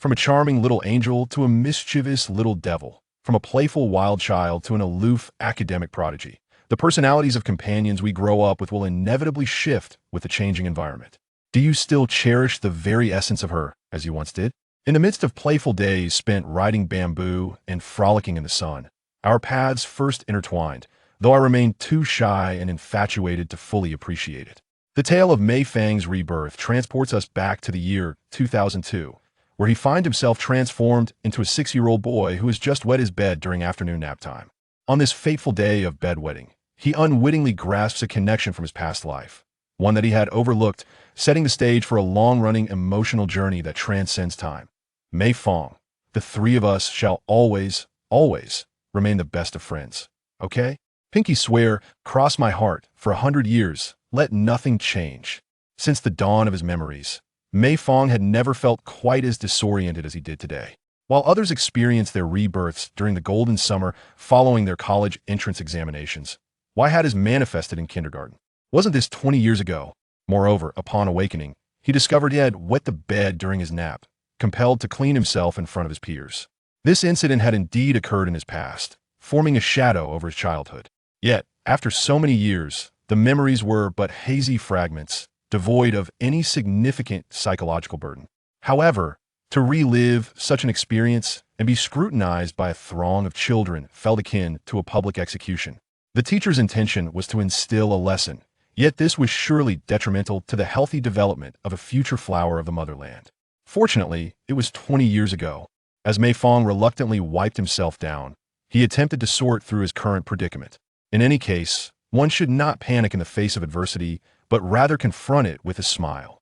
From a charming little angel to a mischievous little devil, from a playful wild child to an aloof academic prodigy, the personalities of companions we grow up with will inevitably shift with the changing environment. Do you still cherish the very essence of her as you once did? In the midst of playful days spent riding bamboo and frolicking in the sun, our paths first intertwined, though I remain too shy and infatuated to fully appreciate it. The tale of Mei Fang's rebirth transports us back to the year 2002, where he finds himself transformed into a 6-year-old boy who has just wet his bed during afternoon nap time. On this fateful day of bedwetting, he unwittingly grasps a connection from his past life, one that he had overlooked, setting the stage for a long-running emotional journey that transcends time. Mei Fang, the three of us shall always, always remain the best of friends. Okay? Pinky swear, cross my heart, for 100 years, let nothing change. Since the dawn of his memories, Mei Fang had never felt quite as disoriented as he did today. While others experienced their rebirths during the golden summer following their college entrance examinations, why had his manifested in kindergarten? Wasn't this 20 years ago? Moreover, upon awakening, he discovered he had wet the bed during his nap, compelled to clean himself in front of his peers. This incident had indeed occurred in his past, forming a shadow over his childhood. Yet, after so many years, the memories were but hazy fragments, devoid of any significant psychological burden. However, to relive such an experience and be scrutinized by a throng of children felt akin to a public execution. The teacher's intention was to instill a lesson, yet this was surely detrimental to the healthy development of a future flower of the motherland. Fortunately, it was 20 years ago. As Mei Fang reluctantly wiped himself down, he attempted to sort through his current predicament. In any case, one should not panic in the face of adversity, but rather confront it with a smile.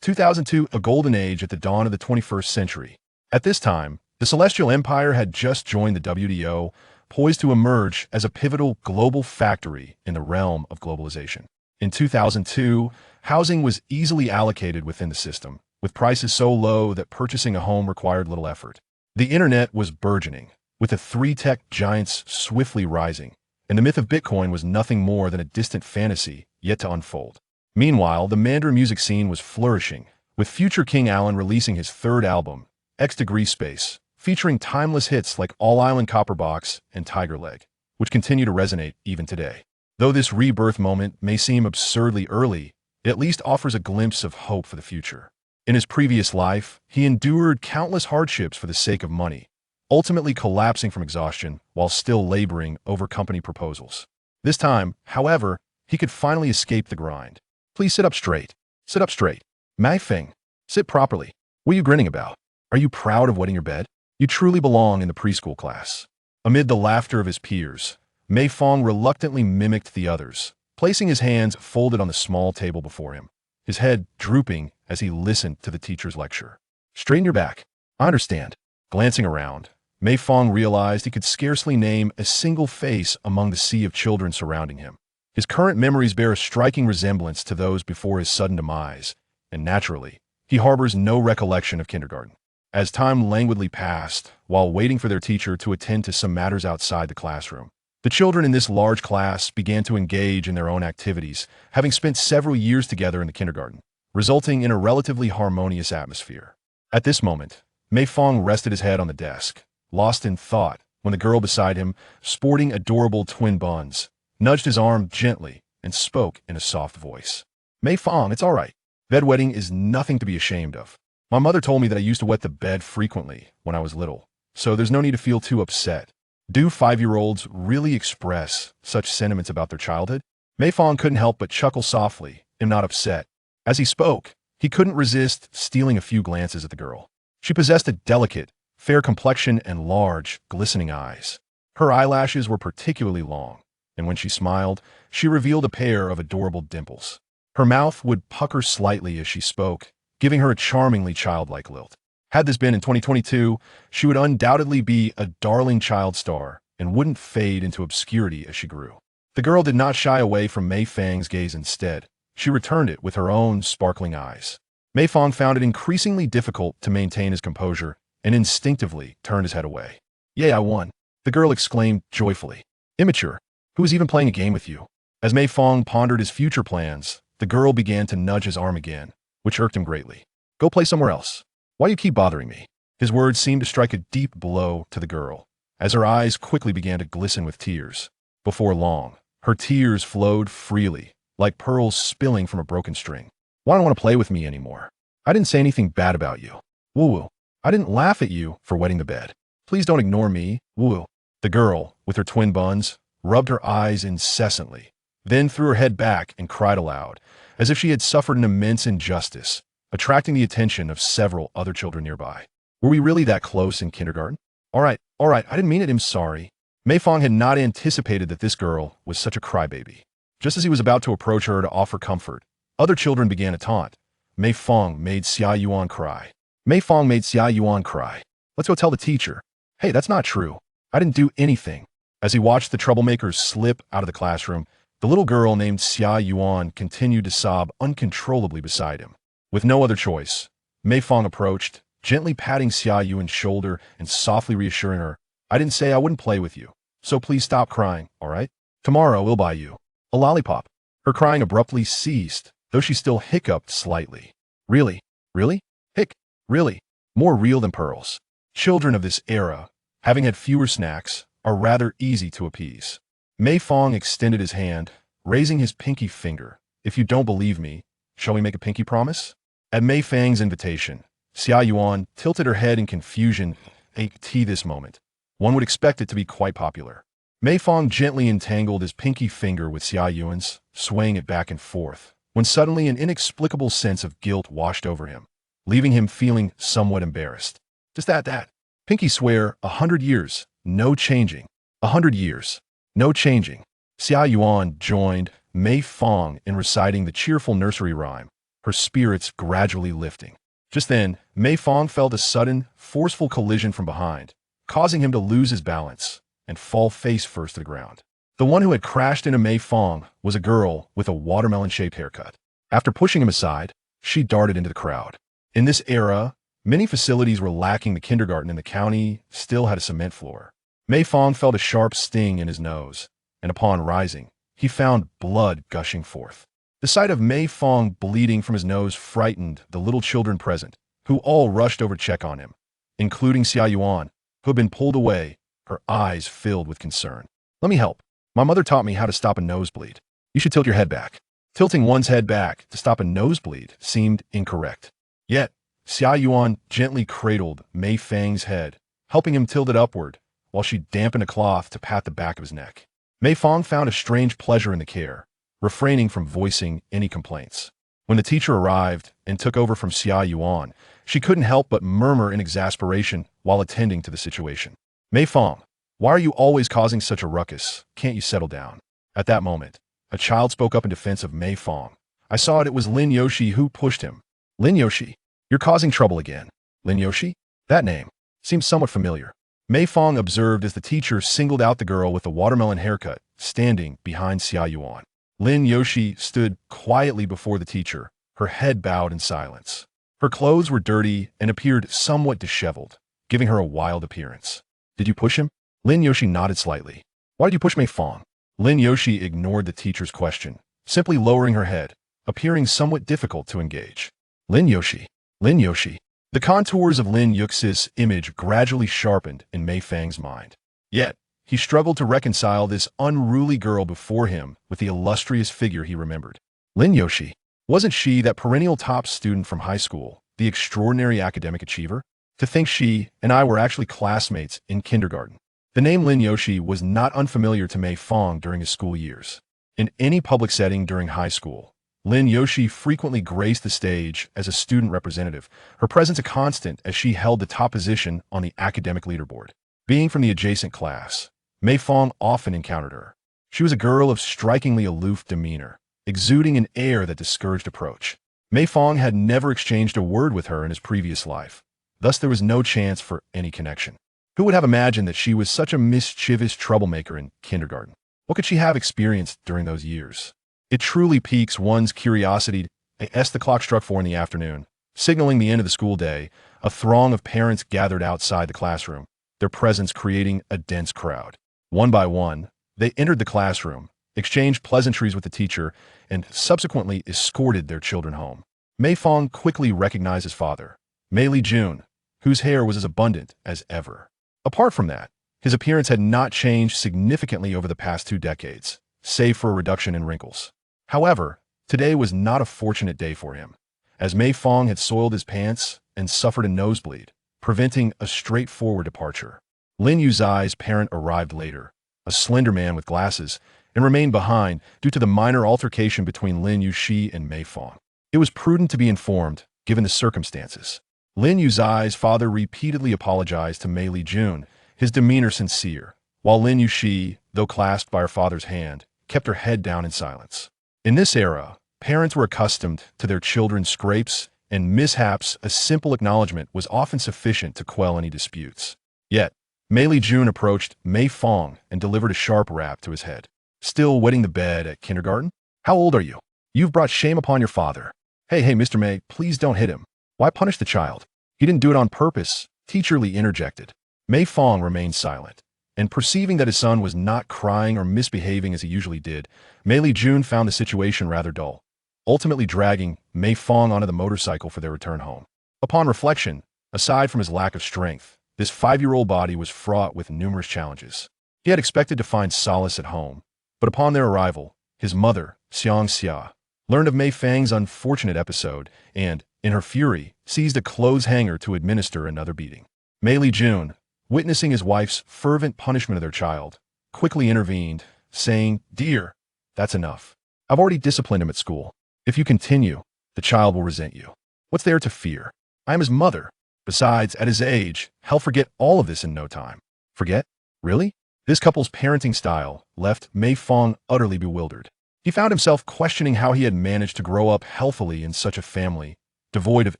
2002, a golden age at the dawn of the 21st century. At this time, the Celestial Empire had just joined the WTO, poised to emerge as a pivotal global factory in the realm of globalization. In 2002, housing was easily allocated within the system, with prices so low that purchasing a home required little effort. The internet was burgeoning, with the three tech giants swiftly rising, and the myth of Bitcoin was nothing more than a distant fantasy yet to unfold. Meanwhile, the Mandarin music scene was flourishing, with future King Allen releasing his third album, X Degree Space, featuring timeless hits like All Island Copperbox and Tiger Leg, which continue to resonate even today. Though this rebirth moment may seem absurdly early, it at least offers a glimpse of hope for the future. In his previous life, he endured countless hardships for the sake of money, ultimately collapsing from exhaustion while still laboring over company proposals. This time, however, he could finally escape the grind. Please sit up straight. Sit up straight. Mei Fang, sit properly. What are you grinning about? Are you proud of wetting your bed? You truly belong in the preschool class. Amid the laughter of his peers, Mei Fang reluctantly mimicked the others, placing his hands folded on the small table before him, his head drooping as he listened to the teacher's lecture. Straighten your back. I understand. Glancing around, Mei Fang realized he could scarcely name a single face among the sea of children surrounding him. His current memories bear a striking resemblance to those before his sudden demise, and naturally, he harbors no recollection of kindergarten. As time languidly passed, while waiting for their teacher to attend to some matters outside the classroom, the children in this large class began to engage in their own activities, having spent several years together in the kindergarten, resulting in a relatively harmonious atmosphere. At this moment, Mei Fang rested his head on the desk, lost in thought, when the girl beside him, sporting adorable twin buns, nudged his arm gently and spoke in a soft voice. Mei Fang, it's all right. Bedwetting is nothing to be ashamed of. My mother told me that I used to wet the bed frequently when I was little, so there's no need to feel too upset. Do 5-year-olds really express such sentiments about their childhood? Mei Fang couldn't help but chuckle softly and not upset. As he spoke, he couldn't resist stealing a few glances at the girl. She possessed a delicate, fair complexion and large, glistening eyes. Her eyelashes were particularly long, and when she smiled, she revealed a pair of adorable dimples. Her mouth would pucker slightly as she spoke, giving her a charmingly childlike lilt. Had this been in 2022, she would undoubtedly be a darling child star and wouldn't fade into obscurity as she grew. The girl did not shy away from Mei Fang's gaze instead. She returned it with her own sparkling eyes. Mei Fang found it increasingly difficult to maintain his composure and instinctively turned his head away. Yay, I won, the girl exclaimed joyfully. Immature, who is even playing a game with you? As Mei Fang pondered his future plans, the girl began to nudge his arm again, which irked him greatly. Go play somewhere else. Why you keep bothering me? His words seemed to strike a deep blow to the girl, as her eyes quickly began to glisten with tears. Before long, her tears flowed freely, like pearls spilling from a broken string. Why don't want to play with me anymore? I didn't say anything bad about you. Woo-woo. I didn't laugh at you for wetting the bed. Please don't ignore me. Woo-woo. The girl, with her twin buns, rubbed her eyes incessantly, then threw her head back and cried aloud, as if she had suffered an immense injustice, attracting the attention of several other children nearby. Were we really that close in kindergarten? All right, I didn't mean it. I'm sorry. Mei Fang had not anticipated that this girl was such a crybaby. Just as he was about to approach her to offer comfort, other children began to taunt. Mei Fang made Xia Yuan cry. Mei Fang made Xia Yuan cry. Let's go tell the teacher. Hey, that's not true. I didn't do anything. As he watched the troublemakers slip out of the classroom, the little girl named Xia Yuan continued to sob uncontrollably beside him. With no other choice, Mei Fang approached, gently patting Xia Yuan's shoulder and softly reassuring her, I didn't say I wouldn't play with you, so please stop crying, all right? Tomorrow we'll buy you a lollipop. Her crying abruptly ceased, though she still hiccuped slightly. Really? Really? Hic. Really? More real than pearls. Children of this era, having had fewer snacks, are rather easy to appease. Mei Fang extended his hand, raising his pinky finger. If you don't believe me, shall we make a pinky promise? At Mei Fang's invitation, Xia Yuan tilted her head in confusion at this moment. One would expect it to be quite popular. Mei Fang gently entangled his pinky finger with Xia Yuan's, swaying it back and forth, when suddenly an inexplicable sense of guilt washed over him, leaving him feeling somewhat embarrassed. Just that. Pinky swear, 100 years, no changing. 100 years, no changing. Xia Yuan joined Mei Fang in reciting the cheerful nursery rhyme, her spirits gradually lifting. Just then, Mei Fang felt a sudden, forceful collision from behind, causing him to lose his balance and fall face first to the ground. The one who had crashed into Mei Fang was a girl with a watermelon-shaped haircut. After pushing him aside, she darted into the crowd. In this era, many facilities were lacking. The kindergarten in the county still had a cement floor. Mei Fang felt a sharp sting in his nose, and upon rising, he found blood gushing forth. The sight of Mei Fang bleeding from his nose frightened the little children present, who all rushed over to check on him, including Xia Yuan, who had been pulled away, her eyes filled with concern. Let me help. My mother taught me how to stop a nosebleed. You should tilt your head back. Tilting one's head back to stop a nosebleed seemed incorrect. Yet, Xia Yuan gently cradled Mei Fang's head, helping him tilt it upward, while she dampened a cloth to pat the back of his neck. Mei Fang found a strange pleasure in the care, refraining from voicing any complaints. When the teacher arrived and took over from Xia Yuan, she couldn't help but murmur in exasperation while attending to the situation. Mei Fang, why are you always causing such a ruckus? Can't you settle down? At that moment, a child spoke up in defense of Mei Fang. I saw it was Lin Yoshi who pushed him. Lin Yoshi, you're causing trouble again. Lin Yoshi? That name seems somewhat familiar. Mei Fang observed as the teacher singled out the girl with the watermelon haircut, standing behind Xia Yuan. Lin Yoshi stood quietly before the teacher, her head bowed in silence. Her clothes were dirty and appeared somewhat disheveled, giving her a wild appearance. Did you push him? Lin Yoshi nodded slightly. Why did you push Mei Fang? Lin Yoshi ignored the teacher's question, simply lowering her head, appearing somewhat difficult to engage. Lin Yoshi. Lin Yoshi. The contours of Lin Yuxi's image gradually sharpened in Mei Fang's mind. Yet, he struggled to reconcile this unruly girl before him with the illustrious figure he remembered. Lin Yoshi. Wasn't she that perennial top student from high school, the extraordinary academic achiever? To think she and I were actually classmates in kindergarten. The name Lin Yoshi was not unfamiliar to Mei Fang during his school years. In any public setting during high school, Lin Yoshi frequently graced the stage as a student representative, her presence a constant as she held the top position on the academic leaderboard. Being from the adjacent class, Mei Fang often encountered her. She was a girl of strikingly aloof demeanor, exuding an air that discouraged approach. Mei Fang had never exchanged a word with her in his previous life, thus there was no chance for any connection. Who would have imagined that she was such a mischievous troublemaker in kindergarten? What could she have experienced during those years? It truly piques one's curiosity. As the clock struck 4 in the afternoon, signaling the end of the school day, a throng of parents gathered outside the classroom, their presence creating a dense crowd. One by one, they entered the classroom, exchanged pleasantries with the teacher, and subsequently escorted their children home. Mei Fang quickly recognized his father, Mei Jun, whose hair was as abundant as ever. Apart from that, his appearance had not changed significantly over the past 2 decades, save for a reduction in wrinkles. However, today was not a fortunate day for him, as Mei Fang had soiled his pants and suffered a nosebleed, preventing a straightforward departure. Lin Yuzai's parent arrived later, a slender man with glasses, and remained behind due to the minor altercation between Lin Yuxi and Mei Fang. It was prudent to be informed, given the circumstances. Lin Yuzai's father repeatedly apologized to Mei Jun, his demeanor sincere, while Lin Yuxi, though clasped by her father's hand, kept her head down in silence. In this era, parents were accustomed to their children's scrapes and mishaps. A simple acknowledgement was often sufficient to quell any disputes. Yet, Mei Jun approached Mei Fang and delivered a sharp rap to his head. Still wetting the bed at kindergarten? How old are you? You've brought shame upon your father. Hey, Mr. Mei, please don't hit him. Why punish the child? He didn't do it on purpose, Teacher Li interjected. Mei Fang remained silent, and perceiving that his son was not crying or misbehaving as he usually did, Mei Jun found the situation rather dull, ultimately dragging Mei Fang onto the motorcycle for their return home. Upon reflection, aside from his lack of strength, this 5-year-old body was fraught with numerous challenges. He had expected to find solace at home, but upon their arrival, his mother, Xiang Xia, learned of Mei Fang's unfortunate episode and, in her fury, seized a clothes hanger to administer another beating. Mei Jun, witnessing his wife's fervent punishment of their child, quickly intervened, saying, "Dear, that's enough. I've already disciplined him at school. If you continue, the child will resent you. What's there to fear? I am his mother. Besides, at his age, he'll forget all of this in no time." Forget? Really? This couple's parenting style left Mei Fang utterly bewildered. He found himself questioning how he had managed to grow up healthily in such a family, devoid of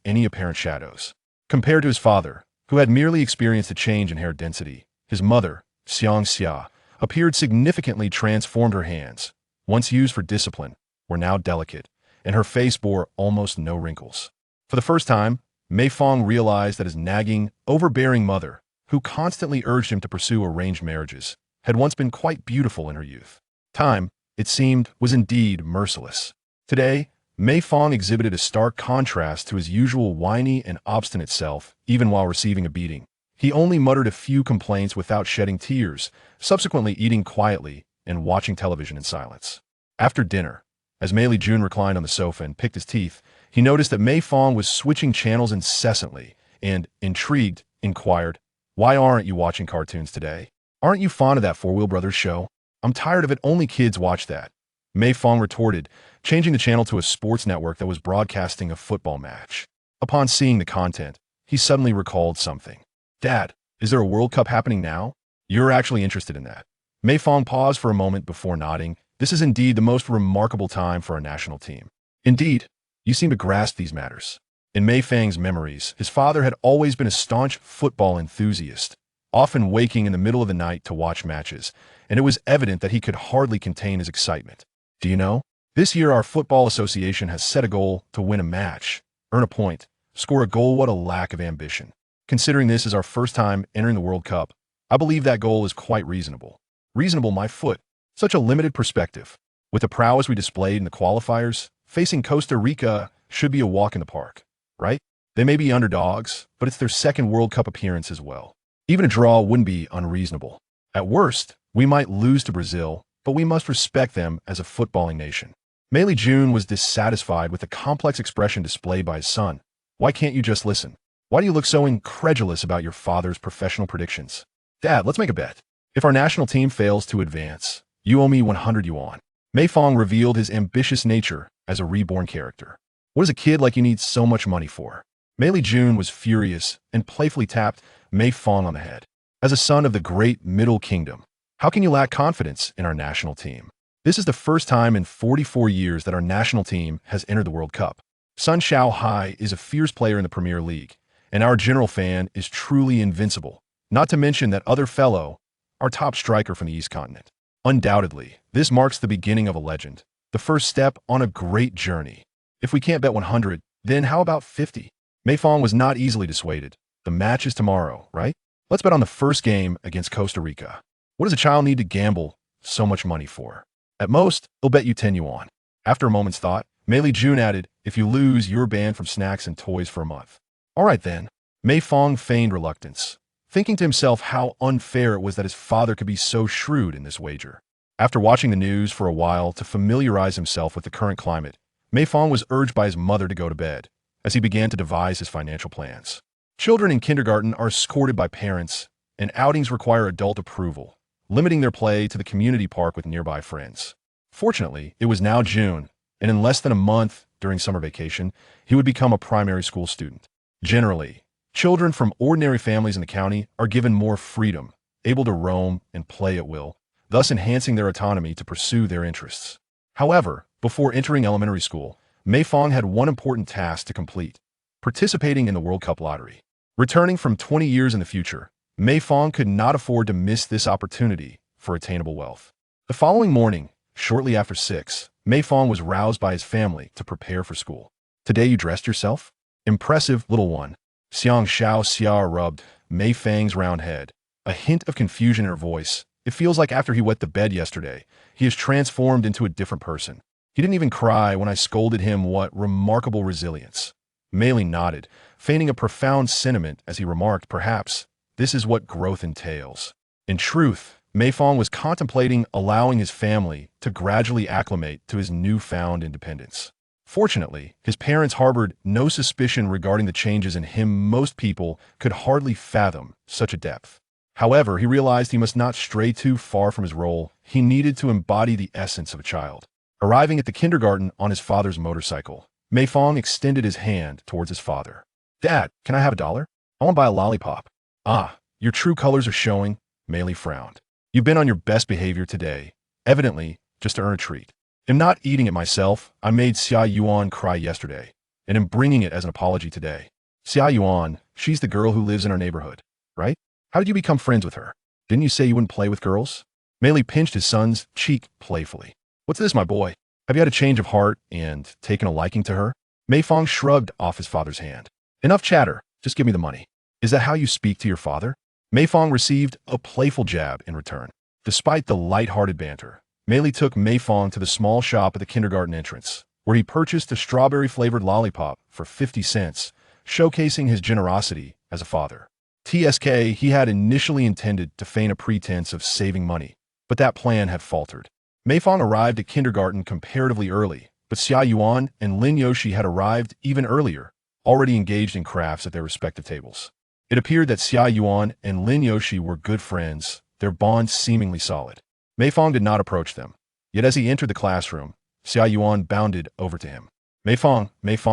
any apparent shadows. Compared to his father, who had merely experienced a change in hair density, his mother, Xiang Xia, appeared significantly transformed. Her hands, once used for discipline, were now delicate, and her face bore almost no wrinkles. For the first time, Mei Fang realized that his nagging, overbearing mother, who constantly urged him to pursue arranged marriages, had once been quite beautiful in her youth. Time, it seemed, was indeed merciless. Today, Mei Fang exhibited a stark contrast to his usual whiny and obstinate self, even while receiving a beating. He only muttered a few complaints without shedding tears, subsequently eating quietly and watching television in silence. After dinner, as Mei Jun reclined on the sofa and picked his teeth, he noticed that Mei Fang was switching channels incessantly and, intrigued, inquired, "Why aren't you watching cartoons today? Aren't you fond of that Four-Wheel Brothers show? I'm tired of it, only kids watch that." Mei Fang retorted, changing the channel to a sports network that was broadcasting a football match. Upon seeing the content, he suddenly recalled something. "Dad, is there a World Cup happening now? You're actually interested in that?" Mei Fang paused for a moment before nodding. "This is indeed the most remarkable time for our national team." "Indeed, you seem to grasp these matters." In Mei Fang's memories, his father had always been a staunch football enthusiast, often waking in the middle of the night to watch matches, and it was evident that he could hardly contain his excitement. "Do you know? This year our football association has set a goal to win a match, earn a point, score a goal. What a lack of ambition. Considering this is our first time entering the World Cup, I believe that goal is quite reasonable." Reasonable, my foot. Such a limited perspective. With the prowess we displayed in the qualifiers, facing Costa Rica should be a walk in the park, right? They may be underdogs, but it's their second World Cup appearance as well. Even a draw wouldn't be unreasonable. At worst, we might lose to Brazil, but we must respect them as a footballing nation. Mei Jun was dissatisfied with the complex expression displayed by his son. "Why can't you just listen? Why do you look so incredulous about your father's professional predictions? Dad, let's make a bet. If our national team fails to advance, you owe me 100 yuan. Mei Fang revealed his ambitious nature as a reborn character. "What does a kid like you need so much money for?" Mei Jun was furious and playfully tapped Mei Fang on the head. "As a son of the great Middle Kingdom, how can you lack confidence in our national team? This is the first time in 44 years that our national team has entered the World Cup. Sun Xiaohai is a fierce player in the Premier League, and our general fan is truly invincible, not to mention that other fellow, our top striker from the East Continent. Undoubtedly, this marks the beginning of a legend, the first step on a great journey. If we can't bet 100, then how about 50? Mei Fang was not easily dissuaded. "The match is tomorrow, right? Let's bet on the first game against Costa Rica. What does a child need to gamble so much money for? At most, he'll bet you 10 yuan. After a moment's thought, Mei Jun added, "If you lose, you're banned from snacks and toys for a month." All right then. Mei Fang feigned reluctance, thinking to himself how unfair it was that his father could be so shrewd in this wager. After watching the news for a while to familiarize himself with the current climate, Mei Fang was urged by his mother to go to bed, as he began to devise his financial plans. Children in kindergarten are escorted by parents, and outings require adult approval, limiting their play to the community park with nearby friends. Fortunately, it was now June, and in less than a month, during summer vacation, he would become a primary school student. Generally, children from ordinary families in the county are given more freedom, able to roam and play at will, thus enhancing their autonomy to pursue their interests. However, before entering elementary school, Mei Fang had one important task to complete: participating in the World Cup lottery. Returning from 20 years in the future, Mei Fang could not afford to miss this opportunity for attainable wealth. The following morning, shortly after 6, Mei Fang was roused by his family to prepare for school. "Today you dressed yourself? Impressive, little one." Xiang Xiao Xia rubbed Mei Fang's round head, a hint of confusion in her voice. "It feels like after he wet the bed yesterday, he is transformed into a different person. He didn't even cry when I scolded him. What remarkable resilience." Mei Ling nodded, feigning a profound sentiment as he remarked, "Perhaps this is what growth entails." In truth, Mei Fang was contemplating allowing his family to gradually acclimate to his newfound independence. Fortunately, his parents harbored no suspicion regarding the changes in him. Most people could hardly fathom such a depth. However, he realized he must not stray too far from his role. He needed to embody the essence of a child. Arriving at the kindergarten on his father's motorcycle, Mei Fang extended his hand towards his father. "Dad, can I have $1? I want to buy a lollipop." "Ah, your true colors are showing," Mei Ling frowned. "You've been on your best behavior today, evidently just to earn a treat." "I'm not eating it myself. I made Xia Yuan cry yesterday, and am bringing it as an apology today." "Xia Yuan, she's the girl who lives in our neighborhood, right? How did you become friends with her? Didn't you say you wouldn't play with girls?" Mei Ling pinched his son's cheek playfully. "What's this, my boy? Have you had a change of heart and taken a liking to her?" Mei Fang shrugged off his father's hand. "Enough chatter. Just give me the money." "Is that how you speak to your father?" Mei Fang received a playful jab in return. Despite the light-hearted banter, Mei Ling took Mei Fang to the small shop at the kindergarten entrance, where he purchased a strawberry-flavored lollipop for 50 cents, showcasing his generosity as a father. TSK, he had initially intended to feign a pretense of saving money, but that plan had faltered. Mei Fang arrived at kindergarten comparatively early, but Xia Yuan and Lin Yoshi had arrived even earlier, already engaged in crafts at their respective tables. It appeared that Xia Yuan and Lin Yoshi were good friends, their bond seemingly solid. Mei Fang did not approach them, yet as he entered the classroom, Xia Yuan bounded over to him. Mei Fang,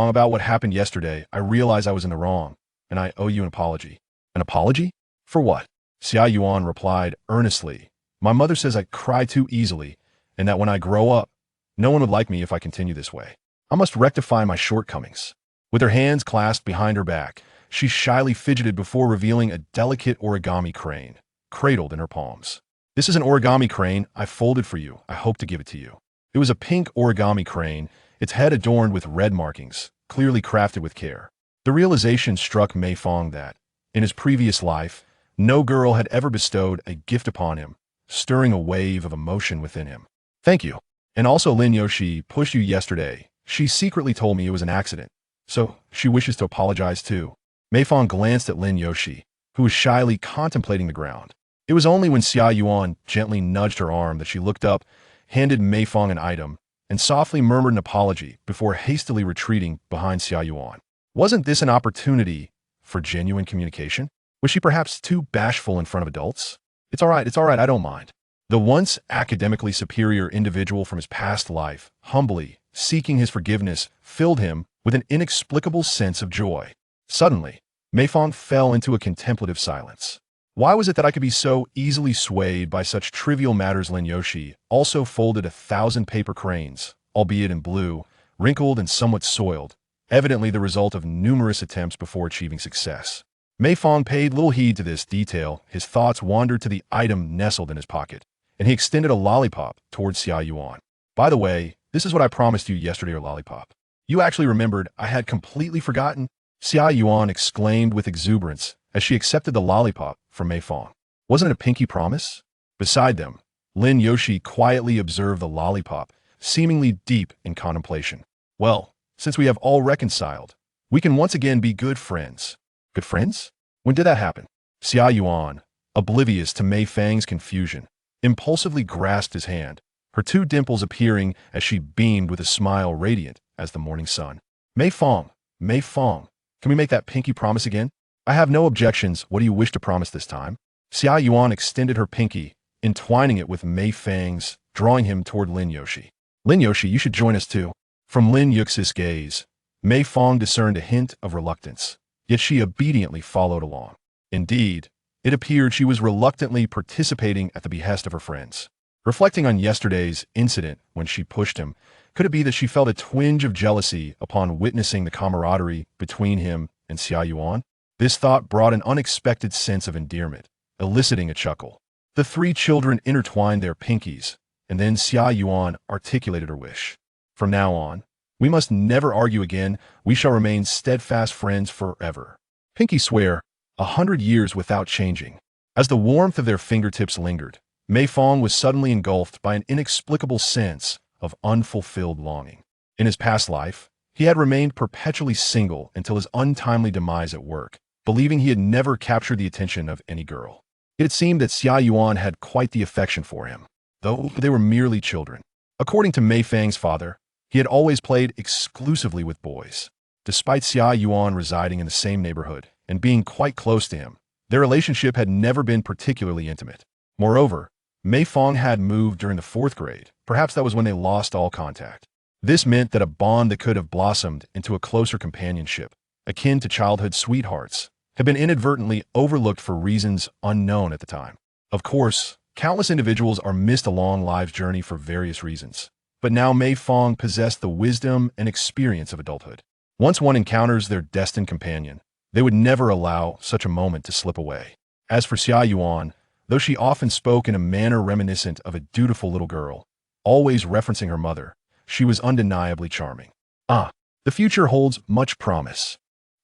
about what happened yesterday, I realize I was in the wrong, and I owe you an apology." "An apology? For what?" Xia Yuan replied earnestly. "My mother says I cry too easily, and that when I grow up, no one would like me if I continue this way. I must rectify my shortcomings." With her hands clasped behind her back, she shyly fidgeted before revealing a delicate origami crane, cradled in her palms. "This is an origami crane I folded for you. I hope to give it to you." It was a pink origami crane, its head adorned with red markings, clearly crafted with care. The realization struck Mei Fang that, in his previous life, no girl had ever bestowed a gift upon him, stirring a wave of emotion within him. "Thank you. And also Lin Yoshi pushed you yesterday. She secretly told me it was an accident, so she wishes to apologize too." Mei Fang glanced at Lin Yoshi, who was shyly contemplating the ground. It was only when Xia Yuan gently nudged her arm that she looked up, handed Mei Fang an item, and softly murmured an apology before hastily retreating behind Xia Yuan. Wasn't this an opportunity for genuine communication? Was she perhaps too bashful in front of adults? It's all right, I don't mind." The once academically superior individual from his past life, humbly seeking his forgiveness, filled him with an inexplicable sense of joy. Suddenly, Mei Fang fell into a contemplative silence. Why was it that I could be so easily swayed by such trivial matters? Lin Yoshi also folded 1,000 paper cranes, albeit in blue, wrinkled and somewhat soiled, evidently the result of numerous attempts before achieving success. Mei Fang paid little heed to this detail. His thoughts wandered to the item nestled in his pocket, and he extended a lollipop towards Xia Yuan. "By the way, this is what I promised you yesterday, your lollipop." "You actually remembered. I had completely forgotten," Xia Yuan exclaimed with exuberance as she accepted the lollipop from Mei Fang. "Wasn't it a pinky promise?" Beside them, Lin Yoshi quietly observed the lollipop, seemingly deep in contemplation. "Well, since we have all reconciled, We can once again be good friends. Good friends? When did that happen? Xia Yuan, oblivious to Mei Fang's confusion, impulsively grasped his hand, her two dimples appearing as she beamed with a smile radiant as the morning sun. Mei Fang, can we make that pinky promise again? I have no objections. What do you wish to promise this time? Xia Yuan extended her pinky, entwining it with Mei Fang's, drawing him toward Lin Yoshi. Lin Yoshi, you should join us too. From Lin Yuxi's gaze, Mei Fang discerned a hint of reluctance, yet she obediently followed along. Indeed, it appeared she was reluctantly participating at the behest of her friends. Reflecting on yesterday's incident when she pushed him, could it be that she felt a twinge of jealousy upon witnessing the camaraderie between him and Xia Yuan? This thought brought an unexpected sense of endearment, eliciting a chuckle. The three children intertwined their pinkies, and then Xia Yuan articulated her wish. From now on, we must never argue again. We shall remain steadfast friends forever. Pinky swear, 100 years without changing. As the warmth of their fingertips lingered, Mei Fang was suddenly engulfed by an inexplicable sense of unfulfilled longing. In his past life, he had remained perpetually single until his untimely demise at work, believing he had never captured the attention of any girl. It had seemed that Xia Yuan had quite the affection for him, though they were merely children. According to Mei Fang's father, he had always played exclusively with boys. Despite Xia Yuan residing in the same neighborhood and being quite close to him, their relationship had never been particularly intimate. Moreover, Mei Fang had moved during the 4th grade. Perhaps that was when they lost all contact. This meant that a bond that could have blossomed into a closer companionship, akin to childhood sweethearts, had been inadvertently overlooked for reasons unknown at the time. Of course, countless individuals are missed along life's journey for various reasons. But now Mei Fang possessed the wisdom and experience of adulthood. Once one encounters their destined companion, they would never allow such a moment to slip away. As for Xia Yuan, though she often spoke in a manner reminiscent of a dutiful little girl, always referencing her mother, she was undeniably charming. The future holds much promise.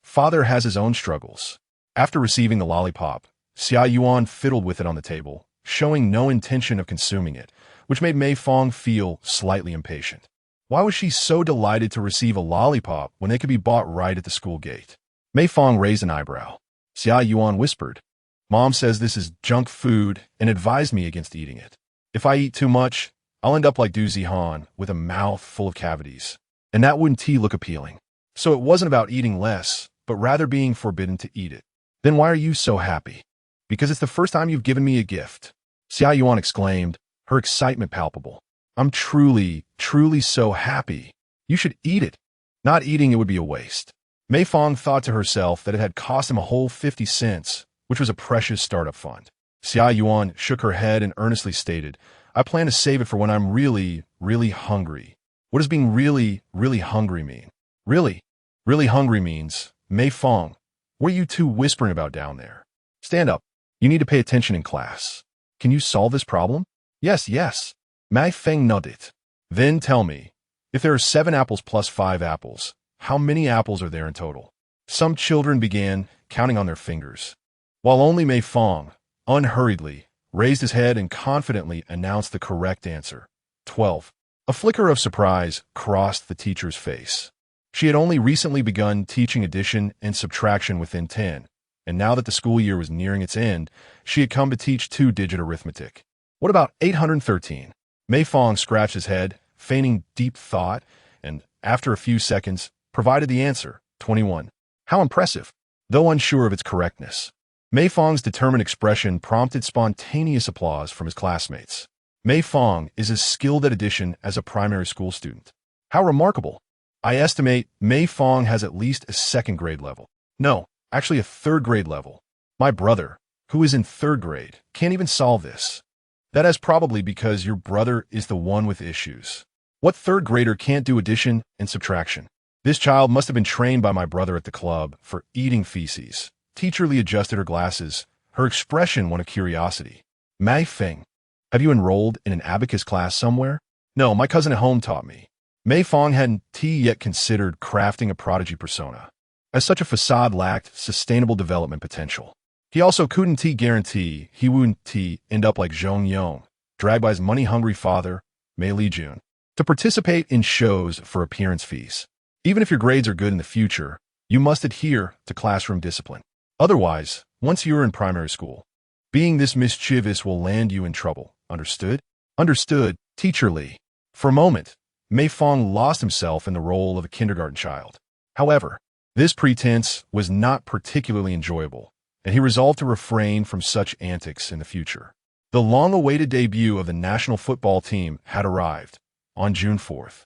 Father has his own struggles. After receiving the lollipop, Xia Yuan fiddled with it on the table, showing no intention of consuming it, which made Mei Fang feel slightly impatient. Why was she so delighted to receive a lollipop when they could be bought right at the school gate? Mei Fang raised an eyebrow. Xia Yuan whispered, "Mom says this is junk food and advised me against eating it. If I eat too much, I'll end up like Du Zihan with a mouth full of cavities. And that wouldn't look appealing. So it wasn't about eating less, but rather being forbidden to eat it. Then why are you so happy?" "Because it's the first time you've given me a gift," Xia Yuan exclaimed, her excitement palpable. "I'm truly so happy. You should eat it. Not eating it would be a waste." Mei Fang thought to herself that it had cost him a whole 50 cents, which was a precious startup fund. Xia Yuan shook her head and earnestly stated, "I plan to save it for when I'm really hungry." What does being really hungry mean? Really hungry means, Mei Fang, what are you two whispering about down there? Stand up. You need to pay attention in class. Can you solve this problem? Yes. Mei Fang nodded. Then tell me, if there are 7 apples plus 5 apples, how many apples are there in total? Some children began counting on their fingers, while only Mei Fang, unhurriedly, raised his head and confidently announced the correct answer. 12. A flicker of surprise crossed the teacher's face. She had only recently begun teaching addition and subtraction within 10, and now that the school year was nearing its end, she had come to teach 2-digit arithmetic. What about 813? Mei Fang scratched his head, feigning deep thought, and, after a few seconds, provided the answer, 21. How impressive, though unsure of its correctness. Mei Fang's determined expression prompted spontaneous applause from his classmates. Mei Fang is as skilled at addition as a primary school student. How remarkable. I estimate Mei Fang has at least a 2nd grade level. No, actually a 3rd grade level. My brother, who is in 3rd grade, can't even solve this. That is probably because your brother is the one with issues. What 3rd grader can't do addition and subtraction? This child must have been trained by my brother at the club for eating feces. Teacherly adjusted her glasses, her expression one of curiosity. Mei Fang, have you enrolled in an abacus class somewhere? No, my cousin at home taught me. Mei Fang hadn't yet considered crafting a prodigy persona, as such a facade lacked sustainable development potential. He also couldn't guarantee he wouldn't end up like Zhong Yong, dragged by his money-hungry father, Mei Lijun, to participate in shows for appearance fees. Even if your grades are good in the future, You must adhere to classroom discipline. Otherwise, once you're in primary school, being this mischievous will land you in trouble. Understood? Understood, Teacher Lee. For a moment, Mei Fang lost himself in the role of a kindergarten child. However, this pretense was not particularly enjoyable, and he resolved to refrain from such antics in the future. The long-awaited debut of the national football team had arrived on June 4th.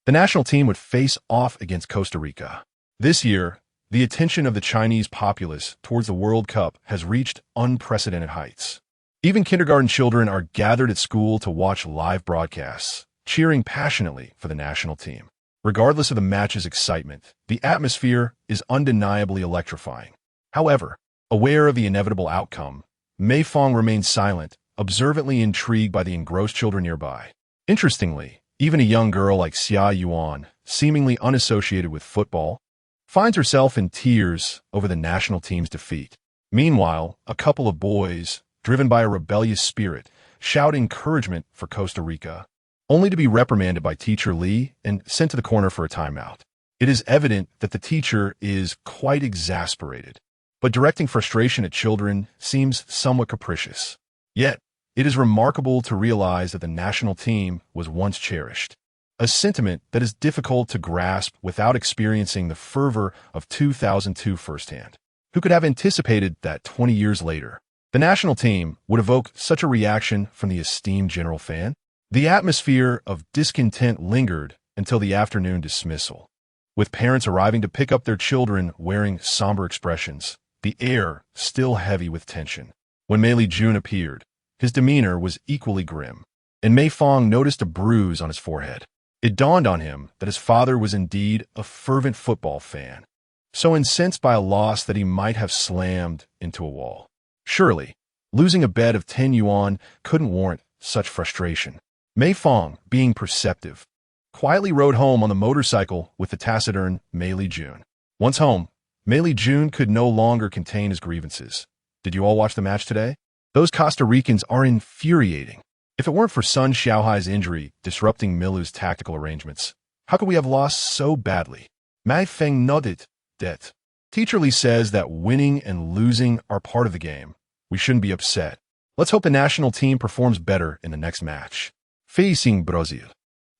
The national team would face off against Costa Rica. This year, the attention of the Chinese populace towards the World Cup has reached unprecedented heights. Even kindergarten children are gathered at school to watch live broadcasts, cheering passionately for the national team. Regardless of the match's excitement, the atmosphere is undeniably electrifying. However, aware of the inevitable outcome, Mei Fang remains silent, observantly intrigued by the engrossed children nearby. Interestingly, even a young girl like Xia Yuan, seemingly unassociated with football, finds herself in tears over the national team's defeat. Meanwhile, a couple of boys, driven by a rebellious spirit, shout encouragement for Costa Rica, only to be reprimanded by Teacher Lee and sent to the corner for a timeout. It is evident that the teacher is quite exasperated, but directing frustration at children seems somewhat capricious. Yet, it is remarkable to realize that the national team was once cherished, a sentiment that is difficult to grasp without experiencing the fervor of 2002 firsthand. Who could have anticipated that 20 years later, the national team would evoke such a reaction from the esteemed general fan? The atmosphere of discontent lingered until the afternoon dismissal. With parents arriving to pick up their children wearing somber expressions, the air still heavy with tension. When Mei Jun appeared, his demeanor was equally grim, and Mei Fang noticed a bruise on his forehead. It dawned on him that his father was indeed a fervent football fan, so incensed by a loss that he might have slammed into a wall. Surely, losing a bet of 10 yuan couldn't warrant such frustration. Mei Fang, being perceptive, quietly rode home on the motorcycle with the taciturn Mei Jun. Once home, Mei Jun could no longer contain his grievances. Did you all watch the match today? Those Costa Ricans are infuriating. If it weren't for Sun Xiaohai's injury disrupting Milu's tactical arrangements, how could we have lost so badly? Mei Fang nodded. Det. Teacher Lee says that winning and losing are part of the game. We shouldn't be upset. Let's hope the national team performs better in the next match. Facing Brazil.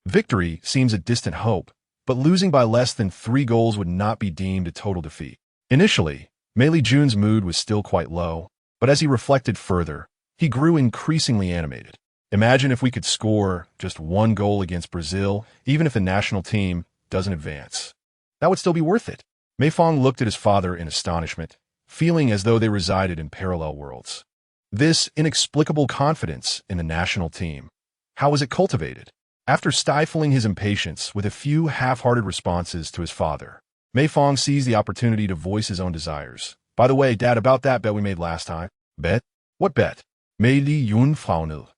Victory seems a distant hope, but losing by less than 3 goals would not be deemed a total defeat. Initially, Mei Jun's mood was still quite low, but as he reflected further, he grew increasingly animated. Imagine if we could score just 1 goal against Brazil, even if the national team doesn't advance. That would still be worth it. Mei Fang looked at his father in astonishment, feeling as though they resided in parallel worlds. This inexplicable confidence in the national team, how was it cultivated? After stifling his impatience with a few half-hearted responses to his father, Mei Fang seized the opportunity to voice his own desires. By the way, Dad, about that bet we made last time. Bet? What bet? Mei Yun Faunil.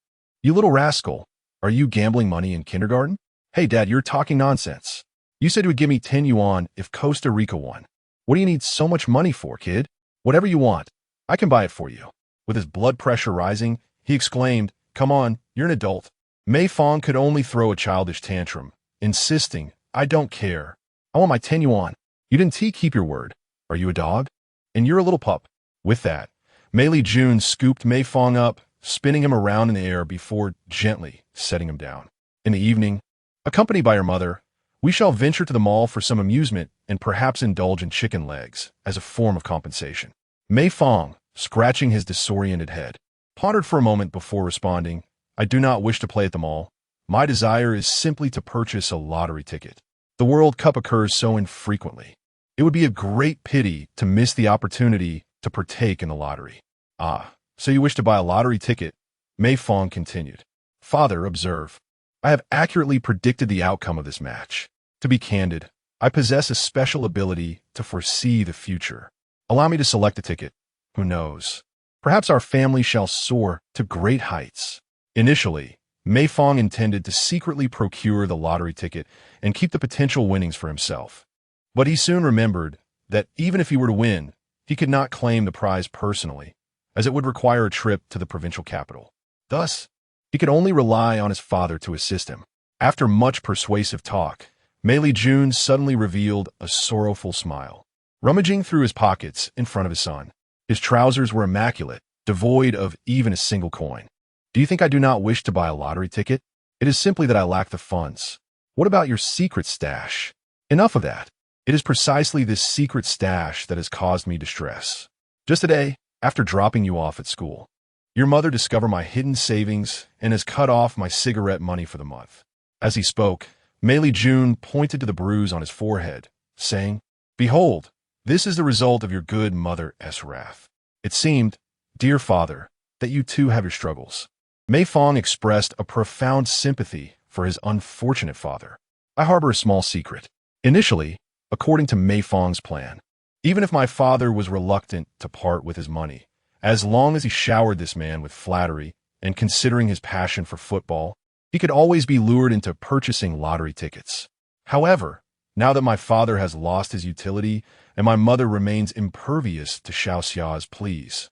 You little rascal. Are you gambling money in kindergarten? Hey, Dad, you're talking nonsense. You said you would give me 10 yuan if Costa Rica won. What do you need so much money for, kid? Whatever you want. I can buy it for you. With his blood pressure rising, he exclaimed, Come on, you're an adult. Mei Fang could only throw a childish tantrum, insisting, I don't care. I want my 10 yuan. You didn't keep your word. Are you a dog? And you're a little pup. With that, Mei Jun scooped Mei Fang up, spinning him around in the air before gently setting him down. In the evening, accompanied by her mother, we shall venture to the mall for some amusement and perhaps indulge in chicken legs as a form of compensation. Mei Fang, scratching his disoriented head, pondered for a moment before responding, I do not wish to play at the mall. My desire is simply to purchase a lottery ticket. The World Cup occurs so infrequently. It would be a great pity to miss the opportunity to partake in the lottery. Ah, so you wish to buy a lottery ticket? Mei Fang continued. Father, observe. I have accurately predicted the outcome of this match. To be candid, I possess a special ability to foresee the future. Allow me to select a ticket. Who knows? Perhaps our family shall soar to great heights. Initially, Mei Fang intended to secretly procure the lottery ticket and keep the potential winnings for himself. But he soon remembered that even if he were to win, he could not claim the prize personally, as it would require a trip to the provincial capital. Thus, he could only rely on his father to assist him. After much persuasive talk, Mei Jun suddenly revealed a sorrowful smile. rummaging through his pockets in front of his son. His trousers were immaculate, devoid of even a single coin. Do you think I do not wish to buy a lottery ticket? It is simply that I lack the funds. What about your secret stash? Enough of that. It is precisely this secret stash that has caused me distress. Just today, after dropping you off at school, your mother discovered my hidden savings and has cut off my cigarette money for the month. As he spoke, Mei Jun pointed to the bruise on his forehead, saying, "Behold, this is the result of your good mother's wrath." It seemed, dear father, that you too have your struggles. Mei Fang expressed a profound sympathy for his unfortunate father. I harbor a small secret. Initially, according to Mei Fang's plan, even if my father was reluctant to part with his money, as long as he showered this man with flattery and considering his passion for football, he could always be lured into purchasing lottery tickets. However, now that my father has lost his utility and my mother remains impervious to Xiao Xia's pleas,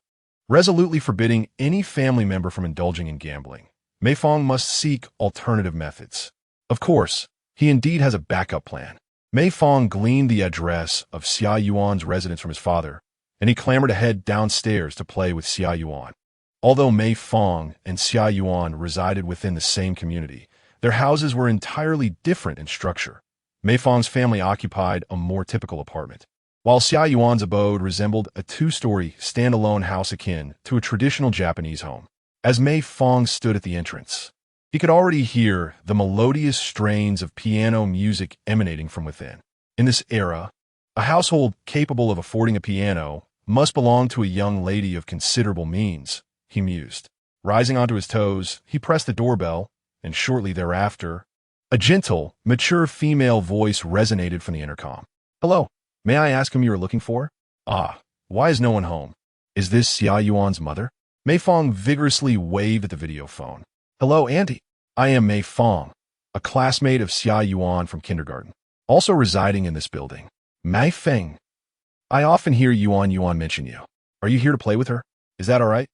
resolutely forbidding any family member from indulging in gambling, Mei Fang must seek alternative methods. Of course, he indeed has a backup plan. Mei Fang gleaned the address of Xia Yuan's residence from his father, and he clambered ahead downstairs to play with Xia Yuan. Although Mei Fang and Xia Yuan resided within the same community, their houses were entirely different in structure. Mei Fang's family occupied a more typical apartment, while Xia Yuan's abode resembled a two-story, standalone house akin to a traditional Japanese home. As Mei Fang stood at the entrance, he could already hear the melodious strains of piano music emanating from within. In this era, a household capable of affording a piano must belong to a young lady of considerable means, he mused. Rising onto his toes, he pressed the doorbell, and shortly thereafter, a gentle, mature female voice resonated from the intercom. "Hello, may I ask whom you are looking for?" "Ah, why is no one home? Is this Xia Yuan's mother?" Mei Fang vigorously waved at the video phone. "Hello, Auntie. I am Mei Fang, a classmate of Xia Yuan from kindergarten, also residing in this building. Mei Fang. I often hear Yuan mention you. Are you here to play with her? Is that all right?"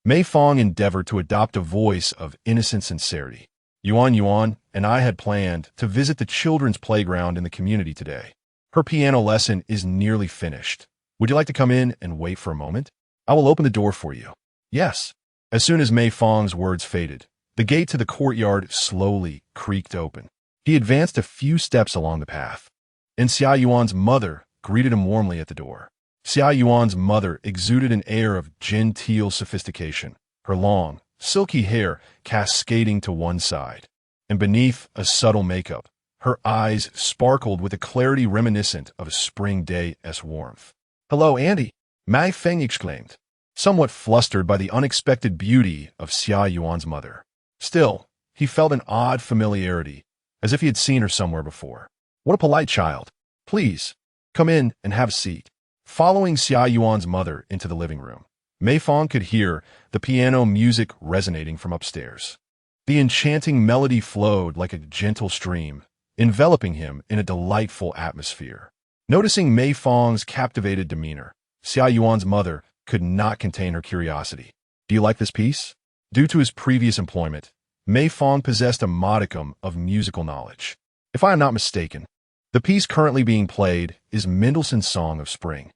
Mei Fang endeavored to adopt a voice of innocent sincerity. Yuan and I had planned to visit the children's playground in the community today. Her piano lesson is nearly finished. Would you like to come in and wait for a moment? I will open the door for you. Yes. As soon as Mei Fang's words faded, the gate to the courtyard slowly creaked open. He advanced a few steps along the path, and Xia Yuan's mother greeted him warmly at the door. Xia Yuan's mother exuded an air of genteel sophistication, her long, silky hair cascading to one side, and beneath a subtle makeup, her eyes sparkled with a clarity reminiscent of a spring day's warmth. "Hello, Auntie," Mei Fang exclaimed, somewhat flustered by the unexpected beauty of Xia Yuan's mother. Still, he felt an odd familiarity, as if he had seen her somewhere before. What a polite child. "Please, come in and have a seat." Following Xia Yuan's mother into the living room, Mei Fang could hear the piano music resonating from upstairs. The enchanting melody flowed like a gentle stream, enveloping him in a delightful atmosphere. Noticing Mei Fang's captivated demeanor, Xia Yuan's mother could not contain her curiosity. "Do you like this piece?" Due to his previous employment, Mei Fang possessed a modicum of musical knowledge. If I am not mistaken, the piece currently being played is Mendelssohn's Song of Spring.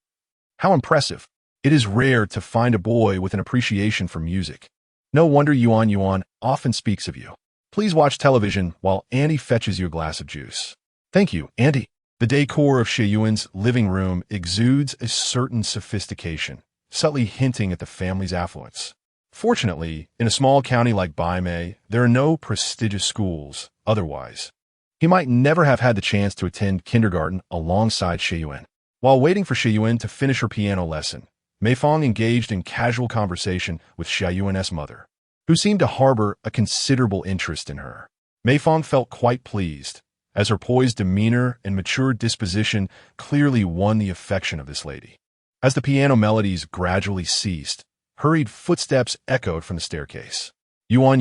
How impressive. It is rare to find a boy with an appreciation for music. No wonder Yuan often speaks of you. Please watch television while Auntie fetches you a glass of juice. Thank you, Auntie. The decor of Sheyuan's living room exudes a certain sophistication, subtly hinting at the family's affluence. Fortunately, in a small county like Baimei, there are no prestigious schools. Otherwise, he might never have had the chance to attend kindergarten alongside Sheyuan. While waiting for Sheyuan to finish her piano lesson, Mei Fang engaged in casual conversation with Sheyuan's mother, who seemed to harbor a considerable interest in her. Mei Fang felt quite pleased, as her poised demeanor and mature disposition clearly won the affection of this lady. As the piano melodies gradually ceased, hurried footsteps echoed from the staircase. Yuan,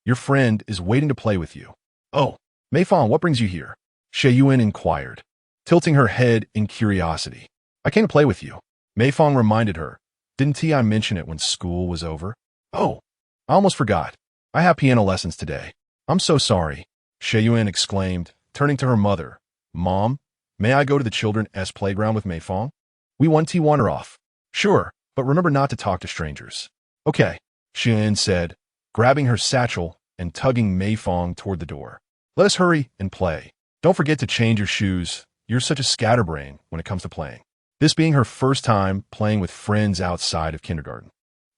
your friend is waiting to play with you." "Oh, Mei Fang, what brings you here?" Sheyuan inquired, tilting her head in curiosity. "I came to play with you." Mei Fang reminded her, "Didn't I mention it when school was over?" "Oh, I almost forgot. I have piano lessons today. I'm so sorry," Sheyuan exclaimed, turning to her mother. "Mom, May I go to the children's playground with Mei Fang? We want to wander off. Sure, but remember not to talk to strangers. Okay, Xian said, grabbing her satchel and tugging Mei Fang toward the door. Let us hurry and play. Don't forget to change your shoes. You're such a scatterbrain when it comes to playing. This being her first time playing with friends outside of kindergarten.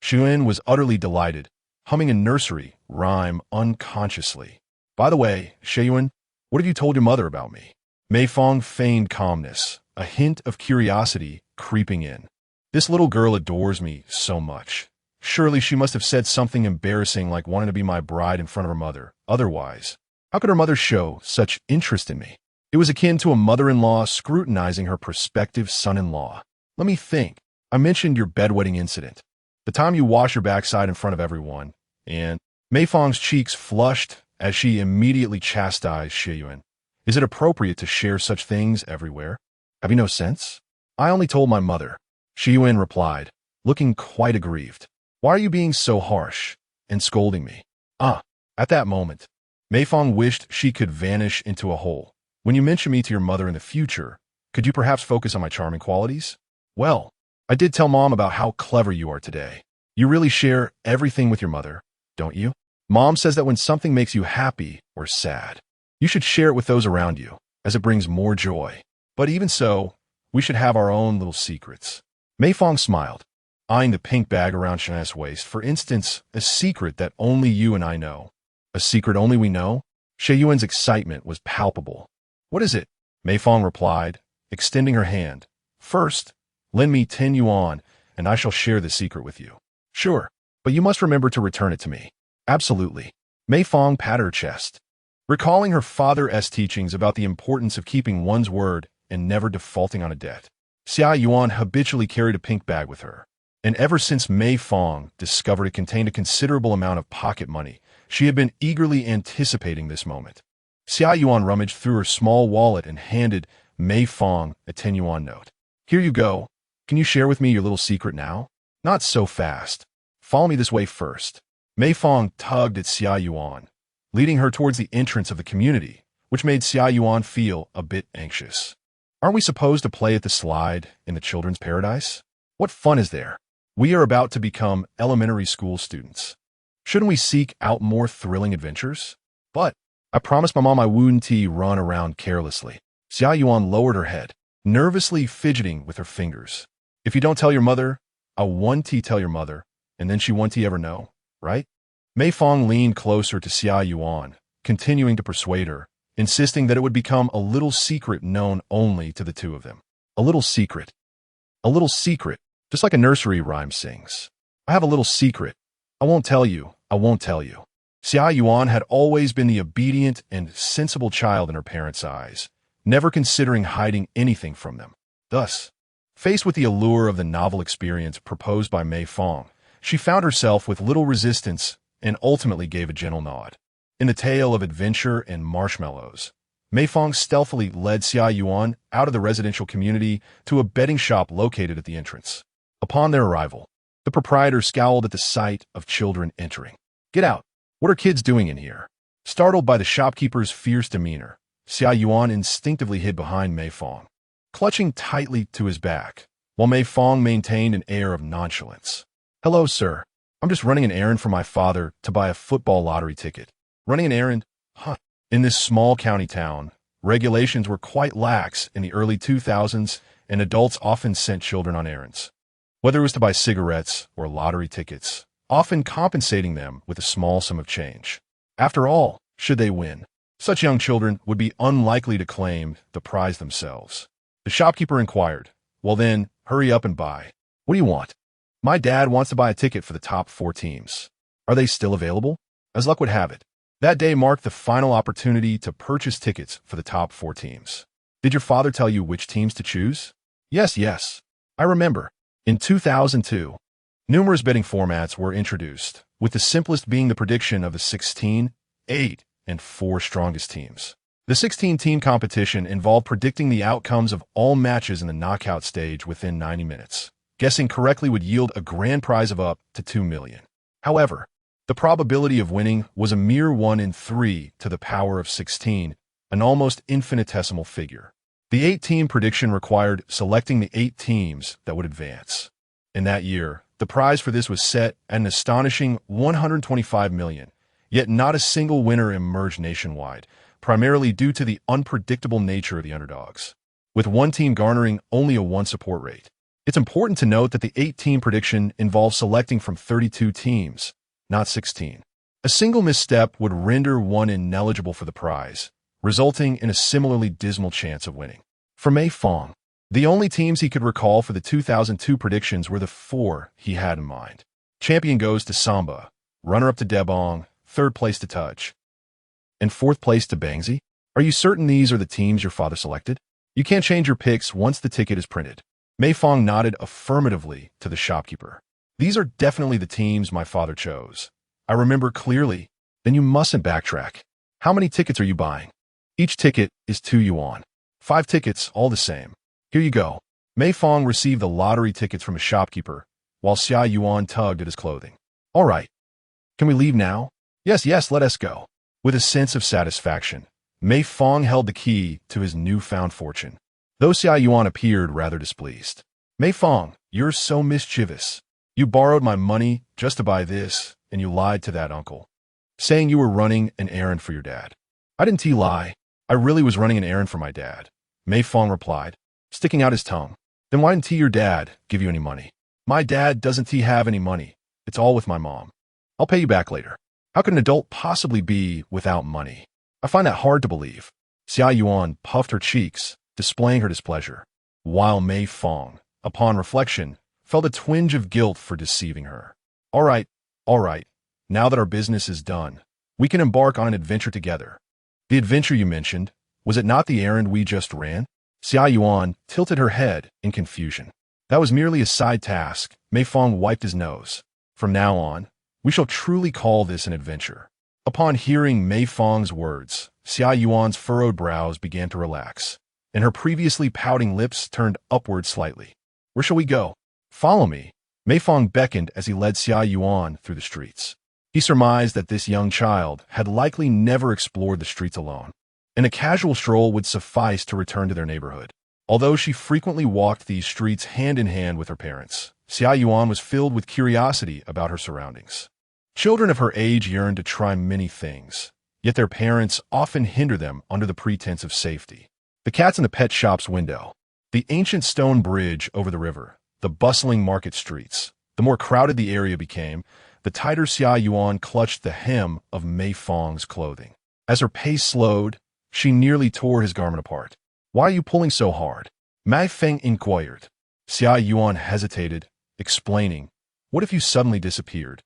Xian was utterly delighted, humming a nursery rhyme unconsciously. By the way, Xian, what have you told your mother about me? Mei Fang feigned calmness, a hint of curiosity creeping in. This little girl adores me so much. Surely she must have said something embarrassing like wanting to be my bride in front of her mother. Otherwise, how could her mother show such interest in me? It was akin to a mother-in-law scrutinizing her prospective son-in-law. Let me think. I mentioned your bedwetting incident. The time you wash your backside in front of everyone, and Mei Fang's cheeks flushed as she immediately chastised Xian. Is it appropriate to share such things everywhere? Have you no sense? I only told my mother. Xian replied, looking quite aggrieved. Why are you being so harsh and scolding me? At that moment, Mei Fang wished she could vanish into a hole. When you mention me to your mother in the future, could you perhaps focus on my charming qualities? Well, I did tell Mom about how clever you are today. You really share everything with your mother, don't you? Mom says that when something makes you happy or sad, you should share it with those around you, as it brings more joy. But even so, we should have our own little secrets. Mei Fang smiled, eyeing the pink bag around Xian's waist. For instance, a secret that only you and I know. A secret only we know? Xian's excitement was palpable. What is it? Mei Fang replied, extending her hand. First, lend me 10 yuan, and I shall share the secret with you. Sure, but you must remember to return it to me. Absolutely. Mei Fang patted her chest, recalling her father's teachings about the importance of keeping one's word and never defaulting on a debt. Xia Yuan habitually carried a pink bag with her, and ever since Mei Fang discovered it contained a considerable amount of pocket money, she had been eagerly anticipating this moment. Xia Yuan rummaged through her small wallet and handed Mei Fang a 10 yuan note. Here you go. Can you share with me your little secret now? Not so fast. Follow me this way first. Mei Fang tugged at Xia Yuan, leading her towards the entrance of the community, which made Xia Yuan feel a bit anxious. Aren't we supposed to play at the slide in the children's paradise? What fun is there? We are about to become elementary school students. Shouldn't we seek out more thrilling adventures? But I promised my mom I wouldn't run around carelessly. Xia Yuan lowered her head, nervously fidgeting with her fingers. If you don't tell your mother, I won't tell your mother, and then she won't ever know, right? Mei Fang leaned closer to Xia Yuan, continuing to persuade her, insisting that it would become a little secret known only to the two of them. A little secret. A little secret, just like a nursery rhyme sings. I have a little secret. I won't tell you. I won't tell you. Xia Yuan had always been the obedient and sensible child in her parents' eyes, never considering hiding anything from them. Thus, faced with the allure of the novel experience proposed by Mei Fang, she found herself with little resistance and ultimately gave a gentle nod. In the tale of adventure and marshmallows, Mei Fang stealthily led Xia Yuan out of the residential community to a betting shop located at the entrance. Upon their arrival, the proprietor scowled at the sight of children entering. Get out! What are kids doing in here? Startled by the shopkeeper's fierce demeanor, Xia Yuan instinctively hid behind Mei Fang, clutching tightly to his back, while Mei Fang maintained an air of nonchalance. Hello, sir. I'm just running an errand for my father to buy a football lottery ticket. Running an errand? Huh. In this small county town, regulations were quite lax in the early 2000s, and adults often sent children on errands, whether it was to buy cigarettes or lottery tickets, often compensating them with a small sum of change. After all, should they win, such young children would be unlikely to claim the prize themselves. The shopkeeper inquired, well then, hurry up and buy. What do you want? My dad wants to buy a ticket for the top 4 teams. Are they still available? As luck would have it, that day marked the final opportunity to purchase tickets for the top 4 teams. Did your father tell you which teams to choose? Yes. I remember. In 2002, numerous betting formats were introduced, with the simplest being the prediction of the 16, 8, and 4 strongest teams. The 16-team competition involved predicting the outcomes of all matches in the knockout stage within 90 minutes. Guessing correctly would yield a grand prize of up to 2 million. However, the probability of winning was a mere 1 in 3 to the power of 16, an almost infinitesimal figure. The 8-team prediction required selecting the 8 teams that would advance. In that year, the prize for this was set at an astonishing $125 million, yet not a single winner emerged nationwide, primarily due to the unpredictable nature of the underdogs, with one team garnering only a 1 support rate. It's important to note that the 8-team prediction involves selecting from 32 teams, not 16. A single misstep would render one ineligible for the prize, resulting in a similarly dismal chance of winning. For Mei Fang, the only teams he could recall for the 2002 predictions were the 4 he had in mind. Champion goes to Samba, runner-up to Debong, 3rd place to Touch, and 4th place to Bangzi. Are you certain these are the teams your father selected? You can't change your picks once the ticket is printed. Mei Fang nodded affirmatively to the shopkeeper. These are definitely the teams my father chose. I remember clearly. Then you mustn't backtrack. How many tickets are you buying? Each ticket is 2 yuan. 5 tickets, all the same. Here you go. Mei Fang received the lottery tickets from a shopkeeper, while Xia Yuan tugged at his clothing. All right. Can we leave now? Yes, let us go. With a sense of satisfaction, Mei Fang held the key to his newfound fortune, though Xia Yuan appeared rather displeased. Mei Fang, you're so mischievous. You borrowed my money just to buy this, and you lied to that uncle, saying you were running an errand for your dad. I didn't lie. I really was running an errand for my dad, Mei Fang replied, sticking out his tongue. Then why didn't your dad give you any money? My dad doesn't have any money. It's all with my mom. I'll pay you back later. How could an adult possibly be without money? I find that hard to believe. Xia Yuan puffed her cheeks, displaying her displeasure, while Mei Fang, upon reflection, felt a twinge of guilt for deceiving her. All right. Now that our business is done, we can embark on an adventure together. The adventure you mentioned, was it not the errand we just ran? Xia Yuan tilted her head in confusion. That was merely a side task. Mei Fang wiped his nose. From now on, we shall truly call this an adventure. Upon hearing Mei Fang's words, Xia Yuan's furrowed brows began to relax, and her previously pouting lips turned upward slightly. Where shall we go? Follow me. Mei Fang beckoned as he led Xia Yuan through the streets. He surmised that this young child had likely never explored the streets alone, and a casual stroll would suffice to return to their neighborhood. Although she frequently walked these streets hand in hand with her parents, Xia Yuan was filled with curiosity about her surroundings. Children of her age yearn to try many things, yet their parents often hinder them under the pretense of safety. The cats in the pet shop's window, the ancient stone bridge over the river, the bustling market streets. The more crowded the area became, the tighter Xia Yuan clutched the hem of Mei Fang's clothing. As her pace slowed, she nearly tore his garment apart. Why are you pulling so hard? Mei Fang inquired. Xia Yuan hesitated, explaining, what if you suddenly disappeared?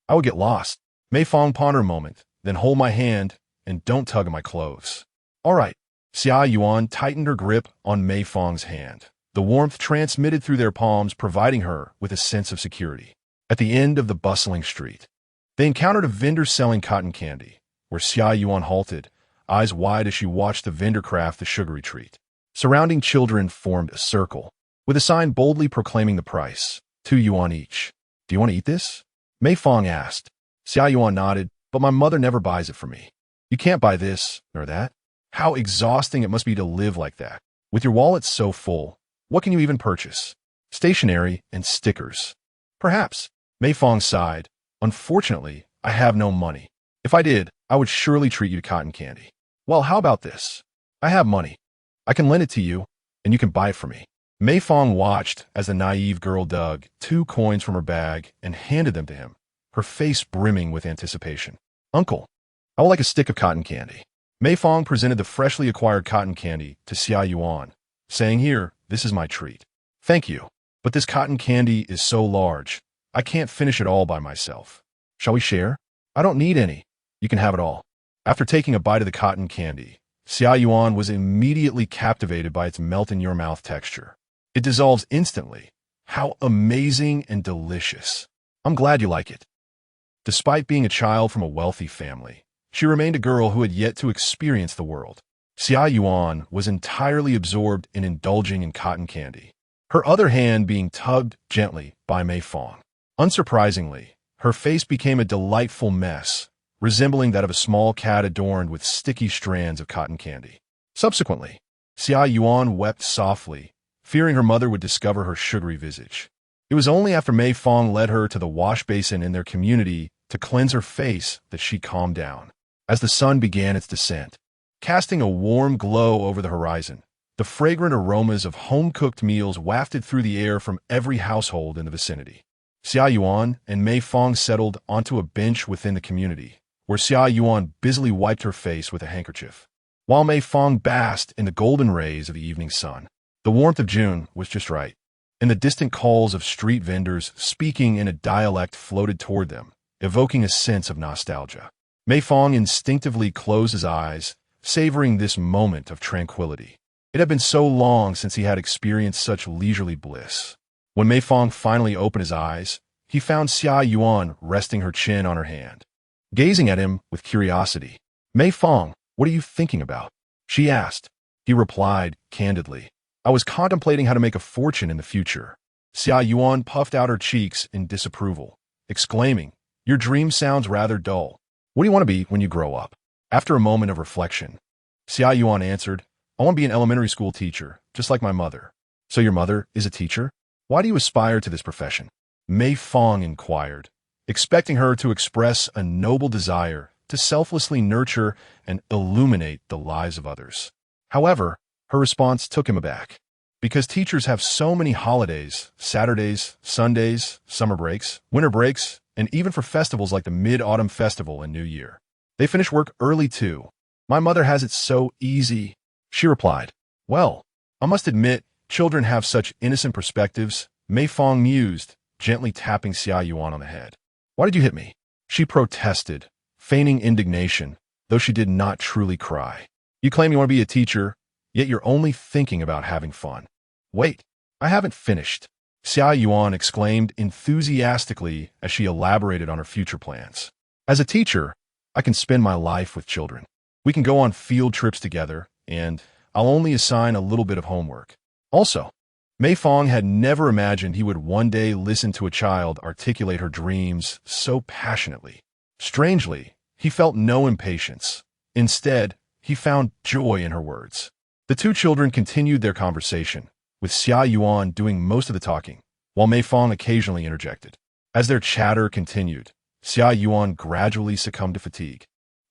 I would get lost. Mei Fang pondered a moment, then hold my hand and don't tug at my clothes. All right. Xia Yuan tightened her grip on Mei Fang's hand. The warmth transmitted through their palms, providing her with a sense of security. At the end of the bustling street, they encountered a vendor selling cotton candy, where Xia Yuan halted, eyes wide as she watched the vendor craft the sugary treat. Surrounding children formed a circle, with a sign boldly proclaiming the price, 2 yuan each. Do you want to eat this? Mei Fang asked. Xia Yuan nodded, but my mother never buys it for me. You can't buy this, nor that. How exhausting it must be to live like that. With your wallet so full, what can you even purchase? Stationery and stickers. Perhaps. Mei Fang sighed. Unfortunately, I have no money. If I did, I would surely treat you to cotton candy. Well, how about this? I have money. I can lend it to you, and you can buy it for me. Mei Fang watched as the naive girl dug 2 coins from her bag and handed them to him, her face brimming with anticipation. Uncle, I would like a stick of cotton candy. Mei Fang presented the freshly acquired cotton candy to Xia Yuan, saying, here, this is my treat. Thank you, but this cotton candy is so large, I can't finish it all by myself. Shall we share? I don't need any. You can have it all. After taking a bite of the cotton candy, Xia Yuan was immediately captivated by its melt-in-your-mouth texture. It dissolves instantly. How amazing and delicious. I'm glad you like it. Despite being a child from a wealthy family, she remained a girl who had yet to experience the world. Xia Yuan was entirely absorbed in indulging in cotton candy, her other hand being tugged gently by Mei Fang. Unsurprisingly, her face became a delightful mess, resembling that of a small cat adorned with sticky strands of cotton candy. Subsequently, Xia Yuan wept softly, fearing her mother would discover her sugary visage. It was only after Mei Fang led her to the wash basin in their community to cleanse her face that she calmed down. As the sun began its descent, casting a warm glow over the horizon, the fragrant aromas of home-cooked meals wafted through the air from every household in the vicinity. Xia Yuan and Mei Fang settled onto a bench within the community, where Xia Yuan busily wiped her face with a handkerchief, while Mei Fang basked in the golden rays of the evening sun. The warmth of June was just right, and the distant calls of street vendors speaking in a dialect floated toward them, evoking a sense of nostalgia. Mei Fang instinctively closed his eyes, savoring this moment of tranquility. It had been so long since he had experienced such leisurely bliss. When Mei Fang finally opened his eyes, he found Xia Yuan resting her chin on her hand, gazing at him with curiosity. "Mei Fang, what are you thinking about?" she asked. He replied candidly, "I was contemplating how to make a fortune in the future." Xia Yuan puffed out her cheeks in disapproval, exclaiming, "Your dream sounds rather dull. What do you want to be when you grow up?" After a moment of reflection, Xia Yuan answered, "I want to be an elementary school teacher, just like my mother." "So your mother is a teacher? Why do you aspire to this profession?" Mei Fang inquired, expecting her to express a noble desire to selflessly nurture and illuminate the lives of others. However, her response took him aback. Because teachers have so many holidays, Saturdays, Sundays, summer breaks, winter breaks, and even for festivals like the Mid-Autumn Festival and New Year. They finish work early too. "My mother has it so easy," she replied. "Well, I must admit, children have such innocent perspectives," Mei Fang mused, gently tapping Xia Yuan on the head. "Why did you hit me?" she protested, feigning indignation, though she did not truly cry. "You claim you want to be a teacher, yet you're only thinking about having fun." "Wait, I haven't finished," Xia Yuan exclaimed enthusiastically as she elaborated on her future plans. "As a teacher, I can spend my life with children. We can go on field trips together, and I'll only assign a little bit of homework." Also, Mei Fang had never imagined he would one day listen to a child articulate her dreams so passionately. Strangely, he felt no impatience. Instead, he found joy in her words. The two children continued their conversation, with Xia Yuan doing most of the talking, while Mei Fang occasionally interjected. As their chatter continued, Xia Yuan gradually succumbed to fatigue,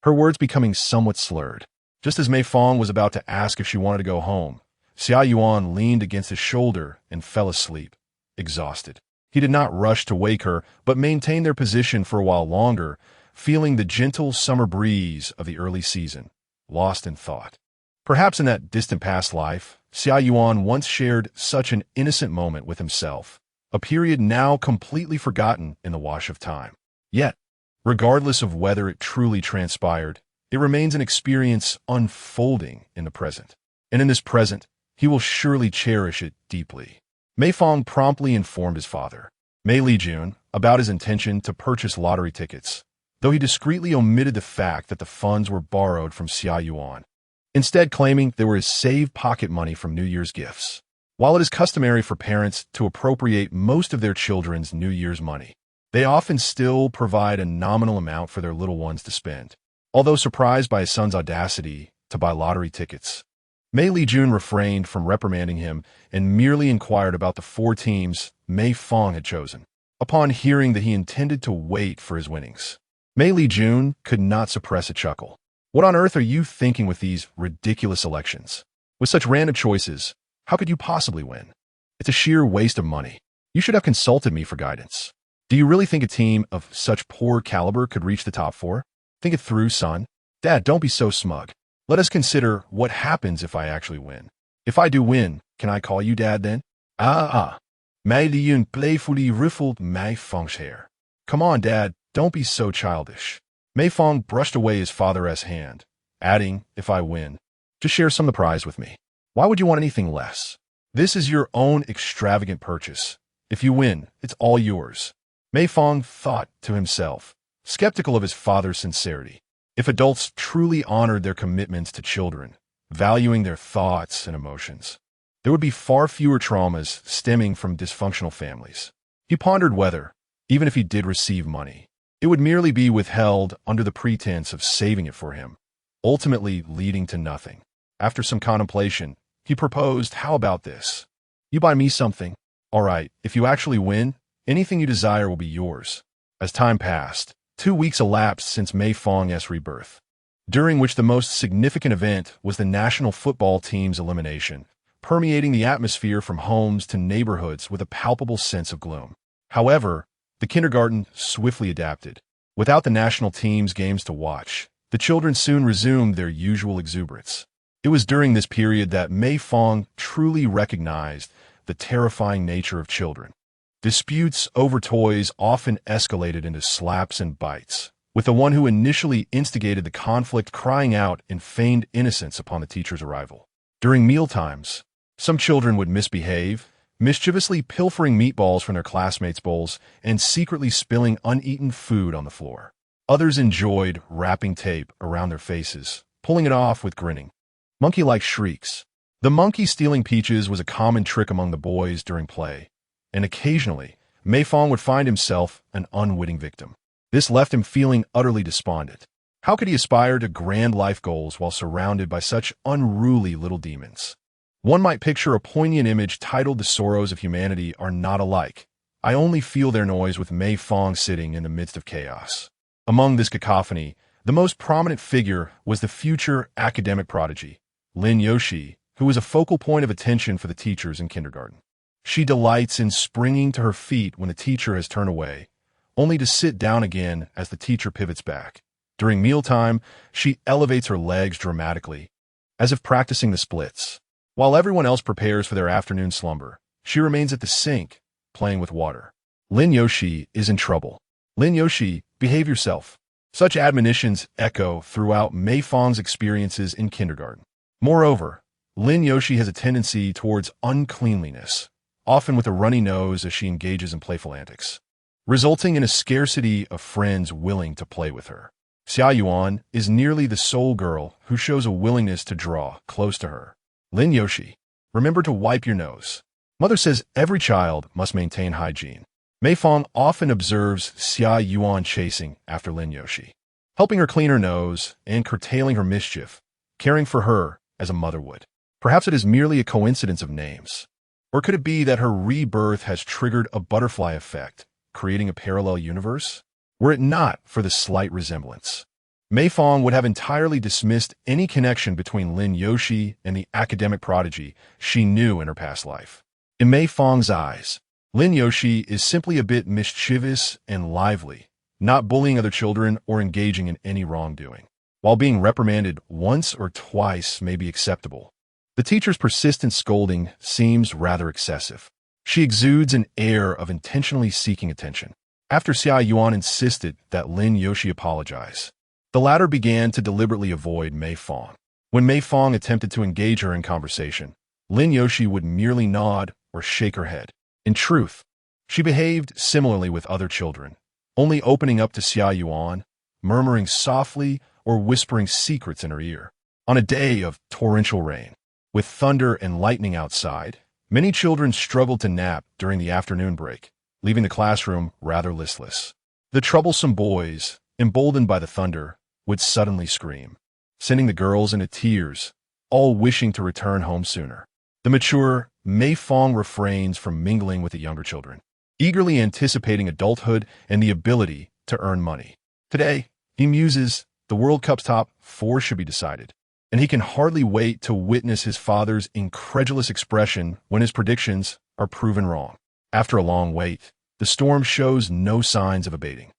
her words becoming somewhat slurred. Just as Mei Fang was about to ask if she wanted to go home, Xia Yuan leaned against his shoulder and fell asleep, exhausted. He did not rush to wake her, but maintained their position for a while longer, feeling the gentle summer breeze of the early season, lost in thought. Perhaps in that distant past life, Xia Yuan once shared such an innocent moment with himself, a period now completely forgotten in the wash of time. Yet, regardless of whether it truly transpired, it remains an experience unfolding in the present. And in this present, he will surely cherish it deeply. Mei Fang promptly informed his father, Mei Lijun, about his intention to purchase lottery tickets, though he discreetly omitted the fact that the funds were borrowed from Xia Yuan, instead claiming they were his saved pocket money from New Year's gifts. While it is customary for parents to appropriate most of their children's New Year's money, they often still provide a nominal amount for their little ones to spend. Although surprised by his son's audacity to buy lottery tickets, Mei Lijun refrained from reprimanding him and merely inquired about the 4 teams Mei Fang had chosen, upon hearing that he intended to wait for his winnings. Mei Lijun could not suppress a chuckle. "What on earth are you thinking with these ridiculous elections? With such random choices, how could you possibly win? It's a sheer waste of money. You should have consulted me for guidance. Do you really think a team of such poor caliber could reach the top 4? Think it through, son. Dad, don't be so smug. Let us consider what happens if I actually win. If I do win, can I call you Dad then?" Mei Lijun playfully ruffled Mei Fang's hair. "Come on, Dad, don't be so childish." Mei Fang brushed away his father's hand, adding, "If I win, just share some of the prize with me. Why would you want anything less? This is your own extravagant purchase. If you win, it's all yours." Mei Fang thought to himself, skeptical of his father's sincerity. If adults truly honored their commitments to children, valuing their thoughts and emotions, there would be far fewer traumas stemming from dysfunctional families. He pondered whether, even if he did receive money, it would merely be withheld under the pretense of saving it for him, ultimately leading to nothing. After some contemplation, He proposed, "How about this? You buy me something. All right, if you actually win, anything you desire will be yours." As time passed, 2 weeks elapsed since Mei Fang's rebirth, during which the most significant event was the national football team's elimination, permeating the atmosphere from homes to neighborhoods with a palpable sense of gloom. However, the kindergarten swiftly adapted. Without the national team's games to watch, the children soon resumed their usual exuberance. It was during this period that Mei Fang truly recognized the terrifying nature of children. Disputes over toys often escalated into slaps and bites, with the one who initially instigated the conflict crying out in feigned innocence upon the teacher's arrival. During mealtimes, some children would misbehave, mischievously pilfering meatballs from their classmates' bowls and secretly spilling uneaten food on the floor. Others enjoyed wrapping tape around their faces, pulling it off with grinning, monkey-like shrieks. The monkey stealing peaches was a common trick among the boys during play, and occasionally, Mei Fang would find himself an unwitting victim. This left him feeling utterly despondent. How could he aspire to grand life goals while surrounded by such unruly little demons? One might picture a poignant image titled "The Sorrows of Humanity Are Not Alike. I Only Feel Their Noise," with Mei Fang sitting in the midst of chaos. Among this cacophony, the most prominent figure was the future academic prodigy, Lin Yoshi, who was a focal point of attention for the teachers in kindergarten. She delights in springing to her feet when the teacher has turned away, only to sit down again as the teacher pivots back. During mealtime, she elevates her legs dramatically, as if practicing the splits. While everyone else prepares for their afternoon slumber, she remains at the sink, playing with water. Lin Yoshi is in trouble. "Lin Yoshi, behave yourself." Such admonitions echo throughout Mei Fang's experiences in kindergarten. Moreover, Lin Yoshi has a tendency towards uncleanliness, often with a runny nose as she engages in playful antics, resulting in a scarcity of friends willing to play with her. Xia Yuan is nearly the sole girl who shows a willingness to draw close to her. "Lin Yoshi, remember to wipe your nose. Mother says every child must maintain hygiene." Mei Fang often observes Xia Yuan chasing after Lin Yoshi, helping her clean her nose and curtailing her mischief, caring for her as a mother would. Perhaps it is merely a coincidence of names. Or could it be that her rebirth has triggered a butterfly effect, creating a parallel universe? Were it not for the slight resemblance, Mei Fang would have entirely dismissed any connection between Lin Yoshi and the academic prodigy she knew in her past life. In Mei Fang's eyes, Lin Yoshi is simply a bit mischievous and lively, not bullying other children or engaging in any wrongdoing. While being reprimanded once or twice may be acceptable, the teacher's persistent scolding seems rather excessive. She exudes an air of intentionally seeking attention. After Xia Yuan insisted that Lin Yoshi apologize, the latter began to deliberately avoid Mei Fang. When Mei Fang attempted to engage her in conversation, Lin Yoshi would merely nod or shake her head. In truth, she behaved similarly with other children, only opening up to Xia Yuan, murmuring softly or whispering secrets in her ear. On a day of torrential rain, with thunder and lightning outside, many children struggled to nap during the afternoon break, leaving the classroom rather listless. The troublesome boys, emboldened by the thunder, would suddenly scream, sending the girls into tears, all wishing to return home sooner. The mature Mei Fang refrains from mingling with the younger children, eagerly anticipating adulthood and the ability to earn money. Today, he muses, the World Cup's top four should be decided, and he can hardly wait to witness his father's incredulous expression when his predictions are proven wrong. After a long wait, the storm shows no signs of abating.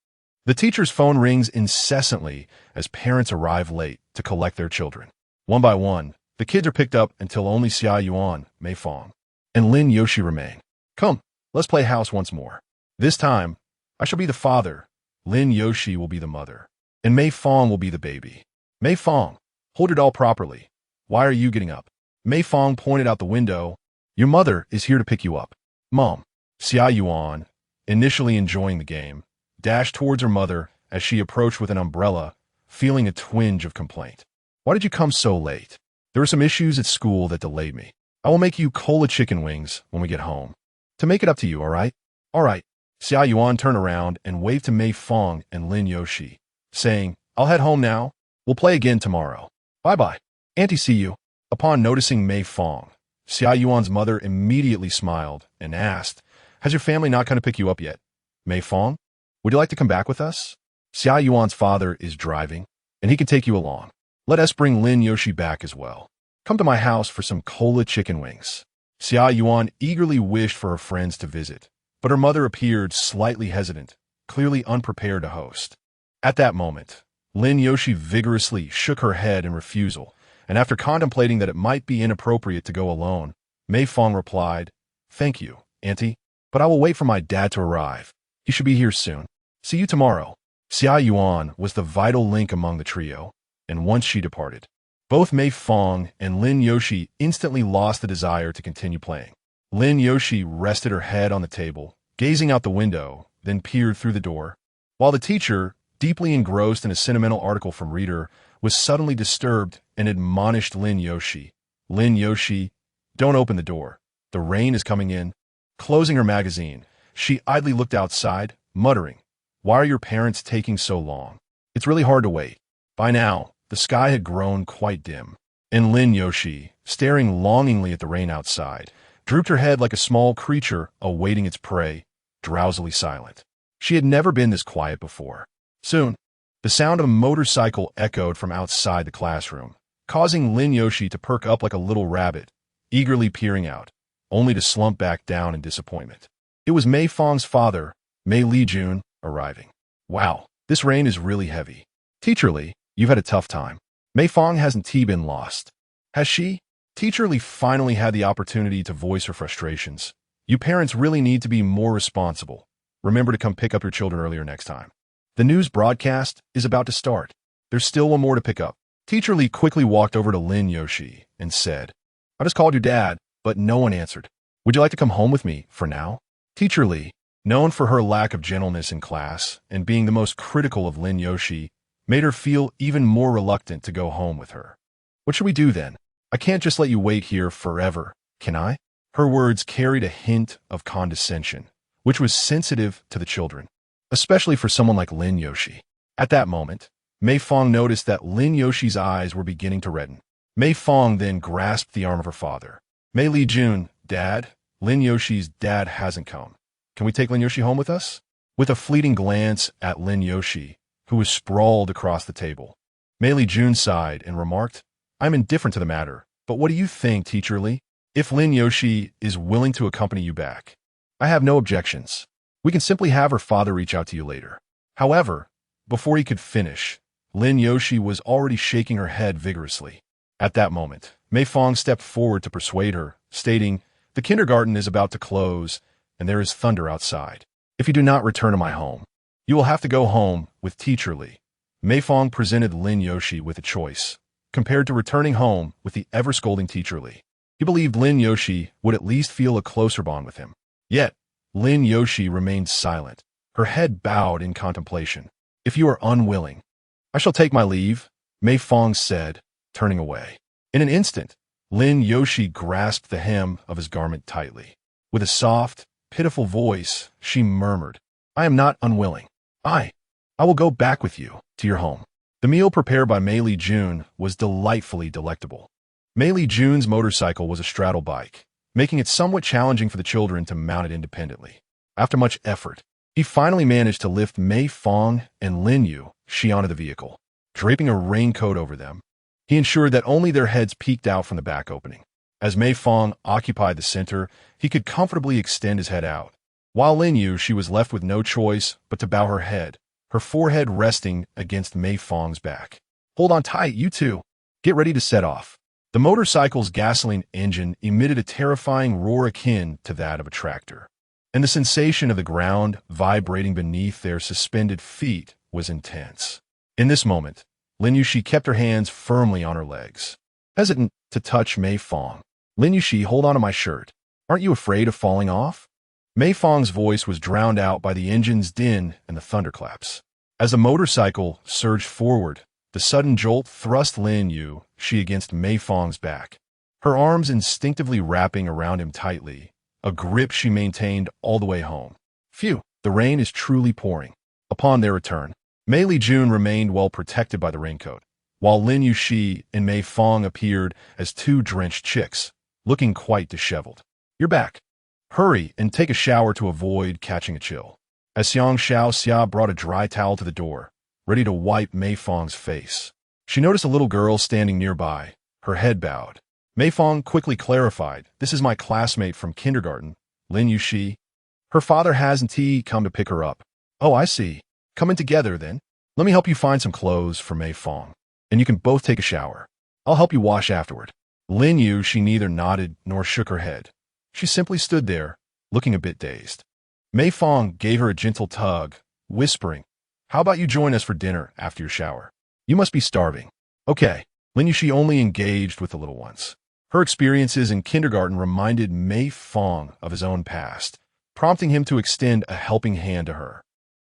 The teacher's phone rings incessantly as parents arrive late to collect their children. One by one, the kids are picked up until only Xia Yuan, Mei Fang, and Lin Yoshi remain. "Come, let's play house once more. This time, I shall be the father, Lin Yoshi will be the mother, and Mei Fang will be the baby. Mei Fang, hold your doll properly. Why are you getting up?" Mei Fang pointed out the window. "Your mother is here to pick you up." "Mom." Xia Yuan, initially enjoying the game, dashed towards her mother as she approached with an umbrella, feeling a twinge of complaint. "Why did you come so late? There were some issues at school that delayed me. I will make you cola chicken wings when we get home. To make it up to you, all right?" "All right." Xia Yuan turned around and waved to Mei Fang and Lin Yoshi, saying, "I'll head home now. We'll play again tomorrow. Bye-bye. Auntie, see you." Upon noticing Mei Fang, Xia Yuan's mother immediately smiled and asked, "Has your family not come to pick you up yet? Mei Fang, would you like to come back with us? Xia Yuan's father is driving, and he can take you along. Let us bring Lin Yoshi back as well. Come to my house for some cola chicken wings." Xia Yuan eagerly wished for her friends to visit, but her mother appeared slightly hesitant, clearly unprepared to host. At that moment, Lin Yoshi vigorously shook her head in refusal, and after contemplating that it might be inappropriate to go alone, Mei Fang replied, "Thank you, Auntie, but I will wait for my dad to arrive. He should be here soon. See you tomorrow." Xia Yuan was the vital link among the trio, and once she departed, both Mei Fang and Lin Yoshi instantly lost the desire to continue playing. Lin Yoshi rested her head on the table, gazing out the window, then peered through the door, while the teacher, deeply engrossed in a sentimental article from Reader, was suddenly disturbed and admonished Lin Yoshi. "Lin Yoshi, don't open the door. The rain is coming in." Closing her magazine, she idly looked outside, muttering, "Why are your parents taking so long? It's really hard to wait." By now, the sky had grown quite dim, and Lin Yoshi, staring longingly at the rain outside, drooped her head like a small creature awaiting its prey, drowsily silent. She had never been this quiet before. Soon, the sound of a motorcycle echoed from outside the classroom, causing Lin Yoshi to perk up like a little rabbit, eagerly peering out, only to slump back down in disappointment. It was Mei Fang's father, Mei Lijun, arriving. "Wow, this rain is really heavy. Teacher Li, you've had a tough time. Mei Fang hasn't been lost, has she?" Teacher Li finally had the opportunity to voice her frustrations. "You parents really need to be more responsible. Remember to come pick up your children earlier next time. The news broadcast is about to start. There's still one more to pick up." Teacher Li quickly walked over to Lin Yoshi and said, "I just called your dad, but no one answered. Would you like to come home with me for now?" Teacher Li, known for her lack of gentleness in class and being the most critical of Lin Yoshi, made her feel even more reluctant to go home with her. "What should we do then? I can't just let you wait here forever, can I?" Her words carried a hint of condescension, which was sensitive to the children, especially for someone like Lin Yoshi. At that moment, Mei Fang noticed that Lin Yoshi's eyes were beginning to redden. Mei Fang then grasped the arm of her father. "Mei Lijun, Dad, Lin Yoshi's dad hasn't come. Can we take Lin Yoshi home with us?" With a fleeting glance at Lin Yoshi, who was sprawled across the table, Mei Lijun sighed and remarked, "I'm indifferent to the matter, but what do you think, Teacher Li? If Lin Yoshi is willing to accompany you back, I have no objections. We can simply have her father reach out to you later." However, before he could finish, Lin Yoshi was already shaking her head vigorously. At that moment, Mei Fang stepped forward to persuade her, stating, "The kindergarten is about to close, and there is thunder outside. If you do not return to my home, you will have to go home with Teacher Li." Mei Fang presented Lin Yoshi with a choice, compared to returning home with the ever-scolding Teacher Li. He believed Lin Yoshi would at least feel a closer bond with him. Yet, Lin Yoshi remained silent, her head bowed in contemplation. "If you are unwilling, I shall take my leave," Mei Fang said, turning away. In an instant, Lin Yoshi grasped the hem of his garment tightly. With a soft, pitiful voice, she murmured, "I am not unwilling. I will go back with you to your home." The meal prepared by Mei Lijun was delightfully delectable. Mei Lijun's motorcycle was a straddle bike, making it somewhat challenging for the children to mount it independently. After much effort, he finally managed to lift Mei Fang and Lin Yoshi onto the vehicle. Draping a raincoat over them, he ensured that only their heads peeked out from the back opening. As Mei Fang occupied the center, he could comfortably extend his head out. While Lin Yoshi was left with no choice but to bow her head, her forehead resting against Mei Fang's back. "Hold on tight, you two. Get ready to set off." The motorcycle's gasoline engine emitted a terrifying roar akin to that of a tractor, and the sensation of the ground vibrating beneath their suspended feet was intense. In this moment, Lin Yoshi kept her hands firmly on her legs, hesitant to touch Mei Fang. "Lin Yoshi, hold on to my shirt. Aren't you afraid of falling off?" Mei Fang's voice was drowned out by the engine's din and the thunderclaps. As the motorcycle surged forward, the sudden jolt thrust Lin Yoshi against Mei Fang's back, her arms instinctively wrapping around him tightly, a grip she maintained all the way home. Phew, the rain is truly pouring. Upon their return, Mei Lijun remained well protected by the raincoat, while Lin Yoshi and Mei Fang appeared as two drenched chicks, looking quite disheveled. "You're back. Hurry and take a shower to avoid catching a chill." As Xiang Xiaoxia brought a dry towel to the door, ready to wipe Mei Fang's face, she noticed a little girl standing nearby, her head bowed. Mei Fang quickly clarified, "This is my classmate from kindergarten, Lin Yuxi. Her father hasn't come to pick her up." "Oh, I see. Come in together, then. Let me help you find some clothes for Mei Fang, and you can both take a shower. I'll help you wash afterward." Lin Yuxi neither nodded nor shook her head. She simply stood there, looking a bit dazed. Mei Fang gave her a gentle tug, whispering, "How about you join us for dinner after your shower? You must be starving." "Okay." Lin Yuxi only engaged with the little ones. Her experiences in kindergarten reminded Mei Fang of his own past, prompting him to extend a helping hand to her.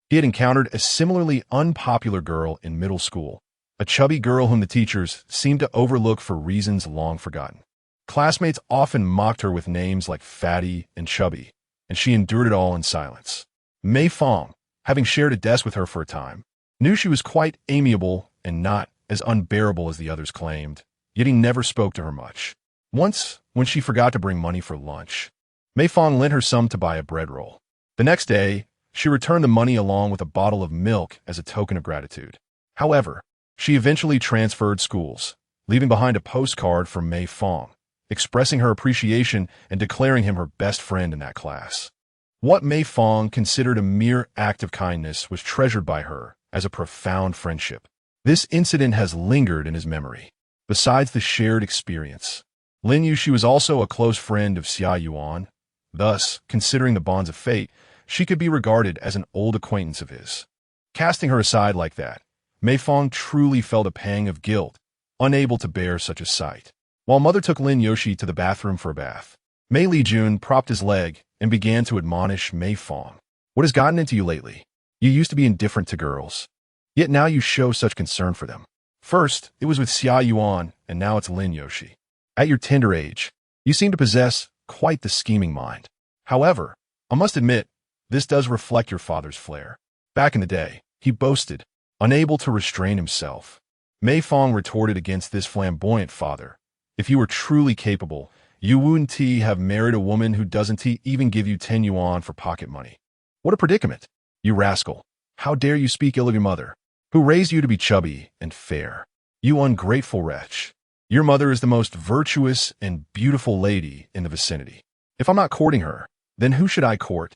He had encountered a similarly unpopular girl in middle school, a chubby girl whom the teachers seemed to overlook for reasons long forgotten. Classmates often mocked her with names like Fatty and Chubby, and she endured it all in silence. Mei Fang, having shared a desk with her for a time, knew she was quite amiable and not as unbearable as the others claimed, yet he never spoke to her much. Once, when she forgot to bring money for lunch, Mei Fang lent her some to buy a bread roll. The next day, she returned the money along with a bottle of milk as a token of gratitude. However, she eventually transferred schools, leaving behind a postcard from Mei Fang, expressing her appreciation and declaring him her best friend in that class. What Mei Fang considered a mere act of kindness was treasured by her as a profound friendship. This incident has lingered in his memory. Besides the shared experience, Lin Yuxi was also a close friend of Xia Yuan. Thus, considering the bonds of fate, she could be regarded as an old acquaintance of his. Casting her aside like that, Mei Fang truly felt a pang of guilt, unable to bear such a sight. While Mother took Lin Yuxi to the bathroom for a bath, Mei Lijun propped his leg and began to admonish Mei Fang. "What has gotten into you lately? You used to be indifferent to girls, yet now you show such concern for them. First, it was with Xia Yuan, and now it's Lin Yuxi. At your tender age, you seem to possess quite the scheming mind. However, I must admit, this does reflect your father's flair. Back in the day, he boasted, unable to restrain himself." Mei Fang retorted against this flamboyant father, "If you were truly capable, you wouldn't have married a woman who doesn't even give you 10 yuan for pocket money. What a predicament! You rascal! How dare you speak ill of your mother, who raised you to be chubby and fair? You ungrateful wretch! Your mother is the most virtuous and beautiful lady in the vicinity. If I'm not courting her, then who should I court?"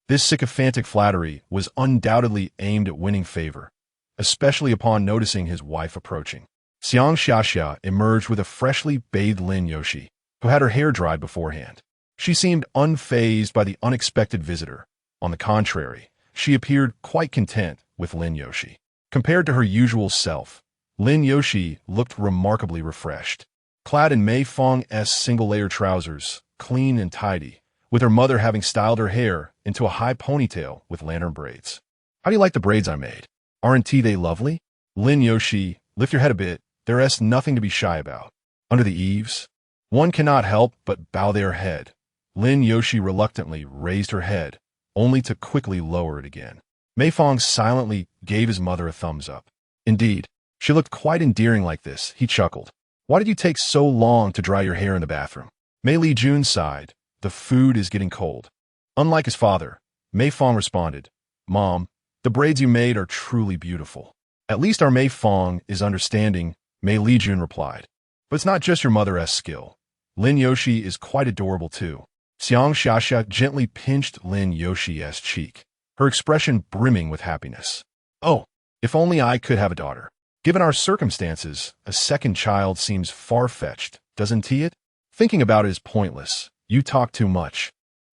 This sycophantic flattery was undoubtedly aimed at winning favor, especially upon noticing his wife approaching. Xiang Xiaxia emerged with a freshly bathed Lin Yuxi, who had her hair dried beforehand. She seemed unfazed by the unexpected visitor. On the contrary, she appeared quite content with Lin Yuxi. Compared to her usual self, Lin Yuxi looked remarkably refreshed. Clad in Mei Fang's single-layer trousers, clean and tidy, with her mother having styled her hair into a high ponytail with lantern braids. "How do you like the braids I made? Aren't they lovely?" Lin Yuxi, lift your head a bit, there's nothing to be shy about. Under the eaves, one cannot help but bow their head. Lin Yuxi reluctantly raised her head, only to quickly lower it again. Mei Fang silently gave his mother a thumbs up. Indeed, she looked quite endearing like this, he chuckled. "Why did you take so long to dry your hair in the bathroom?" Mei Lijun sighed. "The food is getting cold." Unlike his father, Mei Fang responded, "Mom, the braids you made are truly beautiful." "At least our Mei Fang is understanding," Mei Lijun replied. "But it's not just your mother's skill. Lin Yuxi is quite adorable too." Xiang Xiaxia gently pinched Lin Yuxi's cheek, her expression brimming with happiness. "Oh, if only I could have a daughter. Given our circumstances, a second child seems far-fetched, doesn't it?" "Thinking about it is pointless. You talk too much."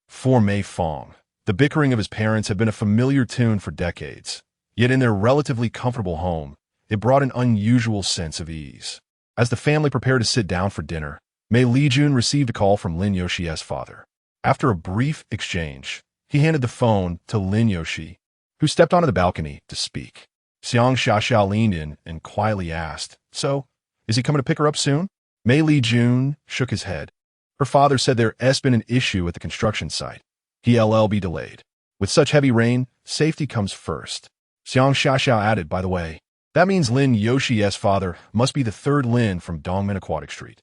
For Mei Fang, the bickering of his parents had been a familiar tune for decades, yet in their relatively comfortable home, it brought an unusual sense of ease. As the family prepared to sit down for dinner, Mei Lijun received a call from Lin Yuxi's father. After a brief exchange, he handed the phone to Lin Yuxi, who stepped onto the balcony to speak. Xiang Xiaxia leaned in and quietly asked, "So, is he coming to pick her up soon?" Mei Lijun shook his head. Her father said there's been an issue at the construction site. He'll be delayed. With such heavy rain, safety comes first. Xiang Xiaxia added, "By the way, that means Lin Yuxi's father must be the third Lin from Dongmen Aquatic Street,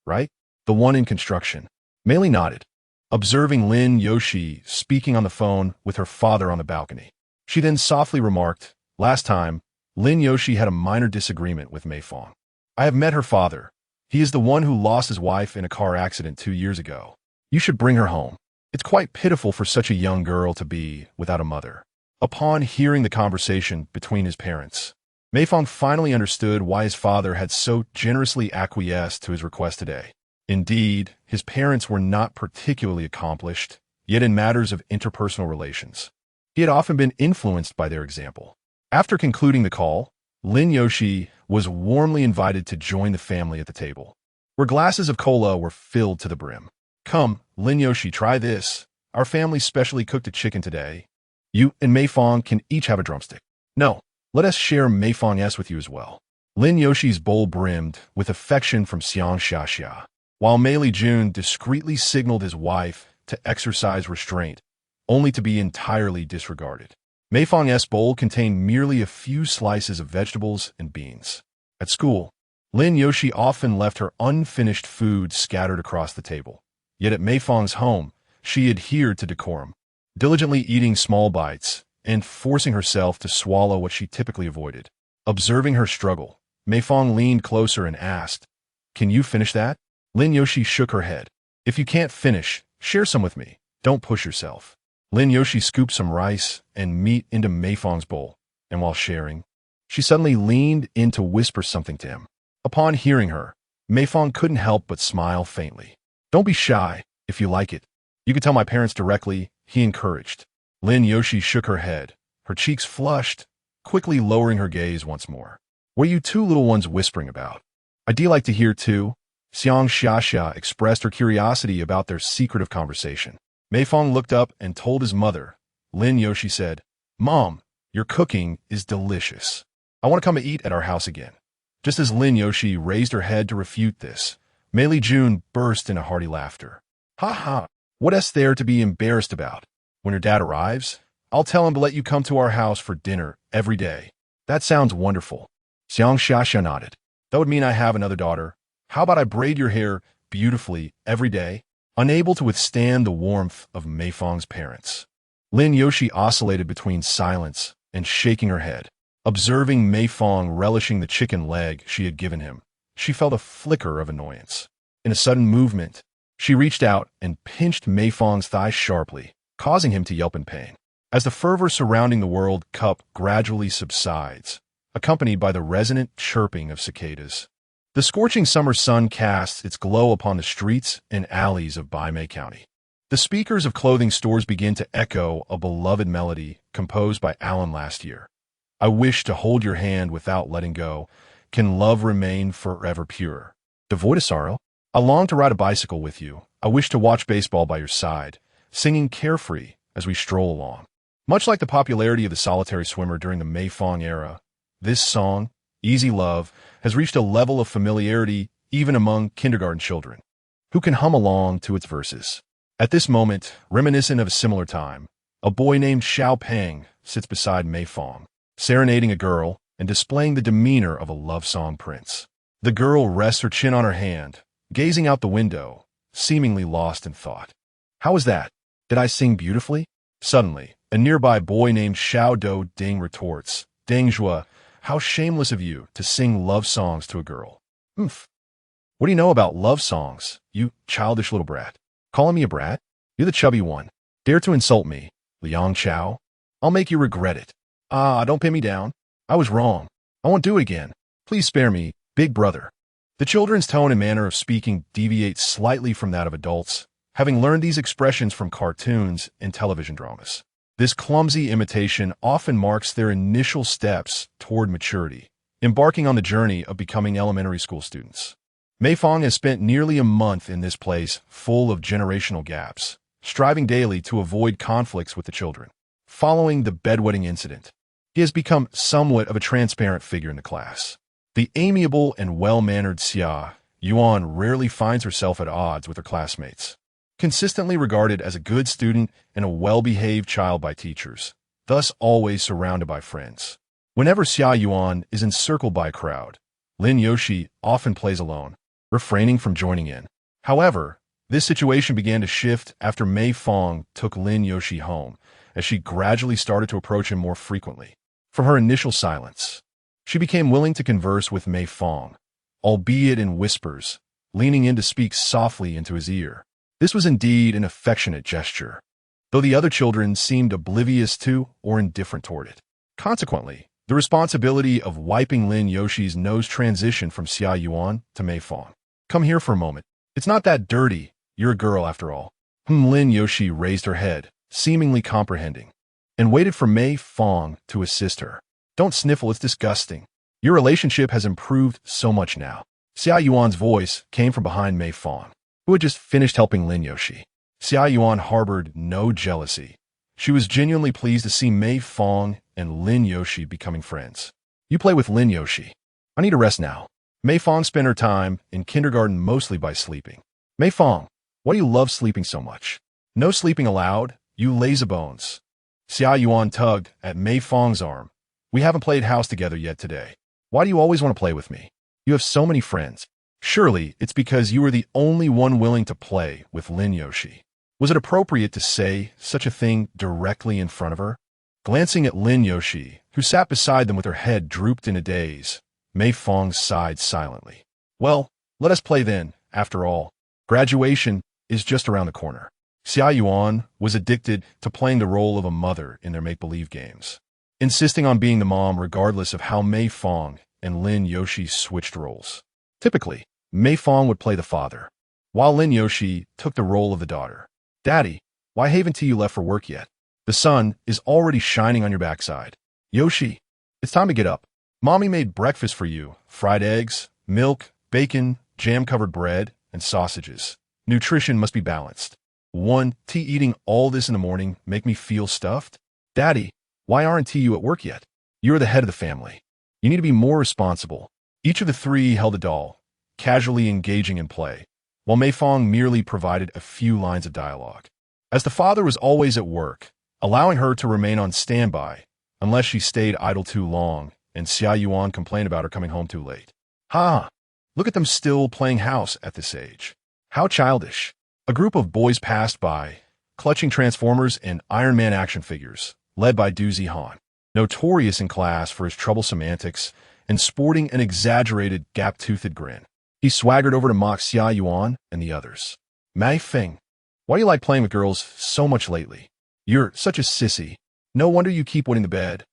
right? The one in construction." Mei nodded, observing Lin Yoshi speaking on the phone with her father on the balcony. She then softly remarked, "Last time, Lin Yoshi had a minor disagreement with Mei Fang. I have met her father. He is the one who lost his wife in a car accident 2 years ago. You should bring her home. It's quite pitiful for such a young girl to be without a mother." Upon hearing the conversation between his parents, Mei Fang finally understood why his father had so generously acquiesced to his request today. Indeed, his parents were not particularly accomplished, yet in matters of interpersonal relations, he had often been influenced by their example. After concluding the call, Lin Yoshi was warmly invited to join the family at the table, where glasses of cola were filled to the brim. "Come, Lin Yoshi, try this. Our family specially cooked a chicken today. You and Mei Fang can each have a drumstick. No, let us share Mei Fang S with you as well." Lin Yoshi's bowl brimmed with affection from Xiang Xiaxia, while Mei Jun discreetly signaled his wife to exercise restraint, only to be entirely disregarded. Mei Fang's bowl contained merely a few slices of vegetables and beans. At school, Lin Yoshi often left her unfinished food scattered across the table. Yet at Mei Fang's home, she adhered to decorum, diligently eating small bites and forcing herself to swallow what she typically avoided. Observing her struggle, Mei Fang leaned closer and asked, "Can you finish that?" Lin Yoshi shook her head. "If you can't finish, share some with me. Don't push yourself." Lin Yoshi scooped some rice and meat into Mei Fang's bowl, and while sharing, she suddenly leaned in to whisper something to him. Upon hearing her, Mei Fang couldn't help but smile faintly. "Don't be shy, if you like it. You can tell my parents directly," he encouraged. Lin Yoshi shook her head, her cheeks flushed, quickly lowering her gaze once more. "What are you two little ones whispering about? I'd like to hear too." Xiang Xiaxia expressed her curiosity about their secretive conversation. Mei Fang looked up and told his mother. Lin Yoshi said, "Mom, your cooking is delicious. I want to come and eat at our house again." Just as Lin Yoshi raised her head to refute this, Mei Jun burst into hearty laughter. "Ha ha, what is there to be embarrassed about? When your dad arrives, I'll tell him to let you come to our house for dinner every day." "That sounds wonderful." Xiang Xiaxia nodded. "That would mean I have another daughter. How about I braid your hair beautifully every day?" Unable to withstand the warmth of Mei Fang's parents, Lin Yoshi oscillated between silence and shaking her head. Observing Mei Fang relishing the chicken leg she had given him, she felt a flicker of annoyance. In a sudden movement, she reached out and pinched Mei Fang's thigh sharply, causing him to yelp in pain. As the fervor surrounding the World Cup gradually subsides, accompanied by the resonant chirping of cicadas, the scorching summer sun casts its glow upon the streets and alleys of Mei County. The speakers of clothing stores begin to echo a beloved melody composed by Alan last year. "I wish to hold your hand without letting go. Can love remain forever pure? Devoid of sorrow? I long to ride a bicycle with you. I wish to watch baseball by your side, singing carefree as we stroll along." Much like the popularity of the solitary swimmer during the Mei Fang era, this song, Easy Love, has reached a level of familiarity even among kindergarten children, who can hum along to its verses. At this moment, reminiscent of a similar time, a boy named Xiao Peng sits beside Mei Fang, serenading a girl and displaying the demeanor of a love song prince. The girl rests her chin on her hand, gazing out the window, seemingly lost in thought. "How was that? Did I sing beautifully?" Suddenly, a nearby boy named Xiao Do Ding retorts, "Deng Zhua, how shameless of you to sing love songs to a girl." "Oomph. What do you know about love songs, you childish little brat?" "Calling me a brat? You're the chubby one. Dare to insult me, Liang Chao? I'll make you regret it." "Ah, don't pin me down. I was wrong. I won't do it again. Please spare me, big brother." The children's tone and manner of speaking deviates slightly from that of adults, having learned these expressions from cartoons and television dramas. This clumsy imitation often marks their initial steps toward maturity, embarking on the journey of becoming elementary school students. Mei Fang has spent nearly a month in this place full of generational gaps, striving daily to avoid conflicts with the children. Following the bedwetting incident, he has become somewhat of a transparent figure in the class. The amiable and well-mannered Xia Yuan rarely finds herself at odds with her classmates, consistently regarded as a good student and a well-behaved child by teachers, thus always surrounded by friends. Whenever Xia Yuan is encircled by a crowd, Lin Yoshi often plays alone, refraining from joining in. However, This situation began to shift after Mei Fang took Lin Yoshi home, as she gradually started to approach him more frequently. From her initial silence, she became willing to converse with Mei Fang, albeit in whispers, leaning in to speak softly into his ear. This was indeed an affectionate gesture, though the other children seemed oblivious to or indifferent toward it. Consequently, the responsibility of wiping Lin Yoshi's nose transitioned from Xia Yuan to Mei Fang. Come here for a moment. It's not that dirty. You're a girl after all. Lin Yoshi raised her head, seemingly comprehending, and waited for Mei Fang to assist her. Don't sniffle, it's disgusting. Your relationship has improved so much now. Xia Yuan's voice came from behind Mei Fang, who had just finished helping Lin Yoshi. Xia Yuan harbored no jealousy. She was genuinely pleased to see Mei Fang and Lin Yoshi becoming friends. You play with Lin Yoshi. I need a rest now. Mei Fang spent her time in kindergarten mostly by sleeping. Mei Fang, why do you love sleeping so much? No sleeping allowed, you lazybones. Xia Yuan tugged at Mei Fang's arm. We haven't played house together yet today. Why do you always want to play with me? You have so many friends. Surely it's because you were the only one willing to play with Lin Yoshi. Was it appropriate to say such a thing directly in front of her? Glancing at Lin Yoshi, who sat beside them with her head drooped in a daze, Mei Fang sighed silently. Well, let us play then, after all. Graduation is just around the corner. Xia Yuan was addicted to playing the role of a mother in their make-believe games, insisting on being the mom regardless of how Mei Fang and Lin Yoshi switched roles. Typically, Mei Fang would play the father, while Lin Yoshi took the role of the daughter. Daddy, why haven't you left for work yet? The sun is already shining on your backside. Yoshi, it's time to get up. Mommy made breakfast for you. Fried eggs, milk, bacon, jam-covered bread, and sausages. Nutrition must be balanced. Eating all this in the morning make me feel stuffed? Daddy, why aren't you at work yet? You're the head of the family. You need to be more responsible. Each of the three held a doll, casually engaging in play, while Mei Fang merely provided a few lines of dialogue. As the father was always at work, allowing her to remain on standby, unless she stayed idle too long, and Xia Yuan complained about her coming home too late. Look at them still playing house at this age. How childish. A group of boys passed by, clutching Transformers and Iron Man action figures, led by Du Zihan, notorious in class for his troublesome antics and sporting an exaggerated gap-toothed grin. He swaggered over to mock Xia Yuan and the others. Mei Fang, why do you like playing with girls so much lately? You're such a sissy. No wonder you keep winning the bed.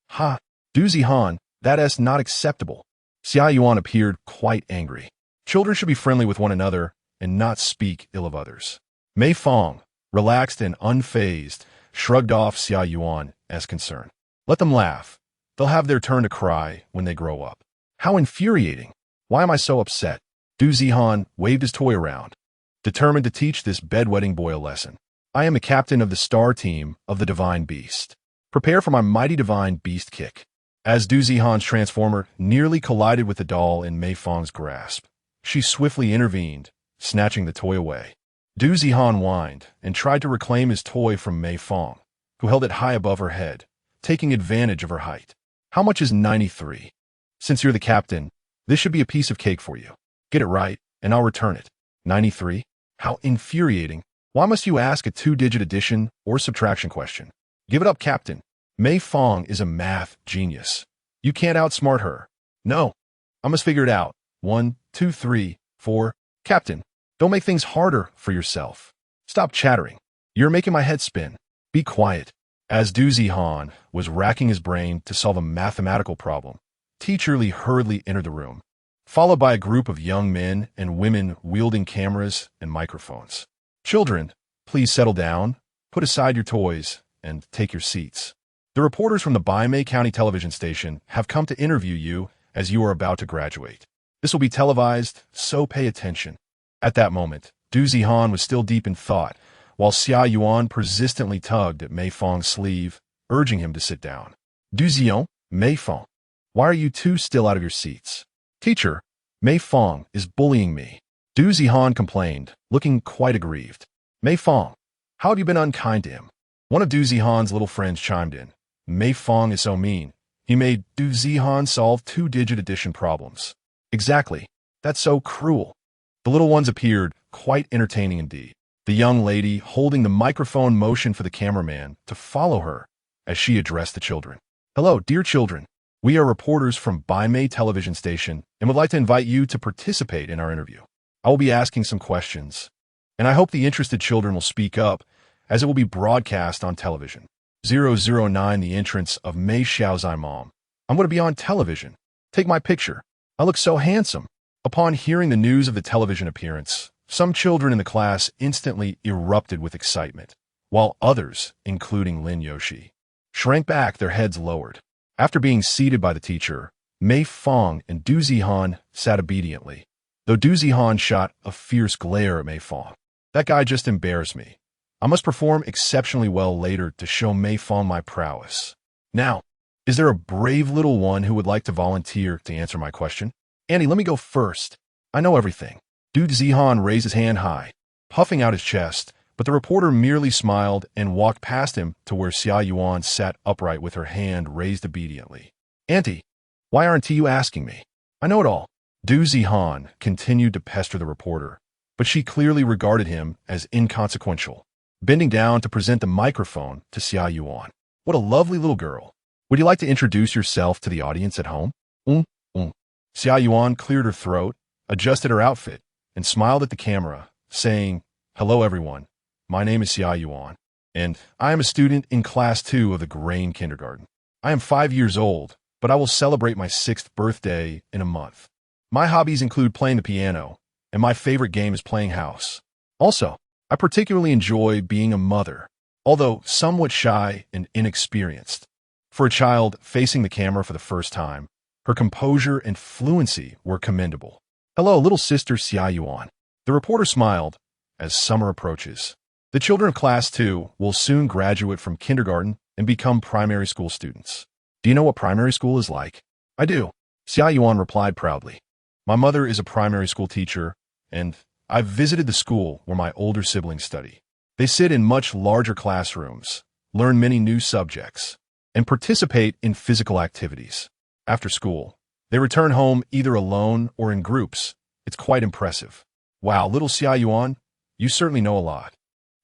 Du Zihan, that's not acceptable. Xia Yuan appeared quite angry. Children should be friendly with one another and not speak ill of others. Mei Fang, relaxed and unfazed, shrugged off Xia Yuan as concern. Let them laugh. They'll have their turn to cry when they grow up. How infuriating. Why am I so upset? Du Zihan waved his toy around, determined to teach this bedwetting boy a lesson. I am the captain of the star team of the Divine Beast. Prepare for my mighty Divine Beast kick. As Du Zihan's transformer nearly collided with the doll in Mei Fang's grasp, she swiftly intervened, snatching the toy away. Du Zihan whined and tried to reclaim his toy from Mei Fang, who held it high above her head, taking advantage of her height. How much is 93? Since you're the captain, this should be a piece of cake for you. Get it right, and I'll return it. 93? How infuriating. Why must you ask a two-digit addition or subtraction question? Give it up, Captain. Mei Fang is a math genius. You can't outsmart her. No. I must figure it out. 1, 2, 3, 4. Captain, don't make things harder for yourself. Stop chattering. You're making my head spin. Be quiet. As Du Zihan was racking his brain to solve a mathematical problem, Teacher Li hurriedly entered the room, followed by a group of young men and women wielding cameras and microphones. Children, please settle down, put aside your toys, and take your seats. The reporters from the Baimei County television station have come to interview you as you are about to graduate. This will be televised, so pay attention. At that moment, Du Zihan was still deep in thought, while Xia Yuan persistently tugged at Mei Fang's sleeve, urging him to sit down. Du Zihan, Mei Fang, why are you two still out of your seats? Teacher, Mei Fang is bullying me. Du Zihan complained, looking quite aggrieved. Mei Fang, how have you been unkind to him? One of Du Zihan's little friends chimed in. Mei Fang is so mean. He made Du Zihan solve two-digit addition problems. Exactly. That's so cruel. The little ones appeared quite entertaining indeed. The young lady holding the microphone motioned for the cameraman to follow her as she addressed the children. Hello, dear children. We are reporters from Mei television station and would like to invite you to participate in our interview. I will be asking some questions, and I hope the interested children will speak up as it will be broadcast on television. 009 The entrance of Mei Xiaozai Mom. I'm going to be on television. Take my picture. I look so handsome. Upon hearing the news of the television appearance, some children in the class instantly erupted with excitement, while others, including Lin Yoshi, shrank back, their heads lowered. After being seated by the teacher, Mei Fang and Du Zihan sat obediently, though Du Zihan shot a fierce glare at Mei Fang. That guy just embarrassed me. I must perform exceptionally well later to show Mei Fang my prowess. Now, is there a brave little one who would like to volunteer to answer my question? Annie, let me go first. I know everything. Du Zihan raised his hand high, puffing out his chest, but the reporter merely smiled and walked past him to where Xia Yuan sat upright with her hand raised obediently. Auntie, why aren't you asking me? I know it all. Du Zihan continued to pester the reporter, but she clearly regarded him as inconsequential, bending down to present the microphone to Xia Yuan. What a lovely little girl. Would you like to introduce yourself to the audience at home? Xia Yuan cleared her throat, adjusted her outfit, and smiled at the camera, saying, Hello everyone. My name is Xia Yuan, and I am a student in Class 2 of the Grain Kindergarten. I am 5 years old, but I will celebrate my 6th birthday in a month. My hobbies include playing the piano, and my favorite game is playing house. Also, I particularly enjoy being a mother, although somewhat shy and inexperienced. For a child facing the camera for the first time, her composure and fluency were commendable. Hello, little sister Xia Yuan. The reporter smiled as summer approaches. The children of Class 2 will soon graduate from kindergarten and become primary school students. Do you know what primary school is like? I do, Xia Yuan replied proudly. My mother is a primary school teacher, and I've visited the school where my older siblings study. They sit in much larger classrooms, learn many new subjects, and participate in physical activities. After school, they return home either alone or in groups. It's quite impressive. Wow, little Xia Yuan, you certainly know a lot.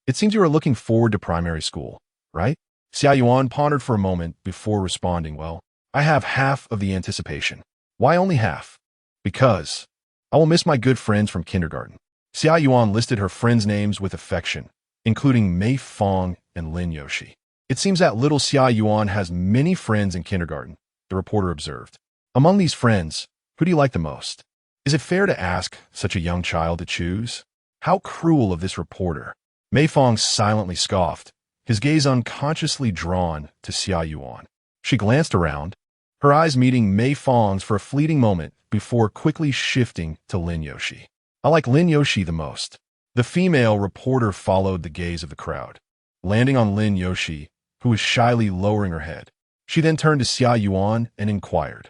It seems you are looking forward to primary school, right? Xia Yuan pondered for a moment before responding, well, I have half of the anticipation. Why only half? Because I will miss my good friends from kindergarten. Xia Yuan listed her friends' names with affection, including Mei Fang and Lin Yoshi. It seems that little Xia Yuan has many friends in kindergarten, the reporter observed. Among these friends, who do you like the most? Is it fair to ask such a young child to choose? How cruel of this reporter. Mei Fang silently scoffed, his gaze unconsciously drawn to Xia Yuan. She glanced around, her eyes meeting Mei Fang's for a fleeting moment before quickly shifting to Lin Yoshi. I like Lin Yoshi the most. The female reporter followed the gaze of the crowd, landing on Lin Yoshi, who was shyly lowering her head. She then turned to Xia Yuan and inquired,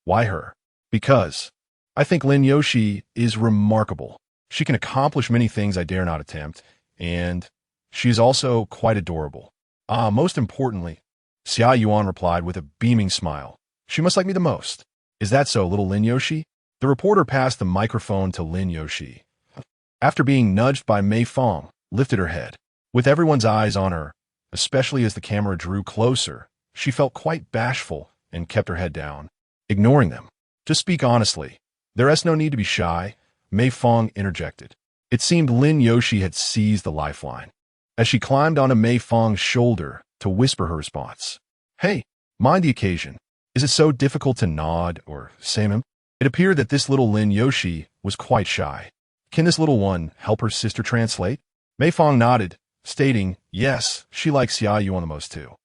Why her? Because I think Lin Yoshi is remarkable. She can accomplish many things I dare not attempt, and she is also quite adorable. Most importantly, Xia Yuan replied with a beaming smile. She must like me the most. Is that so, little Lin Yoshi? The reporter passed the microphone to Lin Yoshi. After being nudged by Mei Fang, lifted her head. With everyone's eyes on her, especially as the camera drew closer, she felt quite bashful and kept her head down, ignoring them. Just speak honestly. There is no need to be shy, Mei Fang interjected. It seemed Lin Yoshi had seized the lifeline, as she climbed onto Mei Fang's shoulder to whisper her response. Hey, mind the occasion. Is it so difficult to nod or say him? It appeared that this little Lin Yoshi was quite shy. Can this little one help her sister translate? Mei Fang nodded, stating, yes, she likes Xia Yuan the most too.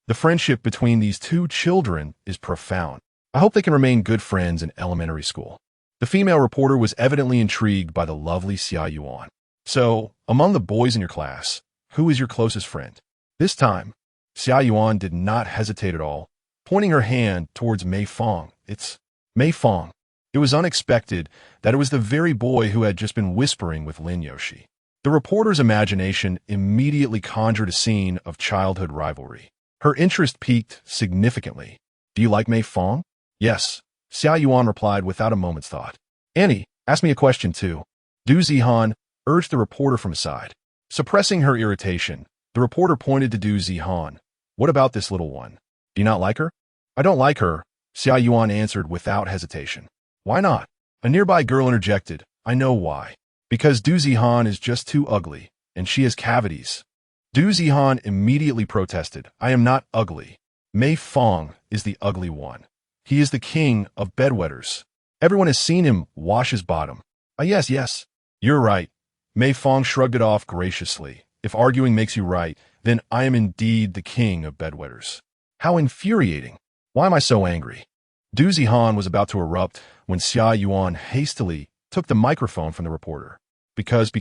The friendship between these two children is profound. I hope they can remain good friends in elementary school. The female reporter was evidently intrigued by the lovely Xia Yuan. So, among the boys in your class, who is your closest friend? This time, Xia Yuan did not hesitate at all, pointing her hand towards Mei Fang. It's Mei Fang. It was unexpected that it was the very boy who had just been whispering with Lin Yoshi. The reporter's imagination immediately conjured a scene of childhood rivalry. Her interest peaked significantly. Do you like Mei Fang? Yes, Xia Yuan replied without a moment's thought. Annie, ask me a question too. Du Zihan urged the reporter from his side. Suppressing her irritation, the reporter pointed to Du Zihan. What about this little one? Do you not like her? I don't like her, Xia Yuan answered without hesitation. Why not? A nearby girl interjected. I know why. Because Du Zihan is just too ugly, and she has cavities. Du Zihan immediately protested. I am not ugly. Mei Fang is the ugly one. He is the king of bedwetters. Everyone has seen him wash his bottom. Ah, yes. You're right. Mei Fang shrugged it off graciously. If arguing makes you right, then I am indeed the king of bedwetters. How infuriating. Why am I so angry? Du Zihan was about to erupt when Xia Yuan hastily took the microphone from the reporter. Because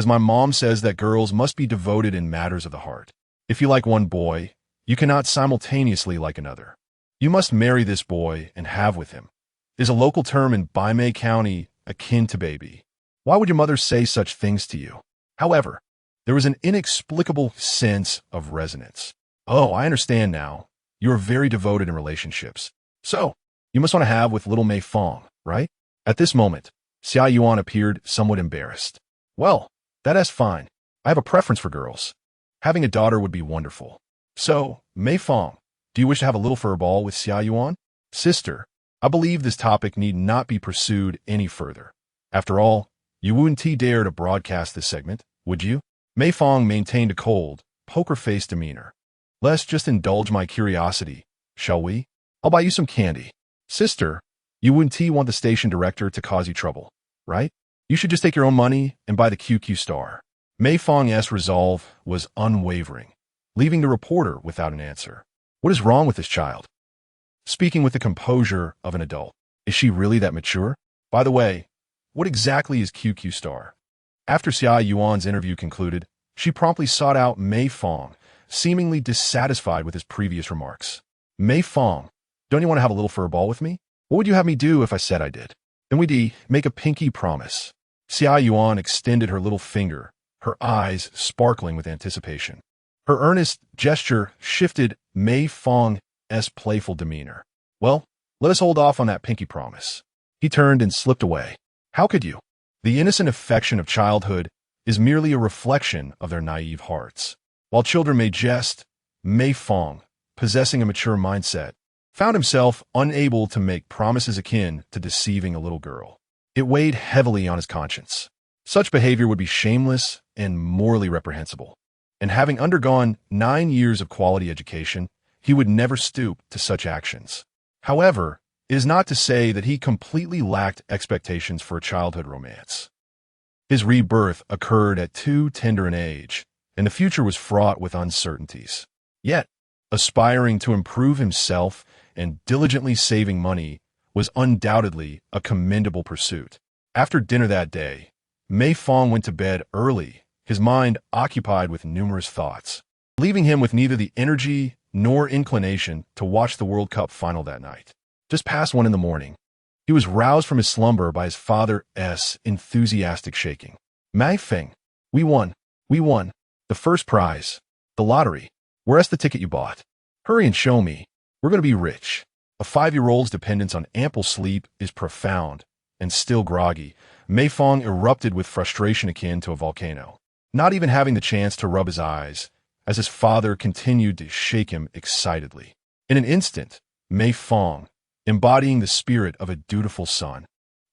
my mom says that girls must be devoted in matters of the heart. If you like one boy, you cannot simultaneously like another. You must marry this boy and have with him. Is a local term in Mei County akin to baby. Why would your mother say such things to you? However, there was an inexplicable sense of resonance. Oh, I understand now. You are very devoted in relationships. So, you must want to have with little Mei Fang, right? At this moment, Xia Yuan appeared somewhat embarrassed. Well, that's fine. I have a preference for girls. Having a daughter would be wonderful. So, Mei Fang, do you wish to have a little furball with Xia Yuan? Sister, I believe this topic need not be pursued any further. After all, you wouldn't dare to broadcast this segment, would you? Mei Fang maintained a cold, poker-faced demeanor. Let's just indulge my curiosity, shall we? I'll buy you some candy. Sister, you wouldn't want the station director to cause you trouble, right? You should just take your own money and buy the QQ star. Mei Fang's resolve was unwavering, leaving the reporter without an answer. What is wrong with this child? Speaking with the composure of an adult. Is she really that mature? By the way, what exactly is QQ star? After Xia Yuan's interview concluded, she promptly sought out Mei Fang, seemingly dissatisfied with his previous remarks. Mei Fang, don't you want to have a little furball with me? What would you have me do if I said I did? Then we'd make a pinky promise. Xia Yuan extended her little finger, her eyes sparkling with anticipation. Her earnest gesture shifted Mei Fang's playful demeanor. Well, let us hold off on that pinky promise. He turned and slipped away. How could you? The innocent affection of childhood is merely a reflection of their naive hearts. While children may jest, Mei Fang, possessing a mature mindset, found himself unable to make promises akin to deceiving a little girl. It weighed heavily on his conscience. Such behavior would be shameless and morally reprehensible. And having undergone 9 years of quality education, he would never stoop to such actions. However, it is not to say that he completely lacked expectations for a childhood romance. His rebirth occurred at too tender an age, and the future was fraught with uncertainties. Yet, aspiring to improve himself and diligently saving money was undoubtedly a commendable pursuit. After dinner that day, Mei Fang went to bed early, his mind occupied with numerous thoughts, leaving him with neither the energy nor inclination to watch the World Cup final that night. Just past 1 a.m, he was roused from his slumber by his father's enthusiastic shaking. Mei Fang, we won. The first prize. The lottery. Where's the ticket you bought? Hurry and show me. We're going to be rich. A 5-year-old's dependence on ample sleep is profound, and still groggy. Mei Fang erupted with frustration akin to a volcano, not even having the chance to rub his eyes, as his father continued to shake him excitedly. In an instant, Mei Fang, embodying the spirit of a dutiful son,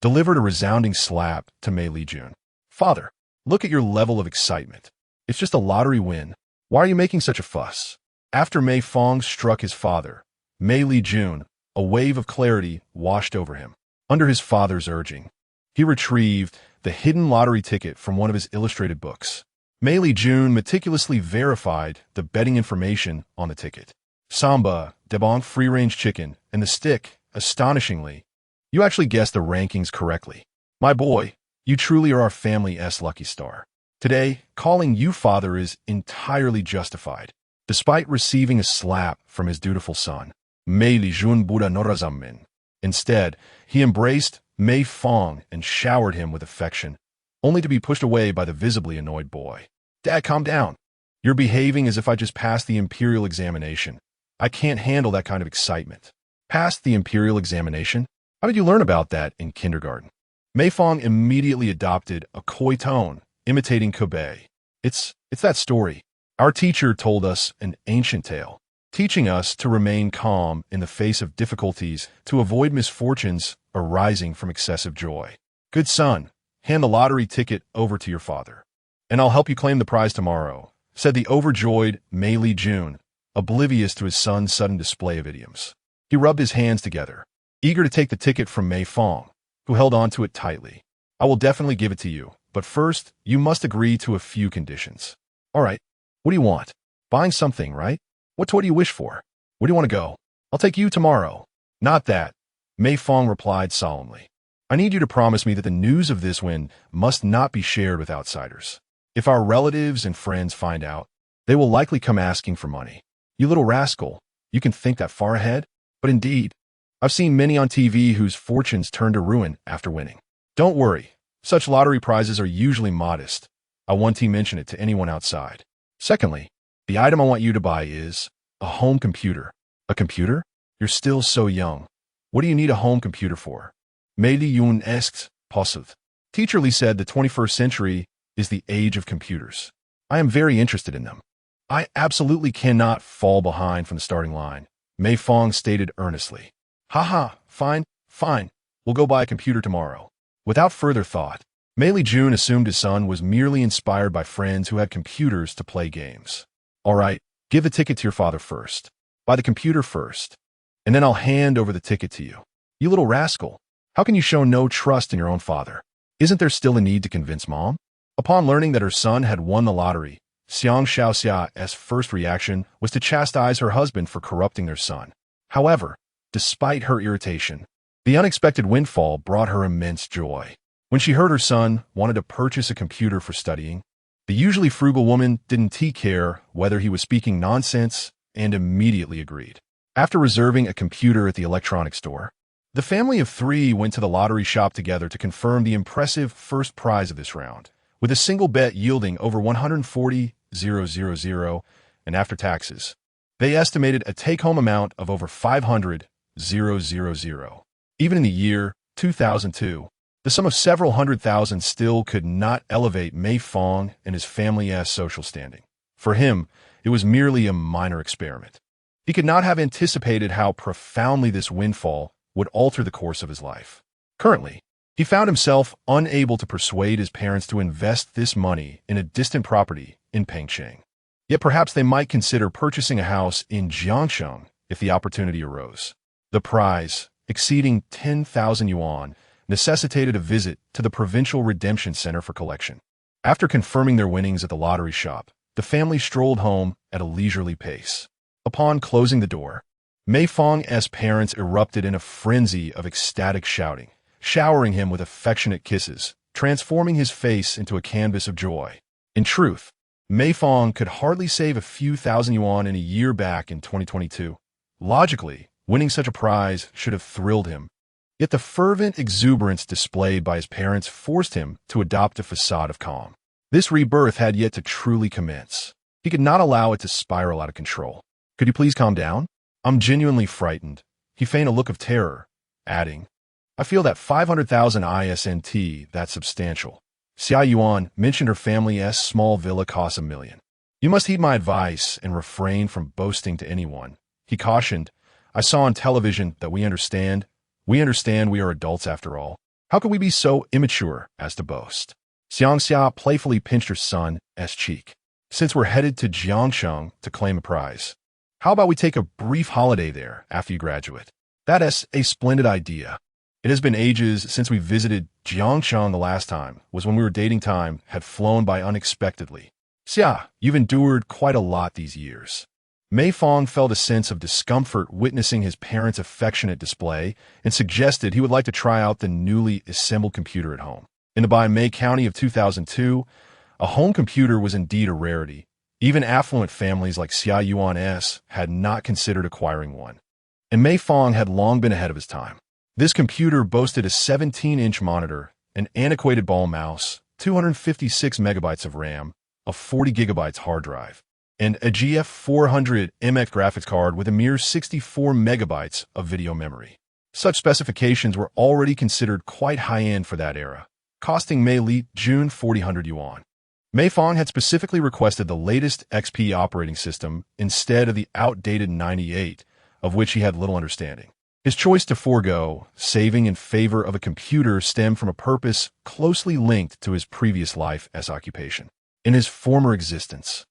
delivered a resounding slap to Mei Lijun. Father, look at your level of excitement. It's just a lottery win. Why are you making such a fuss? After Mei Fang struck his father, Mei Lijun, a wave of clarity washed over him. Under his father's urging, he retrieved the hidden lottery ticket from one of his illustrated books. Mei Lijun meticulously verified the betting information on the ticket. Samba, Debonk free-range chicken, and the stick, astonishingly. You actually guessed the rankings correctly. My boy, you truly are our family's lucky star. Today, calling you father is entirely justified. Despite receiving a slap from his dutiful son, Mei Lijun Buddha Norazamin. Instead, he embraced Mei Fang and showered him with affection, only to be pushed away by the visibly annoyed boy. Dad, calm down. You're behaving as if I just passed the imperial examination. I can't handle that kind of excitement. Passed the imperial examination? How did you learn about that in kindergarten? Mei Fang immediately adopted a coy tone, imitating Kobe. It's that story. Our teacher told us an ancient tale, teaching us to remain calm in the face of difficulties, to avoid misfortunes arising from excessive joy. Good son, hand the lottery ticket over to your father, and I'll help you claim the prize tomorrow, said the overjoyed Mei Jun, oblivious to his son's sudden display of idioms. He rubbed his hands together, eager to take the ticket from Mei Fang, who held on to it tightly. I will definitely give it to you, but first, you must agree to a few conditions. All right, what do you want? Buying something, right? What toy do you wish for? Where do you want to go? I'll take you tomorrow. Not that, Mei Fang replied solemnly. I need you to promise me that the news of this win must not be shared with outsiders. If our relatives and friends find out, they will likely come asking for money. You little rascal, you can think that far ahead? But indeed, I've seen many on TV whose fortunes turned to ruin after winning. Don't worry, such lottery prizes are usually modest. I won't mention it to anyone outside. Secondly, the item I want you to buy is a home computer. A computer? You're still so young. What do you need a home computer for? Mei Yun asked, positive. Teacher Lee said the 21st century is the age of computers. I am very interested in them. I absolutely cannot fall behind from the starting line, Mei Fang stated earnestly. Haha, fine. We'll go buy a computer tomorrow. Without further thought, Mei Jun assumed his son was merely inspired by friends who had computers to play games. All right, give the ticket to your father first. Buy the computer first, and then I'll hand over the ticket to you. You little rascal, how can you show no trust in your own father? Isn't there still a need to convince mom? Upon learning that her son had won the lottery, Xiang Xiaoxia's first reaction was to chastise her husband for corrupting their son. However, despite her irritation, the unexpected windfall brought her immense joy. When she heard her son wanted to purchase a computer for studying, the usually frugal woman didn't care whether he was speaking nonsense and immediately agreed. After reserving a computer at the electronics store, the family of three went to the lottery shop together to confirm the impressive first prize of this round, with a single bet yielding over 140,000, and after taxes, they estimated a take-home amount of over 500,000. Even in the year 2002, the sum of several hundred thousand still could not elevate Mei Fang and his family's social standing. For him, it was merely a minor experiment. He could not have anticipated how profoundly this windfall would alter the course of his life. Currently, he found himself unable to persuade his parents to invest this money in a distant property in Pengcheng. Yet perhaps they might consider purchasing a house in Jiangsheng if the opportunity arose. The prize, exceeding 10,000 yuan, necessitated a visit to the Provincial Redemption Center for collection. After confirming their winnings at the lottery shop, the family strolled home at a leisurely pace. Upon closing the door, Mei Fang's parents erupted in a frenzy of ecstatic shouting, showering him with affectionate kisses, transforming his face into a canvas of joy. In truth, Mei Fang could hardly save a few thousand yuan in a year back in 2022. Logically, winning such a prize should have thrilled him. Yet the fervent exuberance displayed by his parents forced him to adopt a facade of calm. This rebirth had yet to truly commence. He could not allow it to spiral out of control. Could you please calm down? I'm genuinely frightened. He feigned a look of terror, adding, I feel that 500,000 ISNT, that's substantial. Xia Yuan mentioned her family's small villa costs $1 million. You must heed my advice and refrain from boasting to anyone. He cautioned, I saw on television that we understand we are adults after all. How could we be so immature as to boast? Xiang Xia playfully pinched her son's cheek. Since we're headed to Jiangsheng to claim a prize, how about we take a brief holiday there after you graduate? That is a splendid idea. It has been ages since we visited Jiangsheng. The last time was when we were dating. Time had flown by unexpectedly. Xia, you've endured quite a lot these years. Mei Fang felt a sense of discomfort witnessing his parents' affectionate display and suggested he would like to try out the newly assembled computer at home. In the Mei County of 2002, a home computer was indeed a rarity. Even affluent families like Xia Yuan's had not considered acquiring one. And Mei Fang had long been ahead of his time. This computer boasted a 17-inch monitor, an antiquated ball mouse, 256 megabytes of RAM, a 40 gigabytes hard drive, and a GF400 MX graphics card with a mere 64 megabytes of video memory. Such specifications were already considered quite high-end for that era, costing Mei Jun 4,000 yuan. Mei Fang had specifically requested the latest XP operating system instead of the outdated 98, of which he had little understanding. His choice to forego saving in favor of a computer stemmed from a purpose closely linked to his previous life as occupation. In his former existence,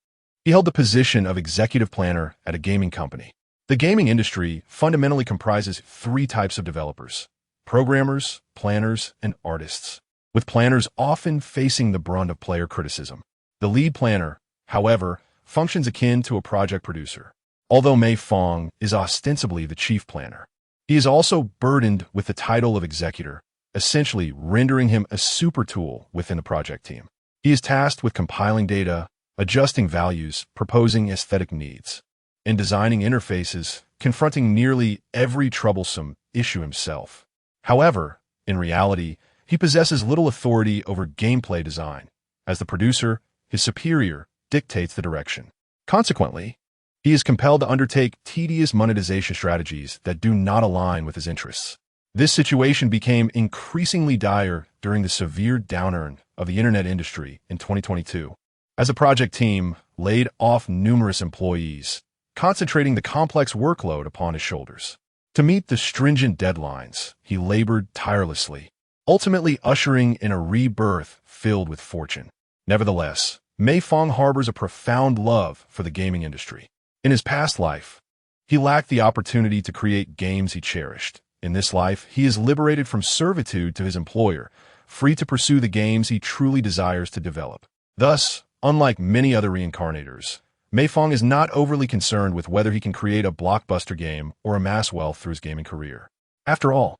he held the position of executive planner at a gaming company. The gaming industry fundamentally comprises three types of developers: programmers, planners, and artists, with planners often facing the brunt of player criticism. The lead planner, however, functions akin to a project producer. Although Mei Fang is ostensibly the chief planner, he is also burdened with the title of executor, essentially rendering him a super tool within the project team. He is tasked with compiling data, adjusting values, proposing aesthetic needs, and designing interfaces, confronting nearly every troublesome issue himself. However, in reality, he possesses little authority over gameplay design. As the producer, his superior dictates the direction. Consequently, he is compelled to undertake tedious monetization strategies that do not align with his interests. This situation became increasingly dire during the severe downturn of the internet industry in 2022, as the project team laid off numerous employees, concentrating the complex workload upon his shoulders. To meet the stringent deadlines, he labored tirelessly, ultimately ushering in a rebirth filled with fortune. Nevertheless, Mei Fang harbors a profound love for the gaming industry. In his past life, he lacked the opportunity to create games he cherished. In this life, he is liberated from servitude to his employer, free to pursue the games he truly desires to develop. Thus, unlike many other reincarnators, Mei Fang is not overly concerned with whether he can create a blockbuster game or amass wealth through his gaming career. After all,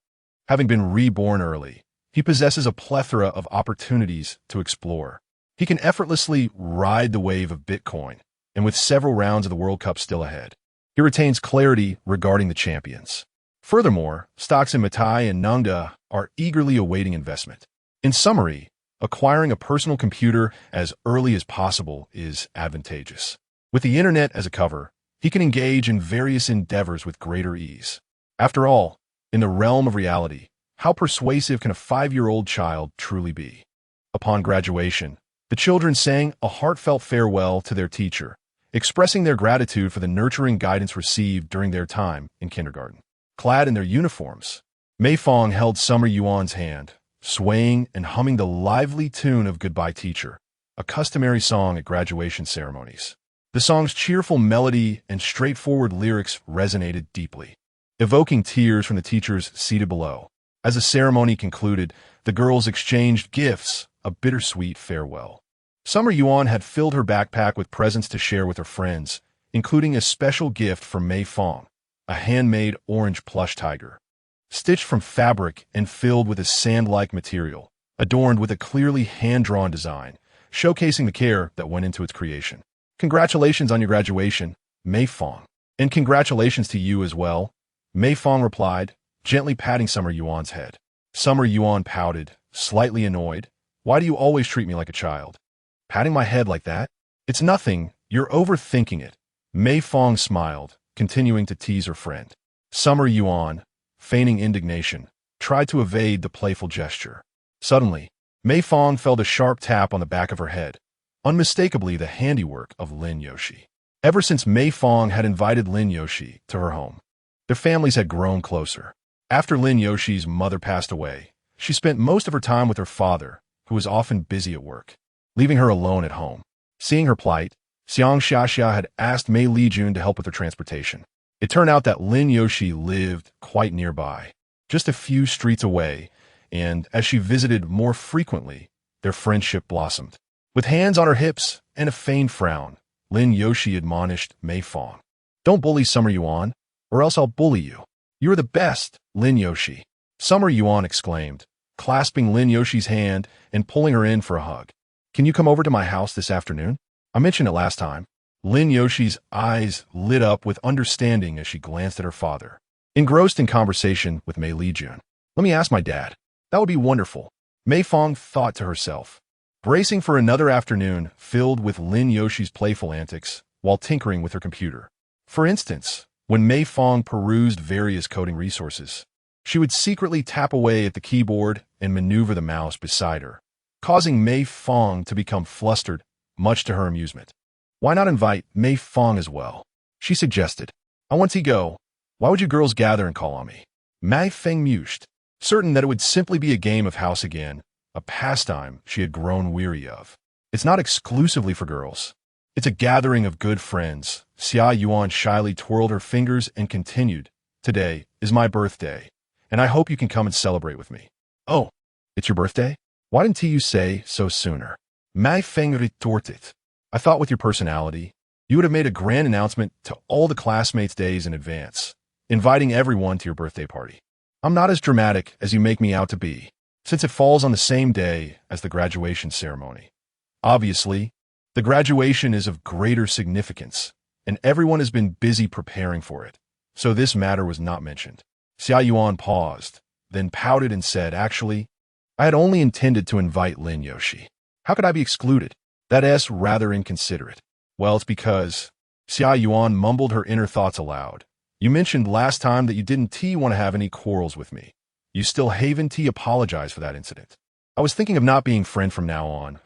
having been reborn early, he possesses a plethora of opportunities to explore. He can effortlessly ride the wave of Bitcoin, and with several rounds of the World Cup still ahead, he retains clarity regarding the champions. Furthermore, stocks in Matai and Nangda are eagerly awaiting investment. In summary, acquiring a personal computer as early as possible is advantageous. With the internet as a cover, he can engage in various endeavors with greater ease. After all, in the realm of reality, how persuasive can a 5-year-old child truly be? Upon graduation, the children sang a heartfelt farewell to their teacher, expressing their gratitude for the nurturing guidance received during their time in kindergarten. Clad in their uniforms, Mei Fang held Summer Yuan's hand, swaying and humming the lively tune of Goodbye Teacher, a customary song at graduation ceremonies. The song's cheerful melody and straightforward lyrics resonated deeply, evoking tears from the teachers seated below. As the ceremony concluded, the girls exchanged gifts, a bittersweet farewell. Summer Yuan had filled her backpack with presents to share with her friends, including a special gift from Mei Fang, a handmade orange plush tiger, stitched from fabric and filled with a sand-like material, adorned with a clearly hand-drawn design, showcasing the care that went into its creation. "Congratulations on your graduation, Mei Fang." "And congratulations to you as well," Mei Fang replied, gently patting Summer Yuan's head. Summer Yuan pouted, slightly annoyed. "Why do you always treat me like a child? Patting my head like that? It's nothing, you're overthinking it." Mei Fang smiled, continuing to tease her friend. Summer Yuan, feigning indignation, tried to evade the playful gesture. Suddenly, Mei Fang felt a sharp tap on the back of her head, unmistakably the handiwork of Lin Yoshi. Ever since Mei Fang had invited Lin Yoshi to her home, their families had grown closer. After Lin Yoshi's mother passed away, she spent most of her time with her father, who was often busy at work, leaving her alone at home. Seeing her plight, Xiang Xiaxia had asked Mei Lijun to help with her transportation. It turned out that Lin Yoshi lived quite nearby, just a few streets away, and as she visited more frequently, their friendship blossomed. With hands on her hips and a feigned frown, Lin Yoshi admonished Mei Fang. "Don't bully Summer Yuan, or else I'll bully you. You are the best, Lin Yoshi." Summer Yuan exclaimed, clasping Lin Yoshi's hand and pulling her in for a hug. "Can you come over to my house this afternoon? I mentioned it last time." Lin Yoshi's eyes lit up with understanding as she glanced at her father, engrossed in conversation with Mei Lijun. "Let me ask my dad. That would be wonderful," Mei Fang thought to herself, bracing for another afternoon filled with Lin Yoshi's playful antics while tinkering with her computer. For instance, when Mei Fang perused various coding resources, she would secretly tap away at the keyboard and maneuver the mouse beside her, causing Mei Fang to become flustered much to her amusement. Why not invite Mei Fang as well? She suggested. I want to go. Why would you girls gather and call on me? Mei Fang mused, certain that it would simply be a game of house again, a pastime she had grown weary of. It's not exclusively for girls. It's a gathering of good friends. Xia Yuan shyly twirled her fingers and continued. Today is my birthday, and I hope you can come and celebrate with me. Oh, it's your birthday? Why didn't you say so sooner? Mei Fang retorted. I thought with your personality, you would have made a grand announcement to all the classmates days in advance, inviting everyone to your birthday party. I'm not as dramatic as you make me out to be, since it falls on the same day as the graduation ceremony. Obviously, the graduation is of greater significance, and everyone has been busy preparing for it, so this matter was not mentioned. Xia Yuan paused, then pouted and said, actually, I had only intended to invite Lin Yoshi. How could I be excluded? That's rather inconsiderate. Well, it's because Xia Yuan mumbled her inner thoughts aloud. You mentioned last time that you didn't want to have any quarrels with me. You still haven't apologized for that incident. I was thinking of not being friend from now on.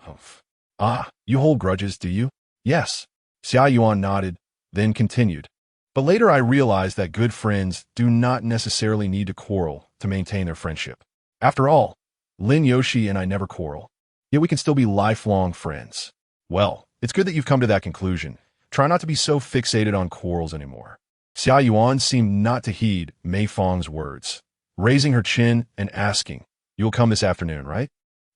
Ah, you hold grudges, do you? Yes. Xia Yuan nodded, then continued. But later I realized that good friends do not necessarily need to quarrel to maintain their friendship. After all, Lin Yoshi and I never quarrel. Yet we can still be lifelong friends. Well, it's good that you've come to that conclusion. Try not to be so fixated on quarrels anymore. Xia Yuan seemed not to heed Mei Fang's words, raising her chin and asking, You'll come this afternoon, right?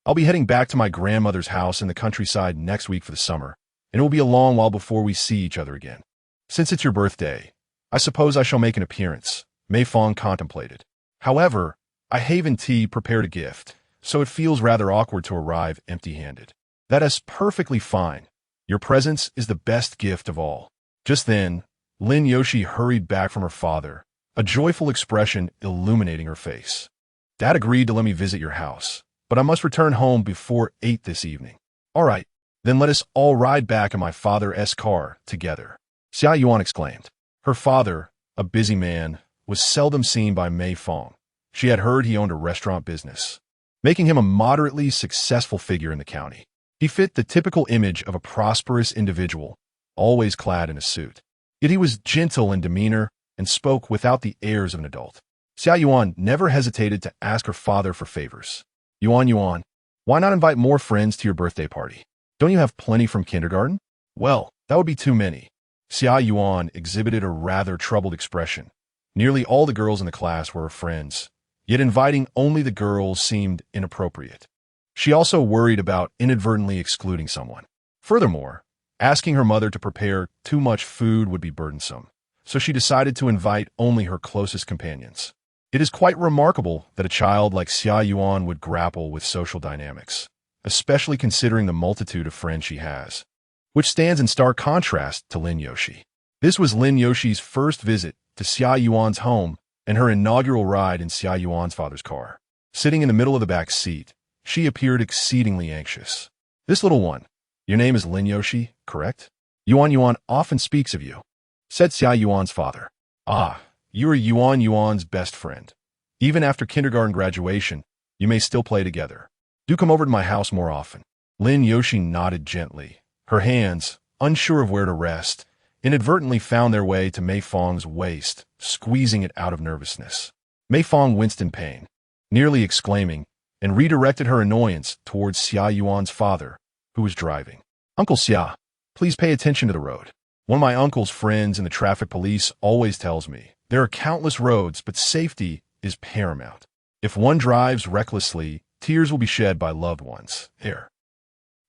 I'll be heading back to my grandmother's house in the countryside next week for the summer, and it will be a long while before we see each other again. Since it's your birthday, I suppose I shall make an appearance, Mei Fang contemplated. However, I haven't prepared a gift, so it feels rather awkward to arrive empty-handed. That is perfectly fine. Your presence is the best gift of all. Just then, Lin Yoshi hurried back from her father, a joyful expression illuminating her face. Dad agreed to let me visit your house, but I must return home before 8 this evening. All right, then let us all ride back in my father's car together. Xia Yuan exclaimed. Her father, a busy man, was seldom seen by Mei Fang. She had heard he owned a restaurant business, making him a moderately successful figure in the county. He fit the typical image of a prosperous individual, always clad in a suit. Yet he was gentle in demeanor and spoke without the airs of an adult. Xia Yuan never hesitated to ask her father for favors. Yuan, why not invite more friends to your birthday party? Don't you have plenty from kindergarten? Well, that would be too many. Xia Yuan exhibited a rather troubled expression. Nearly all the girls in the class were her friends, yet inviting only the girls seemed inappropriate. She also worried about inadvertently excluding someone. Furthermore, asking her mother to prepare too much food would be burdensome, so she decided to invite only her closest companions. It is quite remarkable that a child like Xia Yuan would grapple with social dynamics, especially considering the multitude of friends she has, which stands in stark contrast to Lin Yoshi. This was Lin Yoshi's first visit to Xia Yuan's home and her inaugural ride in Xia Yuan's father's car. Sitting in the middle of the back seat, she appeared exceedingly anxious. This little one, your name is Lin Yoshi, correct? Yuan often speaks of you, said Xia Yuan's father. Ah, you are Yuan's best friend. Even after kindergarten graduation, you may still play together. Do come over to my house more often. Lin Yoshi nodded gently. Her hands, unsure of where to rest, inadvertently found their way to Mei Fang's waist, squeezing it out of nervousness. Mei Fang winced in pain, nearly exclaiming, and redirected her annoyance towards Xia Yuan's father, who was driving. Uncle Xia, please pay attention to the road. One of my uncle's friends in the traffic police always tells me, there are countless roads, but safety is paramount. If one drives recklessly, tears will be shed by loved ones. Here.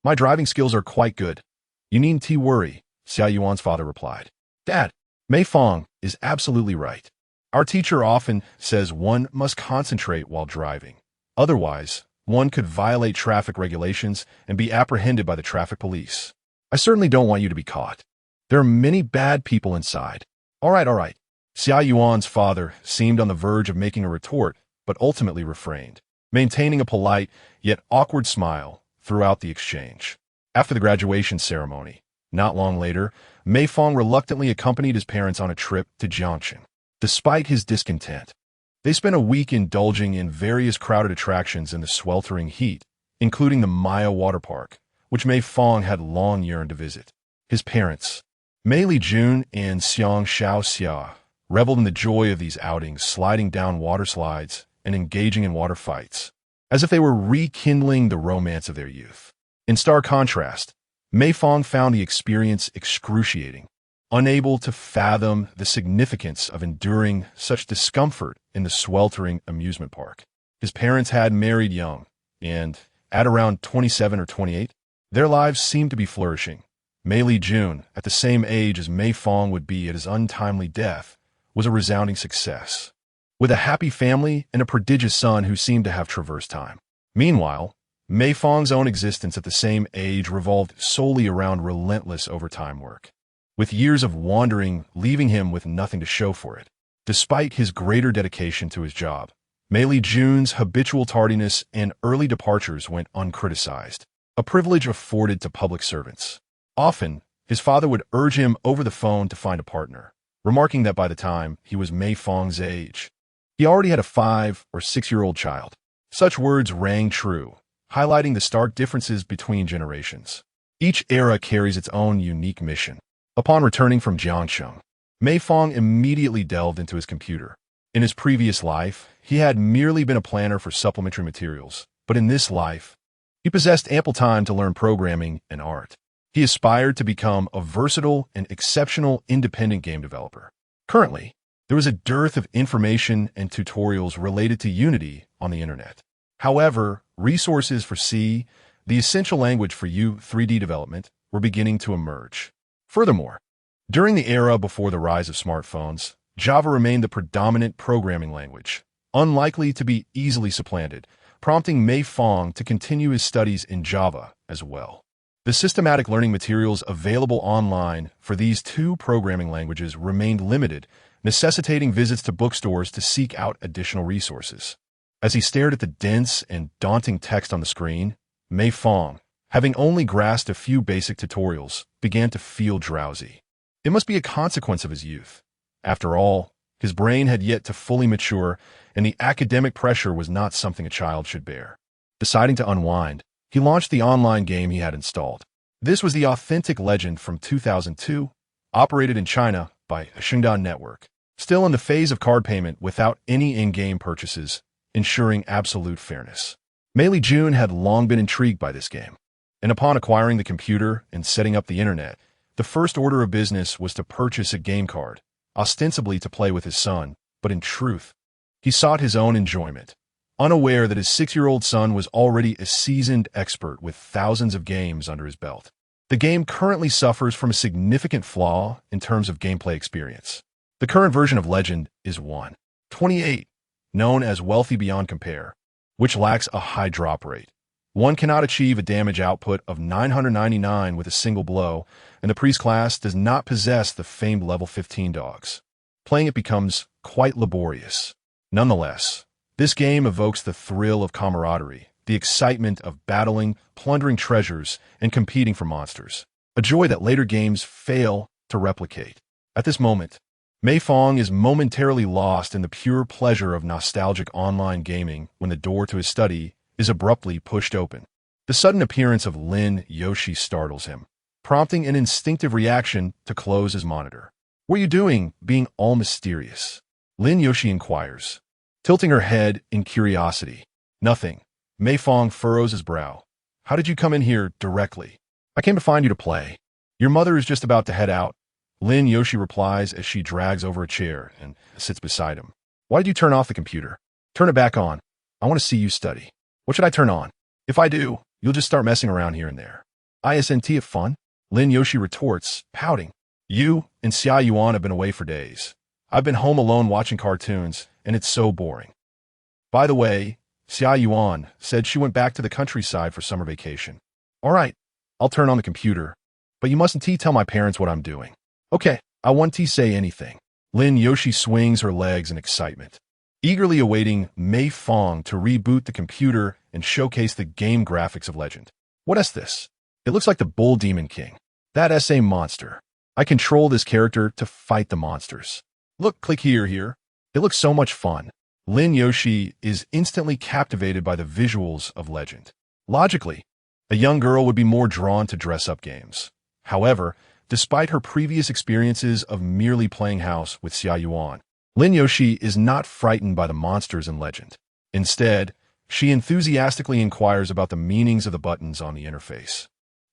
My driving skills are quite good. You needn't worry, Xia Yuan's father replied. Dad, Mei Fang is absolutely right. Our teacher often says one must concentrate while driving. Otherwise, one could violate traffic regulations and be apprehended by the traffic police. I certainly don't want you to be caught. There are many bad people inside. All right. Xia Yuan's father seemed on the verge of making a retort, but ultimately refrained, maintaining a polite yet awkward smile throughout the exchange. After the graduation ceremony, not long later, Mei Fang reluctantly accompanied his parents on a trip to Jiangxin. Despite his discontent, they spent a week indulging in various crowded attractions in the sweltering heat, including the Maya water park, which Mei Fang had long yearned to visit. His parents, Mei Jun and Xiang Xiaoxia, reveled in the joy of these outings, sliding down water slides and engaging in water fights, as if they were rekindling the romance of their youth. In stark contrast, Mei Fang found the experience excruciating, unable to fathom the significance of enduring such discomfort in the sweltering amusement park. His parents had married young, and at around 27 or 28, their lives seemed to be flourishing. Mei Jun, at the same age as Mei Fang would be at his untimely death, was a resounding success, with a happy family and a prodigious son who seemed to have traversed time. Meanwhile, Mei Fang's own existence at the same age revolved solely around relentless overtime work, with years of wandering leaving him with nothing to show for it. Despite his greater dedication to his job, Mei Jun's habitual tardiness and early departures went uncriticized, a privilege afforded to public servants. Often, his father would urge him over the phone to find a partner, remarking that by the time he was Mei Fang's age, he already had a 5 or 6-year-old child. Such words rang true, highlighting the stark differences between generations. Each era carries its own unique mission. Upon returning from Jiangsheng, Mei Fang immediately delved into his computer. In his previous life, he had merely been a planner for supplementary materials, but in this life, he possessed ample time to learn programming and art. He aspired to become a versatile and exceptional independent game developer. Currently, there was a dearth of information and tutorials related to Unity on the internet. However, resources for C, the essential language for U3D development, were beginning to emerge. Furthermore, during the era before the rise of smartphones, Java remained the predominant programming language, unlikely to be easily supplanted, prompting Mei Fang to continue his studies in Java as well. The systematic learning materials available online for these two programming languages remained limited, necessitating visits to bookstores to seek out additional resources. As he stared at the dense and daunting text on the screen, Mei Fang, having only grasped a few basic tutorials, began to feel drowsy. It must be a consequence of his youth. After all, his brain had yet to fully mature, and the academic pressure was not something a child should bear. Deciding to unwind, he launched the online game he had installed. This was the authentic Legend from 2002, operated in China by a Shengda network, still in the phase of card payment without any in-game purchases, ensuring absolute fairness. Mei Jun had long been intrigued by this game, and upon acquiring the computer and setting up the internet, the first order of business was to purchase a game card, ostensibly to play with his son, but in truth, he sought his own enjoyment, unaware that his 6-year-old son was already a seasoned expert with thousands of games under his belt. The game currently suffers from a significant flaw in terms of gameplay experience. The current version of Legend is 1.28, known as Wealthy Beyond Compare, which lacks a high drop rate. One cannot achieve a damage output of 999 with a single blow, and the priest class does not possess the famed level 15 dogs. Playing it becomes quite laborious. Nonetheless, this game evokes the thrill of camaraderie, the excitement of battling, plundering treasures, and competing for monsters, a joy that later games fail to replicate. At this moment, Mei Fang is momentarily lost in the pure pleasure of nostalgic online gaming when the door to his study is abruptly pushed open. The sudden appearance of Lin Yoshi startles him, prompting an instinctive reaction to close his monitor. "What are you doing, being all mysterious?" Lin Yoshi inquires, tilting her head in curiosity. "Nothing." Mei Fang furrows his brow. "How did you come in here directly?" "I came to find you to play. Your mother is just about to head out," Lin Yoshi replies as she drags over a chair and sits beside him. "Why did you turn off the computer?" "Turn it back on. I want to see you study." "What should I turn on?" "If I do, you'll just start messing around here and there." "Isn't it fun?" Lin Yoshi retorts, pouting. "You and Xia Yuan have been away for days. I've been home alone watching cartoons, and it's so boring." By the way, Xia Yuan said she went back to the countryside for summer vacation. "All right, I'll turn on the computer, but you mustn't tell my parents what I'm doing." "Okay, I won't say anything." Lin Yoshi swings her legs in excitement, eagerly awaiting Mei Fang to reboot the computer and showcase the game graphics of Legend. "What is this? It looks like the Bull Demon King. That SA monster. I control this character to fight the monsters. Look, click here. It looks so much fun." Lin Yoshi is instantly captivated by the visuals of Legend. Logically, A young girl would be more drawn to dress-up games. However, despite her previous experiences of merely playing house with Xia Yuan, Lin Yoshi is not frightened by the monsters in legend. Instead, she enthusiastically inquires about the meanings of the buttons on the interface.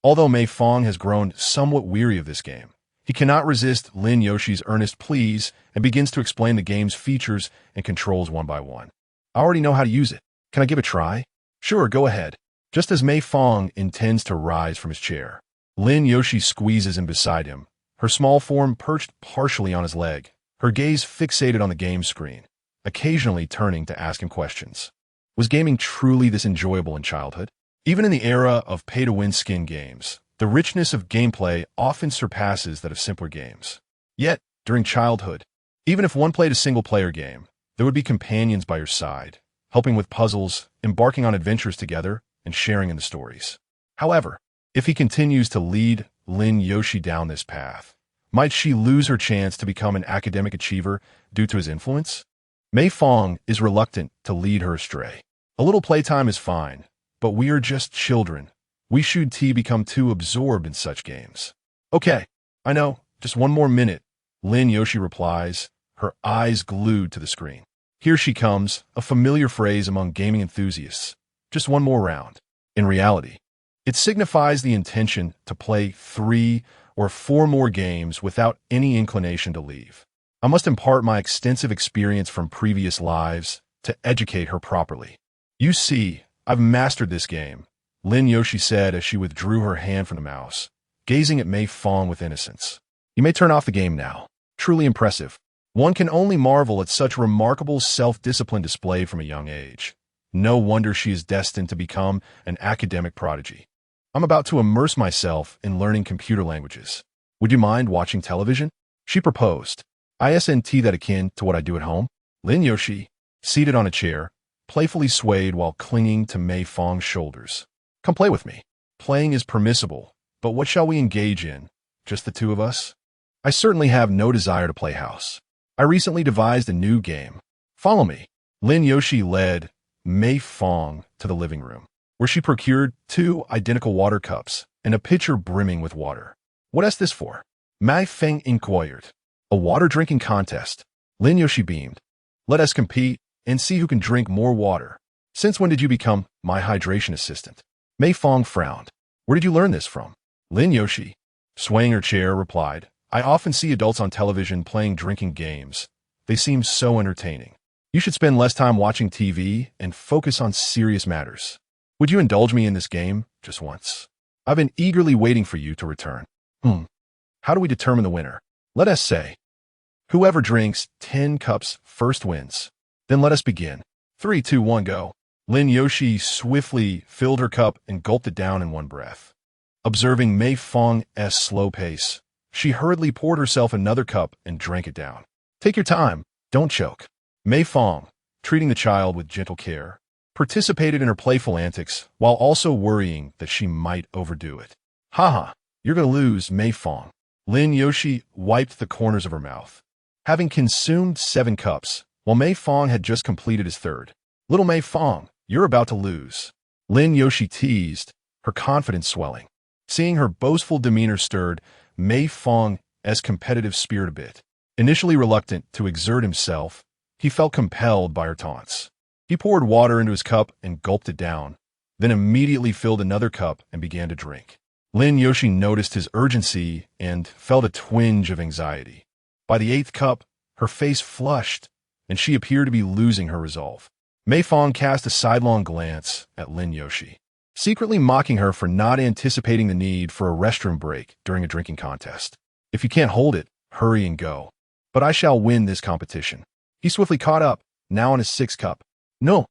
Although Mei Fang has grown somewhat weary of this game, he cannot resist Lin Yoshi's earnest pleas and begins to explain the game's features and controls one by one. I already know how to use it. Can I give it a try? Sure, go ahead. Just as Mei Fang intends to rise from his chair, Lin Yoshi squeezes in beside him, her small form perched partially on his leg, her gaze fixated on the game screen, occasionally turning to ask him questions. Was gaming truly this enjoyable in childhood? Even in the era of pay-to-win skin games, the richness of gameplay often surpasses that of simpler games. Yet, during childhood, even if one played a single-player game, there would be companions by your side, helping with puzzles, embarking on adventures together, and sharing in the stories. However, if he continues to lead Lin Yoshi down this path, might she lose her chance to become an academic achiever due to his influence? Mei Fang is reluctant to lead her astray. A little playtime is fine, but we are just children. We should become too absorbed in such games. Okay, I know, just one more minute, Lin Yoshi replies, her eyes glued to the screen. Here she comes, a familiar phrase among gaming enthusiasts. Just one more round. In reality, it signifies the intention to play 3 or 4 more games without any inclination to leave. I must impart my extensive experience from previous lives to educate her properly. You see, I've mastered this game, Lin Yoshi said as she withdrew her hand from the mouse, gazing at Mei Fang with innocence. You may turn off the game now. Truly impressive. One can only marvel at such remarkable self-discipline display from a young age. No wonder she is destined to become an academic prodigy. I'm about to immerse myself in learning computer languages. Would you mind watching television? She proposed. Isn't that akin to what I do at home? Lin Yoshi, seated on a chair, playfully swayed while clinging to Mei Fang's shoulders. Come play with me. Playing is permissible, but what shall we engage in? Just the two of us? I certainly have no desire to play house. I recently devised a new game. Follow me. Lin Yoshi led Mei Fang to the living room, where she procured 2 identical water cups and a pitcher brimming with water. What is this for? Mei Fang inquired. A water drinking contest. Lin Yoshi beamed. Let us compete and see who can drink more water. Since when did you become my hydration assistant? Mei Fang frowned. Where did you learn this from? Lin Yoshi, swaying her chair, replied, I often see adults on television playing drinking games. They seem so entertaining. You should spend less time watching TV and focus on serious matters. Would you indulge me in this game just once? I've been eagerly waiting for you to return. How do we determine the winner? Let us say, whoever drinks 10 cups first wins. Then let us begin. 3, 2, 1, go. Lin Yoshi swiftly filled her cup and gulped it down in one breath. Observing Mei Fang's slow pace, she hurriedly poured herself another cup and drank it down. Take your time. Don't choke. Mei Fang, treating the child with gentle care, participated in her playful antics while also worrying that she might overdo it. Haha, you're going to lose, Mei Fang. Lin Yoshi wiped the corners of her mouth. Having consumed 7 cups, while Mei Fang had just completed his 3rd. Little Mei Fang, you're about to lose. Lin Yoshi teased, her confidence swelling. Seeing her boastful demeanor stirred Mei Fang's competitive spirit a bit. Initially reluctant to exert himself, he felt compelled by her taunts. He poured water into his cup and gulped it down, then immediately filled another cup and began to drink. Lin Yoshi noticed his urgency and felt a twinge of anxiety. By the 8th cup, her face flushed, and she appeared to be losing her resolve. Mei Fang cast a sidelong glance at Lin Yoshi, secretly mocking her for not anticipating the need for a restroom break during a drinking contest. If you can't hold it, hurry and go. But I shall win this competition. He swiftly caught up, now on his 6th cup. No,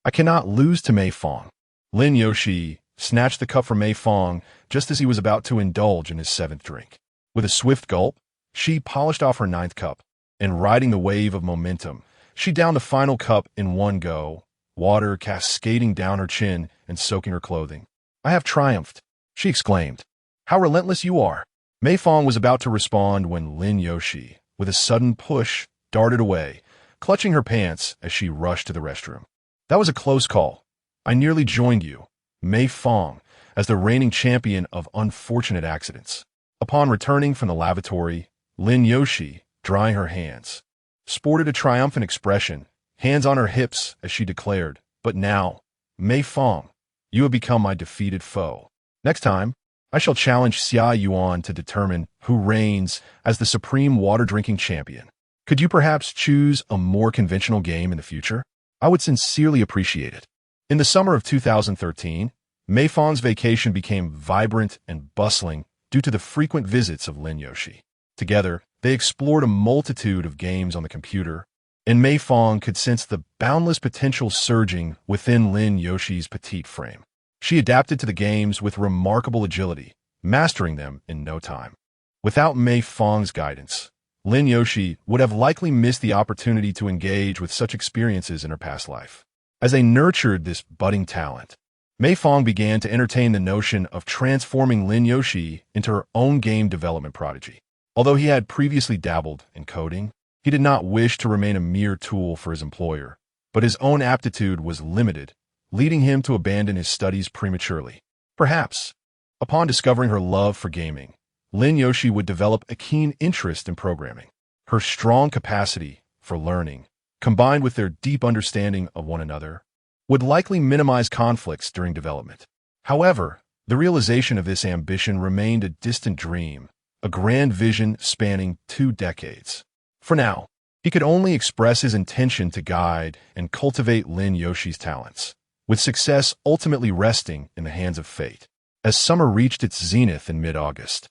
I cannot lose to Mei Fang. Lin Yoshi snatched the cup from Mei Fang just as he was about to indulge in his 7th drink. With a swift gulp, she polished off her 9th cup, and riding the wave of momentum, she downed the final cup in one go, water cascading down her chin and soaking her clothing. I have triumphed, she exclaimed. How relentless you are. Mei Fang was about to respond when Lin Yoshi, with a sudden push, darted away, clutching her pants as she rushed to the restroom. That was a close call. I nearly joined you. Mei Fang, as the reigning champion of unfortunate accidents. Upon returning from the lavatory, Lin Yoshi, drying her hands, sported a triumphant expression, hands on her hips as she declared, "But now, Mei Fang, you have become my defeated foe. Next time, I shall challenge Xia Yuan to determine who reigns as the supreme water-drinking champion. Could you perhaps choose a more conventional game in the future? I would sincerely appreciate it." In the summer of 2013, Mei Fang's vacation became vibrant and bustling due to the frequent visits of Lin Yoshi. Together, they explored a multitude of games on the computer, and Mei Fang could sense the boundless potential surging within Lin Yoshi's petite frame. She adapted to the games with remarkable agility, mastering them in no time. Without Mei Fang's guidance, Lin Yoshi would have likely missed the opportunity to engage with such experiences in her past life. As they nurtured this budding talent, Mei Fang began to entertain the notion of transforming Lin Yoshi into her own game development prodigy. Although he had previously dabbled in coding, he did not wish to remain a mere tool for his employer, but his own aptitude was limited, leading him to abandon his studies prematurely. Perhaps, upon discovering her love for gaming, Lin Yoshi would develop a keen interest in programming. Her strong capacity for learning, combined with their deep understanding of one another, would likely minimize conflicts during development. However, the realization of this ambition remained a distant dream, a grand vision spanning 2 decades. For now, he could only express his intention to guide and cultivate Lin Yoshi's talents, with success ultimately resting in the hands of fate. As summer reached its zenith in mid-August,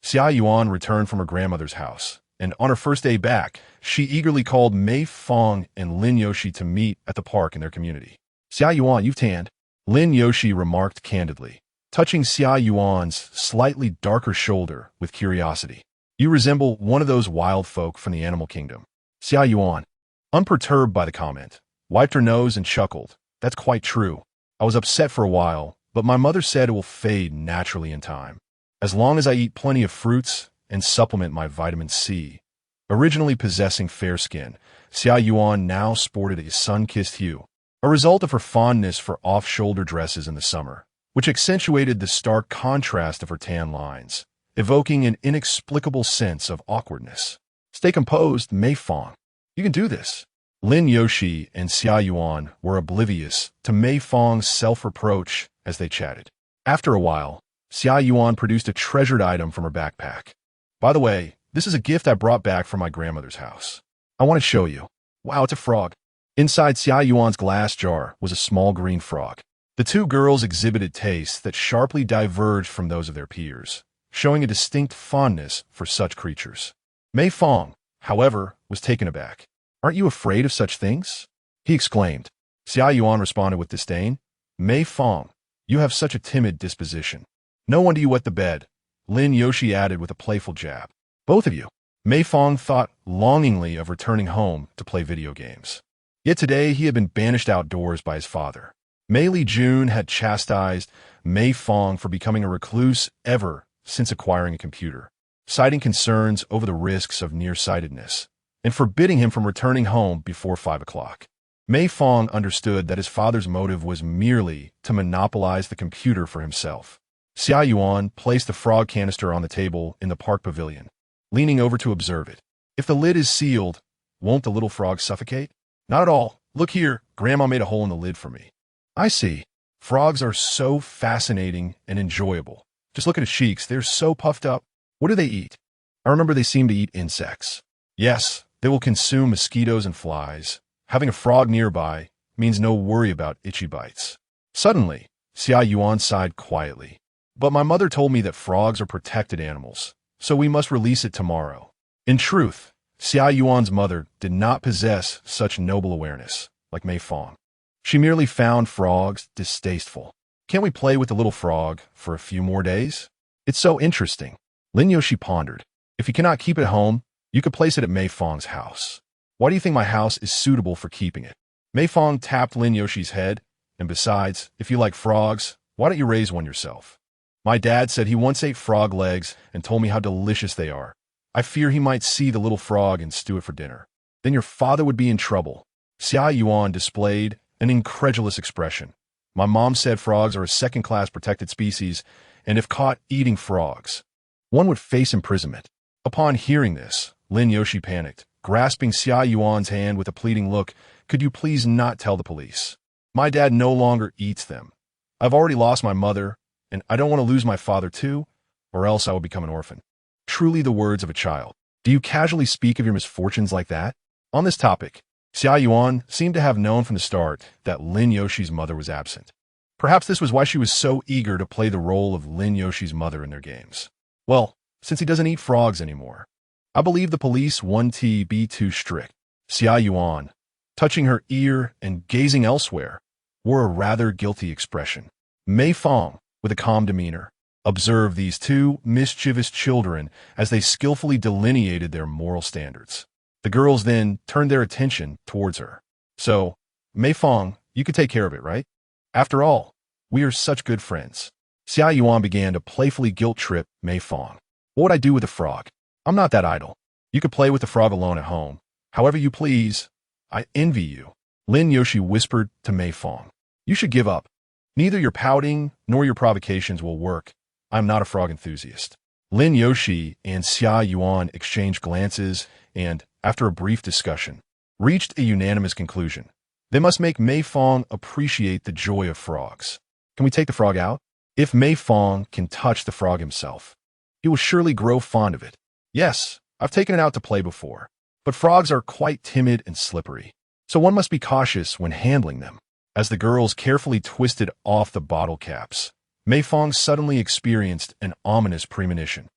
Xia Yuan returned from her grandmother's house, and on her first day back, she eagerly called Mei Fang and Lin Yoshi to meet at the park in their community. "Xia Yuan, you've tanned," Lin Yoshi remarked candidly, touching Xia Yuan's slightly darker shoulder with curiosity. "You resemble one of those wild folk from the animal kingdom." Xia Yuan, unperturbed by the comment, wiped her nose and chuckled. "That's quite true. I was upset for a while, but my mother said it will fade naturally in time. As long as I eat plenty of fruits and supplement my vitamin C." Originally possessing fair skin, Xia Yuan now sported a sun-kissed hue, a result of her fondness for off-shoulder dresses in the summer, which accentuated the stark contrast of her tan lines, evoking an inexplicable sense of awkwardness. "Stay composed, Mei Fang. You can do this." Lin Yoshi and Xia Yuan were oblivious to Mei Fang's self-reproach as they chatted. After a while, Xia Yuan produced a treasured item from her backpack. "By the way, this is a gift I brought back from my grandmother's house. I want to show you." "Wow, it's a frog." Inside Xia Yuan's glass jar was a small green frog. The two girls exhibited tastes that sharply diverged from those of their peers, showing a distinct fondness for such creatures. Mei Fang, however, was taken aback. "Aren't you afraid of such things?" he exclaimed. Xia Yuan responded with disdain. "Mei Fang, you have such a timid disposition. No wonder you wet the bed," Lin Yoshi added with a playful jab. "Both of you." Mei Fang thought longingly of returning home to play video games. Yet today he had been banished outdoors by his father. Mei Li Jun had chastised Mei Fang for becoming a recluse ever since acquiring a computer, citing concerns over the risks of nearsightedness, and forbidding him from returning home before 5 o'clock. Mei Fang understood that his father's motive was merely to monopolize the computer for himself. Xia Yuan placed the frog canister on the table in the park pavilion, leaning over to observe it. "If the lid is sealed, won't the little frog suffocate?" "Not at all. Look here, Grandma made a hole in the lid for me." "I see. Frogs are so fascinating and enjoyable. Just look at his cheeks. They're so puffed up. What do they eat?" "I remember they seem to eat insects." "Yes, they will consume mosquitoes and flies. Having a frog nearby means no worry about itchy bites." Suddenly, Xia Yuan sighed quietly. "But my mother told me that frogs are protected animals, so we must release it tomorrow." In truth, Xia Yuan's mother did not possess such noble awareness, like Mei Fang. She merely found frogs distasteful. "Can't we play with the little frog for a few more days? It's so interesting." Lin Yoshi pondered. "If you cannot keep it home, you could place it at Mei Fang's house." "Why do you think my house is suitable for keeping it?" Mei Fang tapped Lin Yoshi's head. "And besides, if you like frogs, why don't you raise one yourself? My dad said he once ate frog legs and told me how delicious they are. I fear he might see the little frog and stew it for dinner. Then your father would be in trouble." Xia Yuan displayed an incredulous expression. My mom said frogs are a second-class protected species, and if caught eating frogs, one would face imprisonment. Upon hearing this, Lin Yoshi panicked, grasping Xia Yuan's hand with a pleading look. Could you please not tell the police? My dad no longer eats them. I've already lost my mother, and I don't want to lose my father too, or else I will become an orphan. Truly the words of a child. Do you casually speak of your misfortunes like that? On this topic, Xia Yuan seemed to have known from the start that Lin Yoshi's mother was absent. Perhaps this was why she was so eager to play the role of Lin Yoshi's mother in their games. Well, since he doesn't eat frogs anymore, I believe the police won't be too strict. Xia Yuan, touching her ear and gazing elsewhere, wore a rather guilty expression. Mei Fang, with a calm demeanor, observed these two mischievous children as they skillfully delineated their moral standards. The girls then turned their attention towards her. So, Mei Fang, you could take care of it, right? After all, we are such good friends. Xia Yuan began to playfully guilt-trip Mei Fang. What would I do with a frog? I'm not that idle. You could play with the frog alone at home. However you please. I envy you. Lin Yoshi whispered to Mei Fang. You should give up. Neither your pouting nor your provocations will work. I'm not a frog enthusiast. Lin Yoshi and Xia Yuan exchanged glances and, after a brief discussion, reached a unanimous conclusion. They must make Mei Fang appreciate the joy of frogs. Can we take the frog out? If Mei Fang can touch the frog himself, he will surely grow fond of it. Yes, I've taken it out to play before, but frogs are quite timid and slippery, so one must be cautious when handling them. As the girls carefully twisted off the bottle caps, Mei Fang suddenly experienced an ominous premonition.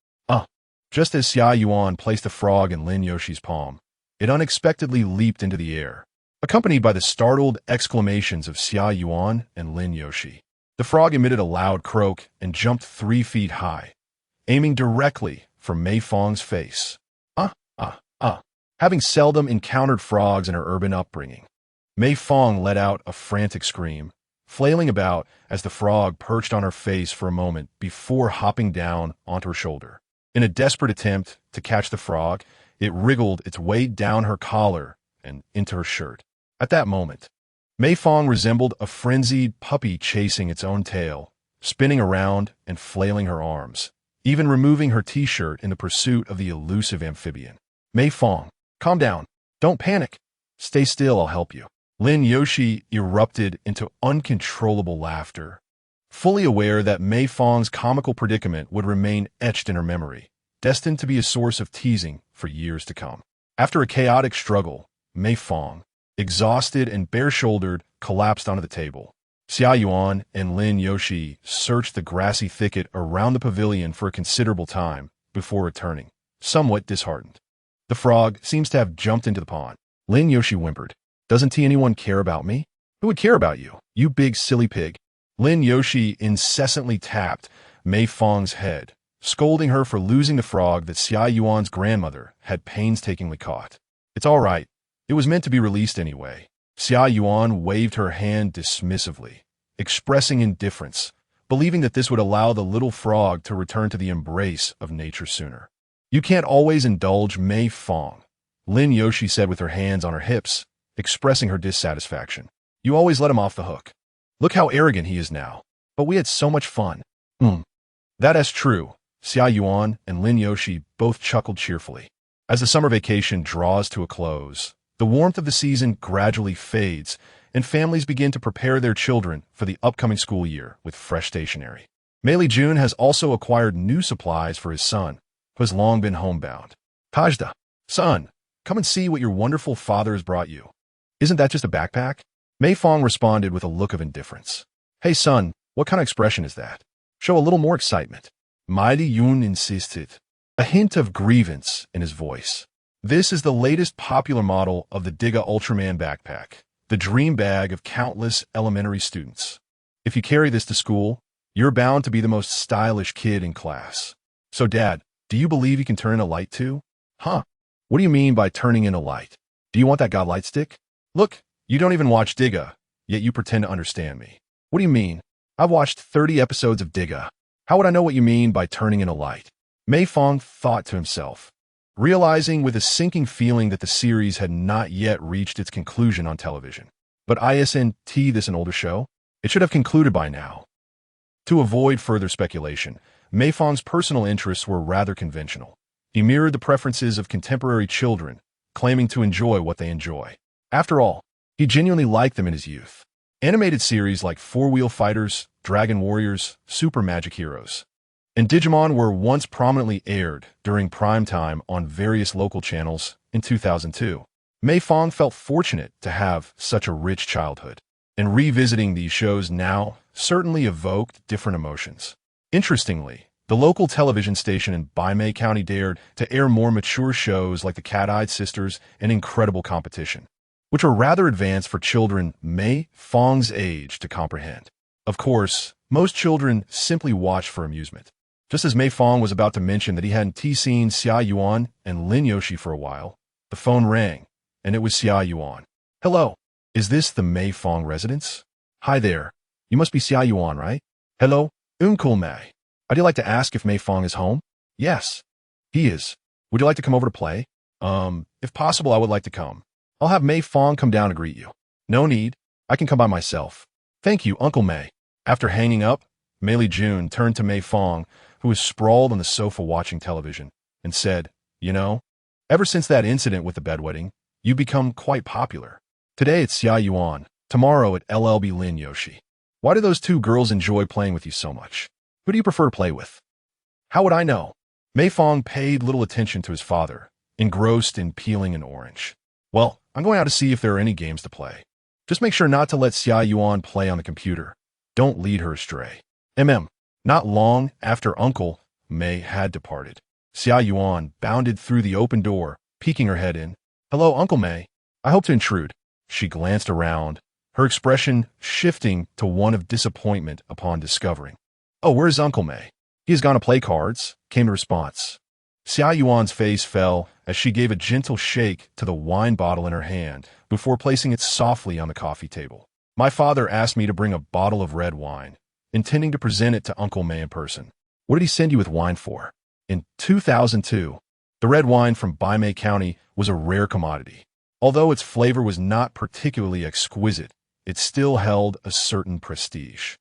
Just as Xia Yuan placed the frog in Lin Yoshi's palm, it unexpectedly leaped into the air, accompanied by the startled exclamations of Xia Yuan and Lin Yoshi. The frog emitted a loud croak and jumped 3 feet high, aiming directly for Mei Fang's face. Having seldom encountered frogs in her urban upbringing, Mei Fang let out a frantic scream, flailing about as the frog perched on her face for a moment before hopping down onto her shoulder. In a desperate attempt to catch the frog, it wriggled its way down her collar and into her shirt. At that moment, Mei Fang resembled a frenzied puppy chasing its own tail, spinning around and flailing her arms, even removing her t-shirt in the pursuit of the elusive amphibian. Mei Fang, calm down. Don't panic. Stay still, I'll help you. Lin Yoshi erupted into uncontrollable laughter, fully aware that Mei Fang's comical predicament would remain etched in her memory, destined to be a source of teasing for years to come. After a chaotic struggle, Mei Fang, exhausted and bare-shouldered, collapsed onto the table. Xia Yuan and Lin Yoshi searched the grassy thicket around the pavilion for a considerable time before returning, somewhat disheartened. The frog seems to have jumped into the pond. Lin Yoshi whimpered. Doesn't anyone care about me? Who would care about you, you big silly pig? Lin Yoshi incessantly tapped Mei Fang's head, scolding her for losing the frog that Xia Yuan's grandmother had painstakingly caught. It's all right. It was meant to be released anyway. Xia Yuan waved her hand dismissively, expressing indifference, believing that this would allow the little frog to return to the embrace of nature sooner. You can't always indulge Mei Fang, Lin Yoshi said with her hands on her hips, expressing her dissatisfaction. You always let him off the hook. Look how arrogant he is now. But we had so much fun. That is true. Xia Yuan and Lin Yoshi both chuckled cheerfully. As the summer vacation draws to a close, the warmth of the season gradually fades, and families begin to prepare their children for the upcoming school year with fresh stationery. Mei Jun has also acquired new supplies for his son, who has long been homebound. Tajda, son, come and see what your wonderful father has brought you. Isn't that just a backpack? Mei Fang responded with a look of indifference. Hey son, what kind of expression is that? Show a little more excitement. Mei Yun insisted, a hint of grievance in his voice. This is the latest popular model of the Diga Ultraman backpack, the dream bag of countless elementary students. If you carry this to school, you're bound to be the most stylish kid in class. So Dad, do you believe you can turn in a light too? What do you mean by turning in a light? Do you want that god light stick? Look, you don't even watch Diga, yet you pretend to understand me. What do you mean? I've watched 30 episodes of Diga. How would I know what you mean by turning in a light? Mei Fang thought to himself, realizing with a sinking feeling that the series had not yet reached its conclusion on television. But isn't this an older show? It should have concluded by now. To avoid further speculation, Mei Fang's personal interests were rather conventional. He mirrored the preferences of contemporary children, claiming to enjoy what they enjoy. After all, he genuinely liked them in his youth. Animated series like Four-Wheel Fighters, Dragon Warriors, Super Magic Heroes, and Digimon were once prominently aired during prime time on various local channels in 2002. Mei Fang felt fortunate to have such a rich childhood, and revisiting these shows now certainly evoked different emotions. Interestingly, the local television station in Mei County dared to air more mature shows like the Cat-Eyed Sisters and Incredible Competition, which were rather advanced for children Mei Fang's age to comprehend. Of course, most children simply watch for amusement. Just as Mei Fang was about to mention that he hadn't seen Xia Yuan and Lin Yoshi for a while, the phone rang, and it was Xia Yuan. "Hello, is this the Mei Fang residence? Hi there, you must be Xia Yuan, right? Hello, Uncle Mei. I'd like to ask if Mei Fang is home?" "Yes, he is. Would you like to come over to play?" If possible, I would like to come. I'll have Mei Fang come down to greet you." "No need, I can come by myself." "Thank you, Uncle Mei." After hanging up, Mei Li Jun turned to Mei Fang, who was sprawled on the sofa watching television, and said, "You know, ever since that incident with the bedwetting, you've become quite popular. Today it's Xia Yuan, tomorrow at LLB Lin Yoshi. Why do those two girls enjoy playing with you so much? Who do you prefer to play with?" "How would I know?" Mei Fang paid little attention to his father, engrossed in peeling an orange. "Well, I'm going out to see if there are any games to play. Just make sure not to let Xia Yuan play on the computer. Don't lead her astray." Not long after Uncle Mei had departed, Xia Yuan bounded through the open door, peeking her head in. "Hello, Uncle Mei. I hope to intrude." She glanced around, her expression shifting to one of disappointment upon discovering. "Oh, where's Uncle Mei?" "He has gone to play cards," came the response. Xia Yuan's face fell as she gave a gentle shake to the wine bottle in her hand before placing it softly on the coffee table. "My father asked me to bring a bottle of red wine, intending to present it to Uncle Mei in person." "What did he send you with wine for?" In 2002, the red wine from Mei County was a rare commodity. Although its flavor was not particularly exquisite, it still held a certain prestige.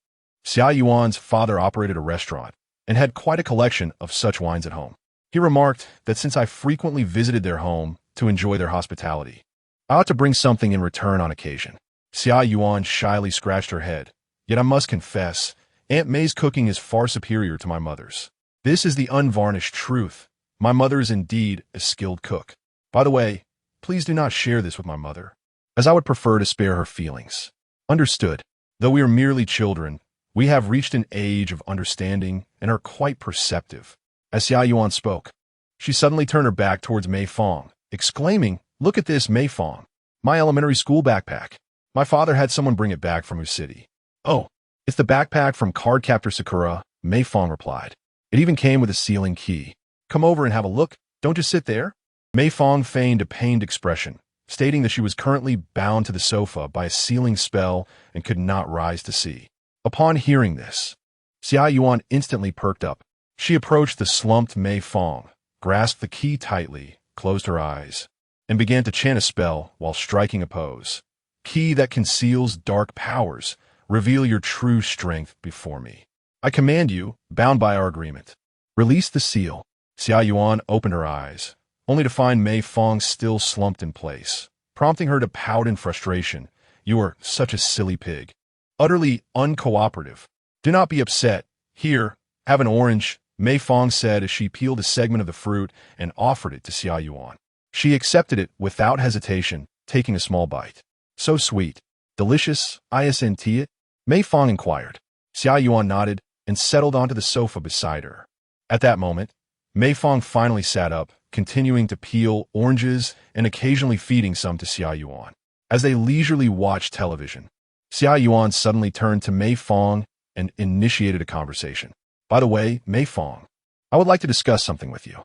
Xia Yuan's father operated a restaurant and had quite a collection of such wines at home. He remarked that since I frequently visited their home to enjoy their hospitality, I ought to bring something in return on occasion. Xia Yuan shyly scratched her head. "Yet I must confess, Aunt May's cooking is far superior to my mother's. This is the unvarnished truth. My mother is indeed a skilled cook. By the way, please do not share this with my mother, as I would prefer to spare her feelings." "Understood. Though we are merely children, we have reached an age of understanding and are quite perceptive." As Xia Yuan spoke, she suddenly turned her back towards Mei Fang, exclaiming, "Look at this, Mei Fang. My elementary school backpack. My father had someone bring it back from his city." "Oh, it's the backpack from Cardcaptor Sakura," Mei Fang replied. "It even came with a sealing key. Come over and have a look. Don't just sit there." Mei Fang feigned a pained expression, stating that she was currently bound to the sofa by a sealing spell and could not rise to see. Upon hearing this, Xia Yuan instantly perked up. She approached the slumped Mei Fang, grasped the key tightly, closed her eyes, and began to chant a spell while striking a pose. "Key that conceals dark powers, reveal your true strength before me. I command you, bound by our agreement. Release the seal." Xia Yuan opened her eyes, only to find Mei Fang still slumped in place, prompting her to pout in frustration. "You are such a silly pig. Utterly uncooperative. Do not be upset. Here, have an orange," Mei Fang said as she peeled a segment of the fruit and offered it to Xia Yuan. She accepted it without hesitation, taking a small bite. "So sweet. Delicious, isn't it?" Mei Fang inquired. Xia Yuan nodded and settled onto the sofa beside her. At that moment, Mei Fang finally sat up, continuing to peel oranges and occasionally feeding some to Xia Yuan. As they leisurely watched television, Xia Yuan suddenly turned to Mei Fang and initiated a conversation. "By the way, Mei Fang, I would like to discuss something with you."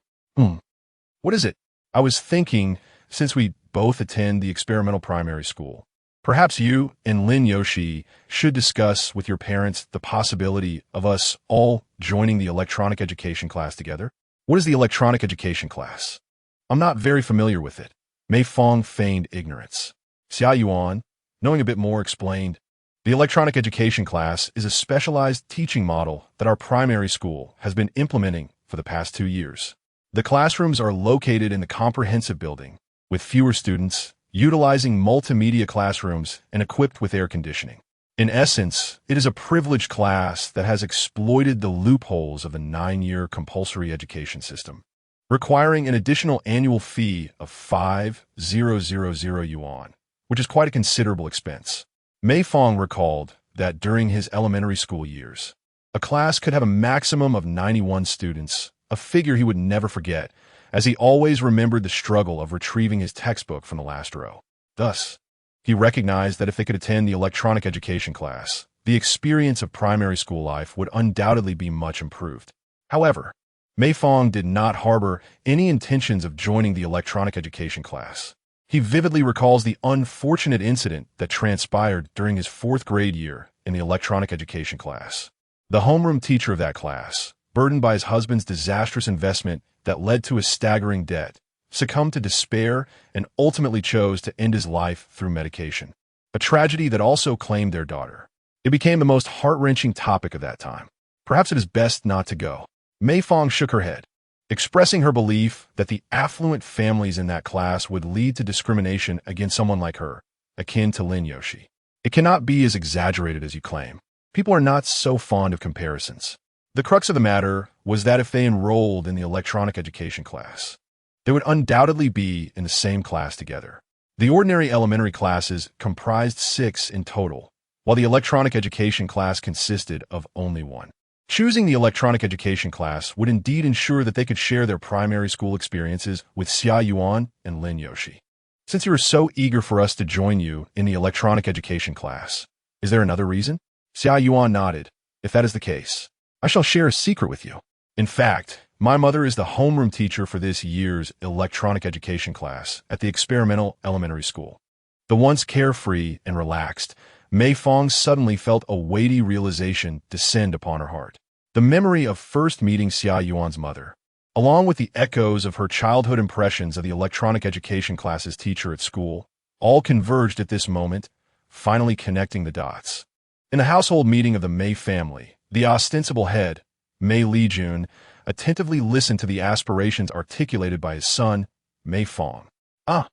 What is it?" "I was thinking, since we both attend the experimental primary school, perhaps you and Lin Yoshi should discuss with your parents the possibility of us all joining the electronic education class together." "What is the electronic education class?" "I'm not very familiar with it." Mei Fang feigned ignorance. Xia Yuan, knowing a bit more, explained, The electronic education class is a specialized teaching model that our primary school has been implementing for the past 2 years. The classrooms are located in the comprehensive building, with fewer students, utilizing multimedia classrooms and equipped with air conditioning. In essence, it is a privileged class that has exploited the loopholes of the 9-year compulsory education system, requiring an additional annual fee of 5,000 yuan, which is quite a considerable expense. Mei Fang recalled that during his elementary school years, a class could have a maximum of 91 students, a figure he would never forget, as he always remembered the struggle of retrieving his textbook from the last row. Thus, he recognized that if they could attend the electronic education class, the experience of primary school life would undoubtedly be much improved. However, Mei Fang did not harbor any intentions of joining the electronic education class. He vividly recalls the unfortunate incident that transpired during his 4th grade year in the electronic education class. The homeroom teacher of that class, burdened by his husband's disastrous investment that led to a staggering debt, succumbed to despair and ultimately chose to end his life through medication, a tragedy that also claimed their daughter. It became the most heart-wrenching topic of that time. Perhaps it is best not to go. Mei Fang shook her head, expressing her belief that the affluent families in that class would lead to discrimination against someone like her, akin to Lin Yoshi. It cannot be as exaggerated as you claim. People are not so fond of comparisons. The crux of the matter was that if they enrolled in the electronic education class, they would undoubtedly be in the same class together. The ordinary elementary classes comprised 6 in total, while the electronic education class consisted of only 1. Choosing the electronic education class would indeed ensure that they could share their primary school experiences with Xia Yuan and Lin Yoshi. Since you are so eager for us to join you in the electronic education class, is there another reason? Xia Yuan nodded. If that is the case, I shall share a secret with you. In fact, my mother is the homeroom teacher for this year's electronic education class at the experimental elementary school. The once carefree and relaxed, Mei Fang suddenly felt a weighty realization descend upon her heart. The memory of first meeting Xia Yuan's mother, along with the echoes of her childhood impressions of the electronic education class's teacher at school, all converged at this moment, finally connecting the dots. In the household meeting of the Mei family, the ostensible head, Mei Lijun, attentively listened to the aspirations articulated by his son, Mei Fang. Ah,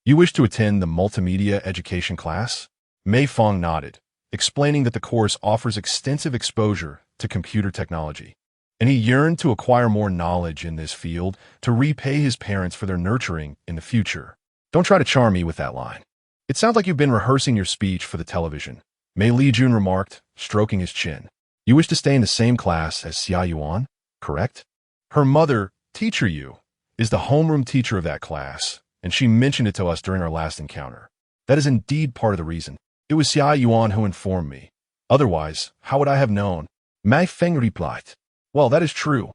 you wish to attend the multimedia education class? Mei Fang nodded, explaining that the course offers extensive exposure to computer technology, and he yearned to acquire more knowledge in this field to repay his parents for their nurturing in the future. Don't try to charm me with that line. It sounds like you've been rehearsing your speech for the television, Mei Lijun remarked, stroking his chin. You wish to stay in the same class as Xia Yuan, correct? Her mother, Teacher Yu, is the homeroom teacher of that class, and she mentioned it to us during our last encounter. That is indeed part of the reason. It was Xia Yuan who informed me. Otherwise, how would I have known? Mei Fang replied. Well, that is true,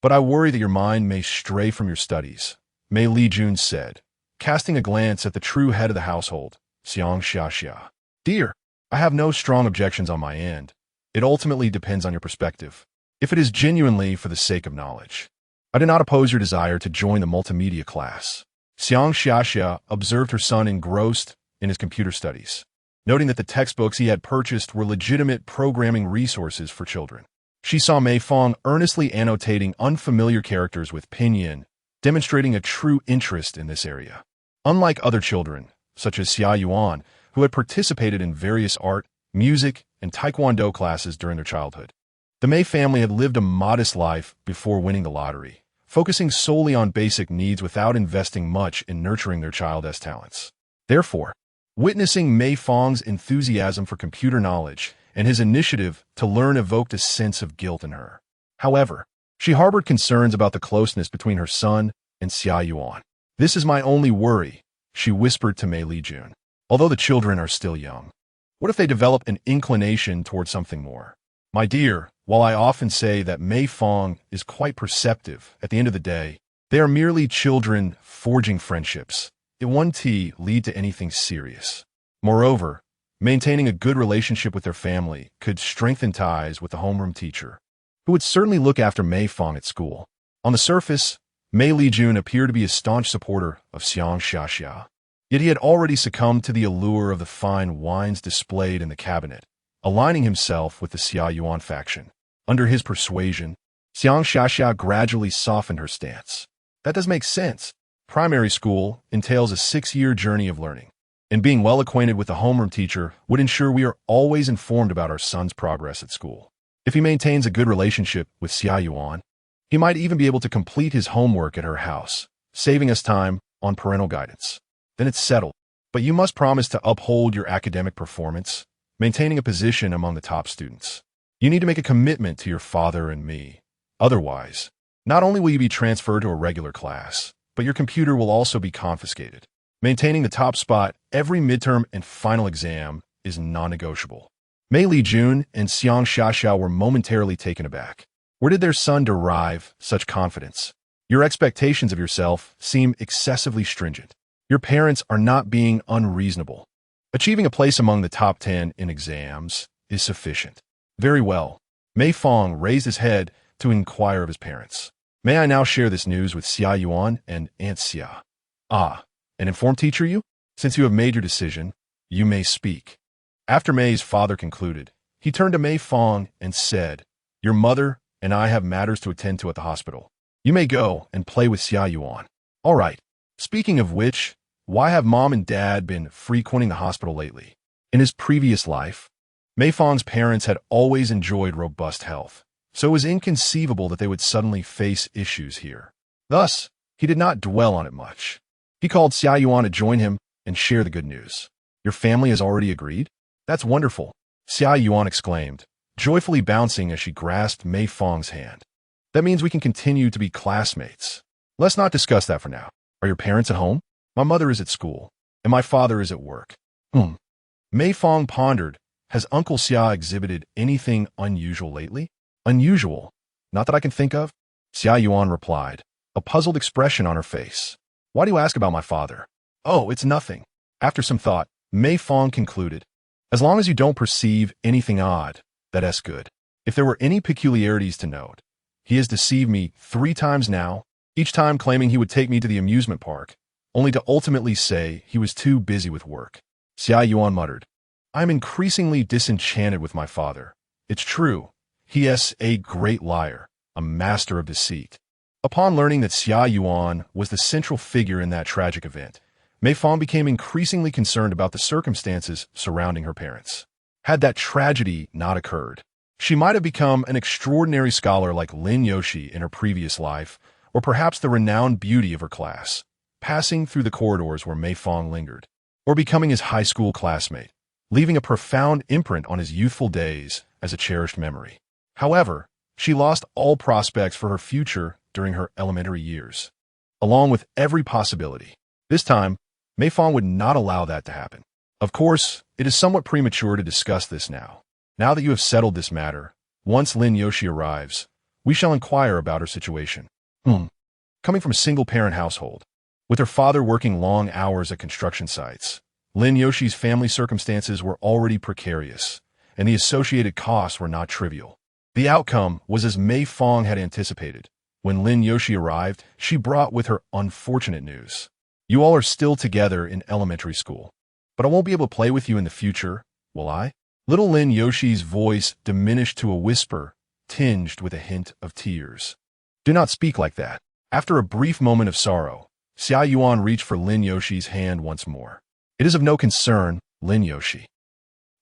but I worry that your mind may stray from your studies, Mei Lijun said, casting a glance at the true head of the household, Xiang Xiaxia. Dear, I have no strong objections on my end. It ultimately depends on your perspective. If it is genuinely for the sake of knowledge, I do not oppose your desire to join the multimedia class. Xiang Xiaxia observed her son engrossed in his computer studies, noting that the textbooks he had purchased were legitimate programming resources for children. She saw Mei Fang earnestly annotating unfamiliar characters with pinyin, demonstrating a true interest in this area. Unlike other children, such as Xia Yuan, who had participated in various art, music, and taekwondo classes during their childhood, the Mei family had lived a modest life before winning the lottery, focusing solely on basic needs without investing much in nurturing their child's talents. Therefore, witnessing Mei Fang's enthusiasm for computer knowledge and his initiative to learn evoked a sense of guilt in her. However, she harbored concerns about the closeness between her son and Xia Yuan. This is my only worry, she whispered to Mei Lijun. Although the children are still young, what if they develop an inclination toward something more? My dear, while I often say that Mei Fang is quite perceptive, at the end of the day, they are merely children forging friendships. It won't lead to anything serious. Moreover, maintaining a good relationship with their family could strengthen ties with the homeroom teacher, who would certainly look after Mei Fang at school. On the surface, Mei Lijun appeared to be a staunch supporter of Xiang Xiaxia. Yet he had already succumbed to the allure of the fine wines displayed in the cabinet, aligning himself with the Xia Yuan faction. Under his persuasion, Xiang Xiaxia gradually softened her stance. That does make sense. Primary school entails a 6-year journey of learning, and being well acquainted with a homeroom teacher would ensure we are always informed about our son's progress at school. If he maintains a good relationship with Xia Yuan, he might even be able to complete his homework at her house, saving us time on parental guidance. Then it's settled. But you must promise to uphold your academic performance, maintaining a position among the top students. You need to make a commitment to your father and me. Otherwise, not only will you be transferred to a regular class, but your computer will also be confiscated. Maintaining the top spot every midterm and final exam is non-negotiable. Mei Lijun and Xiang Xiaxiao were momentarily taken aback. Where did their son derive such confidence? Your expectations of yourself seem excessively stringent. Your parents are not being unreasonable. Achieving a place among the top 10 in exams is sufficient. Very well. Mei Fang raised his head to inquire of his parents. May I now share this news with Xia Yuan and Aunt Xia? Ah, an informed teacher you? Since you have made your decision, you may speak. After Mei's father concluded, he turned to Mei Fang and said, Your mother and I have matters to attend to at the hospital. You may go and play with Xia Yuan. All right. Speaking of which, why have mom and dad been frequenting the hospital lately? In his previous life, Mei Fang's parents had always enjoyed robust health, so it was inconceivable that they would suddenly face issues here. Thus, he did not dwell on it much. He called Xia Yuan to join him and share the good news. Your family has already agreed? That's wonderful, Xia Yuan exclaimed, joyfully bouncing as she grasped Mei Fang's hand. That means we can continue to be classmates. Let's not discuss that for now. Are your parents at home? My mother is at school, and my father is at work. Mei Fang pondered. Has Uncle Xia exhibited anything unusual lately? Unusual? Not that I can think of. Xia Yuan replied, a puzzled expression on her face. Why do you ask about my father? Oh, it's nothing. After some thought, Mei Fang concluded, as long as you don't perceive anything odd, that's good. If there were any peculiarities to note, he has deceived me 3 times now, each time claiming he would take me to the amusement park, only to ultimately say he was too busy with work. Xia Yuan muttered, I'm increasingly disenchanted with my father. It's true. He is a great liar, a master of deceit. Upon learning that Xia Yuan was the central figure in that tragic event, Mei Fang became increasingly concerned about the circumstances surrounding her parents. Had that tragedy not occurred, she might have become an extraordinary scholar like Lin Yoshi in her previous life, or perhaps the renowned beauty of her class, passing through the corridors where Mei Fang lingered, or becoming his high school classmate, leaving a profound imprint on his youthful days as a cherished memory. However, she lost all prospects for her future during her elementary years, along with every possibility. This time, Mei Fang would not allow that to happen. Of course, it is somewhat premature to discuss this now. Now that you have settled this matter, once Lin Yoshi arrives, we shall inquire about her situation. Coming from a single-parent household, with her father working long hours at construction sites, Lin Yoshi's family circumstances were already precarious, and the associated costs were not trivial. The outcome was as Mei Fang had anticipated. When Lin Yoshi arrived, she brought with her unfortunate news. You all are still together in elementary school, but I won't be able to play with you in the future, will I? Little Lin Yoshi's voice diminished to a whisper, tinged with a hint of tears. Do not speak like that. After a brief moment of sorrow, Xia Yuan reached for Lin Yoshi's hand once more. It is of no concern, Lin Yoshi.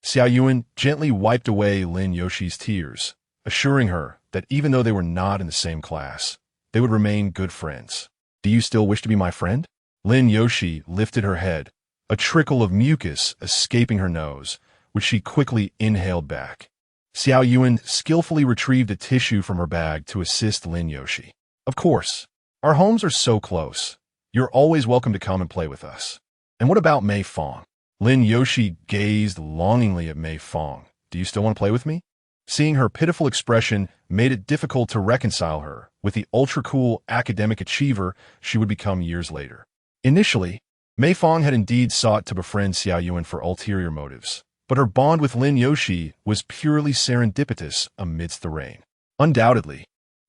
Xia Yuan gently wiped away Lin Yoshi's tears, assuring her that even though they were not in the same class, they would remain good friends. Do you still wish to be my friend? Lin Yoshi lifted her head, a trickle of mucus escaping her nose, which she quickly inhaled back. Xiao Yuan skillfully retrieved a tissue from her bag to assist Lin Yoshi. Of course. Our homes are so close. You're always welcome to come and play with us. And what about Mei Fang? Lin Yoshi gazed longingly at Mei Fang. Do you still want to play with me? Seeing her pitiful expression made it difficult to reconcile her with the ultra-cool academic achiever she would become years later. Initially, Mei Fang had indeed sought to befriend Xiao Yuan for ulterior motives, but her bond with Lin Yoshi was purely serendipitous amidst the rain. Undoubtedly,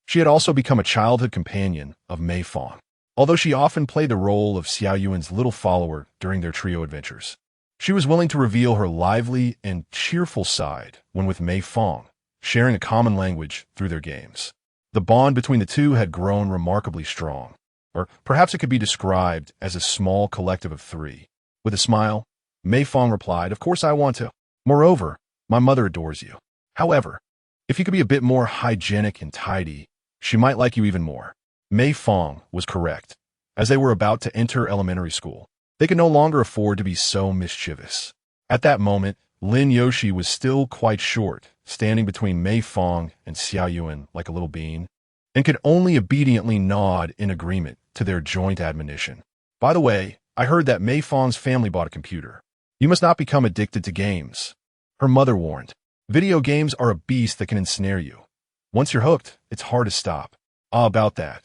she had also become a childhood companion of Mei Fang. although she often played the role of Xiao Yuan's little follower during their trio adventures. She was willing to reveal her lively and cheerful side when with Mei Fang, sharing a common language through their games. The bond between the two had grown remarkably strong, or perhaps it could be described as a small collective of three. With a smile, Mei Fang replied, "Of course I want to. Moreover, my mother adores you. However, if you could be a bit more hygienic and tidy, she might like you even more." Mei Fang was correct. As they were about to enter elementary school, they could no longer afford to be so mischievous. At that moment, Lin Yoshi was still quite short, standing between Mei Fang and Xiao Yuan like a little bean, and could only obediently nod in agreement to their joint admonition. "By the way, I heard that Mei Fang's family bought a computer. You must not become addicted to games," her mother warned. "Video games are a beast that can ensnare you. Once you're hooked, it's hard to stop." "Ah, about that."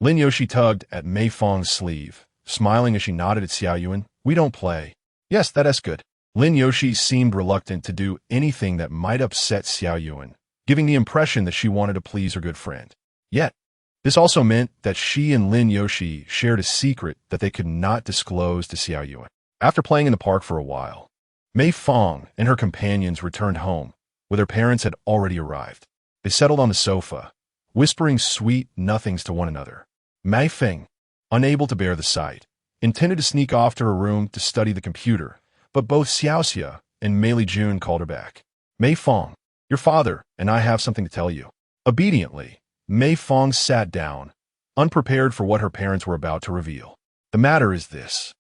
Lin Yoshi tugged at Mei Fang's sleeve, smiling as she nodded at Xiao Yuan. "We don't play." "Yes, that's good." Lin Yoshi seemed reluctant to do anything that might upset Xiao Yuan, giving the impression that she wanted to please her good friend. Yet, this also meant that she and Lin Yoshi shared a secret that they could not disclose to Xiao Yuan. After playing in the park for a while, Mei Fang and her companions returned home, where their parents had already arrived. They settled on the sofa, whispering sweet nothings to one another. Mei Fang, unable to bear the sight, intended to sneak off to her room to study the computer, but both Xiaoxia and Mei Lijun called her back. "Mei Fang, your father and I have something to tell you." Obediently, Mei Fang sat down, unprepared for what her parents were about to reveal. "The matter is this.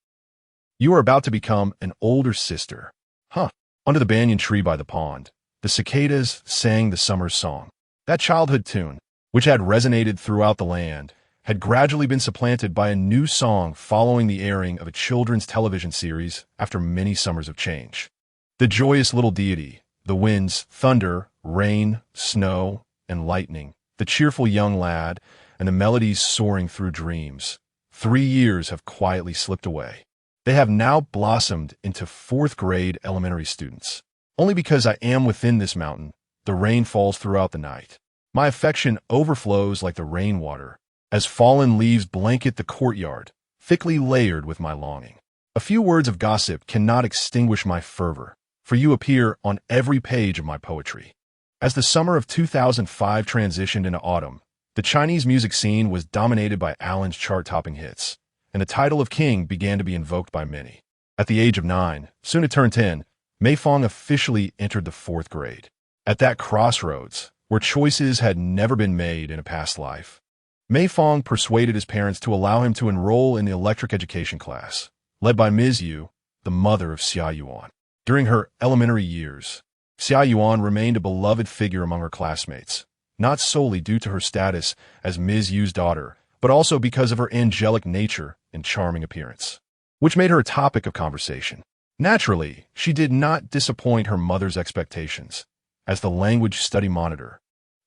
You are about to become an older sister." "Huh." Under the banyan tree by the pond, the cicadas sang the summer song. That childhood tune, which had resonated throughout the land, had gradually been supplanted by a new song following the airing of a children's television series after many summers of change. The joyous little deity, the winds, thunder, rain, snow, and lightning, the cheerful young lad, and the melodies soaring through dreams. 3 years have quietly slipped away. They have now blossomed into 4th grade elementary students. Only because I am within this mountain, the rain falls throughout the night. My affection overflows like the rainwater, as fallen leaves blanket the courtyard, thickly layered with my longing. A few words of gossip cannot extinguish my fervor, for you appear on every page of my poetry. As the summer of 2005 transitioned into autumn, the Chinese music scene was dominated by Alan's chart-topping hits, and the title of king began to be invoked by many. At the age of 9, soon to turn 10, Mei Fang officially entered the 4th grade. At that crossroads, where choices had never been made in a past life, Mei Fang persuaded his parents to allow him to enroll in the electric education class, led by Ms. Yu, the mother of Xiao Yuan. During her elementary years, Xiao Yuan remained a beloved figure among her classmates, not solely due to her status as Ms. Yu's daughter, but also because of her angelic nature and charming appearance, which made her a topic of conversation. Naturally, she did not disappoint her mother's expectations. As the language study monitor,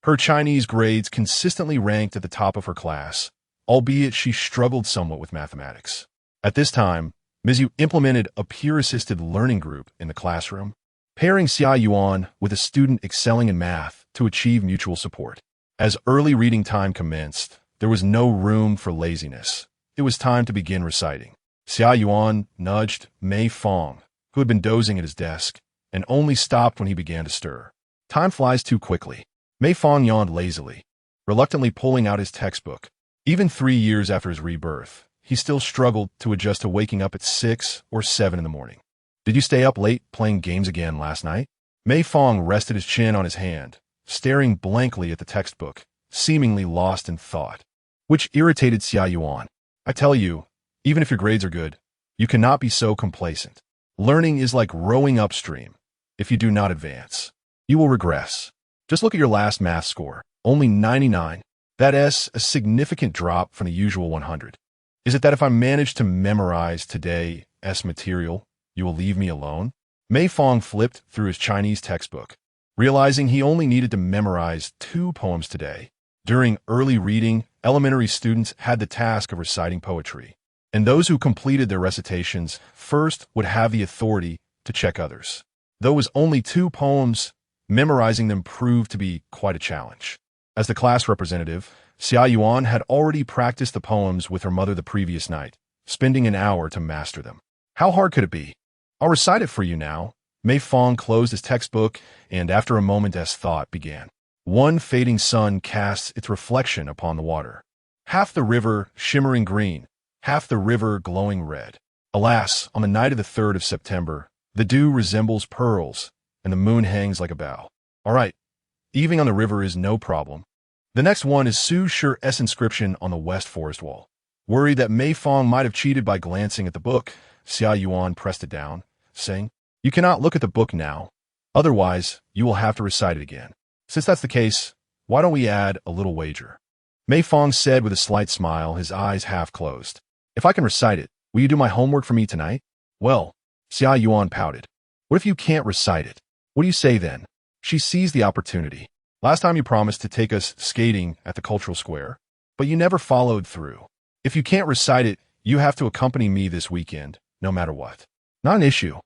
her Chinese grades consistently ranked at the top of her class, albeit she struggled somewhat with mathematics. At this time, Ms. Yu implemented a peer-assisted learning group in the classroom, pairing Xiao Yuan with a student excelling in math to achieve mutual support. As early reading time commenced, there was no room for laziness. It was time to begin reciting. Xiao Yuan nudged Mei Fang, who had been dozing at his desk, and only stopped when he began to stir. Time flies too quickly. Mei Fang yawned lazily, reluctantly pulling out his textbook. Even 3 years after his rebirth, he still struggled to adjust to waking up at 6 or 7 in the morning. "Did you stay up late playing games again last night?" Mei Fang rested his chin on his hand, staring blankly at the textbook, seemingly lost in thought, which irritated Xiao Yuan. "I tell you, even if your grades are good, you cannot be so complacent. Learning is like rowing upstream. If you do not advance, you will regress. Just look at your last math score, only 99. That's a significant drop from the usual 100. Is it that if I manage to memorize today's material, you will leave me alone?" Mei Fang flipped through his Chinese textbook, realizing he only needed to memorize 2 poems today. During early reading, elementary students had the task of reciting poetry, and those who completed their recitations first would have the authority to check others. Though it was only 2 poems, memorizing them proved to be quite a challenge. As the class representative, Xia Yuan had already practiced the poems with her mother the previous night, spending an hour to master them. How hard could it be? I'll recite it for you now. Mei Fang closed his textbook, and after a moment's thought began. One fading sun casts its reflection upon the water. Half the river shimmering green, half the river glowing red. Alas, on the night of the 3rd of September, the dew resembles pearls, and the moon hangs like a bow. All right, evening on the river is no problem. The next one is Su Shi's inscription on the west forest wall. Worried that Mei Fang might have cheated by glancing at the book, Xia Yuan pressed it down, saying, "You cannot look at the book now. Otherwise, you will have to recite it again. Since that's the case, why don't we add a little wager?" Mei Fang said with a slight smile, his eyes half closed. "If I can recite it, will you do my homework for me tonight?" "Well," Xia Yuan pouted. "What if you can't recite it? What do you say then?" She seized the opportunity. "Last time you promised to take us skating at the cultural square, but you never followed through. If you can't recite it, you have to accompany me this weekend, no matter what." "Not an issue."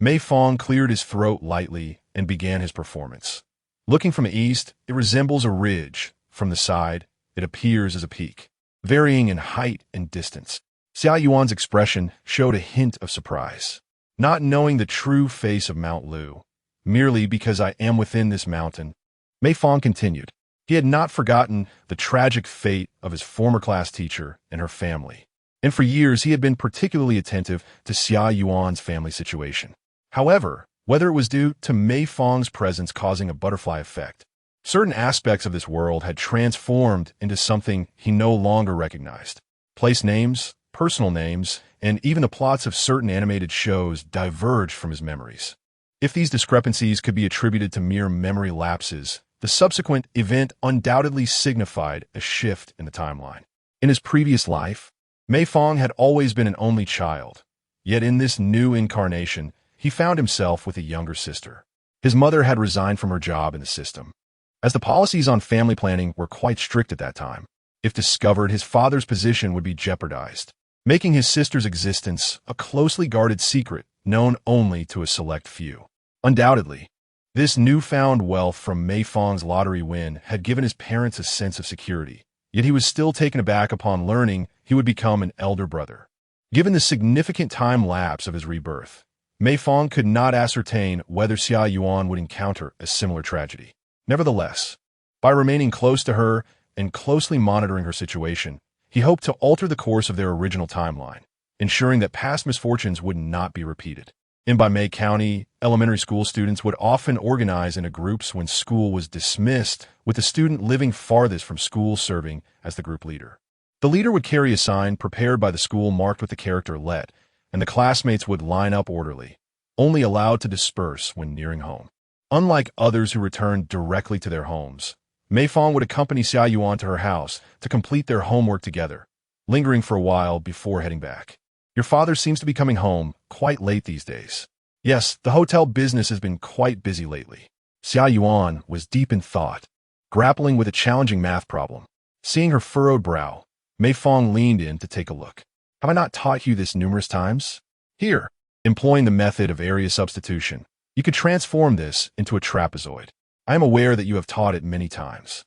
Mei Fang cleared his throat lightly and began his performance. Looking from the east, it resembles a ridge. From the side, it appears as a peak, varying in height and distance. Xia Yuan's expression showed a hint of surprise. "Not knowing the true face of Mount Lu, merely because I am within this mountain," Mei Fang continued. He had not forgotten the tragic fate of his former class teacher and her family, and for years he had been particularly attentive to Xia Yuan's family situation. However, whether it was due to Mei Fang's presence causing a butterfly effect, certain aspects of this world had transformed into something he no longer recognized. Place names, personal names, and even the plots of certain animated shows diverged from his memories. If these discrepancies could be attributed to mere memory lapses, the subsequent event undoubtedly signified a shift in the timeline. In his previous life, Mei Fang had always been an only child, yet in this new incarnation, he found himself with a younger sister. His mother had resigned from her job in the system, as the policies on family planning were quite strict at that time. If discovered, his father's position would be jeopardized, making his sister's existence a closely guarded secret known only to a select few. Undoubtedly, this newfound wealth from Mei Fang's lottery win had given his parents a sense of security, yet he was still taken aback upon learning he would become an elder brother. Given the significant time lapse of his rebirth, Mei Fang could not ascertain whether Xia Yuan would encounter a similar tragedy. Nevertheless, by remaining close to her and closely monitoring her situation, he hoped to alter the course of their original timeline, ensuring that past misfortunes would not be repeated. In Mei County, elementary school students would often organize into groups when school was dismissed, with the student living farthest from school serving as the group leader. The leader would carry a sign prepared by the school marked with the character "Let," and the classmates would line up orderly, only allowed to disperse when nearing home. Unlike others who returned directly to their homes, Mei Fang would accompany Xia Yuan to her house to complete their homework together, lingering for a while before heading back. "Your father seems to be coming home quite late these days." "Yes, the hotel business has been quite busy lately." Xia Yuan was deep in thought, grappling with a challenging math problem. Seeing her furrowed brow, Mei Fang leaned in to take a look. "Have I not taught you this numerous times? Here, employing the method of area substitution, you could transform this into a trapezoid. I am aware that you have taught it many times."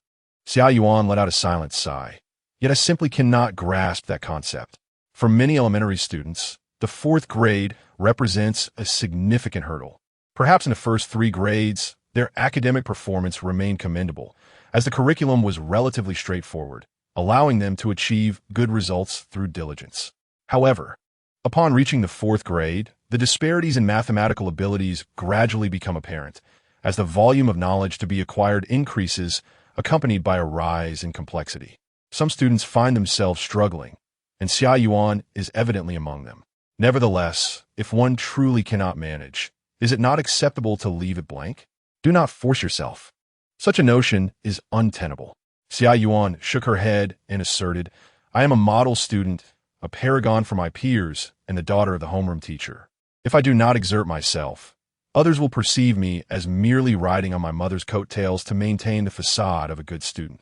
Xia Yuan let out a silent sigh. "Yet I simply cannot grasp that concept. For many elementary students, the 4th grade represents a significant hurdle. Perhaps in the first 3 grades, their academic performance remained commendable, as the curriculum was relatively straightforward, allowing them to achieve good results through diligence. However, upon reaching the 4th grade, the disparities in mathematical abilities gradually become apparent, as the volume of knowledge to be acquired increases, accompanied by a rise in complexity. Some students find themselves struggling, and Xia Yuan is evidently among them. Nevertheless, if one truly cannot manage, is it not acceptable to leave it blank? Do not force yourself. Such a notion is untenable. Xia Yuan shook her head and asserted, "I am a model student, a paragon for my peers, and the daughter of the homeroom teacher. If I do not exert myself, others will perceive me as merely riding on my mother's coattails to maintain the facade of a good student."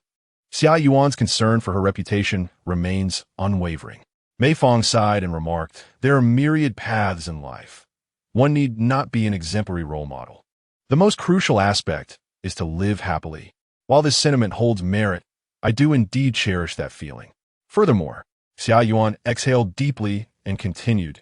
Xia Yuan's concern for her reputation remains unwavering. Mei Fang sighed and remarked, "There are myriad paths in life. One need not be an exemplary role model. The most crucial aspect is to live happily." While this sentiment holds merit, I do indeed cherish that feeling. Furthermore, Xia Yuan exhaled deeply and continued,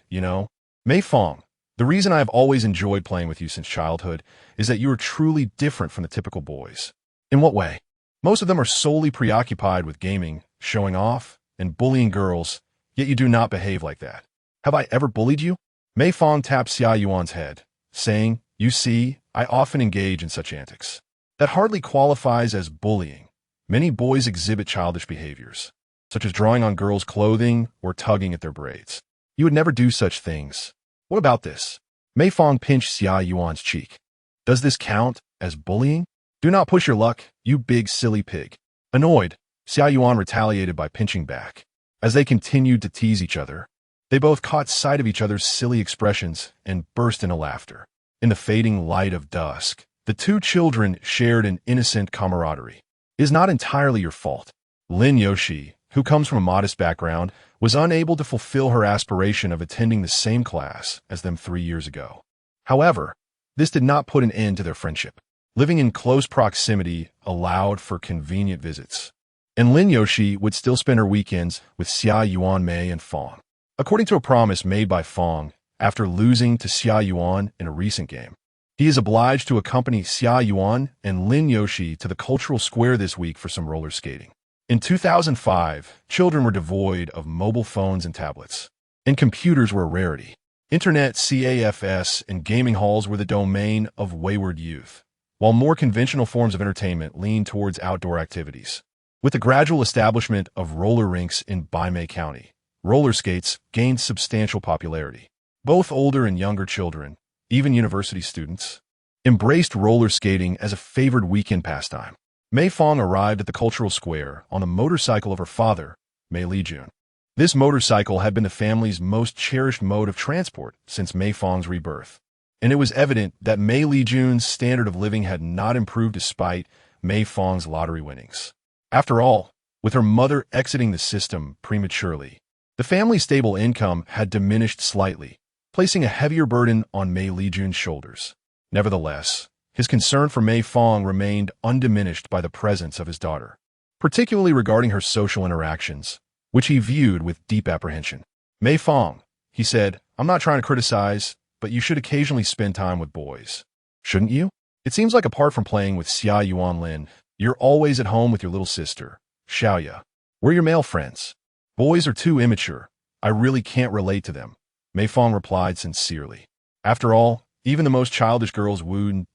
Mei Fang, the reason I have always enjoyed playing with you since childhood is that you are truly different from the typical boys. In what way? Most of them are solely preoccupied with gaming, showing off, and bullying girls, yet you do not behave like that. Have I ever bullied you? Mei Fang tapped Xia Yuan's head, saying, You see, I often engage in such antics. That hardly qualifies as bullying. Many boys exhibit childish behaviors, such as drawing on girls' clothing or tugging at their braids. You would never do such things. What about this? Mei Fang pinched Xia Yuan's cheek. Does this count as bullying? Do not push your luck, you big silly pig. Annoyed, Xia Yuan retaliated by pinching back. As they continued to tease each other, they both caught sight of each other's silly expressions and burst into laughter. In the fading light of dusk, the two children shared an innocent camaraderie. It is not entirely your fault. Lin Yoshi, who comes from a modest background, was unable to fulfill her aspiration of attending the same class as them 3 years ago. However, this did not put an end to their friendship. Living in close proximity allowed for convenient visits, and Lin Yoshi would still spend her weekends with Xia Yuan, Mei, and Fang. According to a promise made by Fang, after losing to Xia Yuan in a recent game, he is obliged to accompany Xia Yuan and Lin Yoshi to the cultural square this week for some roller skating. In 2005, children were devoid of mobile phones and tablets, and computers were a rarity. Internet CAFS and gaming halls were the domain of wayward youth, while more conventional forms of entertainment leaned towards outdoor activities. With the gradual establishment of roller rinks in Mei County, roller skates gained substantial popularity. Both older and younger children, even university students, embraced roller skating as a favored weekend pastime. Mei Fang arrived at the cultural square on the motorcycle of her father, Mei Lijun. This motorcycle had been the family's most cherished mode of transport since Mei Fang's rebirth, and it was evident that Mei Lijun's standard of living had not improved despite Mei Fang's lottery winnings. After all, with her mother exiting the system prematurely, the family's stable income had diminished slightly, placing a heavier burden on Mei Lijun's shoulders. Nevertheless, his concern for Mei Fang remained undiminished by the presence of his daughter, particularly regarding her social interactions, which he viewed with deep apprehension. Mei Fang, he said, I'm not trying to criticize, but you should occasionally spend time with boys. Shouldn't you? It seems like apart from playing with Xia Yuan Lin, you're always at home with your little sister, Xiaoya. We're your male friends. Boys are too immature. I really can't relate to them, Mei Fang replied sincerely. After all, even the most childish girls wouldn't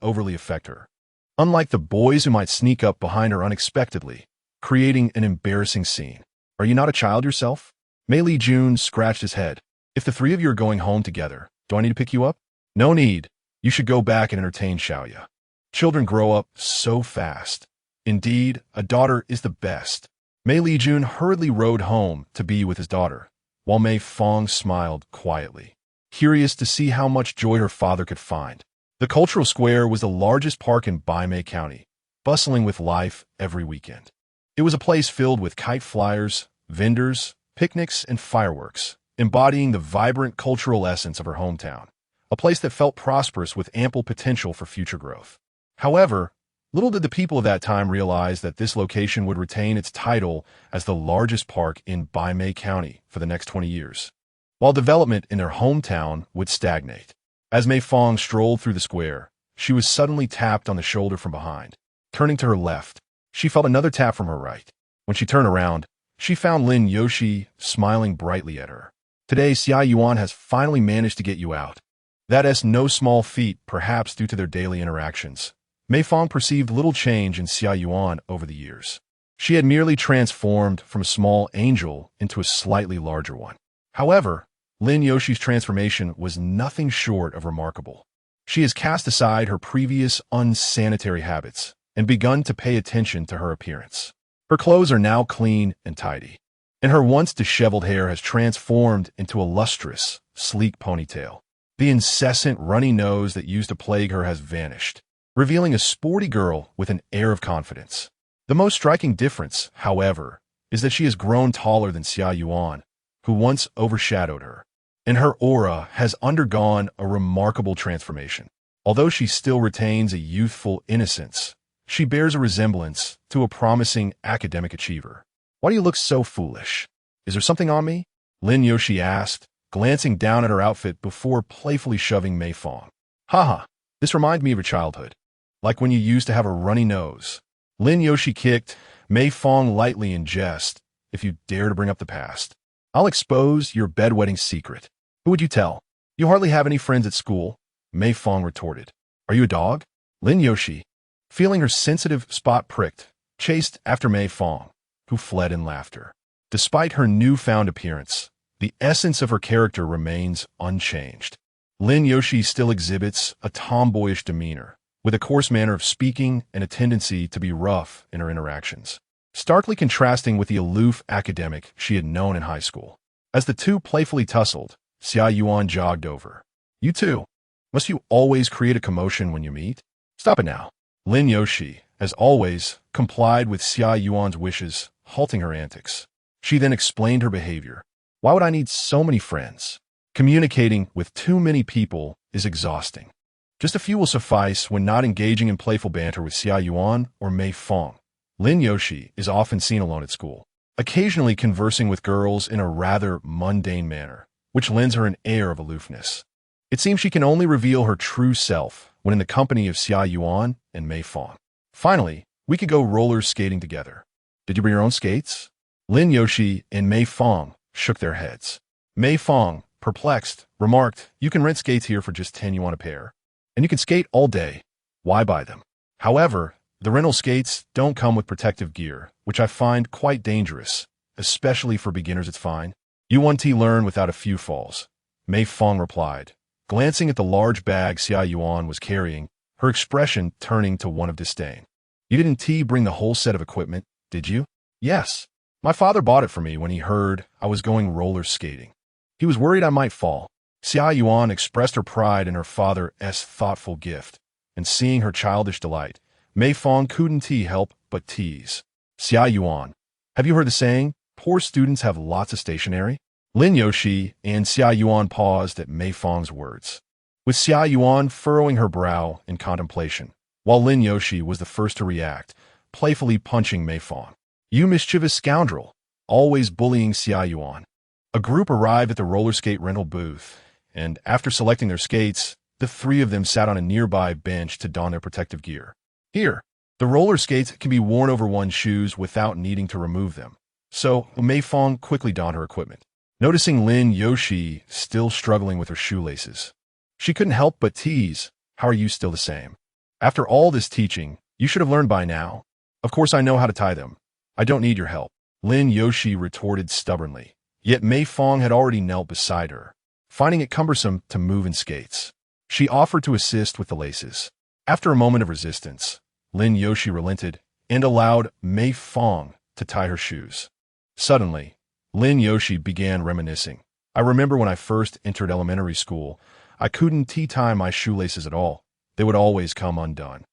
overly affect her. Unlike the boys who might sneak up behind her unexpectedly, creating an embarrassing scene. Are you not a child yourself? Mei Lijun scratched his head. If the three of you are going home together, do I need to pick you up? No need. You should go back and entertain Xiaoya. Children grow up so fast. Indeed, a daughter is the best. Mei Lijun hurriedly rode home to be with his daughter, while Mei Fang smiled quietly, curious to see how much joy her father could find. The cultural square was the largest park in Mei County, bustling with life every weekend. It was a place filled with kite flyers, vendors, picnics, and fireworks, embodying the vibrant cultural essence of her hometown, a place that felt prosperous with ample potential for future growth. However, little did the people of that time realize that this location would retain its title as the largest park in Mei County for the next 20 years, while development in their hometown would stagnate. As Mei Fang strolled through the square, she was suddenly tapped on the shoulder from behind. Turning to her left, she felt another tap from her right. When she turned around, she found Lin Yoshi smiling brightly at her. Today, Xia Yuan has finally managed to get you out. That is no small feat, perhaps due to their daily interactions. Mei Fang perceived little change in Xia Yuan over the years. She had merely transformed from a small angel into a slightly larger one. However, Lin Yoshi's transformation was nothing short of remarkable. She has cast aside her previous unsanitary habits and begun to pay attention to her appearance. Her clothes are now clean and tidy, and her once disheveled hair has transformed into a lustrous, sleek ponytail. The incessant runny nose that used to plague her has vanished, revealing a sporty girl with an air of confidence. The most striking difference, however, is that she has grown taller than Xia Yuan, who once overshadowed her, and her aura has undergone a remarkable transformation. Although she still retains a youthful innocence, she bears a resemblance to a promising academic achiever. Why do you look so foolish? Is there something on me? Lin Yoshi asked, glancing down at her outfit before playfully shoving Mei Fang. Haha, this reminds me of your childhood. Like when you used to have a runny nose. Lin Yoshi kicked Mei Fang lightly in jest. If you dare to bring up the past, I'll expose your bedwetting secret. Who would you tell? You hardly have any friends at school, Mei Fang retorted. Are you a dog? Lin Yoshi, feeling her sensitive spot pricked, chased after Mei Fang, who fled in laughter. Despite her newfound appearance, the essence of her character remains unchanged. Lin Yoshi still exhibits a tomboyish demeanor, with a coarse manner of speaking and a tendency to be rough in her interactions, starkly contrasting with the aloof academic she had known in high school. As the two playfully tussled, Xia Yuan jogged over. You two, must you always create a commotion when you meet? Stop it now. Lin Yoshi, as always, complied with Xia Yuan's wishes, halting her antics. She then explained her behavior. Why would I need so many friends? Communicating with too many people is exhausting. Just a few will suffice when not engaging in playful banter with Xia Yuan or Mei Fang. Lin Yoshi is often seen alone at school, occasionally conversing with girls in a rather mundane manner, which lends her an air of aloofness. It seems she can only reveal her true self when in the company of Xia Yuan and Mei Fang. Finally, we could go roller skating together. Did you bring your own skates? Lin Yoshi and Mei Fang shook their heads. Mei Fang, perplexed, remarked, you can rent skates here for just 10 yuan a pair. And you can skate all day. Why buy them? However, the rental skates don't come with protective gear, which I find quite dangerous, especially for beginners. It's fine. You want to learn without a few falls, Mei Fang replied, glancing at the large bag Xia Yuan was carrying, her expression turning to one of disdain. You didn't bring the whole set of equipment, did you? Yes. My father bought it for me when he heard I was going roller skating. He was worried I might fall. Xia Yuan expressed her pride in her father's thoughtful gift, and seeing her childish delight, Mei Fang couldn't help but tease. Xia Yuan, have you heard the saying, poor students have lots of stationery? Lin Yoshi and Xia Yuan paused at Mei Fang's words, with Xia Yuan furrowing her brow in contemplation, while Lin Yoshi was the first to react, playfully punching Mei Fang. You mischievous scoundrel, always bullying Xia Yuan. A group arrived at the roller skate rental booth, and after selecting their skates, the three of them sat on a nearby bench to don their protective gear. Here, the roller skates can be worn over one's shoes without needing to remove them. So, Mei Fang quickly donned her equipment, noticing Lin Yoshi still struggling with her shoelaces. She couldn't help but tease, how are you still the same? After all this teaching, you should have learned by now. Of course I know how to tie them. I don't need your help, Lin Yoshi retorted stubbornly. Yet Mei Fang had already knelt beside her, finding it cumbersome to move in skates. She offered to assist with the laces. After a moment of resistance, Lin Yoshi relented and allowed Mei Fang to tie her shoes. Suddenly, Lin Yoshi began reminiscing. I remember when I first entered elementary school, I couldn't tie my shoelaces at all. They would always come undone.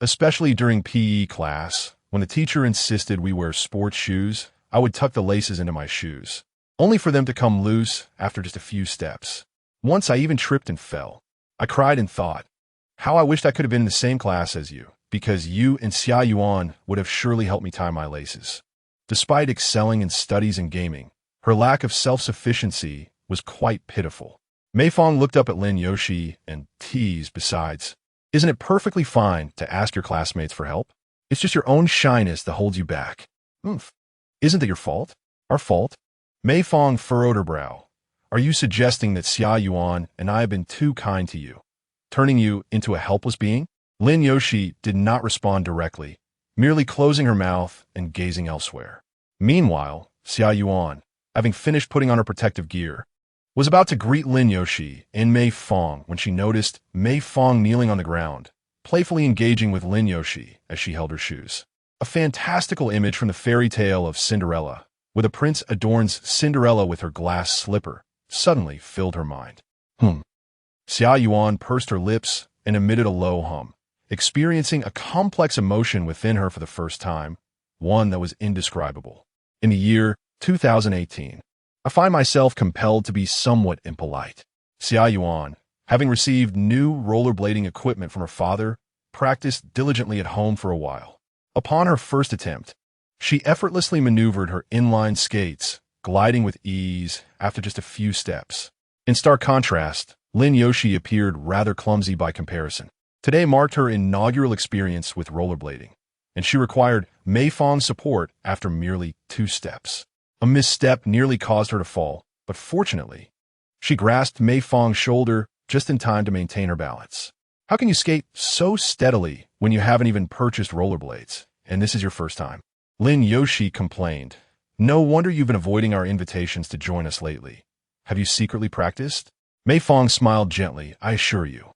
Especially during PE class, when the teacher insisted we wear sports shoes, I would tuck the laces into my shoes, only for them to come loose after just a few steps. Once I even tripped and fell. I cried and thought, how I wished I could have been in the same class as you, because you and Xia Yuan would have surely helped me tie my laces. Despite excelling in studies and gaming, her lack of self-sufficiency was quite pitiful. Mei Fang looked up at Lin Yoshi and teased besides, isn't it perfectly fine to ask your classmates for help? It's just your own shyness that holds you back. Isn't that your fault? Our fault? Mei Fang furrowed her brow. Are you suggesting that Xia Yuan and I have been too kind to you, turning you into a helpless being? Lin Yoshi did not respond directly, merely closing her mouth and gazing elsewhere. Meanwhile, Xia Yuan, having finished putting on her protective gear, was about to greet Lin Yoshi and Mei Fang when she noticed Mei Fang kneeling on the ground, playfully engaging with Lin Yoshi as she held her shoes. A fantastical image from the fairy tale of Cinderella, where the prince adorns Cinderella with her glass slipper, suddenly filled her mind. Xia Yuan pursed her lips and emitted a low hum, experiencing a complex emotion within her for the first time, one that was indescribable. In the year 2018, I find myself compelled to be somewhat impolite. Xia Yuan, having received new rollerblading equipment from her father, practiced diligently at home for a while. Upon her first attempt, she effortlessly maneuvered her inline skates, gliding with ease after just a few steps. In stark contrast, Lin Yoshi appeared rather clumsy by comparison. Today marked her inaugural experience with rollerblading, and she required Mei Fang's support after merely 2 steps. A misstep nearly caused her to fall, but fortunately, she grasped Mei Fang's shoulder just in time to maintain her balance. How can you skate so steadily when you haven't even purchased rollerblades, and this is your first time? Lin Yoshi complained. No wonder you've been avoiding our invitations to join us lately. Have you secretly practiced? Mei Fang smiled gently. I assure you,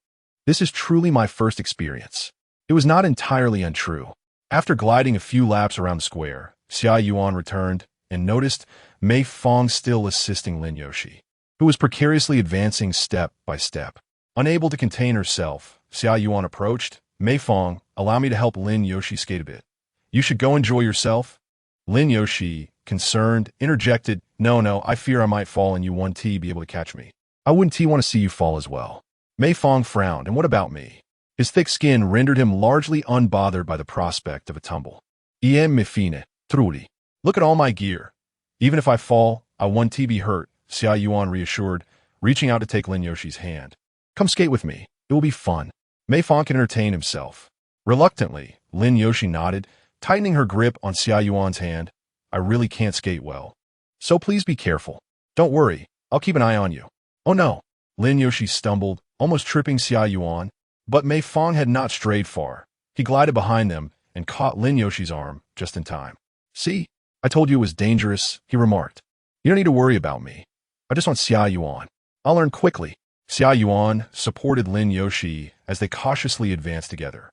this is truly my first experience. It was not entirely untrue. After gliding a few laps around the square, Xia Yuan returned and noticed Mei Fang still assisting Lin Yoshi, who was precariously advancing step by step. Unable to contain herself, Xia Yuan approached. Mei Fang, allow me to help Lin Yoshi skate a bit. You should go enjoy yourself. Lin Yoshi, concerned, interjected, No, I fear I might fall and you wouldn't be able to catch me. I wouldn't want to see you fall as well. Mei Fang frowned, and what about me? His thick skin rendered him largely unbothered by the prospect of a tumble. Me fine, truly. Look at all my gear. Even if I fall, I won't be hurt, Xia Yuan reassured, reaching out to take Lin Yoshi's hand. Come skate with me. It will be fun. Mei Fang can entertain himself. Reluctantly, Lin Yoshi nodded, tightening her grip on Xia Yuan's hand. I really can't skate well, so please be careful. Don't worry, I'll keep an eye on you. Oh no! Lin Yoshi stumbled, almost tripping Xia Yuan, but Mei Fang had not strayed far. He glided behind them and caught Lin Yoshi's arm just in time. See? I told you it was dangerous, he remarked. You don't need to worry about me. I just want Xia Yuan. I'll learn quickly. Xia Yuan supported Lin Yoshi as they cautiously advanced together,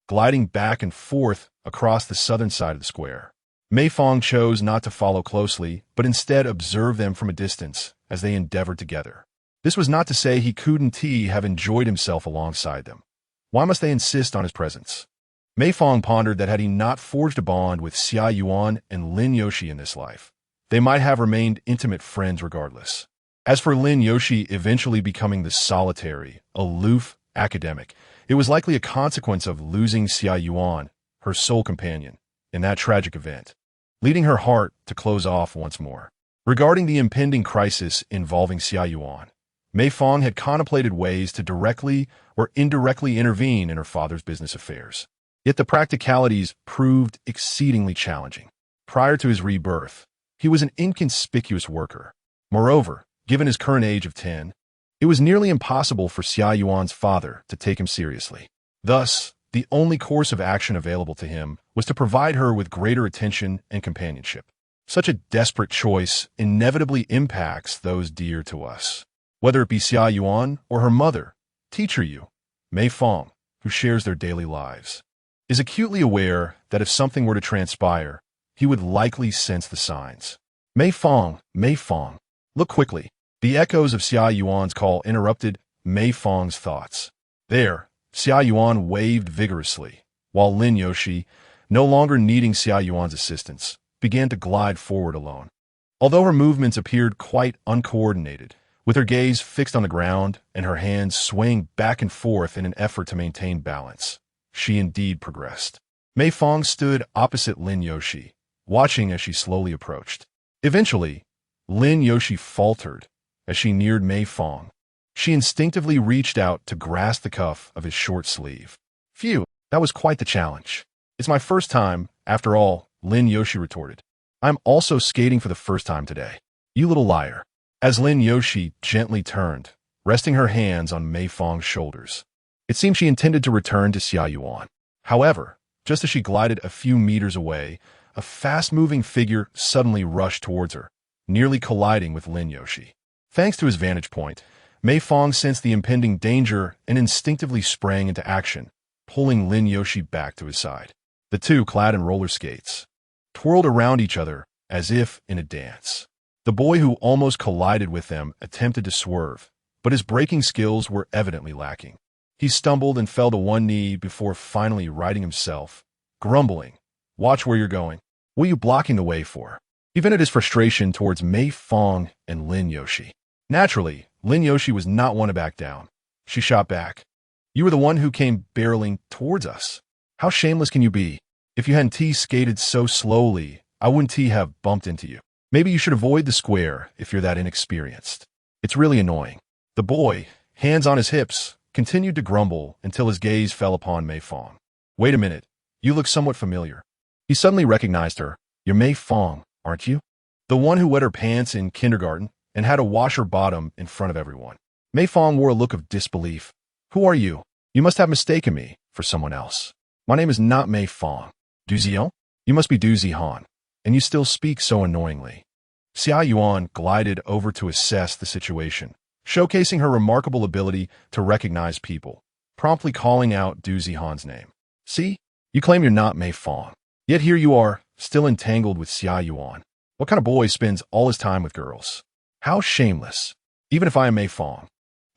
gliding back and forth across the southern side of the square. Mei Fang chose not to follow closely, but instead observed them from a distance as they endeavored together. This was not to say he couldn't have enjoyed himself alongside them. Why must they insist on his presence? Mei Fang pondered that had he not forged a bond with Xia Yuan and Lin Yoshi in this life, they might have remained intimate friends regardless. As for Lin Yoshi eventually becoming the solitary, aloof academic, it was likely a consequence of losing Xia Yuan, her sole companion, in that tragic event, leading her heart to close off once more. Regarding the impending crisis involving Xia Yuan, Mei Fang had contemplated ways to directly or indirectly intervene in her father's business affairs. Yet the practicalities proved exceedingly challenging. Prior to his rebirth, he was an inconspicuous worker. Moreover, given his current age of 10, it was nearly impossible for Xia Yuan's father to take him seriously. Thus, the only course of action available to him was to provide her with greater attention and companionship. Such a desperate choice inevitably impacts those dear to us, whether it be Xia Yuan or her mother, teacher Yu. Mei Fang, who shares their daily lives, is acutely aware that if something were to transpire, he would likely sense the signs. Mei Fang, look quickly. The echoes of Xia Yuan's call interrupted Mei Fang's thoughts. There, Xia Yuan waved vigorously, while Lin Yoshi, no longer needing Xia Yuan's assistance, began to glide forward alone. Although her movements appeared quite uncoordinated, with her gaze fixed on the ground and her hands swaying back and forth in an effort to maintain balance, she indeed progressed. Mei Fang stood opposite Lin Yoshi, watching as she slowly approached. Eventually, Lin Yoshi faltered as she neared Mei Fang. She instinctively reached out to grasp the cuff of his short sleeve. Phew, that was quite the challenge. It's my first time, after all, Lin Yoshi retorted. I'm also skating for the first time today. You little liar. As Lin Yoshi gently turned, resting her hands on Mei Fang's shoulders. It seemed she intended to return to Xia Yuan. However, just as she glided a few meters away, a fast-moving figure suddenly rushed towards her, nearly colliding with Lin Yoshi. Thanks to his vantage point, Mei Fang sensed the impending danger and instinctively sprang into action, pulling Lin Yoshi back to his side. The two, clad in roller skates, twirled around each other as if in a dance. The boy who almost collided with them attempted to swerve, but his braking skills were evidently lacking. He stumbled and fell to one knee before finally righting himself, grumbling, "Watch where you're going. What are you blocking the way for?" He vented his frustration towards Mei Fang and Lin Yoshi. Naturally, Lin Yoshi was not one to back down. She shot back. "You were the one who came barreling towards us. How shameless can you be?" If you hadn't skated so slowly, I wouldn't have bumped into you. Maybe you should avoid the square if you're that inexperienced. It's really annoying. The boy, hands on his hips, continued to grumble until his gaze fell upon Mei Fang. Wait a minute, you look somewhat familiar. He suddenly recognized her. You're Mei Fang, aren't you? The one who wet her pants in kindergarten and had to wash her bottom in front of everyone. Mei Fang wore a look of disbelief. Who are you? You must have mistaken me for someone else. My name is not Mei Fang. Du Zion? You must be Du Zihan, and you still speak so annoyingly. Xia Yuan glided over to assess the situation, showcasing her remarkable ability to recognize people, promptly calling out Du Zihan's name. See? You claim you're not Mei Fang. Yet here you are, still entangled with Xia Yuan. What kind of boy spends all his time with girls? How shameless. Even if I am Mei Fang.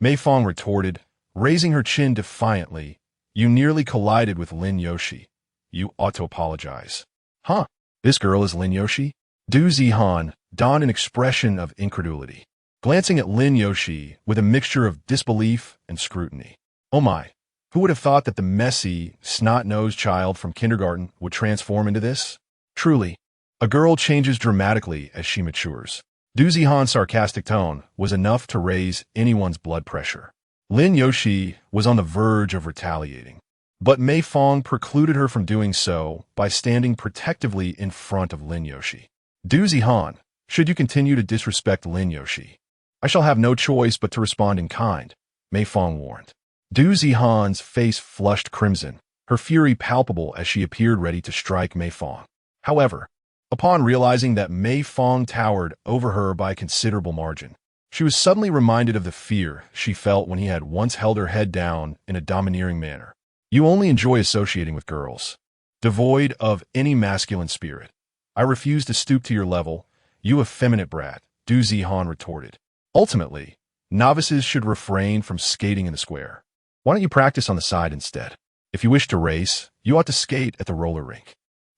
Mei Fang retorted, raising her chin defiantly. You nearly collided with Lin Yoshi. You ought to apologize. Huh? This girl is Lin Yoshi? Du Zihan donned an expression of incredulity, glancing at Lin Yoshi with a mixture of disbelief and scrutiny. Oh my, who would have thought that the messy, snot-nosed child from kindergarten would transform into this? Truly, a girl changes dramatically as she matures. Du Zihan's sarcastic tone was enough to raise anyone's blood pressure. Lin Yoshi was on the verge of retaliating, but Mei Fang precluded her from doing so by standing protectively in front of Lin Yoshi. Du Zihan, should you continue to disrespect Lin Yoshi, I shall have no choice but to respond in kind, Mei Fang warned. Du Zihan's face flushed crimson, her fury palpable as she appeared ready to strike Mei Fang. However, upon realizing that Mei Fang towered over her by a considerable margin, she was suddenly reminded of the fear she felt when he had once held her head down in a domineering manner. You only enjoy associating with girls, devoid of any masculine spirit. I refuse to stoop to your level, you effeminate brat, Du Zihan retorted. Ultimately, novices should refrain from skating in the square. Why don't you practice on the side instead? If you wish to race, you ought to skate at the roller rink.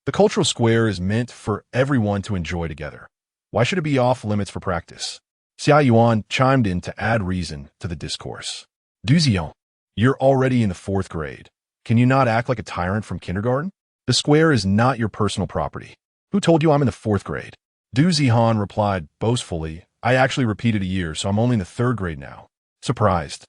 The cultural square is meant for everyone to enjoy together. Why should it be off limits for practice? Xia Yuan chimed in to add reason to the discourse. Du Zion, you're already in the 4th grade. Can you not act like a tyrant from kindergarten? The square is not your personal property. Who told you I'm in the 4th grade? Du Zihan replied boastfully, I actually repeated a year, so I'm only in the 3rd grade now. Surprised.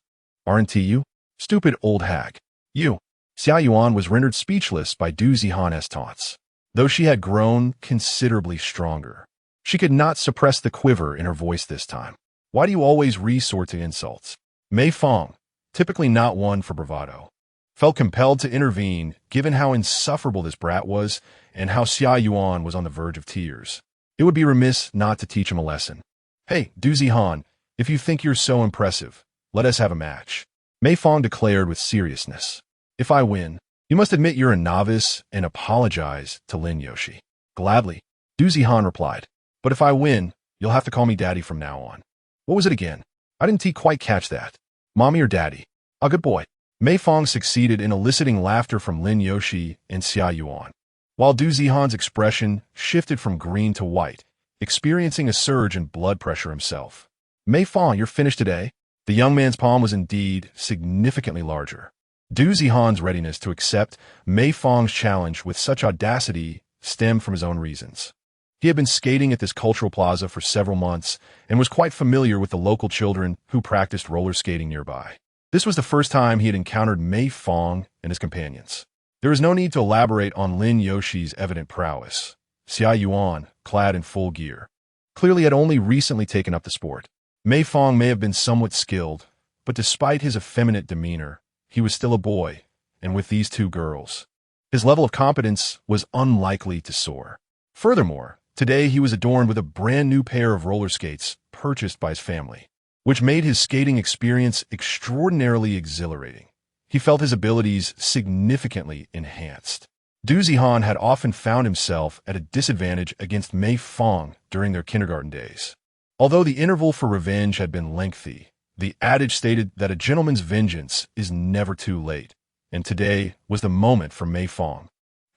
Aren't you? Stupid old hag. You. Xia Yuan was rendered speechless by Du Zihan's taunts. Though she had grown considerably stronger, she could not suppress the quiver in her voice this time. Why do you always resort to insults? Mei Fang, typically not one for bravado, felt compelled to intervene given how insufferable this brat was and how Xia Yuan was on the verge of tears. It would be remiss not to teach him a lesson. Hey, Du Zihan, if you think you're so impressive, let us have a match. Mei Fang declared with seriousness. If I win, you must admit you're a novice and apologize to Lin Yoshi. Gladly, Du Zihan replied. But if I win, you'll have to call me daddy from now on. What was it again? I didn't quite catch that. Mommy or daddy? A good boy. Mei Fang succeeded in eliciting laughter from Lin Yoshi and Xia Yuan, while Du Zihan's expression shifted from green to white, experiencing a surge in blood pressure himself. Mei Fang, you're finished today? The young man's palm was indeed significantly larger. Du Zihan's readiness to accept Mei Fang's challenge with such audacity stemmed from his own reasons. He had been skating at this cultural plaza for several months and was quite familiar with the local children who practiced roller skating nearby. This was the first time he had encountered Mei Fang and his companions. There is no need to elaborate on Lin Yoshi's evident prowess. Xia Yuan, clad in full gear, clearly had only recently taken up the sport. Mei Fang may have been somewhat skilled, but despite his effeminate demeanor, he was still a boy, and with these two girls, his level of competence was unlikely to soar. Furthermore, today he was adorned with a brand new pair of roller skates purchased by his family, which made his skating experience extraordinarily exhilarating. He felt his abilities significantly enhanced. Du Zihan had often found himself at a disadvantage against Mei Fang during their kindergarten days. Although the interval for revenge had been lengthy, the adage stated that a gentleman's vengeance is never too late, and today was the moment for Mei Fang,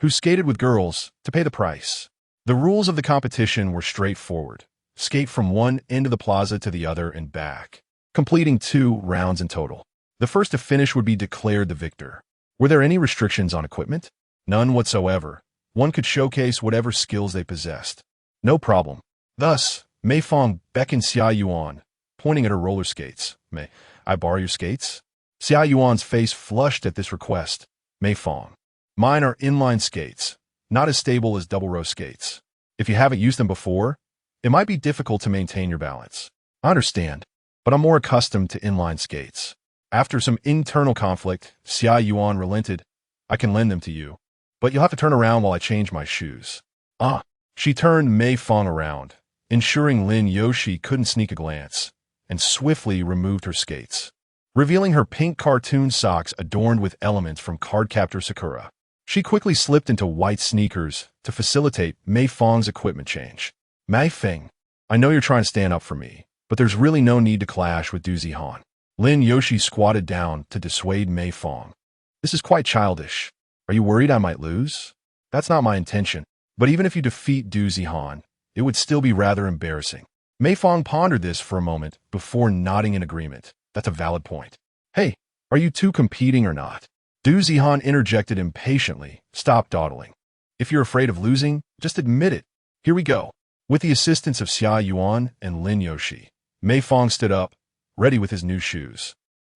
who skated with girls, to pay the price. The rules of the competition were straightforward. Skate from one end of the plaza to the other and back, completing 2 rounds in total. The first to finish would be declared the victor. Were there any restrictions on equipment? None whatsoever. one could showcase whatever skills they possessed. No problem. Thus, Mei Fang beckoned Xia Yuan, pointing at her roller skates. May I borrow your skates? Xia Yuan's face flushed at this request. Mei Fang. Mine are inline skates, not as stable as double row skates. If you haven't used them before, it might be difficult to maintain your balance. I understand, but I'm more accustomed to inline skates. After some internal conflict, Xia Yuan relented. I can lend them to you, but you'll have to turn around while I change my shoes. Ah. She turned Mei Fang around, ensuring Lin Yoshi couldn't sneak a glance, and swiftly removed her skates, revealing her pink cartoon socks adorned with elements from Cardcaptor Sakura. She quickly slipped into white sneakers to facilitate Mei Fang's equipment change. Mei Fang, I know you're trying to stand up for me, but there's really no need to clash with Du Zihan. Lin Yoshi squatted down to dissuade Mei Fang. This is quite childish. Are you worried I might lose? That's not my intention. But even if you defeat Du Zihan, it would still be rather embarrassing. Mei Fang pondered this for a moment before nodding in agreement. That's a valid point. Hey, are you two competing or not? Du Zihan interjected impatiently. Stop dawdling. If you're afraid of losing, just admit it. Here we go. With the assistance of Xia Yuan and Lin Yoshi, Mei Fang stood up, ready with his new shoes.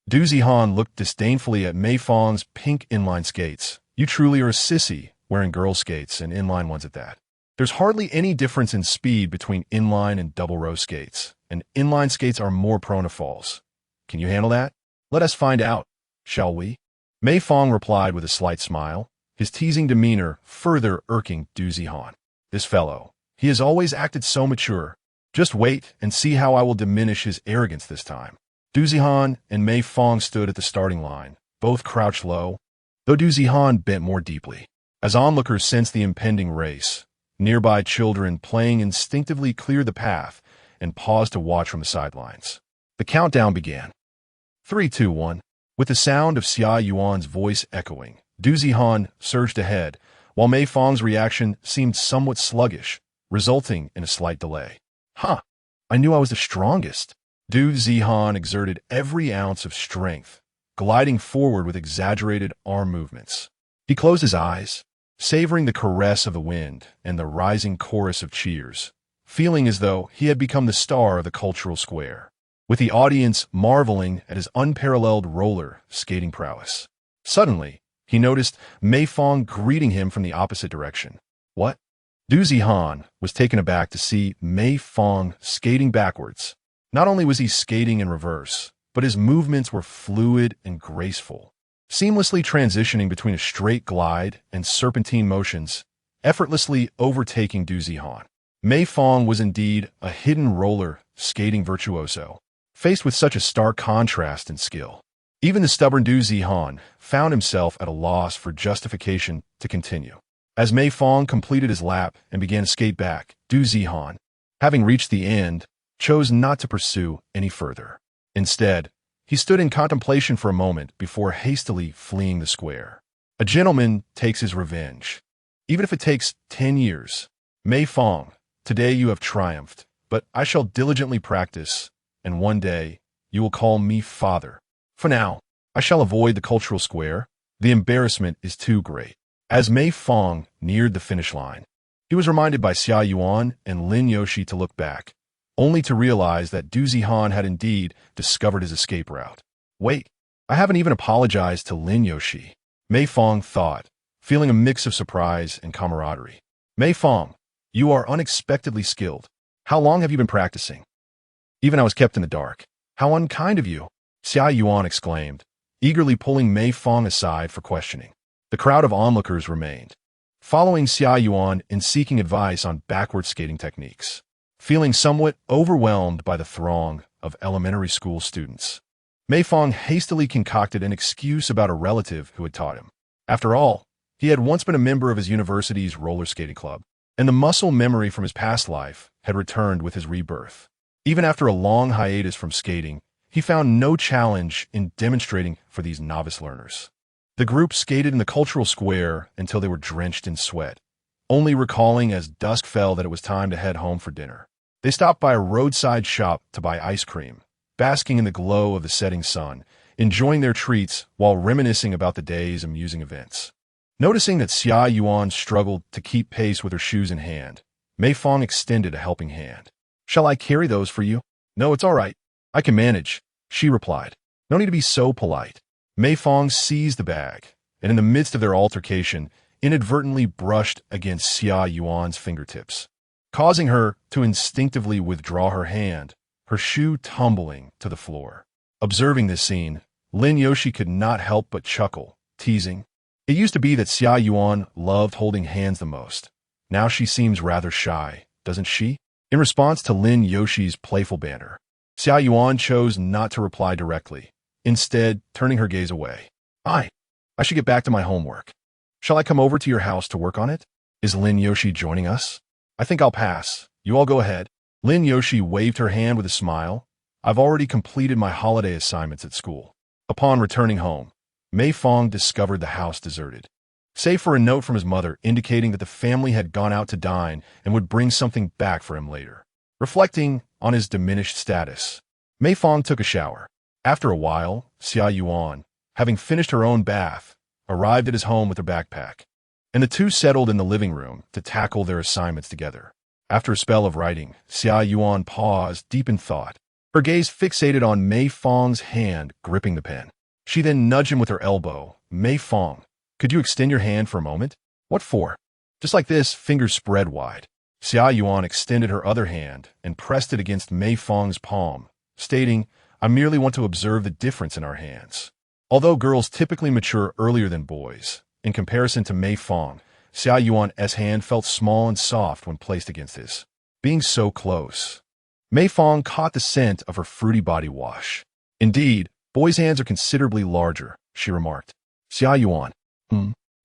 Du Zihan looked disdainfully at Mei Fang's pink inline skates. You truly are a sissy, wearing girl skates and inline ones at that. There's hardly any difference in speed between inline and double row skates, and inline skates are more prone to falls. Can you handle that? Let us find out, shall we? Mei Fang replied with a slight smile, his teasing demeanor further irking Du Zihan. This fellow, he has always acted so mature. Just wait and see how I will diminish his arrogance this time. Du Zihan and Mei Fang stood at the starting line, both crouched low, though Du Zihan bent more deeply. As onlookers sensed the impending race, nearby children playing instinctively cleared the path and paused to watch from the sidelines. The countdown began. 3, 2, 1. With the sound of Xia Yuan's voice echoing, Du Zihan surged ahead, while Mei Fang's reaction seemed somewhat sluggish, resulting in a slight delay. Huh, I knew I was the strongest. Du Zihan exerted every ounce of strength, gliding forward with exaggerated arm movements. He closed his eyes, savoring the caress of the wind and the rising chorus of cheers, feeling as though he had become the star of the cultural square, with the audience marveling at his unparalleled roller skating prowess. Suddenly, he noticed Mei Fang greeting him from the opposite direction. What? Du Zihan was taken aback to see Mei Fang skating backwards. Not only was he skating in reverse, but his movements were fluid and graceful, seamlessly transitioning between a straight glide and serpentine motions, effortlessly overtaking Du Zihan. Mei Fang was indeed a hidden roller skating virtuoso, faced with such a stark contrast in skill. Even the stubborn Du Zihan found himself at a loss for justification to continue. As Mei Fang completed his lap and began to skate back, Du Zihan, having reached the end, chose not to pursue any further. Instead, he stood in contemplation for a moment before hastily fleeing the square. A gentleman takes his revenge, even if it takes 10 years. Mei Fang, today you have triumphed, but I shall diligently practice, and one day you will call me father. For now, I shall avoid the cultural square. The embarrassment is too great. As Mei Fang neared the finish line, he was reminded by Xia Yuan and Lin Yoshi to look back, only to realize that Du Zihan had indeed discovered his escape route. Wait, I haven't even apologized to Lin Yoshi, Mei Fang thought, feeling a mix of surprise and camaraderie. Mei Fang, you are unexpectedly skilled. How long have you been practicing? Even I was kept in the dark. How unkind of you, Xia Yuan exclaimed, eagerly pulling Mei Fang aside for questioning. The crowd of onlookers remained, following Xia Yuan in seeking advice on backward skating techniques, feeling somewhat overwhelmed by the throng of elementary school students. Mei Fang hastily concocted an excuse about a relative who had taught him. After all, he had once been a member of his university's roller skating club, and the muscle memory from his past life had returned with his rebirth. Even after a long hiatus from skating, he found no challenge in demonstrating for these novice learners. The group skated in the cultural square until they were drenched in sweat, only recalling as dusk fell that it was time to head home for dinner. They stopped by a roadside shop to buy ice cream, basking in the glow of the setting sun, enjoying their treats while reminiscing about the day's amusing events. Noticing that Xia Yuan struggled to keep pace with her shoes in hand, Mei Fang extended a helping hand. "Shall I carry those for you?" "No, it's all right. I can manage," she replied. "No need to be so polite." Mei Fang seized the bag, and in the midst of their altercation, inadvertently brushed against Xia Yuan's fingertips, causing her to instinctively withdraw her hand, her shoe tumbling to the floor. Observing this scene, Lin Yoshi could not help but chuckle, teasing. It used to be that Xia Yuan loved holding hands the most. Now she seems rather shy, doesn't she? In response to Lin Yoshi's playful banter, Xia Yuan chose not to reply directly, instead turning her gaze away. I should get back to my homework. Shall I come over to your house to work on it? Is Lin Yoshi joining us? I think I'll pass. You all go ahead. Lin Yoshi waved her hand with a smile. I've already completed my holiday assignments at school. Upon returning home, Mei Fang discovered the house deserted, save for a note from his mother indicating that the family had gone out to dine and would bring something back for him later. Reflecting on his diminished status, Mei Fang took a shower. After a while, Xia Yuan, having finished her own bath, arrived at his home with her backpack, and the two settled in the living room to tackle their assignments together. After a spell of writing, Xia Yuan paused, deep in thought, her gaze fixated on Mei Fang's hand gripping the pen. She then nudged him with her elbow. "Mei Fang, could you extend your hand for a moment?" "What for?" Just like this, fingers spread wide. Xia Yuan extended her other hand and pressed it against Mei Fang's palm, stating, "I merely want to observe the difference in our hands." Although girls typically mature earlier than boys, in comparison to Mei Fang, Xia Yuan's hand felt small and soft when placed against his. Being so close, Mei Fang caught the scent of her fruity body wash. "Indeed, boys' hands are considerably larger," she remarked. "Xia Yuan."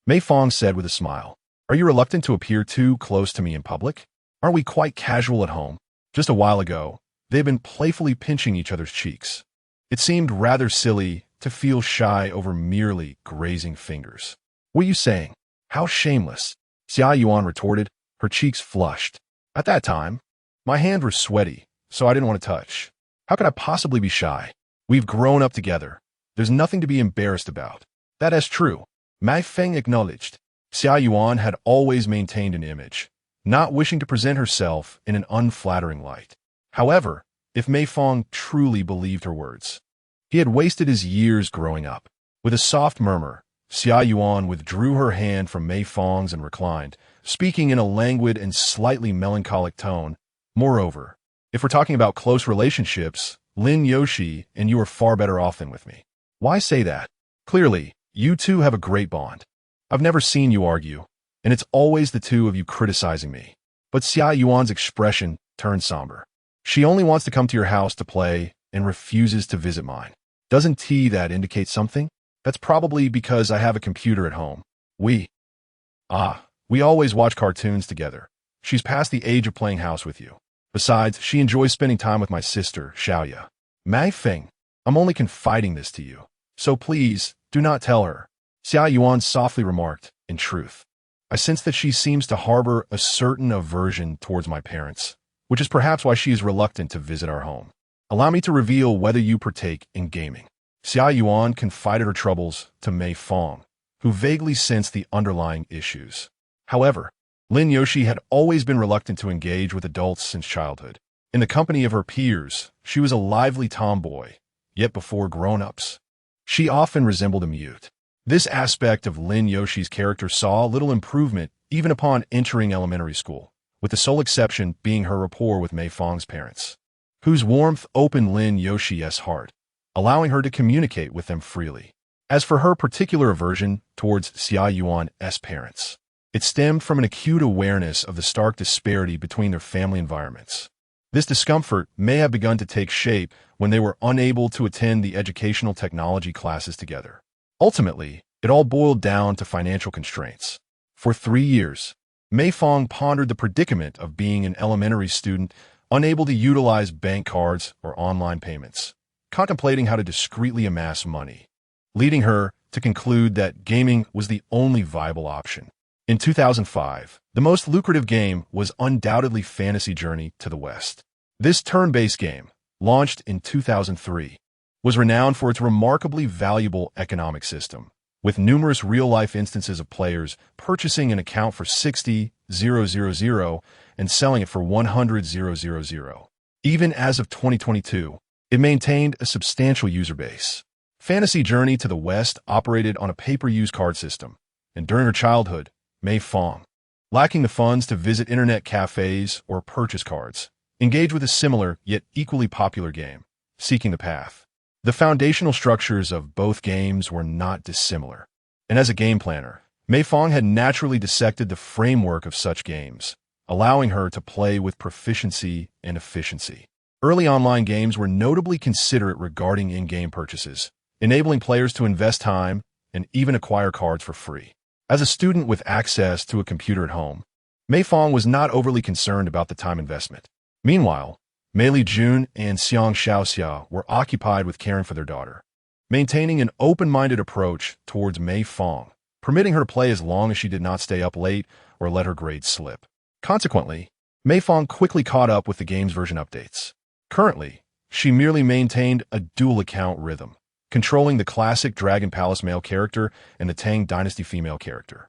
Mei Fang said with a smile. "Are you reluctant to appear too close to me in public? Aren't we quite casual at home?" Just a while ago, they had been playfully pinching each other's cheeks. It seemed rather silly to feel shy over merely grazing fingers. "What are you saying? How shameless," Xia Yuan retorted, her cheeks flushed. "At that time, my hands were sweaty, so I didn't want to touch. How could I possibly be shy? We've grown up together. There's nothing to be embarrassed about." "That is true," Mei Fang acknowledged. Xia Yuan had always maintained an image, not wishing to present herself in an unflattering light. However, if Mei Fang truly believed her words, he had wasted his years growing up. With a soft murmur, Xia Yuan withdrew her hand from Mei Fang's and reclined, speaking in a languid and slightly melancholic tone. "Moreover, if we're talking about close relationships, Lin Yoshi and you are far better off than with me." "Why say that? Clearly, you two have a great bond. I've never seen you argue, and it's always the two of you criticizing me." But Xia Yuan's expression turned somber. "She only wants to come to your house to play and refuses to visit mine. Doesn't that indicate something? That's probably because I have a computer at home. We always watch cartoons together. She's past the age of playing house with you. Besides, she enjoys spending time with my sister, Xiaoya." "Mei Fang, I'm only confiding this to you, so please, do not tell her," Xia Yuan softly remarked. "In truth, I sense that she seems to harbor a certain aversion towards my parents, which is perhaps why she is reluctant to visit our home. Allow me to reveal whether you partake in gaming." Xia Yuan confided her troubles to Mei Fang, who vaguely sensed the underlying issues. However, Lin Yoshi had always been reluctant to engage with adults since childhood. In the company of her peers, she was a lively tomboy, yet before grown-ups, she often resembled a mute. This aspect of Lin Yoshi's character saw little improvement even upon entering elementary school, with the sole exception being her rapport with Mei Fang's parents, whose warmth opened Lin Yoshi's heart, allowing her to communicate with them freely. As for her particular aversion towards Xia Yuan's parents, it stemmed from an acute awareness of the stark disparity between their family environments. This discomfort may have begun to take shape when they were unable to attend the educational technology classes together. Ultimately, it all boiled down to financial constraints. For 3 years, Mei Fang pondered the predicament of being an elementary student unable to utilize bank cards or online payments, contemplating how to discreetly amass money, leading her to conclude that gaming was the only viable option. In 2005, the most lucrative game was undoubtedly Fantasy Journey to the West. This turn-based game, launched in 2003, was renowned for its remarkably valuable economic system, with numerous real-life instances of players purchasing an account for 60,000 and selling it for 100,000. Even as of 2022, it maintained a substantial user base. Fantasy Journey to the West operated on a pay-per-use card system, and during her childhood, Mei Fang, lacking the funds to visit internet cafes or purchase cards, engaged with a similar yet equally popular game, Seeking the Path. The foundational structures of both games were not dissimilar, and as a game planner, Mei Fang had naturally dissected the framework of such games, allowing her to play with proficiency and efficiency. Early online games were notably considerate regarding in-game purchases, enabling players to invest time and even acquire cards for free. As a student with access to a computer at home, Mei Fang was not overly concerned about the time investment. Meanwhile, Mei Li Jun and Xiang Xiaoxia were occupied with caring for their daughter, maintaining an open-minded approach towards Mei Fang, permitting her to play as long as she did not stay up late or let her grades slip. Consequently, Mei Fang quickly caught up with the game's version updates. Currently, she merely maintained a dual-account rhythm, controlling the classic Dragon Palace male character and the Tang Dynasty female character,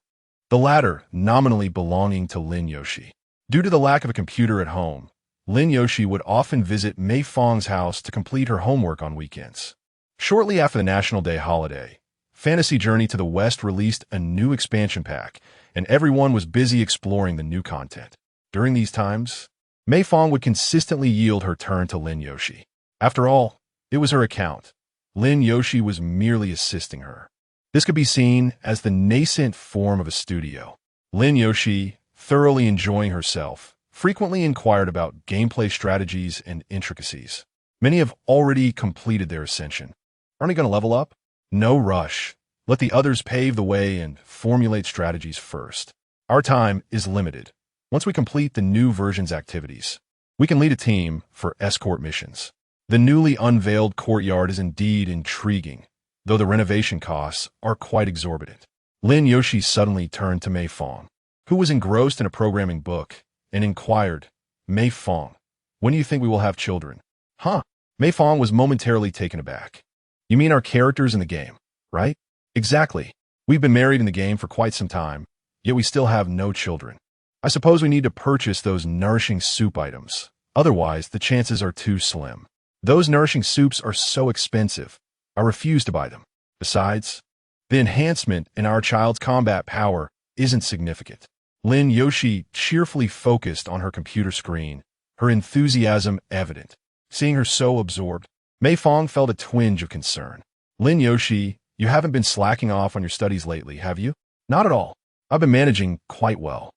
the latter nominally belonging to Lin Yoshi. Due to the lack of a computer at home, Lin Yoshi would often visit Mei Fang's house to complete her homework on weekends. Shortly after the National Day holiday, Fantasy Journey to the West released a new expansion pack, and everyone was busy exploring the new content. During these times, Mei Fang would consistently yield her turn to Lin Yoshi. After all, it was her account. Lin Yoshi was merely assisting her. This could be seen as the nascent form of a studio. Lin Yoshi, thoroughly enjoying herself, frequently inquired about gameplay strategies and intricacies. Many have already completed their ascension. Aren't you going to level up? No rush. Let the others pave the way and formulate strategies first. Our time is limited. Once we complete the new version's activities, we can lead a team for escort missions. The newly unveiled courtyard is indeed intriguing, though the renovation costs are quite exorbitant. Lin Yoshi suddenly turned to Mei Fang, who was engrossed in a programming book, and inquired, "Mei Fang, when do you think we will have children?" Huh? Mei Fang was momentarily taken aback. You mean our characters in the game, right? Exactly. We've been married in the game for quite some time, yet we still have no children. I suppose we need to purchase those nourishing soup items. Otherwise, the chances are too slim. Those nourishing soups are so expensive. I refuse to buy them. Besides, the enhancement in our child's combat power isn't significant. Lin Yoshi cheerfully focused on her computer screen, her enthusiasm evident. Seeing her so absorbed, Mei Fang felt a twinge of concern. Lin Yoshi, you haven't been slacking off on your studies lately, have you? Not at all. I've been managing quite well.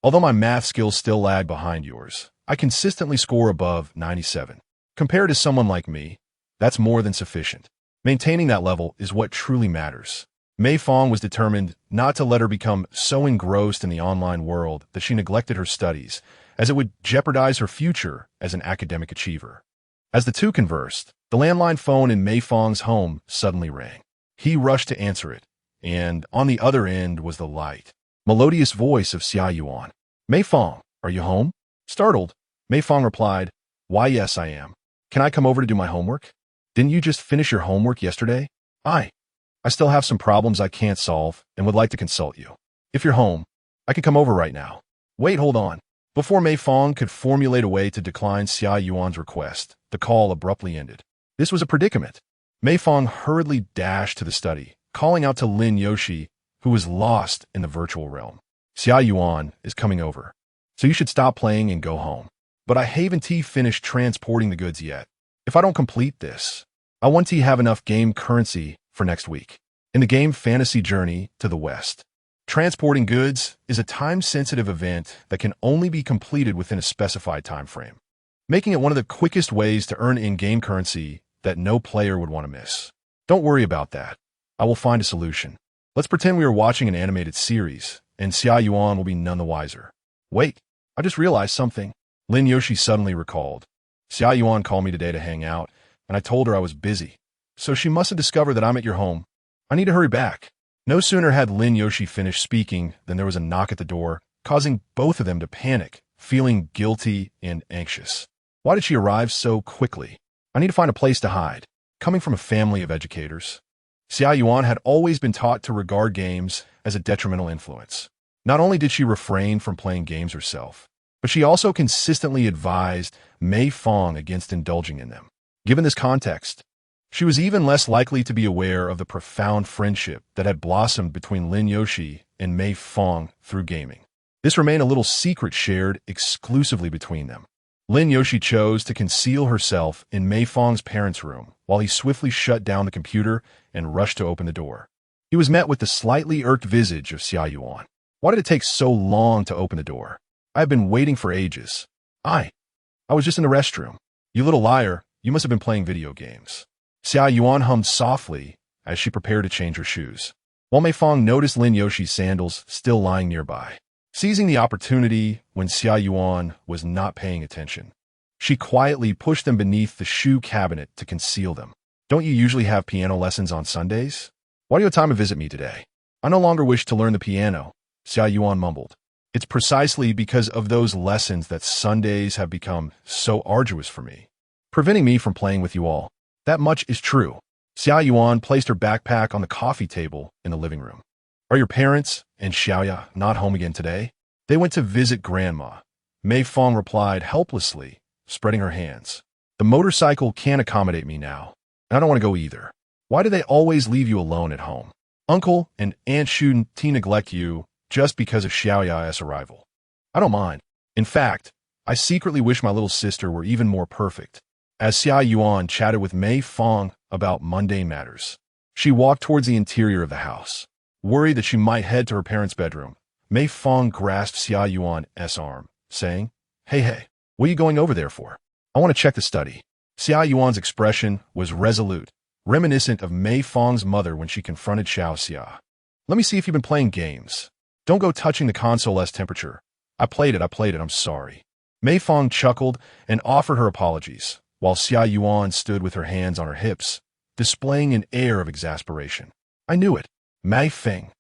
Although my math skills still lag behind yours, I consistently score above 97. Compared to someone like me, that's more than sufficient. Maintaining that level is what truly matters. Mei Fang was determined not to let her become so engrossed in the online world that she neglected her studies, as it would jeopardize her future as an academic achiever. As the two conversed, the landline phone in Mei Fang's home suddenly rang. He rushed to answer it, and on the other end was the light, melodious voice of Xia Yuan. "Mei Fang, are you home?" Startled, Mei Fang replied, "Why, yes, I am. Can I come over to do my homework? Didn't you just finish your homework yesterday?" I still have some problems I can't solve and would like to consult you. If you're home, I can come over right now. Wait, hold on. Before Mei Fang could formulate a way to decline Xia Yuan's request, the call abruptly ended. This was a predicament. Mei Fang hurriedly dashed to the study, calling out to Lin Yoshi, who was lost in the virtual realm. "Xia Yuan is coming over, so you should stop playing and go home. But I haven't finished transporting the goods yet. If I don't complete this, I want to have enough game currency for next week." In the game Fantasy Journey to the West, transporting goods is a time-sensitive event that can only be completed within a specified time frame, making it one of the quickest ways to earn in-game currency that no player would want to miss. Don't worry about that. I will find a solution. Let's pretend we are watching an animated series, and Xia Yuan will be none the wiser. Wait, I just realized something. Lin Yoshi suddenly recalled. Xia Yuan called me today to hang out, and I told her I was busy. So she must have discovered that I'm at your home. I need to hurry back. No sooner had Lin Yoshi finished speaking than there was a knock at the door, causing both of them to panic, feeling guilty and anxious. Why did she arrive so quickly? I need to find a place to hide. Coming from a family of educators, Xia Yuan had always been taught to regard games as a detrimental influence. Not only did she refrain from playing games herself, but she also consistently advised Mei Fang against indulging in them. Given this context, she was even less likely to be aware of the profound friendship that had blossomed between Lin Yoshi and Mei Fang through gaming. This remained a little secret shared exclusively between them. Lin Yoshi chose to conceal herself in Mei Fang's parents' room while he swiftly shut down the computer and rushed to open the door. He was met with the slightly irked visage of Xia Yuan. Why did it take so long to open the door? I have been waiting for ages. I was just in the restroom. You little liar, you must have been playing video games. Xia Yuan hummed softly as she prepared to change her shoes, while Mei Fang noticed Lin Yoshi's sandals still lying nearby. Seizing the opportunity when Xia Yuan was not paying attention, she quietly pushed them beneath the shoe cabinet to conceal them. Don't you usually have piano lessons on Sundays? Why do you have time to visit me today? I no longer wish to learn the piano, Xia Yuan mumbled. It's precisely because of those lessons that Sundays have become so arduous for me, preventing me from playing with you all. That much is true. Xia Yuan placed her backpack on the coffee table in the living room. Are your parents and Xiaoya not home again today? They went to visit Grandma. Mei Fang replied helplessly, spreading her hands. The motorcycle can't accommodate me now, and I don't want to go either. Why do they always leave you alone at home? Uncle and Aunt shouldn't neglect you just because of Xiaoya's arrival. I don't mind. In fact, I secretly wish my little sister were even more perfect. As Xia Yuan chatted with Mei Fang about mundane matters, she walked towards the interior of the house. Worried that she might head to her parents' bedroom, Mei Fang grasped Xia Yuan's arm, saying, Hey, what are you going over there for? I want to check the study. Xia Yuan's expression was resolute, reminiscent of Mei Fang's mother when she confronted Xiao Xia. Let me see if you've been playing games. Don't go touching the console's temperature. I played it, I'm sorry. Mei Fang chuckled and offered her apologies, while Xia Yuan stood with her hands on her hips, displaying an air of exasperation. I knew it. Mei Fang,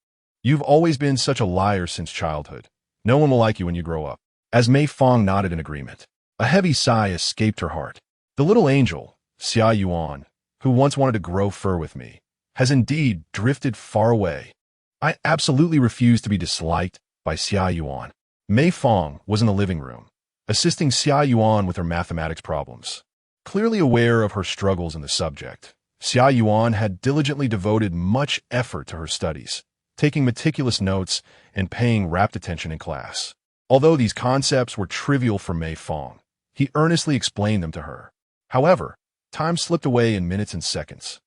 you've always been such a liar since childhood. No one will like you when you grow up. As Mei Fang nodded in agreement, a heavy sigh escaped her heart. The little angel, Xia Yuan, who once wanted to grow fur with me, has indeed drifted far away. I absolutely refuse to be disliked by Xia Yuan. Mei Fang was in the living room, assisting Xia Yuan with her mathematics problems. Clearly aware of her struggles in the subject, Xia Yuan had diligently devoted much effort to her studies, taking meticulous notes and paying rapt attention in class. Although these concepts were trivial for Mei Fang, he earnestly explained them to her. However, time slipped away in minutes and seconds.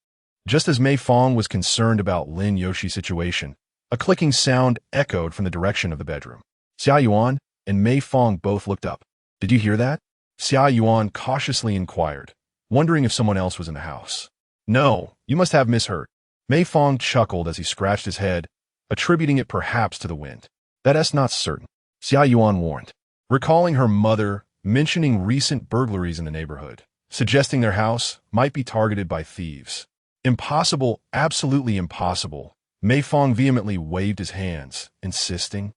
Just as Mei Fang was concerned about Lin Yoshi's situation, a clicking sound echoed from the direction of the bedroom. Xia Yuan and Mei Fang both looked up. Did you hear that? Xia Yuan cautiously inquired, wondering if someone else was in the house. No, you must have misheard. Mei Fang chuckled as he scratched his head, attributing it perhaps to the wind. That's not certain, Xia Yuan warned, recalling her mother mentioning recent burglaries in the neighborhood, suggesting their house might be targeted by thieves. Impossible, absolutely impossible. Mei Fang vehemently waved his hands, insisting,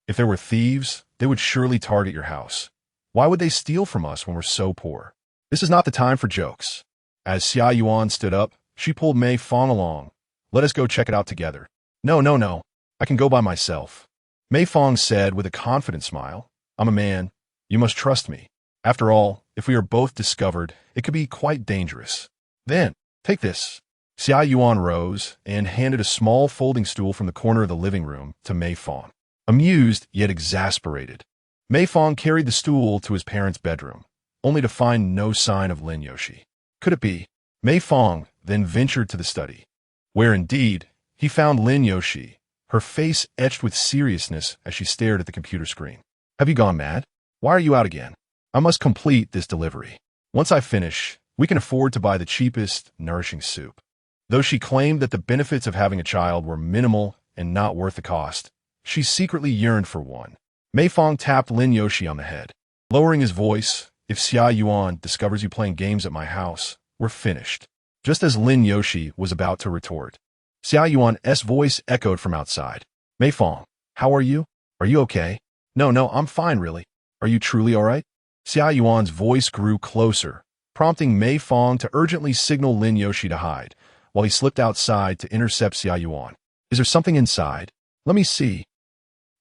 if there were thieves, they would surely target your house. Why would they steal from us when we're so poor? This is not the time for jokes. As Xia Yuan stood up, she pulled Mei Fang along. Let us go check it out together. No. I can go by myself. Mei Fang said with a confident smile. I'm a man. You must trust me. After all, if we are both discovered, it could be quite dangerous. Then, take this. Xia Yuan rose and handed a small folding stool from the corner of the living room to Mei Fang. Amused yet exasperated, Mei Fang carried the stool to his parents' bedroom, only to find no sign of Lin Yoshi. Could it be? Mei Fang then ventured to the study, where indeed he found Lin Yoshi, her face etched with seriousness as she stared at the computer screen. Have you gone mad? Why are you out again? I must complete this delivery. Once I finish, we can afford to buy the cheapest, nourishing soup. Though she claimed that the benefits of having a child were minimal and not worth the cost, she secretly yearned for one. Mei Fang tapped Lin Yoshi on the head, lowering his voice. If Xia Yuan discovers you playing games at my house, we're finished. Just as Lin Yoshi was about to retort, Xia Yuan's voice echoed from outside. Mei Fang, how are you? Are you okay? No, I'm fine, really. Are you truly all right? Xia Yuan's voice grew closer, prompting Mei Fang to urgently signal Lin Yoshi to hide, while he slipped outside to intercept Xia Yuan. Is there something inside? Let me see.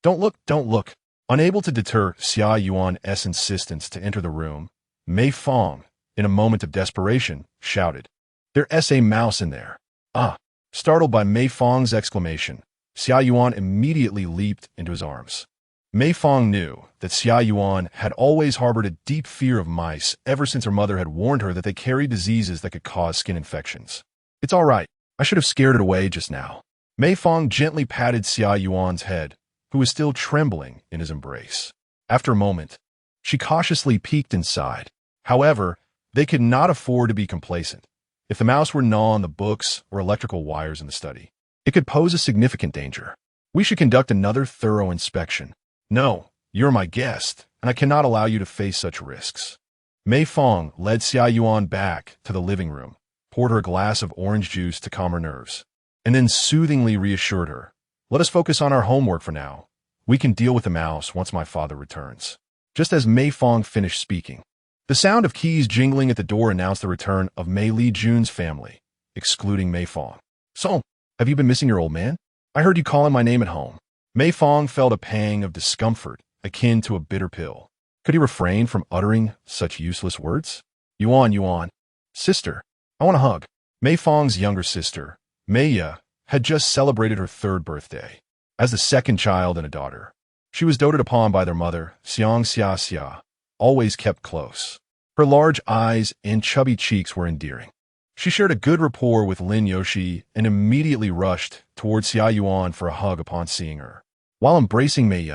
Don't look, don't look. Unable to deter Xia Yuan's insistence to enter the room, Mei Fang, in a moment of desperation, shouted, "There's a mouse in there." Ah! Startled by Mei Fang's exclamation, Xia Yuan immediately leaped into his arms. Mei Fang knew that Xia Yuan had always harbored a deep fear of mice ever since her mother had warned her that they carried diseases that could cause skin infections. "It's all right. I should have scared it away just now." Mei Fang gently patted Xia Yuan's head, who was still trembling in his embrace. After a moment, she cautiously peeked inside. However, they could not afford to be complacent. If the mouse were gnawing the books or electrical wires in the study, it could pose a significant danger. "We should conduct another thorough inspection." "No, you're my guest, and I cannot allow you to face such risks." Mei Fang led Xia Yuan back to the living room, poured her a glass of orange juice to calm her nerves, and then soothingly reassured her, "Let us focus on our homework for now. We can deal with the mouse once my father returns." Just as Mei Fang finished speaking, the sound of keys jingling at the door announced the return of Mei Li Jun's family, excluding Mei Fang. "So, have you been missing your old man? I heard you calling my name at home." Mei Fang felt a pang of discomfort akin to a bitter pill. Could he refrain from uttering such useless words? Yuan. Sister, I want a hug." Mei Fang's younger sister, Mei, had just celebrated her 3rd birthday. As the second child and a daughter, she was doted upon by their mother, Xia, always kept close. Her large eyes and chubby cheeks were endearing. She shared a good rapport with Lin Yoshi and immediately rushed towards Xia Yuan for a hug upon seeing her. While embracing Mei,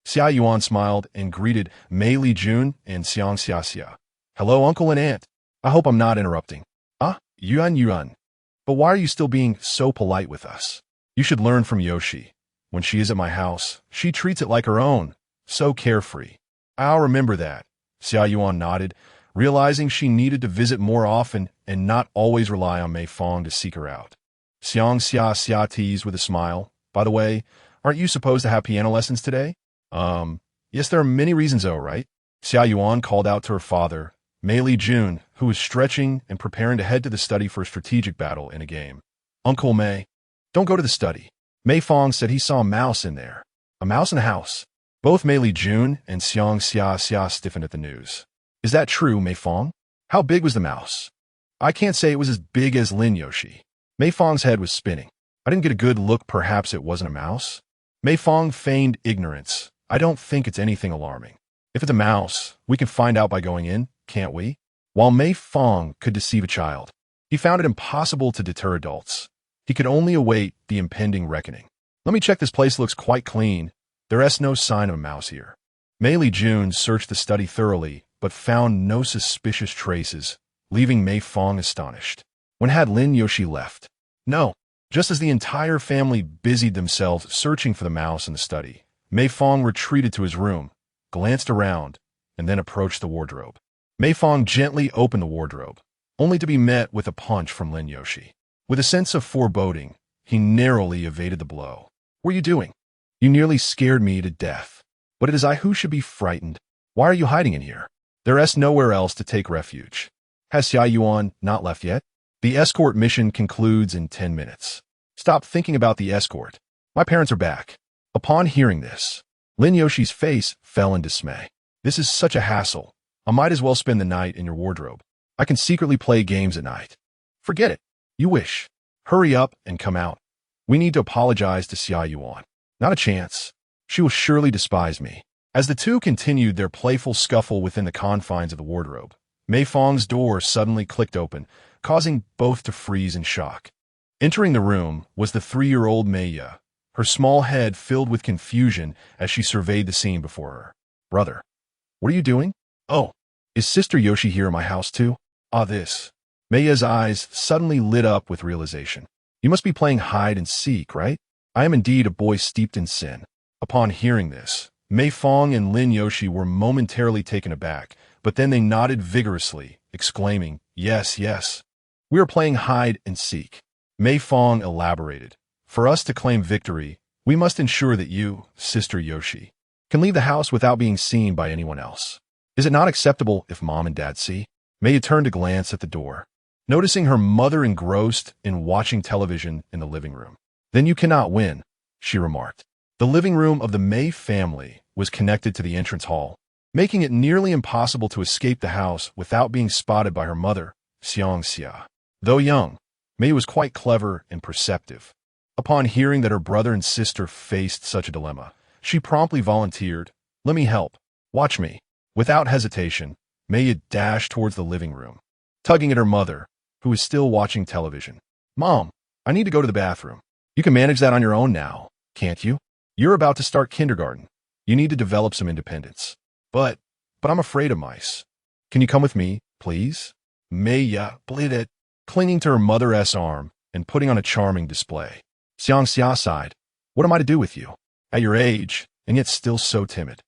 Xia Yuan smiled and greeted Mei Li Jun and Xiang Xia. "Hello, uncle and aunt. I hope I'm not interrupting." "Ah, Yuan. But why are you still being so polite with us? You should learn from Yoshi. When she is at my house, she treats it like her own, so carefree." "I'll remember that." Xia Yuan nodded, realizing she needed to visit more often and not always rely on Mei Fang to seek her out. Xiang Xia teased with a smile, "By the way, aren't you supposed to have piano lessons today?" Yes, there are many reasons though, right?" Xia Yuan called out to her father, Mei Li Jun, who was stretching and preparing to head to the study for a strategic battle in a game. "Uncle Mei, don't go to the study." Mei Fang said he saw a mouse in there. "A mouse in the house?" Both Mei Li Jun and Xiang Xia stiffened at the news. "Is that true, Mei Fang? How big was the mouse?" "I can't say it was as big as Lin Yoshi." Mei Fang's head was spinning. "I didn't get a good look. Perhaps it wasn't a mouse?" Mei Fang feigned ignorance. "I don't think it's anything alarming. If it's a mouse, we can find out by going in, can't we?" While Mei Fang could deceive a child, he found it impossible to deter adults. He could only await the impending reckoning. "Let me check. This place looks quite clean. There's no sign of a mouse here." Mei Li Jun searched the study thoroughly, but found no suspicious traces, leaving Mei Fang astonished. When had Lin Yoshi left? No. Just as the entire family busied themselves searching for the mouse in the study, Mei Fang retreated to his room, glanced around, and then approached the wardrobe. Mei Fang gently opened the wardrobe, only to be met with a punch from Lin Yoshi. With a sense of foreboding, he narrowly evaded the blow. "What are you doing? You nearly scared me to death. But it is I who should be frightened. Why are you hiding in here? There's nowhere else to take refuge." "Has Xia Yuan not left yet?" "The escort mission concludes in 10 minutes. Stop thinking about the escort. My parents are back." Upon hearing this, Lin Yoshi's face fell in dismay. "This is such a hassle. I might as well spend the night in your wardrobe. I can secretly play games at night." "Forget it. You wish. Hurry up and come out. We need to apologize to Xia Yuan." "Not a chance. She will surely despise me." As the two continued their playful scuffle within the confines of the wardrobe, Mei Fang's door suddenly clicked open, causing both to freeze in shock. Entering the room was the 3-year-old Mei, her small head filled with confusion as she surveyed the scene before her. "Brother, what are you doing? Oh, is Sister Yoshi here in my house too?" "Ah, this." Mei's eyes suddenly lit up with realization. "You must be playing hide and seek, right? I am indeed a boy steeped in sin." Upon hearing this, Mei Fang and Lin Yoshi were momentarily taken aback, but then they nodded vigorously, exclaiming, "Yes. We are playing hide and seek." Mei Fang elaborated, "For us to claim victory, we must ensure that you, Sister Yoshi, can leave the house without being seen by anyone else. Is it not acceptable if Mom and Dad see?" Mei turned to glance at the door. noticing her mother engrossed in watching television in the living room. "Then you cannot win," she remarked. The living room of the Mei family was connected to the entrance hall, making it nearly impossible to escape the house without being spotted by her mother, Xiang Xia. Though young, Mei was quite clever and perceptive. Upon hearing that her brother and sister faced such a dilemma, she promptly volunteered, "Let me help. Watch me." Without hesitation, Mei dashed towards the living room, tugging at her mother, who was still watching television. "Mom, I need to go to the bathroom." "You can manage that on your own now, can't you? You're about to start kindergarten. You need to develop some independence." But I'm afraid of mice. "Can you come with me, please?" Mei pleaded, clinging to her mother's arm and putting on a charming display. Xiang Xia sighed. "What am I to do with you? At your age, and yet still so timid."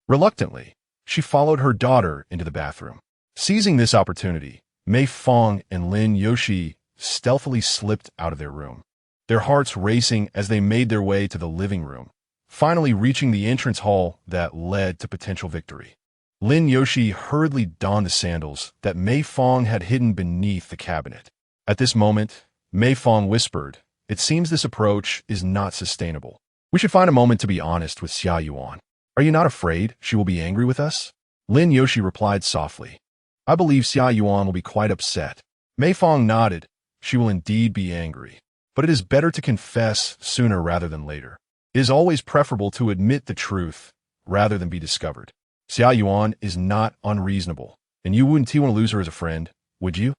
Reluctantly, she followed her daughter into the bathroom. Seizing this opportunity, Mei Fang and Lin Yoshi stealthily slipped out of their room, their hearts racing as they made their way to the living room, finally reaching the entrance hall that led to potential victory. Lin Yoshi hurriedly donned the sandals that Mei Fang had hidden beneath the cabinet. At this moment, Mei Fang whispered, "It seems this approach is not sustainable. We should find a moment to be honest with Xia Yuan. Are you not afraid she will be angry with us?" Lin Yoshi replied softly, "I believe Xia Yuan will be quite upset." Mei Fang nodded. She will indeed be angry. But it is better to confess sooner rather than later. It is always preferable to admit the truth rather than be discovered. Xia Yuan is not unreasonable, and you wouldn't want to lose her as a friend, would you?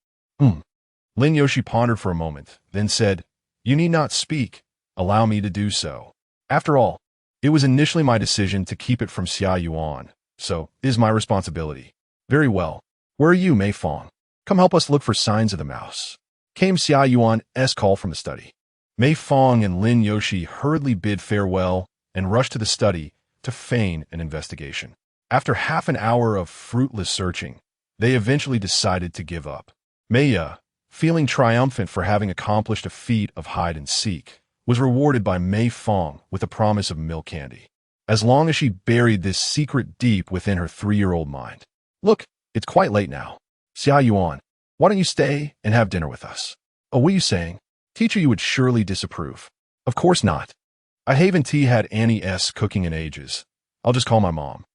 Lin Yoshi pondered for a moment, then said, "You need not speak. Allow me to do so. After all, it was initially my decision to keep it from Xia Yuan, so it is my responsibility." "Very well. Where are you, Mei Fang? Come help us look for signs of the mouse," came Xia Yuan's call from the study. Mei Fang and Lin Yoshi hurriedly bid farewell and rushed to the study to feign an investigation. After half an hour of fruitless searching, they eventually decided to give up. Mei, feeling triumphant for having accomplished a feat of hide-and-seek, was rewarded by Mei Fang with a promise of milk candy, as long as she buried this secret deep within her 3-year-old mind. "Look, it's quite late now. Xia Yuan, why don't you stay and have dinner with us?" "Oh, what are you saying? Teacher, you would surely disapprove." "Of course not. I haven't had Annie's cooking in ages. I'll just call my mom."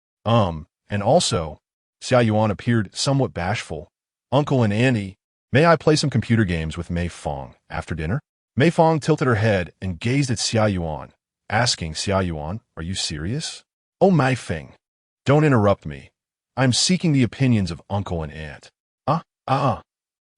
And also," Xia Yuan appeared somewhat bashful, "Uncle and Annie, may I play some computer games with Mei Fang after dinner?" Mei Fang tilted her head and gazed at Xia Yuan, asking, "Xia Yuan, are you serious?" "Oh, Mei Fang, don't interrupt me. I'm seeking the opinions of Uncle and Aunt."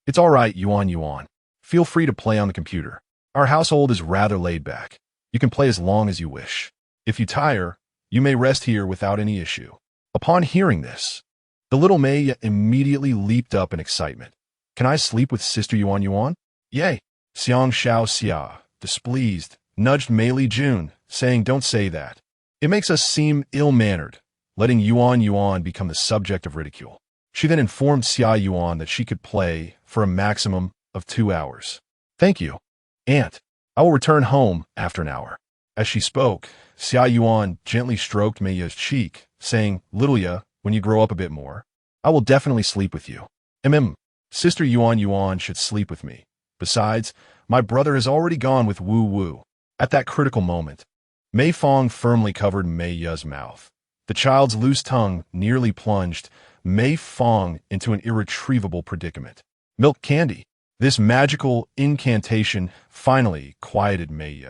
It's all right, Yuan. Feel free to play on the computer. Our household is rather laid back. You can play as long as you wish. If you tire, you may rest here without any issue." Upon hearing this, the little Mei immediately leaped up in excitement. "Can I sleep with Sister Yuan? Yay!" Xiang Xiao Xia, displeased, nudged Mei Li Jun, saying, "Don't say that. It makes us seem ill-mannered, letting Yuan become the subject of ridicule." She then informed Xia Yuan that she could play for a maximum of 2 hours. "Thank you, Aunt. I will return home after an hour." As she spoke, Xia Yuan gently stroked Mei's cheek, saying, "Little ya, when you grow up a bit more, I will definitely sleep with you. Sister Yuan should sleep with me. Besides, my brother has already gone with Wu Wu." At that critical moment, Mei Fang firmly covered Mei's mouth. The child's loose tongue nearly plunged Mei Fang into an irretrievable predicament. Milk candy. This magical incantation finally quieted Mei.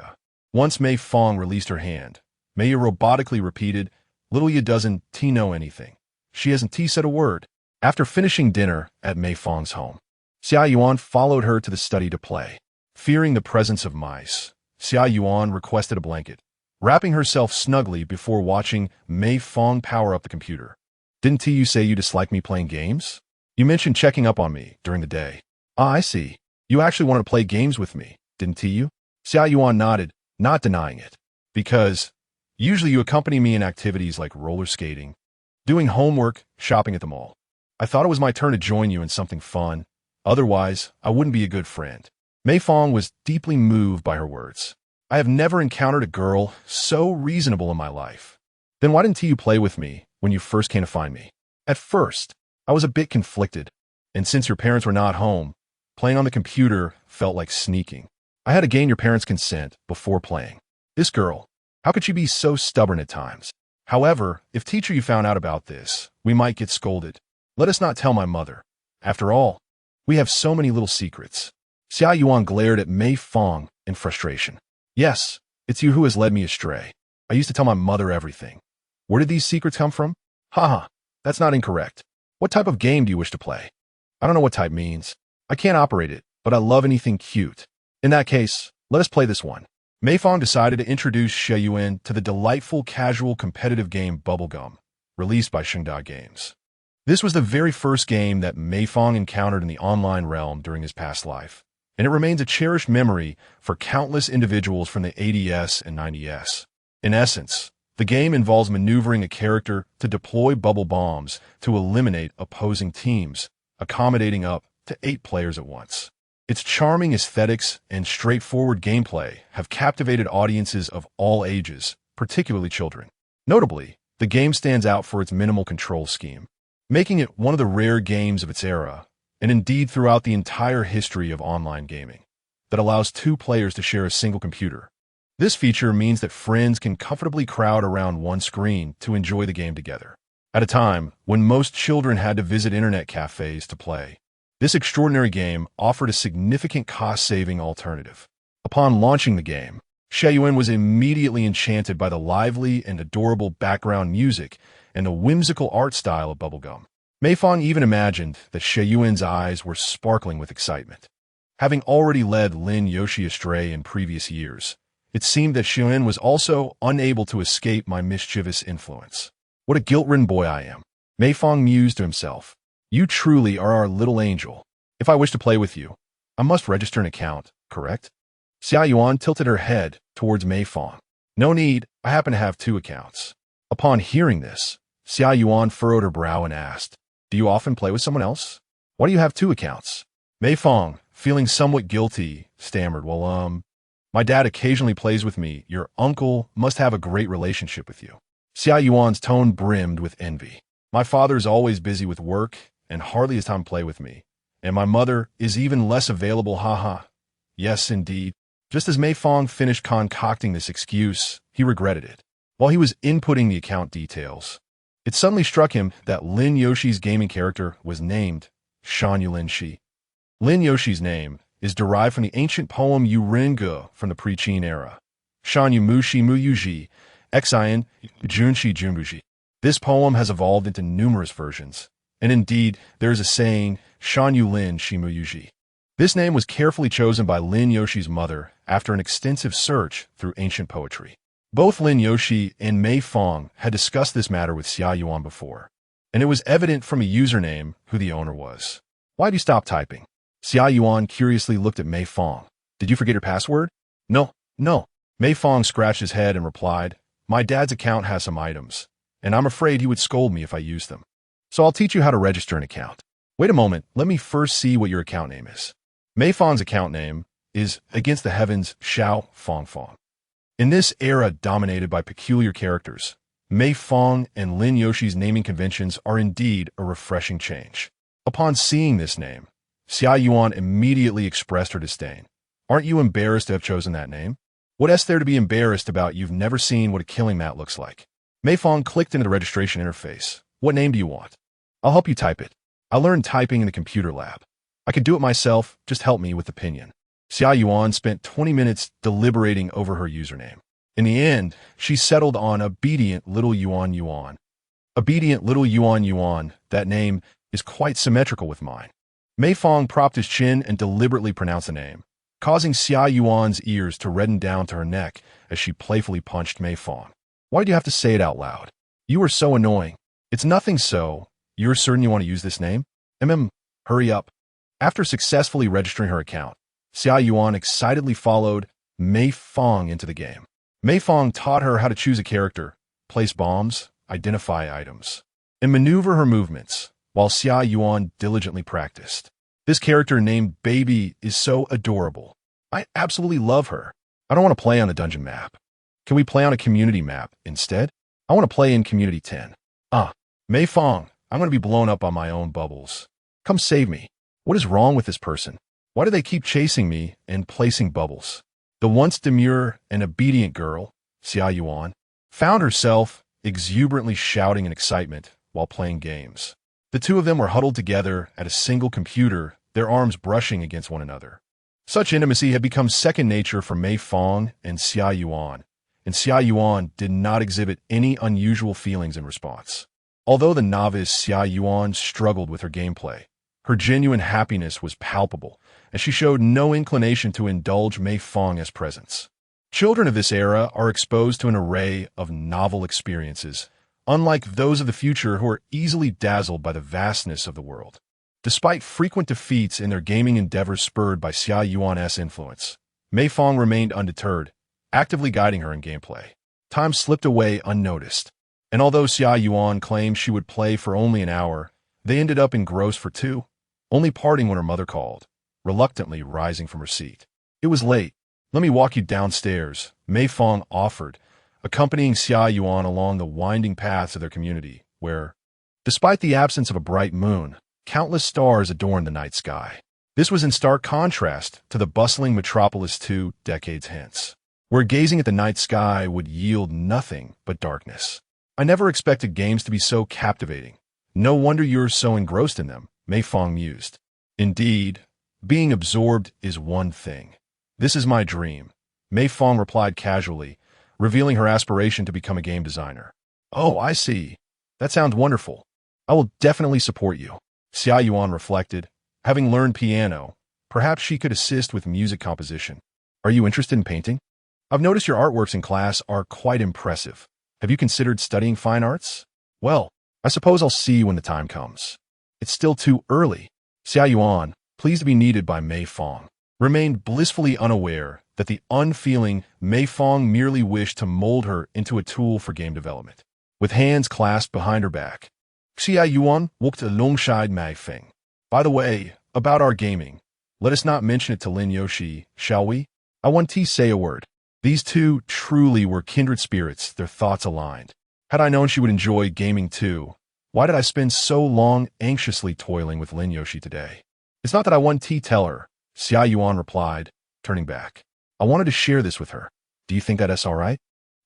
Once Mei Fang released her hand, Mei robotically repeated, "Little ya doesn't know anything. She hasn't said a word." After finishing dinner at Mei Fang's home, Xia Yuan followed her to the study to play. Fearing the presence of mice, Xia Yuan requested a blanket, wrapping herself snugly before watching Mei Fang power up the computer. "Didn't you say you dislike me playing games? You mentioned checking up on me during the day." "Ah, I see. You actually wanted to play games with me, didn't you?" Xia Yuan nodded, not denying it. "Because usually you accompany me in activities like roller skating, doing homework, shopping at the mall. I thought it was my turn to join you in something fun. Otherwise, I wouldn't be a good friend." Mei Fang was deeply moved by her words. "I have never encountered a girl so reasonable in my life." "Then why didn't you play with me when you first came to find me?" "At first, I was a bit conflicted, and since your parents were not home, Playing on the computer felt like sneaking. I had to gain your parents' consent before playing. This girl, how could she be so stubborn at times? However, if teacher you found out about this, we might get scolded. Let us not tell my mother. After all, we have so many little secrets. Xia Yuan glared at Mei Fang in frustration. Yes, it's you who has led me astray. I used to tell my mother everything. Where did these secrets come from? Haha, that's not incorrect. What type of game do you wish to play? I don't know what type means. I can't operate it, but I love anything cute. In that case, let us play this one. Mei Fang decided to introduce Xie Yuan to the delightful casual competitive game Bubblegum, released by Shengda Games. This was the very first game that Mei Fang encountered in the online realm during his past life, and it remains a cherished memory for countless individuals from the 80s and 90s. In essence, the game involves maneuvering a character to deploy bubble bombs to eliminate opposing teams, accommodating up to 8 players at once. Its charming aesthetics and straightforward gameplay have captivated audiences of all ages, particularly children. Notably, the game stands out for its minimal control scheme, making it one of the rare games of its era, and indeed throughout the entire history of online gaming, that allows 2 players to share a single computer. This feature means that friends can comfortably crowd around one screen to enjoy the game together. At a time when most children had to visit internet cafes to play, this extraordinary game offered a significant cost-saving alternative. Upon launching the game, Xie Yuan was immediately enchanted by the lively and adorable background music and the whimsical art style of Bubblegum. Mei Fang even imagined that Xie Yuan's eyes were sparkling with excitement. Having already led Lin Yoshi astray in previous years, it seemed that Xie Yuan was also unable to escape my mischievous influence. What a guilt-ridden boy I am. Mei Fang mused to himself. You truly are our little angel. If I wish to play with you, I must register an account, correct? Xia Yuan tilted her head towards Mei Fang. No need, I happen to have 2 accounts. Upon hearing this, Xia Yuan furrowed her brow and asked, do you often play with someone else? Why do you have 2 accounts? Mei Fang, feeling somewhat guilty, stammered, well, my dad occasionally plays with me. Your uncle must have a great relationship with you. Xia Yuan's tone brimmed with envy. My father is always busy with work and hardly has time to play with me. And my mother is even less available, haha. Yes, indeed. Just as Mei Fang finished concocting this excuse, he regretted it. While he was inputting the account details, it suddenly struck him that Lin Yoshi's gaming character was named Shan Yu Lin Shi. Lin Yoshi's name is derived from the ancient poem Yu Ren Ge from the pre-Qin era. Shan Yu Mu Shi Mu Yu Ji, Xian Jun Shi Jun Bu Ji. This poem has evolved into numerous versions, and indeed, there is a saying, Shan Yu Lin Shi Mu Yu Ji. This name was carefully chosen by Lin Yoshi's mother after an extensive search through ancient poetry. Both Lin Yoshi and Mei Fang had discussed this matter with Xia Yuan before, and it was evident from a username who the owner was. Why'd you stop typing? Xia Yuan curiously looked at Mei Fang. Did you forget your password? No. Mei Fang scratched his head and replied, my dad's account has some items, and I'm afraid he would scold me if I used them. So I'll teach you how to register an account. Wait a moment, let me first see what your account name is. Mei Fang's account name is Against the Heavens Xiao Fang Fang. In this era dominated by peculiar characters, Mei Fang and Lin Yoshi's naming conventions are indeed a refreshing change. Upon seeing this name, Xia Yuan immediately expressed her disdain. Aren't you embarrassed to have chosen that name? What is there to be embarrassed about? You've never seen what a killing mat looks like. Mei Fang clicked into the registration interface. What name do you want? I'll help you type it. I learned typing in the computer lab. I could do it myself, just help me with the pinyin. Xia Yuan spent 20 minutes deliberating over her username. In the end, she settled on Obedient Little Yuan Yuan. Obedient Little Yuan Yuan, that name is quite symmetrical with mine. Mei Fang propped his chin and deliberately pronounced the name, causing Xia Yuan's ears to redden down to her neck as she playfully punched Mei Fang. Why do you have to say it out loud? You are so annoying. It's nothing so. You're certain you want to use this name? Hurry up. After successfully registering her account, Xia Yuan excitedly followed Mei Fang into the game. Mei Fang taught her how to choose a character, place bombs, identify items, and maneuver her movements, while Xia Yuan diligently practiced. This character named Baby is so adorable. I absolutely love her. I don't want to play on a dungeon map. Can we play on a community map instead? I want to play in Community 10. Mei Fang, I'm going to be blown up on my own bubbles. Come save me. What is wrong with this person? Why do they keep chasing me and placing bubbles? The once demure and obedient girl, Xia Yuan, found herself exuberantly shouting in excitement while playing games. The two of them were huddled together at a single computer, their arms brushing against one another. Such intimacy had become second nature for Mei Fang and Xia Yuan, and Xia Yuan did not exhibit any unusual feelings in response. Although the novice Xia Yuan struggled with her gameplay, her genuine happiness was palpable, and she showed no inclination to indulge Mei Fang's presence. Children of this era are exposed to an array of novel experiences, unlike those of the future who are easily dazzled by the vastness of the world. Despite frequent defeats in their gaming endeavors spurred by Xia Yuan's influence, Mei Fang remained undeterred, actively guiding her in gameplay. Time slipped away unnoticed, and although Xia Yuan claimed she would play for only an hour, they ended up engrossed for 2, only parting when her mother called, reluctantly rising from her seat. It was late. Let me walk you downstairs, Mei Fang offered, accompanying Xia Yuan along the winding paths of their community, where, despite the absence of a bright moon, countless stars adorned the night sky. This was in stark contrast to the bustling metropolis 2 decades hence, where gazing at the night sky would yield nothing but darkness. I never expected games to be so captivating. No wonder you're so engrossed in them, Mei Fang mused. Indeed, being absorbed is one thing. This is my dream, Mei Fang replied casually, revealing her aspiration to become a game designer. Oh, I see. That sounds wonderful. I will definitely support you. Xia Yuan reflected. Having learned piano, perhaps she could assist with music composition. Are you interested in painting? I've noticed your artworks in class are quite impressive. Have you considered studying fine arts? Well, I suppose I'll see you when the time comes. It's still too early. Xia Yuan, pleased to be needed by Mei Fang, remained blissfully unaware that the unfeeling Mei Fang merely wished to mold her into a tool for game development. With hands clasped behind her back, Xia Yuan walked alongside Mei Fang. By the way, about our gaming, let us not mention it to Lin Yoshi, shall we? I want to say a word. These two truly were kindred spirits, their thoughts aligned. Had I known she would enjoy gaming too, why did I spend so long anxiously toiling with Lin Yoshi today? It's not that I want to tell her, Xia Yuan replied, turning back. I wanted to share this with her. Do you think that's all right?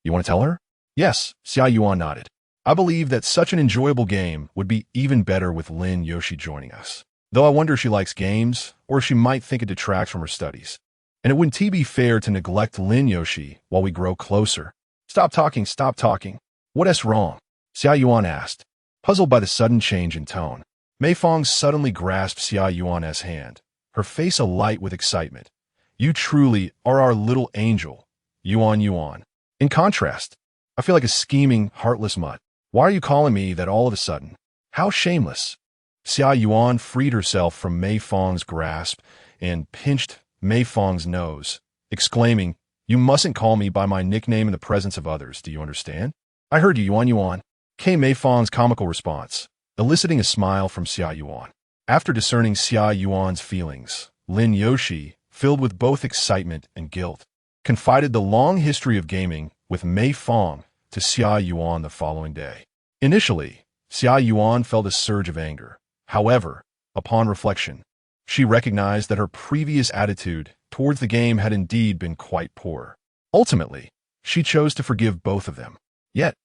You want to tell her? Yes, Xia Yuan nodded. I believe that such an enjoyable game would be even better with Lin Yoshi joining us. Though I wonder if she likes games, or if she might think it detracts from her studies. And it wouldn't be fair to neglect Lin Yoshi while we grow closer. Stop talking, stop talking. What's wrong? Xia Yuan asked, puzzled by the sudden change in tone. Mei Fang suddenly grasped Xia Yuan's hand, her face alight with excitement. You truly are our little angel, Yuan. In contrast, I feel like a scheming, heartless mutt. Why are you calling me that all of a sudden? How shameless. Xia Yuan freed herself from Mei Fang's grasp and pinched Mei Fang's nose, exclaiming, You mustn't call me by my nickname in the presence of others, do you understand? I heard you, Yuan. Came Mei Fang's comical response, eliciting a smile from Xia Yuan. After discerning Xia Yuan's feelings, Lin Yoshi, filled with both excitement and guilt, confided the long history of gaming with Mei Fang to Xia Yuan the following day. Initially, Xia Yuan felt a surge of anger. However, upon reflection, she recognized that her previous attitude towards the game had indeed been quite poor. Ultimately, she chose to forgive both of them. Yet,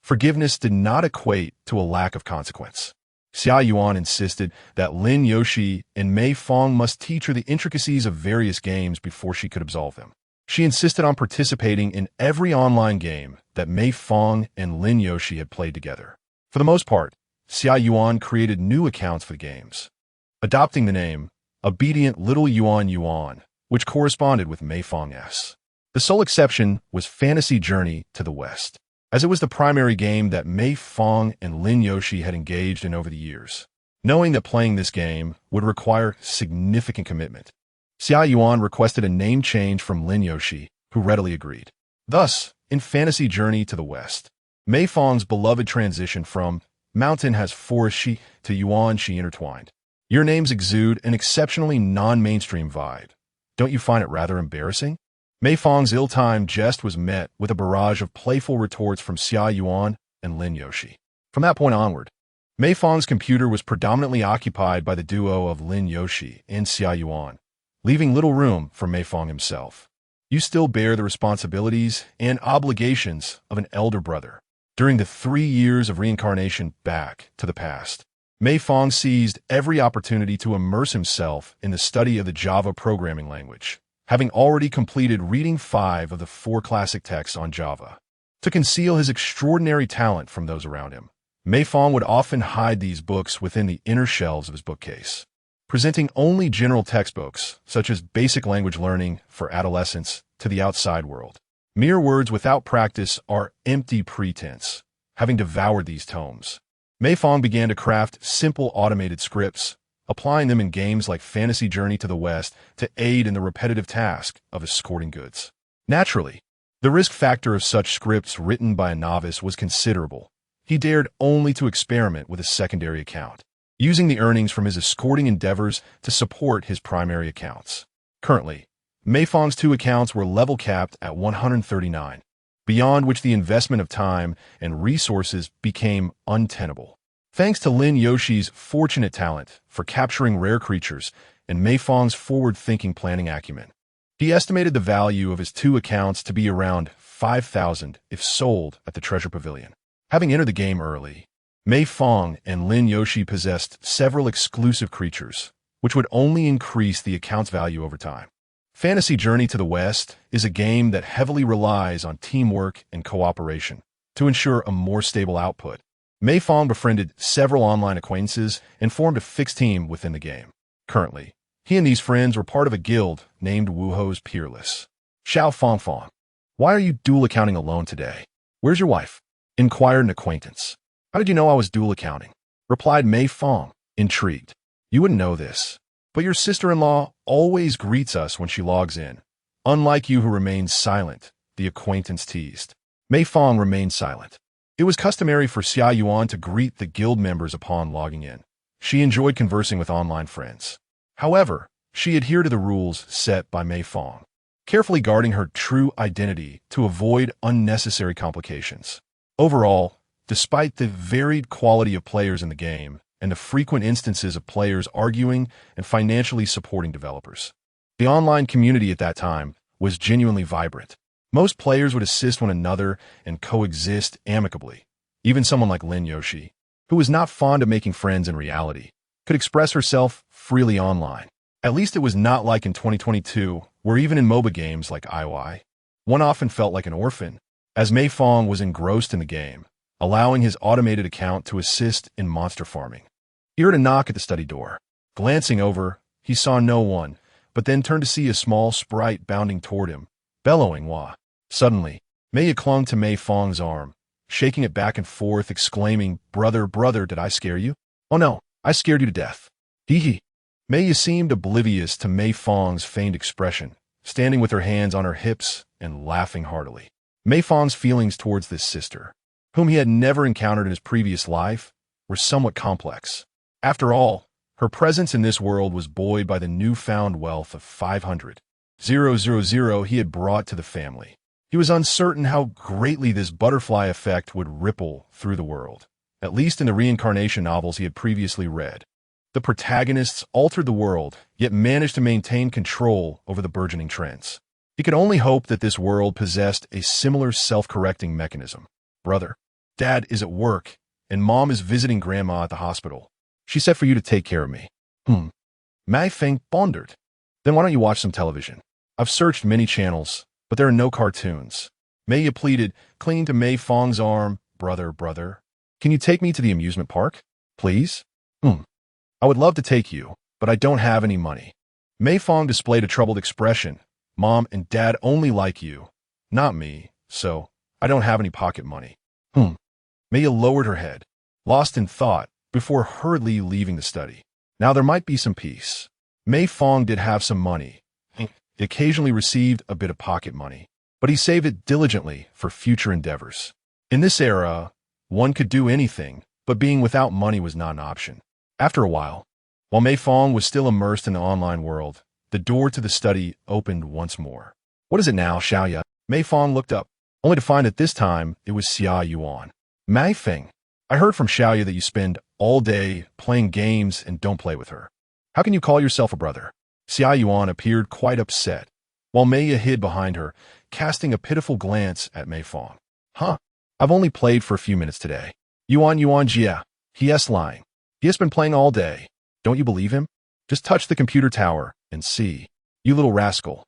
forgiveness did not equate to a lack of consequence. Xia Yuan insisted that Lin Yoshi and Mei Fang must teach her the intricacies of various games before she could absolve them. She insisted on participating in every online game that Mei Fang and Lin Yoshi had played together. For the most part, Xia Yuan created new accounts for the games, adopting the name Obedient Little Yuan, which corresponded with Mei Fang's. The sole exception was Fantasy Journey to the West, as it was the primary game that Mei Fang and Lin Yoshi had engaged in over the years. Knowing that playing this game would require significant commitment, Xia Yuan requested a name change from Lin Yoshi, who readily agreed. Thus, in Fantasy Journey to the West, Mei Fang's beloved transition from Mountain has forest to Yuan intertwined. Your names exude an exceptionally non-mainstream vibe. Don't you find it rather embarrassing? Mei Fang's ill-timed jest was met with a barrage of playful retorts from Xia Yuan and Lin Yoshi. From that point onward, Mei Fang's computer was predominantly occupied by the duo of Lin Yoshi and Xia Yuan, leaving little room for Mei Fang himself. You still bear the responsibilities and obligations of an elder brother. During the 3 years of reincarnation back to the past, Mei Fang seized every opportunity to immerse himself in the study of the Java programming language, having already completed reading 5 of the 4 classic texts on Java. To conceal his extraordinary talent from those around him, Mei Fang would often hide these books within the inner shelves of his bookcase, presenting only general textbooks, such as basic language learning for adolescents, to the outside world. Mere words without practice are empty pretense. Having devoured these tomes, Mei Fang began to craft simple automated scripts, applying them in games like Fantasy Journey to the West to aid in the repetitive task of escorting goods. Naturally, the risk factor of such scripts written by a novice was considerable. He dared only to experiment with a secondary account, using the earnings from his escorting endeavors to support his primary accounts. Currently, Mei Fang's 2 accounts were level capped at 139, beyond which the investment of time and resources became untenable. Thanks to Lin Yoshi's fortunate talent for capturing rare creatures and Mei Fang's forward-thinking planning acumen, he estimated the value of his 2 accounts to be around 5,000 if sold at the Treasure Pavilion. Having entered the game early, Mei Fang and Lin Yoshi possessed several exclusive creatures, which would only increase the account's value over time. Fantasy Journey to the West is a game that heavily relies on teamwork and cooperation to ensure a more stable output. Mei Fang befriended several online acquaintances and formed a fixed team within the game. Currently, he and these friends were part of a guild named Wuho's Peerless. Xiao Fang, why are you dual accounting alone today? Where's your wife? Inquired an acquaintance. How did you know I was dual accounting? Replied Mei Fang, intrigued. You wouldn't know this, but your sister-in-law always greets us when she logs in. Unlike you who remains silent, the acquaintance teased. Mei Fang remained silent. It was customary for Xia Yuan to greet the guild members upon logging in. She enjoyed conversing with online friends. However, she adhered to the rules set by Mei Fang, carefully guarding her true identity to avoid unnecessary complications. Overall, despite the varied quality of players in the game and the frequent instances of players arguing and financially supporting developers, the online community at that time was genuinely vibrant. Most players would assist one another and coexist amicably. Even someone like Lin Yoshi, who was not fond of making friends in reality, could express herself freely online. At least it was not like in 2022, where even in MOBA games like IY, one often felt like an orphan, as Mei Fang was engrossed in the game, allowing his automated account to assist in monster farming. He heard a knock at the study door. Glancing over, he saw no one, but then turned to see a small sprite bounding toward him, bellowing wah. Suddenly, Mei clung to Mei Fang's arm, shaking it back and forth, exclaiming, "Brother, brother, did I scare you? Oh no, I scared you to death." Hee. Mei seemed oblivious to Mei Fang's feigned expression, standing with her hands on her hips and laughing heartily. Mei Fang's feelings towards this sister, whom he had never encountered in his previous life, were somewhat complex. After all, her presence in this world was buoyed by the newfound wealth of 500,000 he had brought to the family. He was uncertain how greatly this butterfly effect would ripple through the world, at least in the reincarnation novels he had previously read. The protagonists altered the world, yet managed to maintain control over the burgeoning trends. He could only hope that this world possessed a similar self-correcting mechanism. Brother, Dad is at work, and Mom is visiting Grandma at the hospital. She said for you to take care of me. Mei Fang pondered. Then why don't you watch some television? I've searched many channels, but there are no cartoons. Mei pleaded, clinging to Mei Fang's arm. Brother, can you take me to the amusement park? Please? I would love to take you, but I don't have any money. Mei Fang displayed a troubled expression. Mom and Dad only like you, not me, so I don't have any pocket money. Mei lowered her head, lost in thought, before hurriedly leaving the study. Now there might be some peace. Mei Fang did have some money. He occasionally received a bit of pocket money, but he saved it diligently for future endeavors. In this era, one could do anything, but being without money was not an option. After a while Mei Fang was still immersed in the online world, the door to the study opened once more. What is it now, Xiaoya? Mei Fang looked up, only to find that this time it was Xia Yuan. Mei Fang, I heard from Xiaoya that you spend all day playing games and don't play with her. How can you call yourself a brother? Xia Yuan appeared quite upset, while Mei hid behind her, casting a pitiful glance at Mei Fang. Huh? I've only played for a few minutes today. Yuan Jia. He lying. He has been playing all day. Don't you believe him? Just touch the computer tower and see. You little rascal.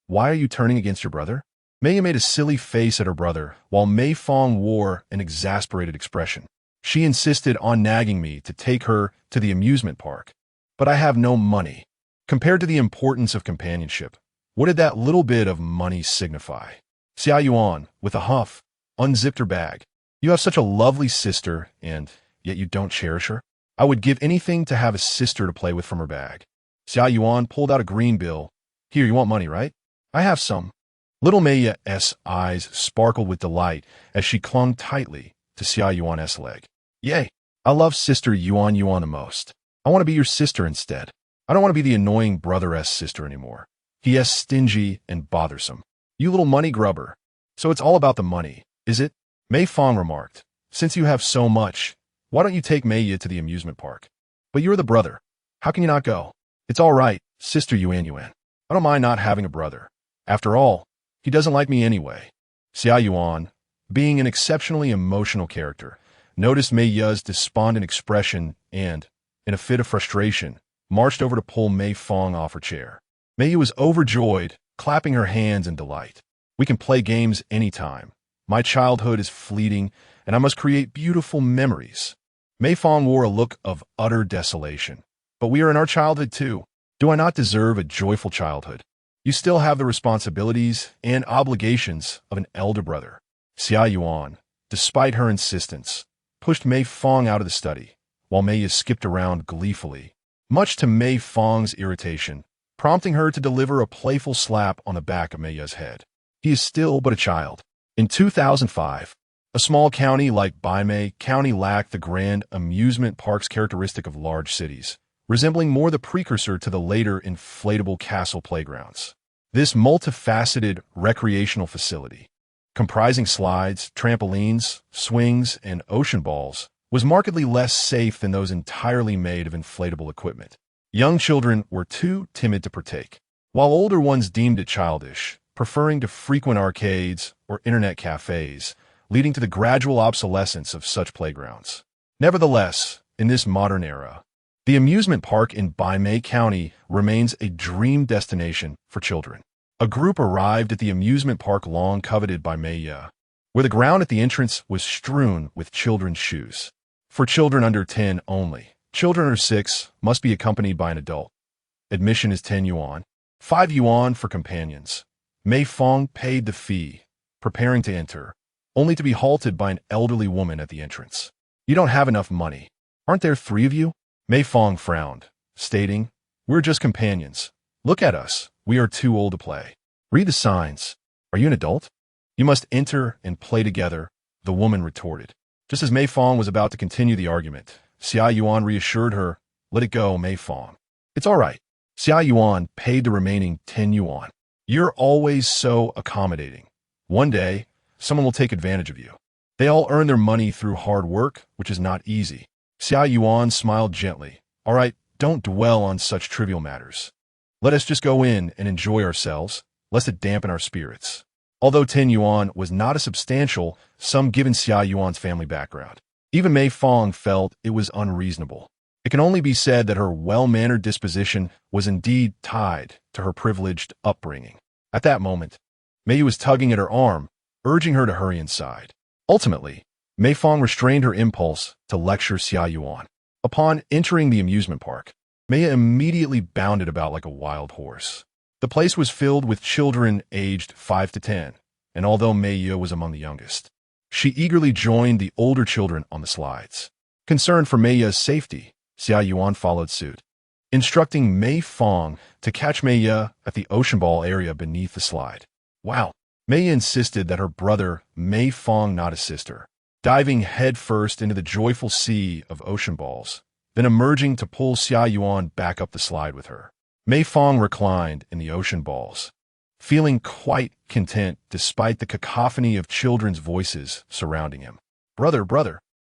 Why are you turning against your brother? Mei made a silly face at her brother, while Mei Fang wore an exasperated expression. She insisted on nagging me to take her to the amusement park. But I have no money. Compared to the importance of companionship, what did that little bit of money signify? Xia Yuan, with a huff, unzipped her bag. You have such a lovely sister, and yet you don't cherish her? I would give anything to have a sister to play with from her bag. Xia Yuan pulled out a green bill. Here, you want money, right? I have some. Little Mei's eyes sparkled with delight as she clung tightly to Xia Yuan's leg. Yay! I love Sister Yuan the most. I want to be your sister instead. I don't want to be the annoying brother-esque sister anymore. He is stingy and bothersome. You little money grubber. So it's all about the money, is it? Mei Fang remarked. Since you have so much, why don't you take Mei to the amusement park? But you're the brother. How can you not go? It's all right, Sister Yuan. I don't mind not having a brother. After all, he doesn't like me anyway. Xia Yuan, being an exceptionally emotional character, noticed Mei's despondent expression and, in a fit of frustration, marched over to pull Mei Fang off her chair. Mei was overjoyed, clapping her hands in delight. We can play games anytime. My childhood is fleeting, and I must create beautiful memories. Mei Fang wore a look of utter desolation. But we are in our childhood too. Do I not deserve a joyful childhood? You still have the responsibilities and obligations of an elder brother. Xia Yuan, despite her insistence, pushed Mei Fang out of the study, while Mei skipped around gleefully, much to Mei Fang's irritation, prompting her to deliver a playful slap on the back of Mei's head. He is still but a child. In 2005, a small county like Baimei County lacked the grand amusement parks characteristic of large cities, resembling more the precursor to the later inflatable castle playgrounds. This multifaceted recreational facility, comprising slides, trampolines, swings, and ocean balls, was markedly less safe than those entirely made of inflatable equipment. Young children were too timid to partake, while older ones deemed it childish, preferring to frequent arcades or internet cafes, leading to the gradual obsolescence of such playgrounds. Nevertheless, in this modern era, the amusement park in Baimei County remains a dream destination for children. A group arrived at the amusement park long coveted by Mei, where the ground at the entrance was strewn with children's shoes. For children under 10 only. Children under 6 must be accompanied by an adult. Admission is 10 yuan, 5 yuan for companions. Mei Fang paid the fee, preparing to enter, only to be halted by an elderly woman at the entrance. You don't have enough money. Aren't there 3 of you? Mei Fang frowned, stating, We're just companions. Look at us. We are too old to play. Read the signs. Are you an adult? You must enter and play together, the woman retorted. Just as Mei Fang was about to continue the argument, Xia Yuan reassured her, Let it go, Mei Fang. It's all right. Xia Yuan paid the remaining 10 yuan. You're always so accommodating. One day, someone will take advantage of you. They all earn their money through hard work, which is not easy. Xia Yuan smiled gently. All right, don't dwell on such trivial matters. Let us just go in and enjoy ourselves, lest it dampen our spirits. Although 10 yuan was not a substantial sum given Xia Yuan's family background, even Mei Fang felt it was unreasonable. It can only be said that her well-mannered disposition was indeed tied to her privileged upbringing. At that moment, Mei was tugging at her arm, urging her to hurry inside. Ultimately, Mei Fang restrained her impulse to lecture Xia Yuan. Upon entering the amusement park, Mei immediately bounded about like a wild horse. The place was filled with children aged 5 to 10, and although Mei was among the youngest, she eagerly joined the older children on the slides. Concerned for Mei's safety, Xia Yuan followed suit, instructing Mei Fang to catch Mei at the ocean ball area beneath the slide. Wow! Mei insisted that her brother Mei Fang not assist her, diving headfirst into the joyful sea of ocean balls, then emerging to pull Xia Yuan back up the slide with her. Mei Fang reclined in the ocean balls, feeling quite content despite the cacophony of children's voices surrounding him. Brother,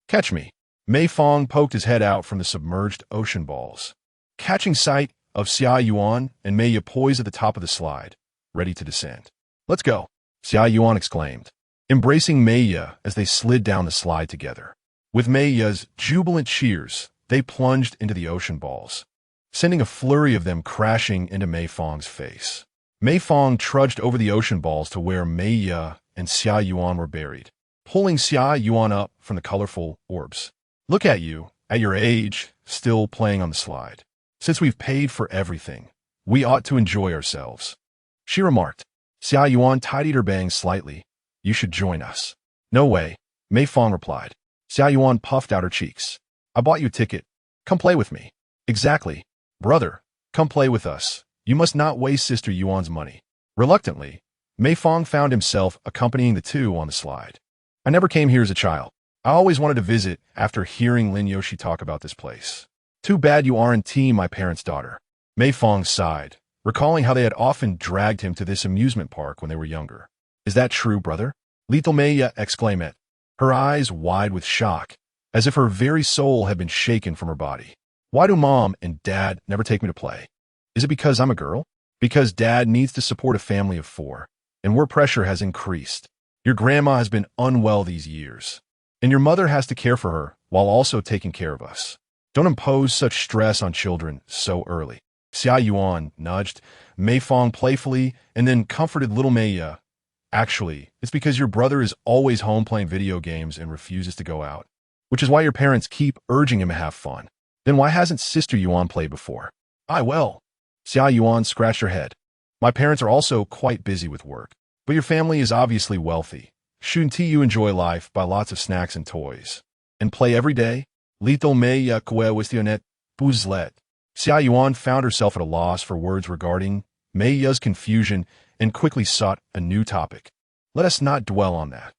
catch me. Mei Fang poked his head out from the submerged ocean balls. Catching sight of Xia Yuan and Mei poised at the top of the slide, ready to descend. "Let's go," Xia Yuan exclaimed, embracing Mei as they slid down the slide together. With Mei's jubilant cheers, they plunged into the ocean balls, sending a flurry of them crashing into Mei Fang's face. Mei Fang trudged over the ocean balls to where Mei and Xia Yuan were buried, pulling Xia Yuan up from the colorful orbs. "Look at you, at your age, still playing on the slide. Since we've paid for everything, we ought to enjoy ourselves," she remarked. Xia Yuan tidied her bangs slightly. "You should join us." "No way," Mei Fang replied. Xia Yuan puffed out her cheeks. "I bought you a ticket. Come play with me." "Exactly. Brother, come play with us. You must not waste Sister Yuan's money." Reluctantly, Mei Fang found himself accompanying the two on the slide. "I never came here as a child. I always wanted to visit after hearing Lin Yoshi talk about this place. Too bad you aren't my parents' daughter." Mei Fang sighed, recalling how they had often dragged him to this amusement park when they were younger. "Is that true, brother?" Little Mei exclaimed, her eyes wide with shock, as if her very soul had been shaken from her body. "Why do Mom and Dad never take me to play? Is it because I'm a girl?" "Because Dad needs to support a family of 4, and work pressure has increased. Your grandma has been unwell these years, and your mother has to care for her while also taking care of us. Don't impose such stress on children so early." Xia Yuan nudged Mei Fang playfully and then comforted little Mei. "Actually, it's because your brother is always home playing video games and refuses to go out, which is why your parents keep urging him to have fun. Then why hasn't Sister Yuan played before?" "Well," Xia Yuan scratched her head. "My parents are also quite busy with work. But your family is obviously wealthy. Shouldn't you enjoy life, buy lots of snacks and toys, and play every day?" Little Mei questioned Buzlet. Xia Yuan found herself at a loss for words regarding Mei's confusion and quickly sought a new topic. "Let us not dwell on that.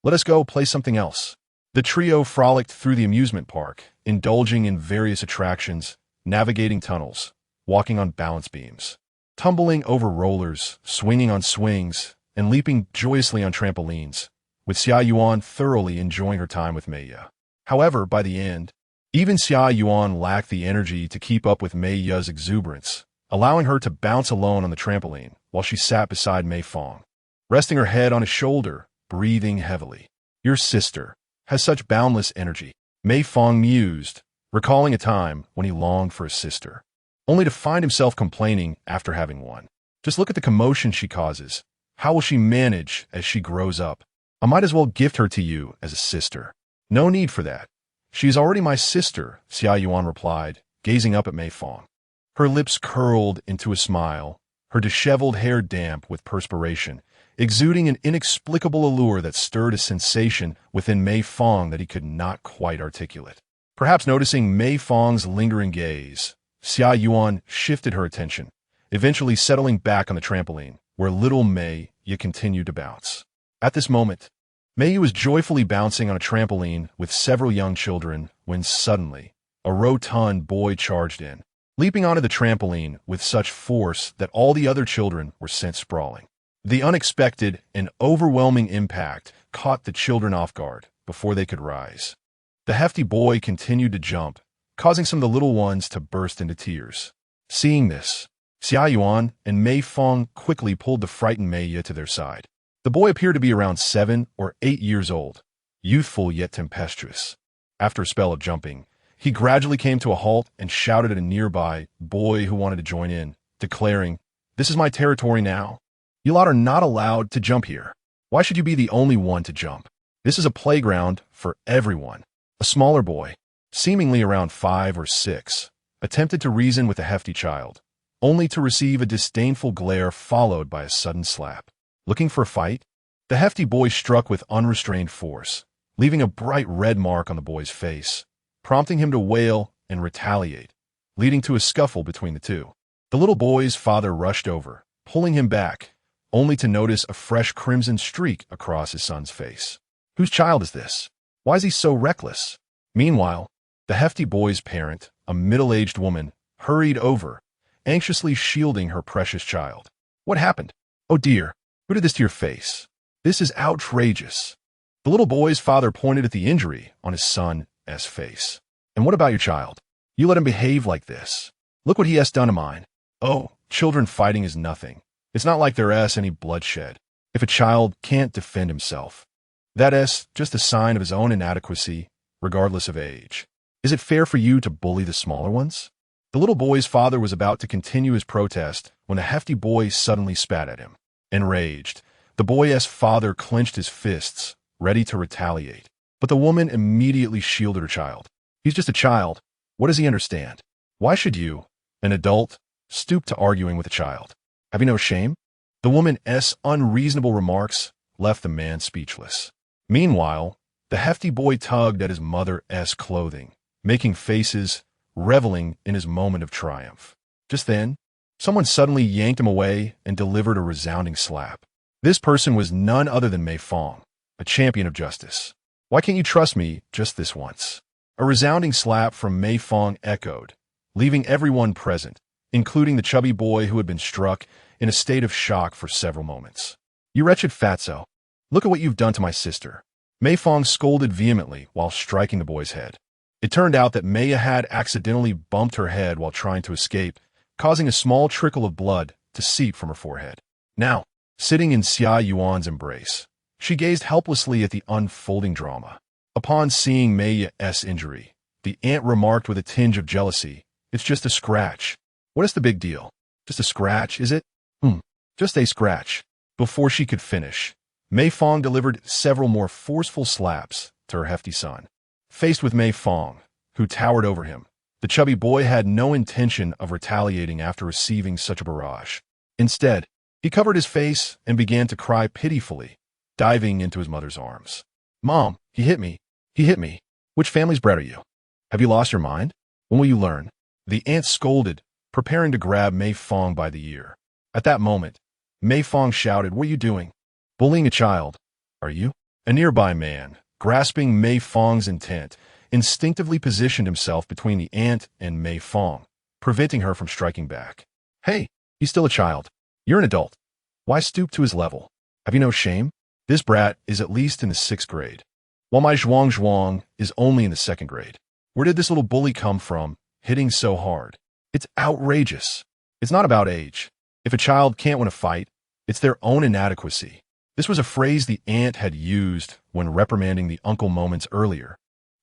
Let us go play something else." The trio frolicked through the amusement park, indulging in various attractions, navigating tunnels, walking on balance beams, tumbling over rollers, swinging on swings, and leaping joyously on trampolines, with Xia Yuan thoroughly enjoying her time with Mei. However, by the end, even Xia Yuan lacked the energy to keep up with Mei's exuberance, allowing her to bounce alone on the trampoline while she sat beside Mei Fang, resting her head on his shoulder, breathing heavily. "Your sister has such boundless energy," Mei Fang mused, recalling a time when he longed for a sister, only to find himself complaining after having one. "Just look at the commotion she causes. How will she manage as she grows up? I might as well gift her to you as a sister." "No need for that. She is already my sister," Xia Yuan replied, gazing up at Mei Fang. Her lips curled into a smile, her disheveled hair damp with perspiration, exuding an inexplicable allure that stirred a sensation within Mei Fang that he could not quite articulate. Perhaps noticing Mei Fang's lingering gaze, Xia Yuan shifted her attention, eventually settling back on the trampoline, where little Mei continued to bounce. At this moment, Mei was joyfully bouncing on a trampoline with several young children when suddenly, a rotund boy charged in, leaping onto the trampoline with such force that all the other children were sent sprawling. The unexpected and overwhelming impact caught the children off guard before they could rise. The hefty boy continued to jump, causing some of the little ones to burst into tears. Seeing this, Xia Yuan and Mei Fang quickly pulled the frightened Mei to their side. The boy appeared to be around 7 or 8 years old, youthful yet tempestuous. After a spell of jumping, he gradually came to a halt and shouted at a nearby boy who wanted to join in, declaring, "This is my territory now. You lot are not allowed to jump here. Why should you be the only one to jump? This is a playground for everyone." A smaller boy, seemingly around 5 or 6, attempted to reason with a hefty child, only to receive a disdainful glare followed by a sudden slap. Looking for a fight? The hefty boy struck with unrestrained force, leaving a bright red mark on the boy's face, prompting him to wail and retaliate, leading to a scuffle between the two. The little boy's father rushed over, pulling him back, only to notice a fresh crimson streak across his son's face. Whose child is this? Why is he so reckless? Meanwhile, the hefty boy's parent, a middle-aged woman, hurried over, anxiously shielding her precious child. "What happened? Oh dear, who did this to your face? This is outrageous." The little boy's father pointed at the injury on his son's face. "And what about your child? You let him behave like this. Look what he has done to mine. Oh, children fighting is nothing. It's not like there's any bloodshed. If a child can't defend himself, that's just a sign of his own inadequacy, regardless of age. Is it fair for you to bully the smaller ones? The little boy's father was about to continue his protest when a hefty boy suddenly spat at him. Enraged, the boy's father clenched his fists, ready to retaliate. But the woman immediately shielded her child. He's just a child. What does he understand? Why should you, an adult, stoop to arguing with a child? Have you no shame? The woman's unreasonable remarks left the man speechless. Meanwhile, the hefty boy tugged at his mother's clothing, making faces, reveling in his moment of triumph. Just then, someone suddenly yanked him away and delivered a resounding slap. This person was none other than Mei Fang, a champion of justice. Why can't you trust me just this once? A resounding slap from Mei Fang echoed, leaving everyone present, including the chubby boy who had been struck, in a state of shock for several moments. You wretched fatso! Look at what you've done to my sister. Mei Fang scolded vehemently while striking the boy's head. It turned out that Mei had accidentally bumped her head while trying to escape, causing a small trickle of blood to seep from her forehead. Now, sitting in Xia Yuan's embrace, she gazed helplessly at the unfolding drama. Upon seeing Mei's injury, the aunt remarked with a tinge of jealousy, "It's just a scratch. What is the big deal? Just a scratch, is it? Just a scratch." Before she could finish, Mei Fang delivered several more forceful slaps to her hefty son. Faced with Mei Fang, who towered over him, the chubby boy had no intention of retaliating after receiving such a barrage. Instead, he covered his face and began to cry pitifully, diving into his mother's arms. "Mom, he hit me. He hit me. Which family's brat are you? Have you lost your mind? When will you learn?" The aunt scolded, preparing to grab Mei Fang by the ear. At that moment, Mei Fang shouted, "What are you doing? Bullying a child, are you?" A nearby man, grasping Mei Fang's intent, instinctively positioned himself between the aunt and Mei Fang, preventing her from striking back. "Hey, he's still a child. You're an adult. Why stoop to his level? Have you no shame? This brat is at least in the 6th grade, while my Zhuang is only in the 2nd grade. Where did this little bully come from, hitting so hard? It's outrageous. It's not about age. If a child can't win a fight, it's their own inadequacy." This was a phrase the aunt had used when reprimanding the uncle moments earlier,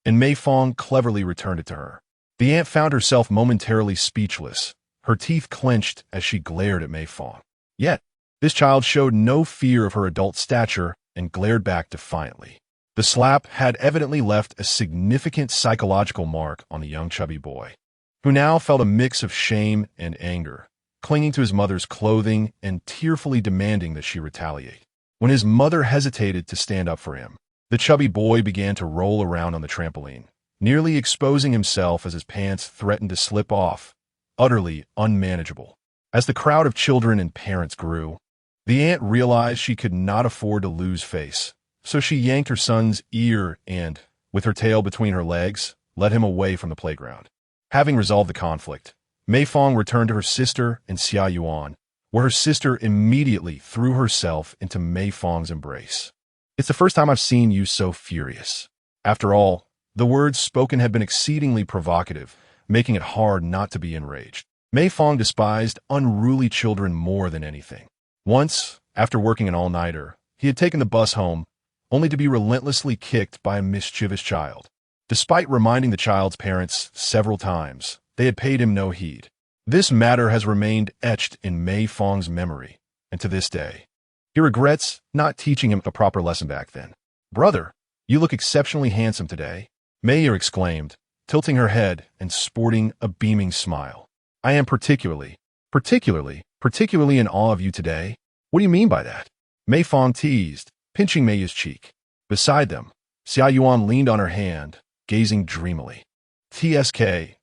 and Mei Fang cleverly returned it to her. The aunt found herself momentarily speechless, her teeth clenched as she glared at Mei Fang. Yet, this child showed no fear of her adult stature and glared back defiantly. The slap had evidently left a significant psychological mark on the young chubby boy, who now felt a mix of shame and anger, clinging to his mother's clothing and tearfully demanding that she retaliate. When his mother hesitated to stand up for him, the chubby boy began to roll around on the trampoline, nearly exposing himself as his pants threatened to slip off, utterly unmanageable. As the crowd of children and parents grew, the aunt realized she could not afford to lose face, so she yanked her son's ear and, with her tail between her legs, led him away from the playground. Having resolved the conflict, Mei Fang returned to her sister and Xia Yuan, where her sister immediately threw herself into Mei Fang's embrace. "It's the first time I've seen you so furious." After all, the words spoken had been exceedingly provocative, making it hard not to be enraged. Mei Fang despised unruly children more than anything. Once, after working an all-nighter, he had taken the bus home, only to be relentlessly kicked by a mischievous child. Despite reminding the child's parents several times, they had paid him no heed. This matter has remained etched in Mei Fang's memory, and to this day, he regrets not teaching him a proper lesson back then. "Brother, you look exceptionally handsome today," Mei exclaimed, tilting her head and sporting a beaming smile. "I am particularly in awe of you today." "What do you mean by that?" Mei Fang teased, pinching Mei's cheek. Beside them, Xia Yuan leaned on her hand, gazing dreamily. TSK,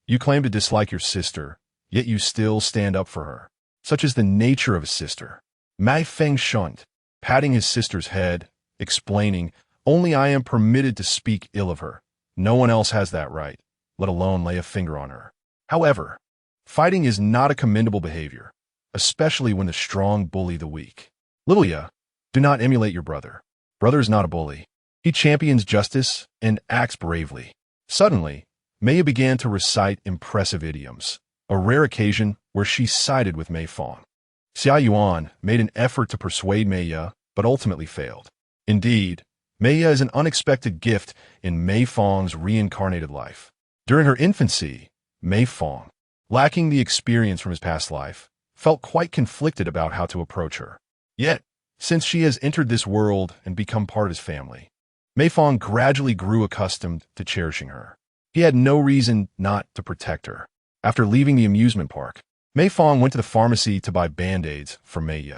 you claim to dislike your sister, yet you still stand up for her. Such is the nature of a sister. Mei Fang shunned, patting his sister's head, explaining, "Only I am permitted to speak ill of her. No one else has that right, let alone lay a finger on her." However, fighting is not a commendable behavior, especially when the strong bully the weak. Lilia, do not emulate your brother. Brother is not a bully. He champions justice and acts bravely. Suddenly, Mei began to recite impressive idioms, a rare occasion where she sided with Mei Fang. Xia Yuan made an effort to persuade Mei, but ultimately failed. Indeed, Mei is an unexpected gift in Mei Fang's reincarnated life. During her infancy, Mei Fang, lacking the experience from his past life, felt quite conflicted about how to approach her. Yet, since she has entered this world and become part of his family, Mei Fang gradually grew accustomed to cherishing her. He had no reason not to protect her. After leaving the amusement park, Mei Fang went to the pharmacy to buy band-aids for Mei Ye.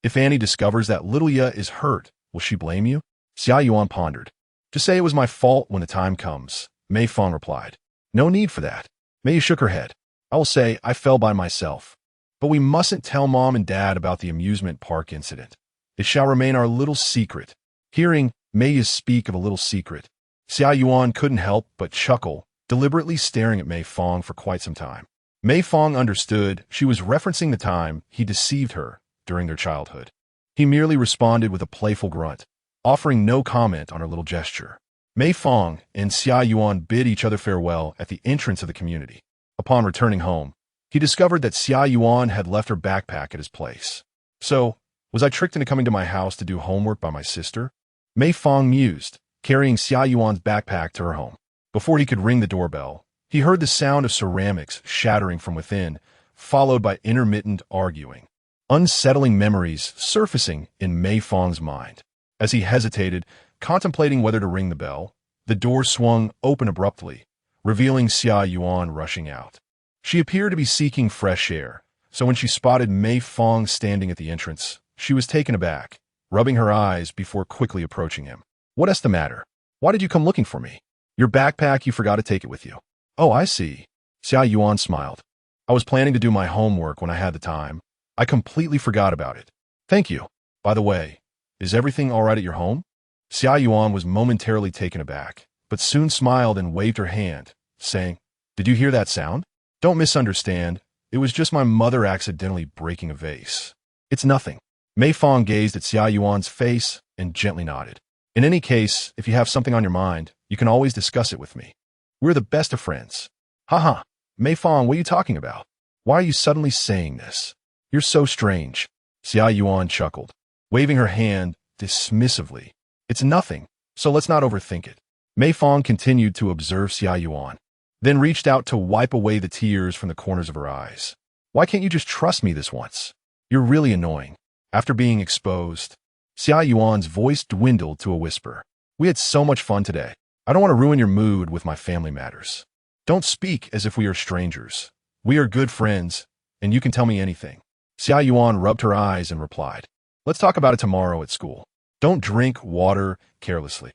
If Annie discovers that little Ye is hurt, will she blame you? Xia Yuan pondered. Just say it was my fault when the time comes, Mei Fang replied. No need for that. Mei shook her head. I will say I fell by myself. But we mustn't tell Mom and Dad about the amusement park incident. It shall remain our little secret. Hearing Mei speak of a little secret, Xia Yuan couldn't help but chuckle, deliberately staring at Mei Fang for quite some time. Mei Fang understood she was referencing the time he deceived her during their childhood. He merely responded with a playful grunt, offering no comment on her little gesture. Mei Fang and Xia Yuan bid each other farewell at the entrance of the community. Upon returning home, he discovered that Xia Yuan had left her backpack at his place. So, was I tricked into coming to my house to do homework by my sister? Mei Fang mused, carrying Xia Yuan's backpack to her home. Before he could ring the doorbell, he heard the sound of ceramics shattering from within, followed by intermittent arguing. Unsettling memories surfacing in Mei Fang's mind. As he hesitated, contemplating whether to ring the bell, the door swung open abruptly, revealing Xia Yuan rushing out. She appeared to be seeking fresh air, so when she spotted Mei Fang standing at the entrance, she was taken aback, rubbing her eyes before quickly approaching him. What's the matter? Why did you come looking for me? Your backpack, you forgot to take it with you. Oh, I see. Xia Yuan smiled. I was planning to do my homework when I had the time. I completely forgot about it. Thank you. By the way, is everything all right at your home? Xia Yuan was momentarily taken aback, but soon smiled and waved her hand, saying, Did you hear that sound? Don't misunderstand. It was just my mother accidentally breaking a vase. It's nothing. Mei Fang gazed at Xia Yuan's face and gently nodded. In any case, if you have something on your mind, you can always discuss it with me. We're the best of friends. Haha. Mei Fang, what are you talking about? Why are you suddenly saying this? You're so strange. Xia Yuan chuckled, waving her hand dismissively. It's nothing, so let's not overthink it. Mei Fang continued to observe Xia Yuan, then reached out to wipe away the tears from the corners of her eyes. Why can't you just trust me this once? You're really annoying. After being exposed, Xia Yuan's voice dwindled to a whisper. We had so much fun today. I don't want to ruin your mood with my family matters. Don't speak as if we are strangers. We are good friends, and you can tell me anything. Xia Yuan rubbed her eyes and replied, Let's talk about it tomorrow at school. Don't drink water carelessly.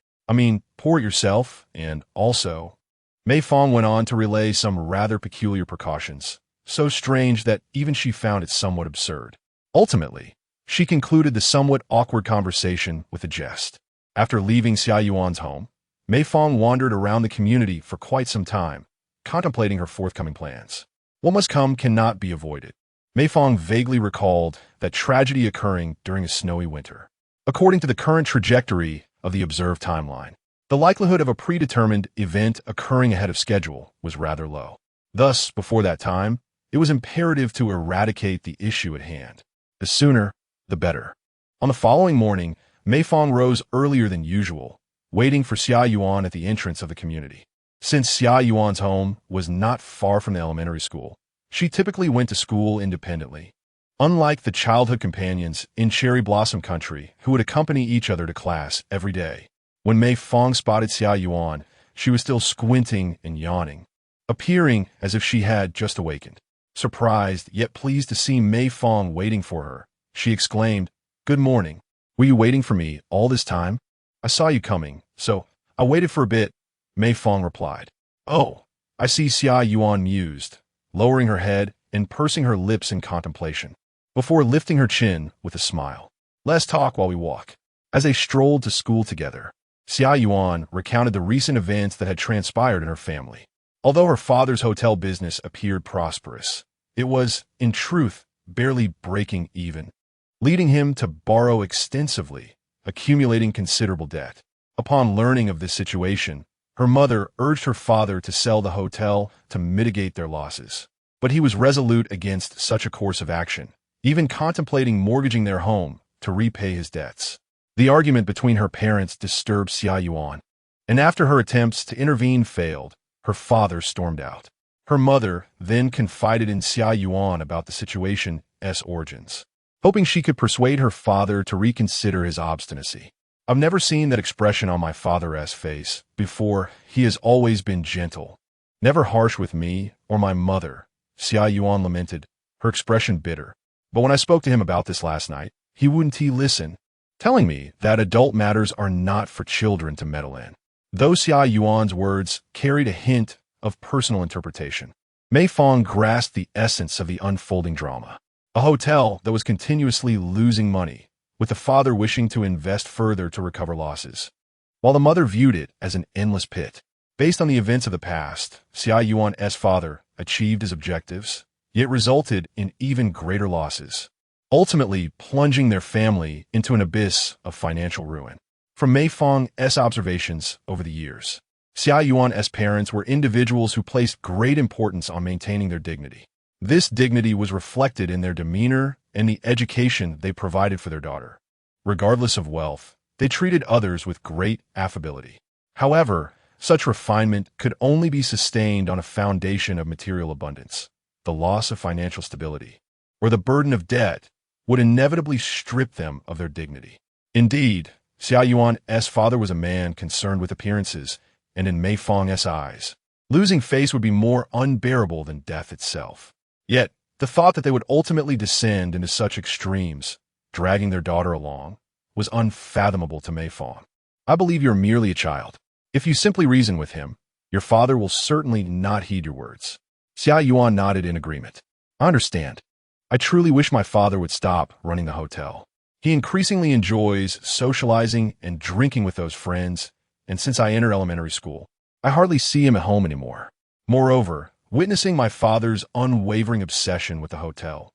Pour it yourself, and also... Mei Fang went on to relay some rather peculiar precautions, so strange that even she found it somewhat absurd. Ultimately, she concluded the somewhat awkward conversation with a jest. After leaving Xia Yuan's home, Mei Fang wandered around the community for quite some time, contemplating her forthcoming plans. What must come cannot be avoided. Mei Fang vaguely recalled that tragedy occurring during a snowy winter. According to the current trajectory of the observed timeline, the likelihood of a predetermined event occurring ahead of schedule was rather low. Thus, before that time, it was imperative to eradicate the issue at hand. The sooner, the better. On the following morning, Mei Fang rose earlier than usual, waiting for Xia Yuan at the entrance of the community. Since Xia Yuan's home was not far from the elementary school, she typically went to school independently. Unlike the childhood companions in Cherry Blossom Country who would accompany each other to class every day, when Mei Fang spotted Xia Yuan, she was still squinting and yawning, appearing as if she had just awakened. Surprised, yet pleased to see Mei Fang waiting for her, she exclaimed, Good morning. Were you waiting for me all this time? I saw you coming, so I waited for a bit, Mei Fang replied. Oh, I see. Xia Yuan mused, lowering her head and pursing her lips in contemplation, before lifting her chin with a smile. Let's talk while we walk. As they strolled to school together, Xia Yuan recounted the recent events that had transpired in her family. Although her father's hotel business appeared prosperous, it was, in truth, barely breaking even, leading him to borrow extensively, accumulating considerable debt. Upon learning of this situation, Her mother urged her father to sell the hotel to mitigate their losses. But he was resolute against such a course of action, even contemplating mortgaging their home to repay his debts. The argument between her parents disturbed Xia Yuan, and after her attempts to intervene failed, her father stormed out. Her mother then confided in Xia Yuan about the situation's origins, hoping she could persuade her father to reconsider his obstinacy. I've never seen that expression on my father's face before. He has always been gentle, never harsh with me or my mother, Xia Yuan lamented, her expression bitter. But when I spoke to him about this last night, he wouldn't listen, telling me that adult matters are not for children to meddle in. Though Xia Yuan's words carried a hint of personal interpretation, Mei Fang grasped the essence of the unfolding drama. A hotel that was continuously losing money, with the father wishing to invest further to recover losses, while the mother viewed it as an endless pit. Based on the events of the past, Xia Yuan's father achieved his objectives, yet resulted in even greater losses, ultimately plunging their family into an abyss of financial ruin. From Mei Fang's observations over the years, Xia Yuan's parents were individuals who placed great importance on maintaining their dignity. This dignity was reflected in their demeanor and the education they provided for their daughter. Regardless of wealth, they treated others with great affability. However, such refinement could only be sustained on a foundation of material abundance. The loss of financial stability, or the burden of debt, would inevitably strip them of their dignity. Indeed, Xia Yuan's father was a man concerned with appearances, and in Mei Fang's eyes, losing face would be more unbearable than death itself. Yet, the thought that they would ultimately descend into such extremes, dragging their daughter along, was unfathomable to Mei Fang. I believe you're merely a child. If you simply reason with him, your father will certainly not heed your words. Xia Yuan nodded in agreement. I understand. I truly wish my father would stop running the hotel. He increasingly enjoys socializing and drinking with those friends, and since I entered elementary school, I hardly see him at home anymore. Moreover, witnessing my father's unwavering obsession with the hotel,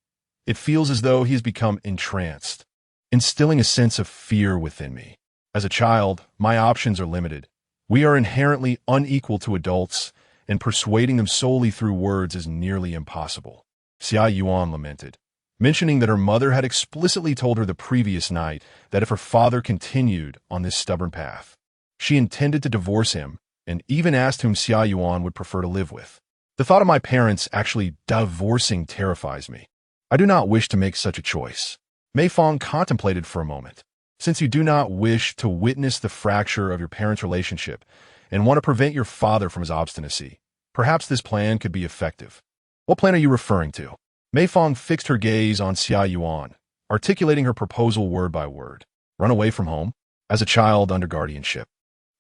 it feels as though he has become entranced, instilling a sense of fear within me. As a child, my options are limited. We are inherently unequal to adults, and persuading them solely through words is nearly impossible. Xia Yuan lamented, mentioning that her mother had explicitly told her the previous night that if her father continued on this stubborn path, she intended to divorce him, and even asked whom Xia Yuan would prefer to live with. The thought of my parents actually divorcing terrifies me. I do not wish to make such a choice. Mei Fang contemplated for a moment. Since you do not wish to witness the fracture of your parents' relationship and want to prevent your father from his obstinacy, perhaps this plan could be effective. What plan are you referring to? Mei Fang fixed her gaze on Xia Yuan, articulating her proposal word by word. Run away from home, as a child under guardianship.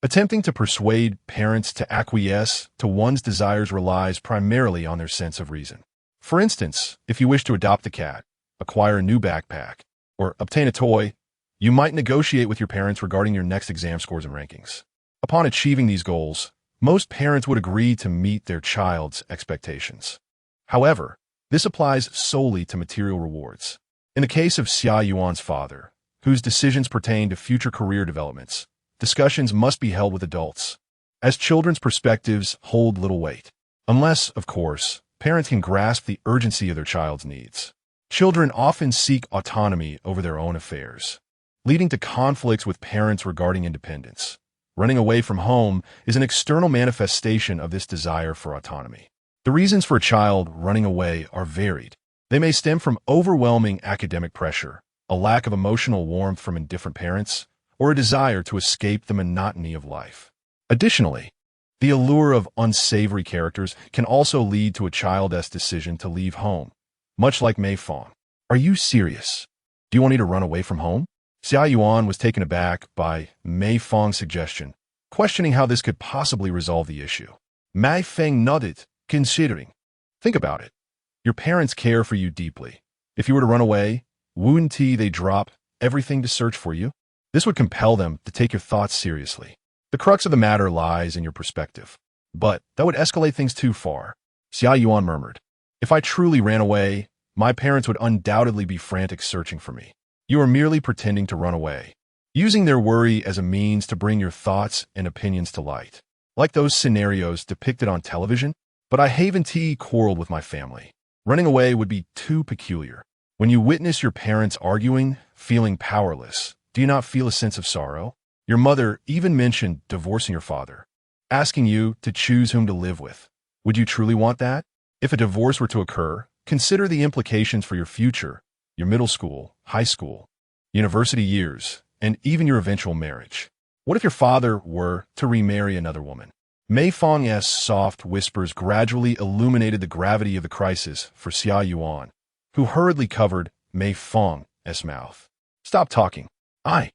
Attempting to persuade parents to acquiesce to one's desires relies primarily on their sense of reason. For instance, if you wish to adopt a cat, acquire a new backpack, or obtain a toy, you might negotiate with your parents regarding your next exam scores and rankings. Upon achieving these goals, most parents would agree to meet their child's expectations. However, this applies solely to material rewards. In the case of Xia Yuan's father, whose decisions pertain to future career developments, discussions must be held with adults, as children's perspectives hold little weight. Unless, of course, parents can grasp the urgency of their child's needs. Children often seek autonomy over their own affairs, leading to conflicts with parents regarding independence. Running away from home is an external manifestation of this desire for autonomy. The reasons for a child running away are varied. They may stem from overwhelming academic pressure, a lack of emotional warmth from indifferent parents, or a desire to escape the monotony of life. Additionally, the allure of unsavory characters can also lead to a child's decision to leave home, much like Mei Fang. Are you serious? Do you want me to run away from home? Xia Yuan was taken aback by Mei Fang's suggestion, questioning how this could possibly resolve the issue. Mei Fang nodded, considering. Think about it. Your parents care for you deeply. If you were to run away, wouldn't they drop everything to search for you? This would compel them to take your thoughts seriously. The crux of the matter lies in your perspective. But that would escalate things too far. Xia Yuan murmured. If I truly ran away, my parents would undoubtedly be frantic searching for me. You are merely pretending to run away, using their worry as a means to bring your thoughts and opinions to light. like those scenarios depicted on television, but I haven't quarreled with my family. Running away would be too peculiar. When you witness your parents arguing, feeling powerless, do you not feel a sense of sorrow? Your mother even mentioned divorcing your father, asking you to choose whom to live with. Would you truly want that? If a divorce were to occur, consider the implications for your future, your middle school, high school, university years, and even your eventual marriage. What if your father were to remarry another woman? Mei Fang's soft whispers gradually illuminated the gravity of the crisis for Xia Yuan, who hurriedly covered Mei Fang's mouth. Stop talking. I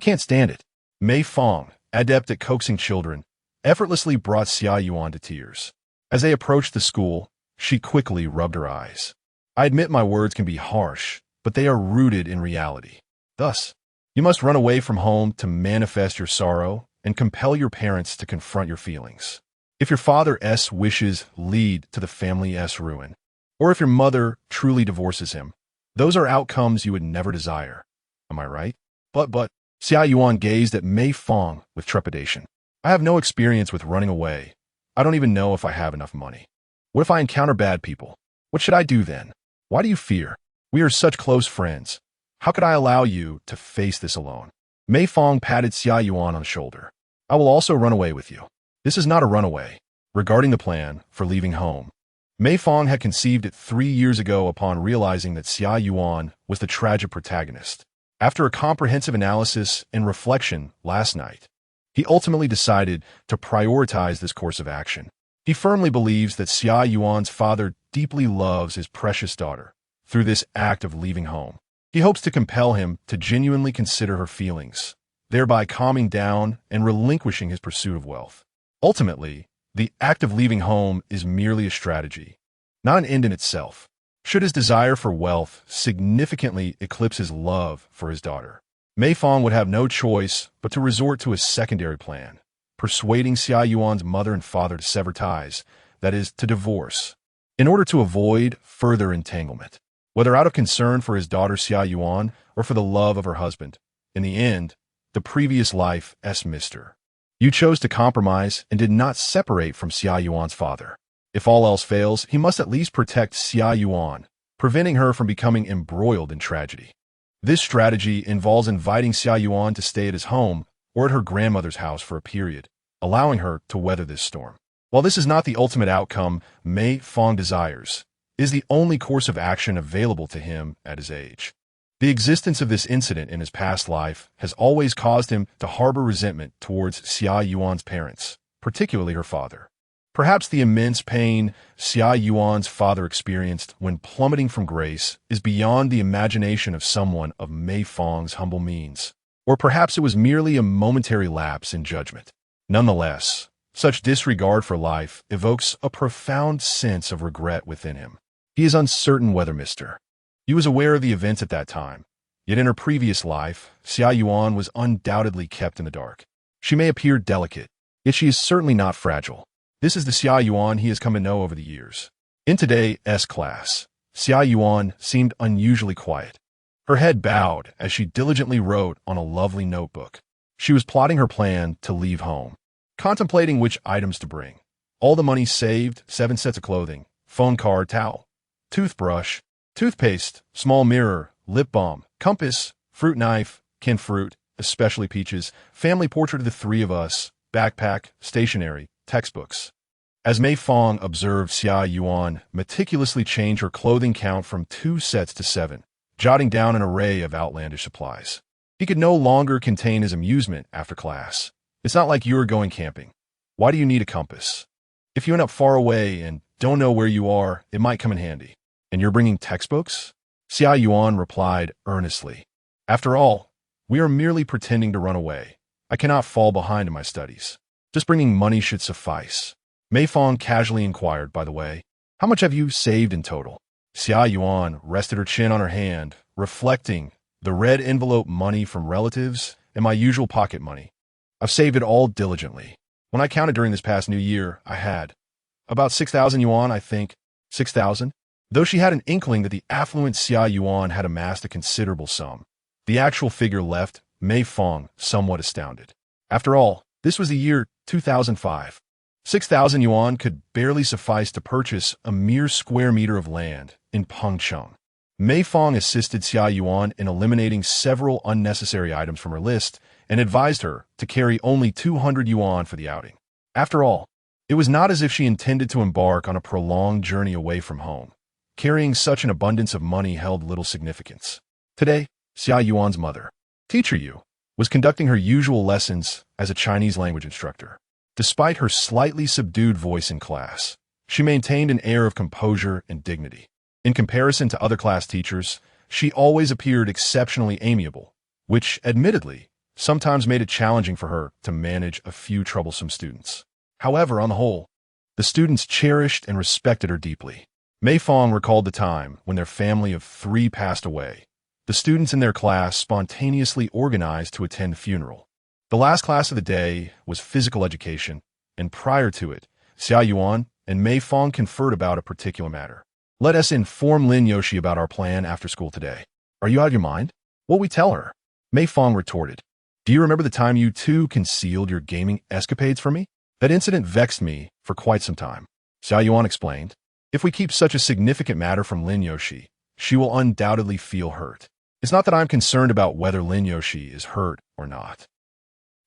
can't stand it. Mei Fang, adept at coaxing children, effortlessly brought Xia Yuan to tears. As they approached the school, she quickly rubbed her eyes. I admit my words can be harsh, but they are rooted in reality. Thus, you must run away from home to manifest your sorrow and compel your parents to confront your feelings. If your father's wishes lead to the family's ruin, or if your mother truly divorces him, those are outcomes you would never desire. Am I right? But, Xia Yuan gazed at Mei Fang with trepidation. I have no experience with running away. I don't even know if I have enough money. What if I encounter bad people? What should I do then? Why do you fear? We are such close friends. How could I allow you to face this alone? Mei Fang patted Xia Yuan on the shoulder. I will also run away with you. This is not a runaway. Regarding the plan for leaving home, Mei Fang had conceived it 3 years ago upon realizing that Xia Yuan was the tragic protagonist. After a comprehensive analysis and reflection last night, he ultimately decided to prioritize this course of action. He firmly believes that Xia Yuan's father deeply loves his precious daughter. Through this act of leaving home, he hopes to compel him to genuinely consider her feelings, thereby calming down and relinquishing his pursuit of wealth. Ultimately, the act of leaving home is merely a strategy, not an end in itself. Should his desire for wealth significantly eclipse his love for his daughter, Mei Fang would have no choice but to resort to a secondary plan, persuading Xia Yuan's mother and father to sever ties, that is, to divorce, in order to avoid further entanglement. Whether out of concern for his daughter Xia Yuan or for the love of her husband, in the end, the previous life's mister. You chose to compromise and did not separate from Xia Yuan's father. If all else fails, he must at least protect Xia Yuan, preventing her from becoming embroiled in tragedy. This strategy involves inviting Xia Yuan to stay at his home or at her grandmother's house for a period, allowing her to weather this storm. While this is not the ultimate outcome Mei Fang desires, is the only course of action available to him at his age. The existence of this incident in his past life has always caused him to harbor resentment towards Xia Yuan's parents, particularly her father. Perhaps the immense pain Xia Yuan's father experienced when plummeting from grace is beyond the imagination of someone of Mei Fang's humble means. Or perhaps it was merely a momentary lapse in judgment. Nonetheless, such disregard for life evokes a profound sense of regret within him. He is uncertain whether Mr. He was aware of the events at that time, yet in her previous life, Xia Yuan was undoubtedly kept in the dark. She may appear delicate, yet she is certainly not fragile. This is the Xia Yuan he has come to know over the years. In today's class, Xia Yuan seemed unusually quiet. Her head bowed as she diligently wrote on a lovely notebook. She was plotting her plan to leave home, contemplating which items to bring. All the money saved, 7 sets of clothing, phone card, towel, toothbrush, toothpaste, small mirror, lip balm, compass, fruit knife, canned fruit, especially peaches, family portrait of the 3 of us, backpack, stationery, textbooks. As Mei Fang observed Xia Yuan meticulously change her clothing count from 2 sets to 7, jotting down an array of outlandish supplies, he could no longer contain his amusement after class. It's not like you're going camping. Why do you need a compass? If you end up far away and don't know where you are, it might come in handy. And you're bringing textbooks? Xia Yuan replied earnestly. After all, we are merely pretending to run away. I cannot fall behind in my studies. Just bringing money should suffice. Mei Fang casually inquired, by the way, how much have you saved in total? Xia Yuan rested her chin on her hand, reflecting the red envelope money from relatives and my usual pocket money. I've saved it all diligently. When I counted during this past new year, I had about 6,000 yuan, I think. 6,000? Though she had an inkling that the affluent Xia Yuan had amassed a considerable sum, the actual figure left Mei Fang somewhat astounded. After all, This was the year 2005. 6,000 yuan could barely suffice to purchase a mere square meter of land in Pengcheng. Mei Fang assisted Xia Yuan in eliminating several unnecessary items from her list and advised her to carry only 200 yuan for the outing. After all, it was not as if she intended to embark on a prolonged journey away from home. Carrying such an abundance of money held little significance. Today, Xia Yuan's mother, Teacher Yu, was conducting her usual lessons as a Chinese language instructor. Despite her slightly subdued voice in class, she maintained an air of composure and dignity. In comparison to other class teachers, she always appeared exceptionally amiable, which, admittedly, sometimes made it challenging for her to manage a few troublesome students. However, on the whole, the students cherished and respected her deeply. Mei Fang recalled the time when their family of 3 passed away. The students in their class spontaneously organized to attend the funeral. The last class of the day was physical education, and prior to it, Xia Yuan and Mei Fang conferred about a particular matter. Let us inform Lin Yoshi about our plan after school today. Are you out of your mind? What'll we tell her? Mei Fang retorted. Do you remember the time you two concealed your gaming escapades from me? That incident vexed me for quite some time. Xia Yuan explained. If we keep such a significant matter from Lin Yoshi, she will undoubtedly feel hurt. It's not that I'm concerned about whether Lin Yoshi is hurt or not.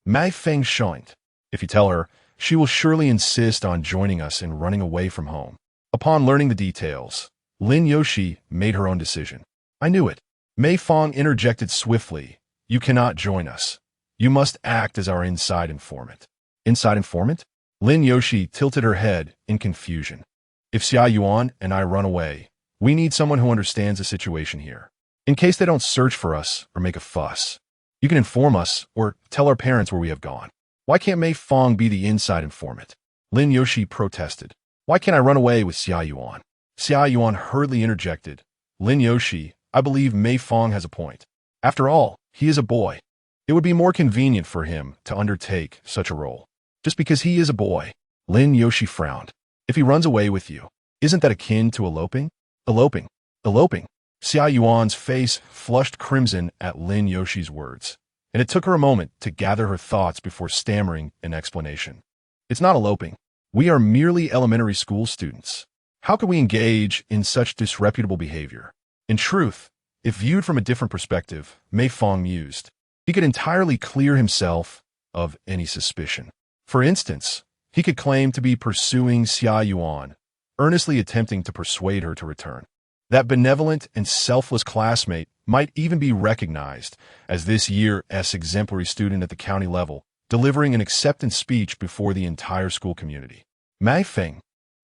Mei Fang shouted. If you tell her, she will surely insist on joining us in running away from home. Upon learning the details, Lin Yoshi made her own decision. I knew it. Mei Fang interjected swiftly. You cannot join us. You must act as our inside informant. Inside informant? Lin Yoshi tilted her head in confusion. If Xia Yuan and I run away, we need someone who understands the situation here. In case they don't search for us or make a fuss, you can inform us or tell our parents where we have gone. Why can't Mei Fang be the inside informant? Lin Yoshi protested. Why can't I run away with Xia Yuan? Xia Yuan hurriedly interjected. Lin Yoshi, I believe Mei Fang has a point. After all, he is a boy. It would be more convenient for him to undertake such a role. Just because he is a boy. Lin Yoshi frowned. If he runs away with you, isn't that akin to eloping? Eloping. Eloping. Xia Yuan's face flushed crimson at Lin Yoshi's words, and it took her a moment to gather her thoughts before stammering an explanation. It's not eloping. We are merely elementary school students. How could we engage in such disreputable behavior? In truth, if viewed from a different perspective, Mei Fang mused, he could entirely clear himself of any suspicion. For instance, he could claim to be pursuing Xia Yuan, earnestly attempting to persuade her to return. That benevolent and selfless classmate might even be recognized as this year's exemplary student at the county level, delivering an acceptance speech before the entire school community. Mei Fang,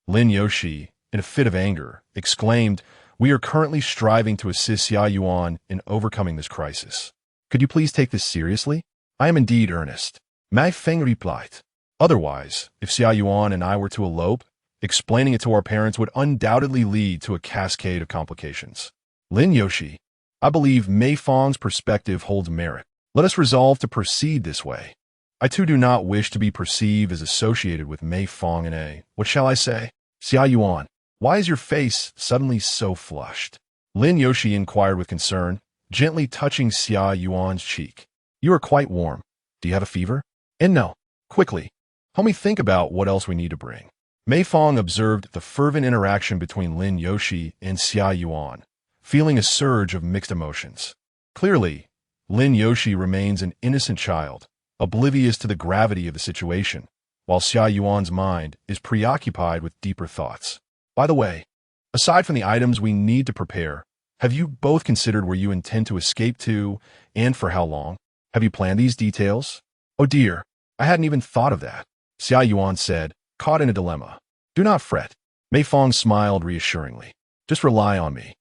Lin Yoshi, in a fit of anger, exclaimed, We are currently striving to assist Xia Yuan in overcoming this crisis. Could you please take this seriously? I am indeed earnest. Mei Fang replied. Otherwise, if Xia Yuan and I were to elope, explaining it to our parents would undoubtedly lead to a cascade of complications. Lin Yoshi, I believe Mei Fang's perspective holds merit. Let us resolve to proceed this way. I too do not wish to be perceived as associated with Mei Fang and what shall I say? Xia Yuan, why is your face suddenly so flushed? Lin Yoshi inquired with concern, gently touching Xia Yuan's cheek. You are quite warm. Do you have a fever? And no. Quickly, help me think about what else we need to bring. Mei Fang observed the fervent interaction between Lin Yoshi and Xia Yuan, feeling a surge of mixed emotions. Clearly, Lin Yoshi remains an innocent child, oblivious to the gravity of the situation, while Xia Yuan's mind is preoccupied with deeper thoughts. By the way, aside from the items we need to prepare, have you both considered where you intend to escape to and for how long? Have you planned these details? Oh dear, I hadn't even thought of that, Xia Yuan said, caught in a dilemma. Do not fret. Mei Fang smiled reassuringly. Just rely on me.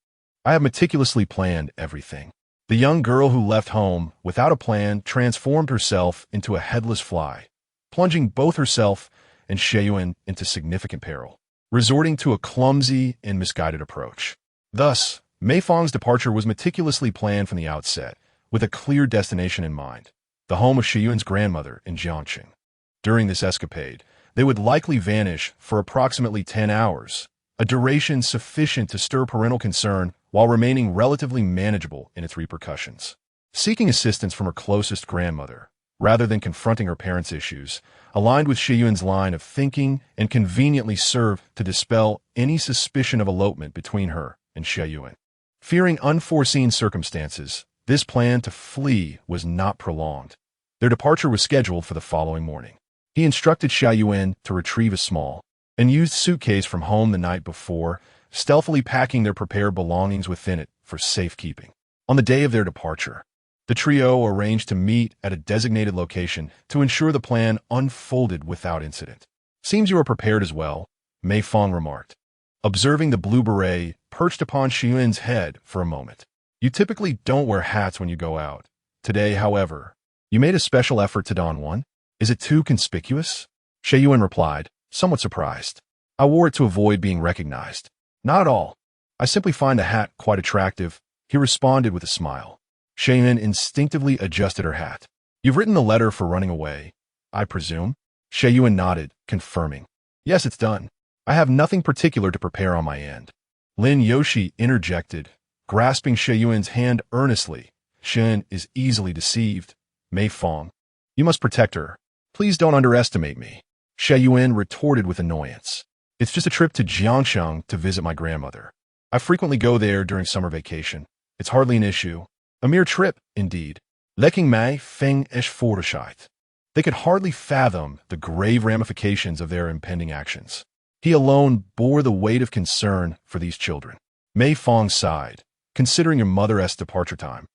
I have meticulously planned everything. The young girl who left home without a plan transformed herself into a headless fly, plunging both herself and Sheyuan into significant peril, resorting to a clumsy and misguided approach. Thus, Mei Fang's departure was meticulously planned from the outset, with a clear destination in mind, the home of Sheyuan's grandmother in Jiangqing. During this escapade, they would likely vanish for approximately 10 hours, a duration sufficient to stir parental concern while remaining relatively manageable in its repercussions. Seeking assistance from her closest grandmother, rather than confronting her parents' issues, aligned with Shiyuan's line of thinking and conveniently served to dispel any suspicion of elopement between her and Shiyuan. Fearing unforeseen circumstances, this plan to flee was not prolonged. Their departure was scheduled for the following morning. He instructed Shiyuan to retrieve a small and used suitcase from home the night before, stealthily packing their prepared belongings within it for safekeeping. On the day of their departure, the trio arranged to meet at a designated location to ensure the plan unfolded without incident. "Seems you are prepared as well," Mei Fang remarked, observing the blue beret perched upon Shiyuan's head for a moment. "You typically don't wear hats when you go out. Today, however, you made a special effort to don one? Is it too conspicuous?" Shiyuan replied, somewhat surprised. "I wore it to avoid being recognized." "Not at all. I simply find a hat quite attractive," he responded with a smile. Shiyuan instinctively adjusted her hat. "You've written the letter for running away, I presume?" Shiyuan nodded, confirming. "Yes, it's done. I have nothing particular to prepare on my end." Lin Yoshi interjected, grasping Shiyuan's hand earnestly. "Shiyuan is easily deceived. Mei Fang, you must protect her. Please don't underestimate me." Shiyuan retorted with annoyance. "It's just a trip to Jiangsheng to visit my grandmother. I frequently go there during summer vacation. It's hardly an issue. A mere trip, indeed. Lecking Mei Fang es Vorderscheid." They could hardly fathom the grave ramifications of their impending actions. He alone bore the weight of concern for these children. Mei Fang sighed, "Considering your mother's departure time,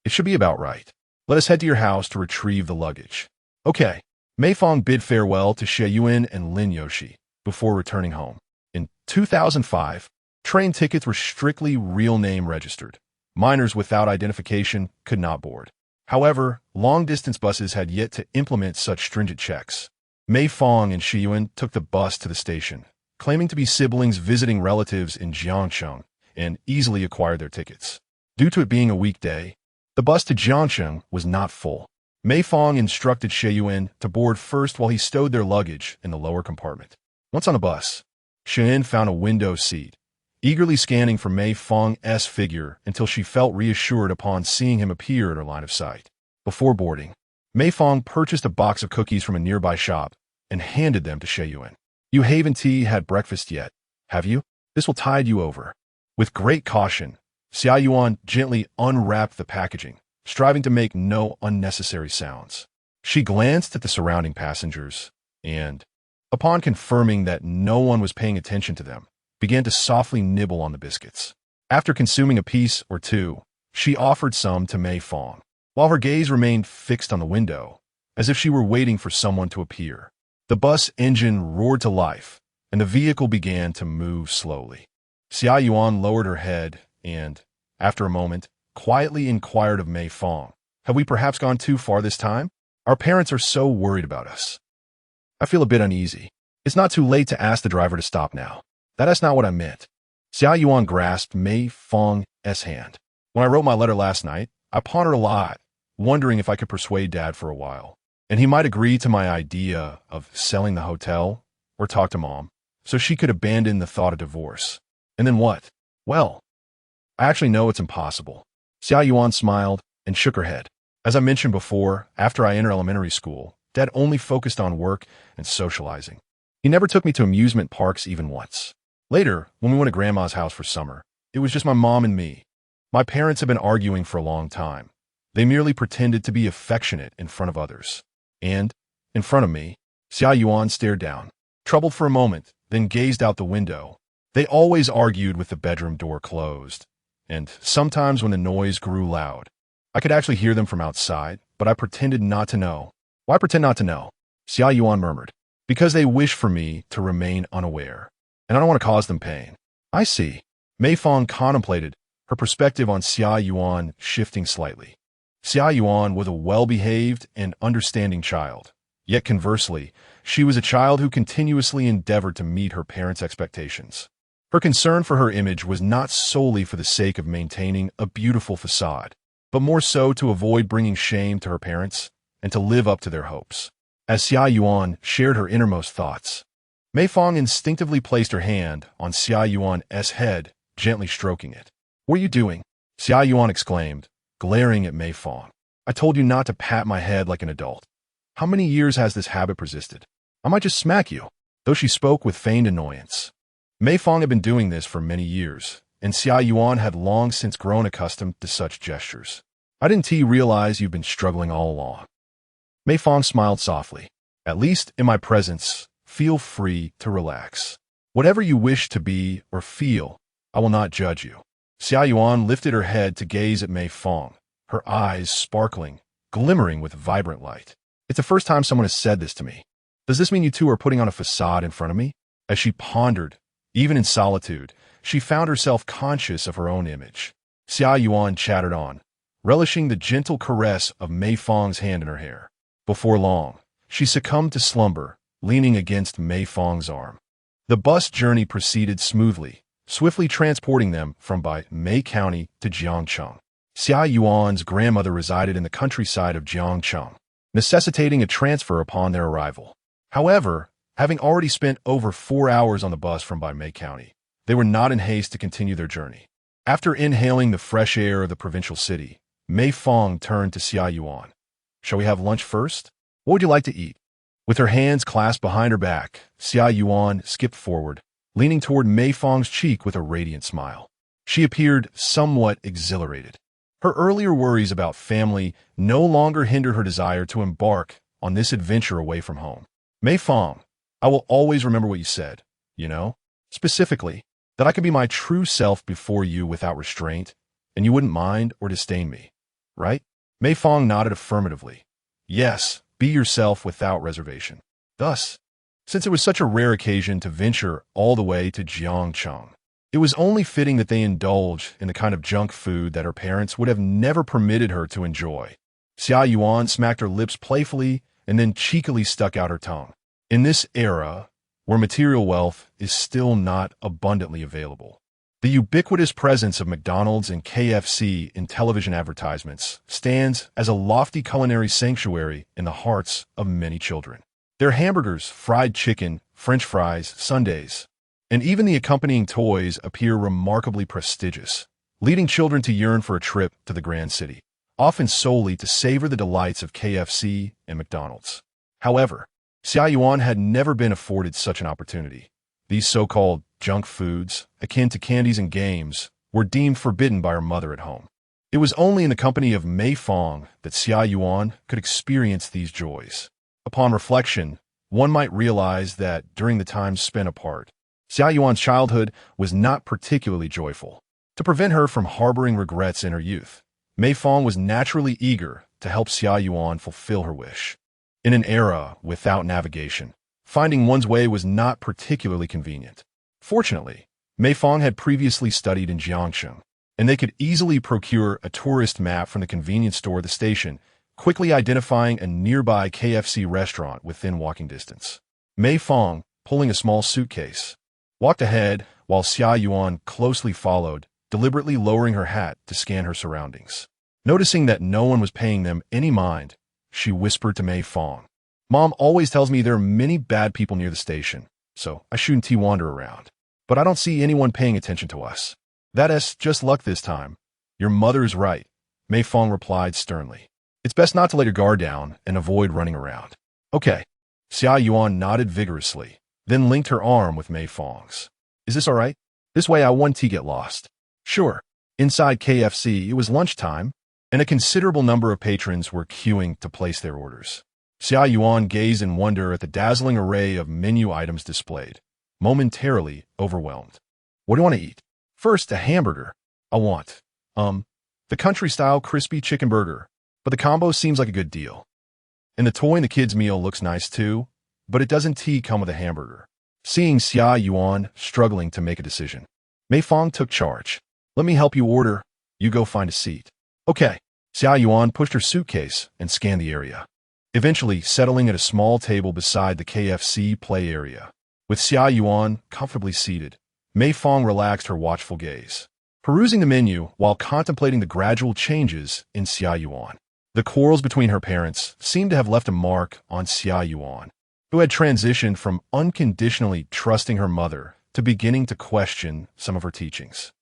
it should be about right. Let us head to your house to retrieve the luggage." "Okay." Mei Fang bid farewell to Shiyuan and Lin Yoshi before returning home. In 2005, train tickets were strictly real-name registered. Minors without identification could not board. However, long-distance buses had yet to implement such stringent checks. Mei Fang and Shiyuan took the bus to the station, claiming to be siblings visiting relatives in Jiangsheng, and easily acquired their tickets. Due to it being a weekday, the bus to Jiangsheng was not full. Mei Fang instructed Shiyuan to board first while he stowed their luggage in the lower compartment. Once on a bus, Shiyuan found a window seat, eagerly scanning for Mei Fang's figure until she felt reassured upon seeing him appear at her line of sight. Before boarding, Mei Fang purchased a box of cookies from a nearby shop and handed them to Shiyuan. "You haven't had breakfast yet, have you? This will tide you over." With great caution, Xiaoyuan gently unwrapped the packaging, striving to make no unnecessary sounds. She glanced at the surrounding passengers and, upon confirming that no one was paying attention to them, began to softly nibble on the biscuits. After consuming a piece or two, she offered some to Mei Fang, while her gaze remained fixed on the window, as if she were waiting for someone to appear. The bus engine roared to life, and the vehicle began to move slowly. Xiaoyuan lowered her head and, after a moment, quietly inquired of Mei Fang, "Have we perhaps gone too far this time? Our parents are so worried about us. I feel a bit uneasy. It's not too late to ask the driver to stop now." "That's not what I meant." Xiaoyuan grasped Mei Fang's hand. "When I wrote my letter last night, I pondered a lot, wondering if I could persuade Dad for a while, and he might agree to my idea of selling the hotel or talk to Mom, so she could abandon the thought of divorce. And then what? Well, I actually know it's impossible." Xiaoyuan smiled and shook her head. "As I mentioned before, after I entered elementary school, Dad only focused on work and socializing. He never took me to amusement parks even once. Later, when we went to Grandma's house for summer, it was just my mom and me. My parents have been arguing for a long time. They merely pretended to be affectionate in front of others. And, in front of me." Xiaoyuan stared down, troubled for a moment, then gazed out the window. "They always argued with the bedroom door closed, and sometimes when the noise grew loud, I could actually hear them from outside, but I pretended not to know." "Why pretend not to know?" Xiaoyuan murmured. "Because they wish for me to remain unaware, and I don't want to cause them pain." "I see." Mei Fang contemplated, her perspective on Xiaoyuan shifting slightly. Xiaoyuan was a well-behaved and understanding child, yet conversely, she was a child who continuously endeavored to meet her parents' expectations. Her concern for her image was not solely for the sake of maintaining a beautiful facade, but more so to avoid bringing shame to her parents and to live up to their hopes. As Xiaoyuan shared her innermost thoughts, Mei Fang instinctively placed her hand on Xiaoyuan's head, gently stroking it. "What are you doing?" Xiaoyuan exclaimed, glaring at Mei Fang. "I told you not to pat my head like an adult." How many years has this habit persisted? I might just smack you. Though she spoke with feigned annoyance. Mei Fang had been doing this for many years, and Xia Yuan had long since grown accustomed to such gestures. I didn't realize you've been struggling all along. Mei Fang smiled softly. At least in my presence, feel free to relax. Whatever you wish to be or feel, I will not judge you. Xia Yuan lifted her head to gaze at Mei Fang, her eyes sparkling, glimmering with vibrant light. It's the first time someone has said this to me. Does this mean you two are putting on a facade in front of me? As she pondered, even in solitude, she found herself conscious of her own image. Xia Yuan chattered on, relishing the gentle caress of Mei Fang's hand in her hair. Before long, she succumbed to slumber, leaning against Mei Fang's arm. The bus journey proceeded smoothly, swiftly transporting them from Mei County to Jiangcheng. Xia Yuan's grandmother resided in the countryside of Jiangcheng, necessitating a transfer upon their arrival. However, having already spent over 4 hours on the bus from Mei County, they were not in haste to continue their journey. After inhaling the fresh air of the provincial city, Mei Fang turned to Xia Yuan. Shall we have lunch first? What would you like to eat? With her hands clasped behind her back, Xia Yuan skipped forward, leaning toward Mei Fang's cheek with a radiant smile. She appeared somewhat exhilarated. Her earlier worries about family no longer hindered her desire to embark on this adventure away from home. Mei Fang, I will always remember what you said, specifically, that I could be my true self before you without restraint, and you wouldn't mind or disdain me, right? Mei Fang nodded affirmatively. Yes, be yourself without reservation. Thus, since it was such a rare occasion to venture all the way to Jiangcheng, it was only fitting that they indulge in the kind of junk food that her parents would have never permitted her to enjoy. Xia Yuan smacked her lips playfully and then cheekily stuck out her tongue. In this era, where material wealth is still not abundantly available, the ubiquitous presence of McDonald's and KFC in television advertisements stands as a lofty culinary sanctuary in the hearts of many children. Their hamburgers, fried chicken, French fries, sundaes, and even the accompanying toys appear remarkably prestigious, leading children to yearn for a trip to the grand city, often solely to savor the delights of KFC and McDonald's. However, Xia Yuan had never been afforded such an opportunity. These so-called junk foods, akin to candies and games, were deemed forbidden by her mother at home. It was only in the company of Mei Fang that Xia Yuan could experience these joys. Upon reflection, one might realize that during the time spent apart, Xia Yuan's childhood was not particularly joyful. To prevent her from harboring regrets in her youth, Mei Fang was naturally eager to help Xia Yuan fulfill her wish. In an era without navigation, finding one's way was not particularly convenient. Fortunately, Mei Fang had previously studied in Jiangcheng, and they could easily procure a tourist map from the convenience store at the station, quickly identifying a nearby KFC restaurant within walking distance. Mei Fang, pulling a small suitcase, walked ahead while Xia Yuan closely followed, deliberately lowering her hat to scan her surroundings. Noticing that no one was paying them any mind, she whispered to Mei Fang, "Mom always tells me there are many bad people near the station, so I shouldn't wander around. But I don't see anyone paying attention to us. That's just luck this time." "Your mother is right," Mei Fang replied sternly. "It's best not to let your guard down and avoid running around." "Okay." Xia Yuan nodded vigorously, then linked her arm with Mei Fang's. "Is this all right? This way I won't get lost." "Sure." Inside KFC, it was lunchtime, and a considerable number of patrons were queuing to place their orders. Xia Yuan gazed in wonder at the dazzling array of menu items displayed, momentarily overwhelmed. "What do you want to eat?" "First, a hamburger. I want, the country-style crispy chicken burger, but the combo seems like a good deal. And the toy in the kids' meal looks nice too, but it doesn't come with a hamburger." Seeing Xia Yuan struggling to make a decision, Mei Fang took charge. "Let me help you order. You go find a seat." "Okay." Xia Yuan pushed her suitcase and scanned the area, eventually settling at a small table beside the KFC play area. With Xia Yuan comfortably seated, Mei Fang relaxed her watchful gaze, perusing the menu while contemplating the gradual changes in Xia Yuan. The quarrels between her parents seemed to have left a mark on Xia Yuan, who had transitioned from unconditionally trusting her mother to beginning to question some of her teachings.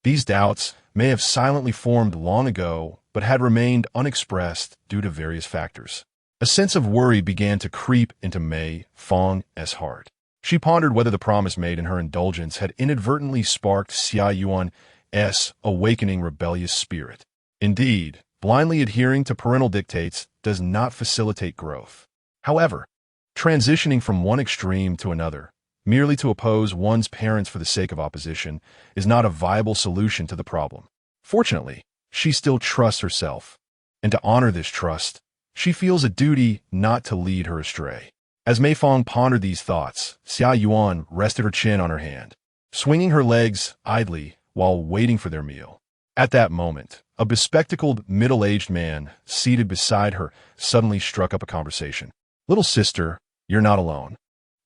These doubts may have silently formed long ago, but had remained unexpressed due to various factors. A sense of worry began to creep into Mei Fang's heart. She pondered whether the promise made in her indulgence had inadvertently sparked Xia Yuan's awakening rebellious spirit. Indeed, blindly adhering to parental dictates does not facilitate growth. However, transitioning from one extreme to another, merely to oppose one's parents for the sake of opposition, is not a viable solution to the problem. Fortunately, she still trusts herself, and to honor this trust, she feels a duty not to lead her astray. As Mei Fang pondered these thoughts, Xia Yuan rested her chin on her hand, swinging her legs idly while waiting for their meal. At that moment, a bespectacled, middle-aged man seated beside her suddenly struck up a conversation. "Little sister, you're not alone.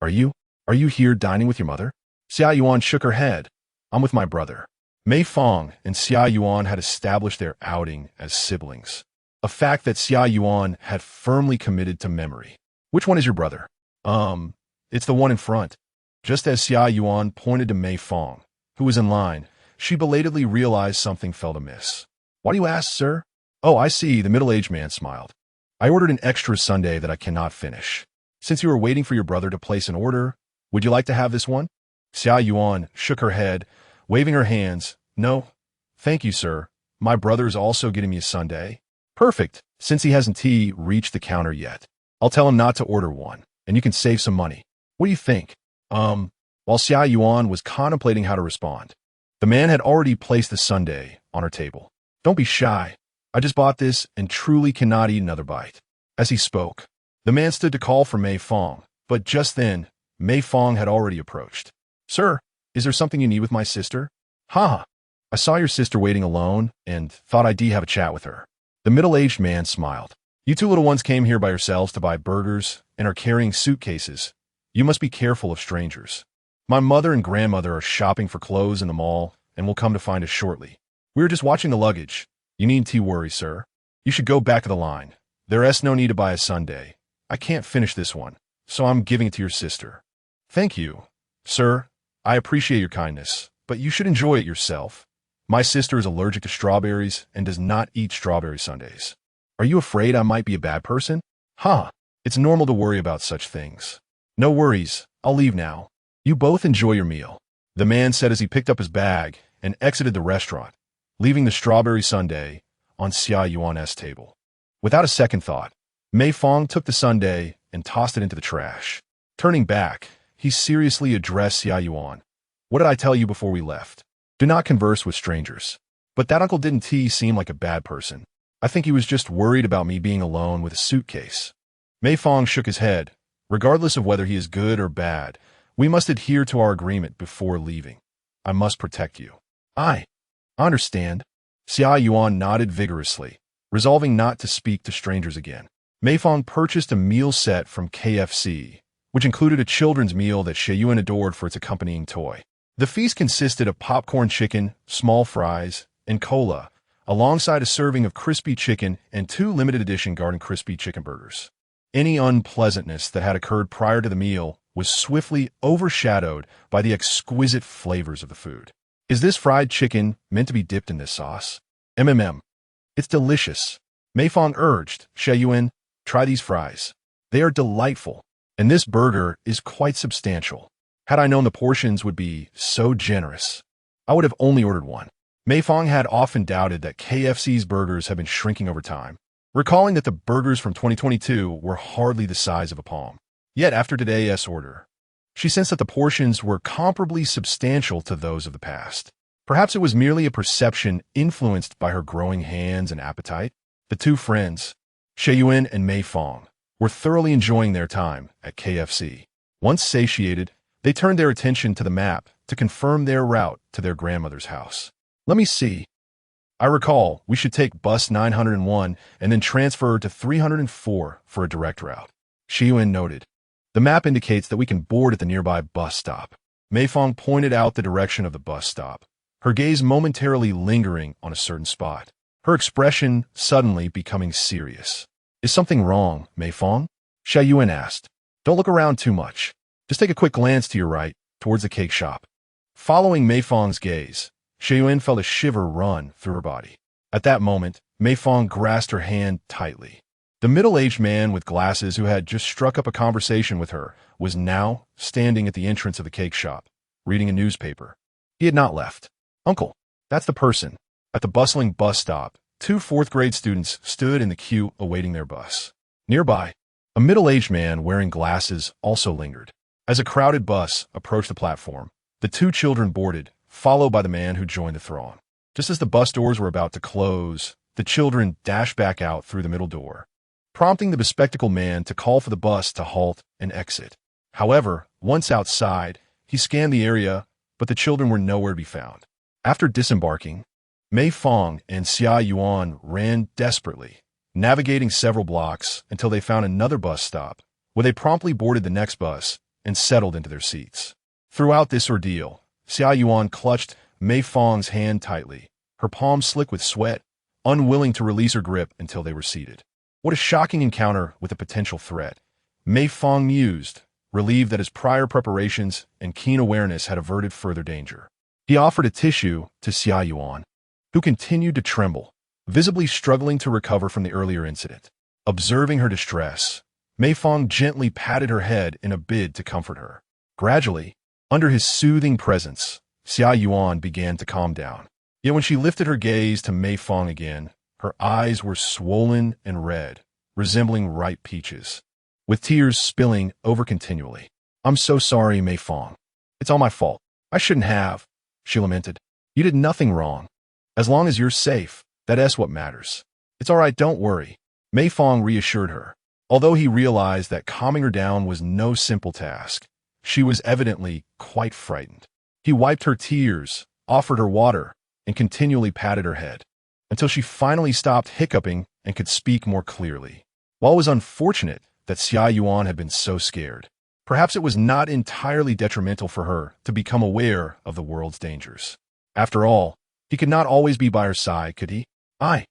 Are you? Are you here dining with your mother?" Xia Yuan shook her head. "I'm with my brother." Mei Fang and Xia Yuan had established their outing as siblings, a fact that Xia Yuan had firmly committed to memory. "Which one is your brother?" It's the one in front." Just as Xia Yuan pointed to Mei Fang, who was in line, she belatedly realized something felt amiss. "Why do you ask, sir?" "Oh, I see," the middle-aged man smiled. "I ordered an extra sundae that I cannot finish. Since you are waiting for your brother to place an order, would you like to have this one?" Xia Yuan shook her head, waving her hands. "No, thank you, sir. My brother is also getting me a sundae." "Perfect. Since he hasn't reached the counter yet, I'll tell him not to order one, and you can save some money. What do you think?" While Xia Yuan was contemplating how to respond, the man had already placed the sundae on her table. "Don't be shy. I just bought this and truly cannot eat another bite." As he spoke, the man stood to call for Mei Fang, but just then, Mei Fang had already approached. "Sir, is there something you need with my sister?" "Ha! I saw your sister waiting alone and thought I'd have a chat with her." The middle-aged man smiled. "You two little ones came here by yourselves to buy burgers and are carrying suitcases. You must be careful of strangers. My mother and grandmother are shopping for clothes in the mall and will come to find us shortly. We were just watching the luggage. You needn't worry, sir. You should go back to the line. There's no need to buy a sundae. I can't finish this one, so I'm giving it to your sister." "Thank you, sir. I appreciate your kindness, but you should enjoy it yourself. My sister is allergic to strawberries and does not eat strawberry sundaes." "Are you afraid I might be a bad person?" "Huh. It's normal to worry about such things." "No worries. I'll leave now. You both enjoy your meal," the man said as he picked up his bag and exited the restaurant, leaving the strawberry sundae on Xia Yuan's table. Without a second thought, Mei Fang took the sundae and tossed it into the trash. Turning back, he seriously addressed Xia Yuan. "What did I tell you before we left? Do not converse with strangers." "But that uncle didn't seem like a bad person. I think he was just worried about me being alone with a suitcase." Mei Fang shook his head. "Regardless of whether he is good or bad, we must adhere to our agreement before leaving. I must protect you." I understand." Xia Yuan nodded vigorously, resolving not to speak to strangers again. Mei Fang purchased a meal set from KFC, which included a children's meal that Xia Yuan adored for its accompanying toy. The feast consisted of popcorn chicken, small fries, and cola, alongside a serving of crispy chicken and 2 limited-edition Garden Crispy chicken burgers. Any unpleasantness that had occurred prior to the meal was swiftly overshadowed by the exquisite flavors of the food. "Is this fried chicken meant to be dipped in this sauce?" It's delicious." Mei Fang urged. "Xia Yuan, try these fries. They are delightful, and this burger is quite substantial. Had I known the portions would be so generous, I would have only ordered one." Mei Fang had often doubted that KFC's burgers had been shrinking over time, recalling that the burgers from 2022 were hardly the size of a palm. Yet after today's order, she sensed that the portions were comparably substantial to those of the past. Perhaps it was merely a perception influenced by her growing hands and appetite. The two friends, Xia Yuan and Mei Fang, were thoroughly enjoying their time at KFC. Once satiated, they turned their attention to the map to confirm their route to their grandmother's house. "Let me see. I recall we should take bus 901 and then transfer to 304 for a direct route." Xia Yuan noted. "The map indicates that we can board at the nearby bus stop." Mei Fang pointed out the direction of the bus stop, her gaze momentarily lingering on a certain spot, her expression suddenly becoming serious. "Is something wrong, Mei Fang?" Xia Yuan asked. "Don't look around too much. Just take a quick glance to your right, towards the cake shop." Following Mei Fang's gaze, Xia Yuan felt a shiver run through her body. At that moment, Mei Fang grasped her hand tightly. The middle-aged man with glasses who had just struck up a conversation with her was now standing at the entrance of the cake shop, reading a newspaper. He had not left. "Uncle, that's the person." At the bustling bus stop, two fourth-grade students stood in the queue awaiting their bus. Nearby, a middle-aged man wearing glasses also lingered. As a crowded bus approached the platform, the two children boarded, followed by the man who joined the throng. Just as the bus doors were about to close, the children dashed back out through the middle door, prompting the bespectacled man to call for the bus to halt and exit. However, once outside, he scanned the area, but the children were nowhere to be found. After disembarking, Mei Fang and Xia Yuan ran desperately, navigating several blocks until they found another bus stop, where they promptly boarded the next bus and settled into their seats. Throughout this ordeal, Xia Yuan clutched Mei Fang's hand tightly, her palms slick with sweat, unwilling to release her grip until they were seated. What a shocking encounter with a potential threat, Mei Fang mused, relieved that his prior preparations and keen awareness had averted further danger. He offered a tissue to Xia Yuan, who continued to tremble, visibly struggling to recover from the earlier incident. Observing her distress, Mei Fang gently patted her head in a bid to comfort her. Gradually, under his soothing presence, Xia Yuan began to calm down. Yet when she lifted her gaze to Mei Fang again, her eyes were swollen and red, resembling ripe peaches, with tears spilling over continually. "I'm so sorry, Mei Fang. It's all my fault. I shouldn't have," she lamented. "You did nothing wrong. As long as you're safe, that's what matters." "It's all right, don't worry," Mei Fang reassured her. Although he realized that calming her down was no simple task, she was evidently quite frightened. He wiped her tears, offered her water, and continually patted her head, until she finally stopped hiccuping and could speak more clearly. While it was unfortunate that Xia Yuan had been so scared, perhaps it was not entirely detrimental for her to become aware of the world's dangers. After all, he could not always be by her side, could he? I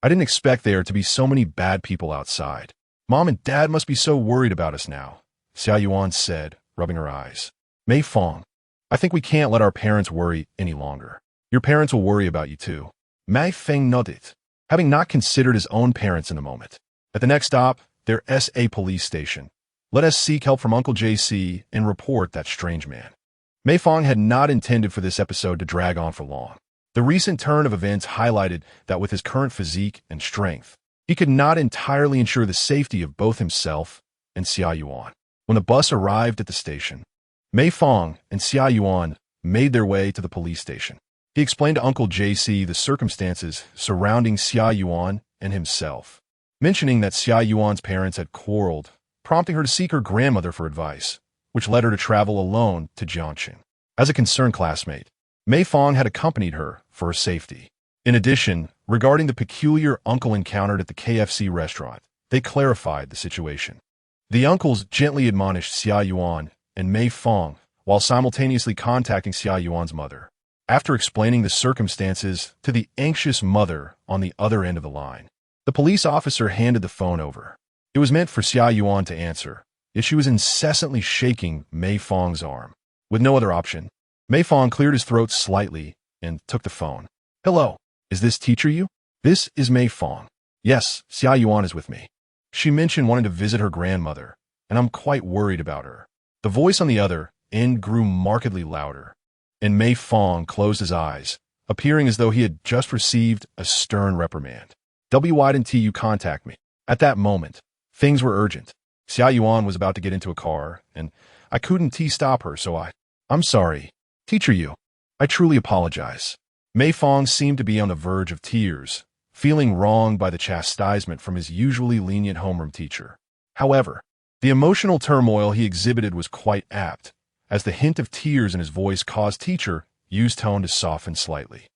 didn't expect there to be so many bad people outside. Mom and Dad must be so worried about us now, Xia Yuan said, rubbing her eyes. "Mei Fang, I think we can't let our parents worry any longer. Your parents will worry about you too." Mei Fang nodded, having not considered his own parents in the moment. At the next stop, their SA police station. "Let us seek help from Uncle JC and report that strange man." Mei Fang had not intended for this episode to drag on for long. The recent turn of events highlighted that with his current physique and strength, he could not entirely ensure the safety of both himself and Xia Yuan. When the bus arrived at the station, Mei Fang and Xia Yuan made their way to the police station. He explained to Uncle JC the circumstances surrounding Xia Yuan and himself, mentioning that Xia Yuan's parents had quarreled, prompting her to seek her grandmother for advice, which led her to travel alone to Jiangxing. As a concerned classmate, Mei Fang had accompanied her for her safety. In addition, regarding the peculiar uncle encountered at the KFC restaurant, they clarified the situation. The uncles gently admonished Xia Yuan and Mei Fang while simultaneously contacting Xia Yuan's mother. After explaining the circumstances to the anxious mother on the other end of the line, the police officer handed the phone over. It was meant for Xia Yuan to answer, yet she was incessantly shaking Mei Fang's arm. With no other option, Mei Fang cleared his throat slightly and took the phone. "Hello, is this Teacher Yu? This is Mei Fang. Yes, Xia Yuan is with me. She mentioned wanting to visit her grandmother, and I'm quite worried about her." The voice on the other end grew markedly louder, and Mei Fang closed his eyes, appearing as though he had just received a stern reprimand. "Why didn't you contact me?" At that moment, things were urgent. Xia Yuan was about to get into a car, and I couldn't stop her, so I'm sorry. Teacher Yu, I truly apologize." Mei Fang seemed to be on the verge of tears, feeling wronged by the chastisement from his usually lenient homeroom teacher. However, the emotional turmoil he exhibited was quite apt, as the hint of tears in his voice caused Teacher Yu's tone to soften slightly.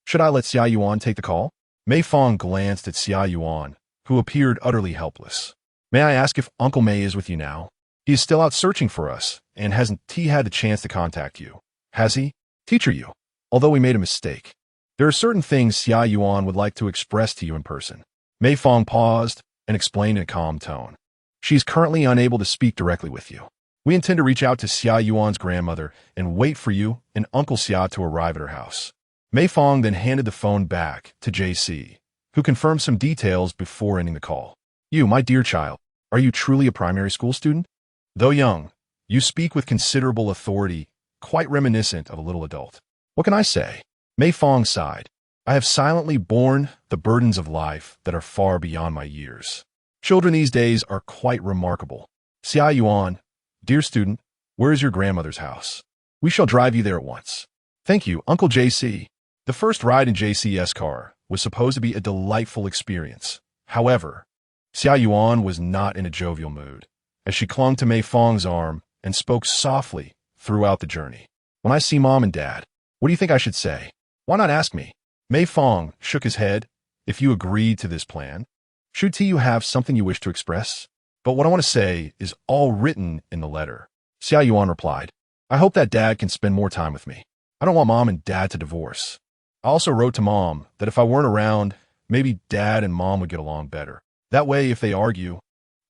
"Should I let Xia Yuan take the call?" Mei Fang glanced at Xia Yuan, who appeared utterly helpless. "May I ask if Uncle Mei is with you now? He is still out searching for us, and hasn't he had the chance to contact you? Has he? Teacher Yu, although we made a mistake, there are certain things Xia Yuan would like to express to you in person." Mei Fang paused and explained in a calm tone. "She is currently unable to speak directly with you. We intend to reach out to Xia Yuan's grandmother and wait for you and Uncle Xia to arrive at her house." Mei Fang then handed the phone back to JC, who confirmed some details before ending the call. You, my dear child, are you truly a primary school student? Though young, you speak with considerable authority, quite reminiscent of a little adult. What can I say? Mei Fang sighed. I have silently borne the burdens of life that are far beyond my years. Children these days are quite remarkable. Xia Yuan, dear student, where is your grandmother's house? We shall drive you there at once. Thank you, Uncle JC. The first ride in JC's car was supposed to be a delightful experience. However, Xia Yuan was not in a jovial mood, as she clung to Mei Fang's arm and spoke softly throughout the journey. When I see Mom and Dad, what do you think I should say? Why not ask me? Mei Fang shook his head. If you agreed to this plan, should you have something you wish to express? But what I want to say is all written in the letter. Xia Yuan replied, I hope that Dad can spend more time with me. I don't want Mom and Dad to divorce. I also wrote to Mom that if I weren't around, maybe Dad and Mom would get along better. That way, if they argue,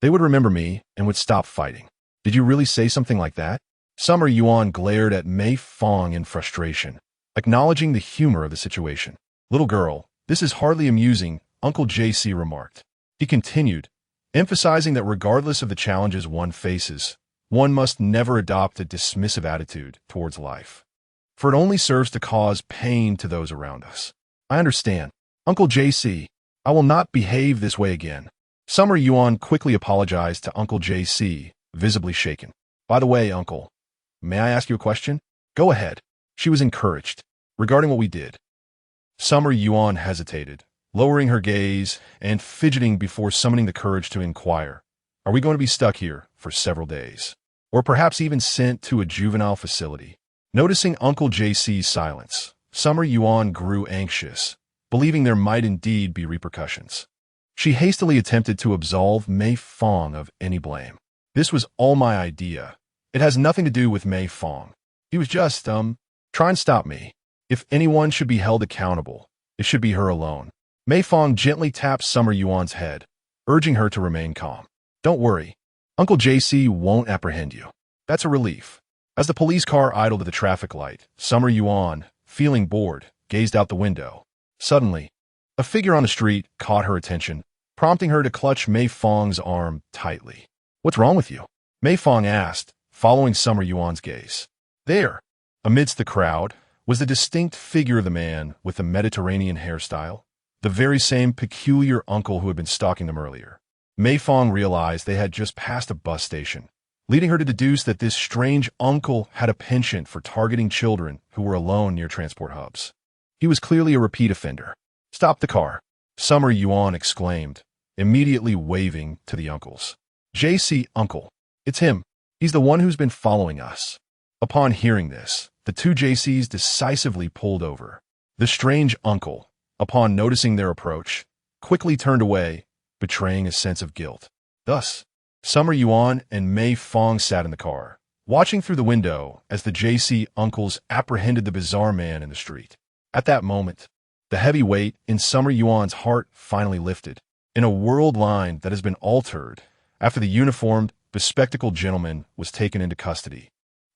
they would remember me and would stop fighting. Did you really say something like that? Summer Yuan glared at Mei Fang in frustration, acknowledging the humor of the situation. Little girl, this is hardly amusing, Uncle JC remarked. He continued, emphasizing that regardless of the challenges one faces, one must never adopt a dismissive attitude towards life, for it only serves to cause pain to those around us. I understand. Uncle JC, I will not behave this way again. Summer Yuan quickly apologized to Uncle JC, visibly shaken. By the way, Uncle, may I ask you a question? Go ahead. She was encouraged. Regarding what we did. Summer Yuan hesitated, lowering her gaze and fidgeting before summoning the courage to inquire. Are we going to be stuck here for several days? Or perhaps even sent to a juvenile facility? Noticing Uncle JC's silence, Summer Yuan grew anxious, believing there might indeed be repercussions. She hastily attempted to absolve Mei Fang of any blame. This was all my idea. It has nothing to do with Mei Fang. He was just, try and stop me. If anyone should be held accountable, it should be her alone. Mei Fang gently tapped Summer Yuan's head, urging her to remain calm. Don't worry. Uncle JC won't apprehend you. That's a relief. As the police car idled at the traffic light, Summer Yuan, feeling bored, gazed out the window. Suddenly, a figure on the street caught her attention, prompting her to clutch Mei Fang's arm tightly. What's wrong with you? Mei Fang asked, following Summer Yuan's gaze. There, amidst the crowd, was the distinct figure of the man with the Mediterranean hairstyle, the very same peculiar uncle who had been stalking them earlier. Mei Fang realized they had just passed a bus station, leading her to deduce that this strange uncle had a penchant for targeting children who were alone near transport hubs. He was clearly a repeat offender. Stop the car, Summer Yuan exclaimed, immediately waving to the uncles. JC uncle, it's him. He's the one who's been following us. Upon hearing this, the two JCs decisively pulled over. The strange uncle, upon noticing their approach, quickly turned away, betraying a sense of guilt. Thus, Summer Yuan and Mei Fang sat in the car, watching through the window as the JC uncles apprehended the bizarre man in the street. At that moment, the heavy weight in Summer Yuan's heart finally lifted. In a world line that has been altered after the uniformed, bespectacled gentleman was taken into custody,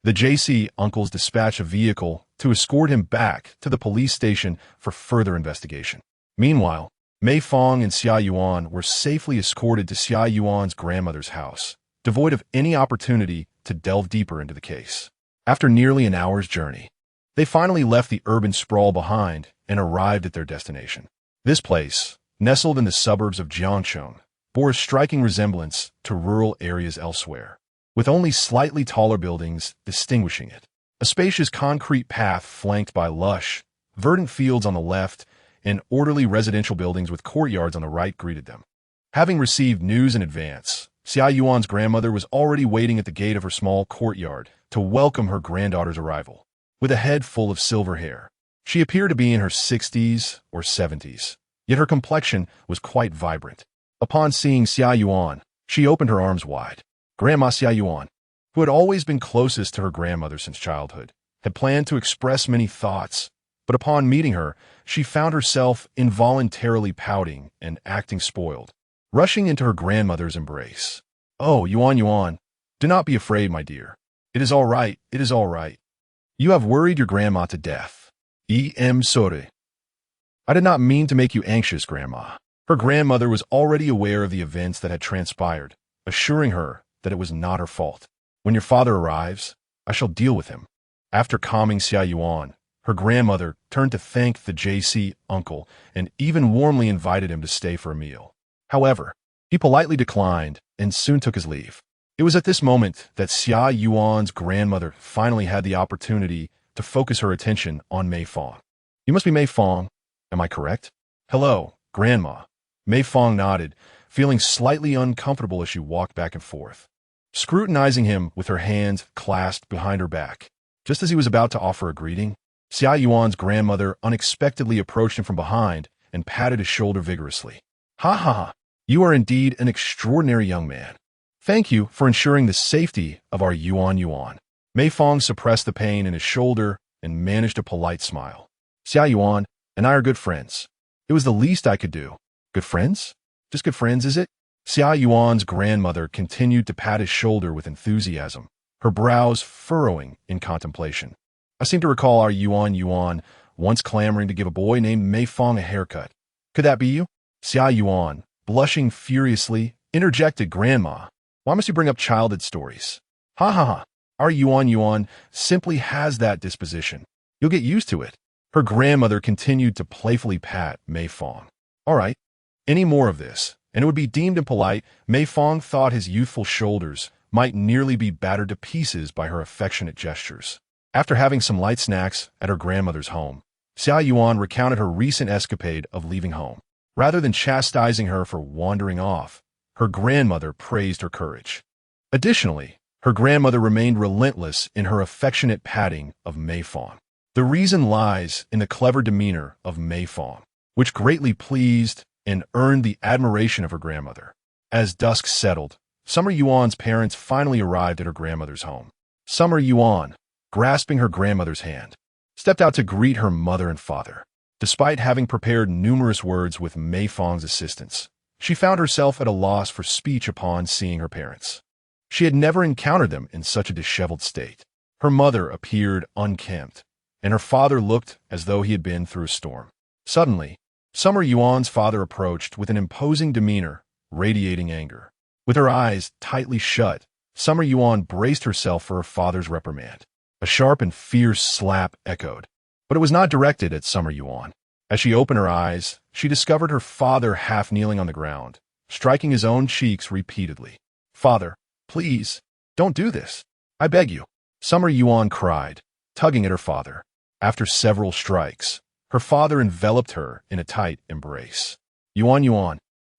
the JC uncles dispatched a vehicle to escort him back to the police station for further investigation. Meanwhile, Mei Fang and Xia Yuan were safely escorted to Xia Yuan's grandmother's house, devoid of any opportunity to delve deeper into the case. After nearly an hour's journey, they finally left the urban sprawl behind and arrived at their destination. This place, nestled in the suburbs of Jiangcheng, bore a striking resemblance to rural areas elsewhere, with only slightly taller buildings distinguishing it. A spacious concrete path flanked by lush, verdant fields on the left and orderly residential buildings with courtyards on the right greeted them. Having received news in advance, Xia Yuan's grandmother was already waiting at the gate of her small courtyard to welcome her granddaughter's arrival. With a head full of silver hair, she appeared to be in her 60s or 70s, yet her complexion was quite vibrant. Upon seeing Xia Yuan, she opened her arms wide. Grandma Xia Yuan, who had always been closest to her grandmother since childhood, had planned to express many thoughts, but upon meeting her, she found herself involuntarily pouting and acting spoiled, rushing into her grandmother's embrace. Oh, Yuan, do not be afraid, my dear. It is all right, it is all right. You have worried your grandma to death. Sorry. I did not mean to make you anxious, Grandma. Her grandmother was already aware of the events that had transpired, assuring her that it was not her fault. When your father arrives, I shall deal with him. After calming Xia Yuan, her grandmother turned to thank the JC uncle and even warmly invited him to stay for a meal. However, he politely declined and soon took his leave. It was at this moment that Xia Yuan's grandmother finally had the opportunity to focus her attention on Mei Fang. You must be Mei Fang, am I correct? Hello, Grandma. Mei Fang nodded, feeling slightly uncomfortable as she walked back and forth, scrutinizing him with her hands clasped behind her back. Just as he was about to offer a greeting, Xia Yuan's grandmother unexpectedly approached him from behind and patted his shoulder vigorously. Ha ha ha, you are indeed an extraordinary young man. Thank you for ensuring the safety of our Yuan. Mei Fang suppressed the pain in his shoulder and managed a polite smile. Xia Yuan and I are good friends. It was the least I could do. Good friends? Just good friends, is it? Xia Yuan's grandmother continued to pat his shoulder with enthusiasm, her brows furrowing in contemplation. I seem to recall our Yuan once clamoring to give a boy named Mei Fang a haircut. Could that be you? Xia Yuan, blushing furiously, interjected, Grandma. Why must you bring up childhood stories? Ha ha ha. Our Yuan simply has that disposition. You'll get used to it. Her grandmother continued to playfully pat Mei Fang. All right, any more of this, and it would be deemed impolite. Mei Fang thought his youthful shoulders might nearly be battered to pieces by her affectionate gestures. After having some light snacks at her grandmother's home, Xia Yuan recounted her recent escapade of leaving home. Rather than chastising her for wandering off, her grandmother praised her courage. Additionally, her grandmother remained relentless in her affectionate patting of Mei Fang. The reason lies in the clever demeanor of Mei Fang, which greatly pleased and earned the admiration of her grandmother. As dusk settled, Summer Yuan's parents finally arrived at her grandmother's home. Summer Yuan, grasping her grandmother's hand, stepped out to greet her mother and father. Despite having prepared numerous words with Mei Fang's assistance, she found herself at a loss for speech upon seeing her parents. She had never encountered them in such a disheveled state. Her mother appeared unkempt, and her father looked as though he had been through a storm. Suddenly, Summer Yuan's father approached with an imposing demeanor, radiating anger. With her eyes tightly shut, Summer Yuan braced herself for her father's reprimand. A sharp and fierce slap echoed, but it was not directed at Summer Yuan. As she opened her eyes, she discovered her father half kneeling on the ground, striking his own cheeks repeatedly. Father, please, don't do this. I beg you. Summer Yuan cried, tugging at her father. After several strikes, her father enveloped her in a tight embrace. Yuan,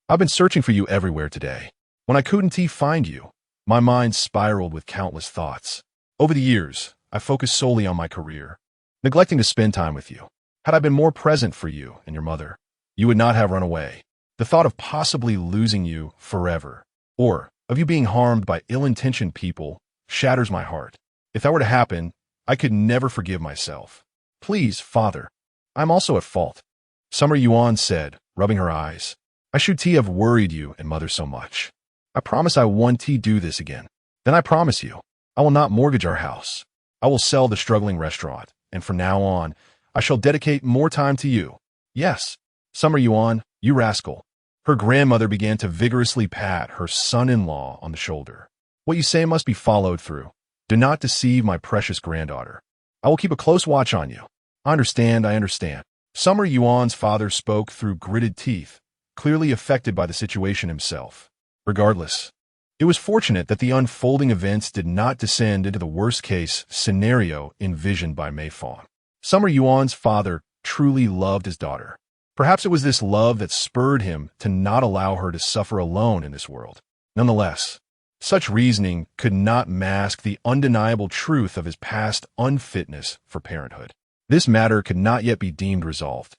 I've been searching for you everywhere today. When I couldn't find you, my mind spiraled with countless thoughts. Over the years, I focused solely on my career, neglecting to spend time with you. Had I been more present for you and your mother, you would not have run away. The thought of possibly losing you forever, or of you being harmed by ill-intentioned people, shatters my heart. If that were to happen, I could never forgive myself. Please, Father, I'm also at fault. Summer Yuan said, rubbing her eyes. I should have worried you and Mother so much. I promise I won't do this again. Then I promise you, I will not mortgage our house. I will sell the struggling restaurant, and from now on, I shall dedicate more time to you. Yes, Summer Yuan, you rascal. Her grandmother began to vigorously pat her son-in-law on the shoulder. What you say must be followed through. Do not deceive my precious granddaughter. I will keep a close watch on you. I understand. Summer Yuan's father spoke through gritted teeth, clearly affected by the situation himself. Regardless, it was fortunate that the unfolding events did not descend into the worst-case scenario envisioned by Mei Fang. Summer Yuan's father truly loved his daughter. Perhaps it was this love that spurred him to not allow her to suffer alone in this world. Nonetheless, such reasoning could not mask the undeniable truth of his past unfitness for parenthood. This matter could not yet be deemed resolved.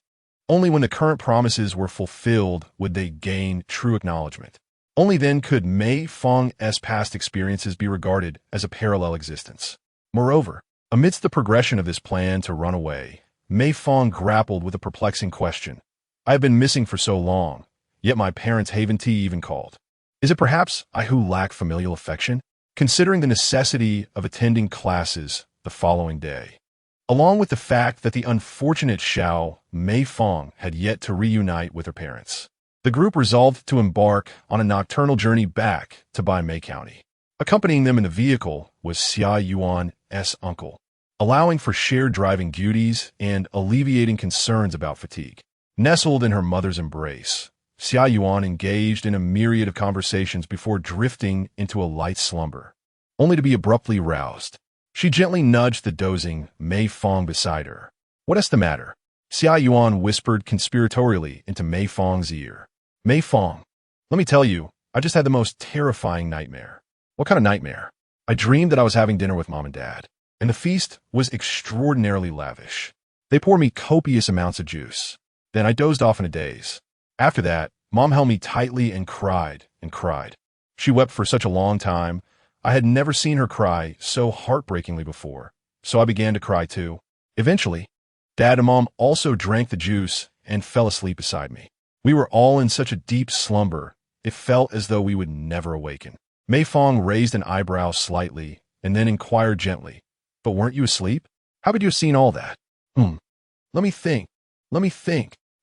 Only when the current promises were fulfilled would they gain true acknowledgement. Only then could Mei Fang's past experiences be regarded as a parallel existence. Moreover, amidst the progression of this plan to run away, Mei Fang grappled with a perplexing question. I have been missing for so long, yet my parents haven't even called. Is it perhaps I who lack familial affection? Considering the necessity of attending classes the following day, along with the fact that the unfortunate Mei Fang had yet to reunite with her parents, The group resolved to embark on a nocturnal journey back to Bai Mei County. Accompanying them in the vehicle was Xia Yuan's uncle, allowing for shared driving duties and alleviating concerns about fatigue. Nestled in her mother's embrace, Xia Yuan engaged in a myriad of conversations before drifting into a light slumber, only to be abruptly roused. She gently nudged the dozing Mei Fang beside her. "What's the matter?" Xia Yuan whispered conspiratorially into Mei Fang's ear. "Mei Fang, let me tell you, I just had the most terrifying nightmare." "What kind of nightmare?" "I dreamed that I was having dinner with Mom and Dad, and the feast was extraordinarily lavish. They poured me copious amounts of juice. Then I dozed off in a daze. After that, Mom held me tightly and cried and cried. She wept for such a long time. I had never seen her cry so heartbreakingly before, so I began to cry too. Eventually, Dad and Mom also drank the juice and fell asleep beside me. We were all in such a deep slumber, it felt as though we would never awaken." Mei Fang raised an eyebrow slightly and then inquired gently, "But weren't you asleep? How could you have seen all that?" Let me think.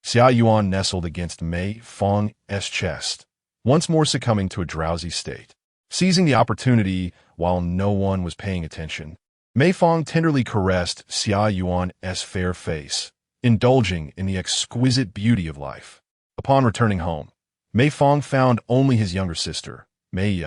Xia Yuan nestled against Mei Fang's chest, once more succumbing to a drowsy state. Seizing the opportunity while no one was paying attention, Mei Fang tenderly caressed Xia Yuan's fair face, indulging in the exquisite beauty of life. Upon returning home, Mei Fang found only his younger sister, Mei,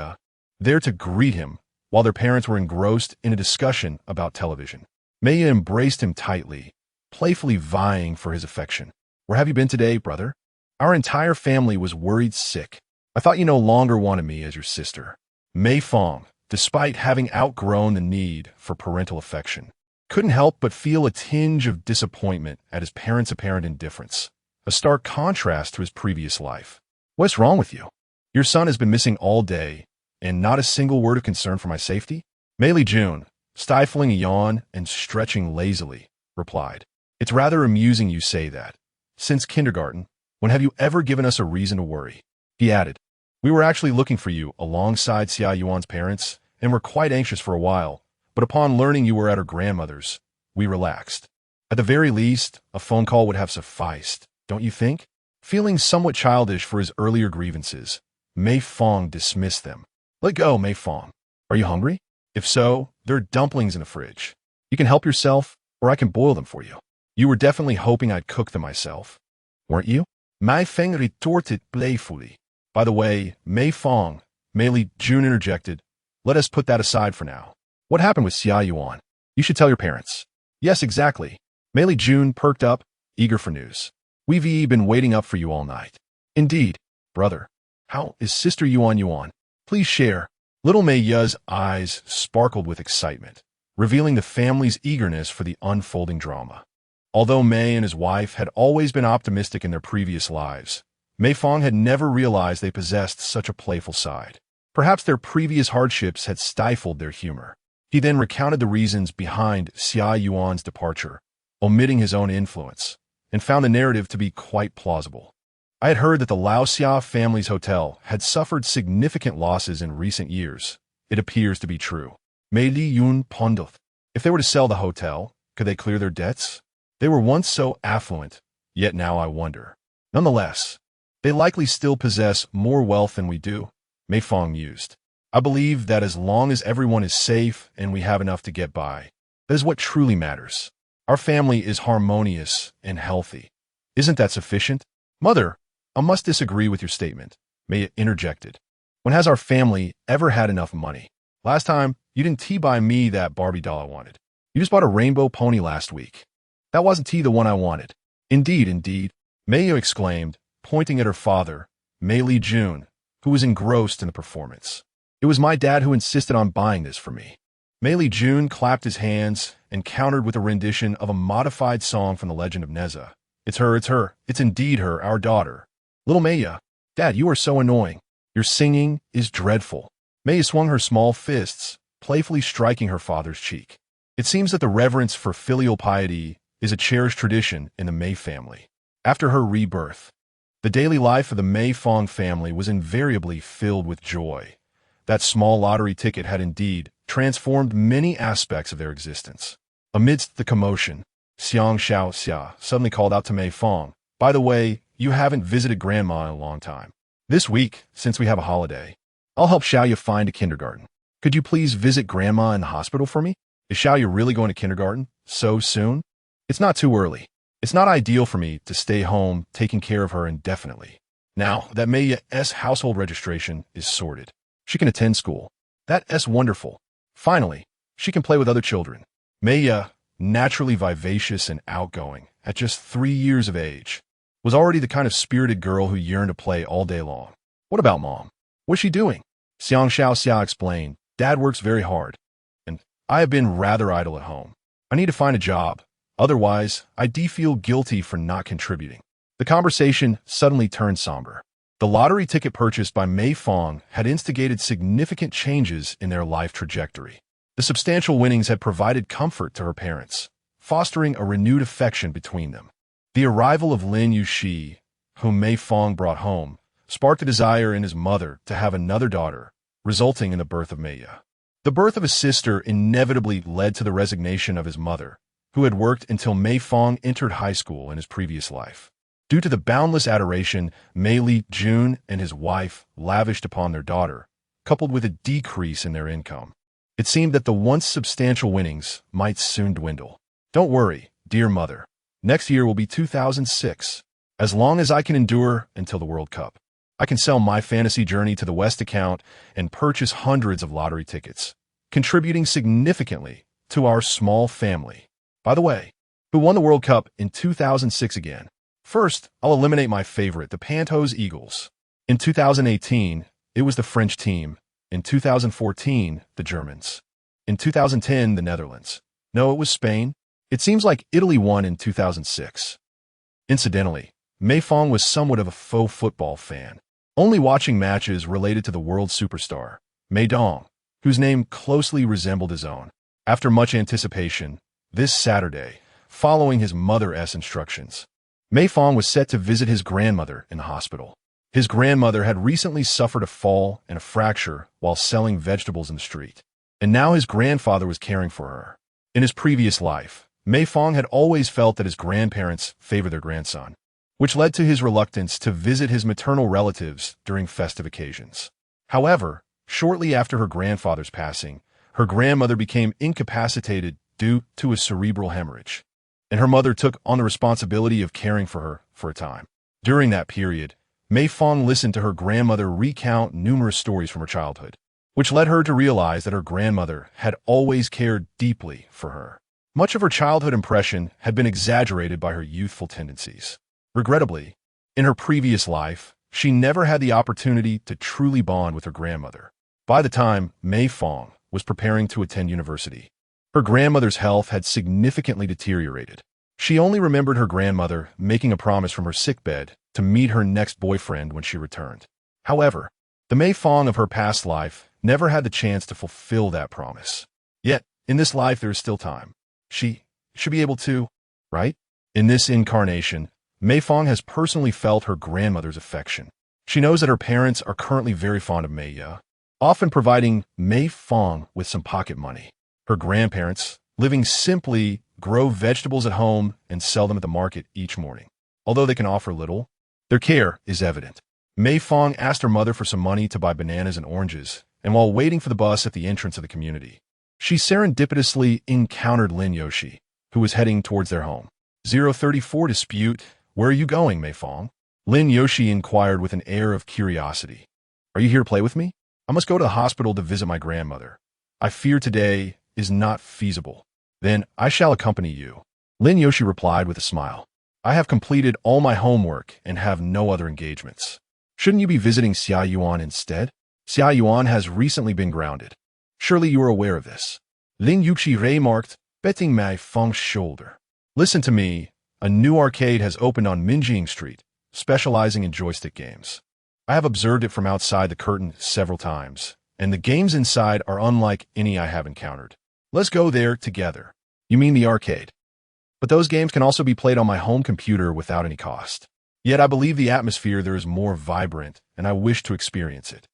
there to greet him while their parents were engrossed in a discussion about television. Mei embraced him tightly, playfully vying for his affection. "Where have you been today, brother? Our entire family was worried sick. I thought you no longer wanted me as your sister." Mei Fang, despite having outgrown the need for parental affection, couldn't help but feel a tinge of disappointment at his parents' apparent indifference, a stark contrast to his previous life. "What's wrong with you? Your son has been missing all day, and not a single word of concern for my safety?" Mei Jun, stifling a yawn and stretching lazily, replied, "It's rather amusing you say that. Since kindergarten, when have you ever given us a reason to worry?" He added, "We were actually looking for you alongside Xia Yuan's parents and were quite anxious for a while, but upon learning you were at her grandmother's, we relaxed. At the very least, a phone call would have sufficed, don't you think?" Feeling somewhat childish for his earlier grievances, Mei Fang dismissed them. "Let go, Mei Fang. Are you hungry? If so, there are dumplings in the fridge. You can help yourself, or I can boil them for you. You were definitely hoping I'd cook them myself, weren't you?" Mei Fang retorted playfully. "By the way, Mei Fang," Mei Jun interjected, "let us put that aside for now. What happened with Xia Yuan? You should tell your parents." "Yes, exactly." Mei Jun perked up, eager for news. "We've been waiting up for you all night." "Indeed, brother. How is Sister Yuan? Please share." Little Mei Ya's eyes sparkled with excitement, revealing the family's eagerness for the unfolding drama. Although Mei and his wife had always been optimistic in their previous lives, Mei Fang had never realized they possessed such a playful side. Perhaps their previous hardships had stifled their humor. He then recounted the reasons behind Xia Yuan's departure, omitting his own influence, and found the narrative to be quite plausible. "I had heard that the Lao Xia family's hotel had suffered significant losses in recent years. It appears to be true." Mei Yun pondered. If they were to sell the hotel, could they clear their debts? They were once so affluent, yet now I wonder. Nonetheless, they likely still possess more wealth than we do, Mei Fang mused. "I believe that as long as everyone is safe and we have enough to get by, that is what truly matters. Our family is harmonious and healthy. Isn't that sufficient?" "Mother, I must disagree with your statement," Mei interjected. "When has our family ever had enough money? Last time, you didn't buy me that Barbie doll I wanted. You just bought a rainbow pony last week. That wasn't the one I wanted." Indeed, Mei exclaimed, pointing at her father, Mei Jun, who was engrossed in the performance. "It was my dad who insisted on buying this for me." Mei Jun clapped his hands and countered with a rendition of a modified song from the Legend of Nezha. It's her, it's indeed her, our daughter." "Little Mei, Dad, you are so annoying. Your singing is dreadful." Mei swung her small fists, playfully striking her father's cheek. It seems that the reverence for filial piety is a cherished tradition in the Mei family. After her rebirth, the daily life of the Mei Fang family was invariably filled with joy. That small lottery ticket had indeed transformed many aspects of their existence. Amidst the commotion, Xiang Xiaoxia suddenly called out to Mei Fang, "By the way, you haven't visited Grandma in a long time. This week, since we have a holiday, I'll help Xiaoyu find a kindergarten. Could you please visit Grandma in the hospital for me? Is Xiaoyu really going to kindergarten so soon? It's not too early. It's not ideal for me to stay home taking care of her indefinitely. Now that Mei's household registration is sorted, she can attend school. That's wonderful. Finally, she can play with other children. Mei, naturally vivacious and outgoing at just 3 years of age, was already the kind of spirited girl who yearned to play all day long. What about Mom? What's she doing? Xiang Xiao explained, Dad works very hard, and I have been rather idle at home. I need to find a job. Otherwise, I feel guilty for not contributing. The conversation suddenly turned somber. The lottery ticket purchased by Mei Fang had instigated significant changes in their life trajectory. The substantial winnings had provided comfort to her parents, fostering a renewed affection between them. The arrival of Lin Yuxi, whom Mei Fang brought home, sparked a desire in his mother to have another daughter, resulting in the birth of Mei. The birth of his sister inevitably led to the resignation of his mother, who had worked until Mei Fang entered high school in his previous life. Due to the boundless adoration Mei Li Jun and his wife lavished upon their daughter, coupled with a decrease in their income, it seemed that the once substantial winnings might soon dwindle. Don't worry, dear mother. Next year will be 2006. As long as I can endure until the World Cup, I can sell my fantasy journey to the West account and purchase hundreds of lottery tickets, contributing significantly to our small family. By the way, who won the World Cup in 2006 again? First, I'll eliminate my favorite, the Pantos Eagles. In 2018, it was the French team. In 2014, the Germans. In 2010, the Netherlands. No, it was Spain. It seems like Italy won in 2006. Incidentally, Mei Fang was somewhat of a faux football fan, only watching matches related to the world superstar, Mei Dong, whose name closely resembled his own. After much anticipation, this Saturday, following his mother's instructions, Mei Fang was set to visit his grandmother in the hospital. His grandmother had recently suffered a fall and a fracture while selling vegetables in the street, and now his grandfather was caring for her. In his previous life, Mei Fang had always felt that his grandparents favored their grandson, which led to his reluctance to visit his maternal relatives during festive occasions. However, shortly after her grandfather's passing, her grandmother became incapacitated due to a cerebral hemorrhage, and her mother took on the responsibility of caring for her for a time. During that period, Mei Fang listened to her grandmother recount numerous stories from her childhood, which led her to realize that her grandmother had always cared deeply for her. Much of her childhood impression had been exaggerated by her youthful tendencies. Regrettably, in her previous life, she never had the opportunity to truly bond with her grandmother. By the time Mei Fang was preparing to attend university, her grandmother's health had significantly deteriorated. She only remembered her grandmother making a promise from her sickbed to meet her next boyfriend when she returned. However, the Mei Fang of her past life never had the chance to fulfill that promise. Yet, in this life there is still time. She should be able to, right? In this incarnation, Mei Fang has personally felt her grandmother's affection. She knows that her parents are currently very fond of Mei, often providing Mei Fang with some pocket money. Her grandparents, living simply, grow vegetables at home and sell them at the market each morning. Although they can offer little, their care is evident. Mei Fang asked her mother for some money to buy bananas and oranges, and while waiting for the bus at the entrance of the community, she serendipitously encountered Lin Yuxi, who was heading towards their home. 034 dispute. Where are you going, Mei Fang? Lin Yuxi inquired with an air of curiosity. Are you here to play with me? I must go to the hospital to visit my grandmother. I fear today is not feasible. Then I shall accompany you. Lin Yuxi replied with a smile. I have completed all my homework and have no other engagements. Shouldn't you be visiting Xia Yuan instead? Xia Yuan has recently been grounded. Surely you are aware of this. Lin Yuxi remarked, betting Mei Fang's shoulder. Listen to me. A new arcade has opened on Minjing Street, specializing in joystick games. I have observed it from outside the curtain several times, and the games inside are unlike any I have encountered. Let's go there together. You mean the arcade? But those games can also be played on my home computer without any cost. Yet I believe the atmosphere there is more vibrant, and I wish to experience it.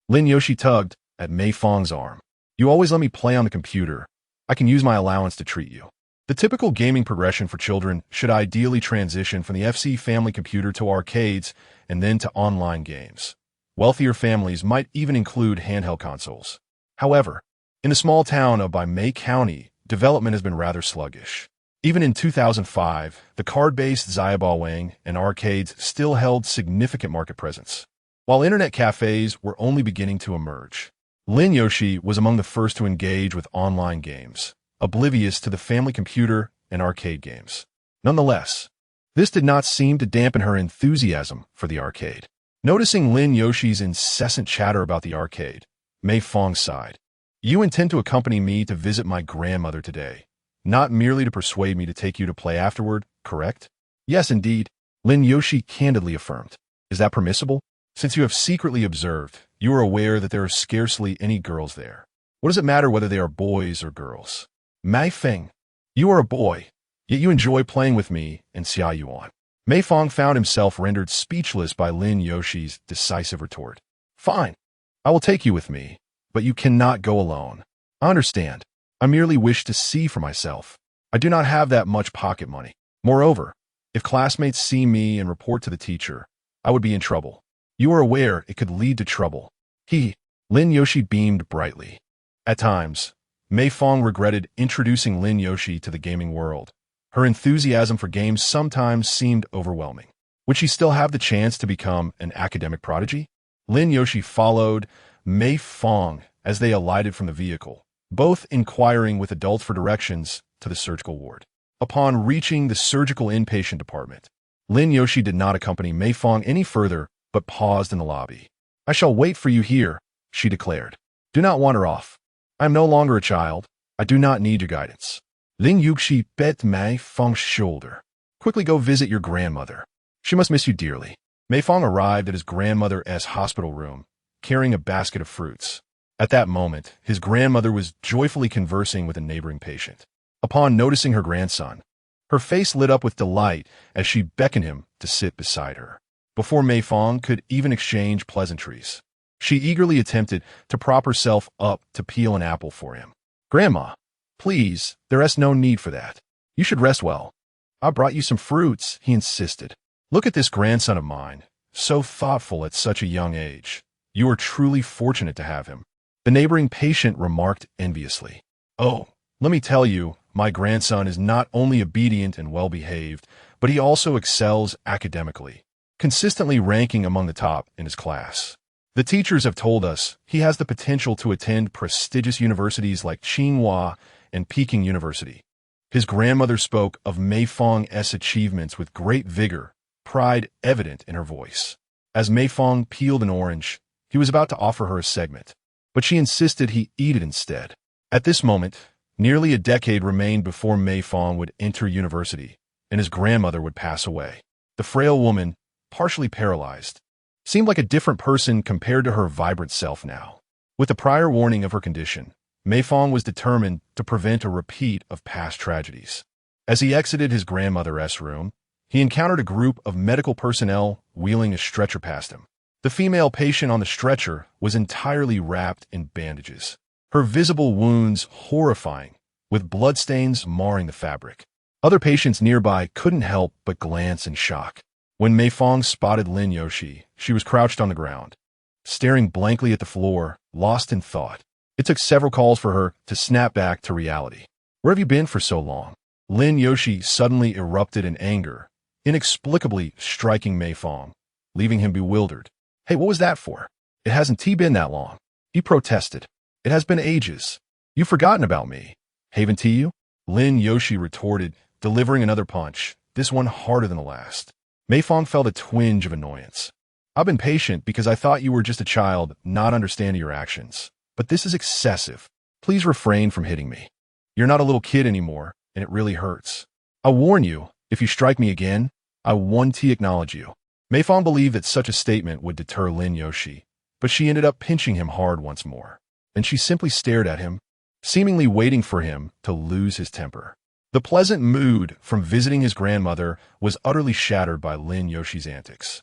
Lin Yuxi tugged at Mei Fang's arm. You always let me play on the computer. I can use my allowance to treat you. The typical gaming progression for children should ideally transition from the FC family computer to arcades and then to online games. Wealthier families might even include handheld consoles. However, in the small town of Mei County, development has been rather sluggish. Even in 2005, the card-based Xiaobawang and arcades still held significant market presence, while internet cafes were only beginning to emerge. Lin Yoshi was among the first to engage with online games, oblivious to the family computer and arcade games. Nonetheless, this did not seem to dampen her enthusiasm for the arcade. Noticing Lin Yoshi's incessant chatter about the arcade, Mei Fang sighed. "You intend to accompany me to visit my grandmother today, not merely to persuade me to take you to play afterward, correct?" "Yes, indeed," Lin Yoshi candidly affirmed. "Is that permissible? Since you have secretly observed, you are aware that there are scarcely any girls there. What does it matter whether they are boys or girls?" "Mei Fang, you are a boy, yet you enjoy playing with me and Xia Yuan." Mei Fang found himself rendered speechless by Lin Yoshi's decisive retort. "Fine, I will take you with me, but you cannot go alone. I understand. I merely wish to see for myself. I do not have that much pocket money. Moreover, if classmates see me and report to the teacher, I would be in trouble. You are aware it could lead to trouble." Lin Yoshi beamed brightly. At times, Mei Fang regretted introducing Lin Yoshi to the gaming world. Her enthusiasm for games sometimes seemed overwhelming. Would she still have the chance to become an academic prodigy? Lin Yoshi followed Mei Fang as they alighted from the vehicle, both inquiring with adults for directions to the surgical ward. Upon reaching the surgical inpatient department, Lin Yoshi did not accompany Mei Fang any further, but paused in the lobby. "I shall wait for you here," she declared. "Do not wander off. I am no longer a child. I do not need your guidance." Lin Yoshi pet Mei Fang's shoulder. "Quickly go visit your grandmother. She must miss you dearly." Mei Fang arrived at his grandmother's hospital room, carrying a basket of fruits. At that moment, his grandmother was joyfully conversing with a neighboring patient. Upon noticing her grandson, her face lit up with delight as she beckoned him to sit beside her. Before Mei Fang could even exchange pleasantries, she eagerly attempted to prop herself up to peel an apple for him. "Grandma, please, there is no need for that. You should rest well. I brought you some fruits," he insisted. "Look at this grandson of mine, so thoughtful at such a young age. You are truly fortunate to have him." The neighboring patient remarked enviously. "Oh, let me tell you, my grandson is not only obedient and well-behaved, but he also excels academically, consistently ranking among the top in his class. The teachers have told us he has the potential to attend prestigious universities like Tsinghua and Peking University." His grandmother spoke of Mei Fang's achievements with great vigor, pride evident in her voice. As Mei Fang peeled an orange, he was about to offer her a segment, but she insisted he eat it instead. At this moment, nearly a decade remained before Mei Fang would enter university, and his grandmother would pass away. The frail woman, partially paralyzed, seemed like a different person compared to her vibrant self now. With the prior warning of her condition, Mei Fang was determined to prevent a repeat of past tragedies. As he exited his grandmother's room, he encountered a group of medical personnel wheeling a stretcher past him. The female patient on the stretcher was entirely wrapped in bandages, her visible wounds horrifying, with bloodstains marring the fabric. Other patients nearby couldn't help but glance in shock. When Mei Fang spotted Lin Yoshi, she was crouched on the ground, staring blankly at the floor, lost in thought. It took several calls for her to snap back to reality. "Where have you been for so long?" Lin Yoshi suddenly erupted in anger, inexplicably striking Mei Fang, leaving him bewildered. "Hey, what was that for? It hasn't been that long," he protested. "It has been ages. You've forgotten about me. Haven't you?" Lin Yoshi retorted, delivering another punch, this one harder than the last. Mei Fang felt a twinge of annoyance. "I've been patient because I thought you were just a child not understanding your actions. But this is excessive. Please refrain from hitting me. You're not a little kid anymore, and it really hurts. I warn you, if you strike me again, I won't acknowledge you." Mei Fang believed that such a statement would deter Lin Yoshi, but she ended up pinching him hard once more. And she simply stared at him, seemingly waiting for him to lose his temper. The pleasant mood from visiting his grandmother was utterly shattered by Lin Yoshi's antics,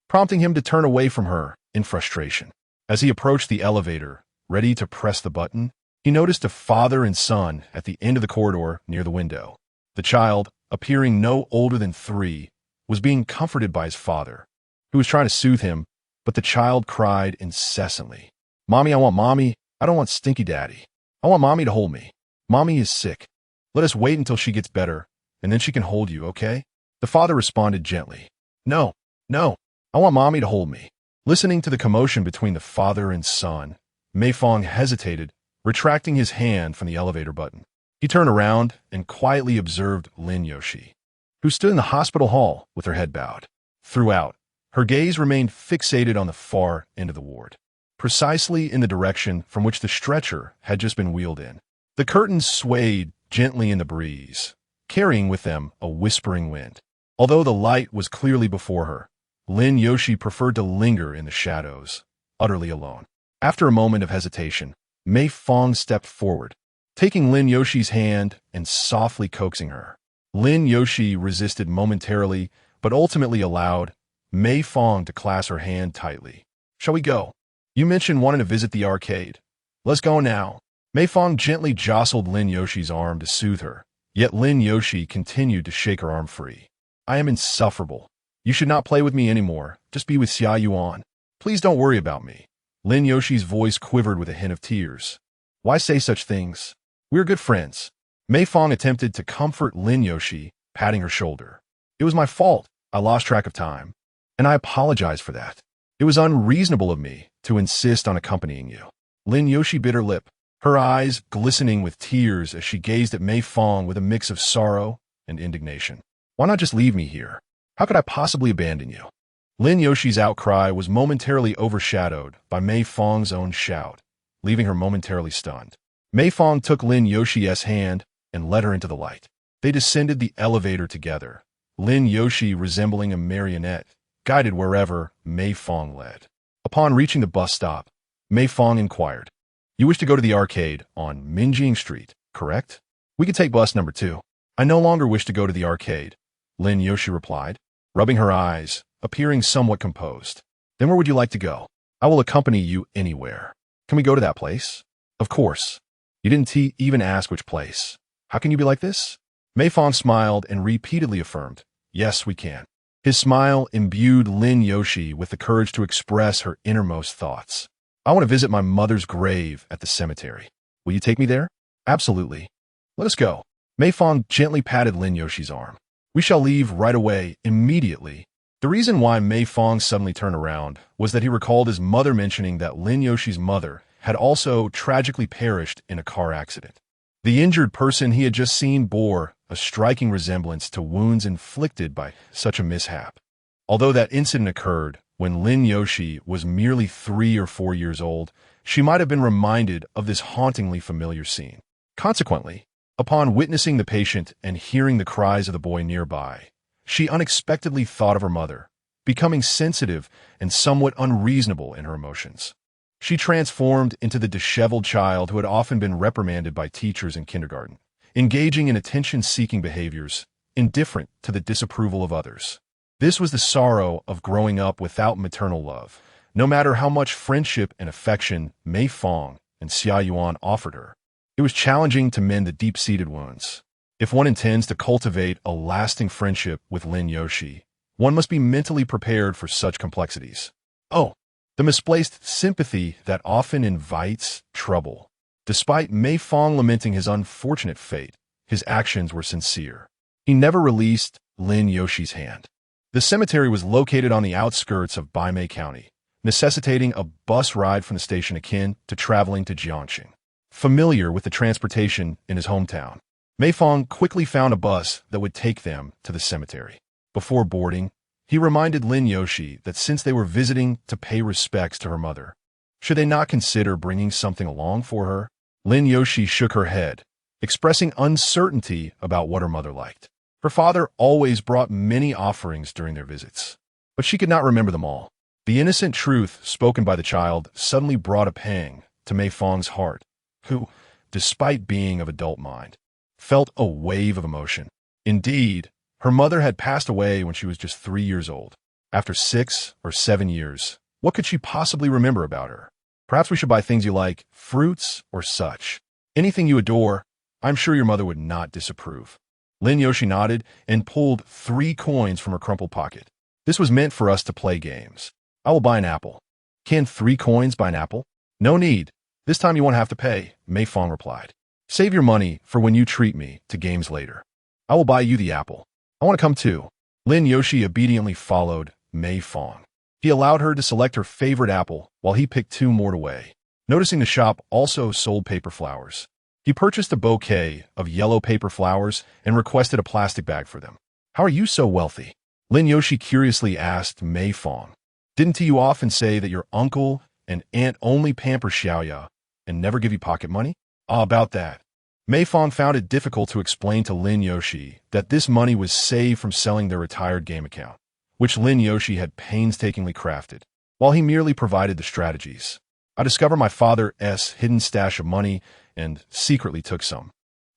prompting him to turn away from her in frustration. As he approached the elevator, ready to press the button, he noticed a father and son at the end of the corridor near the window. The child, appearing no older than 3, was being comforted by his father, who was trying to soothe him, but the child cried incessantly. "Mommy, I want mommy. I don't want stinky daddy. I want mommy to hold me. Mommy is sick. Let us wait until she gets better, and then she can hold you, okay?" The father responded gently. "No, no, I want mommy to hold me." Listening to the commotion between the father and son, Mei Fang hesitated, retracting his hand from the elevator button. He turned around and quietly observed Lin Yoshi, who stood in the hospital hall with her head bowed. Throughout, her gaze remained fixated on the far end of the ward, precisely in the direction from which the stretcher had just been wheeled in. The curtains swayed gently in the breeze, carrying with them a whispering wind. Although the light was clearly before her, Lin Yoshi preferred to linger in the shadows, utterly alone. After a moment of hesitation, Mei Fang stepped forward, taking Lin Yoshi's hand and softly coaxing her. Lin Yoshi resisted momentarily, but ultimately allowed Mei Fang to clasp her hand tightly. "Shall we go? You mentioned wanting to visit the arcade. Let's go now." Mei Fang gently jostled Lin Yoshi's arm to soothe her, yet Lin Yoshi continued to shake her arm free. "I am insufferable. You should not play with me anymore. Just be with Xia Yuan. Please don't worry about me." Lin Yoshi's voice quivered with a hint of tears. "Why say such things? We're good friends." Mei Fang attempted to comfort Lin Yoshi, patting her shoulder. "It was my fault. I lost track of time, and I apologize for that. It was unreasonable of me to insist on accompanying you." Lin Yoshi bit her lip, her eyes glistening with tears as she gazed at Mei Fang with a mix of sorrow and indignation. "Why not just leave me here? How could I possibly abandon you?" Lin Yoshi's outcry was momentarily overshadowed by Mei Fang's own shout, leaving her momentarily stunned. Mei Fang took Lin Yoshi's hand and led her into the light. They descended the elevator together, Lin Yoshi resembling a marionette, guided wherever Mei Fang led. Upon reaching the bus stop, Mei Fang inquired, "You wish to go to the arcade on Minjing Street, correct? We could take bus number 2. "I no longer wish to go to the arcade," Lin Yoshi replied, rubbing her eyes, appearing somewhat composed. "Then where would you like to go? I will accompany you anywhere. Can we go to that place?" "Of course. You didn't even ask which place. How can you be like this?" Mei Fang smiled and repeatedly affirmed, "Yes, we can." His smile imbued Lin Yoshi with the courage to express her innermost thoughts. "I want to visit my mother's grave at the cemetery. Will you take me there?" "Absolutely. Let us go." Mei Fang gently patted Lin Yoshi's arm. "We shall leave right away, immediately." The reason why Mei Fang suddenly turned around was that he recalled his mother mentioning that Lin Yoshi's mother had also tragically perished in a car accident. The injured person he had just seen bore a striking resemblance to wounds inflicted by such a mishap. Although that incident occurred when Lin Yoshi was merely 3 or 4 years old, she might have been reminded of this hauntingly familiar scene. Consequently, upon witnessing the patient and hearing the cries of the boy nearby, she unexpectedly thought of her mother, becoming sensitive and somewhat unreasonable in her emotions. She transformed into the disheveled child who had often been reprimanded by teachers in kindergarten, engaging in attention-seeking behaviors, indifferent to the disapproval of others. This was the sorrow of growing up without maternal love, no matter how much friendship and affection Mei Fang and Xia Yuan offered her. It was challenging to mend the deep-seated wounds. If one intends to cultivate a lasting friendship with Lin Yoshi, one must be mentally prepared for such complexities. Oh, the misplaced sympathy that often invites trouble. Despite Mei Fang lamenting his unfortunate fate, his actions were sincere. He never released Lin Yoshi's hand. The cemetery was located on the outskirts of Baimei County, necessitating a bus ride from the station akin to traveling to Jiangxing. Familiar with the transportation in his hometown, Mei Fang quickly found a bus that would take them to the cemetery. Before boarding, he reminded Lin Yoshi that since they were visiting to pay respects to her mother, should they not consider bringing something along for her? Lin Yoshi shook her head, expressing uncertainty about what her mother liked. Her father always brought many offerings during their visits, but she could not remember them all. The innocent truth spoken by the child suddenly brought a pang to Mei Fang's heart, who, despite being of adult mind, felt a wave of emotion. Indeed, her mother had passed away when she was just 3 years old. After 6 or 7 years, what could she possibly remember about her? Perhaps we should buy things you like, fruits or such. Anything you adore. I'm sure your mother would not disapprove. Lin Yoshi nodded and pulled 3 coins from her crumpled pocket. This was meant for us to play games. I will buy an apple. Can 3 coins buy an apple? No need. This time you won't have to pay, Mei Fang replied. Save your money for when you treat me to games later. I will buy you the apple. I want to come too. Lin Yoshi obediently followed Mei Fang. He allowed her to select her favorite apple while he picked 2 more to weigh. Noticing the shop also sold paper flowers, he purchased a bouquet of yellow paper flowers and requested a plastic bag for them. How are you so wealthy? Lin Yoshi curiously asked Mei Fang. Didn't you often say that your uncle and aunt only pamper Xiaoya and never give you pocket money? About that. Mei Fang found it difficult to explain to Lin Yoshi that this money was saved from selling their retired game account, which Lin Yoshi had painstakingly crafted, while he merely provided the strategies. I discovered my father's hidden stash of money and secretly took some.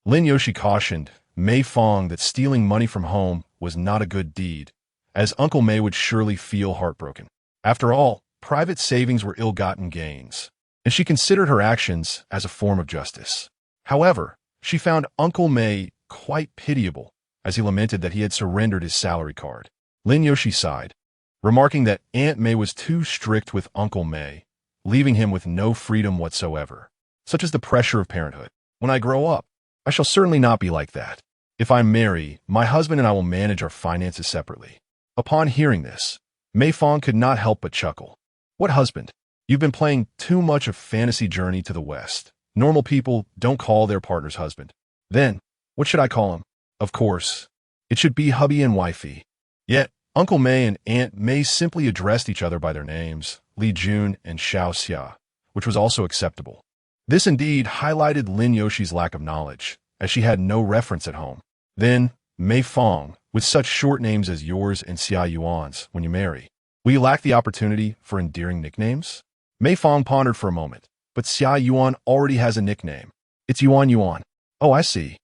Lin Yoshi cautioned Mei Fang that stealing money from home was not a good deed, as Uncle Mei would surely feel heartbroken. After all, private savings were ill-gotten gains, and she considered her actions as a form of justice. However, she found Uncle Mei quite pitiable, as he lamented that he had surrendered his salary card. Lin Yoshi sighed, remarking that Aunt Mei was too strict with Uncle Mei, leaving him with no freedom whatsoever. Such is the pressure of parenthood. When I grow up, I shall certainly not be like that. If I marry, my husband and I will manage our finances separately. Upon hearing this, Mei Fang could not help but chuckle. What husband? You've been playing too much of fantasy journey to the west. Normal people don't call their partner's husband. Then, what should I call him? Of course, it should be hubby and wifey. Yet, Uncle Mei and Aunt Mei simply addressed each other by their names, Li Jun and Xiao Xia, which was also acceptable. This indeed highlighted Lin Yoshi's lack of knowledge, as she had no reference at home. Then, Mei Fang, with such short names as yours and Xia Yuan's when you marry, will you lack the opportunity for endearing nicknames? Mei Fang pondered for a moment, but Xia Yuan already has a nickname. It's Yuan Yuan. Oh, I see.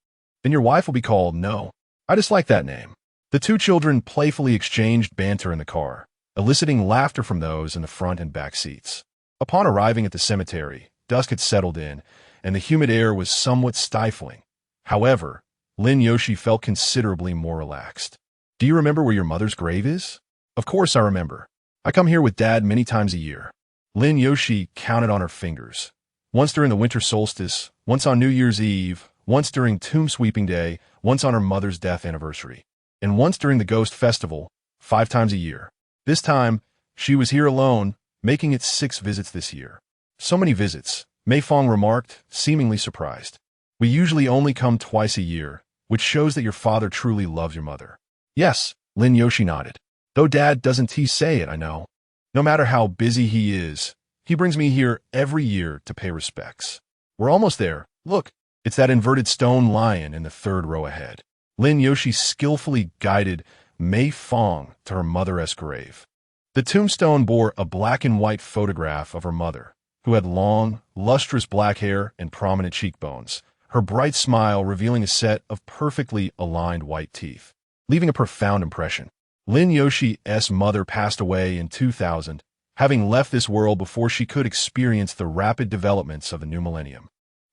Then your wife will be called No. I dislike that name. The 2 children playfully exchanged banter in the car, eliciting laughter from those in the front and back seats. Upon arriving at the cemetery, dusk had settled in, and the humid air was somewhat stifling. However, Lin Yoshi felt considerably more relaxed. Do you remember where your mother's grave is? Of course I remember. I come here with Dad many times a year. Lin Yoshi counted on her fingers. Once during the winter solstice, once on New Year's Eve, once during Tomb Sweeping Day, once on her mother's death anniversary, and once during the Ghost Festival, 5 times a year. This time, she was here alone, making it 6 visits this year. So many visits, Mei Fang remarked, seemingly surprised. We usually only come twice a year, which shows that your father truly loves your mother. Yes, Lin Yoshi nodded. Though Dad doesn't say it, I know. No matter how busy he is, he brings me here every year to pay respects. We're almost there. Look, it's that inverted stone lion in the 3rd row ahead. Lin Yoshi skillfully guided Mei Fang to her mother's grave. The tombstone bore a black and white photograph of her mother, who had long, lustrous black hair and prominent cheekbones, her bright smile revealing a set of perfectly aligned white teeth, leaving a profound impression. Lin Yoshi's mother passed away in 2000, having left this world before she could experience the rapid developments of the new millennium.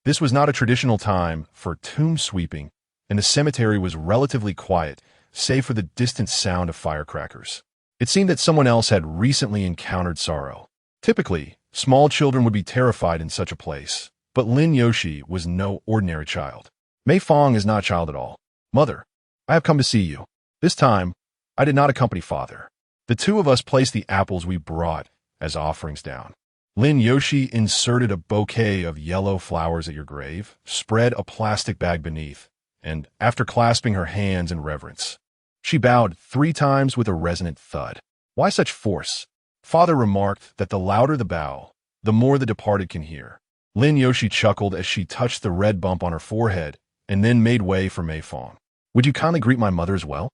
This was not a traditional time for tomb sweeping, and the cemetery was relatively quiet, save for the distant sound of firecrackers. It seemed that someone else had recently encountered sorrow. Typically, small children would be terrified in such a place, but Lin Yoshi was no ordinary child. Mei Fang is not a child at all. Mother, I have come to see you. This time, I did not accompany Father. The 2 of us placed the apples we brought as offerings down. Lin Yoshi inserted a bouquet of yellow flowers at your grave, spread a plastic bag beneath, and, after clasping her hands in reverence, she bowed 3 times with a resonant thud. Why such force? Father remarked that the louder the bow, the more the departed can hear. Lin Yoshi chuckled as she touched the red bump on her forehead and then made way for Mei Fang. Would you kindly greet my mother as well?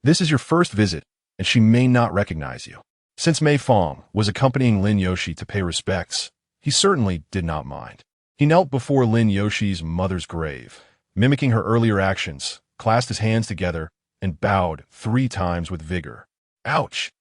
This is your first visit, and she may not recognize you. Since Mei Fang was accompanying Lin Yoshi to pay respects, he certainly did not mind. He knelt before Lin Yoshi's mother's grave, mimicking her earlier actions, clasped his hands together, and bowed 3 times with vigor. Ouch!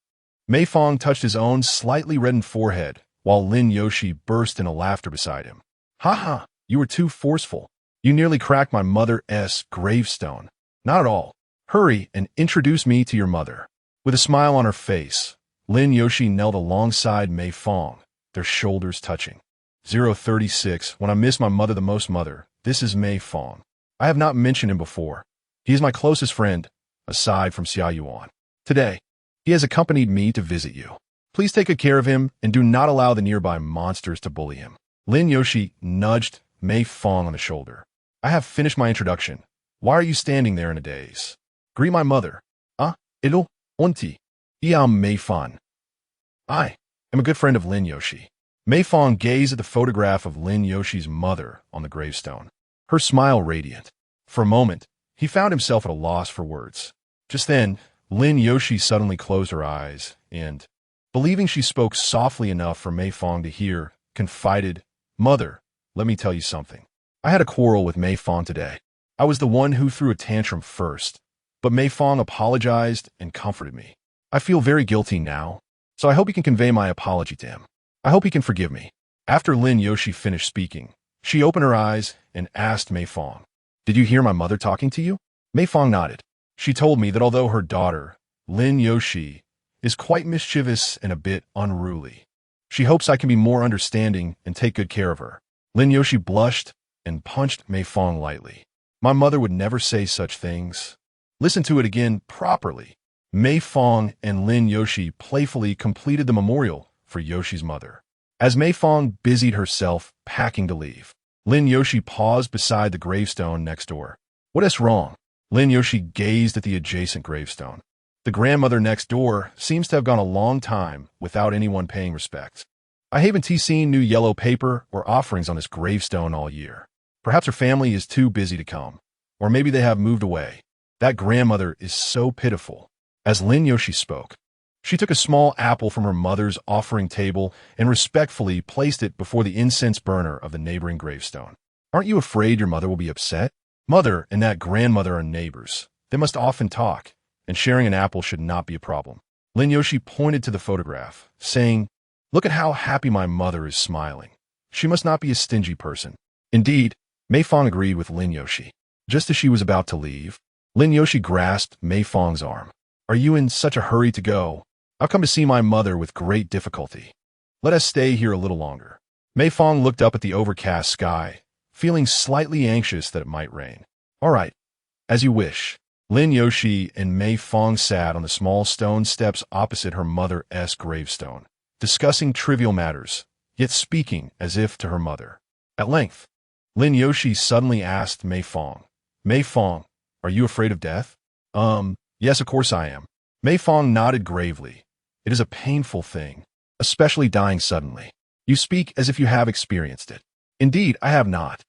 Mei Fang touched his own slightly reddened forehead, while Lin Yoshi burst into laughter beside him. Ha ha! You were too forceful. You nearly cracked my mother's gravestone. Not at all. Hurry and introduce me to your mother. With a smile on her face, Lin Yoshi knelt alongside Mei Fang, their shoulders touching. 036. When I miss my mother the most, mother, this is Mei Fang. I have not mentioned him before. He is my closest friend, aside from Xia Yuan. Today, he has accompanied me to visit you. Please take good care of him and do not allow the nearby monsters to bully him. Lin Yoshi nudged Mei Fang on the shoulder. I have finished my introduction. Why are you standing there in a daze? Greet my mother. Ilo, onti. I am Mei Fang. I am a good friend of Lin Yoshi. Mei Fang gazed at the photograph of Lin Yoshi's mother on the gravestone, her smile radiant. For a moment, he found himself at a loss for words. Just then, Lin Yoshi suddenly closed her eyes and, believing she spoke softly enough for Mei Fang to hear, confided, Mother, let me tell you something. I had a quarrel with Mei Fang today. I was the one who threw a tantrum first, but Mei Fang apologized and comforted me. I feel very guilty now, so I hope you can convey my apology to him. I hope he can forgive me. After Lin Yoshi finished speaking, she opened her eyes and asked Mei Fang, Did you hear my mother talking to you? Mei Fang nodded. She told me that although her daughter, Lin Yoshi, is quite mischievous and a bit unruly, she hopes I can be more understanding and take good care of her. Lin Yoshi blushed and punched Mei Fang lightly. My mother would never say such things. Listen to it again properly. Mei Fang and Lin Yoshi playfully completed the memorial for Yoshi's mother. As Mei Fang busied herself packing to leave, Lin Yoshi paused beside the gravestone next door. What is wrong? Lin Yoshi gazed at the adjacent gravestone. The grandmother next door seems to have gone a long time without anyone paying respect. I haven't seen new yellow paper or offerings on this gravestone all year. Perhaps her family is too busy to come, or maybe they have moved away. That grandmother is so pitiful. As Lin Yoshi spoke, she took a small apple from her mother's offering table and respectfully placed it before the incense burner of the neighboring gravestone. Aren't you afraid your mother will be upset? Mother and that grandmother are neighbors. They must often talk, and sharing an apple should not be a problem. Lin Yoshi pointed to the photograph, saying, Look at how happy my mother is smiling. She must not be a stingy person. Indeed, Mei Fang agreed with Lin Yoshi. Just as she was about to leave, Lin Yoshi grasped Mei Fang's arm. Are you in such a hurry to go? I've come to see my mother with great difficulty. Let us stay here a little longer. Mei Fang looked up at the overcast sky, feeling slightly anxious that it might rain. All right, as you wish. Lin Yoshi and Mei Fang sat on the small stone steps opposite her mother's gravestone, discussing trivial matters, yet speaking as if to her mother. At length, Lin Yoshi suddenly asked Mei Fang, Mei Fang, are you afraid of death? Yes, of course I am. Mei Fang nodded gravely. It is a painful thing, especially dying suddenly. You speak as if you have experienced it. Indeed, I have not.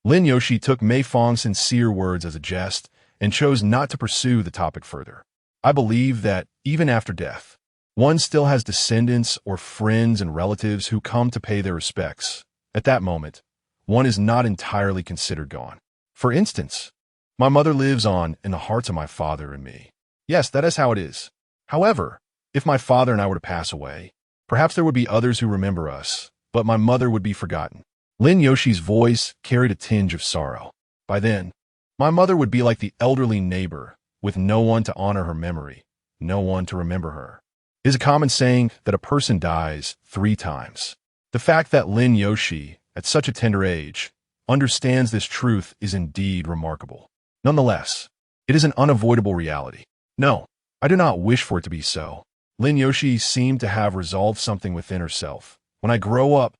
Lin Yoshi took Mei Fang's sincere words as a jest and chose not to pursue the topic further. I believe that, even after death, one still has descendants or friends and relatives who come to pay their respects. At that moment, one is not entirely considered gone. For instance, my mother lives on in the hearts of my father and me. Yes, that is how it is. However, if my father and I were to pass away, perhaps there would be others who remember us, but my mother would be forgotten. Lin Yoshi's voice carried a tinge of sorrow. By then, my mother would be like the elderly neighbor, with no one to honor her memory, no one to remember her. It is a common saying that a person dies 3 times. The fact that Lin Yoshi, at such a tender age, understands this truth is indeed remarkable. Nonetheless, it is an unavoidable reality. No, I do not wish for it to be so. Lin Yoshi seemed to have resolved something within herself. When I grow up,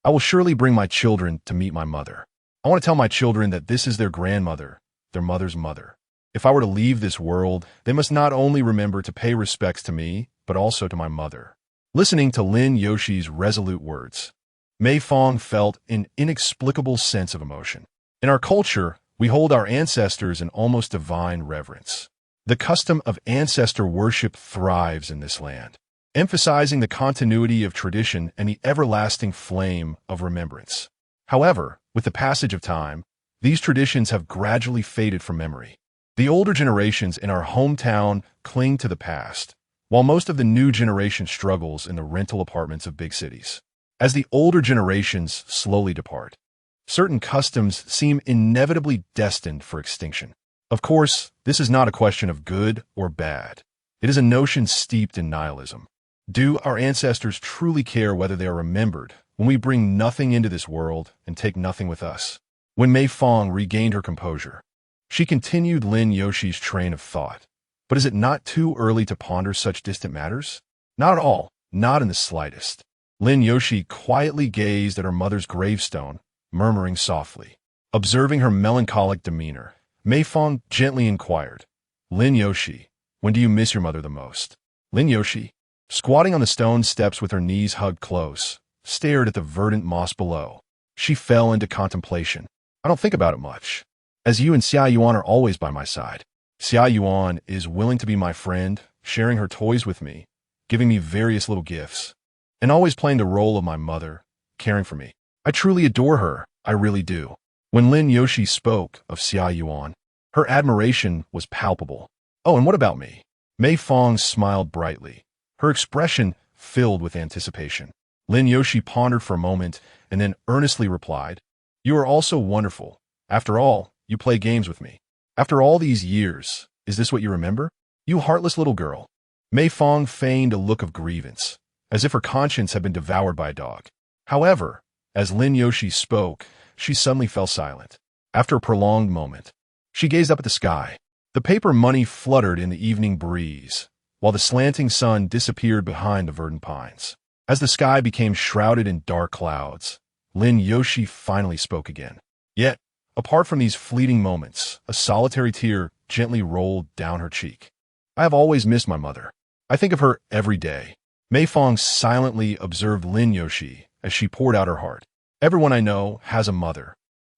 I will surely bring my children to meet my mother. I want to tell my children that this is their grandmother, their mother's mother. If I were to leave this world, they must not only remember to pay respects to me, but also to my mother. Listening to Lin Yoshi's resolute words, Mei Fang felt an inexplicable sense of emotion. In our culture, we hold our ancestors in almost divine reverence. The custom of ancestor worship thrives in this land, emphasizing the continuity of tradition and the everlasting flame of remembrance. However, with the passage of time, these traditions have gradually faded from memory. The older generations in our hometown cling to the past, while most of the new generation struggles in the rental apartments of big cities. As the older generations slowly depart, certain customs seem inevitably destined for extinction. Of course, this is not a question of good or bad. It is a notion steeped in nihilism. Do our ancestors truly care whether they are remembered when we bring nothing into this world and take nothing with us? When Mei Fang regained her composure, she continued Lin Yoshi's train of thought. But is it not too early to ponder such distant matters? Not at all, not in the slightest. Lin Yoshi quietly gazed at her mother's gravestone, murmuring softly. Observing her melancholic demeanor, Mei Fang gently inquired, "Lin Yoshi, when do you miss your mother the most?" Lin Yoshi, squatting on the stone steps with her knees hugged close, stared at the verdant moss below. She fell into contemplation. "I don't think about it much, as you and Xia Yuan are always by my side. Xia Yuan is willing to be my friend, sharing her toys with me, giving me various little gifts, and always playing the role of my mother, caring for me. I truly adore her, I really do." When Lin Yoshi spoke of Xia Yuan, her admiration was palpable. "Oh, and what about me?" Mei Fang smiled brightly, her expression filled with anticipation. Lin Yoshi pondered for a moment and then earnestly replied, "You are also wonderful. After all, you play games with me. After all these years, is this what you remember? You heartless little girl." Mei Fang feigned a look of grievance, as if her conscience had been devoured by a dog. However, as Lin Yoshi spoke, she suddenly fell silent. After a prolonged moment, she gazed up at the sky. The paper money fluttered in the evening breeze, while the slanting sun disappeared behind the verdant pines. As the sky became shrouded in dark clouds, Lin Yoshi finally spoke again. Yet, apart from these fleeting moments, a solitary tear gently rolled down her cheek. "I have always missed my mother. I think of her every day." Mei Fang silently observed Lin Yoshi as she poured out her heart. "Everyone I know has a mother.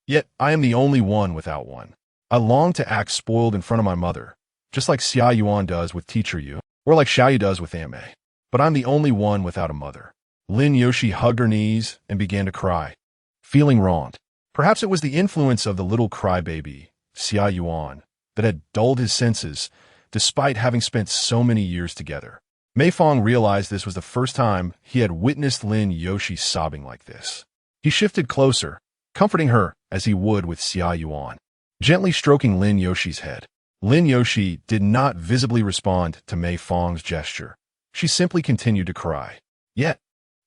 Yet I am the only one without one. I long to act spoiled in front of my mother, just like Xia Yuan does with Teacher Yu, or like Xiaoyu does with Aunt Mei. But I'm the only one without a mother." Lin Yoshi hugged her knees and began to cry, feeling wronged. Perhaps it was the influence of the little crybaby, Xia Yuan, that had dulled his senses, despite having spent so many years together. Mei Fang realized this was the first time he had witnessed Lin Yoshi sobbing like this. He shifted closer, comforting her as he would with Xia Yuan, gently stroking Lin Yoshi's head. Lin Yoshi did not visibly respond to Mei Fang's gesture. She simply continued to cry. Yet,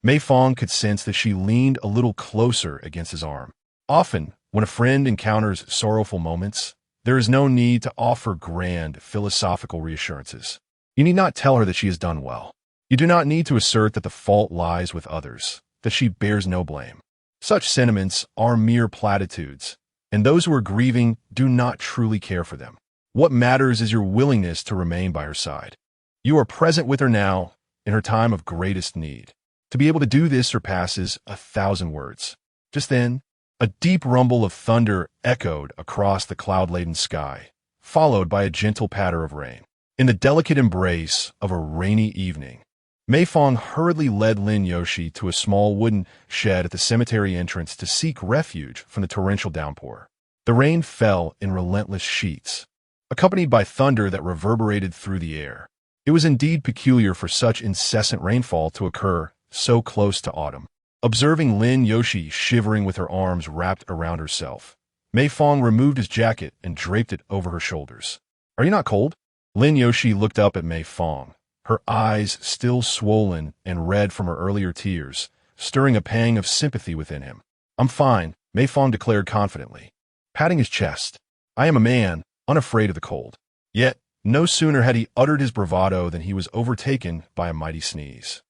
Mei Fang could sense that she leaned a little closer against his arm. Often, when a friend encounters sorrowful moments, there is no need to offer grand, philosophical reassurances. You need not tell her that she has done well. You do not need to assert that the fault lies with others, that she bears no blame. Such sentiments are mere platitudes, and those who are grieving do not truly care for them. What matters is your willingness to remain by her side. You are present with her now, in her time of greatest need. To be able to do this surpasses 1,000 words. Just then, a deep rumble of thunder echoed across the cloud-laden sky, followed by a gentle patter of rain. In the delicate embrace of a rainy evening, Mei Fang hurriedly led Lin Yoshi to a small wooden shed at the cemetery entrance to seek refuge from the torrential downpour. The rain fell in relentless sheets, accompanied by thunder that reverberated through the air. It was indeed peculiar for such incessant rainfall to occur so close to autumn. Observing Lin Yoshi shivering with her arms wrapped around herself, Mei Fang removed his jacket and draped it over her shoulders. "Are you not cold?" Lin Yoshi looked up at Mei Fang, her eyes still swollen and red from her earlier tears, stirring a pang of sympathy within him. "I'm fine," Mei Fang declared confidently, patting his chest. "I am a man, unafraid of the cold." Yet, no sooner had he uttered his bravado than he was overtaken by a mighty sneeze.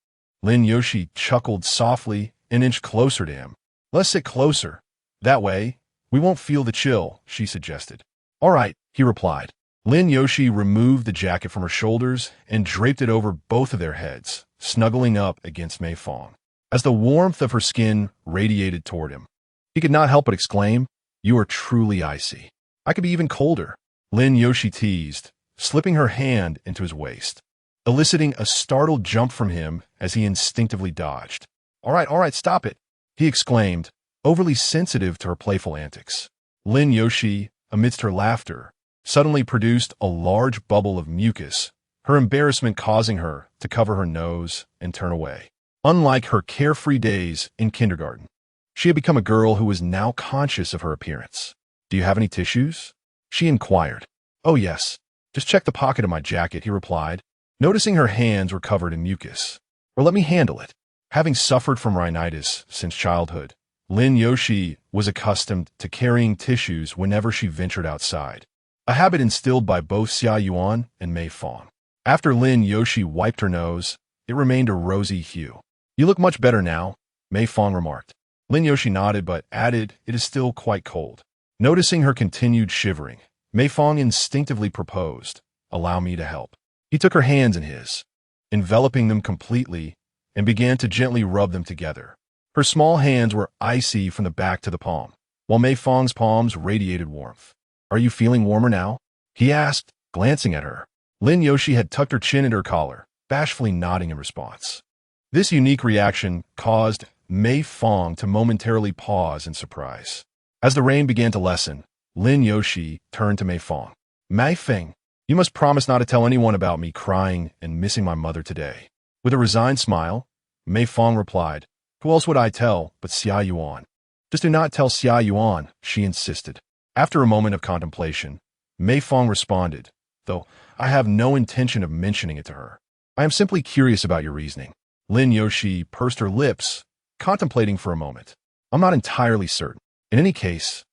Lin Yoshi chuckled softly and inched closer to him. "Let's sit closer. That way, we won't feel the chill," she suggested. "All right," he replied. Lin Yoshi removed the jacket from her shoulders and draped it over both of their heads, snuggling up against Mei Fang. As the warmth of her skin radiated toward him, he could not help but exclaim, "You are truly icy. I could be even colder." Lin Yoshi teased, slipping her hand into his waist, eliciting a startled jump from him as he instinctively dodged. All right, stop it," he exclaimed, overly sensitive to her playful antics. Lin Yoshi, amidst her laughter, suddenly produced a large bubble of mucus, her embarrassment causing her to cover her nose and turn away. Unlike her carefree days in kindergarten, she had become a girl who was now conscious of her appearance. "Do you have any tissues?" she inquired. "Oh yes. Just check the pocket of my jacket," he replied, noticing her hands were covered in mucus. "Or let me handle it." Having suffered from rhinitis since childhood, Lin Yoshi was accustomed to carrying tissues whenever she ventured outside, a habit instilled by both Xia Yuan and Mei Fang. After Lin Yoshi wiped her nose, it remained a rosy hue. "You look much better now," Mei Fang remarked. Lin Yoshi nodded but added, "It is still quite cold." Noticing her continued shivering, Mei Fang instinctively proposed, "Allow me to help." He took her hands in his, enveloping them completely, and began to gently rub them together. Her small hands were icy from the back to the palm, while Mei Fang's palms radiated warmth. "Are you feeling warmer now?" he asked, glancing at her. Lin Yoshi had tucked her chin into her collar, bashfully nodding in response. This unique reaction caused Mei Fang to momentarily pause in surprise. As the rain began to lessen, Lin Yoshi turned to Mei Fang. "Mei Fang, you must promise not to tell anyone about me crying and missing my mother today." With a resigned smile, Mei Fang replied, "Who else would I tell but Xia Yuan?" "Just do not tell Xia Yuan," she insisted. After a moment of contemplation, Mei Fang responded, "Though I have no intention of mentioning it to her. I am simply curious about your reasoning." Lin Yoshi pursed her lips, contemplating for a moment. "I'm not entirely certain. In any case,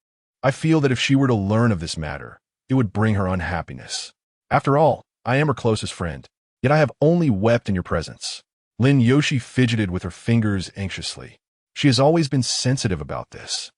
I feel that if she were to learn of this matter, it would bring her unhappiness. After all, I am her closest friend, yet I have only wept in your presence." Lin Yoshi fidgeted with her fingers anxiously. She has always been sensitive about this.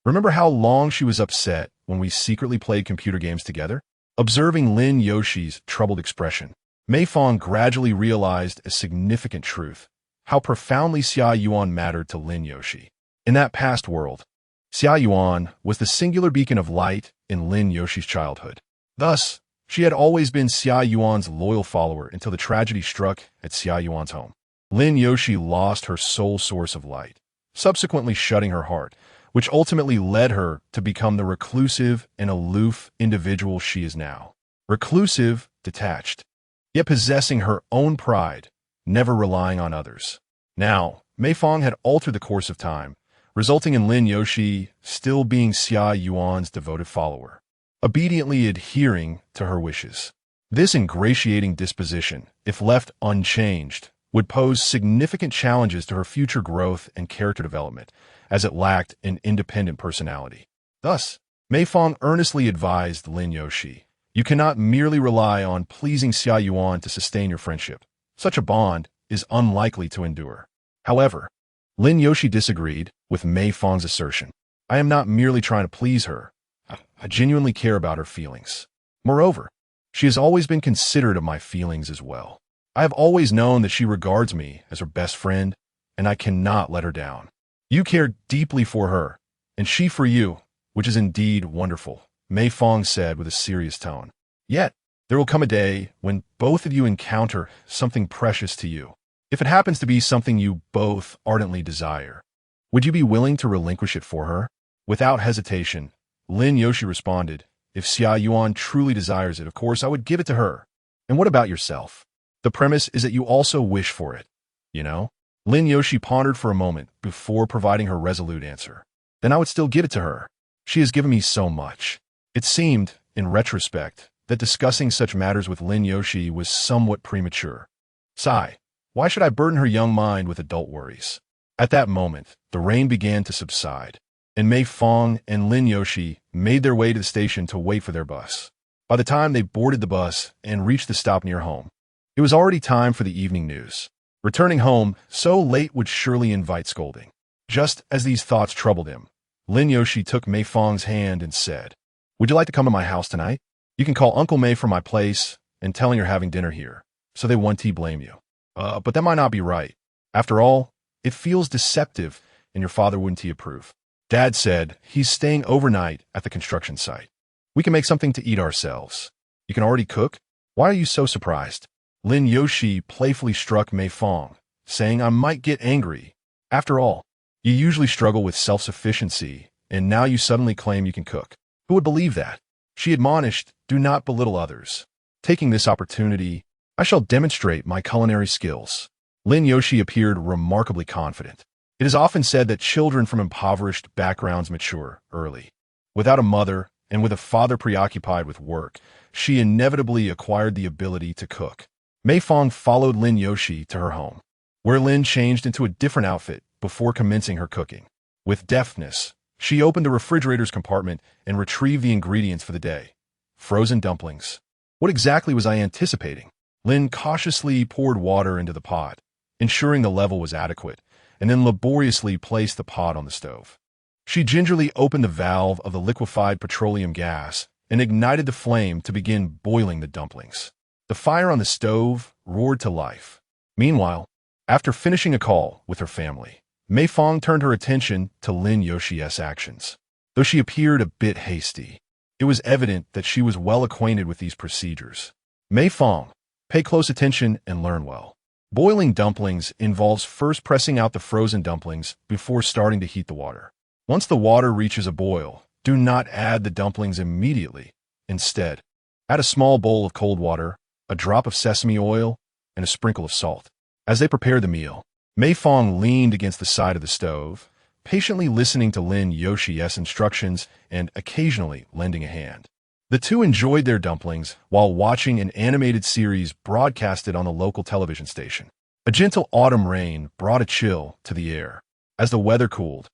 Remember how long she was upset when we secretly played computer games together? Observing Lin Yoshi's troubled expression, Mei Fang gradually realized a significant truth, how profoundly Xia Yuan mattered to Lin Yoshi. In that past world, Xia Yuan was the singular beacon of light in Lin Yoshi's childhood. Thus, she had always been Xia Yuan's loyal follower until the tragedy struck at Xia Yuan's home. Lin Yoshi lost her sole source of light, subsequently shutting her heart, which ultimately led her to become the reclusive and aloof individual she is now. Reclusive, detached, yet possessing her own pride, never relying on others. Now, Mei Fang had altered the course of time, resulting in Lin Yoshi still being Xia Yuan's devoted follower, obediently adhering to her wishes. This ingratiating disposition, if left unchanged, would pose significant challenges to her future growth and character development, as it lacked an independent personality. Thus, Mei Fang earnestly advised Lin Yoshi, "You cannot merely rely on pleasing Xia Yuan to sustain your friendship. Such a bond is unlikely to endure." However, Lin Yoshi disagreed with Mei Fang's assertion. "I am not merely trying to please her. I genuinely care about her feelings. Moreover, she has always been considerate of my feelings as well. I have always known that she regards me as her best friend, and I cannot let her down. You care deeply for her, and she for you, which is indeed wonderful," Mei Fang said with a serious tone. "Yet, there will come a day when both of you encounter something precious to you. If it happens to be something you both ardently desire, would you be willing to relinquish it for her?" Without hesitation, Lin Yoshi responded, "If Xia Yuan truly desires it, of course I would give it to her. And what about yourself? The premise is that you also wish for it, you know?" Lin Yoshi pondered for a moment before providing her resolute answer. "Then I would still give it to her. She has given me so much." It seemed, in retrospect, that discussing such matters with Lin Yoshi was somewhat premature. Sigh, why should I burden her young mind with adult worries? At that moment, the rain began to subside, and Mei Fang and Lin Yoshi made their way to the station to wait for their bus. By the time they boarded the bus and reached the stop near home, it was already time for the evening news. Returning home so late would surely invite scolding. Just as these thoughts troubled him, Lin Yoshi took Mei Fang's hand and said, "Would you like to come to my house tonight? You can call Uncle Mei from my place and tell him you're having dinner here, so they won't blame you. But that might not be right. After all, it feels deceptive, and your father wouldn't approve." Dad said he's staying overnight at the construction site. "We can make something to eat ourselves. You can already cook? Why are you so surprised?" Lin Yoshi playfully struck Mei Fang, saying, "I might get angry. After all, you usually struggle with self-sufficiency, and now you suddenly claim you can cook. Who would believe that?" She admonished, "Do not belittle others. Taking this opportunity, I shall demonstrate my culinary skills." Lin Yoshi appeared remarkably confident. It is often said that children from impoverished backgrounds mature early. Without a mother and with a father preoccupied with work, she inevitably acquired the ability to cook. Mei Fang followed Lin Yoshi to her home, where Lin changed into a different outfit before commencing her cooking. With deftness, she opened the refrigerator's compartment and retrieved the ingredients for the day. Frozen dumplings. What exactly was I anticipating? Lin cautiously poured water into the pot, ensuring the level was adequate, and then laboriously placed the pot on the stove. She gingerly opened the valve of the liquefied petroleum gas and ignited the flame to begin boiling the dumplings. The fire on the stove roared to life. Meanwhile, after finishing a call with her family, Mei Fang turned her attention to Lin Yoshi's actions. Though she appeared a bit hasty, it was evident that she was well acquainted with these procedures. Mei Fang, pay close attention and learn well. Boiling dumplings involves first pressing out the frozen dumplings before starting to heat the water. Once the water reaches a boil, do not add the dumplings immediately. Instead, add a small bowl of cold water, a drop of sesame oil, and a sprinkle of salt. As they prepared the meal, Mei Fang leaned against the side of the stove, patiently listening to Lin Yoshi's instructions and occasionally lending a hand. The two enjoyed their dumplings while watching an animated series broadcasted on the local television station. A gentle autumn rain brought a chill to the air. As the weather cooled,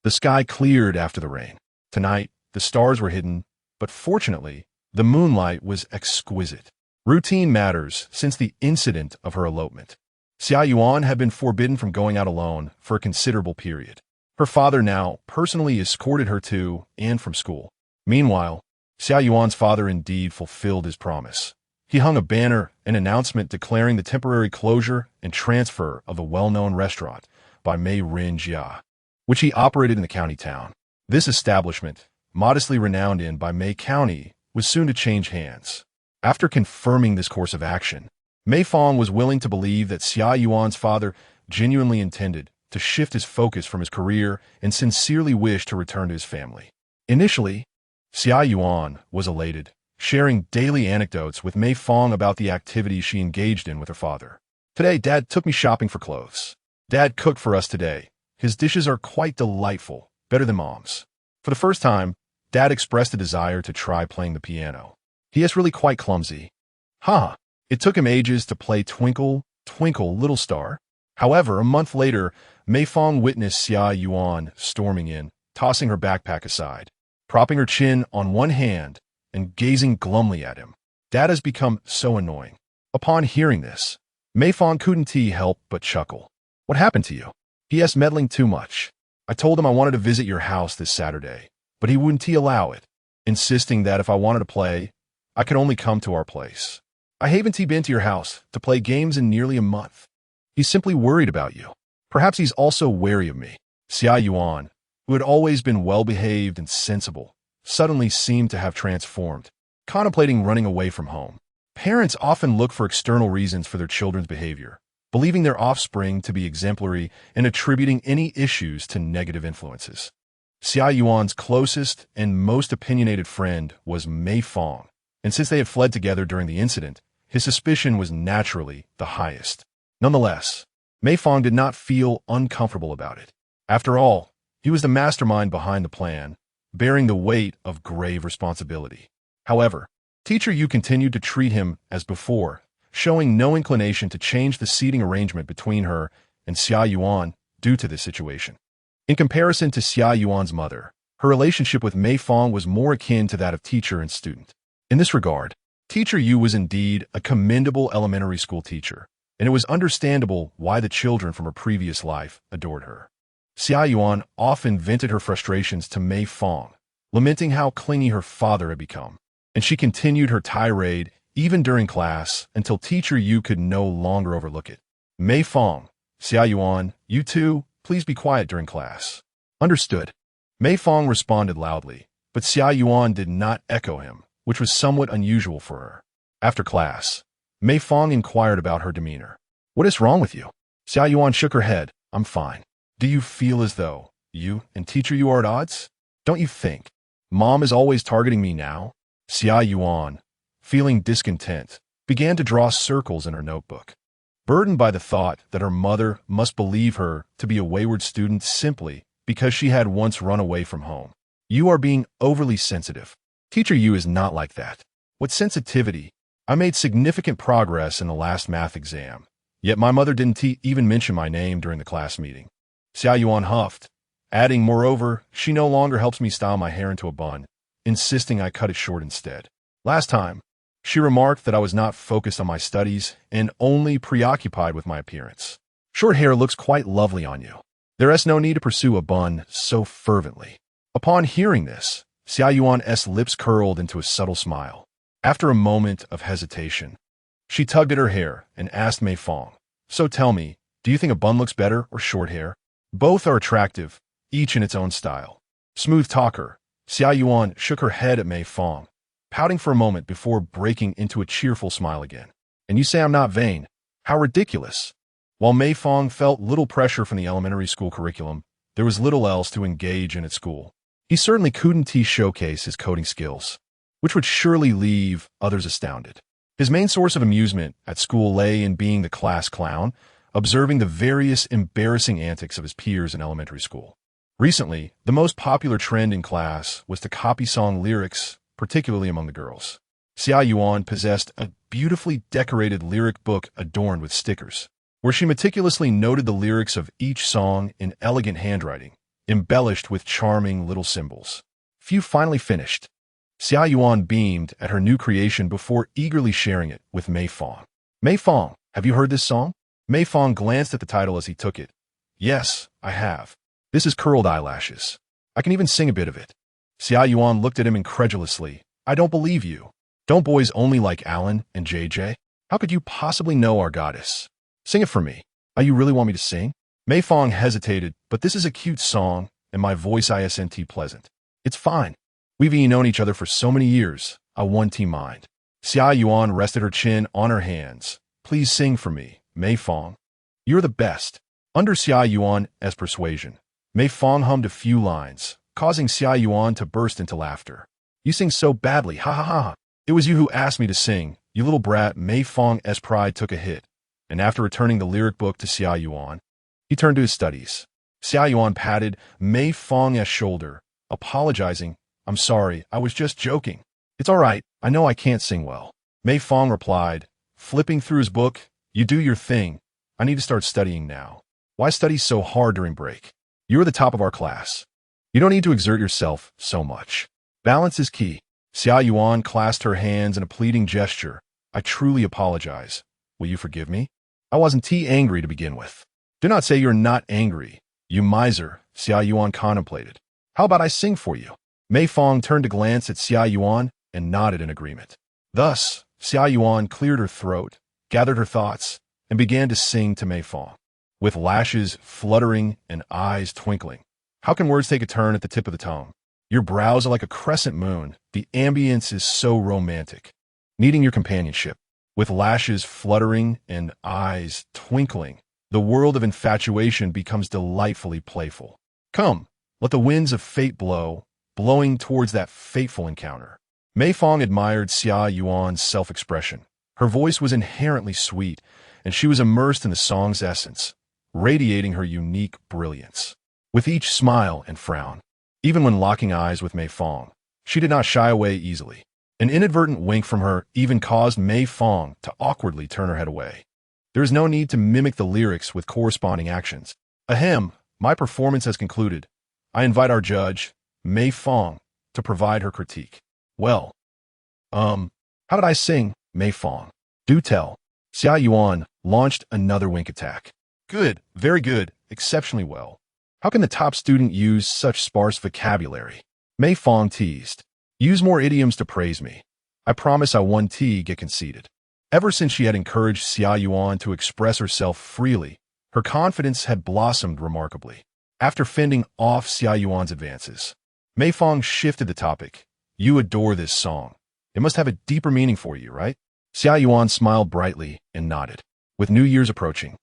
the sky cleared after the rain. Tonight, the stars were hidden, but fortunately, the moonlight was exquisite. Routine matters since the incident of her elopement. Xia Yuan had been forbidden from going out alone for a considerable period. Her father now personally escorted her to and from school. Meanwhile, Xia Yuan's father indeed fulfilled his promise. He hung a banner, an announcement declaring the temporary closure and transfer of the well-known restaurant by Mei Rin Jia, which he operated in the county town. This establishment, modestly renowned in by Mei County, was soon to change hands. After confirming this course of action, Mei Fang was willing to believe that Xia Yuan's father genuinely intended to shift his focus from his career and sincerely wished to return to his family. Initially, Xia Yuan was elated, sharing daily anecdotes with Mei Fang about the activities she engaged in with her father. Today, Dad took me shopping for clothes. Dad cooked for us today. His dishes are quite delightful, better than Mom's. For the first time, Dad expressed a desire to try playing the piano. He is really quite clumsy. It took him ages to play Twinkle, Twinkle, Little Star. However, a month later, Mei Fang witnessed Xia Yuan storming in, tossing her backpack aside, propping her chin on one hand and gazing glumly at him. Dad has become so annoying. Upon hearing this, Mei Fang couldn't help but chuckle. What happened to you? P.S. meddling too much. I told him I wanted to visit your house this Saturday, but he wouldn't allow it, insisting that if I wanted to play, I could only come to our place. I haven't been to your house to play games in nearly a month. He's simply worried about you. Perhaps he's also wary of me. Xia Yuan, who had always been well-behaved and sensible, suddenly seemed to have transformed, contemplating running away from home. Parents often look for external reasons for their children's behavior, believing their offspring to be exemplary and attributing any issues to negative influences. Xia Yuan's closest and most opinionated friend was Mei Fang, and since they had fled together during the incident, his suspicion was naturally the highest. Nonetheless, Mei Fang did not feel uncomfortable about it. After all, he was the mastermind behind the plan, bearing the weight of grave responsibility. However, Teacher Yu continued to treat him as before, showing no inclination to change the seating arrangement between her and Xia Yuan due to this situation. In comparison to Xia Yuan's mother, her relationship with Mei Fang was more akin to that of teacher and student. In this regard, Teacher Yu was indeed a commendable elementary school teacher, and it was understandable why the children from her previous life adored her. Xia Yuan often vented her frustrations to Mei Fang, lamenting how clingy her father had become, and she continued her tirade even during class until Teacher Yu could no longer overlook it. Mei Fang, Xia Yuan, you two, please be quiet during class. Understood. Mei Fang responded loudly, but Xia Yuan did not echo him, which was somewhat unusual for her. After class, Mei Fang inquired about her demeanor. What is wrong with you? Xia Yuan shook her head. I'm fine. Do you feel as though you and Teacher Yu are at odds? Don't you think Mom is always targeting me now? Xia Yuan, feeling discontent, began to draw circles in her notebook, burdened by the thought that her mother must believe her to be a wayward student simply because she had once run away from home. You are being overly sensitive. Teacher Yu is not like that. With sensitivity, I made significant progress in the last math exam, yet my mother didn't even mention my name during the class meeting. Xia Yuan huffed, adding, moreover, she no longer helps me style my hair into a bun, insisting I cut it short instead. Last time, she remarked that I was not focused on my studies and only preoccupied with my appearance. Short hair looks quite lovely on you. There is no need to pursue a bun so fervently. Upon hearing this, Xia Yuan's lips curled into a subtle smile. After a moment of hesitation, she tugged at her hair and asked Mei Fang, "So tell me, do you think a bun looks better or short hair?" Both are attractive, each in its own style. Smooth talker, Xia Yuan shook her head at Mei Fang, pouting for a moment before breaking into a cheerful smile again. "And you say I'm not vain? How ridiculous." While Mei Fang felt little pressure from the elementary school curriculum, there was little else to engage in at school. He certainly couldn't showcase his coding skills, which would surely leave others astounded. His main source of amusement at school lay in being the class clown, observing the various embarrassing antics of his peers in elementary school. Recently, the most popular trend in class was to copy song lyrics, particularly among the girls. Xia Yuan possessed a beautifully decorated lyric book adorned with stickers, where she meticulously noted the lyrics of each song in elegant handwriting, embellished with charming little symbols. Few finally finished. Xia Yuan beamed at her new creation before eagerly sharing it with Mei Fang. "Mei Fang, have you heard this song?" Mei Fang glanced at the title as he took it. "Yes, I have. This is Curled Eyelashes. I can even sing a bit of it." Xia Yuan looked at him incredulously. "I don't believe you. Don't boys only like Alan and JJ? How could you possibly know our goddess? Sing it for me. Oh, you really want me to sing?" Mei Fang hesitated, "But this is a cute song, and my voice isn't pleasant." "It's fine. We've known each other for so many years. I won't mind." Xia Yuan rested her chin on her hands. "Please sing for me, Mei Fang. You're the best." Under Xia Yuan's persuasion, Mei Fang hummed a few lines, causing Xia Yuan to burst into laughter. "You sing so badly, ha ha ha. It was you who asked me to sing, you little brat." Mei Fang's pride took a hit, and after returning the lyric book to Xia Yuan, he turned to his studies. Xia Yuan patted Mei Fang's shoulder, apologizing. "I'm sorry, I was just joking." "It's all right, I know I can't sing well." Mei Fang replied, flipping through his book. "You do your thing. I need to start studying now." "Why study so hard during break? You're the top of our class. You don't need to exert yourself so much. Balance is key." Xia Yuan clasped her hands in a pleading gesture. "I truly apologize. Will you forgive me? I wasn't angry to begin with." "Do not say you're not angry, you miser," Xia Yuan contemplated. "How about I sing for you?" Mei Fang turned to glance at Xia Yuan and nodded in agreement. Thus, Xia Yuan cleared her throat, gathered her thoughts, and began to sing to Mei Fang. With lashes fluttering and eyes twinkling. How can words take a turn at the tip of the tongue? Your brows are like a crescent moon. The ambience is so romantic. Needing your companionship. With lashes fluttering and eyes twinkling, the world of infatuation becomes delightfully playful. Come, let the winds of fate blow, blowing towards that fateful encounter. Mei Fang admired Xia Yuan's self-expression. Her voice was inherently sweet, and she was immersed in the song's essence, radiating her unique brilliance. With each smile and frown, even when locking eyes with Mei Fang, she did not shy away easily. An inadvertent wink from her even caused Mei Fang to awkwardly turn her head away. There is no need to mimic the lyrics with corresponding actions. Ahem, my performance has concluded. I invite our judge, Mei Fang, to provide her critique. "Well, how did I sing, Mei Fang? Do tell." Xia Yuan launched another wink attack. "Good, very good, exceptionally well. How can the top student use such sparse vocabulary?" Mei Fang teased. "Use more idioms to praise me. I promise I won't get conceited." Ever since she had encouraged Xia Yuan to express herself freely, her confidence had blossomed remarkably. After fending off Xia Yuan's advances, Mei Fang shifted the topic. "You adore this song. It must have a deeper meaning for you, right?" Xia Yuan smiled brightly and nodded. "With New Year's approaching,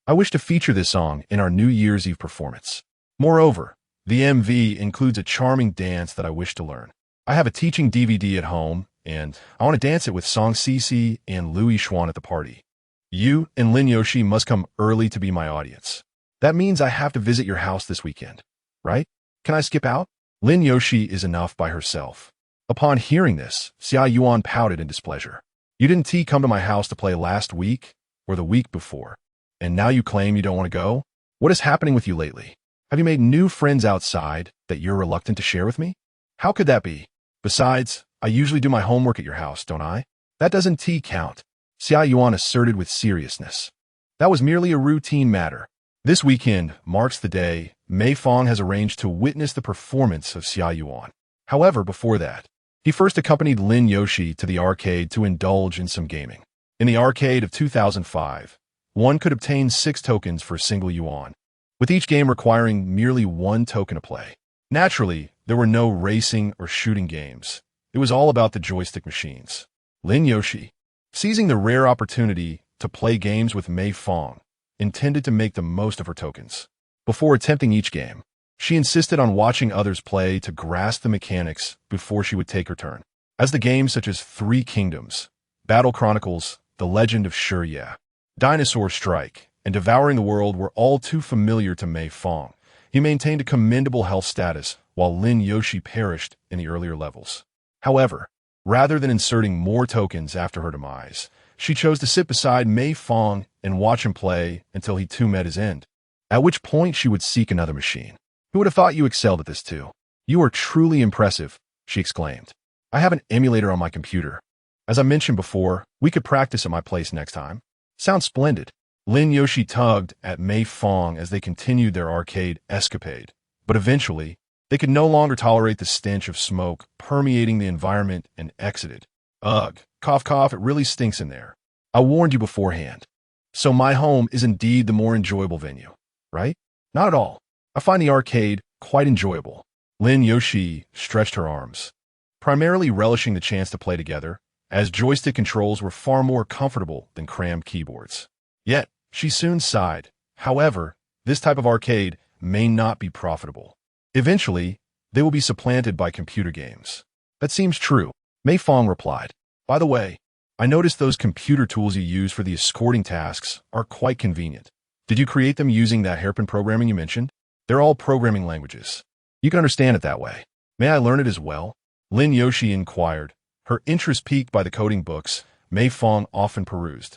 I wish to feature this song in our New Year's Eve performance. Moreover, the MV includes a charming dance that I wish to learn. I have a teaching DVD at home, and I want to dance it with Song Cici and Louis Xuan at the party. You and Lin Yoshi must come early to be my audience. That means I have to visit your house this weekend, right? Can I skip out? Lin Yoshi is enough by herself." Upon hearing this, Xia Yuan pouted in displeasure. You didn't come to my house to play last week or the week before, and now you claim you don't want to go? What is happening with you lately? Have you made new friends outside that you're reluctant to share with me? How could that be? Besides, I usually do my homework at your house, don't I? That doesn't count, Xia Yuan asserted with seriousness. That was merely a routine matter. This weekend marks the day Mei Fang has arranged to witness the performance of Xia Yuan. However, before that, he first accompanied Lin Yoshi to the arcade to indulge in some gaming. In the arcade of 2005, one could obtain 6 tokens for a single yuan, with each game requiring merely 1 token to play. Naturally, there were no racing or shooting games. It was all about the joystick machines. Lin Yoshi, seizing the rare opportunity to play games with Mei Fang, intended to make the most of her tokens. Before attempting each game, she insisted on watching others play to grasp the mechanics before she would take her turn. As the games such as 3 Kingdoms, Battle Chronicles, The Legend of Shurya, Dinosaur Strike, and Devouring the World were all too familiar to Mei Fang, he maintained a commendable health status while Lin Yoshi perished in the earlier levels. However, rather than inserting more tokens after her demise, she chose to sit beside Mei Fang and watch him play until he too met his end, at which point she would seek another machine. Who would have thought you excelled at this too? You are truly impressive, she exclaimed. I have an emulator on my computer. As I mentioned before, we could practice at my place next time. Sounds splendid. Lin Yoshi tugged at Mei Fang as they continued their arcade escapade, but eventually, they could no longer tolerate the stench of smoke permeating the environment and exited. Ugh, cough cough, it really stinks in there. I warned you beforehand. So my home is indeed the more enjoyable venue, right? Not at all. I find the arcade quite enjoyable. Lin Yoshi stretched her arms, primarily relishing the chance to play together, as joystick controls were far more comfortable than crammed keyboards. Yet, she soon sighed. However, this type of arcade may not be profitable. Eventually, they will be supplanted by computer games. That seems true, Mei Fang replied. By the way, I noticed those computer tools you use for the escorting tasks are quite convenient. Did you create them using that hairpin programming you mentioned? They're all programming languages. You can understand it that way. May I learn it as well? Lin Yoshi inquired, her interest piqued by the coding books Mei Fang often perused.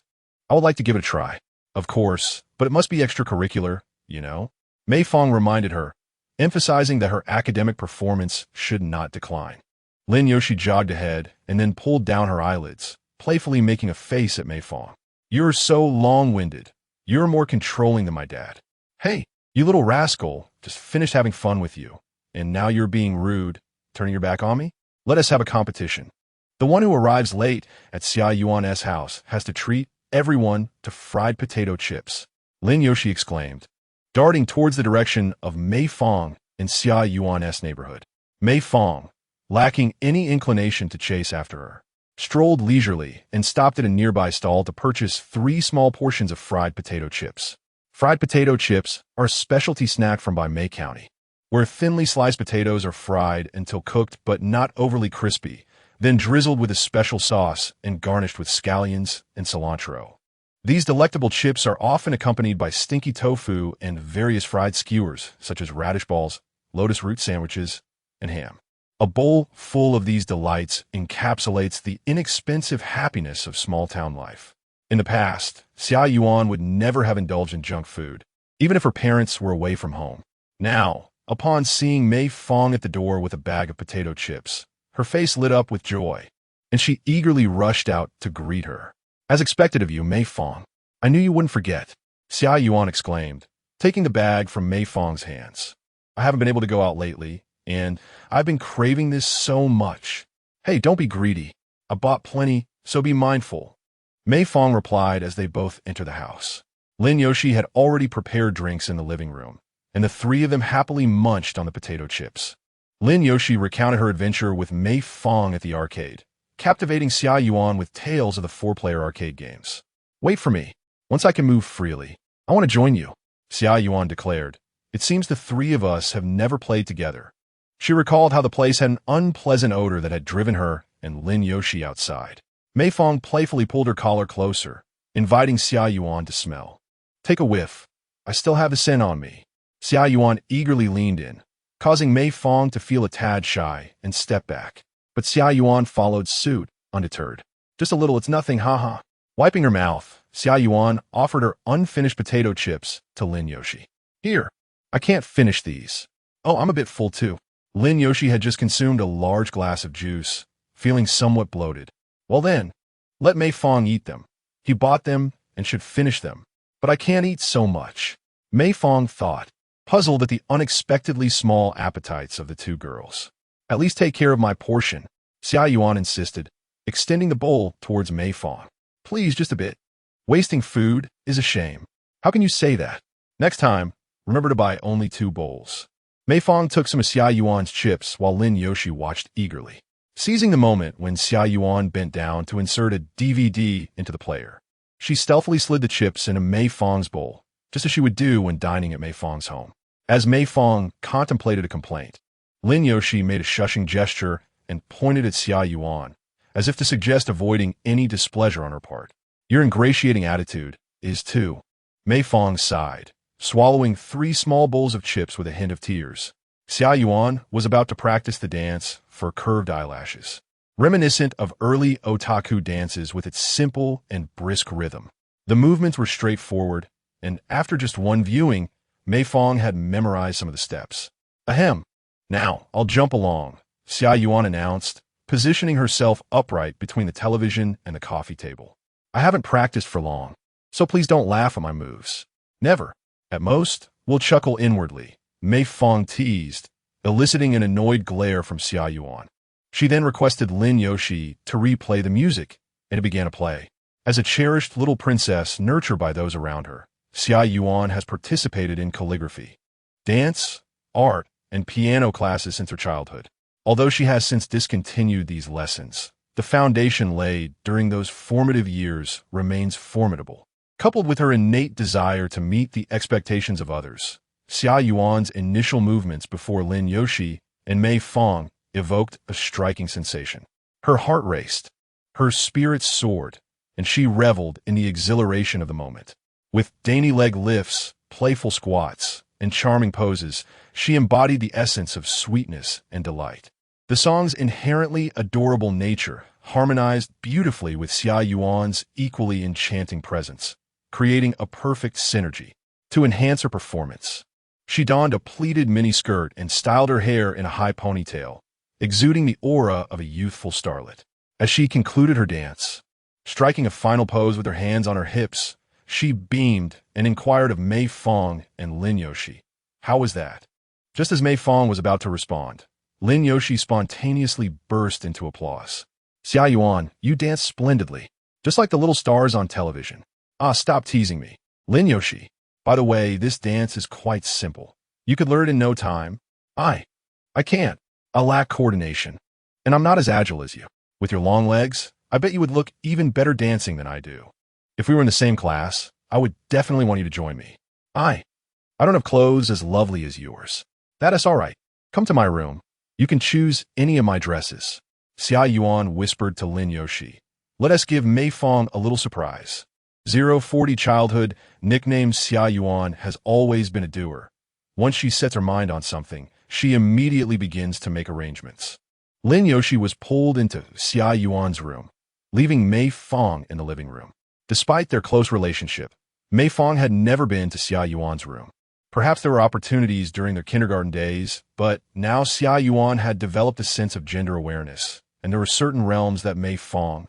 I would like to give it a try. Of course, but it must be extracurricular, you know? Mei Fang reminded her, emphasizing that her academic performance should not decline. Lin Yoshi jogged ahead and then pulled down her eyelids, playfully making a face at Mei Fang. You're so long-winded. You're more controlling than my dad. Hey, you little rascal, just finished having fun with you, and now you're being rude, turning your back on me? Let us have a competition. The one who arrives late at Xia Yuan's house has to treat everyone to fried potato chips, Lin Yoshi exclaimed, darting towards the direction of Mei Fang in Xia Yuan's neighborhood. Mei Fang, lacking any inclination to chase after her, strolled leisurely and stopped at a nearby stall to purchase 3 small portions of fried potato chips. Fried potato chips are a specialty snack from by Mei County, where thinly sliced potatoes are fried until cooked but not overly crispy, then drizzled with a special sauce and garnished with scallions and cilantro. These delectable chips are often accompanied by stinky tofu and various fried skewers, such as radish balls, lotus root sandwiches, and ham. A bowl full of these delights encapsulates the inexpensive happiness of small-town life. In the past, Xia Yuan would never have indulged in junk food, even if her parents were away from home. Now, upon seeing Mei Fang at the door with a bag of potato chips, her face lit up with joy, and she eagerly rushed out to greet her. As expected of you, Mei Fang. I knew you wouldn't forget, Xia Yuan exclaimed, taking the bag from Mei Fang's hands. I haven't been able to go out lately, and I've been craving this so much. Hey, don't be greedy. I bought plenty, so be mindful. Mei Fang replied as they both entered the house. Lin Yoshi had already prepared drinks in the living room, and the 3 of them happily munched on the potato chips. Lin Yoshi recounted her adventure with Mei Fang at the arcade, captivating Xia Yuan with tales of the 4-player arcade games. Wait for me. Once I can move freely, I want to join you, Xia Yuan declared. It seems the 3 of us have never played together. She recalled how the place had an unpleasant odor that had driven her and Lin Yoshi outside. Mei Fang playfully pulled her collar closer, inviting Xia Yuan to smell. Take a whiff. I still have the scent on me. Xia Yuan eagerly leaned in, causing Mei Fang to feel a tad shy and step back. But Xia Yuan followed suit, undeterred. Just a little, it's nothing, haha. Wiping her mouth, Xia Yuan offered her unfinished potato chips to Lin Yoshi. Here, I can't finish these. Oh, I'm a bit full too. Lin Yoshi had just consumed a large glass of juice, feeling somewhat bloated. Well then, let Mei Fang eat them. He bought them and should finish them. But I can't eat so much. Mei Fang thought, puzzled at the unexpectedly small appetites of the two girls. At least take care of my portion, Xia Yuan insisted, extending the bowl towards Mei Fang. Please, just a bit. Wasting food is a shame. How can you say that? Next time, remember to buy only 2 bowls. Mei Fang took some of Xia Yuan's chips while Lin Yoshi watched eagerly, seizing the moment when Xia Yuan bent down to insert a DVD into the player. She stealthily slid the chips into Mei Fang's bowl, just as she would do when dining at Mei Fang's home. As Mei Fang contemplated a complaint, Lin Yoshi made a shushing gesture and pointed at Xia Yuan, as if to suggest avoiding any displeasure on her part. Your ingratiating attitude is too. Mei Fang sighed, swallowing 3 small bowls of chips with a hint of tears. Xia Yuan was about to practice the dance for curved eyelashes, reminiscent of early otaku dances with its simple and brisk rhythm. The movements were straightforward, and after just one viewing, Mei Fang had memorized some of the steps. Ahem. Now, I'll jump along, Xia Yuan announced, positioning herself upright between the television and the coffee table. I haven't practiced for long, so please don't laugh at my moves. Never. At most, we'll chuckle inwardly, Mei Fang teased, eliciting an annoyed glare from Xia Yuan. She then requested Lin Yoshi to replay the music, and it began to play. As a cherished little princess nurtured by those around her, Xia Yuan has participated in calligraphy, dance, art, and piano classes since her childhood. Although she has since discontinued these lessons, the foundation laid during those formative years remains formidable. Coupled with her innate desire to meet the expectations of others, Xia Yuan's initial movements before Lin Yoshi and Mei Fang evoked a striking sensation. Her heart raced, her spirits soared, and she reveled in the exhilaration of the moment. With dainty leg lifts, playful squats, and charming poses, she embodied the essence of sweetness and delight. The song's inherently adorable nature harmonized beautifully with Xia Yuan's equally enchanting presence, creating a perfect synergy. To enhance her performance, she donned a pleated miniskirt and styled her hair in a high ponytail, exuding the aura of a youthful starlet. As she concluded her dance, striking a final pose with her hands on her hips, she beamed and inquired of Mei Fang and Lin Yoshi. How was that? Just as Mei Fang was about to respond, Lin Yoshi spontaneously burst into applause. Xia Yuan, you danced splendidly, just like the little stars on television. Ah, stop teasing me. Lin Yoshi, by the way, this dance is quite simple. You could learn it in no time. I can't. I lack coordination, and I'm not as agile as you. With your long legs, I bet you would look even better dancing than I do. If we were in the same class, I would definitely want you to join me. I don't have clothes as lovely as yours. That is all right. Come to my room. You can choose any of my dresses. Xia Yuan whispered to Lin Yoshi. Let us give Mei Fang a little surprise. 040 childhood, nicknamed Xia Yuan, has always been a doer. Once she sets her mind on something, she immediately begins to make arrangements. Lin Yoshi was pulled into Xia Yuan's room, leaving Mei Fang in the living room. Despite their close relationship, Mei Fang had never been to Xia Yuan's room. Perhaps there were opportunities during their kindergarten days, but now Xia Yuan had developed a sense of gender awareness, and there were certain realms that Mei Fang,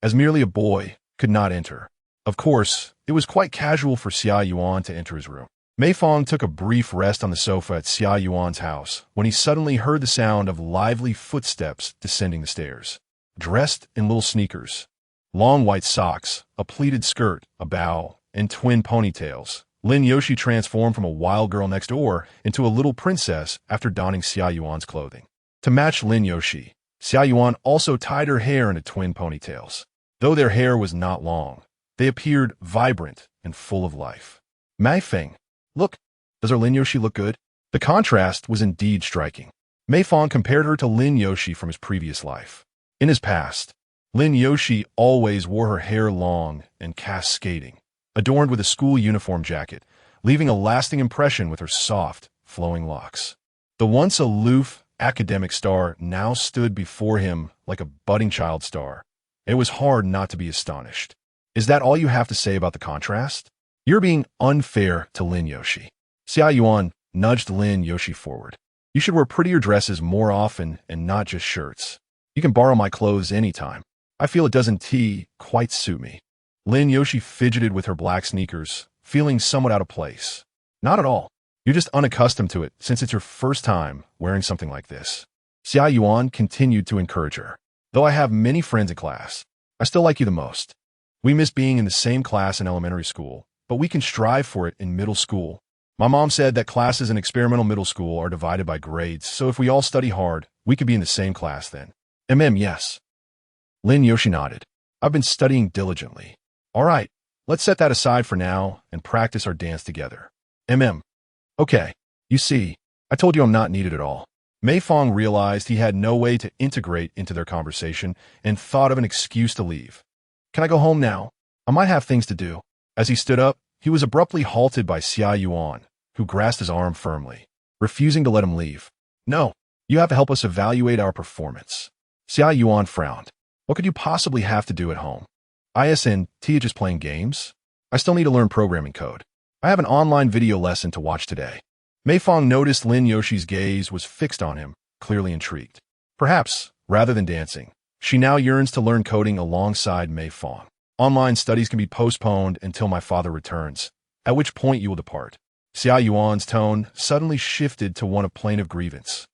as merely a boy, could not enter. Of course, it was quite casual for Xia Yuan to enter his room. Mei Fang took a brief rest on the sofa at Xia Yuan's house when he suddenly heard the sound of lively footsteps descending the stairs. Dressed in little sneakers, long white socks, a pleated skirt, a bow, and twin ponytails, Lin Yoshi transformed from a wild girl next door into a little princess after donning Xia Yuan's clothing. To match Lin Yoshi, Xia Yuan also tied her hair into twin ponytails. Though their hair was not long, they appeared vibrant and full of life. Mei Fang, look, does our Lin Yoshi look good? The contrast was indeed striking. Mei Fang compared her to Lin Yoshi from his previous life. In his past, Lin Yoshi always wore her hair long and cascading, adorned with a school uniform jacket, leaving a lasting impression with her soft, flowing locks. The once aloof, academic star now stood before him like a budding child star. It was hard not to be astonished. Is that all you have to say about the contrast? You're being unfair to Lin Yoshi. Xia Yuan nudged Lin Yoshi forward. You should wear prettier dresses more often and not just shirts. You can borrow my clothes anytime. I feel it doesn't quite suit me. Lin Yoshi fidgeted with her black sneakers, feeling somewhat out of place. Not at all. You're just unaccustomed to it since it's your first time wearing something like this. Xia Yuan continued to encourage her. Though I have many friends in class, I still like you the most. We miss being in the same class in elementary school, but we can strive for it in middle school. My mom said that classes in experimental middle school are divided by grades, so if we all study hard, we could be in the same class then. Yes. Lin Yoshi nodded. I've been studying diligently. All right, let's set that aside for now and practice our dance together. Okay, you see, I told you I'm not needed at all. Mei Fang realized he had no way to integrate into their conversation and thought of an excuse to leave. Can I go home now? I might have things to do. As he stood up, he was abruptly halted by Xia Yuan, who grasped his arm firmly, refusing to let him leave. No, you have to help us evaluate our performance. Xia Yuan frowned. What could you possibly have to do at home? Just playing games? I still need to learn programming code. I have an online video lesson to watch today. Mei Fang noticed Lin Yoshi's gaze was fixed on him, clearly intrigued. Perhaps, rather than dancing, she now yearns to learn coding alongside Mei Fang. Online studies can be postponed until my father returns, at which point you will depart. Xia Yuan's tone suddenly shifted to one of plaintive grievance.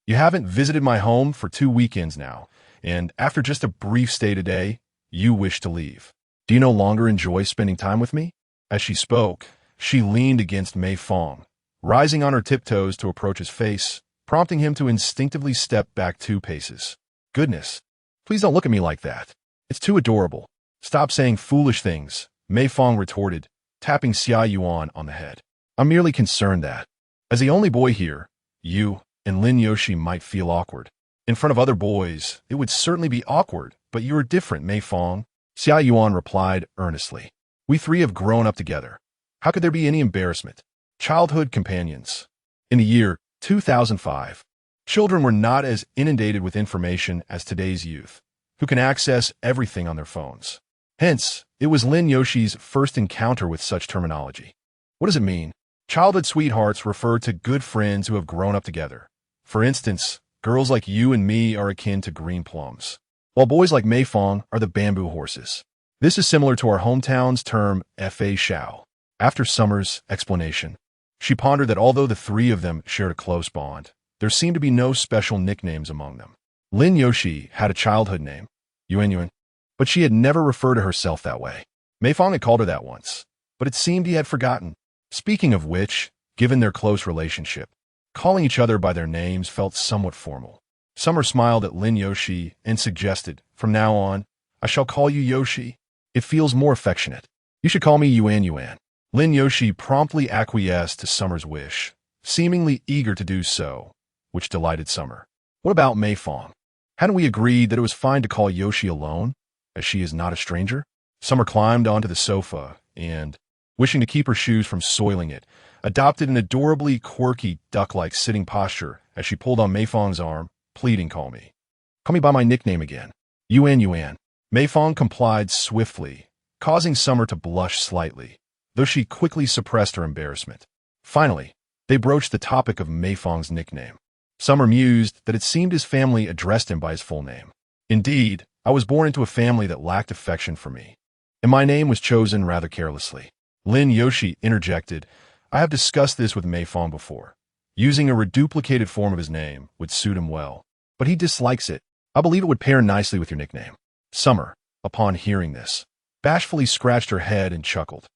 You haven't visited my home for 2 weekends now, and after just a brief stay today, you wish to leave. Do you no longer enjoy spending time with me? As she spoke, she leaned against Mei Fang, rising on her tiptoes to approach his face, prompting him to instinctively step back 2 paces. Goodness, please don't look at me like that. It's too adorable. Stop saying foolish things, Mei Fang retorted, tapping Xia Yuan on the head. I'm merely concerned that, as the only boy here, you and Lin Yoshi might feel awkward. In front of other boys, it would certainly be awkward, but you are different, Mei Fang. Xia Yuan replied earnestly. We 3 have grown up together. How could there be any embarrassment? Childhood companions. In the year 2005, children were not as inundated with information as today's youth, who can access everything on their phones. Hence, it was Lin Yoshi's first encounter with such terminology. What does it mean? Childhood sweethearts refer to good friends who have grown up together. For instance, girls like you and me are akin to green plums, while boys like Mei Fang are the bamboo horses. This is similar to our hometown's term Fa Shao. After Summer's explanation, she pondered that although the 3 of them shared a close bond, there seemed to be no special nicknames among them. Lin Yoshi had a childhood name, Yuan, but she had never referred to herself that way. Mei Fang had called her that once, but it seemed he had forgotten. Speaking of which, given their close relationship, calling each other by their names felt somewhat formal. Summer smiled at Lin Yoshi and suggested, from now on, I shall call you Yoshi. It feels more affectionate. You should call me Yuan. Lin Yoshi promptly acquiesced to Summer's wish, seemingly eager to do so, which delighted Summer. What about Mei Fang? Hadn't we agreed that it was fine to call Yoshi alone, as she is not a stranger? Summer climbed onto the sofa and, wishing to keep her shoes from soiling it, adopted an adorably quirky duck-like sitting posture as she pulled on Mei Fang's arm, pleading, Call me by my nickname again. Yuan. Mei Fang complied swiftly, causing Summer to blush slightly, though she quickly suppressed her embarrassment. Finally, they broached the topic of Mei Fang's nickname. Summer mused that it seemed his family addressed him by his full name. Indeed, I was born into a family that lacked affection for me, and my name was chosen rather carelessly. Lin Yoshi interjected, I have discussed this with Mei Fang before. Using a reduplicated form of his name would suit him well, but he dislikes it. I believe it would pair nicely with your nickname. Summer, upon hearing this, bashfully scratched her head and chuckled.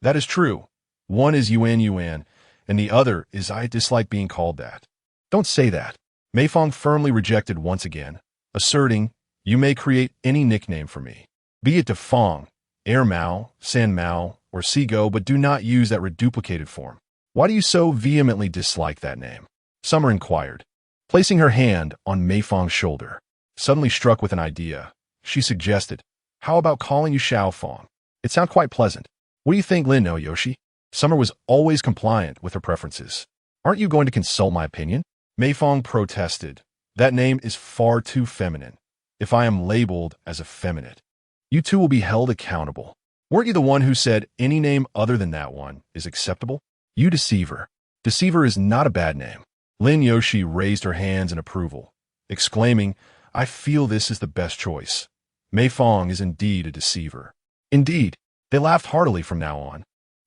That is true. One is Yuan, and the other is I dislike being called that. Don't say that. Mei Fang firmly rejected once again, asserting, You may create any nickname for me. Be it Defang, Air Mao, San Mao, or Sigo, but do not use that reduplicated form. Why do you so vehemently dislike that name? Summer inquired, placing her hand on Mei Fang's shoulder. Suddenly struck with an idea, she suggested, How about calling you Xiao Fang? It sounds quite pleasant. What do you think, Lin Yoshi? Summer was always compliant with her preferences. Aren't you going to consult my opinion? Mei Fang protested. That name is far too feminine. If I am labeled as effeminate, you two will be held accountable. Weren't you the one who said any name other than that one is acceptable? You deceiver. Deceiver is not a bad name. Lin Yoshi raised her hands in approval, exclaiming, I feel this is the best choice. Mei Fang is indeed a deceiver. Indeed, they laughed heartily from now on.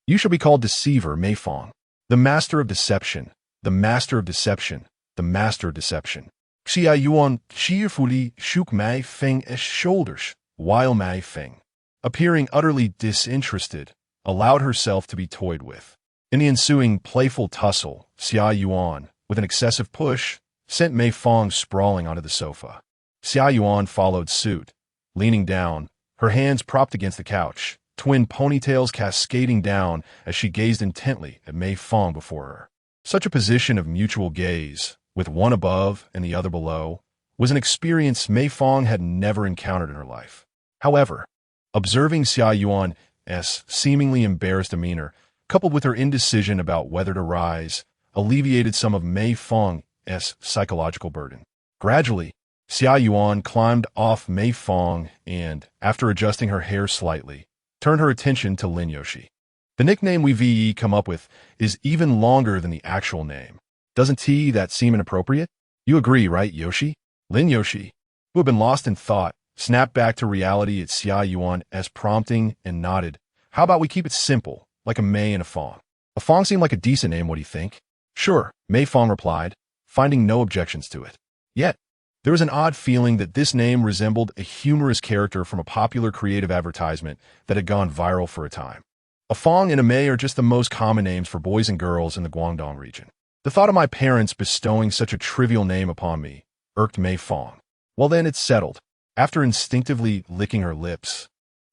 You shall be called Deceiver Mei Fang, the master of deception, the master of deception, the master of deception. Xia Yuan cheerfully shook Mei Fang's shoulders, while Mei Fang, appearing utterly disinterested, allowed herself to be toyed with. In the ensuing playful tussle, Xia Yuan, with an excessive push, sent Mei Fang sprawling onto the sofa. Xia Yuan followed suit, leaning down, her hands propped against the couch, twin ponytails cascading down as she gazed intently at Mei Fang before her. Such a position of mutual gaze, with one above and the other below, was an experience Mei Fang had never encountered in her life. However, observing Xia Yuan's seemingly embarrassed demeanor, coupled with her indecision about whether to rise, alleviated some of Mei Fang's psychological burden. Gradually, Xia Yuan climbed off Mei Fang and, after adjusting her hair slightly, turned her attention to Lin Yoshi. The nickname we VE come up with is even longer than the actual name. Doesn't that seem inappropriate? You agree, right, Yoshi? Lin Yoshi, who had been lost in thought, snapped back to reality at Xia Yuan's prompting and nodded. How about we keep it simple, like a Mei and a Fang? A Fang seemed like a decent name, what do you think? Sure, Mei Fang replied, finding no objections to it. Yet, there was an odd feeling that this name resembled a humorous character from a popular creative advertisement that had gone viral for a time. A Fang and a Mei are just the most common names for boys and girls in the Guangdong region. The thought of my parents bestowing such a trivial name upon me irked Mei Fang. Well then, it's settled. After instinctively licking her lips,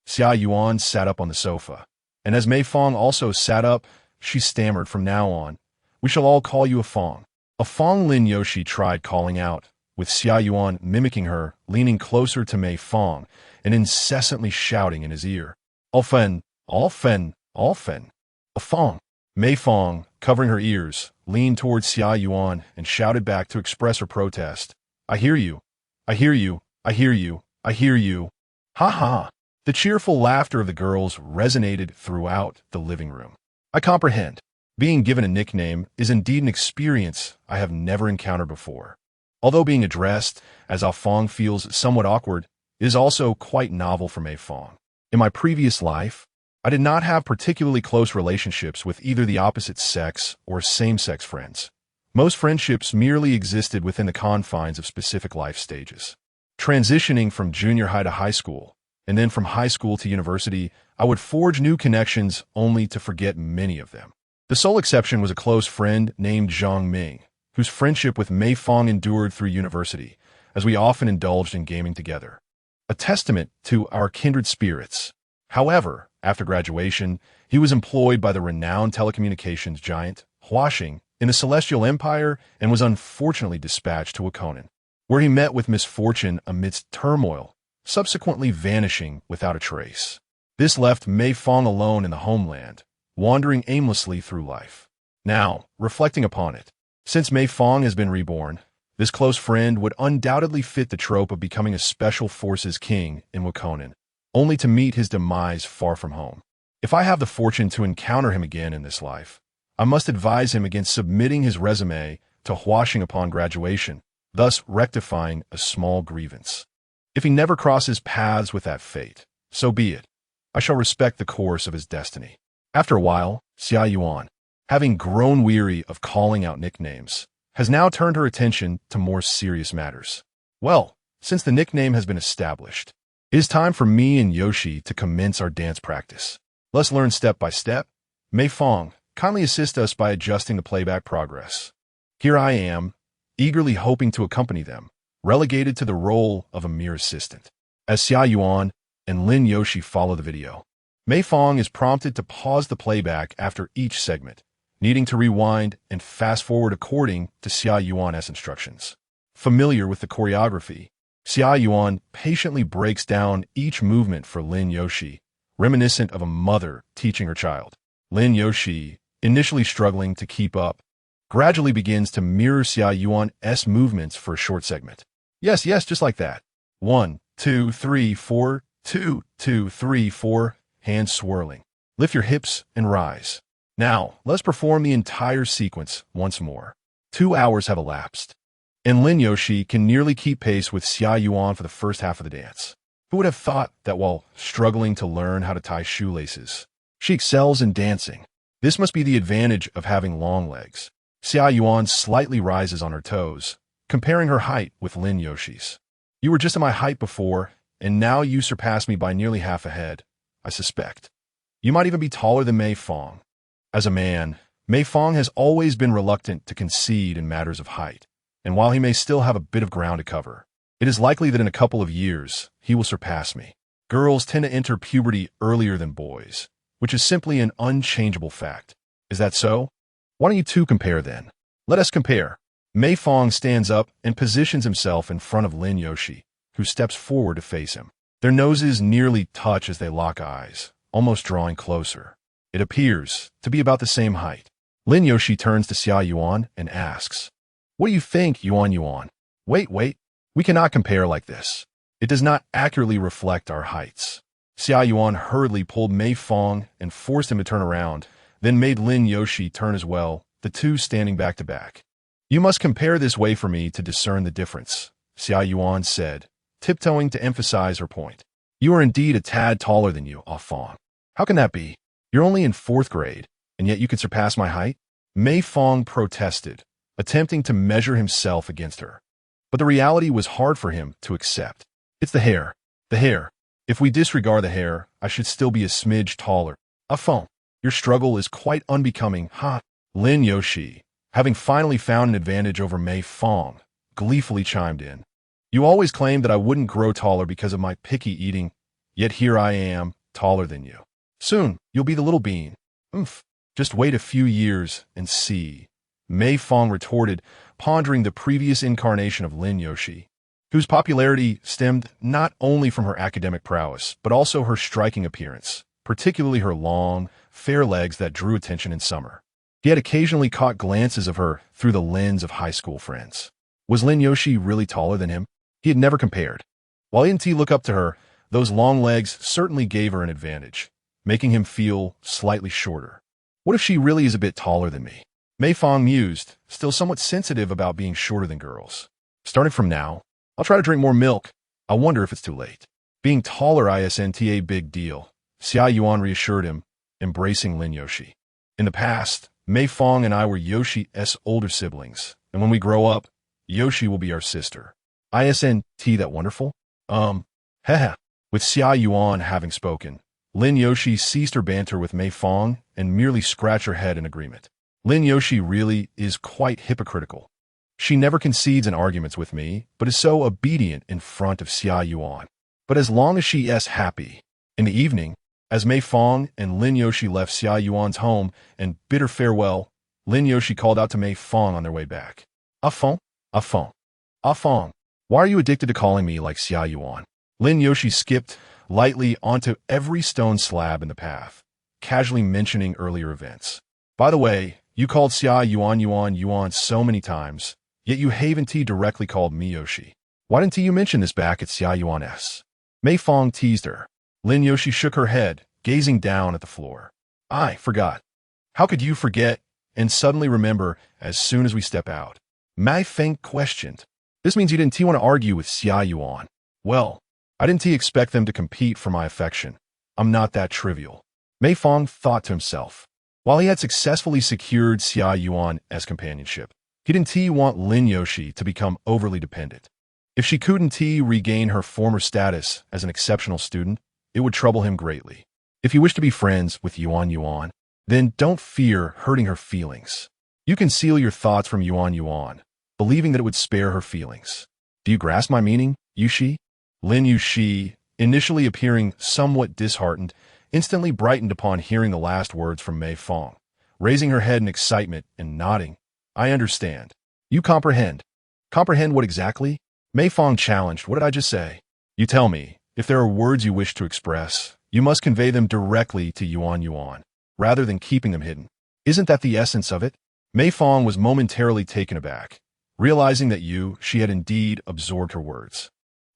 Xia Yuan sat up on the sofa, and as Mei Fang also sat up, she stammered from now on, we shall all call you a Fang. A Fang. Lin Yoshi tried calling out, with Xia Yuan mimicking her, leaning closer to Mei Fang and incessantly shouting in his ear. Alfen, Alfen, Alfen. A Fang. Mei Fang, covering her ears, leaned towards Xia Yuan and shouted back to express her protest. I hear you. I hear you. I hear you. I hear you. Ha ha. The cheerful laughter of the girls resonated throughout the living room. I comprehend. Being given a nickname is indeed an experience I have never encountered before. Although being addressed as a Fang feels somewhat awkward, it is also quite novel for Mei Fang. In my previous life, I did not have particularly close relationships with either the opposite sex or same-sex friends. Most friendships merely existed within the confines of specific life stages. Transitioning from junior high to high school, and then from high school to university, I would forge new connections only to forget many of them. The sole exception was a close friend named Zhang Ming, whose friendship with Mei Fang endured through university, as we often indulged in gaming together. A testament to our kindred spirits. However, after graduation, he was employed by the renowned telecommunications giant, Huaxing, in the Celestial Empire and was unfortunately dispatched to Wakonan, where he met with misfortune amidst turmoil, subsequently vanishing without a trace. This left Mei Fang alone in the homeland, wandering aimlessly through life. Now, reflecting upon it, since Mei Fang has been reborn, this close friend would undoubtedly fit the trope of becoming a special forces king in Wakonan, only to meet his demise far from home. If I have the fortune to encounter him again in this life, I must advise him against submitting his resume to Huaxing upon graduation, thus rectifying a small grievance. If he never crosses paths with that fate, so be it. I shall respect the course of his destiny. After a while, Xia Yuan, having grown weary of calling out nicknames, has now turned her attention to more serious matters. Well, since the nickname has been established, it is time for me and Yoshi to commence our dance practice. Let's learn step by step. Mei Fang, kindly assist us by adjusting the playback progress. Here I am, eagerly hoping to accompany them, relegated to the role of a mere assistant. As Xia Yuan and Lin Yoshi follow the video, Mei Fang is prompted to pause the playback after each segment, needing to rewind and fast-forward according to Xia Yuan's instructions. Familiar with the choreography, Xia Yuan patiently breaks down each movement for Lin Yoshi, reminiscent of a mother teaching her child. Lin Yoshi, initially struggling to keep up, gradually begins to mirror Xia Yuan's movements for a short segment. Yes, just like that. 1, 2, 3, 4, 2, 2, 3, 4, hands swirling. Lift your hips and rise. Now, let's perform the entire sequence once more. 2 hours have elapsed, and Lin Yoshi can nearly keep pace with Xia Yuan for the first half of the dance. Who would have thought that while struggling to learn how to tie shoelaces, she excels in dancing? This must be the advantage of having long legs. Xia Yuan slightly rises on her toes, comparing her height with Lin Yoshi's. You were just at my height before, and now you surpass me by nearly half a head, I suspect. You might even be taller than Mei Fang. As a man, Mei Fang has always been reluctant to concede in matters of height, and while he may still have a bit of ground to cover, it is likely that in a couple of years, he will surpass me. Girls tend to enter puberty earlier than boys, which is simply an unchangeable fact. Is that so? Why don't you two compare then? Let us compare. Mei Fang stands up and positions himself in front of Lin Yoshi, who steps forward to face him. Their noses nearly touch as they lock eyes, almost drawing closer. It appears to be about the same height. Lin Yoshi turns to Xia Yuan and asks, "What do you think, Yuan? Wait, we cannot compare like this. It does not accurately reflect our heights." Xia Yuan hurriedly pulled Mei Fang and forced him to turn around, then made Lin Yoshi turn as well, the two standing back to back. "You must compare this way for me to discern the difference," Xia Yuan said, tiptoeing to emphasize her point. "You are indeed a tad taller than you, Fang. How can that be? You're only in 4th grade, and yet you could surpass my height?" Mei Fang protested, attempting to measure himself against her. But the reality was hard for him to accept. "It's the hair. The hair. If we disregard the hair, I should still be a smidge taller. Fang, your struggle is quite unbecoming, huh?" Lin Yoshi, having finally found an advantage over Mei Fang, gleefully chimed in. "You always claimed that I wouldn't grow taller because of my picky eating, yet here I am, taller than you. Soon, you'll be the little bean. Just wait a few years and see," Mei Fang retorted, pondering the previous incarnation of Lin Yoshi, whose popularity stemmed not only from her academic prowess, but also her striking appearance, particularly her long, fair legs that drew attention in summer. He had occasionally caught glances of her through the lens of high school friends. Was Lin Yoshi really taller than him? He had never compared. While he didn't look up to her, those long legs certainly gave her an advantage, making him feel slightly shorter. What if she really is a bit taller than me? Mei Fang mused, still somewhat sensitive about being shorter than girls. Starting from now, I'll try to drink more milk. I wonder if it's too late. Being taller isn't a big deal, Xia Yuan reassured him, embracing Lin Yoshi. In the past, Mei Fang and I were Yoshi's older siblings, and when we grow up, Yoshi will be our sister. Isn't that wonderful? Haha. With Xia Yuan having spoken, Lin Yoshi ceased her banter with Mei Fang and merely scratched her head in agreement. Lin Yoshi really is quite hypocritical. She never concedes in arguments with me, but is so obedient in front of Xia Yuan. But as long as she is happy. In the evening, as Mei Fang and Lin Yoshi left Xia Yuan's home and bid her farewell, Lin Yoshi called out to Mei Fang on their way back. Fang, why are you addicted to calling me like Xia Yuan?" Lin Yoshi skipped lightly onto every stone slab in the path, casually mentioning earlier events. "By the way, you called Xia Yuan so many times, yet you haven't directly called me Yoshi. Why didn't you mention this back at Xia Yuan's?" Mei Fang teased her. Lin Yoshi shook her head, gazing down at the floor. "I forgot." "How could you forget and suddenly remember as soon as we step out?" Mei Fang questioned. "This means you didn't want to argue with Xia Yuan." "Well, I didn't expect them to compete for my affection. I'm not that trivial," Mei Fang thought to himself. While he had successfully secured Xia Yuan's companionship, he didn't want Lin Yoshi to become overly dependent. If she couldn't regain her former status as an exceptional student, it would trouble him greatly. If you wish to be friends with Yuan, then don't fear hurting her feelings. You conceal your thoughts from Yuan, believing that it would spare her feelings. Do you grasp my meaning, Yushi? Lin Yoshi, initially appearing somewhat disheartened, instantly brightened upon hearing the last words from Mei Fang, raising her head in excitement and nodding. "I understand. You comprehend." "Comprehend what exactly?" Mei Fang challenged. "What did I just say?" "You tell me. If there are words you wish to express, you must convey them directly to Yuan, rather than keeping them hidden. Isn't that the essence of it?" Mei Fang was momentarily taken aback, realizing that she had indeed absorbed her words.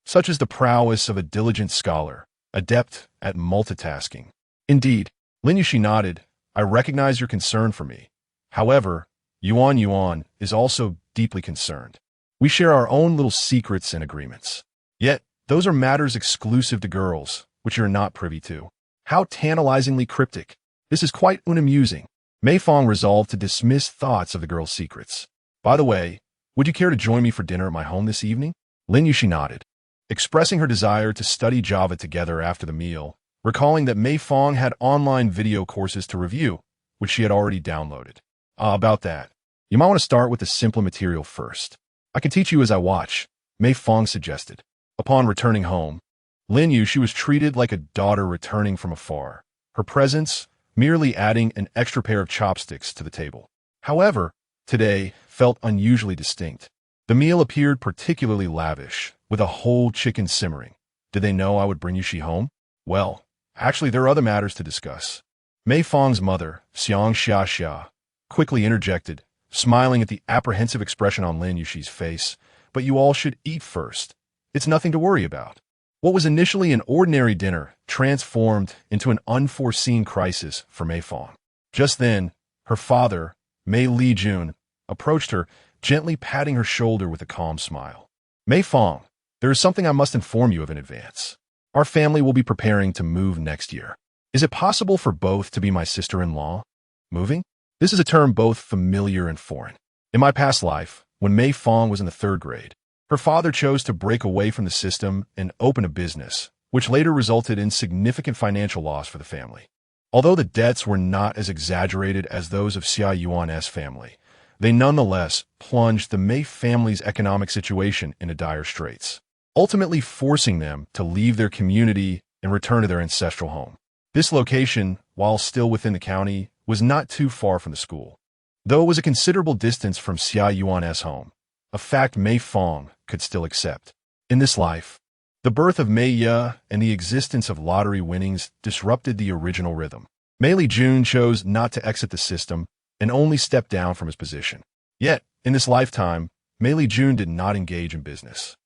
Such is the prowess of a diligent scholar, adept at multitasking. Indeed, Lin Yuxi nodded. I recognize your concern for me. However, Yuan is also deeply concerned. We share our own little secrets and agreements. Yet, those are matters exclusive to girls, which you're not privy to. How tantalizingly cryptic. This is quite unamusing. Mei Fang resolved to dismiss thoughts of the girl's secrets. By the way, would you care to join me for dinner at my home this evening? Lin Yuxi nodded, expressing her desire to study Java together after the meal, recalling that Mei Fang had online video courses to review, which she had already downloaded. About that. You might want to start with the simpler material first. I can teach you as I watch, Mei Fang suggested. Upon returning home, Lin Yuxi was treated like a daughter returning from afar, her presence merely adding an extra pair of chopsticks to the table. However, today felt unusually distinct. The meal appeared particularly lavish, with a whole chicken simmering. Did they know I would bring Yuxi home? Well, actually there are other matters to discuss. Mei Fang's mother, Xiang Xia, quickly interjected, smiling at the apprehensive expression on Lin Yuxi's face. But you all should eat first. It's nothing to worry about. What was initially an ordinary dinner transformed into an unforeseen crisis for Mei Fang. Just then, her father, Mei Lijun, approached her, gently patting her shoulder with a calm smile. Mei Fang, there is something I must inform you of in advance. Our family will be preparing to move next year. Is it possible for both to be my sister-in-law? Moving? This is a term both familiar and foreign. In my past life, when Mei Fang was in the 3rd grade, her father chose to break away from the system and open a business, which later resulted in significant financial loss for the family. Although the debts were not as exaggerated as those of Xia Yuan's family, they nonetheless plunged the Mei family's economic situation into dire straits, ultimately forcing them to leave their community and return to their ancestral home. This location, while still within the county, was not too far from the school, though it was a considerable distance from Xia Yuan's home, a fact Mei Fang could still accept. In this life, the birth of Mei Ye and the existence of lottery winnings disrupted the original rhythm. Mei Lijun chose not to exit the system and only stepped down from his position. Yet, in this lifetime, Mei Lijun did not engage in business.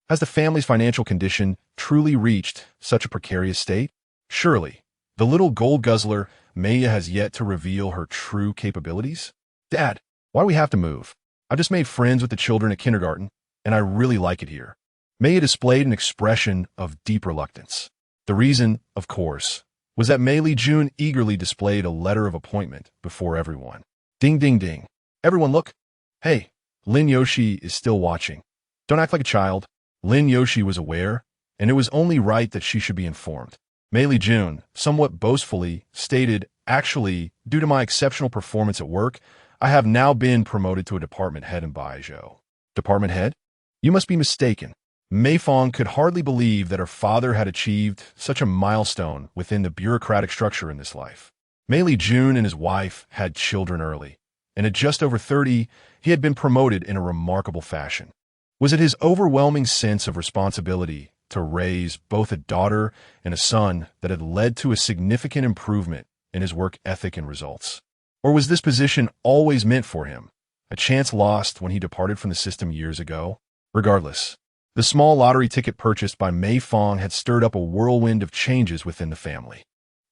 Has the family's financial condition truly reached such a precarious state? Surely, the little gold guzzler Mei Ye has yet to reveal her true capabilities? Dad, why do we have to move? I just made friends with the children at kindergarten, and I really like it here. Mei Ye displayed an expression of deep reluctance. The reason, of course, was that Mei Lijun eagerly displayed a letter of appointment before everyone. Ding, ding, ding. Everyone look. Hey, Lin Yuxi is still watching. Don't act like a child. Lin Yuxi was aware, and it was only right that she should be informed. Mei Lijun, somewhat boastfully, stated, actually, due to my exceptional performance at work, I have now been promoted to a department head in Baizhou. Department head? You must be mistaken. Mei Fang could hardly believe that her father had achieved such a milestone within the bureaucratic structure in this life. Mei Lijun and his wife had children early, and at just over 30, he had been promoted in a remarkable fashion. Was it his overwhelming sense of responsibility to raise both a daughter and a son that had led to a significant improvement in his work ethic and results? Or was this position always meant for him, a chance lost when he departed from the system years ago? Regardless, the small lottery ticket purchased by Mei Fang had stirred up a whirlwind of changes within the family.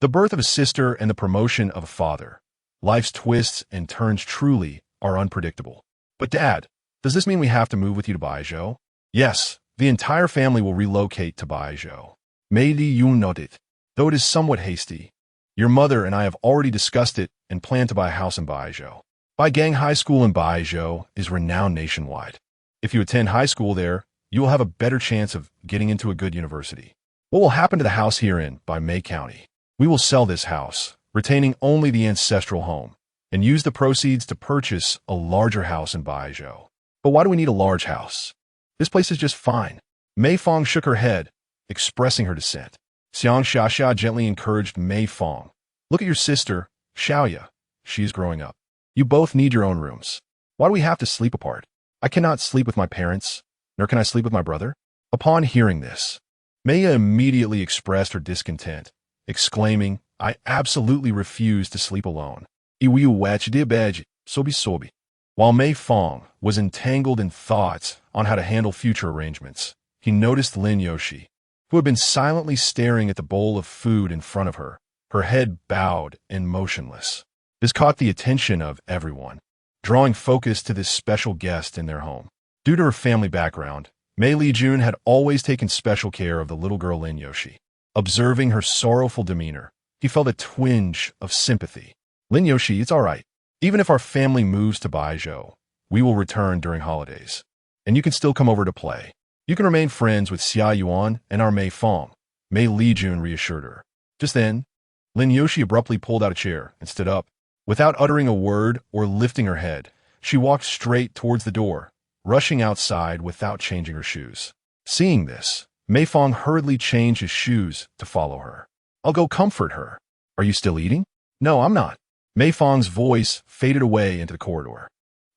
The birth of a sister and the promotion of a father. Life's twists and turns truly are unpredictable. But Dad, does this mean we have to move with you to Baizhou? Yes, the entire family will relocate to Baizhou. Mei Lijun nodded, though it is somewhat hasty. Your mother and I have already discussed it and plan to buy a house in Baizhou. Baigang High School in Baizhou is renowned nationwide. If you attend high school there, you will have a better chance of getting into a good university. What will happen to the house herein by Mei County? We will sell this house, retaining only the ancestral home, and use the proceeds to purchase a larger house in Baizhou. But why do we need a large house? This place is just fine. Mei Fang shook her head, expressing her dissent. Xiang Xia gently encouraged Mei Fang. Look at your sister, Xiaoya. She is growing up. You both need your own rooms. Why do we have to sleep apart? I cannot sleep with my parents, nor can I sleep with my brother. Upon hearing this, Mei immediately expressed her discontent, exclaiming, I absolutely refuse to sleep alone. Iwiu wach de bed, sobi sobi. While Mei Fang was entangled in thoughts on how to handle future arrangements, he noticed Lin Yoshi, who had been silently staring at the bowl of food in front of her, her head bowed and motionless. This caught the attention of everyone, drawing focus to this special guest in their home. Due to her family background, Mei Lijun had always taken special care of the little girl Lin Yoshi. Observing her sorrowful demeanor, he felt a twinge of sympathy. Lin Yoshi, it's all right. Even if our family moves to Baizhou, we will return during holidays. And you can still come over to play. You can remain friends with Xia Yuan and our Mei Fang, Mei Lijun reassured her. Just then, Lin Yoshi abruptly pulled out a chair and stood up. Without uttering a word or lifting her head, she walked straight towards the door, rushing outside without changing her shoes. Seeing this, Mei Fang hurriedly changed his shoes to follow her. I'll go comfort her. Are you still eating? No, I'm not. Mei Fang's voice faded away into the corridor.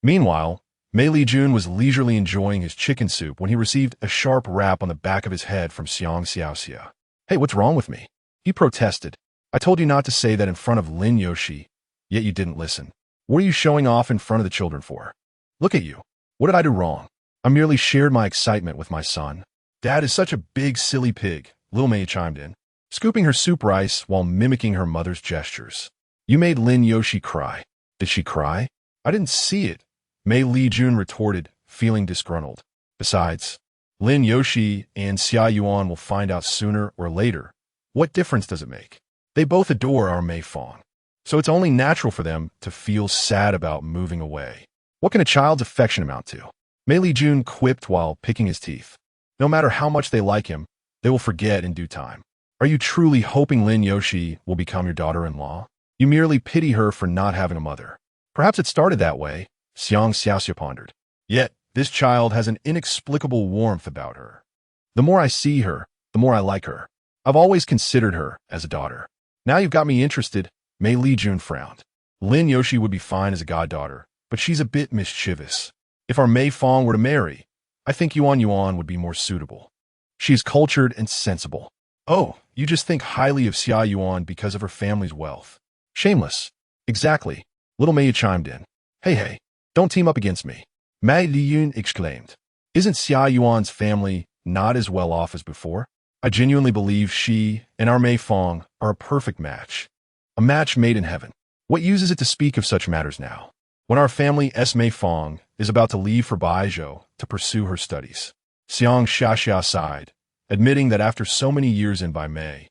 Meanwhile, Mei Lijun was leisurely enjoying his chicken soup when he received a sharp rap on the back of his head from Xiang Xiaoxia. Hey, what's wrong with me? He protested. I told you not to say that in front of Lin Yoshi, yet you didn't listen. What are you showing off in front of the children for? Look at you. What did I do wrong? I merely shared my excitement with my son. Dad is such a big, silly pig, Lil Mei chimed in, scooping her soup rice while mimicking her mother's gestures. You made Lin Yoshi cry. Did she cry? I didn't see it, Mei Lijun retorted, feeling disgruntled. Besides, Lin Yoshi and Xia Yuan will find out sooner or later. What difference does it make? They both adore our Mei Fang, so it's only natural for them to feel sad about moving away. What can a child's affection amount to? Mei Lijun quipped while picking his teeth. No matter how much they like him, they will forget in due time. Are you truly hoping Lin Yoshi will become your daughter-in-law? You merely pity her for not having a mother. Perhaps it started that way, Xiang Xiaoxia pondered. Yet, this child has an inexplicable warmth about her. The more I see her, the more I like her. I've always considered her as a daughter. Now you've got me interested, Mei Lijun frowned. Lin Yoshi would be fine as a goddaughter, but she's a bit mischievous. If our Mei Fang were to marry, I think Yuan Yuan would be more suitable. She's cultured and sensible. Oh, you just think highly of Xia Yuan because of her family's wealth. Shameless. Exactly. Little Mei chimed in. Hey, don't team up against me. Mei Liyun exclaimed. Isn't Xia Yuan's family not as well off as before? I genuinely believe she and our Mei Fang are a perfect match. A match made in heaven. What use is it to speak of such matters now, when our family Mei Fang is about to leave for Baizhou to pursue her studies? Xiang Xiaxia sighed, admitting that after so many years in Mei,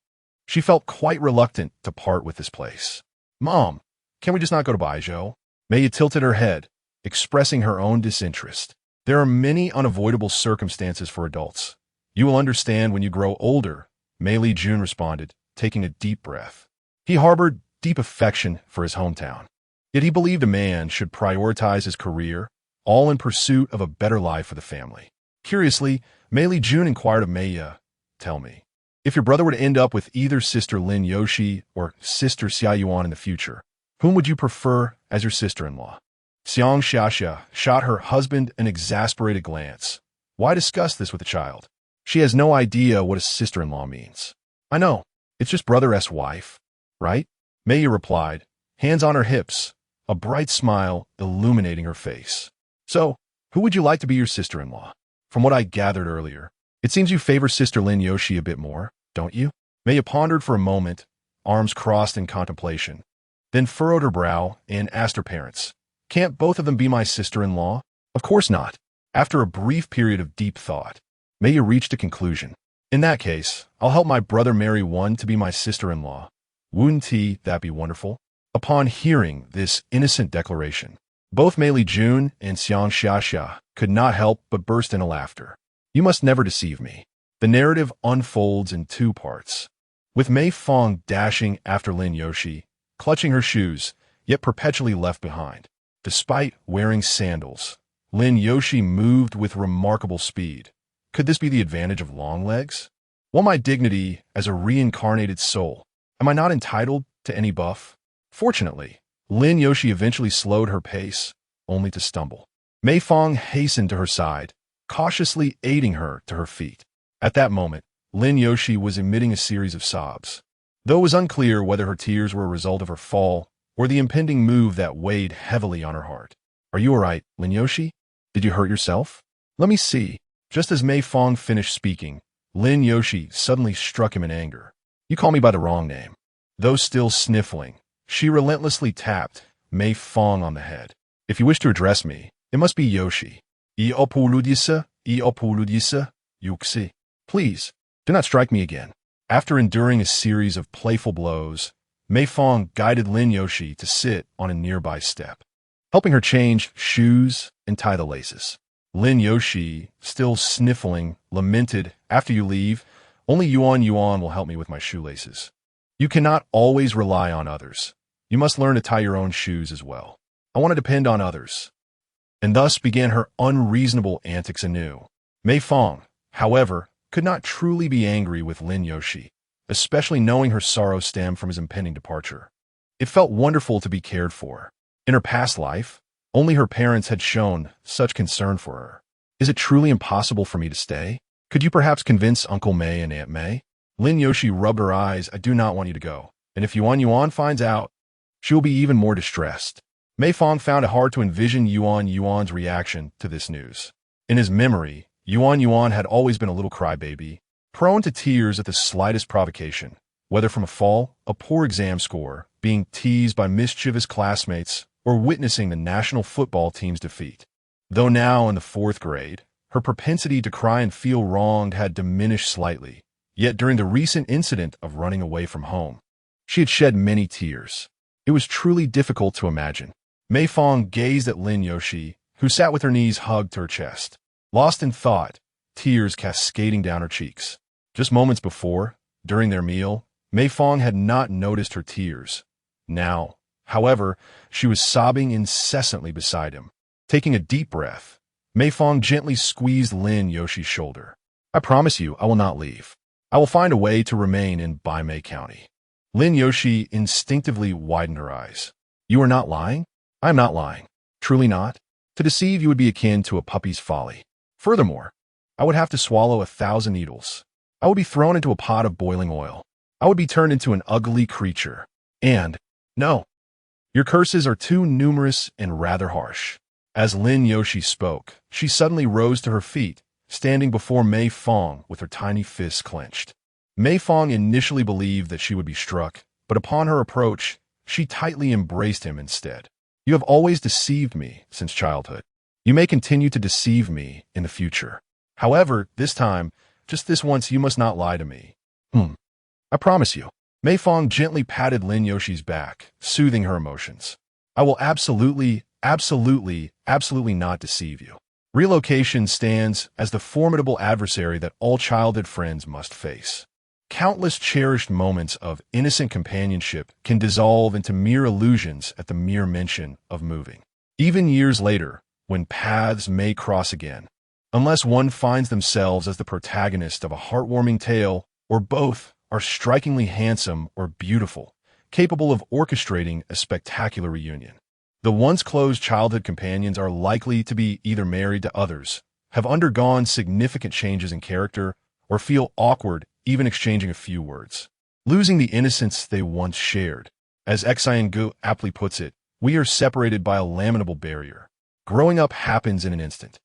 she felt quite reluctant to part with this place. Mom, can we just not go to Baizhou? Mei tilted her head, expressing her own disinterest. There are many unavoidable circumstances for adults. You will understand when you grow older, Mei Lijun responded, taking a deep breath. He harbored deep affection for his hometown. Yet he believed a man should prioritize his career, all in pursuit of a better life for the family. Curiously, Mei Lijun inquired of Mei, tell me, if your brother would end up with either sister Lin Yoshi or sister Xia Yuan in the future, whom would you prefer as your sister-in-law? Xiang Xiaxia shot her husband an exasperated glance. Why discuss this with a child? She has no idea what a sister-in-law means. I know, it's just brother's wife, right? Mei replied, hands on her hips, a bright smile illuminating her face. So, who would you like to be your sister-in-law? From what I gathered earlier, it seems you favor sister Lin Yoshi a bit more, don't you? Mei pondered for a moment, arms crossed in contemplation, then furrowed her brow and asked her parents, can't both of them be my sister-in-law? Of course not. After a brief period of deep thought, Mei reached a conclusion. In that case, I'll help my brother marry one to be my sister-in-law. Wouldn't that be wonderful? Upon hearing this innocent declaration, both Mei Lijun and Xiang Xiaxia could not help but burst into laughter. You must never deceive me. The narrative unfolds in two parts. With Mei Fang dashing after Lin Yoshi, clutching her shoes, yet perpetually left behind. Despite wearing sandals, Lin Yoshi moved with remarkable speed. Could this be the advantage of long legs? While my dignity as a reincarnated soul, am I not entitled to any buff? Fortunately, Lin Yoshi eventually slowed her pace, only to stumble. Mei Fang hastened to her side, cautiously aiding her to her feet. At that moment, Lin Yoshi was emitting a series of sobs. Though it was unclear whether her tears were a result of her fall or the impending move that weighed heavily on her heart. Are you alright, Lin Yoshi? Did you hurt yourself? Let me see. Just as Mei Fang finished speaking, Lin Yoshi suddenly struck him in anger. You call me by the wrong name. Though still sniffling, she relentlessly tapped Mei Fang on the head. If you wish to address me, it must be Yoshi. Iopuludisa, Yuxi. Please, do not strike me again. After enduring a series of playful blows, Mei Fang guided Lin Yoshi to sit on a nearby step, helping her change shoes and tie the laces. Lin Yoshi, still sniffling, lamented, after you leave, only Yuan will help me with my shoelaces. You cannot always rely on others. You must learn to tie your own shoes as well. I want to depend on others. And thus began her unreasonable antics anew. Mei Fang, however, could not truly be angry with Lin Yoshi, especially knowing her sorrow stemmed from his impending departure. It felt wonderful to be cared for. In her past life, only her parents had shown such concern for her. Is it truly impossible for me to stay? Could you perhaps convince Uncle Mei and Aunt Mei? Lin Yoshi rubbed her eyes. I do not want you to go. And if Yuan finds out, she will be even more distressed. Mei Fang found it hard to envision Yuan's reaction to this news. In his memory, Yuan had always been a little crybaby, prone to tears at the slightest provocation, whether from a fall, a poor exam score, being teased by mischievous classmates, or witnessing the national football team's defeat. Though now in the 4th grade, her propensity to cry and feel wronged had diminished slightly, yet during the recent incident of running away from home, she had shed many tears. It was truly difficult to imagine. Mei Fang gazed at Lin Yoshi, who sat with her knees hugged to her chest. Lost in thought, tears cascading down her cheeks. Just moments before, during their meal, Mei Fang had not noticed her tears. Now, however, she was sobbing incessantly beside him. Taking a deep breath, Mei Fang gently squeezed Lin Yoshi's shoulder. I promise you I will not leave. I will find a way to remain in Mei County. Lin Yoshi instinctively widened her eyes. You are not lying? I am not lying. Truly not? To deceive you would be akin to a puppy's folly. Furthermore, I would have to swallow 1,000 needles. I would be thrown into a pot of boiling oil. I would be turned into an ugly creature. And, no, your curses are too numerous and rather harsh. As Lin Yoshi spoke, she suddenly rose to her feet, standing before Mei Fang with her tiny fists clenched. Mei Fang initially believed that she would be struck, but upon her approach, she tightly embraced him instead. You have always deceived me since childhood. You may continue to deceive me in the future. However, this time, just this once, you must not lie to me. I promise you. Mei Fang gently patted Lin Yoshi's back, soothing her emotions. I will absolutely not deceive you. Relocation stands as the formidable adversary that all childhood friends must face. Countless cherished moments of innocent companionship can dissolve into mere illusions at the mere mention of moving. Even years later, when paths may cross again, unless one finds themselves as the protagonist of a heartwarming tale, or both are strikingly handsome or beautiful, capable of orchestrating a spectacular reunion. The once close childhood companions are likely to be either married to others, have undergone significant changes in character, or feel awkward even exchanging a few words, losing the innocence they once shared. As Xian Gu aptly puts it, we are separated by a lamentable barrier. Growing up happens in an instant.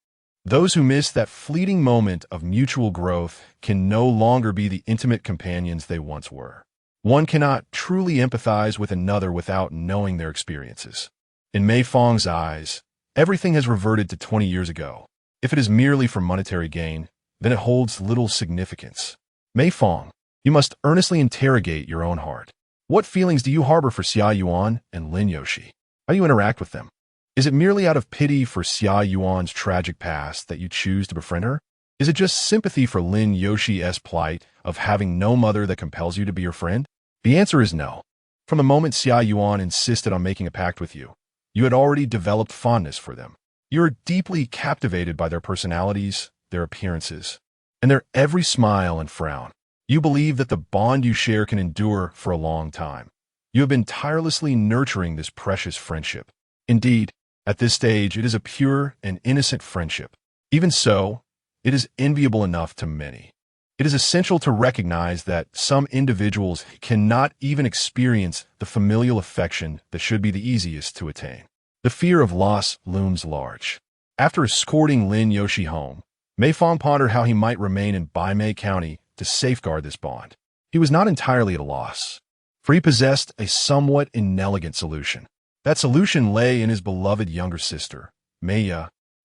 Those who miss that fleeting moment of mutual growth can no longer be the intimate companions they once were. One cannot truly empathize with another without knowing their experiences. In Mei Fang's eyes, everything has reverted to 20 years ago. If it is merely for monetary gain, then it holds little significance. Mei Fang, you must earnestly interrogate your own heart. What feelings do you harbor for Xia Yuan and Lin Yoshi? How do you interact with them? Is it merely out of pity for Xia Yuan's tragic past that you choose to befriend her? Is it just sympathy for Lin Yoshi's plight of having no mother that compels you to be your friend? The answer is no. From the moment Xia Yuan insisted on making a pact with you, you had already developed fondness for them. You are deeply captivated by their personalities, their appearances, and their every smile and frown. You believe that the bond you share can endure for a long time. You have been tirelessly nurturing this precious friendship. Indeed, at this stage, it is a pure and innocent friendship. Even so, it is enviable enough to many. It is essential to recognize that some individuals cannot even experience the familial affection that should be the easiest to attain. The fear of loss looms large. After escorting Lin Yoshi home, Mei Fang pondered how he might remain in Baimei County to safeguard this bond. He was not entirely at a loss, for he possessed a somewhat inelegant solution. That solution lay in his beloved younger sister, Mei.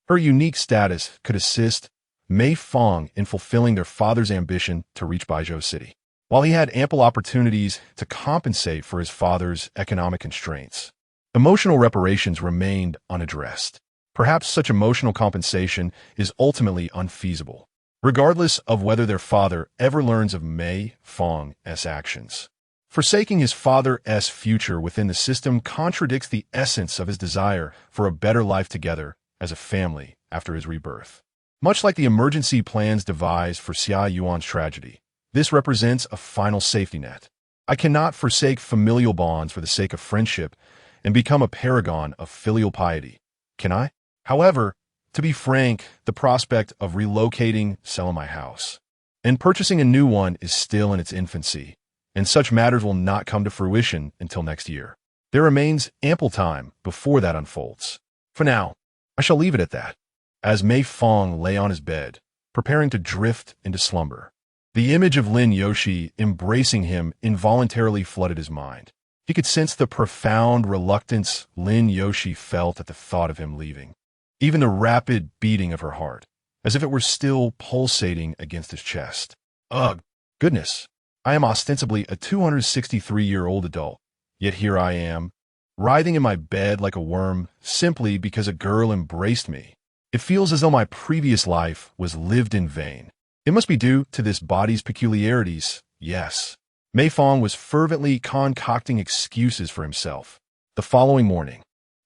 Her unique status could assist Mei Fang in fulfilling their father's ambition to reach Baizhou City, while he had ample opportunities to compensate for his father's economic constraints. Emotional reparations remained unaddressed. Perhaps such emotional compensation is ultimately unfeasible, regardless of whether their father ever learns of Mei Fang's actions. Forsaking his father's future within the system contradicts the essence of his desire for a better life together as a family after his rebirth. Much like the emergency plans devised for Xia Yuan's tragedy, this represents a final safety net. I cannot forsake familial bonds for the sake of friendship and become a paragon of filial piety, can I? However, to be frank, the prospect of relocating, selling my house, and purchasing a new one is still in its infancy, and such matters will not come to fruition until next year. There remains ample time before that unfolds. For now, I shall leave it at that. As Mei Fang lay on his bed, preparing to drift into slumber, the image of Lin Yoshi embracing him involuntarily flooded his mind. He could sense the profound reluctance Lin Yoshi felt at the thought of him leaving, even the rapid beating of her heart, as if it were still pulsating against his chest. Ugh, goodness, I am ostensibly a 263-year-old adult, yet here I am, writhing in my bed like a worm simply because a girl embraced me. It feels as though my previous life was lived in vain. It must be due to this body's peculiarities, yes. Mei Fang was fervently concocting excuses for himself. The following morning,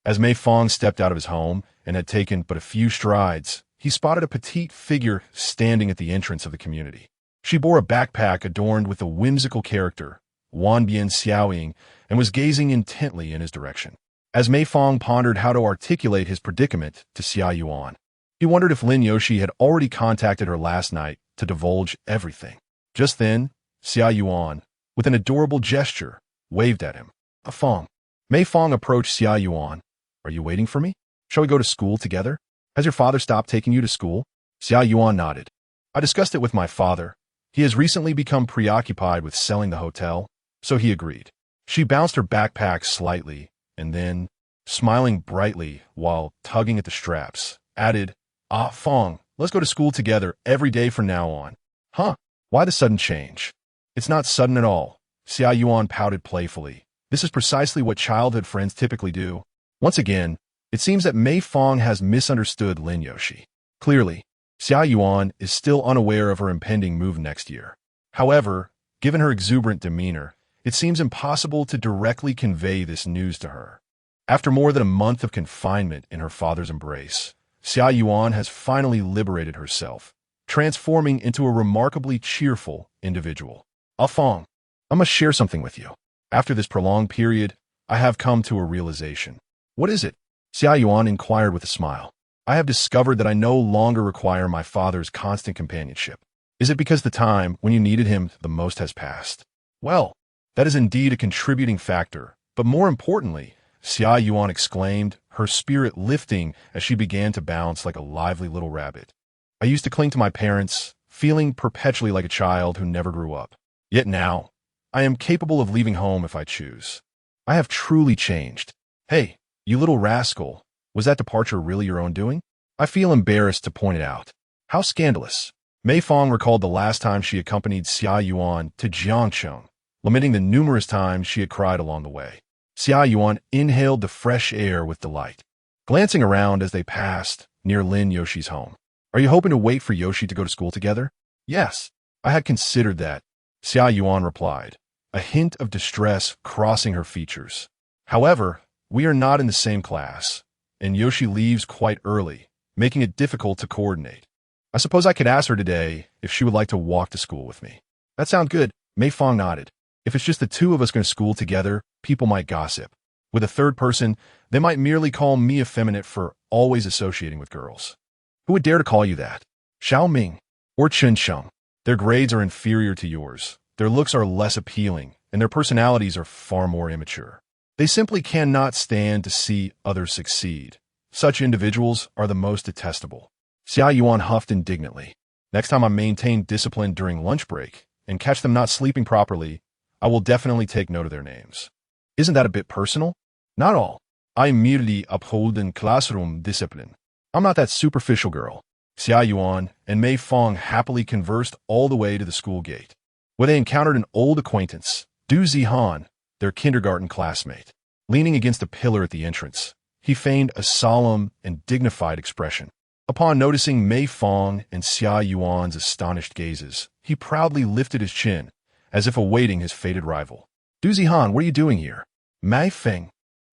as Mei Fang stepped out of his home and had taken but a few strides, he spotted a petite figure standing at the entrance of the community. She bore a backpack adorned with a whimsical character, Wanbian Xiaoying, and was gazing intently in his direction. As Mei Fang pondered how to articulate his predicament to Xia Yuan, he wondered if Lin Yoshi had already contacted her last night to divulge everything. Just then, Xia Yuan, with an adorable gesture, waved at him. Fang. Mei Fang approached Xia Yuan. Are you waiting for me? Shall we go to school together? Has your father stopped taking you to school? Xia Yuan nodded. I discussed it with my father. He has recently become preoccupied with selling the hotel, so he agreed. She bounced her backpack slightly, and then, smiling brightly while tugging at the straps, added, Fang, let's go to school together every day from now on. Huh? Why the sudden change? It's not sudden at all. Xia Yuan pouted playfully. This is precisely what childhood friends typically do. Once again, it seems that Mei Fang has misunderstood Lin Yoshi. Clearly, Xia Yuan is still unaware of her impending move next year. However, given her exuberant demeanor, it seems impossible to directly convey this news to her. After more than a month of confinement in her father's embrace, Xia Yuan has finally liberated herself, transforming into a remarkably cheerful individual. Fang, I must share something with you. After this prolonged period, I have come to a realization. What is it? Xia Yuan inquired with a smile. I have discovered that I no longer require my father's constant companionship. Is it because the time when you needed him the most has passed? Well, that is indeed a contributing factor, but more importantly, Xia Yuan exclaimed, her spirit lifting as she began to bounce like a lively little rabbit. I used to cling to my parents, feeling perpetually like a child who never grew up. Yet now, I am capable of leaving home if I choose. I have truly changed. Hey, you little rascal, was that departure really your own doing? I feel embarrassed to point it out. How scandalous. Mei Fang recalled the last time she accompanied Xia Yuan to Jiangcheng, lamenting the numerous times she had cried along the way. Xia Yuan inhaled the fresh air with delight, glancing around as they passed near Lin Yoshi's home. Are you hoping to wait for Yoshi to go to school together? Yes, I had considered that, Xia Yuan replied, a hint of distress crossing her features. However, we are not in the same class, and Yoshi leaves quite early, making it difficult to coordinate. I suppose I could ask her today if she would like to walk to school with me. That sounds good, Mei Fang nodded. If it's just the two of us going to school together, people might gossip. With a third person, they might merely call me effeminate for always associating with girls. Who would dare to call you that? Xiao Ming or Chen Sheng. Their grades are inferior to yours. Their looks are less appealing, and their personalities are far more immature. They simply cannot stand to see others succeed. Such individuals are the most detestable. Xia Yuan huffed indignantly. Next time I maintain discipline during lunch break and catch them not sleeping properly, I will definitely take note of their names. Isn't that a bit personal? Not all. I merely uphold in classroom discipline. I'm not that superficial girl. Xia Yuan and Mei Fang happily conversed all the way to the school gate, where they encountered an old acquaintance, Du Zihan, their kindergarten classmate. Leaning against a pillar at the entrance, he feigned a solemn and dignified expression. Upon noticing Mei Fang and Xia Yuan's astonished gazes, he proudly lifted his chin, as if awaiting his fated rival. Du Zihan, what are you doing here? Mei Fang.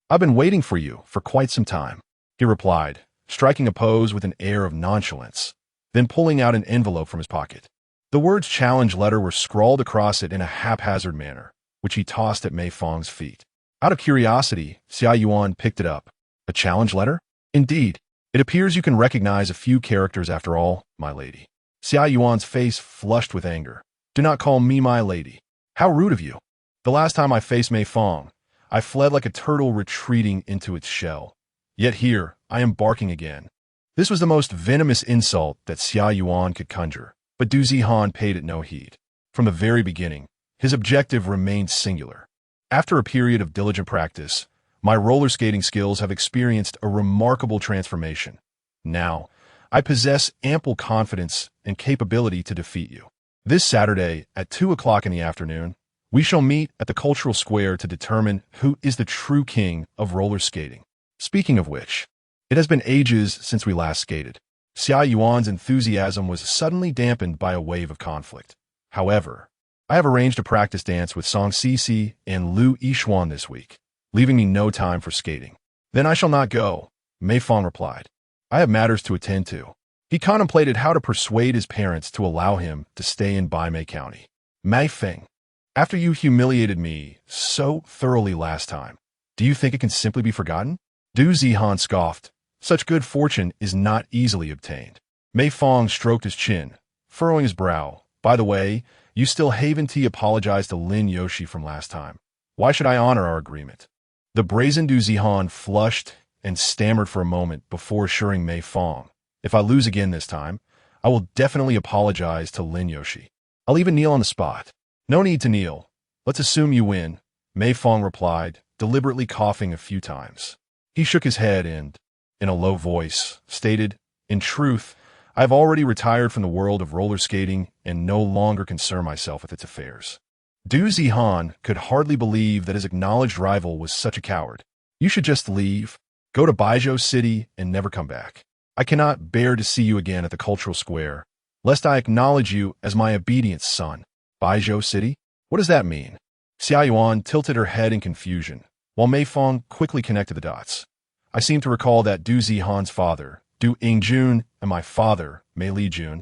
I've been waiting for you for quite some time, he replied, striking a pose with an air of nonchalance, then pulling out an envelope from his pocket. The words challenge letter were scrawled across it in a haphazard manner, which he tossed at Mei Fang's feet. Out of curiosity, Xia Yuan picked it up. A challenge letter? Indeed. It appears you can recognize a few characters after all, my lady. Xia Yuan's face flushed with anger. Do not call me my lady. How rude of you. The last time I faced Mei Fang, I fled like a turtle retreating into its shell. Yet here, I am barking again. This was the most venomous insult that Xia Yuan could conjure, but Du Zihan paid it no heed. From the very beginning, his objective remained singular. After a period of diligent practice, my roller skating skills have experienced a remarkable transformation. Now, I possess ample confidence and capability to defeat you. This Saturday, at 2 o'clock in the afternoon, we shall meet at the Cultural Square to determine who is the true king of roller skating. Speaking of which, it has been ages since we last skated. Xia Yuan's enthusiasm was suddenly dampened by a wave of conflict. However, I have arranged a practice dance with Song Sisi and Lu Yixuan this week, leaving me no time for skating. Then I shall not go, Mei Fang replied. I have matters to attend to. He contemplated how to persuade his parents to allow him to stay in Baimei County. Mei Fang, after you humiliated me so thoroughly last time, do you think it can simply be forgotten? Du Zihan scoffed. Such good fortune is not easily obtained. Mei Fang stroked his chin, furrowing his brow. By the way, you still haven't apologized to Lin Yoshi from last time. Why should I honor our agreement? The brazen Du Zihan flushed and stammered for a moment before assuring Mei Fang, if I lose again this time, I will definitely apologize to Lin Yoshi. I'll even kneel on the spot. No need to kneel. Let's assume you win, Mei Fang replied, deliberately coughing a few times. He shook his head and, in a low voice, stated, in truth, I have already retired from the world of roller skating and no longer concern myself with its affairs. Du Zihan could hardly believe that his acknowledged rival was such a coward. You should just leave, go to Baijiu City, and never come back. I cannot bear to see you again at the Cultural Square, lest I acknowledge you as my obedient son. Baijiu City? What does that mean? Xia Yuan tilted her head in confusion, while Mei Fang quickly connected the dots. I seem to recall that Du Zihan's father, Du Yingjun, and my father, Mei Lijun,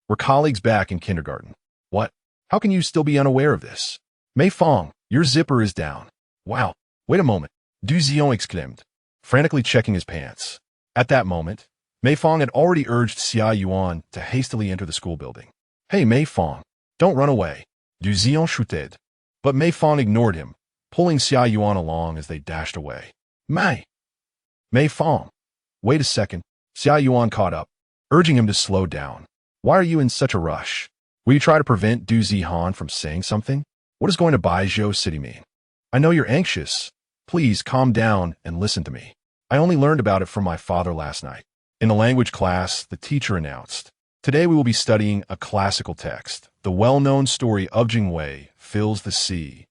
were colleagues back in kindergarten. What? How can you still be unaware of this? Mei Fang, your zipper is down. Wow, wait a moment, Du Zion exclaimed, frantically checking his pants. At that moment, Mei Fang had already urged Xia Yuan to hastily enter the school building. Hey Mei Fang, don't run away, Du Zion shouted. But Mei Fang ignored him, pulling Xia Yuan along as they dashed away. Mei Fang, wait a second. Xia Yuan caught up, urging him to slow down. Why are you in such a rush? Will you try to prevent Du Zihan from saying something? What does going to Baijiu City mean? I know you're anxious. Please calm down and listen to me. I only learned about it from my father last night. In the language class, the teacher announced, today we will be studying a classical text. The well-known story of Jingwei fills the sea.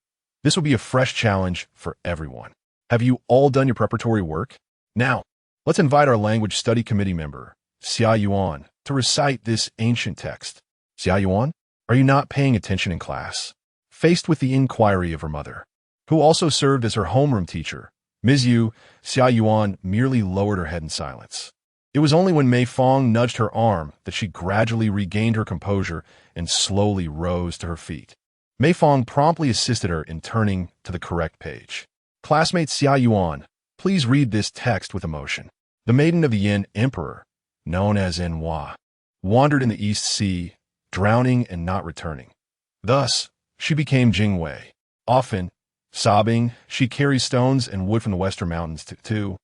This will be a fresh challenge for everyone. Have you all done your preparatory work? Now, let's invite our language study committee member, Xia Yuan, to recite this ancient text. Xia Yuan, are you not paying attention in class? Faced with the inquiry of her mother, who also served as her homeroom teacher, Ms. Yu, Xia Yuan merely lowered her head in silence. It was only when Mei Fang nudged her arm that she gradually regained her composure and slowly rose to her feet. Mei Fang promptly assisted her in turning to the correct page. Classmate Xia Yuan, please read this text with emotion. The maiden of the Yin Emperor, known as Enhua, wandered in the East Sea, drowning and not returning. Thus, she became Jingwei. Often, Sobbing, she carries stones and wood from the western mountains too.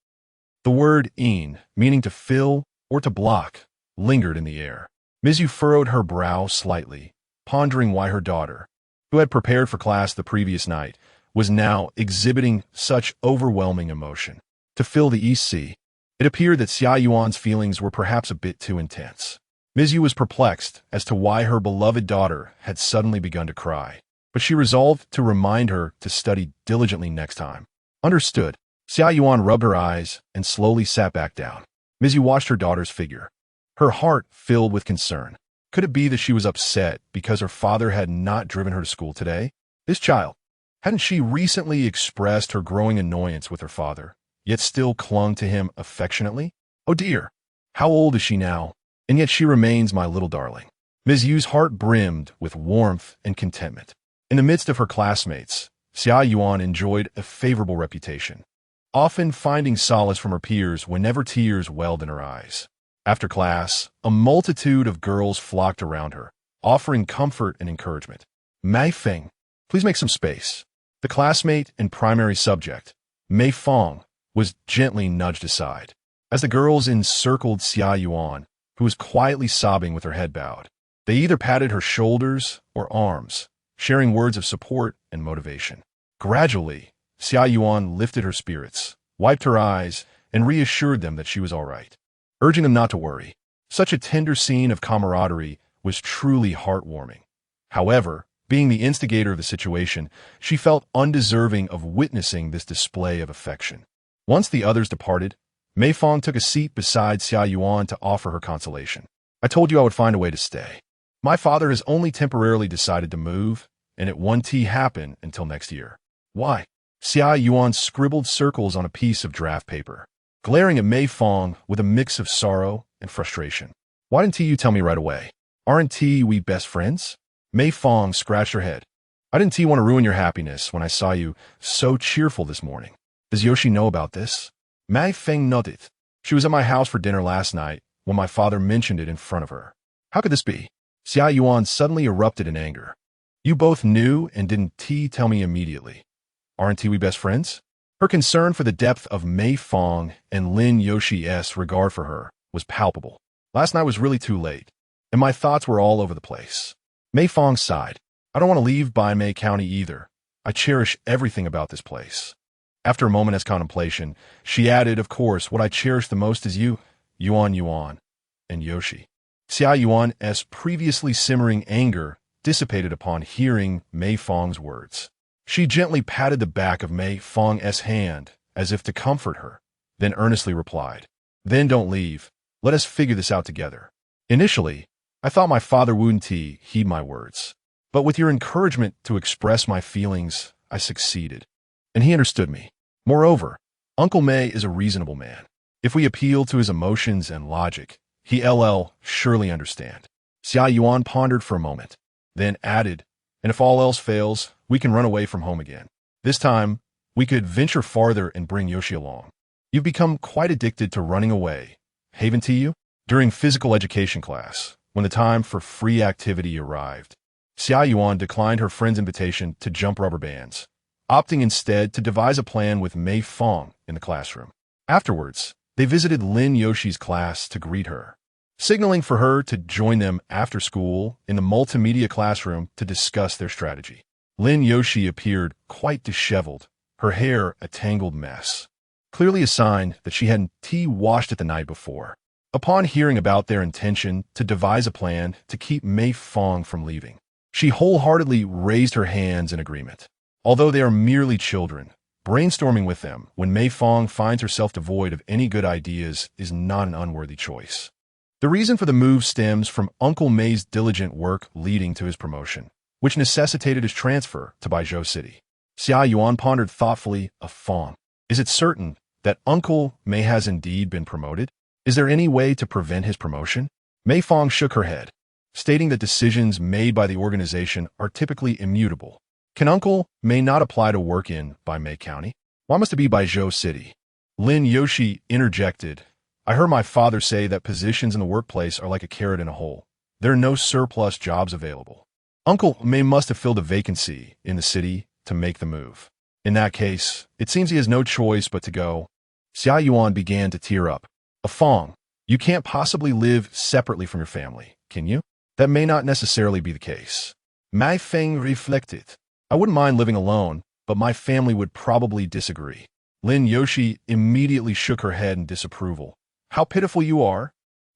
The word "een," meaning to fill or to block, lingered in the air. Mizu furrowed her brow slightly, pondering why her daughter, who had prepared for class the previous night, was now exhibiting such overwhelming emotion. To fill the East Sea, it appeared that Xia Yuan's feelings were perhaps a bit too intense. Mizu was perplexed as to why her beloved daughter had suddenly begun to cry, but she resolved to remind her to study diligently next time. Understood. Xia Yuan rubbed her eyes and slowly sat back down. Mizu watched her daughter's figure, her heart filled with concern. Could it be that she was upset because her father had not driven her to school today? This child, hadn't she recently expressed her growing annoyance with her father, yet still clung to him affectionately? Oh dear, how old is she now? And yet she remains my little darling. Ms. Yu's heart brimmed with warmth and contentment. In the midst of her classmates, Xia Yuan enjoyed a favorable reputation, often finding solace from her peers whenever tears welled in her eyes. After class, a multitude of girls flocked around her, offering comfort and encouragement. Mei Fang, please make some space. The classmate and primary subject, Mei Fang, was gently nudged aside. As the girls encircled Xia Yuan, who was quietly sobbing with her head bowed, they either patted her shoulders or arms, sharing words of support and motivation. Gradually, Xia Yuan lifted her spirits, wiped her eyes, and reassured them that she was all right, urging them not to worry. Such a tender scene of camaraderie was truly heartwarming. However, being the instigator of the situation, she felt undeserving of witnessing this display of affection. Once the others departed, Mei Fang took a seat beside Xia Yuan to offer her consolation. I told you I would find a way to stay. My father has only temporarily decided to move, and it won't happen until next year. Why? Xia Yuan scribbled circles on a piece of draft paper, glaring at Mei Fang with a mix of sorrow and frustration. Why didn't you tell me right away? Aren't we best friends? Mei Fang scratched her head. I didn't want to ruin your happiness when I saw you so cheerful this morning. Does Yoshi know about this? Mei Fang nodded. She was at my house for dinner last night when my father mentioned it in front of her. How could this be? Xia Yuan suddenly erupted in anger. You both knew and didn't tell me immediately. Aren't we best friends? Her concern for the depth of Mei Fang and Lin Yoshi's regard for her was palpable. Last night was really too late, and my thoughts were all over the place. Mei Fang sighed. I don't want to leave Bai Mei County either. I cherish everything about this place. After a moment's contemplation, she added, of course, what I cherish the most is you, Yuan, and Yoshi. Xia Yuan's previously simmering anger dissipated upon hearing Mei Fang's words. She gently patted the back of Mei Fang's hand as if to comfort her, then earnestly replied, Then don't leave. Let us figure this out together. Initially, I thought my father wouldn't heed my words, but with your encouragement to express my feelings, I succeeded, and he understood me. Moreover, Uncle Mei is a reasonable man. If we appeal to his emotions and logic, he'll surely understand. Xia Yuan pondered for a moment, then added, and if all else fails, we can run away from home again. This time, we could venture farther and bring Yoshi along. You've become quite addicted to running away, haven't you? During physical education class, when the time for free activity arrived, Xia Yuan declined her friend's invitation to jump rubber bands, opting instead to devise a plan with Mei Fang in the classroom. Afterwards, they visited Lin Yoshi's class to greet her, signaling for her to join them after school in the multimedia classroom to discuss their strategy. Lin Yoshi appeared quite disheveled, her hair a tangled mess, clearly a sign that she hadn't washed it the night before. Upon hearing about their intention to devise a plan to keep Mei Fang from leaving, she wholeheartedly raised her hands in agreement. Although they are merely children, brainstorming with them when Mei Fang finds herself devoid of any good ideas is not an unworthy choice. The reason for the move stems from Uncle Mei's diligent work leading to his promotion, which necessitated his transfer to Baizhou City. Xia Yuan pondered thoughtfully of Fang. Is it certain that Uncle Mei has indeed been promoted? Is there any way to prevent his promotion? Mei Fang shook her head, stating that decisions made by the organization are typically immutable. Can Uncle Mei not apply to work in Bai Mei County? Why must it be Baizhou City? Lin Yoshi interjected. I heard my father say that positions in the workplace are like a carrot in a hole. There are no surplus jobs available. Uncle Mei must have filled a vacancy in the city to make the move. In that case, it seems he has no choice but to go. Xia Yuan began to tear up. A Fang, you can't possibly live separately from your family, can you? That may not necessarily be the case. Mei Fang reflected. I wouldn't mind living alone, but my family would probably disagree. Lin Yoshi immediately shook her head in disapproval. How pitiful you are.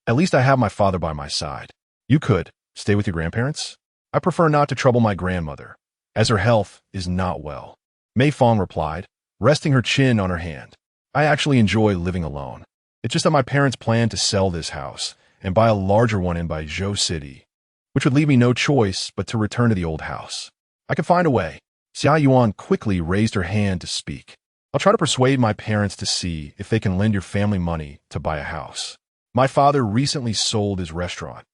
At least I have my father by my side. You could stay with your grandparents? I prefer not to trouble my grandmother, as her health is not well. Mei Fang replied, resting her chin on her hand. I actually enjoy living alone. It's just that my parents plan to sell this house and buy a larger one in Baizhou City, which would leave me no choice but to return to the old house. I could find a way. Xia Yuan quickly raised her hand to speak. I'll try to persuade my parents to see if they can lend your family money to buy a house. My father recently sold his restaurant,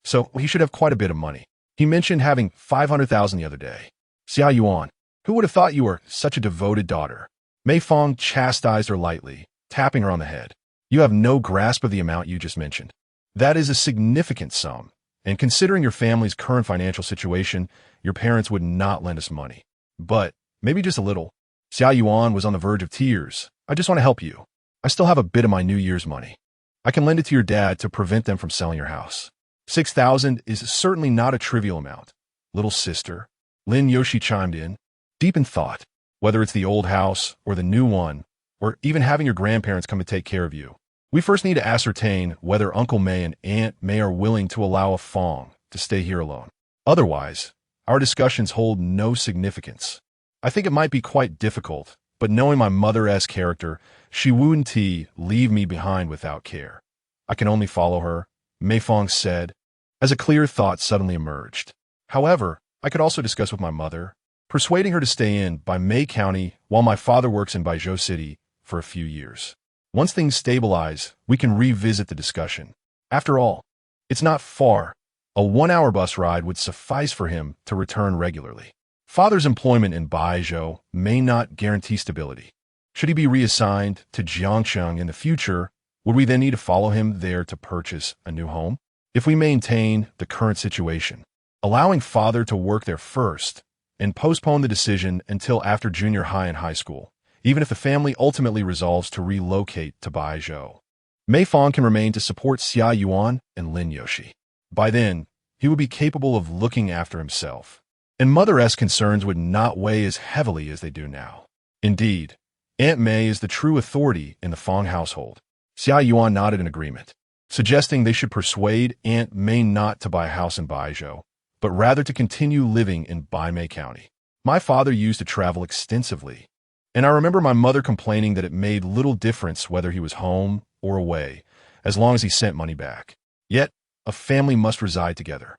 so he should have quite a bit of money. He mentioned having 500,000 the other day. Xia Yuan, who would have thought you were such a devoted daughter? Mei Fang chastised her lightly, tapping her on the head. You have no grasp of the amount you just mentioned. That is a significant sum, and considering your family's current financial situation, your parents would not lend us money. But maybe just a little. Xia Yuan was on the verge of tears. I just want to help you. I still have a bit of my New Year's money. I can lend it to your dad to prevent them from selling your house. 6,000 is certainly not a trivial amount. Little sister. Lin Yoshi chimed in, deep in thought. Whether it's the old house or the new one, or even having your grandparents come to take care of you. We first need to ascertain whether Uncle Mei and Aunt Mei are willing to allow a Fang to stay here alone. Otherwise, our discussions hold no significance. I think it might be quite difficult, but knowing my mother-esque character, she wouldn't leave me behind without care. I can only follow her, Mei Fang said, as a clear thought suddenly emerged. However, I could also discuss with my mother, persuading her to stay in by Mei County while my father works in Baizhou City for a few years. Once things stabilize, we can revisit the discussion. After all, it's not far. A 1-hour bus ride would suffice for him to return regularly. Father's employment in Baizhou may not guarantee stability. Should he be reassigned to Jiangsheng in the future, would we then need to follow him there to purchase a new home? If we maintain the current situation, allowing father to work there first and postpone the decision until after junior high and high school, even if the family ultimately resolves to relocate to Baizhou. Mei Fang can remain to support Xia Yuan and Lin Yoshi. By then, he would be capable of looking after himself, and mother-esque concerns would not weigh as heavily as they do now. Indeed, Aunt Mei is the true authority in the Fang household. Xia Yuan nodded in agreement, suggesting they should persuade Aunt Mei not to buy a house in Baizhou, but rather to continue living in Baimei County. My father used to travel extensively, and I remember my mother complaining that it made little difference whether he was home or away, as long as he sent money back. Yet, a family must reside together.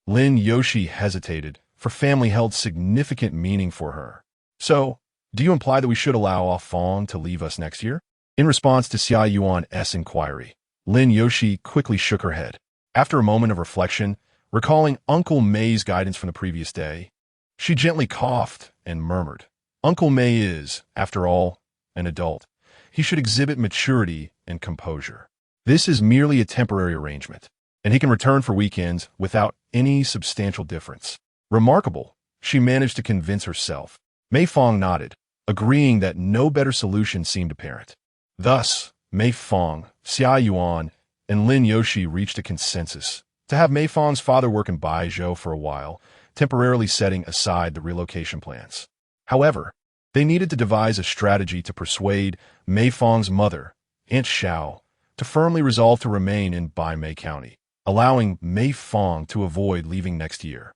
Lin Yoshi hesitated, for family held significant meaning for her. So, do you imply that we should allow Ah Fang to leave us next year? In response to Xia Yuan's inquiry, Lin Yoshi quickly shook her head. After a moment of reflection, recalling Uncle Mei's guidance from the previous day, she gently coughed and murmured, Uncle Mei is, after all, an adult. He should exhibit maturity and composure. This is merely a temporary arrangement, and he can return for weekends without any substantial difference. Remarkable, she managed to convince herself. Mei Fang nodded, agreeing that no better solution seemed apparent. Thus, Mei Fang, Xia Yuan, and Lin Yoshi reached a consensus to have Mei Fang's father work in Baizhou for a while, temporarily setting aside the relocation plans. However, they needed to devise a strategy to persuade Mei Fang's mother, Aunt Xiao, to firmly resolve to remain in Baimei County, allowing Mei Fang to avoid leaving next year.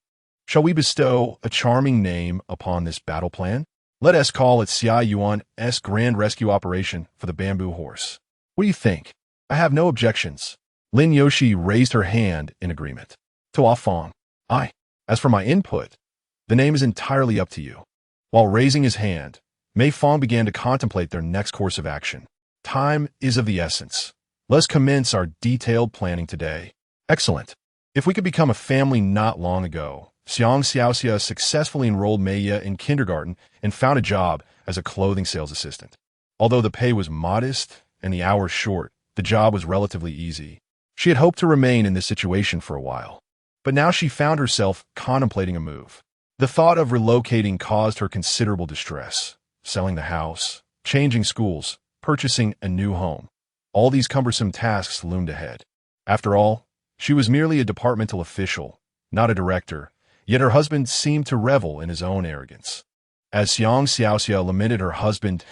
Shall we bestow a charming name upon this battle plan? Let us call it Xia Yuan's Grand Rescue Operation for the Bamboo Horse. What do you think? I have no objections. Lin Yoshi raised her hand in agreement. To Ah Fang, as for my input, the name is entirely up to you. While raising his hand, Mei Fang began to contemplate their next course of action. Time is of the essence. Let's commence our detailed planning today. Excellent. If we could become a family not long ago, Xiang Xiaoxia successfully enrolled Meiya in kindergarten and found a job as a clothing sales assistant. Although the pay was modest and the hours short, the job was relatively easy. She had hoped to remain in this situation for a while, but now she found herself contemplating a move. The thought of relocating caused her considerable distress, selling the house, changing schools, purchasing a new home. All these cumbersome tasks loomed ahead. After all, she was merely a departmental official, not a director, yet her husband seemed to revel in his own arrogance. As Xiang Xiaoxia lamented her husband's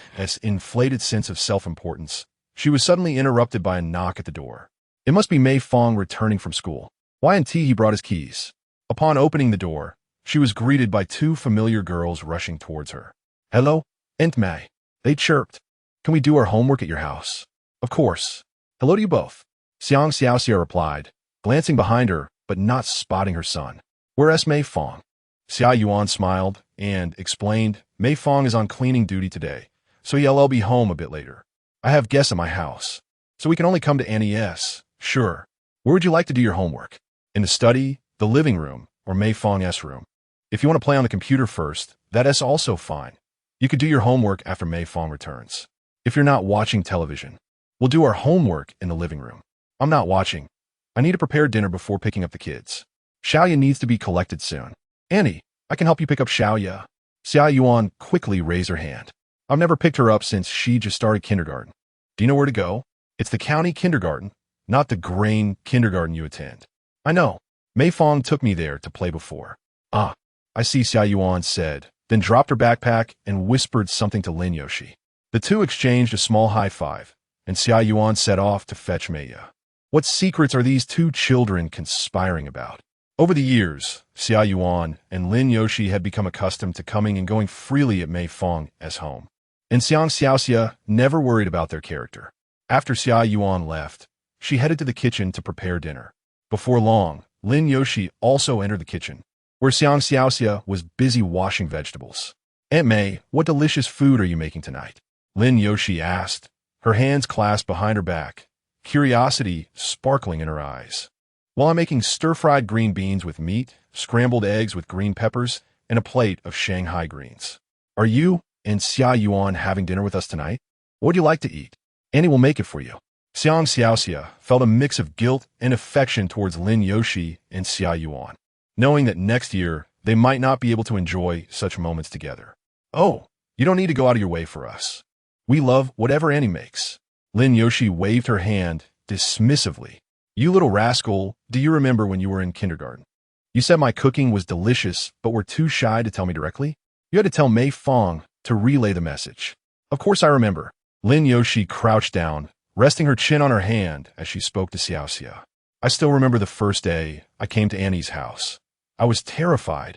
inflated sense of self-importance, she was suddenly interrupted by a knock at the door. It must be Mei Fang returning from school. Y&T he brought his keys. Upon opening the door, she was greeted by two familiar girls rushing towards her. Hello, Aunt Mei. They chirped. Can we do our homework at your house? Of course. Hello to you both. Xiang Xiaoxia replied, glancing behind her, but not spotting her son. Where's Mei Fang? Xia Yuan smiled and explained, Mei Fang is on cleaning duty today, so he'll be home a bit later. I have guests at my house, so we can only come to Annie's. Sure. Where would you like to do your homework? In the study, the living room, or Mei Fang's room? If you want to play on the computer first, that's also fine. You could do your homework after Mei Fang returns. If you're not watching television, we'll do our homework in the living room. I'm not watching. I need to prepare dinner before picking up the kids. Xiaoya needs to be collected soon. Annie, I can help you pick up Xiaoya. Xia Yuan quickly raised her hand. I've never picked her up since she just started kindergarten. Do you know where to go? It's the county kindergarten, not the grain kindergarten you attend. I know. Mei Fang took me there to play before. Ah, I see, Xia Yuan said, then dropped her backpack and whispered something to Lin Yoshi. The two exchanged a small high five, and Xia Yuan set off to fetch Meiya. What secrets are these two children conspiring about? Over the years, Xia Yuan and Lin Yoshi had become accustomed to coming and going freely at Mei Fang's home, and Xiang Xiaoxia never worried about their character. After Xia Yuan left, she headed to the kitchen to prepare dinner. Before long, Lin Yoshi also entered the kitchen, where Xiang Xiaoxia was busy washing vegetables. Aunt Mei, what delicious food are you making tonight? Lin Yoshi asked, her hands clasped behind her back, curiosity sparkling in her eyes. While I'm making stir-fried green beans with meat, scrambled eggs with green peppers, and a plate of Shanghai greens. Are you and Xia Yuan having dinner with us tonight? What would you like to eat? Annie will make it for you. Xiang Xiaoxia felt a mix of guilt and affection towards Lin Yoshi and Xia Yuan, knowing that next year they might not be able to enjoy such moments together. Oh, you don't need to go out of your way for us. We love whatever Annie makes. Lin Yoshi waved her hand dismissively. You little rascal, do you remember when you were in kindergarten? You said my cooking was delicious, but were too shy to tell me directly? You had to tell Mei Fang to relay the message. Of course I remember. Lin Yoshi crouched down, resting her chin on her hand as she spoke to Xiaoxia. I still remember the first day I came to Annie's house. I was terrified,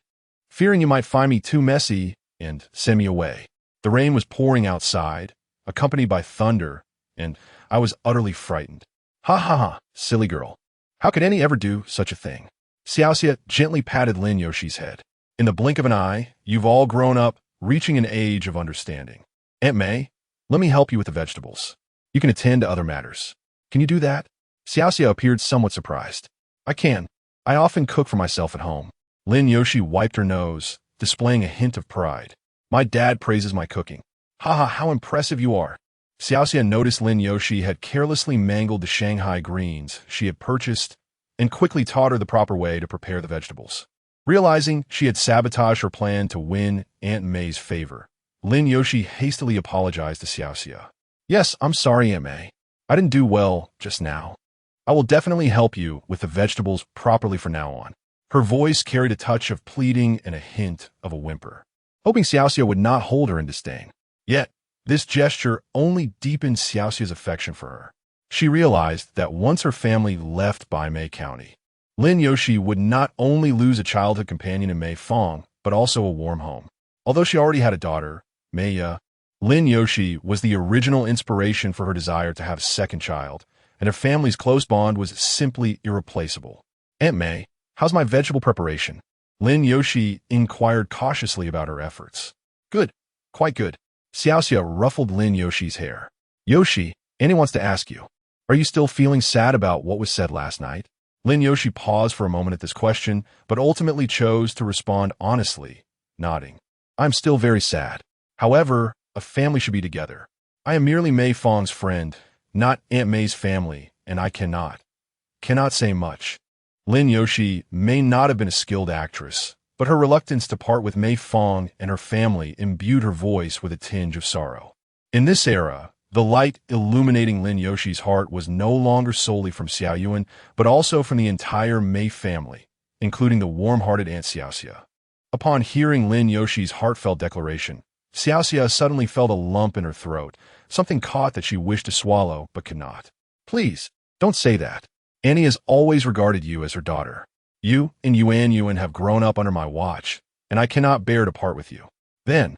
fearing you might find me too messy and send me away. The rain was pouring outside, accompanied by thunder, and I was utterly frightened. Ha ha ha, silly girl. How could Annie ever do such a thing? Xiaoxia gently patted Lin Yoshi's head. In the blink of an eye, you've all grown up, reaching an age of understanding. Aunt Mei, let me help you with the vegetables. You can attend to other matters. Can you do that? Xiaoxia appeared somewhat surprised. I can. I often cook for myself at home. Lin Yoshi wiped her nose, displaying a hint of pride. My dad praises my cooking. Haha, how impressive you are. Xiaoxia noticed Lin Yoshi had carelessly mangled the Shanghai greens she had purchased and quickly taught her the proper way to prepare the vegetables. Realizing she had sabotaged her plan to win Aunt Mei's favor, Lin Yoshi hastily apologized to Xiaoxia. Yes, I'm sorry, Aunt Mei. I didn't do well just now. I will definitely help you with the vegetables properly from now on. Her voice carried a touch of pleading and a hint of a whimper, hoping Xiaoxia would not hold her in disdain. Yet, this gesture only deepened Xiaoxia's affection for her. She realized that once her family left Bai Mei County, Lin Yoshi would not only lose a childhood companion in Mei Fang, but also a warm home. Although she already had a daughter, Meiya, Lin Yoshi was the original inspiration for her desire to have a second child, and her family's close bond was simply irreplaceable. Aunt Mei, how's my vegetable preparation? Lin Yoshi inquired cautiously about her efforts. Good, quite good. Xiaoxia ruffled Lin Yoshi's hair. Yoshi, Annie wants to ask you, are you still feeling sad about what was said last night? Lin Yoshi paused for a moment at this question, but ultimately chose to respond honestly, nodding. I'm still very sad. However, a family should be together. I am merely Mei Fang's friend, not Aunt Mei's family, and I cannot say much. Lin Yoshi may not have been a skilled actress, but her reluctance to part with Mei Fang and her family imbued her voice with a tinge of sorrow. In this era, the light illuminating Lin Yoshi's heart was no longer solely from Xiao Yuan, but also from the entire Mei family, including the warm-hearted Aunt Xiaoxia. Upon hearing Lin Yoshi's heartfelt declaration, Xiaoxia suddenly felt a lump in her throat, something caught that she wished to swallow but could not. Please, don't say that. Annie has always regarded you as her daughter. You and Yuan have grown up under my watch, and I cannot bear to part with you. Then,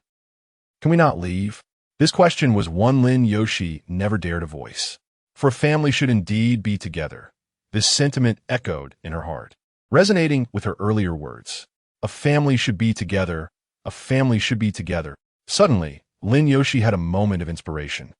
can we not leave? This question was one Lin Yoshi never dared to voice. For a family should indeed be together. This sentiment echoed in her heart, resonating with her earlier words. A family should be together. A family should be together. Suddenly, Lin Yoshi had a moment of inspiration.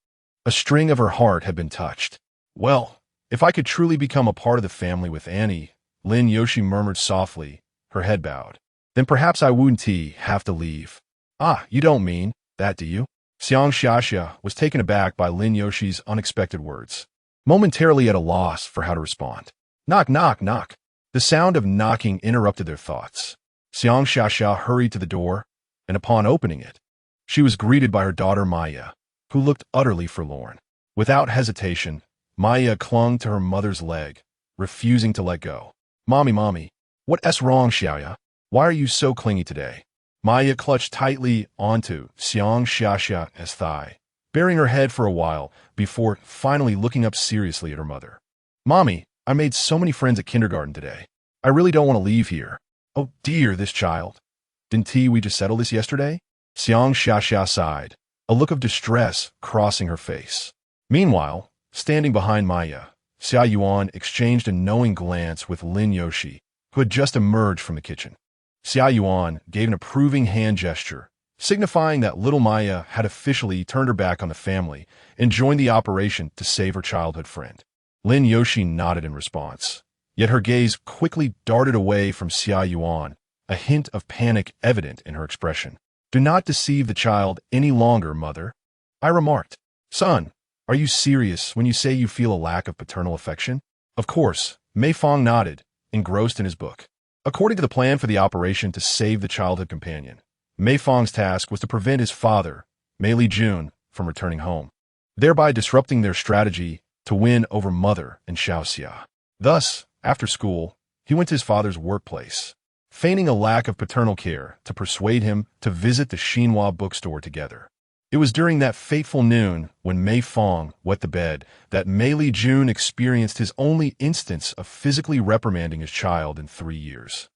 A string of her heart had been touched. Well, if I could truly become a part of the family with Annie, Lin Yoshi murmured softly, her head bowed. Then perhaps I wouldn't have to leave. Ah, you don't mean that, do you? Xiang Xiaxia was taken aback by Lin Yoshi's unexpected words, momentarily at a loss for how to respond. Knock, knock, knock. The sound of knocking interrupted their thoughts. Xiang Xiaxia hurried to the door, and upon opening it, she was greeted by her daughter Maya, who looked utterly forlorn. Without hesitation, Maya clung to her mother's leg, refusing to let go. Mommy, what's wrong, Xiaoya? Why are you so clingy today? Maya clutched tightly onto Xiang Xiaxia's thigh, burying her head for a while before finally looking up seriously at her mother. Mommy, I made so many friends at kindergarten today. I really don't want to leave here. Oh dear, this child. Didn't we just settle this yesterday? Xiang Xiaxia sighed, a look of distress crossing her face. Meanwhile, standing behind Maya, Xia Yuan exchanged a knowing glance with Lin Yoshi, who had just emerged from the kitchen. Xia Yuan gave an approving hand gesture, signifying that little Maya had officially turned her back on the family and joined the operation to save her childhood friend. Lin Yoshi nodded in response, yet her gaze quickly darted away from Xia Yuan, a hint of panic evident in her expression. Do not deceive the child any longer, mother, I remarked. Son, are you serious when you say you feel a lack of paternal affection? Of course, Mei Fang nodded, engrossed in his book. According to the plan for the operation to save the childhood companion, Mei Fang's task was to prevent his father, Mei Jun, from returning home, thereby disrupting their strategy to win over mother and Xiaoxia. Thus, after school, he went to his father's workplace, feigning a lack of paternal care to persuade him to visit the Xinhua bookstore together. It was during that fateful noon when Mei Fang wet the bed that Mei Jun experienced his only instance of physically reprimanding his child in 3 years.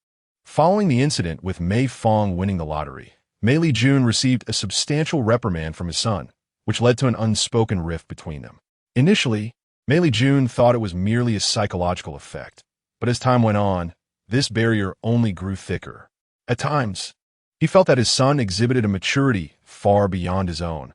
Following the incident with Mei Fang winning the lottery, Mei Jun received a substantial reprimand from his son, which led to an unspoken rift between them. Initially, Mei Jun thought it was merely a psychological effect, but as time went on, this barrier only grew thicker. At times, he felt that his son exhibited a maturity far beyond his own,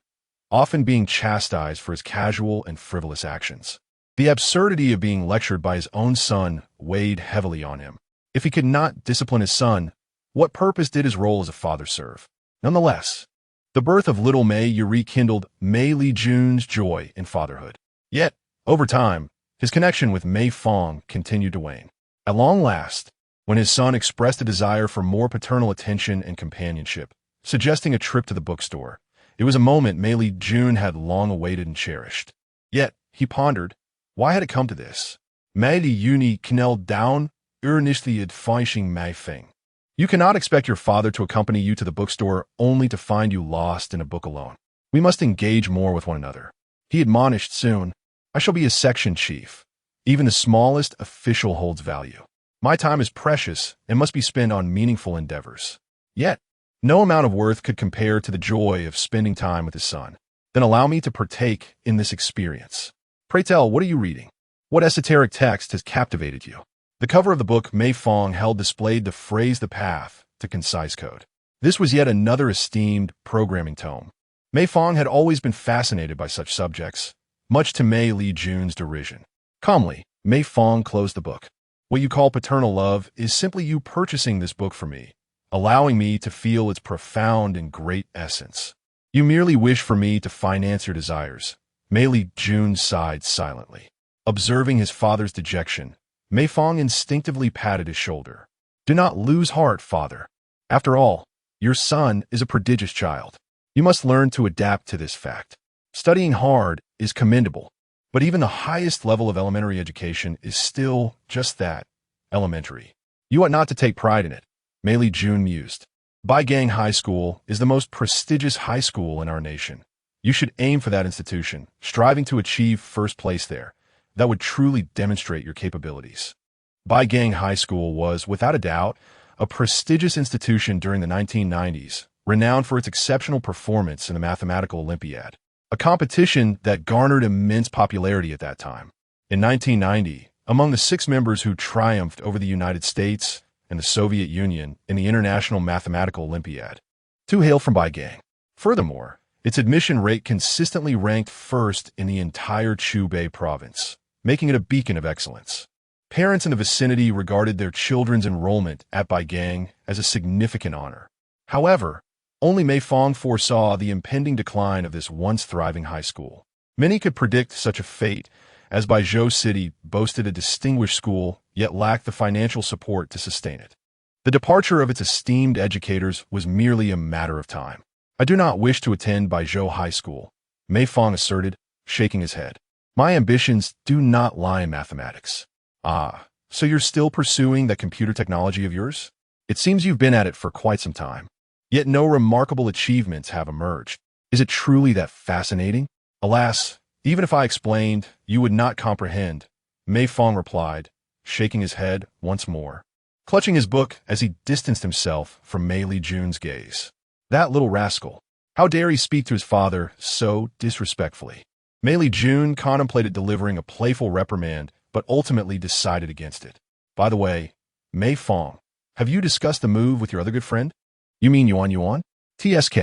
often being chastised for his casual and frivolous actions. The absurdity of being lectured by his own son weighed heavily on him. If he could not discipline his son, what purpose did his role as a father serve? Nonetheless, the birth of little Mei rekindled Mei Jun's joy in fatherhood. Yet, over time, his connection with Mei Fang continued to wane. At long last, when his son expressed a desire for more paternal attention and companionship, suggesting a trip to the bookstore, it was a moment Mei Jun had long awaited and cherished. Yet, he pondered, why had it come to this? Mei Juni knelt down, earnestly advising Mei Fang. You cannot expect your father to accompany you to the bookstore only to find you lost in a book alone. We must engage more with one another. He admonished soon, I shall be a section chief. Even the smallest official holds value. My time is precious and must be spent on meaningful endeavors. Yet, no amount of worth could compare to the joy of spending time with his son. Then allow me to partake in this experience. Pray tell, what are you reading? What esoteric text has captivated you? The cover of the book Mei Fang held displayed the phrase The Path to Concise Code. This was yet another esteemed programming tome. Mei Fang had always been fascinated by such subjects, much to Mei Jun's derision. Calmly, Mei Fang closed the book. What you call paternal love is simply you purchasing this book for me, allowing me to feel its profound and great essence. You merely wish for me to finance your desires. Mei Jun sighed silently. Observing his father's dejection, Mei Fang instinctively patted his shoulder. Do not lose heart, father. After all, your son is a prodigious child. You must learn to adapt to this fact. Studying hard is commendable, but even the highest level of elementary education is still just that, elementary. You ought not to take pride in it, Mei Jun mused. Baigang High School is the most prestigious high school in our nation. You should aim for that institution, striving to achieve first place there. That would truly demonstrate your capabilities. Baigang High School was, without a doubt, a prestigious institution during the 1990s, renowned for its exceptional performance in the Mathematical Olympiad, a competition that garnered immense popularity at that time. In 1990, among the 6 members who triumphed over the United States and the Soviet Union in the International Mathematical Olympiad, 2 hail from Baigang. Furthermore, its admission rate consistently ranked first in the entire Hubei province, making it a beacon of excellence. Parents in the vicinity regarded their children's enrollment at Baigang as a significant honor. However, only Mei Fang foresaw the impending decline of this once thriving high school. Many could predict such a fate, as Baizhou City boasted a distinguished school, yet lacked the financial support to sustain it. The departure of its esteemed educators was merely a matter of time. I do not wish to attend Baizhou High School, Mei Fang asserted, shaking his head. My ambitions do not lie in mathematics. Ah, so you're still pursuing that computer technology of yours? It seems you've been at it for quite some time. Yet no remarkable achievements have emerged. Is it truly that fascinating? Alas, even if I explained, you would not comprehend, Mei Fang replied, shaking his head once more, clutching his book as he distanced himself from Mei Jun's gaze. That little rascal. How dare he speak to his father so disrespectfully? Mei Jun contemplated delivering a playful reprimand, but ultimately decided against it. By the way, Mei Fang, have you discussed the move with your other good friend? You mean Yuan? TSK.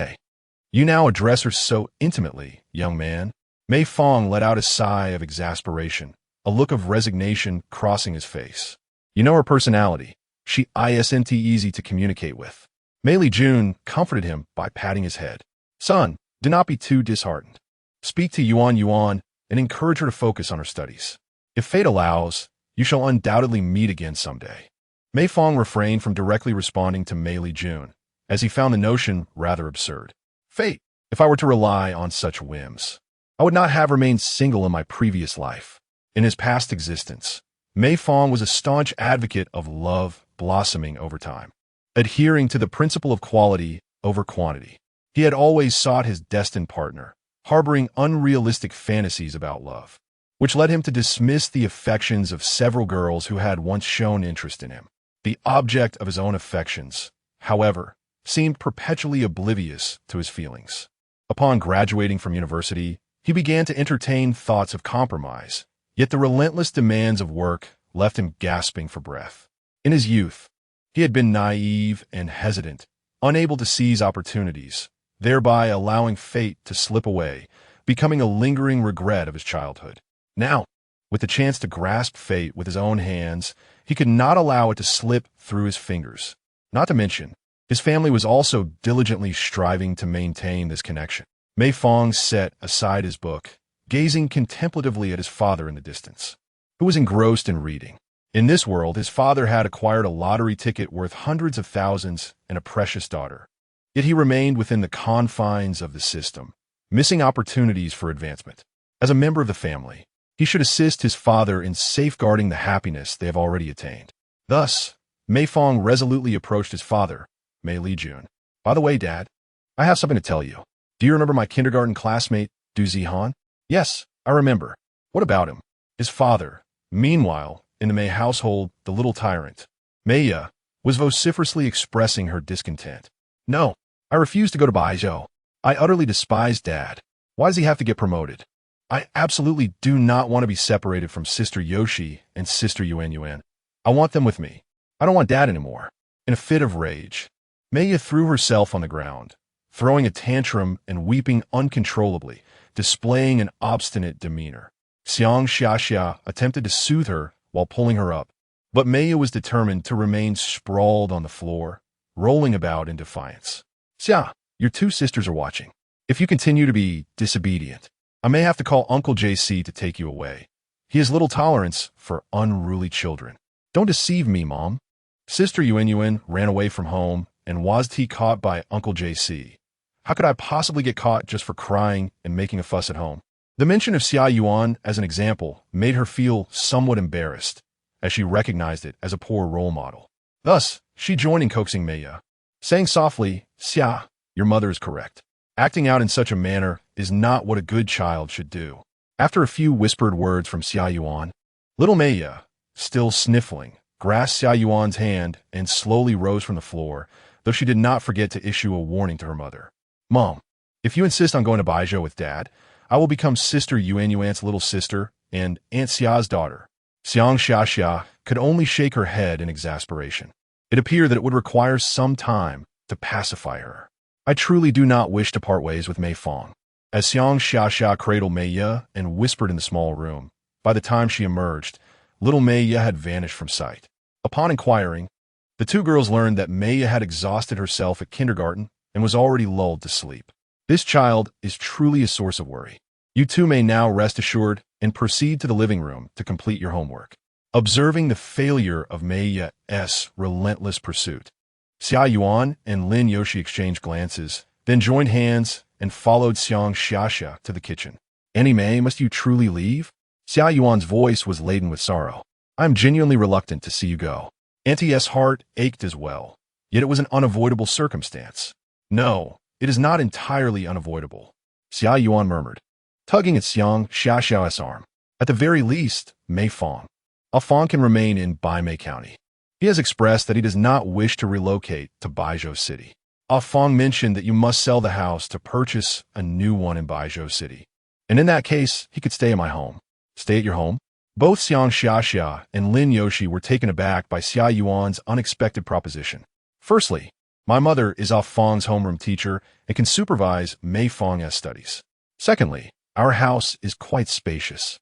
You now address her so intimately, young man. Mei Fang let out a sigh of exasperation, a look of resignation crossing his face. You know her personality. She isn't easy to communicate with. Mei Jun comforted him by patting his head. Son, do not be too disheartened. Speak to Yuan and encourage her to focus on her studies. If fate allows, you shall undoubtedly meet again someday. Mei Fang refrained from directly responding to Mei Jun, as he found the notion rather absurd. Fate, if I were to rely on such whims, I would not have remained single in my previous life. In his past existence, Mei Fang was a staunch advocate of love blossoming over time, adhering to the principle of quality over quantity. He had always sought his destined partner, harboring unrealistic fantasies about love, which led him to dismiss the affections of several girls who had once shown interest in him. The object of his own affections, however, seemed perpetually oblivious to his feelings. Upon graduating from university, he began to entertain thoughts of compromise, yet the relentless demands of work left him gasping for breath. In his youth, he had been naive and hesitant, unable to seize opportunities, thereby allowing fate to slip away, becoming a lingering regret of his childhood. Now, with the chance to grasp fate with his own hands, he could not allow it to slip through his fingers. Not to mention, his family was also diligently striving to maintain this connection. Mei Fang set aside his book, gazing contemplatively at his father in the distance, who was engrossed in reading. In this world, his father had acquired a lottery ticket worth hundreds of thousands and a precious daughter. Yet he remained within the confines of the system, missing opportunities for advancement. As a member of the family, he should assist his father in safeguarding the happiness they have already attained. Thus, Mei Fang resolutely approached his father, Mei Jun. By the way, Dad, I have something to tell you. Do you remember my kindergarten classmate, Du Zihan? Yes, I remember. What about him? His father. Meanwhile, in the Mei household, the little tyrant, Mei, was vociferously expressing her discontent. No, I refuse to go to Baizhou. I utterly despise Dad. Why does he have to get promoted? I absolutely do not want to be separated from Sister Yoshi and Sister Yuan. I want them with me. I don't want Dad anymore. In a fit of rage, Mei threw herself on the ground, throwing a tantrum and weeping uncontrollably, displaying an obstinate demeanor. Xiang Xiaxia attempted to soothe her while pulling her up, but Mei was determined to remain sprawled on the floor, rolling about in defiance. Xia, your 2 sisters are watching. If you continue to be disobedient, I may have to call Uncle JC to take you away. He has little tolerance for unruly children. Don't deceive me, Mom. Sister Yuan ran away from home and was he caught by Uncle JC? How could I possibly get caught just for crying and making a fuss at home? The mention of Xia Yuan as an example made her feel somewhat embarrassed, as she recognized it as a poor role model. Thus, she joined in coaxing Mei, saying softly, "Xia, your mother is correct. Acting out in such a manner is not what a good child should do." After a few whispered words from Xia Yuan, little Mei, still sniffling, grasped Xia Yuan's hand and slowly rose from the floor, though she did not forget to issue a warning to her mother. "Mom, if you insist on going to Baijiu with Dad, I will become Sister Yuan's little sister and Aunt Xia's daughter." Xiang Xiaxia could only shake her head in exasperation. It appeared that it would require some time to pacify her. "I truly do not wish to part ways with Mei Fang." As Xiang Xiaxia cradled Mei and whispered in the small room, by the time she emerged, little Mei had vanished from sight. Upon inquiring, the two girls learned that Mei had exhausted herself at kindergarten and was already lulled to sleep. This child is truly a source of worry. You two may now rest assured and proceed to the living room to complete your homework. Observing the failure of Mei's relentless pursuit, Xia Yuan and Lin Yoshi exchanged glances, then joined hands and followed Xiang Xiaxia to the kitchen. "Annie Mei, must you truly leave?" Xia Yuan's voice was laden with sorrow. "I am genuinely reluctant to see you go." Auntie's heart ached as well, yet it was an unavoidable circumstance. "No, it is not entirely unavoidable," Xia Yuan murmured, tugging at Xiang Xiaxia's arm. "At the very least, Mei Fang can remain in Baimei County. He has expressed that he does not wish to relocate to Baijiu City. Fang mentioned that you must sell the house to purchase a new one in Baijiu City. And in that case, he could stay in my home." "Stay at your home?" Both Xiang Xiaxia and Lin Yoshi were taken aback by Xia Yuan's unexpected proposition. "Firstly, my mother is Fang's homeroom teacher and can supervise Mei Fang's studies. Secondly, our house is quite spacious,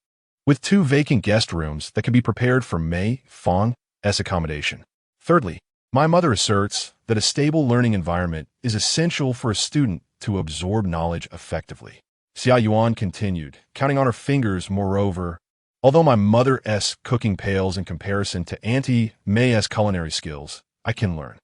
with 2 vacant guest rooms that can be prepared for Mei Fang's accommodation. Thirdly, my mother asserts that a stable learning environment is essential for a student to absorb knowledge effectively." Xia Yuan continued, counting on her fingers. "Moreover, although my mother's cooking pales in comparison to Auntie Mei's culinary skills, I can learn.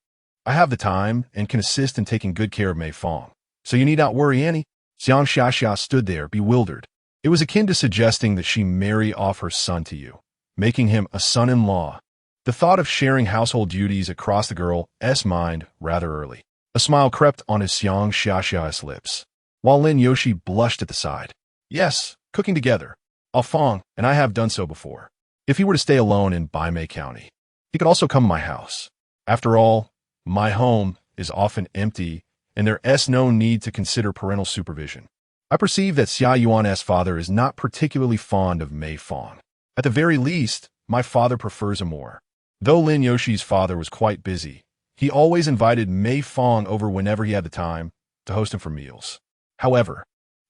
I have the time and can assist in taking good care of Mei Fang. So you need not worry, Annie." Xiang Xiaxia stood there, bewildered. It was akin to suggesting that she marry off her son to you, making him a son-in-law. The thought of sharing household duties crossed the girl's mind rather early. A smile crept on his Xiang Xiaxia's lips, while Lin Yoshi blushed at the side. "Yes, cooking together. Fang and I have done so before. If he were to stay alone in Baimei County, he could also come to my house. After all, my home is often empty, and there's no need to consider parental supervision." I perceive that Xia Yuan's father is not particularly fond of Mei Fang. At the very least, my father prefers him more. Though Lin Yoshi's father was quite busy, he always invited Mei Fang over whenever he had the time to host him for meals. However,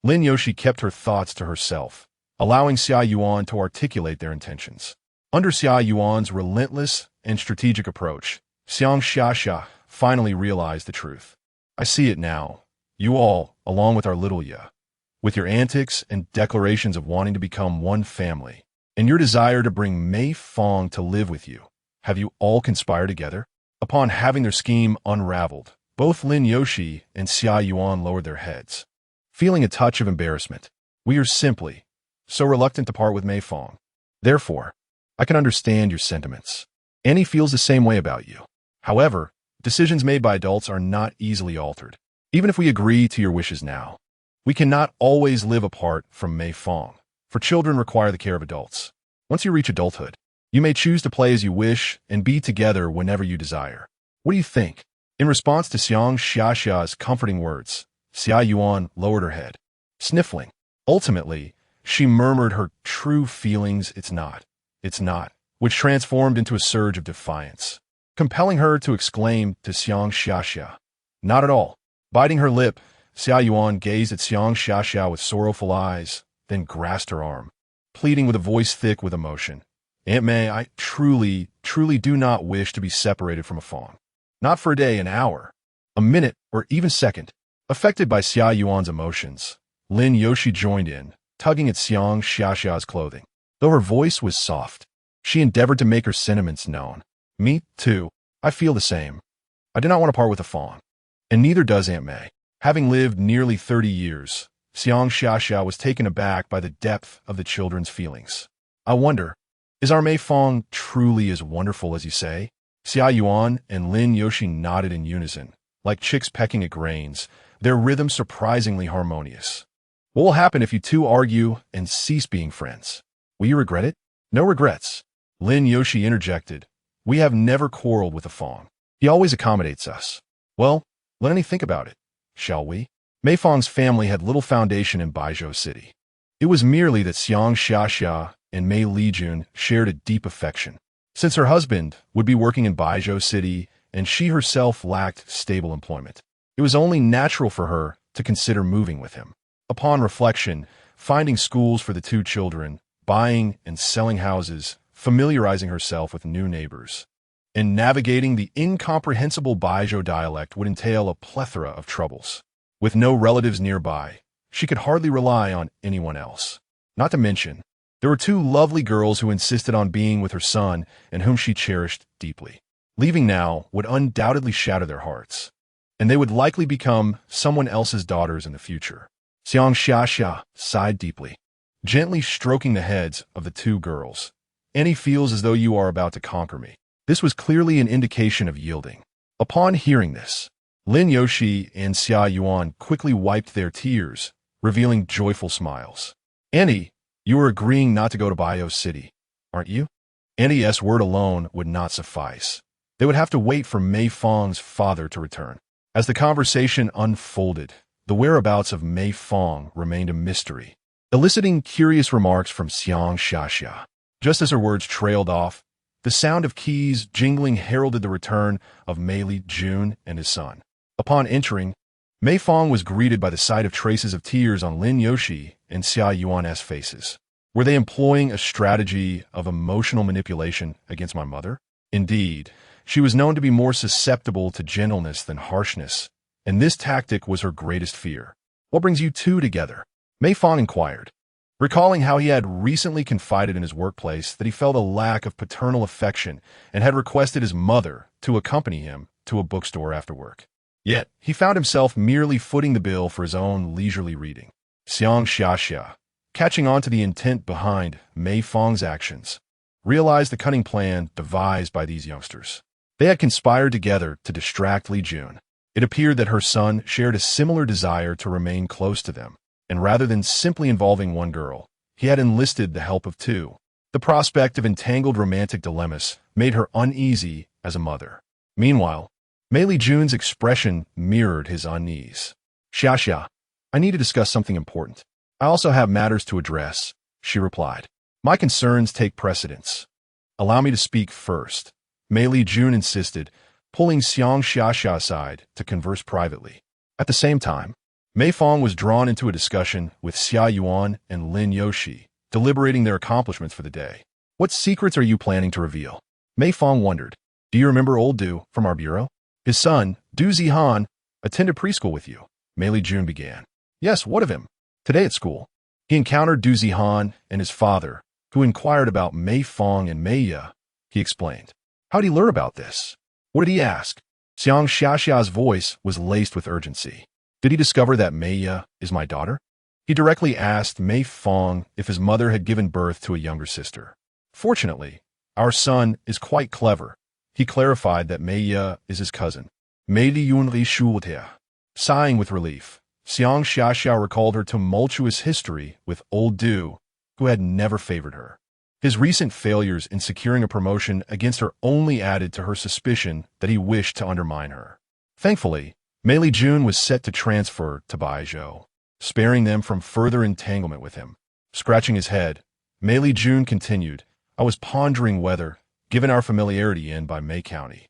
Lin Yoshi kept her thoughts to herself, allowing Xia Yuan to articulate their intentions. Under Xia Yuan's relentless and strategic approach, Xiang Xiaxia finally realized the truth. "I see it now. You all, along with our little Ya, with your antics and declarations of wanting to become one family, and your desire to bring Mei Fang to live with you, have you all conspired together?" Upon having their scheme unraveled, both Lin Yoshi and Xia Yuan lowered their heads, feeling a touch of embarrassment. "We are simply so reluctant to part with Mei Fang. Therefore, I can understand your sentiments. Annie feels the same way about you. However, decisions made by adults are not easily altered. Even if we agree to your wishes now, we cannot always live apart from Mei Fang, for children require the care of adults. Once you reach adulthood, you may choose to play as you wish and be together whenever you desire. What do you think?" In response to Xiang Xiaxia's comforting words, Xia Yuan lowered her head, sniffling. Ultimately, she murmured her true feelings, it's not, which transformed into a surge of defiance, compelling her to exclaim to Xiang Xiaxia, "Not at all." Biting her lip, Xia Yuan gazed at Xiang Xiaxia with sorrowful eyes, then grasped her arm, pleading with a voice thick with emotion. "Aunt Mei, I truly do not wish to be separated from a Fang. Not for a day, an hour, a minute, or even second." Affected by Xia Yuan's emotions, Lin Yoshi joined in, tugging at Xiang Xiaxia's clothing. Though her voice was soft, she endeavored to make her sentiments known. "Me, too. I feel the same. I do not want to part with a Fang. And neither does Aunt Mei. Having lived nearly 30 years, Xiang Xiaxia was taken aback by the depth of the children's feelings. I wonder, is our Mei Fang truly as wonderful as you say? Xia Yuan and Lin Yoshi nodded in unison, like chicks pecking at grains, their rhythm surprisingly harmonious. What will happen if you two argue and cease being friends? Will you regret it? No regrets. Lin Yoshi interjected. We have never quarreled with a Fang. He always accommodates us. Well, let me think about it, shall we? Mei Fang's family had little foundation in Baizhou City. It was merely that Xiang Xiaxia and Mei Lijun shared a deep affection. Since her husband would be working in Baizhou City and she herself lacked stable employment, it was only natural for her to consider moving with him. Upon reflection, finding schools for the two children, buying and selling houses, familiarizing herself with new neighbors, and navigating the incomprehensible Baizhou dialect would entail a plethora of troubles. With no relatives nearby, she could hardly rely on anyone else. Not to mention, there were two lovely girls who insisted on being with her son and whom she cherished deeply. Leaving now would undoubtedly shatter their hearts, and they would likely become someone else's daughters in the future. Xiang Xiaxia sighed deeply, gently stroking the heads of the two girls. Annie feels as though you are about to conquer me. This was clearly an indication of yielding. Upon hearing this, Lin Yoshi and Xia Yuan quickly wiped their tears, revealing joyful smiles. Annie, you are agreeing not to go to Baizhou City, aren't you? Annie's word alone would not suffice. They would have to wait for Mei Fang's father to return. As the conversation unfolded, the whereabouts of Mei Fang remained a mystery, eliciting curious remarks from Xiang Xiaxia. Just as her words trailed off, the sound of keys jingling heralded the return of Mei Lijun and his son. Upon entering, Mei Fang was greeted by the sight of traces of tears on Lin Yoshi and Xia Yuan's faces. Were they employing a strategy of emotional manipulation against my mother? Indeed, she was known to be more susceptible to gentleness than harshness, and this tactic was her greatest fear. What brings you two together? Mei Fang inquired, recalling how he had recently confided in his workplace that he felt a lack of paternal affection and had requested his mother to accompany him to a bookstore after work. Yet, he found himself merely footing the bill for his own leisurely reading. Xiang Xiaxia, catching on to the intent behind Mei Fang's actions, realized the cunning plan devised by these youngsters. They had conspired together to distract Li Jun. It appeared that her son shared a similar desire to remain close to them, and rather than simply involving one girl, he had enlisted the help of two. The prospect of entangled romantic dilemmas made her uneasy as a mother. Meanwhile, Mei Lijun's expression mirrored his unease. Xiaxia, I need to discuss something important. I also have matters to address, she replied. My concerns take precedence. Allow me to speak first. Mei Lijun insisted, pulling Xiang Xiaxia aside to converse privately. At the same time, Mei Fang was drawn into a discussion with Xia Yuan and Lin Yoshi, deliberating their accomplishments for the day. What secrets are you planning to reveal? Mei Fang wondered. Do you remember old Du from our bureau? His son, Du Zihan, attended preschool with you. Mei Lijun began. Yes, what of him? Today at school, he encountered Du Zihan and his father, who inquired about Mei Fang and Mei Ye. He explained. How did he learn about this? What did he ask? Xiang Xiaxia's voice was laced with urgency. Did he discover that Mei Ye is my daughter? He directly asked Mei Fang if his mother had given birth to a younger sister. Fortunately, our son is quite clever. He clarified that Mei Ye is his cousin. Mei Liyun Li Shulte. Sighing with relief, Xiang Xiaxia recalled her tumultuous history with old Du, who had never favored her. His recent failures in securing a promotion against her only added to her suspicion that he wished to undermine her. Thankfully, Mei Lijun was set to transfer to Baizhou, sparing them from further entanglement with him. Scratching his head, Mei Lijun continued, I was pondering whether, given our familiarity in by Mei County,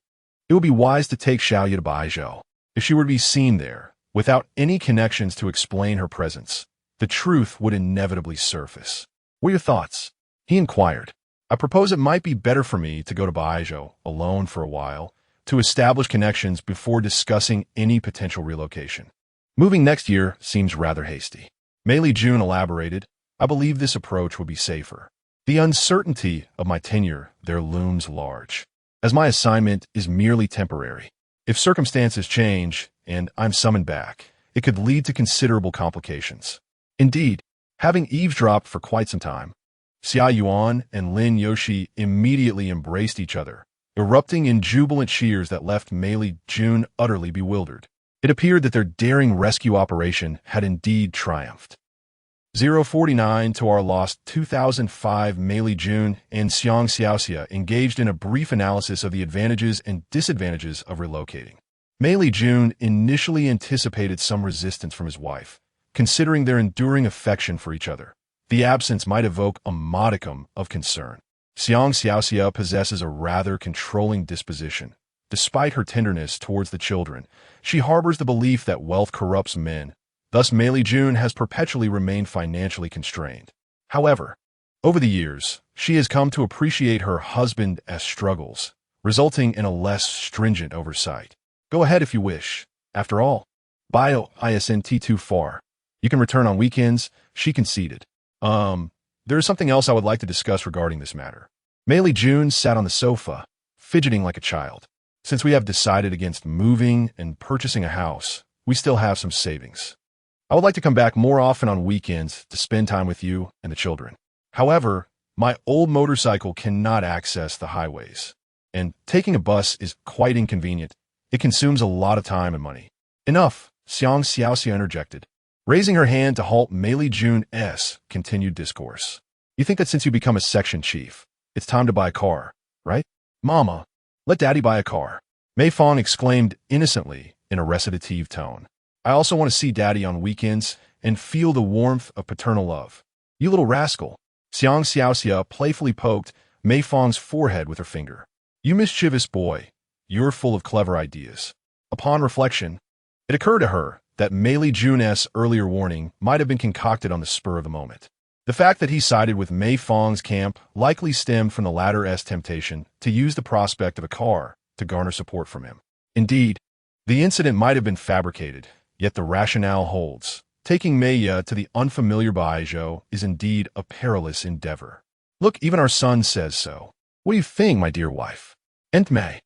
it would be wise to take Xiaoye to Baizhou. If she were to be seen there, without any connections to explain her presence, the truth would inevitably surface. What are your thoughts? He inquired. I propose it might be better for me to go to Baizhou alone for a while, to establish connections before discussing any potential relocation. Moving next year seems rather hasty. Mei Lijun elaborated, I believe this approach would be safer. The uncertainty of my tenure there looms large, as my assignment is merely temporary. If circumstances change, and I'm summoned back, it could lead to considerable complications. Indeed, having eavesdropped for quite some time, Xia Yuan and Lin Yoshi immediately embraced each other, erupting in jubilant cheers that left Mei Jun utterly bewildered. It appeared that their daring rescue operation had indeed triumphed. 049 to our lost 2005 Mei Jun and Xiang Xiaoxia engaged in a brief analysis of the advantages and disadvantages of relocating. Mei Jun initially anticipated some resistance from his wife, considering their enduring affection for each other. The absence might evoke a modicum of concern. Xiang Xiaoxia possesses a rather controlling disposition. Despite her tenderness towards the children, she harbors the belief that wealth corrupts men. Thus, Mei Jun has perpetually remained financially constrained. However, over the years, she has come to appreciate her husband's struggles, resulting in a less stringent oversight. Go ahead if you wish. After all, bio isn't too far. You can return on weekends, she conceded. There is something else I would like to discuss regarding this matter. Mei Jun sat on the sofa, fidgeting like a child. Since we have decided against moving and purchasing a house, we still have some savings. I would like to come back more often on weekends to spend time with you and the children. However, my old motorcycle cannot access the highways, and taking a bus is quite inconvenient. It consumes a lot of time and money. Enough, Xiang Xiaoxia interjected, raising her hand to halt Mei Jun's continued discourse. You think that since you become a section chief, it's time to buy a car, right? Mama, let Daddy buy a car. Mei Fang exclaimed innocently in a recitative tone. I also want to see Daddy on weekends and feel the warmth of paternal love. You little rascal. Xiang Xiaoxia playfully poked Mei Fang's forehead with her finger. You mischievous boy, you're full of clever ideas. Upon reflection, it occurred to her that Mei Jun's earlier warning might have been concocted on the spur of the moment. The fact that he sided with Mei Fang's camp likely stemmed from the latter's temptation to use the prospect of a car to garner support from him. Indeed, the incident might have been fabricated, yet the rationale holds. Taking Mei to the unfamiliar Baizhou is indeed a perilous endeavor. Look, even our son says so. What do you think, my dear wife? Aunt Mei,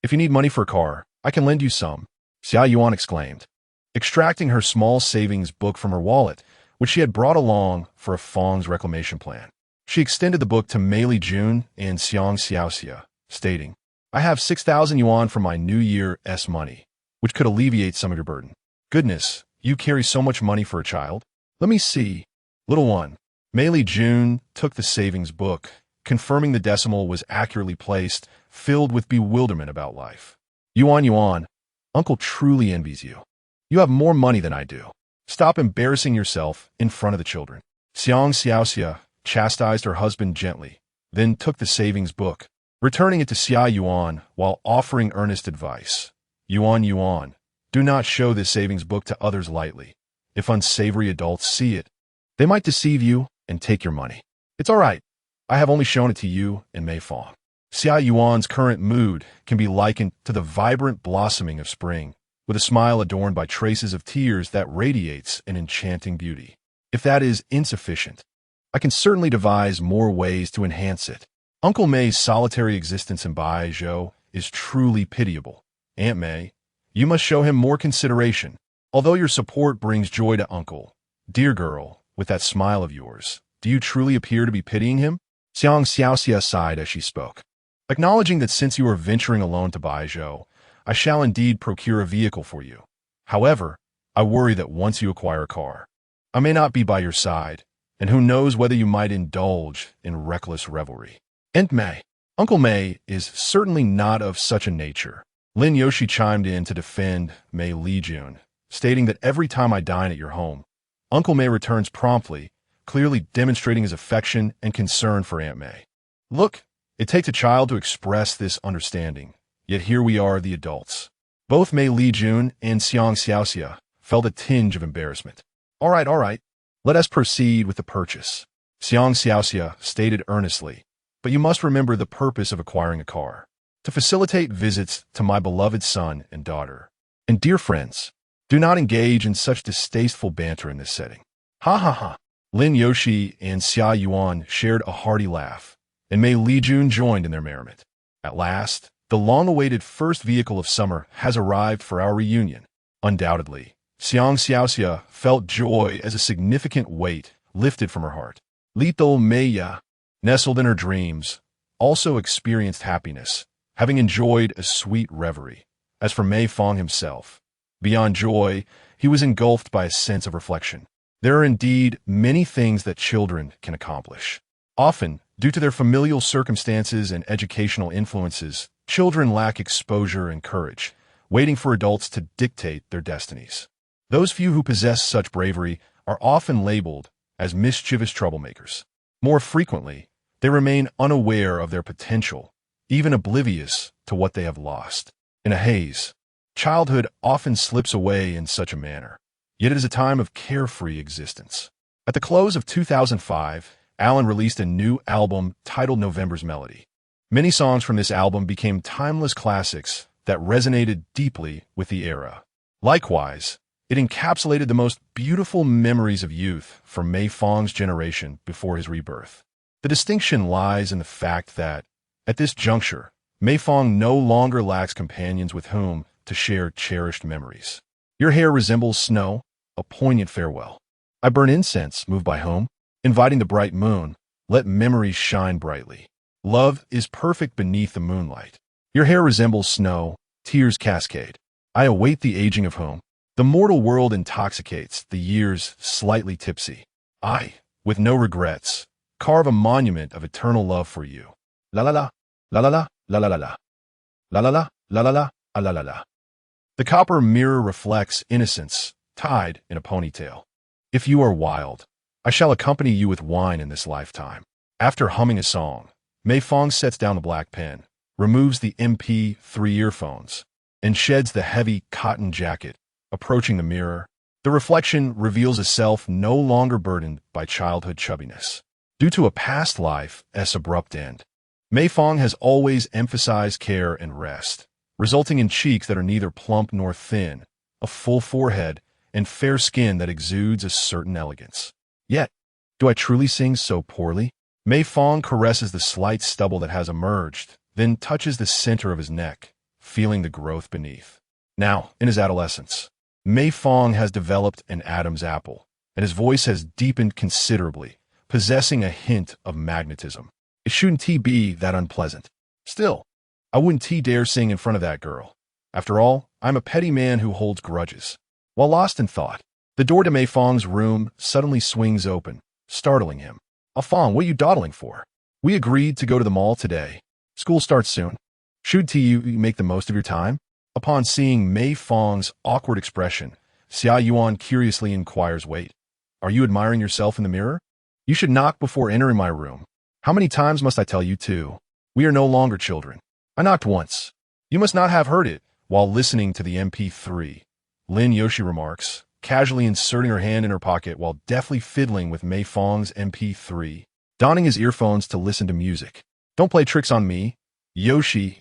if you need money for a car, I can lend you some, Xia Yuan exclaimed, extracting her small savings book from her wallet, which she had brought along for a Fang's reclamation plan. She extended the book to Mei Jun and Xiang Xiaoxia, stating, I have 6,000 yuan from my New Year's money, which could alleviate some of your burden. Goodness, you carry so much money for a child? Let me see. Little one. Mei Jun took the savings book, confirming the decimal was accurately placed, filled with bewilderment about life. Yuan, Uncle truly envies you. You have more money than I do. Stop embarrassing yourself in front of the children. Xiang Xiaoxia chastised her husband gently, then took the savings book, returning it to Xia Yuan while offering earnest advice. Yuan, do not show this savings book to others lightly. If unsavory adults see it, they might deceive you and take your money. It's all right. I have only shown it to you and Mei Fang. Xia Yuan's current mood can be likened to the vibrant blossoming of spring, with a smile adorned by traces of tears that radiates an enchanting beauty. If that is insufficient, I can certainly devise more ways to enhance it. Uncle Mei's solitary existence in Baizhou is truly pitiable. Aunt Mei, you must show him more consideration. Although your support brings joy to Uncle, dear girl, with that smile of yours, do you truly appear to be pitying him? Xiang Xiaoxia sighed as she spoke, acknowledging that since you are venturing alone to Baizhou, I shall indeed procure a vehicle for you. However, I worry that once you acquire a car, I may not be by your side, and who knows whether you might indulge in reckless revelry. Aunt Mei, Uncle Mei is certainly not of such a nature. Lin Yoshi chimed in to defend Mei Jun, stating that every time I dine at your home, Uncle Mei returns promptly, clearly demonstrating his affection and concern for Aunt Mei. Look, it takes a child to express this understanding. Yet here we are, the adults. Both Mei Jun and Xiang Xiaoxia felt a tinge of embarrassment. All right. Let us proceed with the purchase. Xiang Xiaoxia stated earnestly, but you must remember the purpose of acquiring a car. To facilitate visits to my beloved son and daughter. And dear friends, do not engage in such distasteful banter in this setting. Ha. Lin Yoshi and Xia Yuan shared a hearty laugh, and Mei Jun joined in their merriment. At last, The long-awaited first vehicle of summer has arrived for our reunion. Undoubtedly, Xiang Xiaoxia felt joy as a significant weight lifted from her heart. Little Meiya, nestled in her dreams, also experienced happiness, having enjoyed a sweet reverie. As for Mei Fang himself, beyond joy, he was engulfed by a sense of reflection. There are indeed many things that children can accomplish. Often, due to their familial circumstances and educational influences, children lack exposure and courage, waiting for adults to dictate their destinies. Those few who possess such bravery are often labeled as mischievous troublemakers. More frequently, they remain unaware of their potential, even oblivious to what they have lost. In a haze, childhood often slips away in such a manner, yet it is a time of carefree existence. At the close of 2005, Alan released a new album titled November's Melody. Many songs from this album became timeless classics that resonated deeply with the era. Likewise, it encapsulated the most beautiful memories of youth from Mei Fang's generation before his rebirth. The distinction lies in the fact that, at this juncture, Mei Fang no longer lacks companions with whom to share cherished memories. Your hair resembles snow, a poignant farewell. I burn incense, moved by whom, inviting the bright moon, let memories shine brightly. Love is perfect beneath the moonlight. Your hair resembles snow, tears cascade. I await the aging of whom, the mortal world intoxicates, the years slightly tipsy. I, with no regrets, carve a monument of eternal love for you. La la la, la la la, la la la la. La la la, la la la, la la la. The copper mirror reflects innocence, tied in a ponytail. If you are wild, I shall accompany you with wine in this lifetime. After humming a song, Mei Fang sets down the black pen, removes the MP3 earphones, and sheds the heavy cotton jacket. Approaching the mirror, the reflection reveals a self no longer burdened by childhood chubbiness. Due to a past life's abrupt end, Mei Fang has always emphasized care and rest, resulting in cheeks that are neither plump nor thin, a full forehead, and fair skin that exudes a certain elegance. Yet, do I truly sing so poorly? Mei Fang caresses the slight stubble that has emerged, then touches the center of his neck, feeling the growth beneath. Now, in his adolescence, Mei Fang has developed an Adam's apple, and his voice has deepened considerably, possessing a hint of magnetism. It shouldn't be that unpleasant. Still, I wouldn't dare sing in front of that girl. After all, I'm a petty man who holds grudges. While lost in thought, the door to Mei Fang's room suddenly swings open, startling him. Fang, what are you dawdling for? We agreed to go to the mall today. School starts soon. Should you make the most of your time? Upon seeing Mei Fang's awkward expression, Xia Yuan curiously inquires, wait, are you admiring yourself in the mirror? You should knock before entering my room. How many times must I tell you too? We are no longer children. I knocked once. You must not have heard it while listening to the MP3. Lin Yoshi remarks, casually inserting her hand in her pocket while deftly fiddling with Mei Fang's MP3, donning his earphones to listen to music. Don't play tricks on me, Yoshi.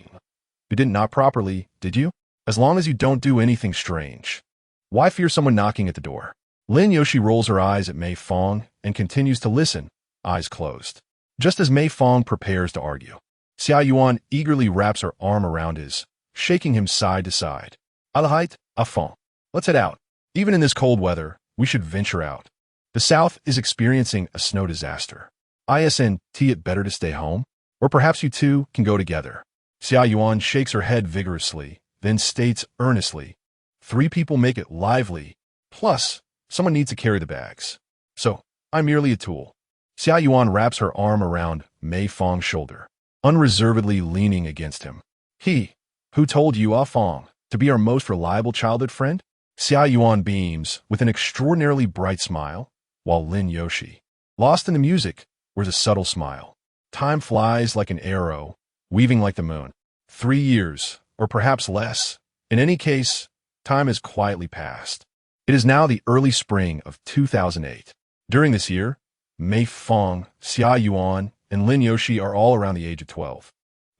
You didn't knock properly, did you? As long as you don't do anything strange. Why fear someone knocking at the door? Lin Yoshi rolls her eyes at Mei Fang and continues to listen, eyes closed. Just as Mei Fang prepares to argue, Xia Yuan eagerly wraps her arm around his, shaking him side to side. Alahite, Fang. Let's head out. Even in this cold weather, we should venture out. The South is experiencing a snow disaster. Isn't it better to stay home? Or perhaps you two can go together. Xia Yuan shakes her head vigorously, then states earnestly, 3 people make it lively, plus someone needs to carry the bags. So, I'm merely a tool. Xia Yuan wraps her arm around Mei Fang's shoulder, unreservedly leaning against him. He, who told you, Fang, to be our most reliable childhood friend? Xia Yuan beams with an extraordinarily bright smile, while Lin Yoshi, lost in the music, wears a subtle smile. Time flies like an arrow, weaving like the moon. 3 years, or perhaps less. In any case, time has quietly passed. It is now the early spring of 2008. During this year, Mei Fang, Xia Yuan, and Lin Yoshi are all around the age of 12.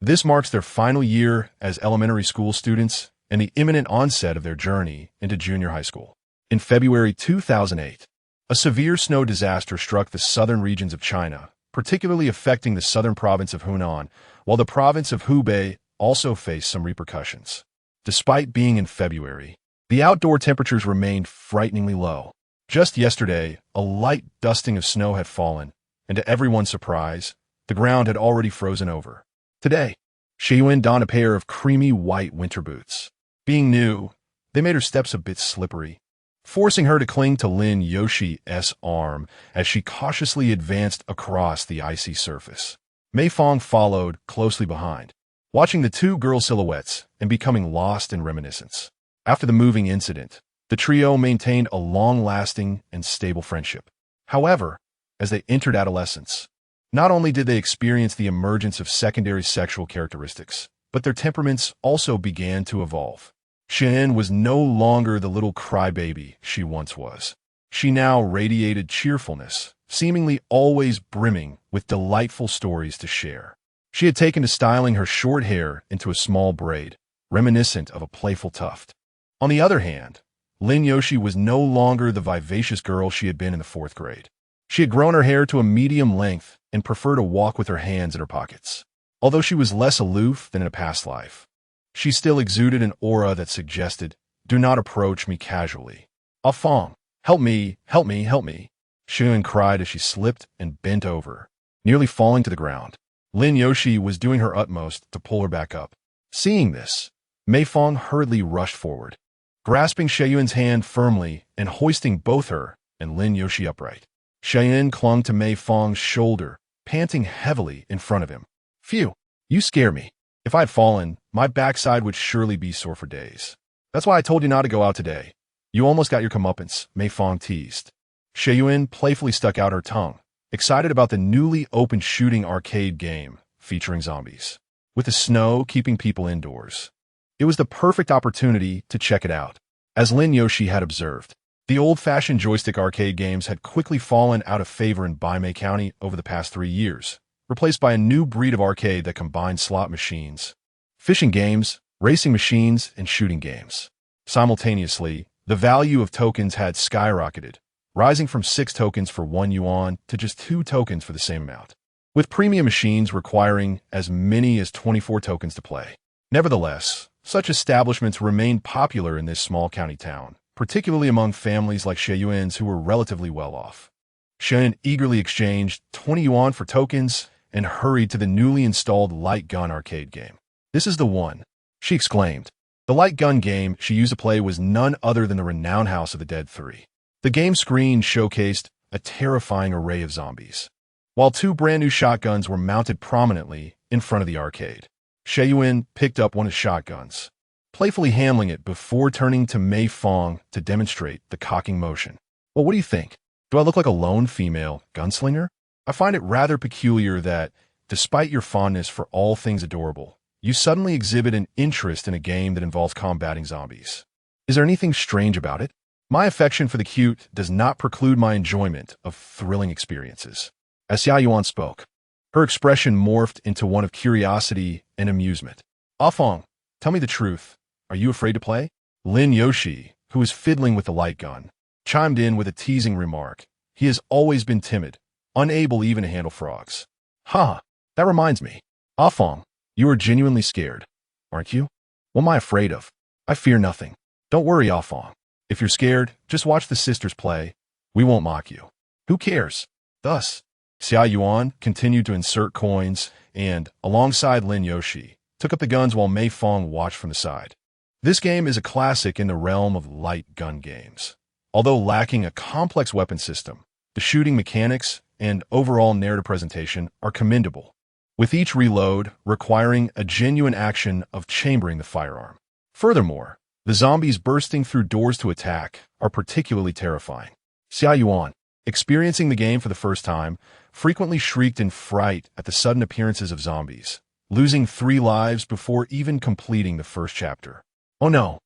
This marks their final year as elementary school students and the imminent onset of their journey into junior high school. In February 2008, a severe snow disaster struck the southern regions of China, particularly affecting the southern province of Hunan, while the province of Hubei also faced some repercussions. Despite being in February, the outdoor temperatures remained frighteningly low. Just yesterday, a light dusting of snow had fallen, and to everyone's surprise, the ground had already frozen over. Today, Xieyuan donned a pair of creamy white winter boots. Being new, they made her steps a bit slippery, forcing her to cling to Lin Yoshi's arm as she cautiously advanced across the icy surface. Mei Fang followed closely behind, watching the two girl silhouettes and becoming lost in reminiscence. After the moving incident, the trio maintained a long-lasting and stable friendship. However, as they entered adolescence, not only did they experience the emergence of secondary sexual characteristics, but their temperaments also began to evolve. Xian was no longer the little crybaby she once was. She now radiated cheerfulness, seemingly always brimming with delightful stories to share. She had taken to styling her short hair into a small braid, reminiscent of a playful tuft. On the other hand, Lin Yoshi was no longer the vivacious girl she had been in the 4th grade. She had grown her hair to a medium length and preferred to walk with her hands in her pockets. Although she was less aloof than in a past life, she still exuded an aura that suggested, "Do not approach me casually." "Ah Fang, help me, help me, help me," Xieyuan cried as she slipped and bent over, nearly falling to the ground. Lin Yoshi was doing her utmost to pull her back up. Seeing this, Mei Fang hurriedly rushed forward, grasping Xieyuan's hand firmly and hoisting both her and Lin Yoshi upright. Xieyuan clung to Mei Fang's shoulder, panting heavily in front of him. "Phew, you scare me. If I had fallen, my backside would surely be sore for days. That's why I told you not to go out today. You almost got your comeuppance," Mei Fang teased. Xieyuan playfully stuck out her tongue, excited about the newly opened shooting arcade game featuring zombies. With the snow keeping people indoors, it was the perfect opportunity to check it out. As Lin Yoshi had observed, the old-fashioned joystick arcade games had quickly fallen out of favor in Mei County over the past 3 years, replaced by a new breed of arcade that combined slot machines, fishing games, racing machines, and shooting games. Simultaneously, the value of tokens had skyrocketed, rising from 6 tokens for 1 yuan to just 2 tokens for the same amount, with premium machines requiring as many as 24 tokens to play. Nevertheless, such establishments remained popular in this small county town, particularly among families like Xieyuan's who were relatively well off. Xieyuan eagerly exchanged 20 yuan for tokens and hurried to the newly installed light gun arcade game. "This is the one," she exclaimed. The light gun game she used to play was none other than the renowned House of the Dead 3. The game screen showcased a terrifying array of zombies, while 2 brand-new shotguns were mounted prominently in front of the arcade. Xieyuan picked up one of the shotguns, playfully handling it before turning to Mei Fang to demonstrate the cocking motion. "Well, what do you think? Do I look like a lone female gunslinger? I find it rather peculiar that, despite your fondness for all things adorable, you suddenly exhibit an interest in a game that involves combating zombies. Is there anything strange about it? My affection for the cute does not preclude my enjoyment of thrilling experiences." As Xieyuan spoke, her expression morphed into one of curiosity and amusement. "Ah Fang, tell me the truth. Are you afraid to play?" Lin Yoshi, who was fiddling with the light gun, chimed in with a teasing remark. He has always been timid, unable even to handle frogs. "Ha, that reminds me. Ah Fang, you are genuinely scared, aren't you?" "What am I afraid of? I fear nothing. Don't worry, Ah Fang. If you're scared, just watch the sisters play. We won't mock you. Who cares?" Thus, Xieyuan continued to insert coins and, alongside Lin Yoshi, took up the guns while Mei Fang watched from the side. This game is a classic in the realm of light gun games. Although lacking a complex weapon system, the shooting mechanics and overall narrative presentation are commendable, with each reload requiring a genuine action of chambering the firearm. Furthermore, the zombies bursting through doors to attack are particularly terrifying. Xieyuan, experiencing the game for the first time, frequently shrieked in fright at the sudden appearances of zombies, losing 3 lives before even completing the first chapter. "Oh no,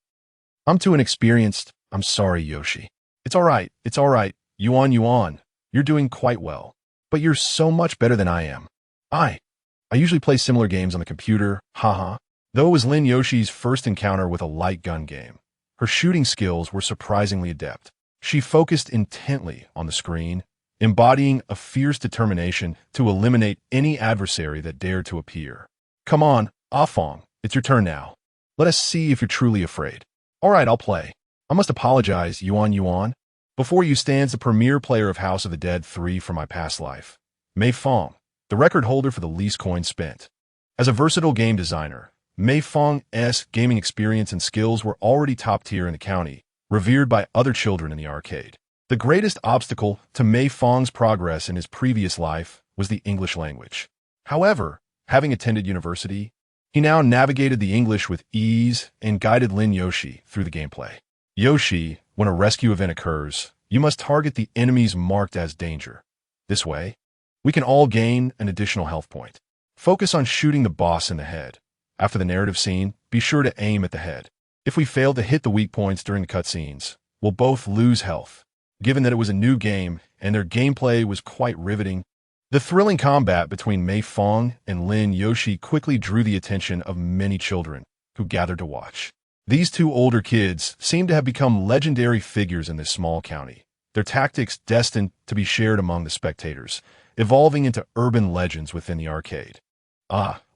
I'm too inexperienced. I'm sorry, Yoshi." It's all right, Yuan, you're doing quite well. But you're so much better than I am. I usually play similar games on the computer, haha." Though it was Lin Yoshi's first encounter with a light gun game, her shooting skills were surprisingly adept. She focused intently on the screen, embodying a fierce determination to eliminate any adversary that dared to appear. "Come on, Ah Fang, It's your turn now. Let us see if you're truly afraid. All right, I'll play. I must apologize, Yuan. Before you stands the premier player of House of the Dead 3 from my past life, Mei Fang, the record holder for the least coins spent. As a versatile game designer, Mei Fang's gaming experience and skills were already top tier in the county, revered by other children in the arcade. The greatest obstacle to Mei Fang's progress in his previous life was the English language. However, having attended university, he now navigated the English with ease and guided Lin Yoshi through the gameplay. Yoshi, when a rescue event occurs, you must target the enemies marked as danger. This way, we can all gain an additional health point. Focus on shooting the boss in the head. After the narrative scene, be sure to aim at the head. If we fail to hit the weak points during the cutscenes, we'll both lose health. Given that it was a new game and their gameplay was quite riveting, the thrilling combat between Mei Fang and Lin Yoshi quickly drew the attention of many children who gathered to watch. These two older kids seem to have become legendary figures in this small county, their tactics destined to be shared among the spectators, evolving into urban legends within the arcade.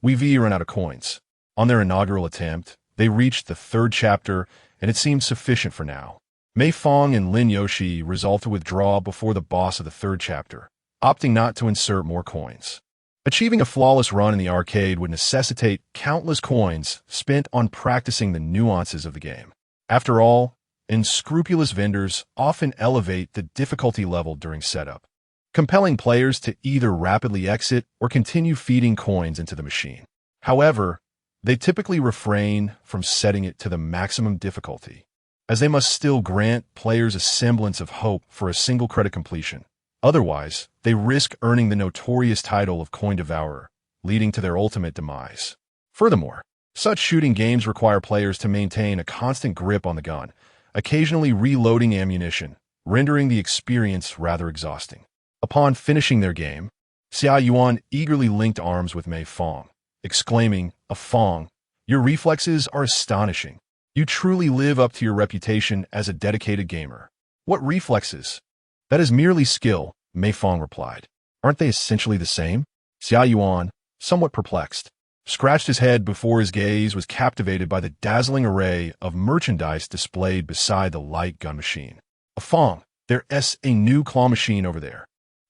We've run out of coins. On their inaugural attempt, they reached the 3rd chapter, and it seemed sufficient for now. Mei Fang and Lin Yoshi resolved to withdraw before the boss of the 3rd chapter, opting not to insert more coins. Achieving a flawless run in the arcade would necessitate countless coins spent on practicing the nuances of the game. After all, unscrupulous vendors often elevate the difficulty level during setup, compelling players to either rapidly exit or continue feeding coins into the machine. However, they typically refrain from setting it to the maximum difficulty, as they must still grant players a semblance of hope for a single credit completion. Otherwise, they risk earning the notorious title of Coin Devourer, leading to their ultimate demise. Furthermore, such shooting games require players to maintain a constant grip on the gun, occasionally reloading ammunition, rendering the experience rather exhausting. Upon finishing their game, Xia Yuan eagerly linked arms with Mei Fang, exclaiming, Fang, your reflexes are astonishing. You truly live up to your reputation as a dedicated gamer. What reflexes? That is merely skill, Mei Fang replied. Aren't they essentially the same? Xia Yuan, somewhat perplexed, scratched his head before his gaze was captivated by the dazzling array of merchandise displayed beside the light gun machine. Fang, there's a new claw machine over there.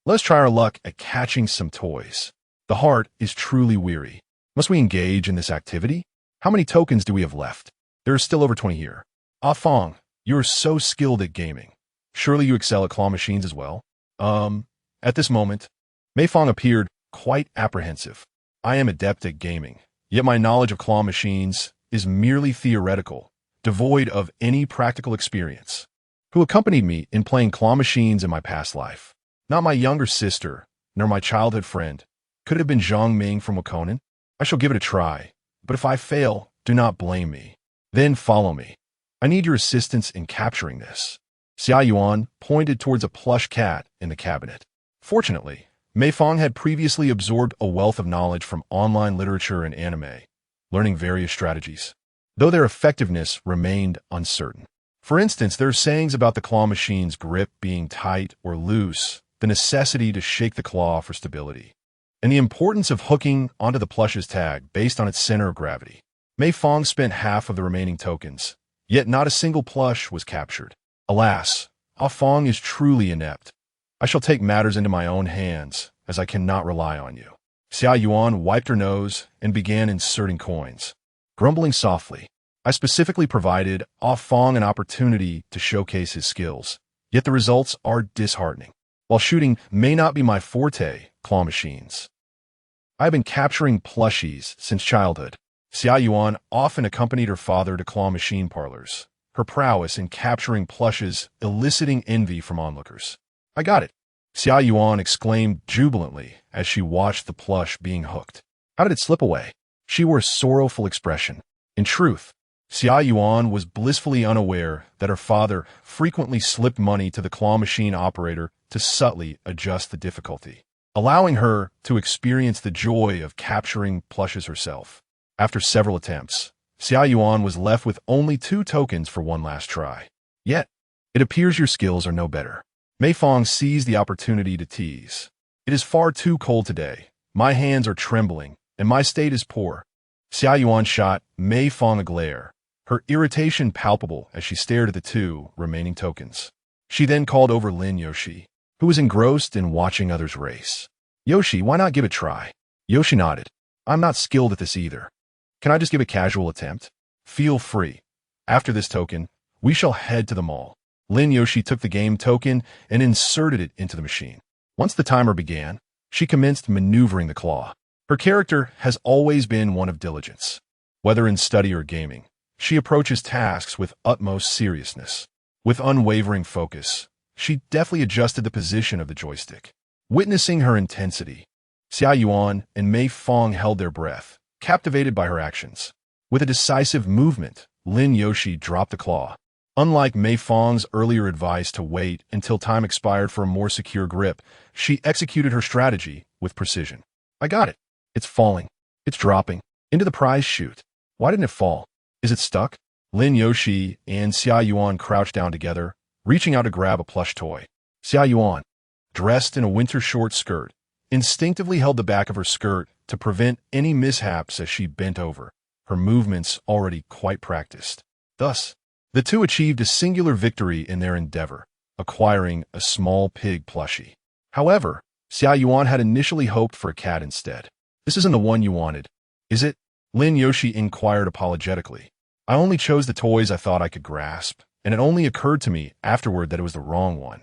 Let's try our luck at catching some toys. The heart is truly weary. Must we engage in this activity? How many tokens do we have left? There are still over 20 here. Fang, you are so skilled at gaming. Surely you excel at claw machines as well? At this moment, Mei Fang appeared quite apprehensive. I am adept at gaming, yet my knowledge of claw machines is merely theoretical, devoid of any practical experience. Who accompanied me in playing claw machines in my past life? Not my younger sister, nor my childhood friend. Could it have been Zhang Ming from Wakonan? I shall give it a try, but if I fail, do not blame me. Then follow me. I need your assistance in capturing this. Xia Yuan pointed towards a plush cat in the cabinet. Fortunately, Mei Fang had previously absorbed a wealth of knowledge from online literature and anime, learning various strategies, though their effectiveness remained uncertain. For instance, there are sayings about the claw machine's grip being tight or loose, the necessity to shake the claw for stability, and the importance of hooking onto the plush's tag based on its center of gravity. Mei Fang spent half of the remaining tokens, yet not a single plush was captured. Alas, Fang is truly inept. I shall take matters into my own hands, as I cannot rely on you. Xia Yuan wiped her nose and began inserting coins. Grumbling softly, I specifically provided Fang an opportunity to showcase his skills, yet the results are disheartening. While shooting may not be my forte, claw machines, I have been capturing plushies since childhood. Xia Yuan often accompanied her father to claw machine parlors, her prowess in capturing plushes eliciting envy from onlookers. I got it, Xia Yuan exclaimed jubilantly as she watched the plush being hooked. How did it slip away? She wore a sorrowful expression. In truth, Xia Yuan was blissfully unaware that her father frequently slipped money to the claw machine operator to subtly adjust the difficulty, allowing her to experience the joy of capturing plushes herself. After several attempts, Xia Yuan was left with only 2 tokens for one last try. Yet, it appears your skills are no better. Mei Fang seized the opportunity to tease. It is far too cold today. My hands are trembling, and my state is poor. Xia Yuan shot Mei Fang a glare, her irritation palpable as she stared at the two remaining tokens. She then called over Lin Yoshi, who was engrossed in watching others race. Yoshi, why not give it a try? Yoshi nodded. I'm not skilled at this either. Can I just give a casual attempt? Feel free. After this token, we shall head to the mall. Lin Yoshi took the game token and inserted it into the machine. Once the timer began, she commenced maneuvering the claw. Her character has always been one of diligence. Whether in study or gaming, she approaches tasks with utmost seriousness. With unwavering focus, she deftly adjusted the position of the joystick. Witnessing her intensity, Xia Yuan and Mei Fang held their breath, captivated by her actions. With a decisive movement, Lin Yoshi dropped the claw. Unlike Mei Fang's earlier advice to wait until time expired for a more secure grip, she executed her strategy with precision. I got it. It's falling. It's dropping. Into the prize chute. Why didn't it fall? Is it stuck? Lin Yoshi and Xia Yuan crouched down together, reaching out to grab a plush toy. Xia Yuan, dressed in a winter short skirt, instinctively held the back of her skirt to prevent any mishaps as she bent over, her movements already quite practiced. Thus, the two achieved a singular victory in their endeavor, acquiring a small pig plushie. However, Xia Yuan had initially hoped for a cat instead. This isn't the one you wanted, is it? Lin Yoshi inquired apologetically. I only chose the toys I thought I could grasp, and it only occurred to me afterward that it was the wrong one.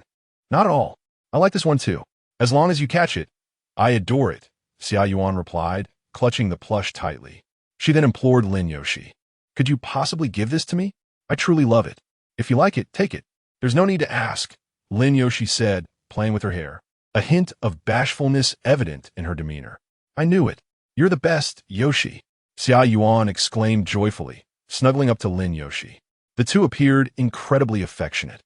Not at all. I like this one too. As long as you catch it. I adore it, Xia Yuan replied, clutching the plush tightly. She then implored Lin Yoshi. Could you possibly give this to me? I truly love it. If you like it, take it. There's no need to ask, Lin Yoshi said, playing with her hair, a hint of bashfulness evident in her demeanor. I knew it. You're the best, Yoshi, Xia Yuan exclaimed joyfully, snuggling up to Lin Yoshi. The two appeared incredibly affectionate,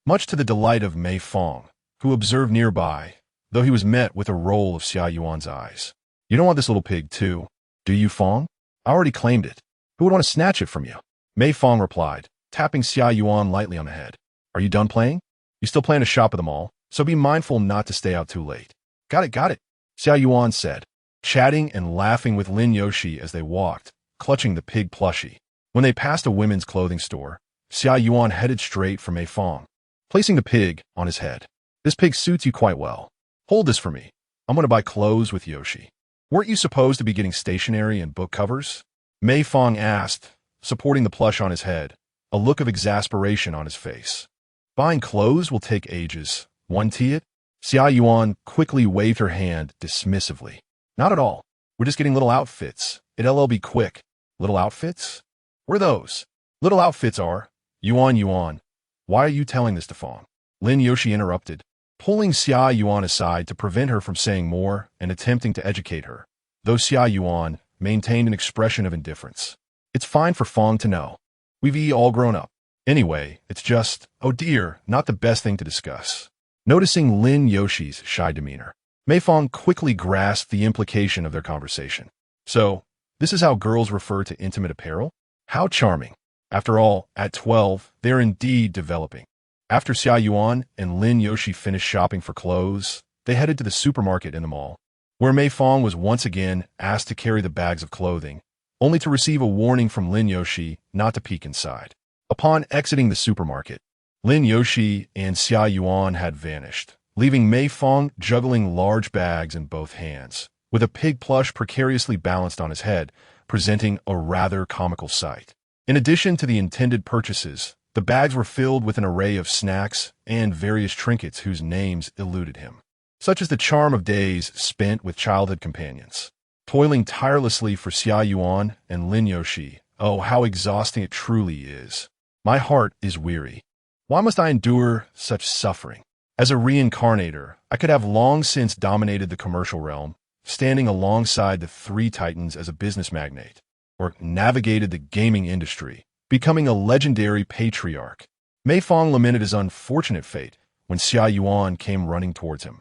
much to the delight of Mei Fang, who observed nearby, though he was met with a roll of Xia Yuan's eyes. You don't want this little pig, too, do you, Fang? I already claimed it. Who would want to snatch it from you? Mei Fang replied, tapping Xia Yuan lightly on the head. Are you done playing? You still plan to shop at the mall, so be mindful not to stay out too late. Got it, Xia Yuan said, chatting and laughing with Lin Yoshi as they walked, clutching the pig plushie. When they passed a women's clothing store, Xia Yuan headed straight for Mei Fang, placing the pig on his head. This pig suits you quite well. Hold this for me. I'm going to buy clothes with Yoshi. Weren't you supposed to be getting stationery and book covers? Mei Fang asked, supporting the plush on his head, a look of exasperation on his face. Buying clothes will take ages, won't it? Xia Yuan quickly waved her hand dismissively. Not at all. We're just getting little outfits. It'll be quick. Little outfits? What are those? Little outfits are. Yuan. Why are you telling this to Fang? Lin Yoshi interrupted, pulling Xia Yuan aside to prevent her from saying more and attempting to educate her, though Xia Yuan maintained an expression of indifference. It's fine for Fang to know. We've all grown up. Anyway, it's just, oh dear, not the best thing to discuss. Noticing Lin Yoshi's shy demeanor, Mei Fang quickly grasped the implication of their conversation. So, this is how girls refer to intimate apparel? How charming. After all, at 12, they're indeed developing. After Xia Yuan and Lin Yoshi finished shopping for clothes, they headed to the supermarket in the mall, where Mei Fang was once again asked to carry the bags of clothing, only to receive a warning from Lin Yoshi not to peek inside. Upon exiting the supermarket, Lin Yoshi and Xia Yuan had vanished, leaving Mei Fang juggling large bags in both hands, with a pig plush precariously balanced on his head, presenting a rather comical sight. In addition to the intended purchases, the bags were filled with an array of snacks and various trinkets whose names eluded him, such as the charm of days spent with childhood companions. Toiling tirelessly for Xia Yuan and Lin Yoshi, oh, how exhausting it truly is. My heart is weary. Why must I endure such suffering? As a reincarnator, I could have long since dominated the commercial realm, standing alongside the three titans as a business magnate, or navigated the gaming industry, becoming a legendary patriarch. Mei Fang lamented his unfortunate fate when Xia Yuan came running towards him,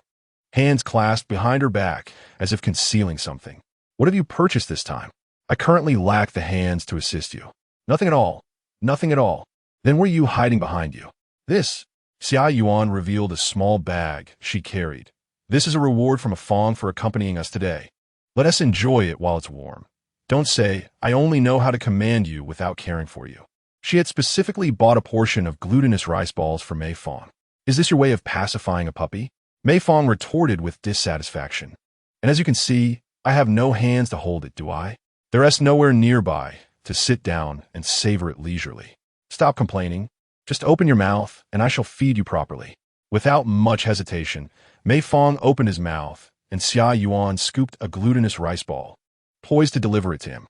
hands clasped behind her back as if concealing something. What have you purchased this time? I currently lack the hands to assist you. Nothing at all. Nothing at all. Then what are you hiding behind you? This. Xia Yuan revealed a small bag she carried. This is a reward from a Fang for accompanying us today. Let us enjoy it while it's warm. Don't say, I only know how to command you without caring for you. She had specifically bought a portion of glutinous rice balls for Mei Fang. Is this your way of pacifying a puppy? Mei Fang retorted with dissatisfaction. And as you can see, I have no hands to hold it, do I? There rests nowhere nearby to sit down and savor it leisurely. Stop complaining. Just open your mouth, and I shall feed you properly. Without much hesitation, Mei Fang opened his mouth, and Xia Yuan scooped a glutinous rice ball, poised to deliver it to him.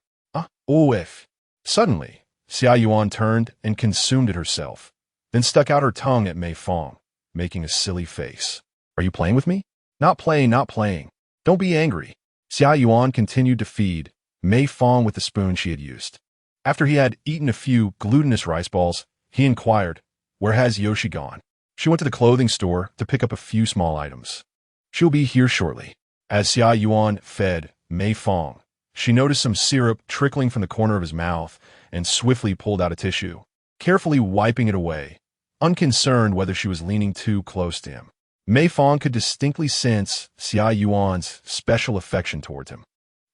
If. Suddenly, Xia Yuan turned and consumed it herself, then stuck out her tongue at Mei Fang, making a silly face. Are you playing with me? Not playing, not playing. Don't be angry. Xia Yuan continued to feed Mei Fang with the spoon she had used. After he had eaten a few glutinous rice balls, he inquired, Where has Yoshi gone? She went to the clothing store to pick up a few small items. She'll be here shortly. As Xia Yuan fed Mei Fang, she noticed some syrup trickling from the corner of his mouth and swiftly pulled out a tissue, carefully wiping it away, unconcerned whether she was leaning too close to him. Mei Fang could distinctly sense Xia Yuan's special affection towards him.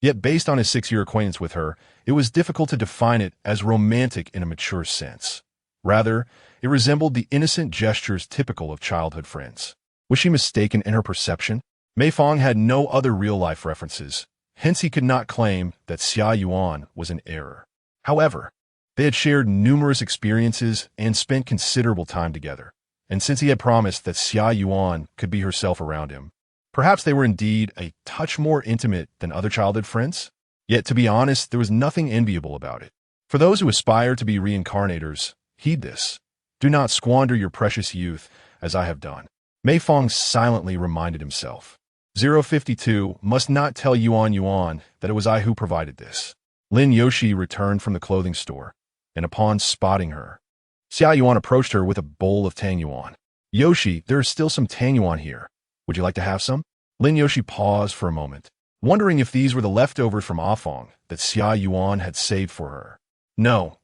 Yet based on his 6-year acquaintance with her, it was difficult to define it as romantic in a mature sense. Rather, it resembled the innocent gestures typical of childhood friends. Was she mistaken in her perception? Mei Fang had no other real-life references, hence he could not claim that Xia Yuan was in error. However, they had shared numerous experiences and spent considerable time together, and since he had promised that Xia Yuan could be herself around him, perhaps they were indeed a touch more intimate than other childhood friends. Yet, to be honest, there was nothing enviable about it. For those who aspire to be reincarnators, heed this. Do not squander your precious youth, as I have done. Mei Fang silently reminded himself. 052 must not tell Yuan that it was I who provided this. Lin Yoshi returned from the clothing store, and upon spotting her, Xia Yuan approached her with a bowl of tang yuan. Yoshi, there is still some tang yuan here. Would you like to have some? Lin Yoshi paused for a moment, wondering if these were the leftovers from Afong that Xia Yuan had saved for her. No,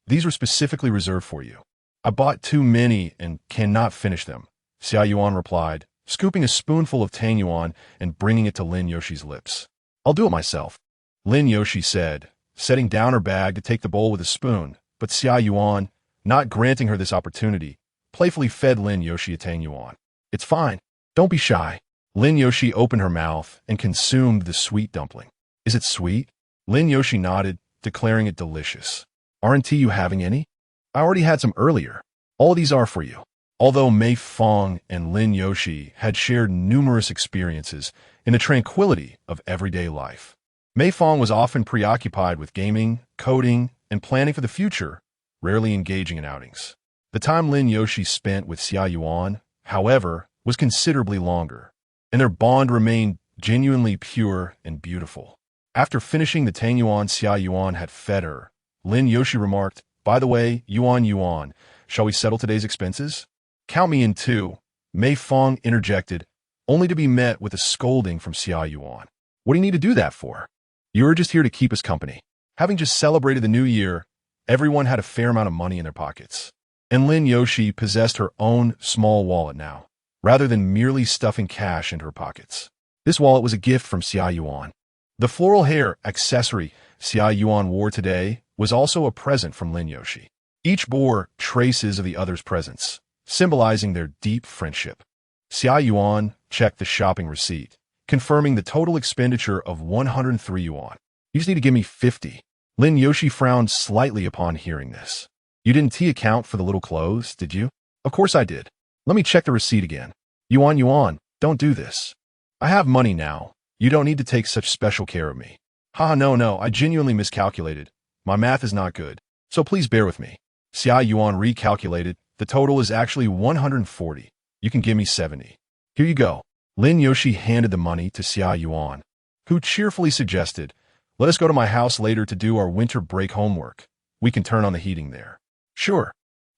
these were specifically reserved for you. I bought too many and cannot finish them, Xia Yuan replied, scooping a spoonful of tang yuan and bringing it to Lin Yoshi's lips. I'll do it myself, Lin Yoshi said, setting down her bag to take the bowl with a spoon, but Xia Yuan, not granting her this opportunity, playfully fed Lin Yoshi a tang yuan. It's fine. Don't be shy. Lin Yoshi opened her mouth and consumed the sweet dumpling. Is it sweet? Lin Yoshi nodded, declaring it delicious. Aren't you having any? I already had some earlier. All these are for you. Although Mei Fang and Lin Yoshi had shared numerous experiences in the tranquility of everyday life, Mei Fang was often preoccupied with gaming, coding, and planning for the future, rarely engaging in outings. The time Lin Yoshi spent with Xia Yuan, however, was considerably longer, and their bond remained genuinely pure and beautiful. After finishing the tang yuan Xia Yuan had fed her, Lin Yoshi remarked, By the way, Yuan, shall we settle today's expenses? Count me in too, Mei Fang interjected, only to be met with a scolding from Xia Yuan. What do you need to do that for? You were just here to keep us company. Having just celebrated the new year, everyone had a fair amount of money in their pockets, and Lin Yoshi possessed her own small wallet now, rather than merely stuffing cash into her pockets. This wallet was a gift from Xia Yuan. The floral hair accessory Xia Yuan wore today was also a present from Lin Yoshi. Each bore traces of the other's presence, symbolizing their deep friendship. Xia Yuan checked the shopping receipt, confirming the total expenditure of 103 yuan. You just need to give me 50. Lin Yoshi frowned slightly upon hearing this. You didn't account for the little clothes, did you? Of course I did. Let me check the receipt again. Yuan, don't do this. I have money now. You don't need to take such special care of me. No, I genuinely miscalculated. My math is not good, so please bear with me. Xia Yuan recalculated. The total is actually 140. You can give me 70. Here you go. Lin Yoshi handed the money to Xia Yuan, who cheerfully suggested, Let us go to my house later to do our winter break homework. We can turn on the heating there. Sure.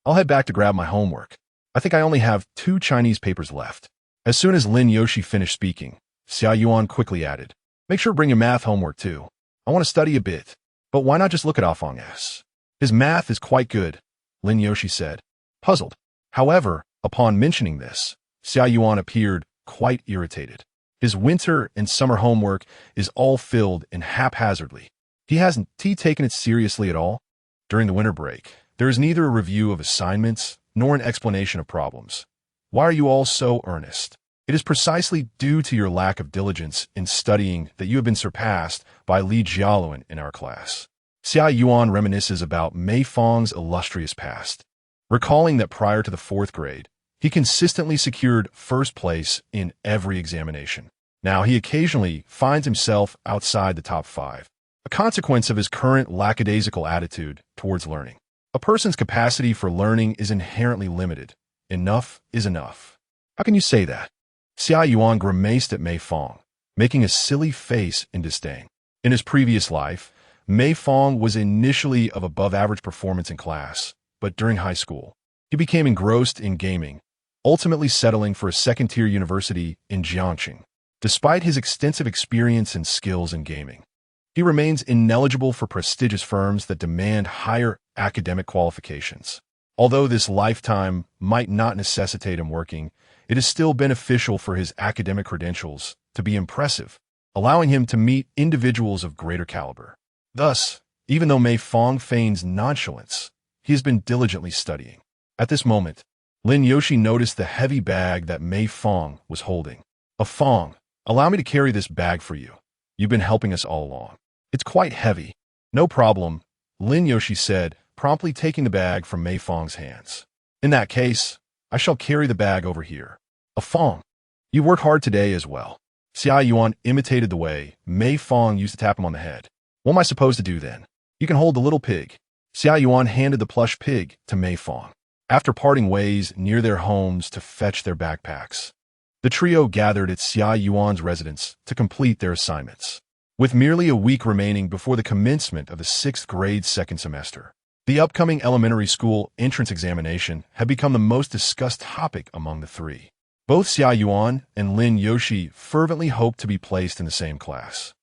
I'll head back to grab my homework. I think I only have 2 Chinese papers left. As soon as Lin Yoshi finished speaking, Xia Yuan quickly added, Make sure to bring your math homework too. I want to study a bit. But why not just look at Afong S? His math is quite good, Lin Yoshi said, puzzled. However, upon mentioning this, Xia Yuan appeared quite irritated. His winter and summer homework is all filled in haphazardly. Hasn't he taken it seriously at all? During the winter break, there is neither a review of assignments nor an explanation of problems. Why are you all so earnest? It is precisely due to your lack of diligence in studying that you have been surpassed by Li Jialuan in our class. Xia Yuan reminisces about Mei Fang's illustrious past, recalling that prior to the 4th grade, he consistently secured first place in every examination. Now he occasionally finds himself outside the top 5, a consequence of his current lackadaisical attitude towards learning. A person's capacity for learning is inherently limited. Enough is enough. How can you say that? Xia Yuan grimaced at Mei Fang, making a silly face in disdain. In his previous life, Mei Fang was initially of above-average performance in class, but during high school, he became engrossed in gaming, ultimately settling for a second-tier university in Jiangxing. Despite his extensive experience and skills in gaming, he remains ineligible for prestigious firms that demand higher academic qualifications. Although this lifetime might not necessitate him working, it is still beneficial for his academic credentials to be impressive, allowing him to meet individuals of greater caliber. Thus, even though Mei Fang feigns nonchalance, he has been diligently studying. At this moment, Lin Yoshi noticed the heavy bag that Mei Fang was holding. Fang, allow me to carry this bag for you. You've been helping us all along. It's quite heavy. No problem, Lin Yoshi said, promptly taking the bag from Mei Fang's hands. In that case, I shall carry the bag over here. Fang, you worked hard today as well. Xia Yuan imitated the way Mei Fang used to tap him on the head. What am I supposed to do then? You can hold the little pig. Xia Yuan handed the plush pig to Mei Fang. After parting ways near their homes to fetch their backpacks, the trio gathered at Xia Yuan's residence to complete their assignments. With merely a week remaining before the commencement of the 6th grade second semester, the upcoming elementary school entrance examination had become the most discussed topic among the three. Both Xia Yuan and Lin Yoshi fervently hoped to be placed in the same class.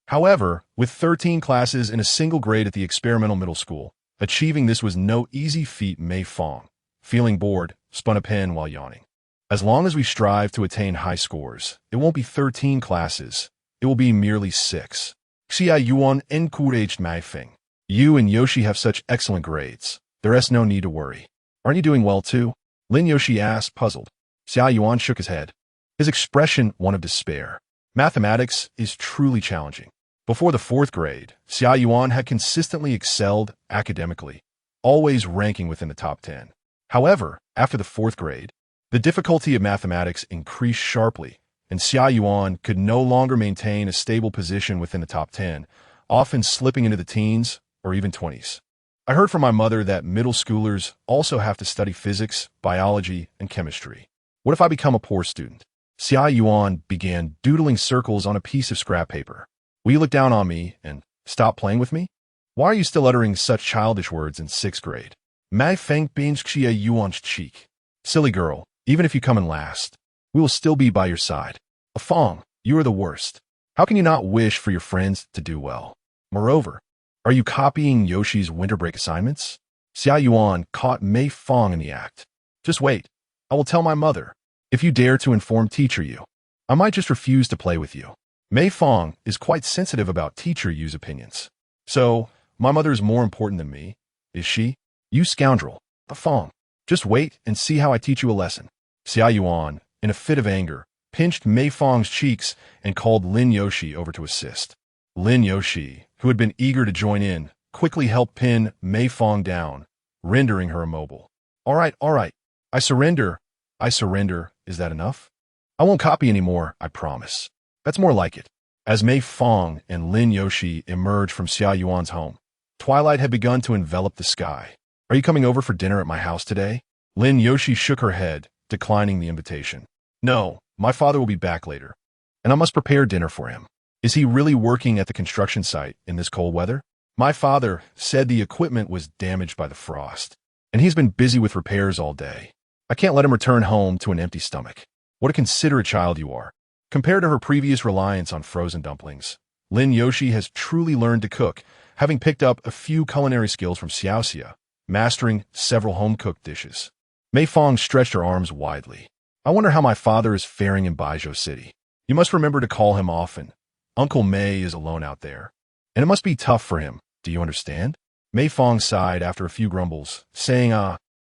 However, with 13 classes in a single grade at the experimental middle school, achieving this was no easy feat. Mei Fang, feeling bored, spun a pen while yawning. As long as we strive to attain high scores, it won't be 13 classes. It will be merely 6. Xia Yuan encouraged Mei Fang. You and Yoshi have such excellent grades. There's no need to worry. Aren't you doing well too? Lin Yoshi asked, puzzled. Xia Yuan shook his head, his expression one of despair. Mathematics is truly challenging. Before the 4th grade, Xia Yuan had consistently excelled academically, always ranking within the top 10. However, after the 4th grade, the difficulty of mathematics increased sharply, and Xia Yuan could no longer maintain a stable position within the top 10, often slipping into the teens or even 20s. I heard from my mother that middle schoolers also have to study physics, biology, and chemistry. What if I become a poor student? Xia Yuan began doodling circles on a piece of scrap paper. Will you look down on me and stop playing with me? Why are you still uttering such childish words in 6th grade? Mei Fang pinched Xia Yuan's cheek. Silly girl, even if you come in last, we will still be by your side. Fang, you are the worst. How can you not wish for your friends to do well? Moreover, are you copying Yoshi's winter break assignments? Xia Yuan caught Mei Fang in the act. Just wait. I will tell my mother. If you dare to inform teacher Yu, I might just refuse to play with you. Mei Fang is quite sensitive about teacher Yu's opinions. So, my mother is more important than me, is she? You scoundrel. Fang, just wait and see how I teach you a lesson. Xia Yuan, in a fit of anger, pinched Mei Fang's cheeks and called Lin Yoshi over to assist. Lin Yoshi, who had been eager to join in, quickly helped pin Mei Fang down, rendering her immobile. All right, I surrender. Is that enough? I won't copy anymore, I promise. That's more like it. As Mei Fang and Lin Yoshi emerged from Xia Yuan's home, twilight had begun to envelop the sky. Are you coming over for dinner at my house today? Lin Yoshi shook her head, declining the invitation. No, my father will be back later, and I must prepare dinner for him. Is he really working at the construction site in this cold weather? My father said the equipment was damaged by the frost, and he's been busy with repairs all day. I can't let him return home to an empty stomach. What a considerate child you are. Compared to her previous reliance on frozen dumplings, Lin Yoshi has truly learned to cook, having picked up a few culinary skills from Xiaoxia, mastering several home-cooked dishes. Mei Fang stretched her arms widely. I wonder how my father is faring in Baijiu City. You must remember to call him often. Uncle Mei is alone out there. And it must be tough for him. Do you understand? Mei Fang sighed after a few grumbles, saying,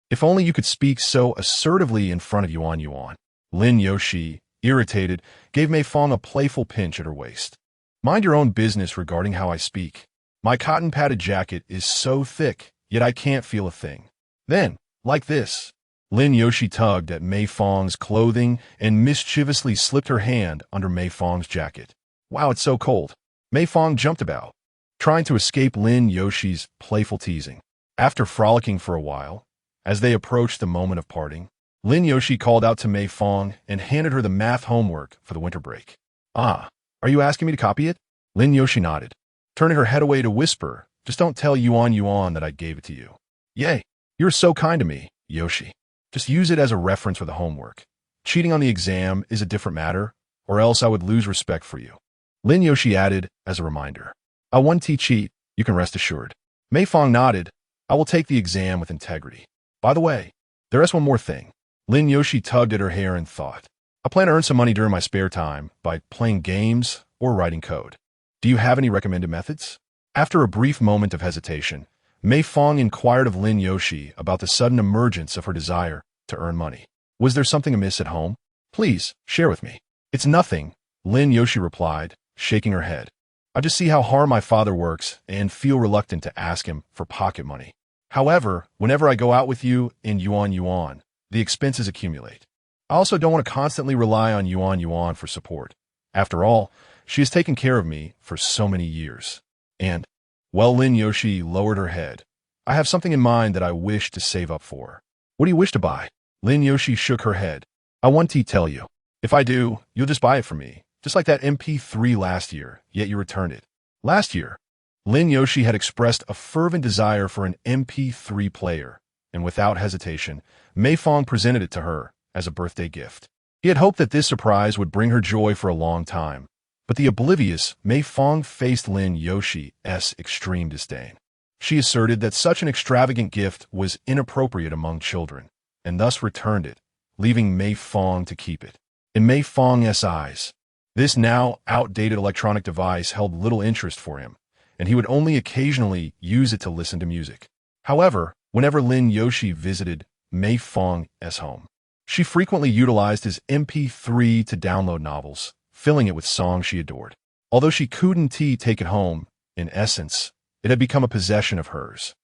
if only you could speak so assertively in front of Yuan Yuan. Lin Yoshi, irritated, gave Mei Fang a playful pinch at her waist. Mind your own business regarding how I speak. My cotton-padded jacket is so thick, yet I can't feel a thing. Then, like this. Lin Yoshi tugged at Mei Fang's clothing and mischievously slipped her hand under Mei Fang's jacket. Wow, it's so cold. Mei Fang jumped about, trying to escape Lin Yoshi's playful teasing. After frolicking for a while, as they approached the moment of parting, Lin Yoshi called out to Mei Fang and handed her the math homework for the winter break. Are you asking me to copy it? Lin Yoshi nodded, turning her head away to whisper, just don't tell Yuan Yuan that I gave it to you. Yay, you're so kind to me, Yoshi. Just use it as a reference for the homework. Cheating on the exam is a different matter, or else I would lose respect for you. Lin Yoshi added as a reminder. I won't cheat, you can rest assured. Mei Fang nodded. I will take the exam with integrity. By the way, there is one more thing. Lin Yoshi tugged at her hair and thought. I plan to earn some money during my spare time by playing games or writing code. Do you have any recommended methods? After a brief moment of hesitation, Mei Fang inquired of Lin Yoshi about the sudden emergence of her desire to earn money. Was there something amiss at home? Please, share with me. It's nothing, Lin Yoshi replied, shaking her head. I just see how hard my father works and feel reluctant to ask him for pocket money. However, whenever I go out with you in Yuan Yuan, the expenses accumulate. I also don't want to constantly rely on Yuan Yuan for support. After all, she has taken care of me for so many years. And, well, Lin Yoshi lowered her head. I have something in mind that I wish to save up for. What do you wish to buy? Lin Yoshi shook her head. I want to tell you. If I do, you'll just buy it for me. Just like that MP3 last year, yet you returned it. Last year, Lin Yoshi had expressed a fervent desire for an MP3 player, and without hesitation, Mei Fang presented it to her as a birthday gift. He had hoped that this surprise would bring her joy for a long time, but the oblivious Mei Fang faced Lin Yoshi's extreme disdain. She asserted that such an extravagant gift was inappropriate among children, and thus returned it, leaving Mei Fang to keep it. In Mei Fang's eyes, this now outdated electronic device held little interest for him, and he would only occasionally use it to listen to music. However, whenever Lin Yoshi visited Mei Fang's home, she frequently utilized his MP3 to download novels, filling it with songs she adored. Although she couldn't take it home, in essence, it had become a possession of hers.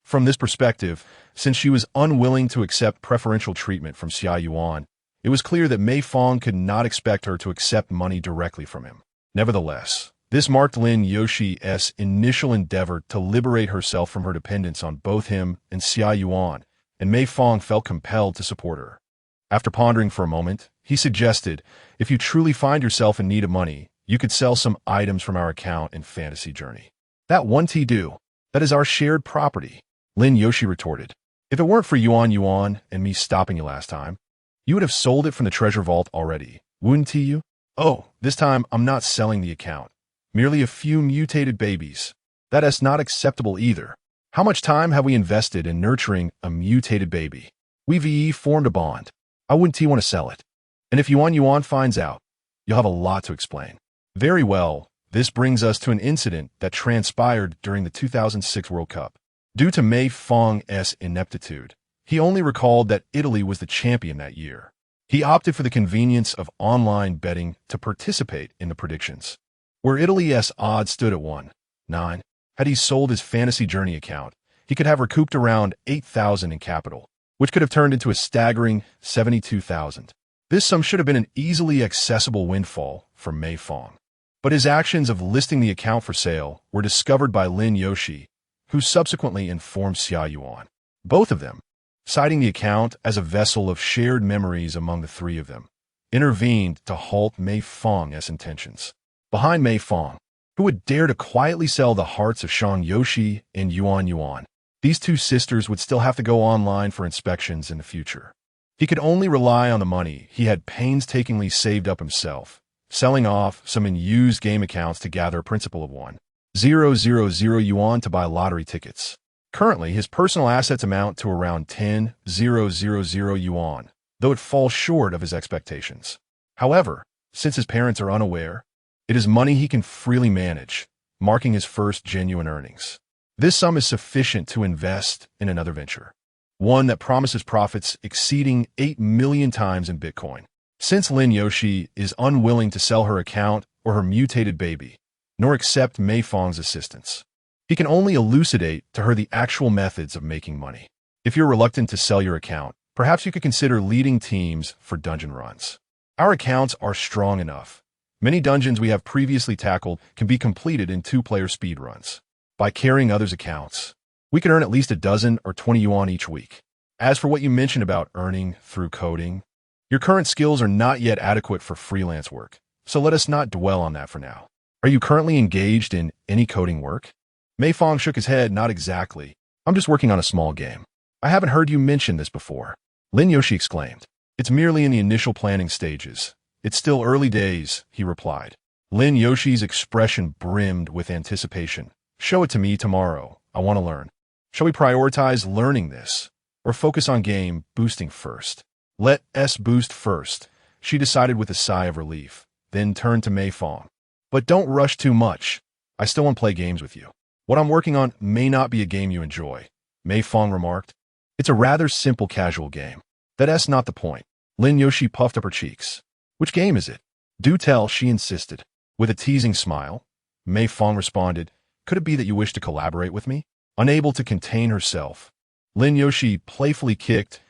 From this perspective, since she was unwilling to accept preferential treatment from Xia Yuan, it was clear that Mei Fang could not expect her to accept money directly from him. Nevertheless, this marked Lin Yoshi's initial endeavor to liberate herself from her dependence on both him and Xia Yuan, and Mei Fang felt compelled to support her. After pondering for a moment, he suggested, if you truly find yourself in need of money, you could sell some items from our account in Fantasy Journey. That won't do. That is our shared property, Lin Yoshi retorted. If it weren't for Yuan Yuan and me stopping you last time, you would have sold it from the treasure vault already, wouldn't you? Oh, this time I'm not selling the account. Merely a few mutated babies. That is not acceptable either. How much time have we invested in nurturing a mutated baby? We've formed a bond. I wouldn't want to sell it. And if Yuan Yuan finds out, you'll have a lot to explain. Very well, this brings us to an incident that transpired during the 2006 World Cup. Due to Mei Fang's ineptitude, he only recalled that Italy was the champion that year. He opted for the convenience of online betting to participate in the predictions. Where Italy's odds stood at 1.9, had he sold his Fantasy Journey account, he could have recouped around 8,000 in capital, which could have turned into a staggering 72,000. This sum should have been an easily accessible windfall for Mei Fang. But his actions of listing the account for sale were discovered by Lin Yoshi, who subsequently informed Xia Yuan. Both of them, citing the account as a vessel of shared memories among the three of them, intervened to halt Mei Fang's intentions. Behind Mei Fang, who would dare to quietly sell the hearts of Shang Yoshi and Yuan Yuan, these two sisters would still have to go online for inspections in the future. He could only rely on the money he had painstakingly saved up himself, selling off some unused game accounts to gather a principal of 1,000 yuan to buy lottery tickets. Currently, his personal assets amount to around 10,000 yuan, though it falls short of his expectations. However, since his parents are unaware, it is money he can freely manage, marking his first genuine earnings. This sum is sufficient to invest in another venture, one that promises profits exceeding 8 million times in Bitcoin. Since Lin Yoshi is unwilling to sell her account or her mutated baby, nor accept Mei Fang's assistance, he can only elucidate to her the actual methods of making money. If you're reluctant to sell your account, perhaps you could consider leading teams for dungeon runs. Our accounts are strong enough. Many dungeons we have previously tackled can be completed in 2-player speedruns. By carrying others' accounts, we can earn at least a dozen or 20 yuan each week. As for what you mentioned about earning through coding, your current skills are not yet adequate for freelance work, so let us not dwell on that for now. Are you currently engaged in any coding work? Mei Fang shook his head. Not exactly. I'm just working on a small game. I haven't heard you mention this before. Lin Yoshi exclaimed. It's merely in the initial planning stages. It's still early days, he replied. Lin Yoshi's expression brimmed with anticipation. Show it to me tomorrow. I want to learn. Shall we prioritize learning this, or focus on game boosting first? Let us boost first, she decided with a sigh of relief, then turned to Mei Fang. But don't rush too much. I still want to play games with you. What I'm working on may not be a game you enjoy, Mei Fang remarked. It's a rather simple casual game. That's not the point. Lin Yoshi puffed up her cheeks. Which game is it? Do tell, she insisted. With a teasing smile, Mei Fang responded, could it be that you wish to collaborate with me? Unable to contain herself, Lin Yoshi playfully kicked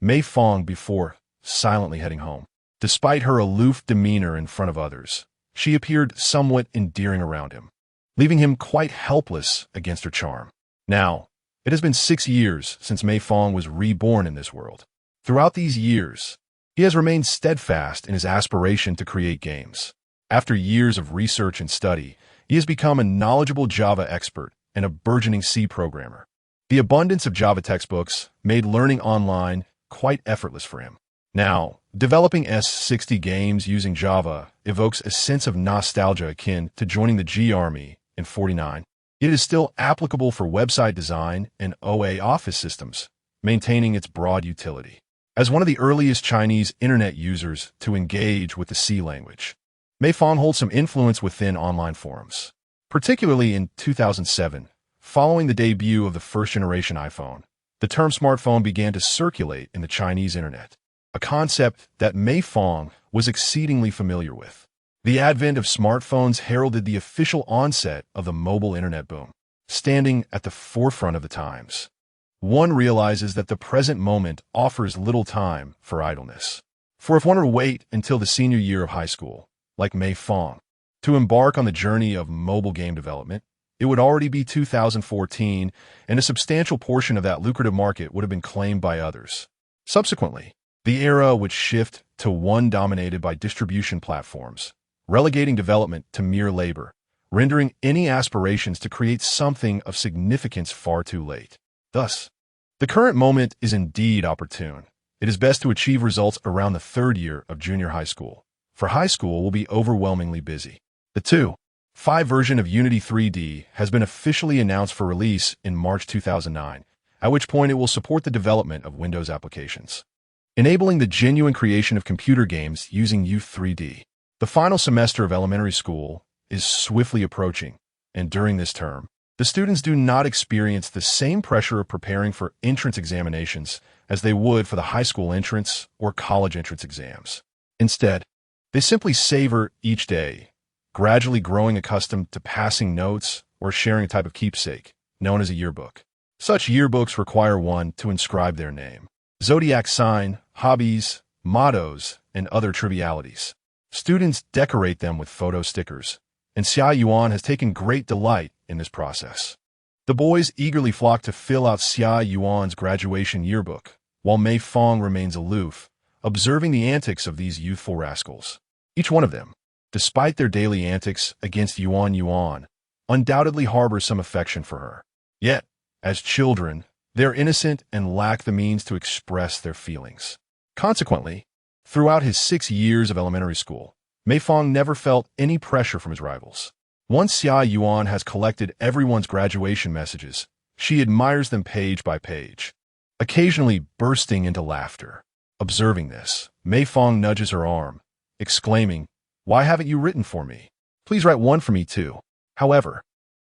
Mei Fang before silently heading home. Despite her aloof demeanor in front of others, she appeared somewhat endearing around him, leaving him quite helpless against her charm. Now, it has been 6 years since Mei Fang was reborn in this world. Throughout these years, he has remained steadfast in his aspiration to create games. After years of research and study, he has become a knowledgeable Java expert and a burgeoning C programmer. The abundance of Java textbooks made learning online quite effortless for him. Now, developing S60 games using Java evokes a sense of nostalgia akin to joining the G Army in '49. It is still applicable for website design and OA office systems, maintaining its broad utility. As one of the earliest Chinese internet users to engage with the C language, Mei Fang holds some influence within online forums. Particularly in 2007, following the debut of the first-generation iPhone, the term smartphone began to circulate in the Chinese internet, a concept that Mei Fang was exceedingly familiar with. The advent of smartphones heralded the official onset of the mobile internet boom, standing at the forefront of the times. One realizes that the present moment offers little time for idleness. For if one were to wait until the senior year of high school, like Mei Fang, to embark on the journey of mobile game development, it would already be 2014, and a substantial portion of that lucrative market would have been claimed by others. Subsequently, the era would shift to one dominated by distribution platforms, relegating development to mere labor, rendering any aspirations to create something of significance far too late. Thus, the current moment is indeed opportune. It is best to achieve results around the 3rd year of junior high school, for high school will be overwhelmingly busy. The 2.5 version of Unity 3D has been officially announced for release in March 2009, at which point it will support the development of Windows applications, enabling the genuine creation of computer games using U3D. The final semester of elementary school is swiftly approaching, and during this term, the students do not experience the same pressure of preparing for entrance examinations as they would for the high school entrance or college entrance exams. Instead, they simply savor each day, gradually growing accustomed to passing notes or sharing a type of keepsake, known as a yearbook. Such yearbooks require one to inscribe their name, zodiac sign, hobbies, mottos, and other trivialities. Students decorate them with photo stickers, and Xia Yuan has taken great delight in this process. The boys eagerly flock to fill out Xia Yuan's graduation yearbook, while Mei Fang remains aloof, observing the antics of these youthful rascals. Each one of them, despite their daily antics against Yuan, undoubtedly harbors some affection for her. Yet, as children, they are innocent and lack the means to express their feelings. Consequently, throughout his 6 years of elementary school, Mei Fang never felt any pressure from his rivals. Once Xia Yuan has collected everyone's graduation messages, she admires them page by page, occasionally bursting into laughter. Observing this, Mei Fang nudges her arm, exclaiming, "Why haven't you written for me? Please write one for me too." However,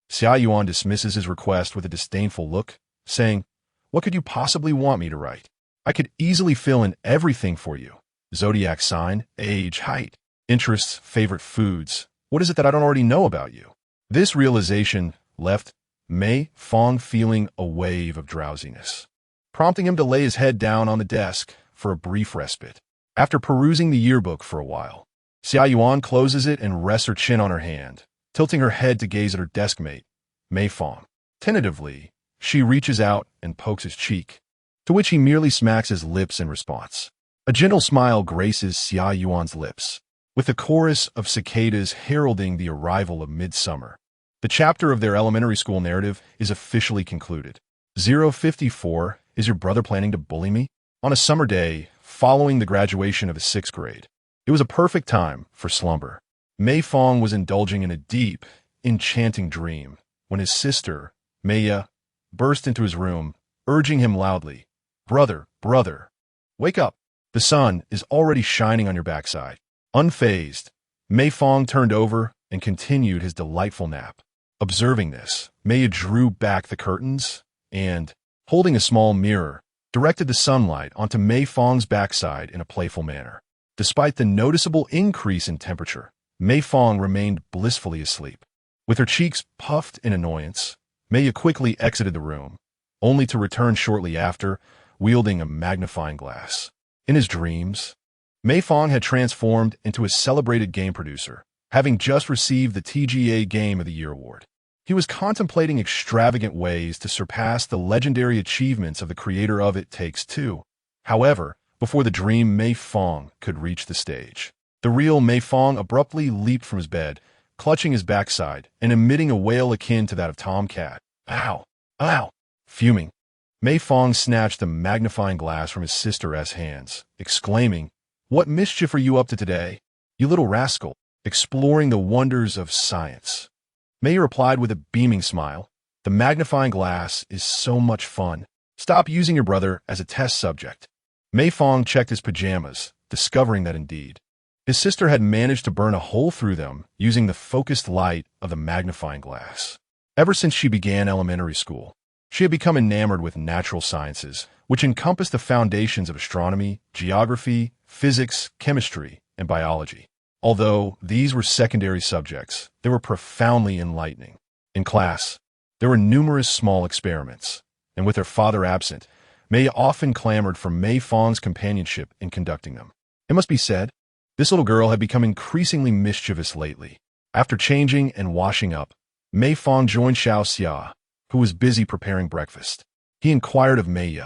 Xia Yuan dismisses his request with a disdainful look, saying, "What could you possibly want me to write? I could easily fill in everything for you. Zodiac sign, age, height, interests, favorite foods. What is it that I don't already know about you?" This realization left Mei Fang feeling a wave of drowsiness, prompting him to lay his head down on the desk for a brief respite. After perusing the yearbook for a while, Xia Yuan closes it and rests her chin on her hand, tilting her head to gaze at her desk mate, Mei Fang. Tentatively, she reaches out and pokes his cheek, to which he merely smacks his lips in response. A gentle smile graces Xia Yuan's lips, with a chorus of cicadas heralding the arrival of midsummer. The chapter of their elementary school narrative is officially concluded. 054, is your brother planning to bully me? On a summer day, following the graduation of his 6th grade, it was a perfect time for slumber. Mei Fang was indulging in a deep, enchanting dream when his sister, Mei, burst into his room, urging him loudly, "Brother, brother, wake up. The sun is already shining on your backside." Unfazed, Mei Fang turned over and continued his delightful nap. Observing this, Mei drew back the curtains and, holding a small mirror, directed the sunlight onto Mei Fang's backside in a playful manner. Despite the noticeable increase in temperature, Mei Fang remained blissfully asleep. With her cheeks puffed in annoyance, Mei quickly exited the room, only to return shortly after, wielding a magnifying glass. In his dreams, Mei Fang had transformed into a celebrated game producer, having just received the TGA Game of the Year award. He was contemplating extravagant ways to surpass the legendary achievements of the creator of It Takes Two. However, before the dream Mei Fang could reach the stage, the real Mei Fang abruptly leaped from his bed, clutching his backside and emitting a wail akin to that of Tomcat. "Ow! Ow!" Fuming, Mei Fang snatched the magnifying glass from his sister's hands, exclaiming, "What mischief are you up to today, you little rascal, exploring the wonders of science?" Mei replied with a beaming smile, "The magnifying glass is so much fun. Stop using your brother as a test subject." Mei Fang checked his pajamas, discovering that indeed, his sister had managed to burn a hole through them using the focused light of the magnifying glass. Ever since she began elementary school, she had become enamored with natural sciences, which encompassed the foundations of astronomy, geography, physics, chemistry, and biology. Although these were secondary subjects, they were profoundly enlightening. In class, there were numerous small experiments, and with her father absent, Mei often clamored for Mei Fang's companionship in conducting them. It must be said, this little girl had become increasingly mischievous lately. After changing and washing up, Mei Fang joined Xiao Xia, who was busy preparing breakfast. He inquired of Mei,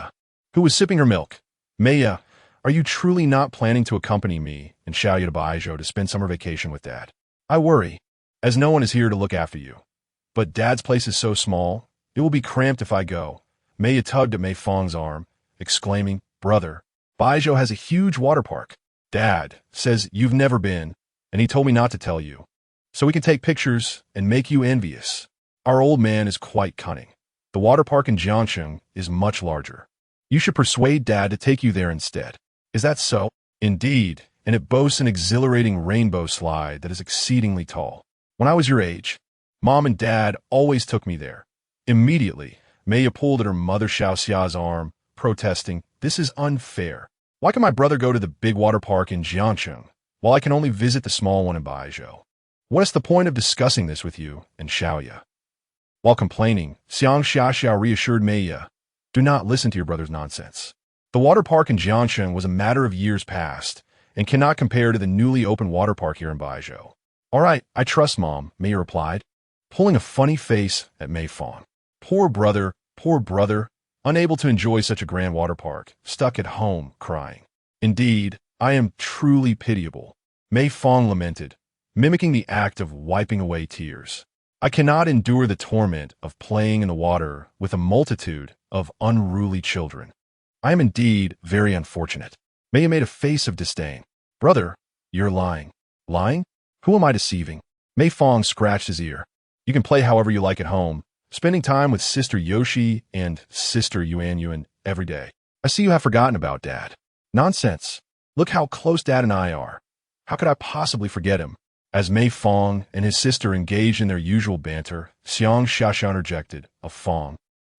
who was sipping her milk, "Mei, are you truly not planning to accompany me and Xiaoya to Baijiu to spend summer vacation with Dad? I worry, as no one is here to look after you. But Dad's place is so small, it will be cramped if I go." Mei tugged at Mei Fang's arm, exclaiming, "Brother, Baijiu has a huge water park. Dad says you've never been, and he told me not to tell you, so we can take pictures and make you envious. Our old man is quite cunning. The water park in Jiangcheng is much larger. You should persuade Dad to take you there instead." "Is that so?" "Indeed, and it boasts an exhilarating rainbow slide that is exceedingly tall. When I was your age, Mom and Dad always took me there." Immediately, Mei pulled at her mother Xiao Xia's arm, protesting, "This is unfair. Why can my brother go to the big water park in Jiangcheng, while I can only visit the small one in Baijiu? What is the point of discussing this with you and Xiaoya?" While complaining, Xiang Xiaoxiao reassured Mei, "Do not listen to your brother's nonsense. The water park in Jiangcheng was a matter of years past, and cannot compare to the newly opened water park here in Baijiu." "All right, I trust Mom," Mei replied, pulling a funny face at Mei Fang. Poor brother, unable to enjoy such a grand water park, stuck at home, crying. "Indeed, I am truly pitiable," Mei Fang lamented, mimicking the act of wiping away tears. "I cannot endure the torment of playing in the water with a multitude of unruly children. I am indeed very unfortunate." Mei made a face of disdain. "Brother, you're lying." "Lying? Who am I deceiving?" Mei Fang scratched his ear. "You can play however you like at home, spending time with Sister Yoshi and Sister Yuan every day. I see you have forgotten about Dad." "Nonsense. Look how close Dad and I are. How could I possibly forget him?" As Mei Fang and his sister engaged in their usual banter, Xiang Xiaxia interjected, Fang.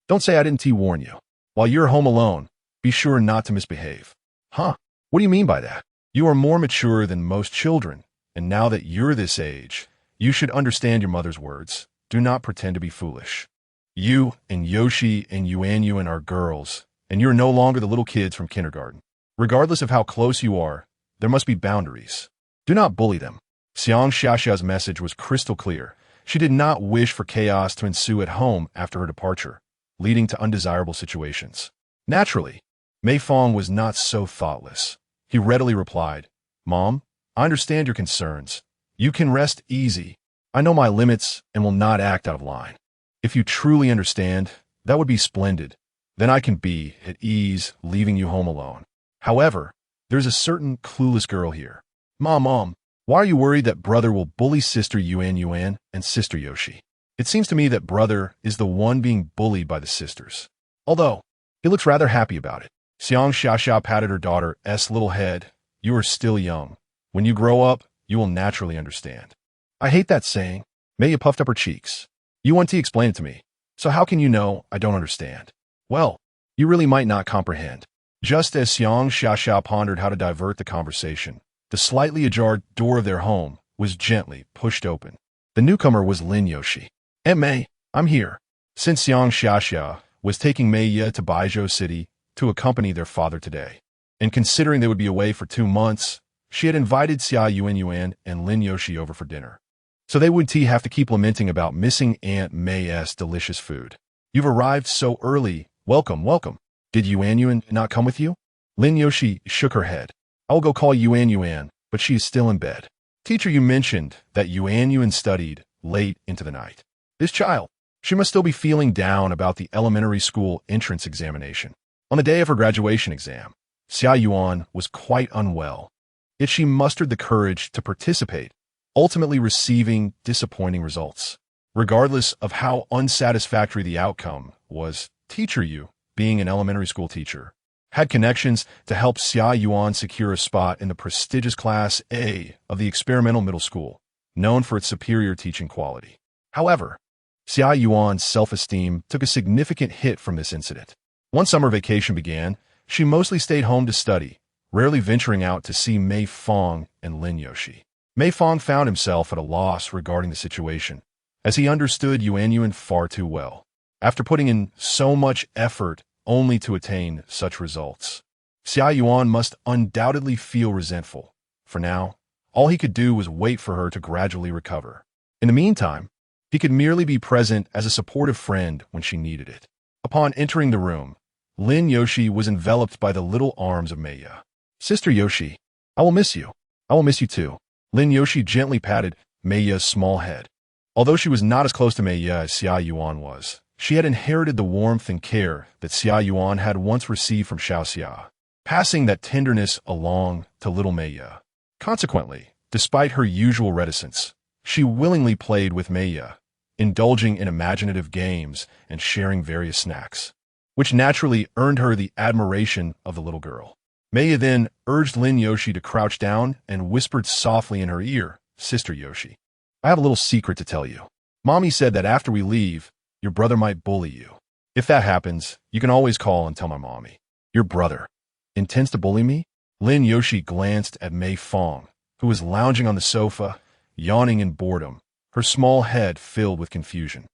Don't say I didn't warn you. While you're home alone, be sure not to misbehave. Huh? What do you mean by that? You are more mature than most children, and now that you're this age, you should understand your mother's words. Do not pretend to be foolish. You and Yoshi and Yuanyuan are girls, and you're no longer the little kids from kindergarten. Regardless of how close you are, there must be boundaries. Do not bully them. Xiang Xiaxia's message was crystal clear. She did not wish for chaos to ensue at home after her departure, leading to undesirable situations. Naturally, Mei Fang was not so thoughtless. He readily replied, Mom, I understand your concerns. You can rest easy. I know my limits and will not act out of line. If you truly understand, that would be splendid. Then I can be at ease leaving you home alone. However, there's a certain clueless girl here. Mom, why are you worried that brother will bully sister Yuan and sister Yoshi? It seems to me that brother is the one being bullied by the sisters. Although, he looks rather happy about it. Xiang Xiaxia patted her daughter's little head. You are still young. When you grow up, you will naturally understand. I hate that saying. Mei puffed up her cheeks. You want to explain it to me. So how can you know I don't understand? Well, you really might not comprehend. Just as Xiang Xiaxia pondered how to divert the conversation, the slightly ajar door of their home was gently pushed open. The newcomer was Lin Yoshi. Mei, I'm here. Since Xiang Xiaxia was taking Mei to Baizhou City to accompany their father today, and considering they would be away for 2 months, she had invited Xia Yuanyuan and Lin Yoshi over for dinner. So they would have to keep lamenting about missing Aunt Mei's delicious food. You've arrived so early. Welcome. Did Yuanyuan not come with you? Lin Yoshi shook her head. I will go call Yuanyuan, but she is still in bed. Teacher, you mentioned that Yuanyuan studied late into the night. This child, she must still be feeling down about the elementary school entrance examination. On the day of her graduation exam, Xia Yuan was quite unwell, yet she mustered the courage to participate, ultimately receiving disappointing results. Regardless of how unsatisfactory the outcome was, Teacher Yu, being an elementary school teacher, had connections to help Xia Yuan secure a spot in the prestigious Class A of the experimental middle school, known for its superior teaching quality. However, Xia Yuan's self-esteem took a significant hit from this incident. Once summer vacation began, she mostly stayed home to study, rarely venturing out to see Mei Fang and Lin Yoshi. Mei Fang found himself at a loss regarding the situation, as he understood Yuanyuan far too well. After putting in so much effort only to attain such results, Xia Yuan must undoubtedly feel resentful. For now, all he could do was wait for her to gradually recover. In the meantime, he could merely be present as a supportive friend when she needed it. Upon entering the room, Lin Yoshi was enveloped by the little arms of Mei. Sister Yoshi, I will miss you. I will miss you too. Lin Yoshi gently patted Mei's small head. Although she was not as close to Mei as Xia Yuan was, she had inherited the warmth and care that Xia Yuan had once received from Xiao Xia, passing that tenderness along to little Mei. Consequently, despite her usual reticence, she willingly played with Mei, indulging in imaginative games and sharing various snacks, which naturally earned her the admiration of the little girl. Mei then urged Lin Yoshi to crouch down and whispered softly in her ear, Sister Yoshi, I have a little secret to tell you. Mommy said that after we leave, your brother might bully you. If that happens, you can always call and tell my mommy. Your brother intends to bully me? Lin Yoshi glanced at Mei Fang, who was lounging on the sofa, yawning in boredom, her small head filled with confusion.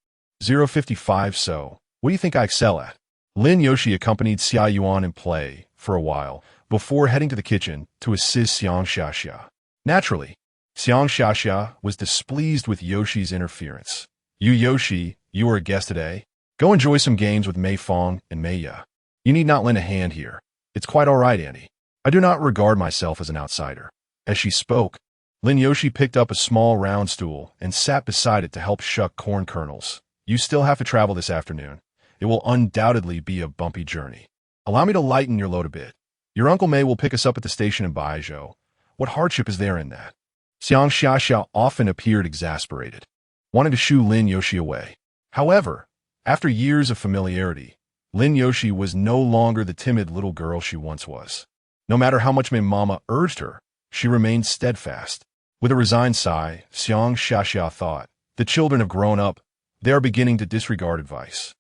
055 So, what do you think I excel at? Lin Yoshi accompanied Xia Yuan in play for a while before heading to the kitchen to assist Xiang Xiaxia. Naturally, Xiang Xiaxia was displeased with Yoshi's interference. Yoshi, you are a guest today. Go enjoy some games with Mei Fang and Mei. You need not lend a hand here. It's quite all right, Auntie. I do not regard myself as an outsider. As she spoke, Lin Yoshi picked up a small round stool and sat beside it to help shuck corn kernels. You still have to travel this afternoon. It will undoubtedly be a bumpy journey. Allow me to lighten your load a bit. Your Uncle Mei will pick us up at the station in Baizhou. What hardship is there in that? Xiang Xiaxia often appeared exasperated, wanting to shoo Lin Yoshi away. However, after years of familiarity, Lin Yoshi was no longer the timid little girl she once was. No matter how much Mei Mama urged her, she remained steadfast. With a resigned sigh, Xiang Xiaxia thought, the children have grown up. They are beginning to disregard advice.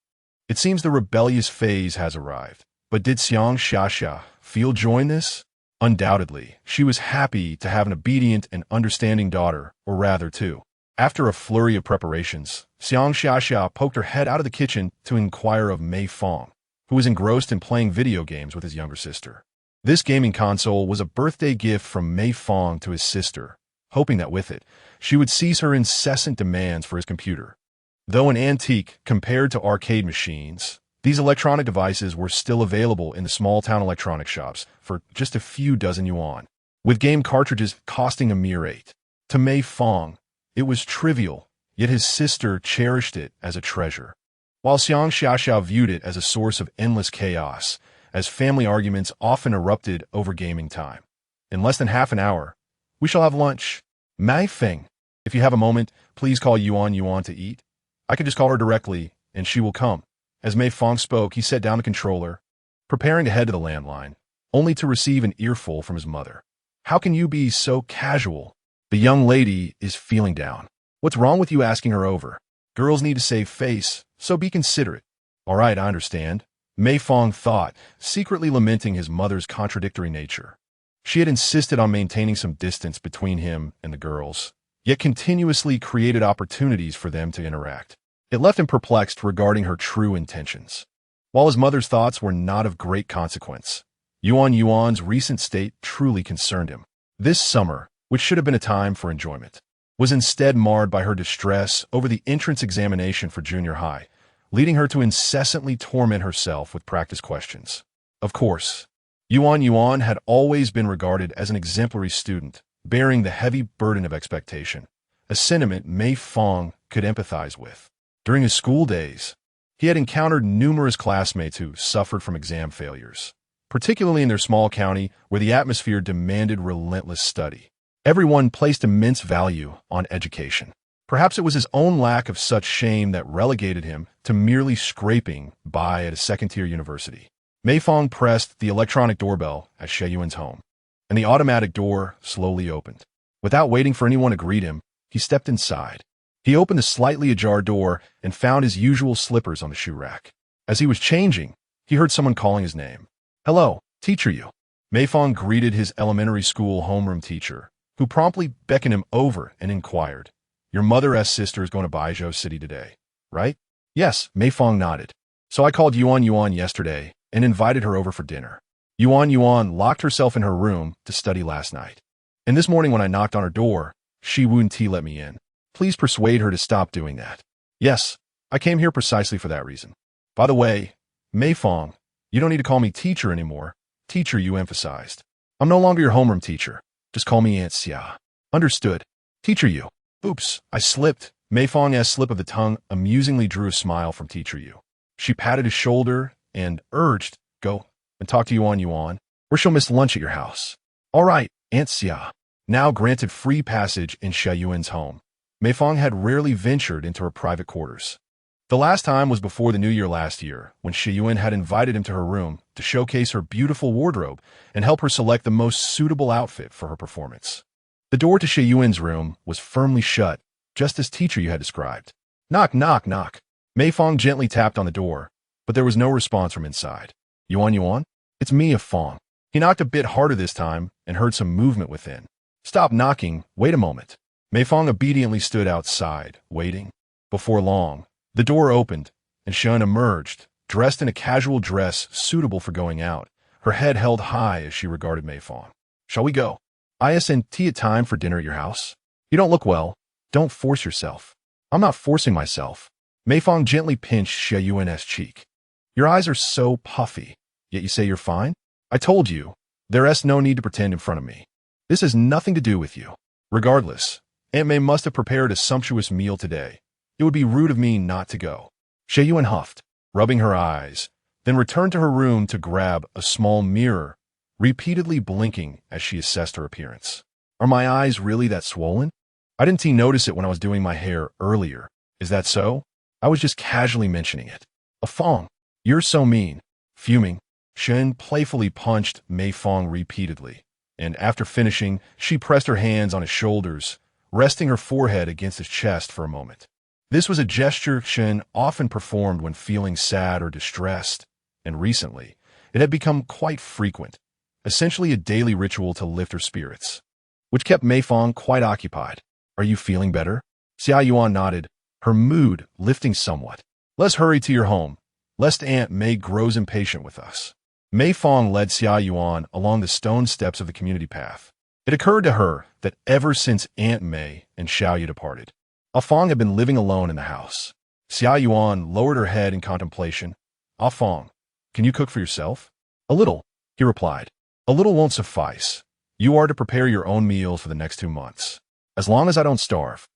It seems the rebellious phase has arrived. But did Xiang Xiaxia feel joy in this? Undoubtedly, she was happy to have an obedient and understanding daughter, or rather two. After a flurry of preparations, Xiang Xiaxia poked her head out of the kitchen to inquire of Mei Fang, who was engrossed in playing video games with his younger sister. This gaming console was a birthday gift from Mei Fang to his sister, hoping that with it, she would cease her incessant demands for his computer. Though an antique compared to arcade machines, these electronic devices were still available in the small-town electronic shops for just a few dozen yuan, with game cartridges costing a mere 8. To Mei Fang, it was trivial, yet his sister cherished it as a treasure, while Xiang Xiaxia viewed it as a source of endless chaos, as family arguments often erupted over gaming time. In less than half an hour, we shall have lunch. Mei Fang, if you have a moment, please call Yuan to eat. I can just call her directly, and she will come. As Mei Fang spoke, he set down the controller, preparing to head to the landline, only to receive an earful from his mother. How can you be so casual? The young lady is feeling down. What's wrong with you asking her over? Girls need to save face, so be considerate. All right, I understand. Mei Fang thought, secretly lamenting his mother's contradictory nature. She had insisted on maintaining some distance between him and the girls, yet continuously created opportunities for them to interact. It left him perplexed regarding her true intentions. While his mother's thoughts were not of great consequence, Yuan's recent state truly concerned him. This summer, which should have been a time for enjoyment, was instead marred by her distress over the entrance examination for junior high, leading her to incessantly torment herself with practice questions. Of course, Yuan had always been regarded as an exemplary student, bearing the heavy burden of expectation, a sentiment Mei Fang could empathize with. During his school days, he had encountered numerous classmates who suffered from exam failures, particularly in their small county where the atmosphere demanded relentless study. Everyone placed immense value on education. Perhaps it was his own lack of such shame that relegated him to merely scraping by at a second-tier university. Mei Fang pressed the electronic doorbell at Xie Yuan's home, and the automatic door slowly opened. Without waiting for anyone to greet him, he stepped inside. He opened the slightly ajar door and found his usual slippers on the shoe rack. As he was changing, he heard someone calling his name. "Hello, teacher Yu." Mei Fang greeted his elementary school homeroom teacher, who promptly beckoned him over and inquired, "Your mother's sister is going to Baijiu City today, right?" "Yes," Mei Fang nodded. "So I called Yuan yesterday and invited her over for dinner." Yuan locked herself in her room to study last night. And this morning when I knocked on her door, Shi Wun-Ti let me in. Please persuade her to stop doing that. Yes, I came here precisely for that reason. By the way, Mei Fang, you don't need to call me teacher anymore. Teacher, you emphasized. I'm no longer your homeroom teacher. Just call me Aunt Xia. Understood. Teacher Yu. Oops, I slipped. Mei Fang's slip of the tongue amusingly drew a smile from Teacher Yu. She patted his shoulder and urged, "Go and talk to Yuan, or she'll miss lunch at your house." "All right, Aunt Xia." Now granted free passage in Xie Yuan's home, Mei Fang had rarely ventured into her private quarters. The last time was before the New Year last year, when Xie Yuan had invited him to her room to showcase her beautiful wardrobe and help her select the most suitable outfit for her performance. The door to Xie Yuan's room was firmly shut, just as Teacher Yu had described. "Knock, knock, knock." Mei Fang gently tapped on the door, but there was no response from inside. Yuan? It's me, Fang." He knocked a bit harder this time and heard some movement within. "Stop knocking, wait a moment." Mei Fang obediently stood outside, waiting. Before long, the door opened, and Shun emerged, dressed in a casual dress suitable for going out, her head held high as she regarded Mei Fang. "Shall we go? Isn't it time for dinner at your house? You don't look well. Don't force yourself." "I'm not forcing myself." Mei Fang gently pinched Xie Yuan's cheek. "Your eyes are so puffy, yet you say you're fine? I told you, there's no need to pretend in front of me. This has nothing to do with you. Regardless, Aunt Mei must have prepared a sumptuous meal today. It would be rude of me not to go." Xie Yuan huffed, rubbing her eyes, then returned to her room to grab a small mirror, repeatedly blinking as she assessed her appearance. "Are my eyes really that swollen? I didn't notice it when I was doing my hair earlier. Is that so? I was just casually mentioning it." "Fang, you're so mean." Fuming, Shen playfully punched Mei Fang repeatedly, and after finishing, she pressed her hands on his shoulders, resting her forehead against his chest for a moment. This was a gesture Shen often performed when feeling sad or distressed, and recently, it had become quite frequent, essentially a daily ritual to lift her spirits, which kept Mei Fang quite occupied. "Are you feeling better?" Xia Yuan nodded, her mood lifting somewhat. "Let's hurry to your home, lest Aunt Mei grows impatient with us." Mei Fang led Xia Yuan along the stone steps of the community path. It occurred to her that ever since Aunt Mei and Xiaoyu departed, Ah Fang had been living alone in the house. Xia Yuan lowered her head in contemplation. "Ah Fang, can you cook for yourself?" "A little," he replied. "A little won't suffice. You are to prepare your own meals for the next 2 months. As long as I don't starve,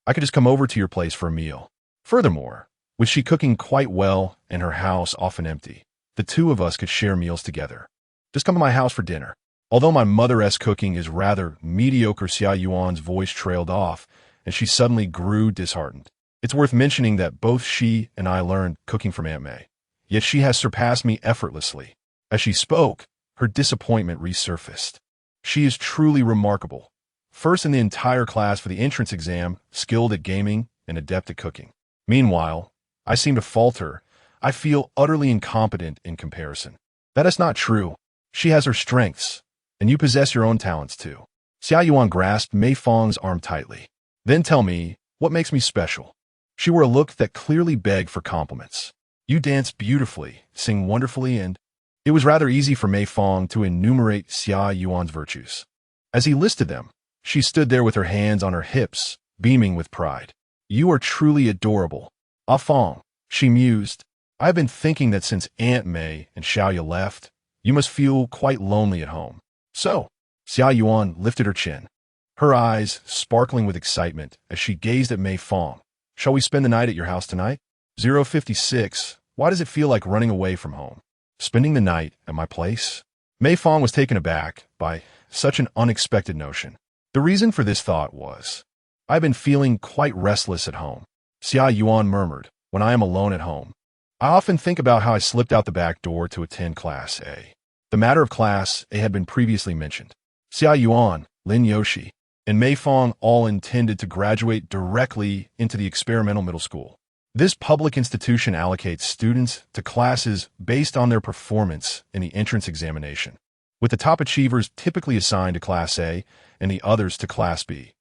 I could just come over to your place for a meal. Furthermore, with she cooking quite well and her house often empty, the two of us could share meals together. Just come to my house for dinner." Although my mother-esque cooking is rather mediocre, Xia Yuan's voice trailed off, and she suddenly grew disheartened. It's worth mentioning that both she and I learned cooking from Aunt Mei, yet she has surpassed me effortlessly. As she spoke, her disappointment resurfaced. She is truly remarkable. First in the entire class for the entrance exam, skilled at gaming and adept at cooking. Meanwhile, I seem to falter. I feel utterly incompetent in comparison. That is not true. She has her strengths, and you possess your own talents too. Xia Yuan grasped Mei Fang's arm tightly. "Then tell me, what makes me special?" She wore a look that clearly begged for compliments. "You dance beautifully, sing wonderfully, and—" It was rather easy for Mei Fang to enumerate Xia Yuan's virtues. As he listed them, she stood there with her hands on her hips, beaming with pride. "You are truly adorable. Ah Fang," she mused, "I have been thinking that since Aunt Mei and Xiaoyu left, you must feel quite lonely at home." "So?" Xia Yuan lifted her chin, her eyes sparkling with excitement as she gazed at Mei Fang. "Shall we spend the night at your house tonight?" 056. Why does it feel like running away from home? Spending the night at my place? Mei Fang was taken aback by such an unexpected notion. The reason for this thought was, "I've been feeling quite restless at home." Xia Yuan murmured, "When I am alone at home, I often think about how I slipped out the back door to attend Class A." The matter of Class A had been previously mentioned. Xia Yuan, Lin Yoshi, and Mei Fang all intended to graduate directly into the experimental middle school. This public institution allocates students to classes based on their performance in the entrance examination, with the top achievers typically assigned to Class A and the others to Class B.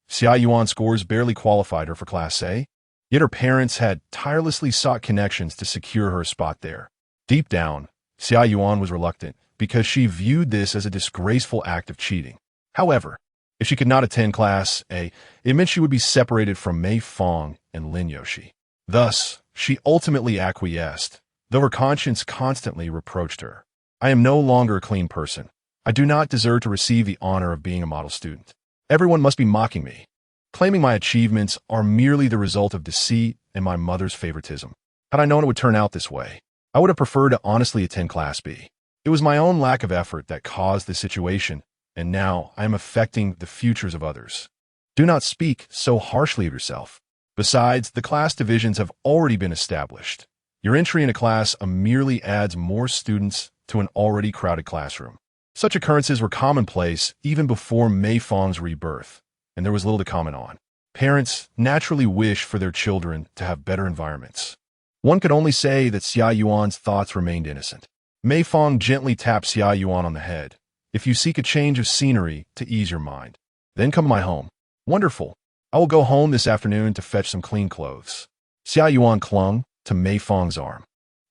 Xia Yuan's scores barely qualified her for Class A, yet her parents had tirelessly sought connections to secure her a spot there. Deep down, Xia Yuan was reluctant because she viewed this as a disgraceful act of cheating. However, if she could not attend Class A, it meant she would be separated from Mei Fang and Lin Yoshi. Thus, she ultimately acquiesced, though her conscience constantly reproached her. "I am no longer a clean person. I do not deserve to receive the honor of being a model student. Everyone must be mocking me, claiming my achievements are merely the result of deceit and my mother's favoritism. Had I known it would turn out this way, I would have preferred to honestly attend Class B. It was my own lack of effort that caused this situation, and now I am affecting the futures of others. Do not speak so harshly of yourself. Besides, the class divisions have already been established. Your entry in a class merely adds more students to an already crowded classroom." Such occurrences were commonplace even before Mei Fang's rebirth, and there was little to comment on. Parents naturally wish for their children to have better environments. One could only say that Xia Yuan's thoughts remained innocent. Mei Fang gently tapped Xia Yuan on the head. "If you seek a change of scenery to ease your mind, then come to my home." "Wonderful. I will go home this afternoon to fetch some clean clothes." Xia Yuan clung to Mei Fang's arm.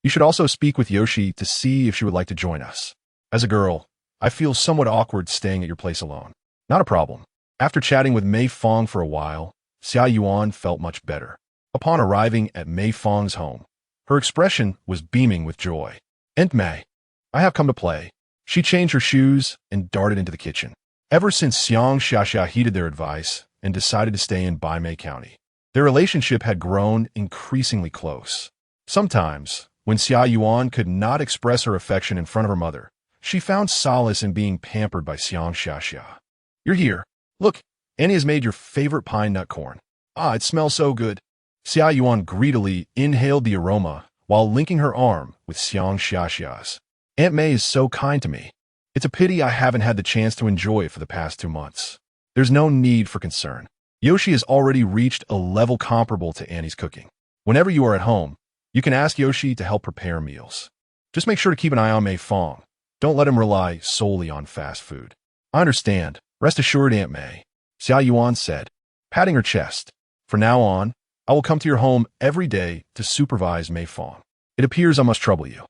"You should also speak with Yoshi to see if she would like to join us. As a girl, I feel somewhat awkward staying at your place alone." "Not a problem." After chatting with Mei Fang for a while, Xia Yuan felt much better. Upon arriving at Mei Fang's home, her expression was beaming with joy. "Aunt Mei, I have come to play." She changed her shoes and darted into the kitchen. Ever since Xiang Xiaxia heeded their advice and decided to stay in Baimei County, their relationship had grown increasingly close. Sometimes, when Xia Yuan could not express her affection in front of her mother, she found solace in being pampered by Xiang Xiaxia. "You're here. Look, Annie has made your favorite pine nut corn. Ah, it smells so good." Xia Yuan greedily inhaled the aroma while linking her arm with Xiang Xiaxia's. "Aunt Mei is so kind to me." It's a pity I haven't had the chance to enjoy it for the past 2 months. There's no need for concern. Yoshi has already reached a level comparable to Annie's cooking. Whenever you are at home, you can ask Yoshi to help prepare meals. Just make sure to keep an eye on Mei Fang. Don't let him rely solely on fast food. I understand. Rest assured, Aunt Mei, Xia Yuan said, patting her chest. From now on, I will come to your home every day to supervise Mei Fang. It appears I must trouble you.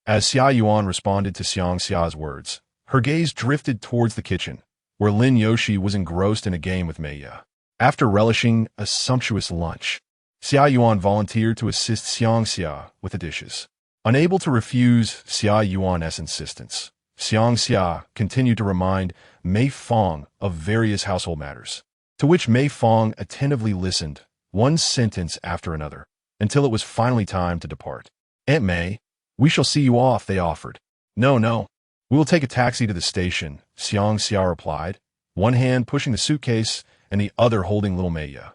As Xia Yuan responded to Xiang Xia's words, her gaze drifted towards the kitchen, where Lin Yoshi was engrossed in a game with Mei Ya. After relishing a sumptuous lunch, Xia Yuan volunteered to assist Xiang Xia with the dishes. Unable to refuse Xia Yuan's insistence, Xiang Xia continued to remind Mei Fang of various household matters, to which Mei Fang attentively listened, one sentence after another, until it was finally time to depart. Aunt Mei, we shall see you off, they offered. No. We will take a taxi to the station, Xiang Xia replied, one hand pushing the suitcase and the other holding little Mei Ya.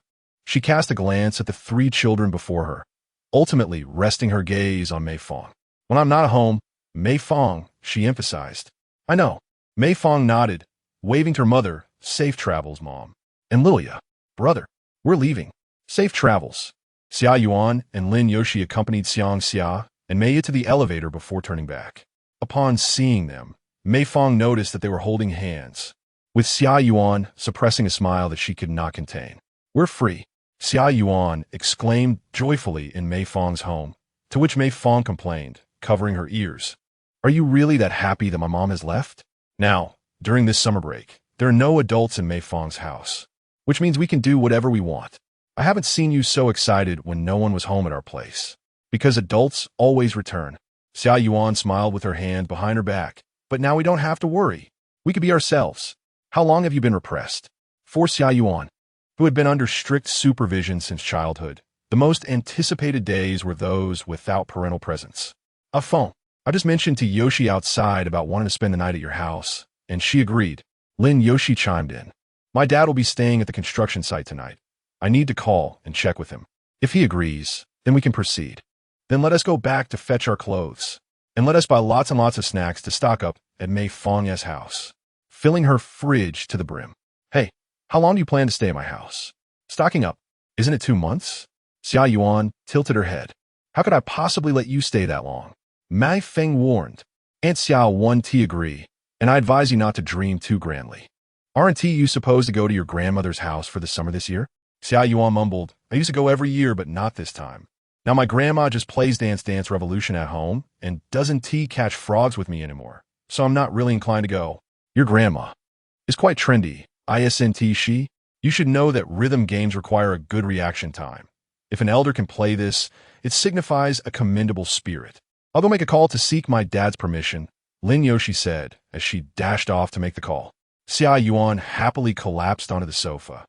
She cast a glance at the 3 children before her, ultimately resting her gaze on Mei Fang. When I'm not at home, Mei Fang, she emphasized. I know. Mei Fang nodded, waving to her mother, safe travels, Mom. And Lilia, brother, we're leaving. Safe travels. Xia Yuan and Lin Yoshi accompanied Xiang Xia and Mei Ya to the elevator before turning back. Upon seeing them, Mei Fang noticed that they were holding hands, with Xia Yuan suppressing a smile that she could not contain. We're free, Xia Yuan exclaimed joyfully in Mei Fang's home, to which Mei Fang complained, covering her ears. Are you really that happy that my mom has left? Now, during this summer break, there are no adults in Mei Fang's house, which means we can do whatever we want. I haven't seen you so excited when no one was home at our place, because adults always return. Xia Yuan smiled with her hand behind her back. But now we don't have to worry. We could be ourselves. How long have you been repressed? For Xia Yuan, who had been under strict supervision since childhood, the most anticipated days were those without parental presence. A phone. I just mentioned to Yoshi outside about wanting to spend the night at your house, and she agreed. Lin Yoshi chimed in. My dad will be staying at the construction site tonight. I need to call and check with him. If he agrees, then we can proceed. Then let us go back to fetch our clothes, and let us buy lots and lots of snacks to stock up at Mei Fang's house, filling her fridge to the brim. Hey, how long do you plan to stay at my house? Stocking up. Isn't it 2 months? Xia Yuan tilted her head. How could I possibly let you stay that long? Mei Fang warned. Aunt Xiao 1T agree, and I advise you not to dream too grandly. Aren't you supposed to go to your grandmother's house for the summer this year? Xia Yuan mumbled. I used to go every year, but not this time. Now my grandma just plays Dance Dance Revolution at home and doesn't catch frogs with me anymore, so I'm not really inclined to go. Your grandma is quite trendy, isn't she? You should know that rhythm games require a good reaction time. If an elder can play this, it signifies a commendable spirit. I'll go make a call to seek my dad's permission, Lin Yoshi said as she dashed off to make the call. Xia Yuan happily collapsed onto the sofa,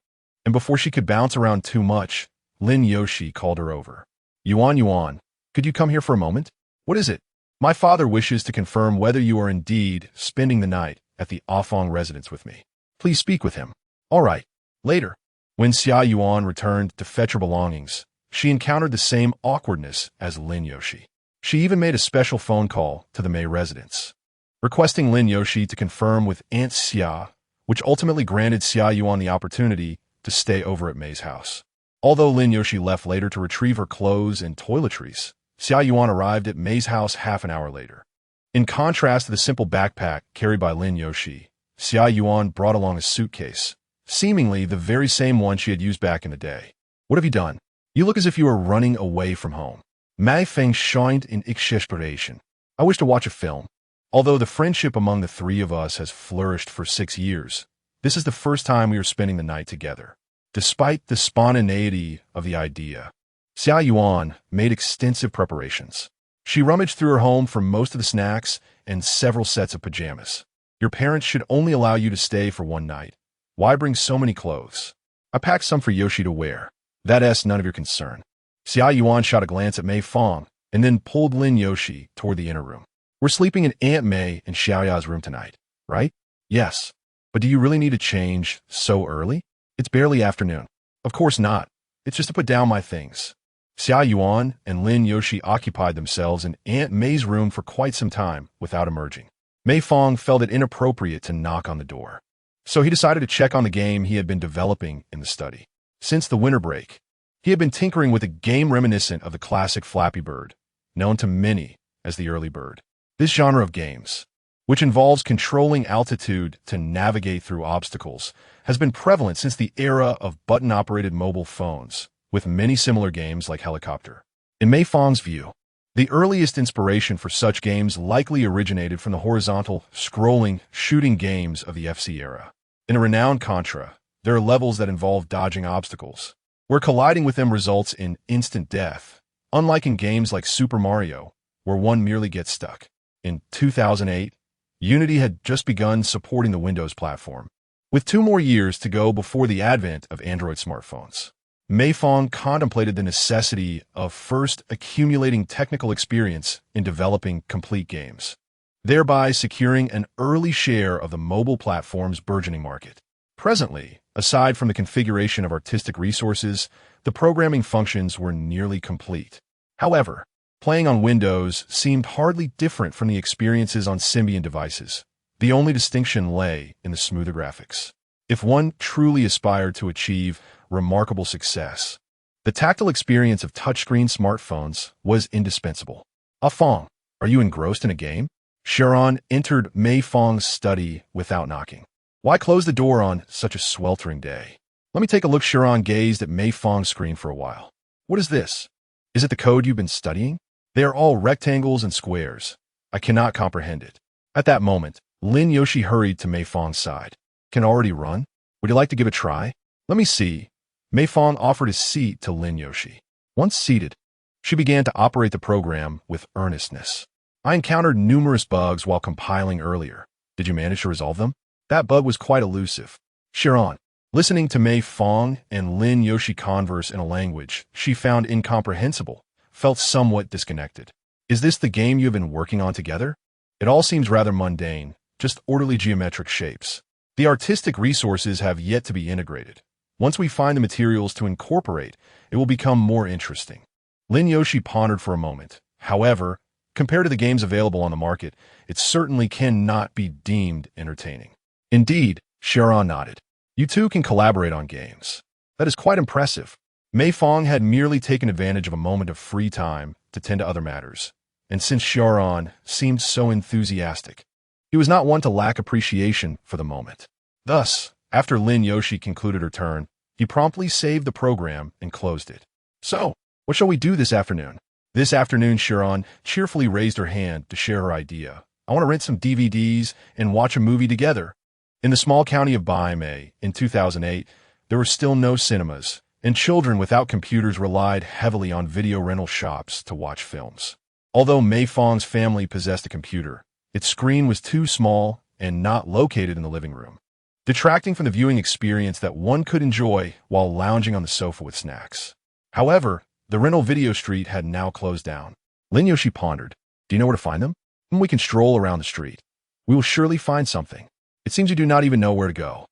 and before she could bounce around too much, Lin Yoshi called her over. Yuan, could you come here for a moment? What is it? My father wishes to confirm whether you are indeed spending the night at the Afang residence with me. Please speak with him. All right. Later. When Xia Yuan returned to fetch her belongings, she encountered the same awkwardness as Lin Yoshi. She even made a special phone call to the Mei residence, requesting Lin Yoshi to confirm with Aunt Xia, which ultimately granted Xia Yuan the opportunity to stay over at Mei's house. Although Lin Yoshi left later to retrieve her clothes and toiletries, Xia Yuan arrived at Mei's house half an hour later. In contrast to the simple backpack carried by Lin Yoshi, Xia Yuan brought along a suitcase, seemingly the very same one she had used back in the day. What have you done? You look as if you are running away from home. Mei Fang shined in exasperation. I wish to watch a film. Although the friendship among the 3 of us has flourished for 6 years, this is the first time we are spending the night together. Despite the spontaneity of the idea, Xia Yuan made extensive preparations. She rummaged through her home for most of the snacks and several sets of pajamas. Your parents should only allow you to stay for 1 night. Why bring so many clothes? I packed some for Yoshi to wear. That's none of your concern. Xia Yuan shot a glance at Mei Fang and then pulled Lin Yoshi toward the inner room. We're sleeping in Aunt Mei and Xiaoya's room tonight, right? Yes. But do you really need to change so early? It's barely afternoon. Of course not. It's just to put down my things. Xia Yuan and Lin Yoshi occupied themselves in Aunt Mei's room for quite some time without emerging. Mei Fang felt it inappropriate to knock on the door. So he decided to check on the game he had been developing in the study. Since the winter break, he had been tinkering with a game reminiscent of the classic Flappy Bird, known to many as the early bird. This genre of games, which involves controlling altitude to navigate through obstacles, has been prevalent since the era of button-operated mobile phones, with many similar games like Helicopter. In Mei Fang's view, the earliest inspiration for such games likely originated from the horizontal, scrolling, shooting games of the FC era. In a renowned Contra, there are levels that involve dodging obstacles, where colliding with them results in instant death, unlike in games like Super Mario, where one merely gets stuck. In 2008, Unity had just begun supporting the Windows platform, with 2 more years to go before the advent of Android smartphones. Mei Fang contemplated the necessity of first accumulating technical experience in developing complete games, thereby securing an early share of the mobile platform's burgeoning market. Presently, aside from the configuration of artistic resources, the programming functions were nearly complete. However, playing on Windows seemed hardly different from the experiences on Symbian devices. The only distinction lay in the smoother graphics. If one truly aspired to achieve remarkable success, the tactile experience of touchscreen smartphones was indispensable. Fang, are you engrossed in a game? Sharon entered Mei Fang's study without knocking. Why close the door on such a sweltering day? Let me take a look. Sharon gazed at Mei Fang's screen for a while. What is this? Is it the code you've been studying? They are all rectangles and squares. I cannot comprehend it. At that moment, Lin Yoshi hurried to Mei Fang's side. Can already run? Would you like to give it a try? Let me see. Mei Fang offered his seat to Lin Yoshi. Once seated, she began to operate the program with earnestness. I encountered numerous bugs while compiling earlier. Did you manage to resolve them? That bug was quite elusive. Sharon, listening to Mei Fang and Lin Yoshi converse in a language she found incomprehensible, felt somewhat disconnected. Is this the game you have been working on together? It all seems rather mundane, just orderly geometric shapes. The artistic resources have yet to be integrated. Once we find the materials to incorporate, it will become more interesting. Lin Yoshi pondered for a moment. However, compared to the games available on the market, it certainly cannot be deemed entertaining. Indeed, Sharon nodded. You two can collaborate on games. That is quite impressive. Mei Fang had merely taken advantage of a moment of free time to tend to other matters, and since Sharon seemed so enthusiastic, he was not one to lack appreciation for the moment. Thus, after Lin Yoshi concluded her turn, he promptly saved the program and closed it. So, what shall we do this afternoon? This afternoon, Sharon cheerfully raised her hand to share her idea. I want to rent some DVDs and watch a movie together. In the small county of Baimei, in 2008, there were still no cinemas, and children without computers relied heavily on video rental shops to watch films. Although Mei Fang's family possessed a computer, its screen was too small and not located in the living room, detracting from the viewing experience that one could enjoy while lounging on the sofa with snacks. However, the rental video street had now closed down. Lin Yoshi pondered. Do you know where to find them? We can stroll around the street. We will surely find something. It seems you do not even know where to go.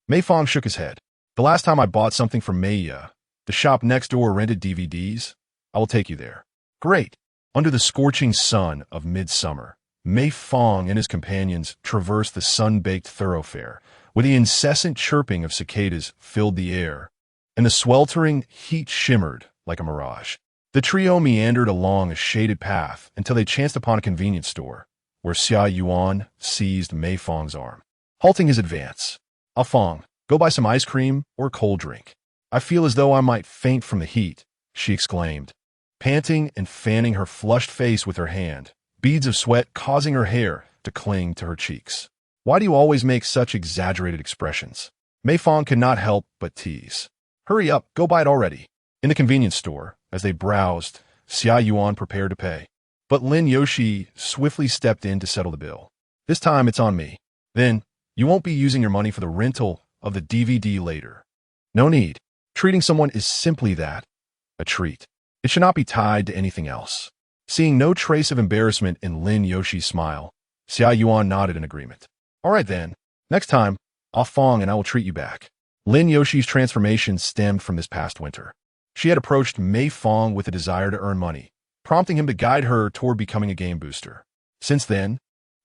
Mei Fang shook his head. The last time I bought something from Meiya, the shop next door rented DVDs. I will take you there. Great. Under the scorching sun of midsummer, Mei Fang and his companions traversed the sun-baked thoroughfare, where the incessant chirping of cicadas filled the air, and the sweltering heat shimmered like a mirage. The trio meandered along a shaded path until they chanced upon a convenience store, where Xia Yuan seized Mei Fang's arm, halting his advance. Fang, go buy some ice cream or a cold drink. I feel as though I might faint from the heat, she exclaimed, panting and fanning her flushed face with her hand, beads of sweat causing her hair to cling to her cheeks. Why do you always make such exaggerated expressions? Mei Fang could not help but tease. Hurry up, go buy it already. In the convenience store, as they browsed, Xia Yuan prepared to pay. But Lin Yoshi swiftly stepped in to settle the bill. This time it's on me. Then, you won't be using your money for the rental of the DVD later. No need. Treating someone is simply that, a treat. It should not be tied to anything else. Seeing no trace of embarrassment in Lin Yoshi's smile, Xia Yuan nodded in agreement. All right then. Next time, Fang and I will treat you back. Lin Yoshi's transformation stemmed from this past winter. She had approached Mei Fang with a desire to earn money, prompting him to guide her toward becoming a game booster. Since then,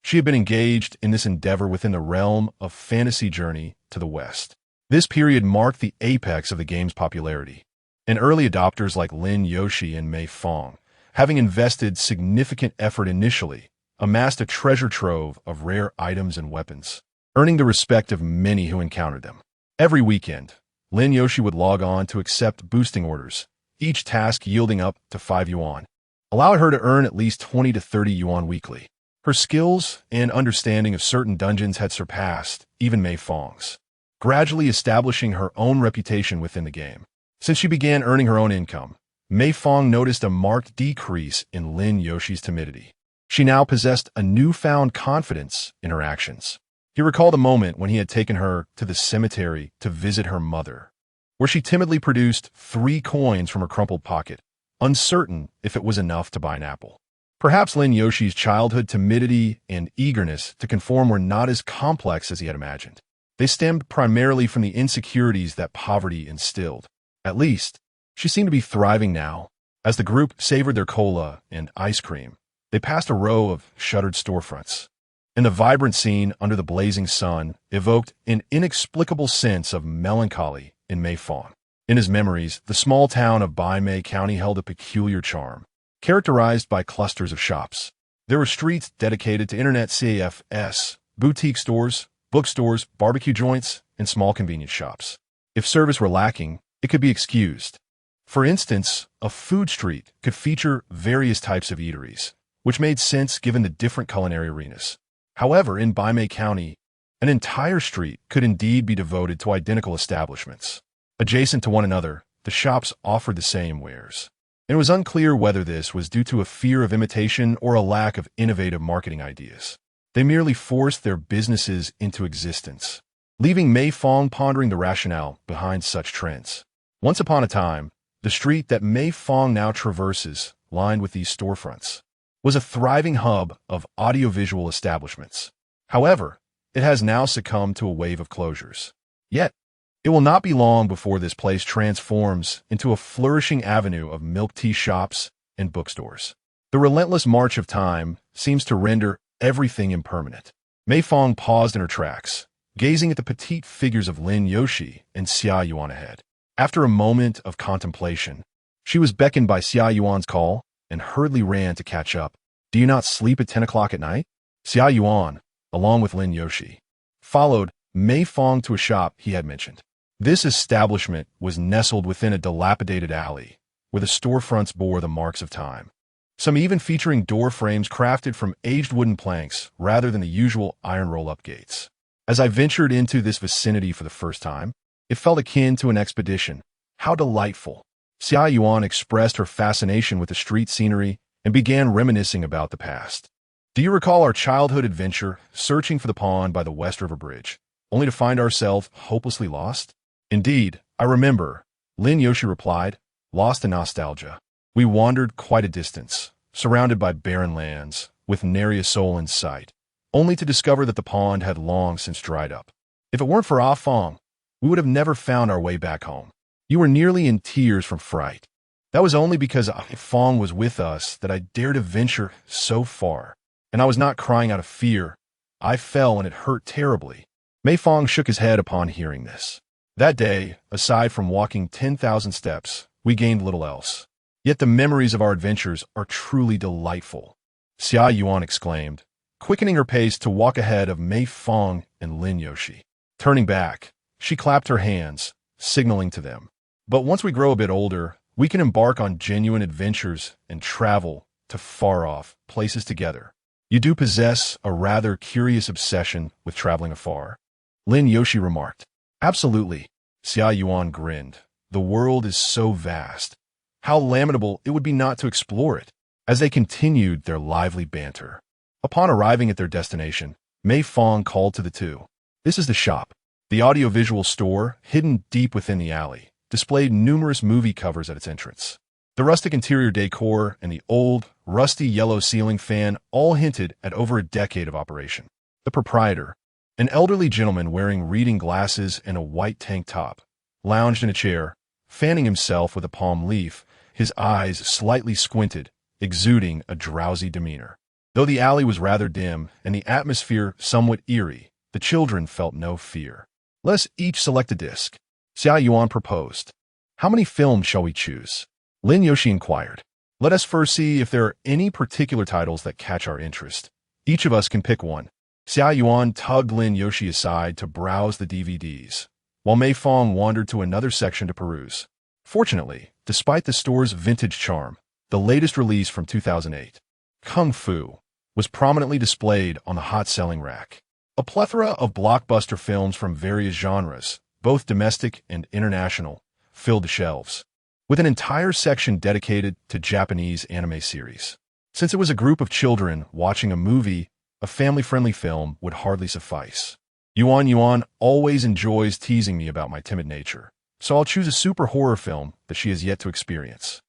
She had been engaged in this endeavor within the realm of fantasy journey to the West. This period marked the apex of the game's popularity, and early adopters like Lin Yoshi and Mei Fang, having invested significant effort initially, amassed a treasure trove of rare items and weapons, earning the respect of many who encountered them. Every weekend, Lin Yoshi would log on to accept boosting orders, each task yielding up to 5 yuan, allowing her to earn at least 20 to 30 yuan weekly. Her skills and understanding of certain dungeons had surpassed even Mei Fang's, gradually establishing her own reputation within the game. Since she began earning her own income, Mei Fang noticed a marked decrease in Lin Yoshi's timidity. She now possessed a newfound confidence in her actions. He recalled a moment when he had taken her to the cemetery to visit her mother, where she timidly produced 3 coins from her crumpled pocket, uncertain if it was enough to buy an apple. Perhaps Lin Yoshi's childhood timidity and eagerness to conform were not as complex as he had imagined. They stemmed primarily from the insecurities that poverty instilled. At least, she seemed to be thriving now. As the group savored their cola and ice cream, they passed a row of shuttered storefronts, and the vibrant scene under the blazing sun evoked an inexplicable sense of melancholy in Mei Fang. In his memories, the small town of Mei County held a peculiar charm, characterized by clusters of shops. There were streets dedicated to internet CFS, boutique stores, bookstores, barbecue joints, and small convenience shops. If service were lacking, it could be excused. For instance, a food street could feature various types of eateries, which made sense given the different culinary arenas. However, in Mei County, an entire street could indeed be devoted to identical establishments. Adjacent to one another, the shops offered the same wares. It was unclear whether this was due to a fear of imitation or a lack of innovative marketing ideas. They merely forced their businesses into existence, leaving Mei Fang pondering the rationale behind such trends. Once upon a time, the street that Mei Fang now traverses, lined with these storefronts, was a thriving hub of audiovisual establishments. However, it has now succumbed to a wave of closures. Yet, it will not be long before this place transforms into a flourishing avenue of milk tea shops and bookstores. The relentless march of time seems to render everything impermanent. Mei Fang paused in her tracks, gazing at the petite figures of Lin Yoshi and Xia Yuan ahead. After a moment of contemplation, she was beckoned by Xia Yuan's call and hurriedly ran to catch up. "Do you not sleep at 10 o'clock at night?" Xia Yuan, along with Lin Yoshi, followed Mei Fang to a shop he had mentioned. This establishment was nestled within a dilapidated alley, where the storefronts bore the marks of time, some even featuring door frames crafted from aged wooden planks rather than the usual iron roll-up gates. As I ventured into this vicinity for the first time, it felt akin to an expedition. How delightful! Xia Yuan expressed her fascination with the street scenery and began reminiscing about the past. "Do you recall our childhood adventure searching for the pond by the West River Bridge, only to find ourselves hopelessly lost?" "Indeed, I remember," Lin Yoshi replied, lost in nostalgia. "We wandered quite a distance, surrounded by barren lands, with nary a soul in sight, only to discover that the pond had long since dried up. If it weren't for Ah Fong, we would have never found our way back home. You were nearly in tears from fright. That was only because Ah Fong was with us that I dared to venture so far, and I was not crying out of fear. I fell and it hurt terribly." Mei Fang shook his head upon hearing this. That day, aside from walking 10,000 steps, we gained little else. Yet the memories of our adventures are truly delightful, Xia Yuan exclaimed, quickening her pace to walk ahead of Mei Fang and Lin Yoshi. Turning back, she clapped her hands, signaling to them. "But once we grow a bit older, we can embark on genuine adventures and travel to far-off places together. You do possess a rather curious obsession with traveling afar," Lin Yoshi remarked. "Absolutely," Xia Yuan grinned. "The world is so vast. How lamentable it would be not to explore it." As they continued their lively banter, upon arriving at their destination, Mei Fang called to the two. "This is the shop." The audiovisual store, hidden deep within the alley, displayed numerous movie covers at its entrance. The rustic interior decor and the old, rusty yellow ceiling fan all hinted at over a decade of operation. The proprietor, an elderly gentleman wearing reading glasses and a white tank top, lounged in a chair, fanning himself with a palm leaf, his eyes slightly squinted, exuding a drowsy demeanor. Though the alley was rather dim and the atmosphere somewhat eerie, the children felt no fear. Let us each select a disc. Xia Yuan proposed. How many films shall we choose? Lin Yoshi inquired. Let us first see if there are any particular titles that catch our interest. Each of us can pick one. Xia Yuan tugged Lin Yoshi aside to browse the DVDs, while Mei Fang wandered to another section to peruse. Fortunately, despite the store's vintage charm, the latest release from 2008, Kung Fu, was prominently displayed on the hot-selling rack. A plethora of blockbuster films from various genres, both domestic and international, filled the shelves, with an entire section dedicated to Japanese anime series. Since it was a group of children watching a movie, a family-friendly film would hardly suffice. Yuan always enjoys teasing me about my timid nature, so I'll choose a super horror film that she has yet to experience,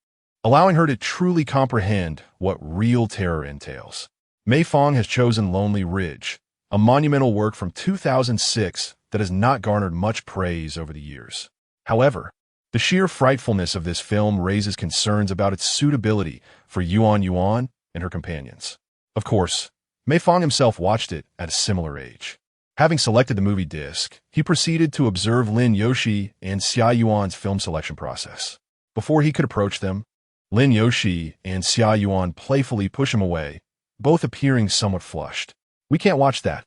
allowing her to truly comprehend what real terror entails. Mei Fang has chosen Lonely Ridge, a monumental work from 2006 that has not garnered much praise over the years. However, the sheer frightfulness of this film raises concerns about its suitability for Yuan and her companions. Of course, Mei Fang himself watched it at a similar age. Having selected the movie disc, he proceeded to observe Lin Yoshi and Xia Yuan's film selection process. Before he could approach them, Lin Yoshi and Xia Yuan playfully push him away, both appearing somewhat flushed. We can't watch that.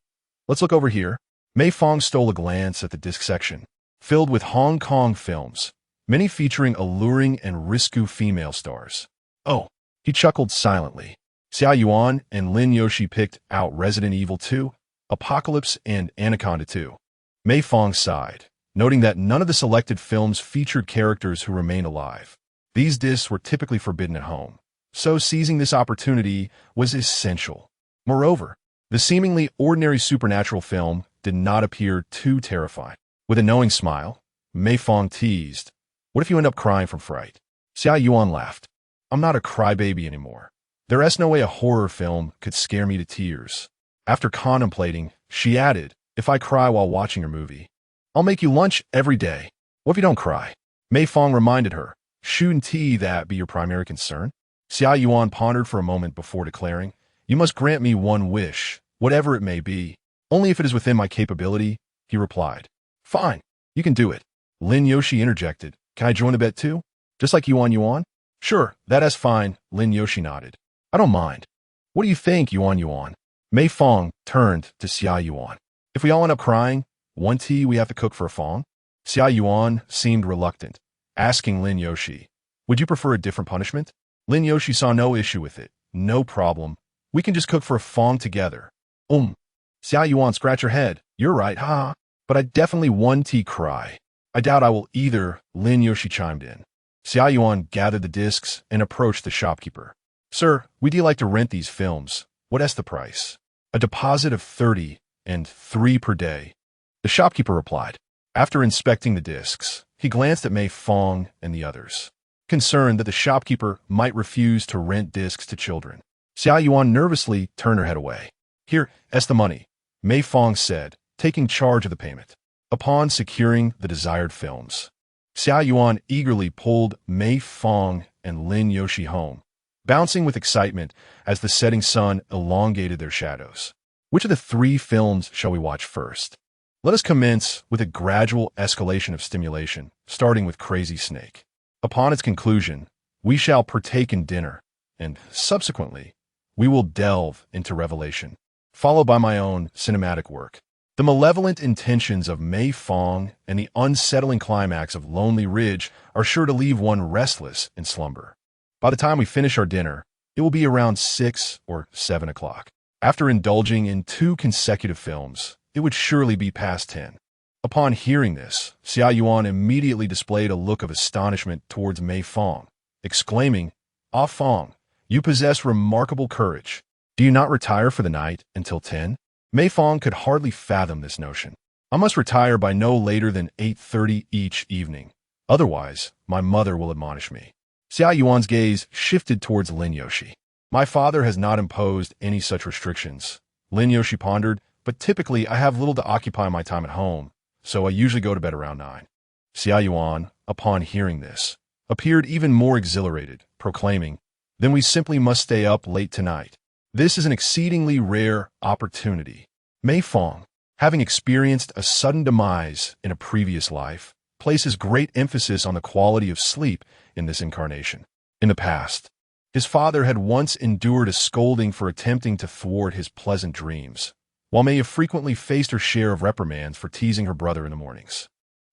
Let's look over here. Mei Fang stole a glance at the disc section, filled with Hong Kong films, many featuring alluring and risque female stars. Oh, he chuckled silently. Xia Yuan and Lin Yoshi picked out Resident Evil 2, Apocalypse, and Anaconda 2. Mei Fang sighed, noting that none of the selected films featured characters who remain alive. These discs were typically forbidden at home, so seizing this opportunity was essential. Moreover, the seemingly ordinary supernatural film did not appear too terrifying. With a knowing smile, Mei Fang teased, "What if you end up crying from fright?" Xia Yuan laughed. "I'm not a crybaby anymore. There's no way a horror film could scare me to tears." After contemplating, she added, "If I cry while watching your movie, I'll make you lunch every day. What if you don't cry?" Mei Fang reminded her, "Shouldn't that be your primary concern?" Xia Yuan pondered for a moment before declaring, "You must grant me one wish, whatever it may be. Only if it is within my capability," he replied. "Fine, you can do it." Lin Yoshi interjected, "Can I join a bet too? Just like Yuan?" "Sure, that's fine," Lin Yoshi nodded. "I don't mind. What do you think, Yuan?" Mei Fang turned to Xia Yuan. "If we all end up crying, one tea we have to cook for a Fang?" Xia Yuan seemed reluctant, asking Lin Yoshi, "Would you prefer a different punishment?" Lin Yoshi saw no issue with it. "No problem. We can just cook for a Fang together." Xia Yuan scratched her head. "You're right, haha. But I definitely one tea cry." "I doubt I will either," Lin Yoshi chimed in. Xia Yuan gathered the discs and approached the shopkeeper. "Sir, we do like to rent these films. What's the price?" "A deposit of 30 and 3 per day," the shopkeeper replied. After inspecting the discs, he glanced at Mei Fang and the others, concerned that the shopkeeper might refuse to rent discs to children. Xia Yuan nervously turned her head away. "Here's the money," Mei Fang said, taking charge of the payment. Upon securing the desired films, Xia Yuan eagerly pulled Mei Fang and Lin Yoshi home, bouncing with excitement as the setting sun elongated their shadows. "Which of the 3 films shall we watch first?" Let us commence with a gradual escalation of stimulation, starting with Crazy Snake. Upon its conclusion, we shall partake in dinner, and subsequently, we will delve into Revelation, followed by my own cinematic work. The malevolent intentions of Mei Fang and the unsettling climax of Lonely Ridge are sure to leave one restless in slumber. By the time we finish our dinner, it will be around 6 or 7 o'clock. After indulging in 2 consecutive films, it would surely be past 10. Upon hearing this, Xia Yuan immediately displayed a look of astonishment towards Mei Fang, exclaiming, "Ah Fang, you possess remarkable courage. Do you not retire for the night until 10? Mei Fang could hardly fathom this notion. "I must retire by no later than 8:30 each evening. Otherwise, my mother will admonish me." Xia Yuan's gaze shifted towards Lin Yoshi. "My father has not imposed any such restrictions," Lin Yoshi pondered, "but typically I have little to occupy my time at home, so I usually go to bed around 9. Xia Yuan, upon hearing this, appeared even more exhilarated, proclaiming, "Then we simply must stay up late tonight." This is an exceedingly rare opportunity. Mei Fang, having experienced a sudden demise in a previous life, places great emphasis on the quality of sleep in this incarnation. In the past, his father had once endured a scolding for attempting to thwart his pleasant dreams, while Mei have frequently faced her share of reprimands for teasing her brother in the mornings.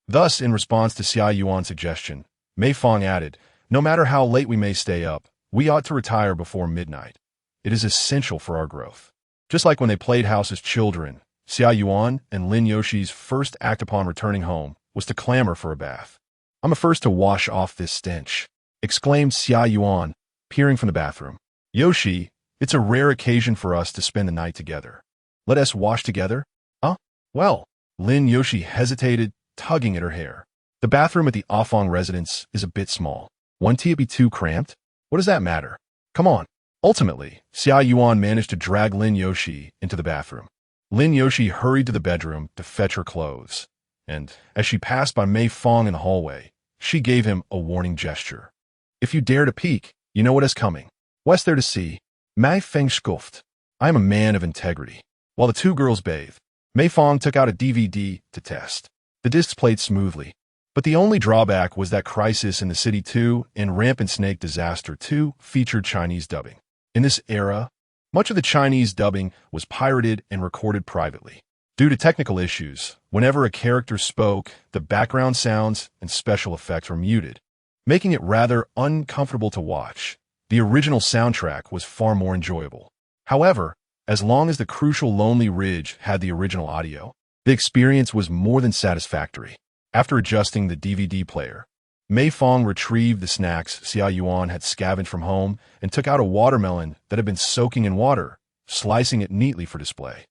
Thus, in response to Xia Yuan's suggestion, Mei Fang added, "No matter how late we may stay up, we ought to retire before midnight. It is essential for our growth." Just like when they played house as children, Xia Yuan and Lin Yoshi's first act upon returning home was to clamor for a bath. "I'm a first to wash off this stench," exclaimed Xia Yuan, peering from the bathroom. "Yoshi, it's a rare occasion for us to spend the night together. Let us wash together?" "Huh? Well," Lin Yoshi hesitated, tugging at her hair. "The bathroom at the Afang residence is a bit small. Won't it be too cramped? What does that matter? Come on." Ultimately, Xia Yuan managed to drag Lin Yoshi into the bathroom. Lin Yoshi hurried to the bedroom to fetch her clothes, and as she passed by Mei Fang in the hallway, she gave him a warning gesture. "If you dare to peek, you know what is coming. What's there to see?" Mei Fang scoffed. "I am a man of integrity." While the two girls bathed, Mei Fang took out a DVD to test. The discs played smoothly, but the only drawback was that Crisis in the City 2 and Rampant Snake Disaster 2 featured Chinese dubbing. In this era, much of the Chinese dubbing was pirated and recorded privately. Due to technical issues, whenever a character spoke, the background sounds and special effects were muted, making it rather uncomfortable to watch. The original soundtrack was far more enjoyable. However, as long as the crucial Lonely Ridge had the original audio, the experience was more than satisfactory. After adjusting the DVD player, Mei Fang retrieved the snacks Xia Yuan had scavenged from home and took out a watermelon that had been soaking in water, slicing it neatly for display.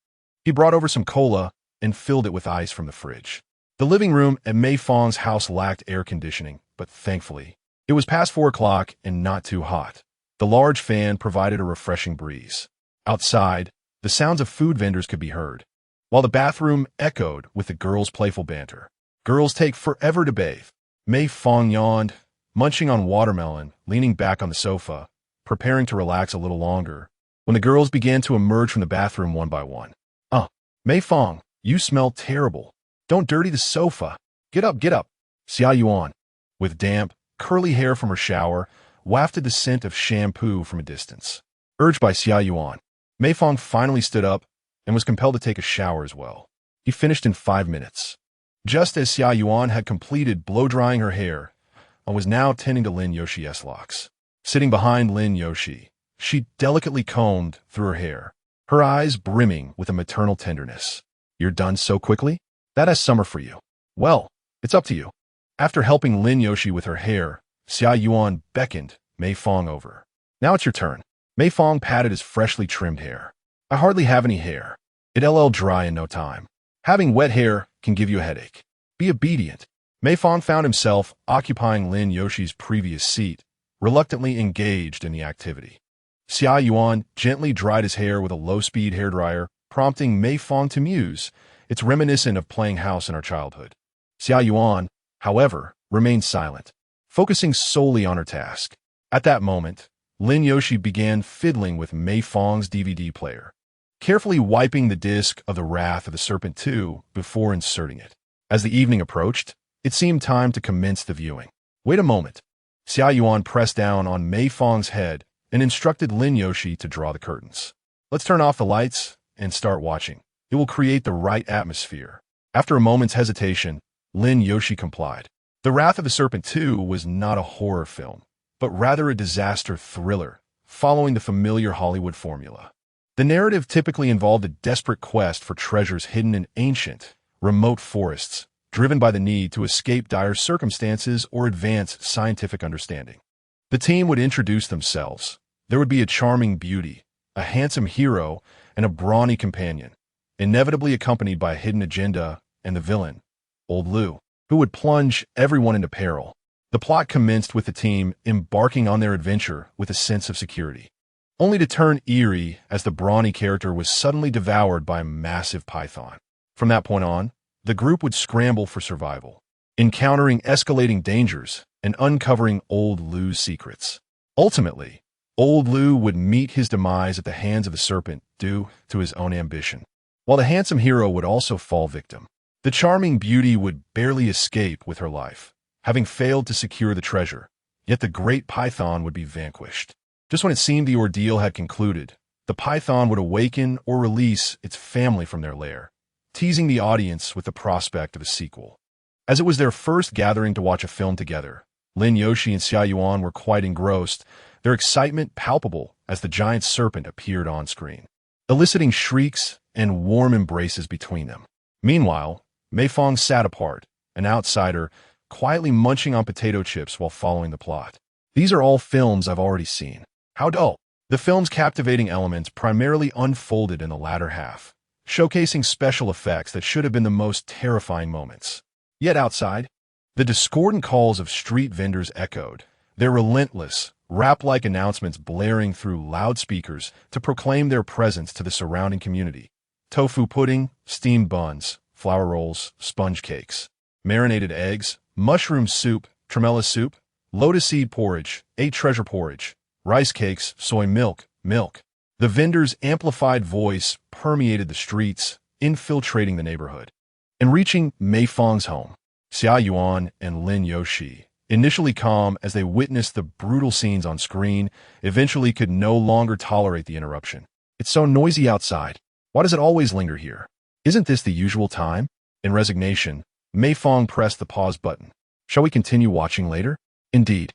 He brought over some cola and filled it with ice from the fridge. The living room at Mei Fang's house lacked air conditioning, but thankfully, it was past 4 o'clock and not too hot. The large fan provided a refreshing breeze. Outside, the sounds of food vendors could be heard, while the bathroom echoed with the girls' playful banter. "Girls take forever to bathe." Mei Fang yawned, munching on watermelon, leaning back on the sofa, preparing to relax a little longer, when the girls began to emerge from the bathroom one by one. Mei Fang, you smell terrible. Don't dirty the sofa. Get up, get up." Xia Yuan, with damp, curly hair from her shower, wafted the scent of shampoo from a distance. Urged by Xia Yuan, Mei Fang finally stood up and was compelled to take a shower as well. He finished in 5 minutes. Just as Xia Yuan had completed blow-drying her hair and was now tending to Lin Yoshi's locks. Sitting behind Lin Yoshi, she delicately combed through her hair, her eyes brimming with a maternal tenderness. "You're done so quickly? That has summer for you. Well, it's up to you." After helping Lin Yoshi with her hair, Xia Yuan beckoned Mei Fang over. "Now it's your turn." Mei Fang patted his freshly trimmed hair. "I hardly have any hair. It'll dry in no time. Having wet hair can give you a headache. Be obedient." Mei Fang found himself occupying Lin Yoshi's previous seat, reluctantly engaged in the activity. Xia Yuan gently dried his hair with a low-speed hairdryer, prompting Mei Fang to muse. "It's reminiscent of playing house in our childhood." Xia Yuan, however, remained silent, focusing solely on her task. At that moment, Lin Yoshi began fiddling with Mei Fang's DVD player, carefully wiping the disc of The Wrath of the Serpent 2 before inserting it. As the evening approached, it seemed time to commence the viewing. "Wait a moment." Xia Yuan pressed down on Mei Fang's head and instructed Lin Yoshi to draw the curtains. "Let's turn off the lights and start watching. It will create the right atmosphere." After a moment's hesitation, Lin Yoshi complied. The Wrath of the Serpent 2 was not a horror film, but rather a disaster thriller, following the familiar Hollywood formula. The narrative typically involved a desperate quest for treasures hidden in ancient, remote forests, driven by the need to escape dire circumstances or advance scientific understanding. The team would introduce themselves. There would be a charming beauty, a handsome hero, and a brawny companion, inevitably accompanied by a hidden agenda and the villain, Old Lu, who would plunge everyone into peril. The plot commenced with the team embarking on their adventure with a sense of security, only to turn eerie as the brawny character was suddenly devoured by a massive python. From that point on, the group would scramble for survival, encountering escalating dangers and uncovering Old Lu's secrets. Ultimately, Old Liu would meet his demise at the hands of the serpent due to his own ambition, while the handsome hero would also fall victim. The charming beauty would barely escape with her life, having failed to secure the treasure, yet the great python would be vanquished. Just when it seemed the ordeal had concluded, the python would awaken or release its family from their lair, teasing the audience with the prospect of a sequel. As it was their first gathering to watch a film together, Lin Yoshi and Xia Yuan were quite engrossed, their excitement palpable as the giant serpent appeared on screen, eliciting shrieks and warm embraces between them. Meanwhile, Mei Fang sat apart, an outsider, quietly munching on potato chips while following the plot. These are all films I've already seen. How dull. The film's captivating elements primarily unfolded in the latter half, showcasing special effects that should have been the most terrifying moments. Yet outside, the discordant calls of street vendors echoed, their relentless, rap-like announcements blaring through loudspeakers to proclaim their presence to the surrounding community. Tofu pudding, steamed buns, flour rolls, sponge cakes, marinated eggs, mushroom soup, tremella soup, lotus seed porridge, treasure porridge, rice cakes, soy milk. The vendor's amplified voice permeated the streets, infiltrating the neighborhood. And reaching Mei Fang's home, Xia Yuan and Lin Yoshi, initially calm as they witnessed the brutal scenes on screen, eventually could no longer tolerate the interruption. It's so noisy outside. Why does it always linger here? Isn't this the usual time? In resignation, Mei Fang pressed the pause button. Shall we continue watching later? Indeed.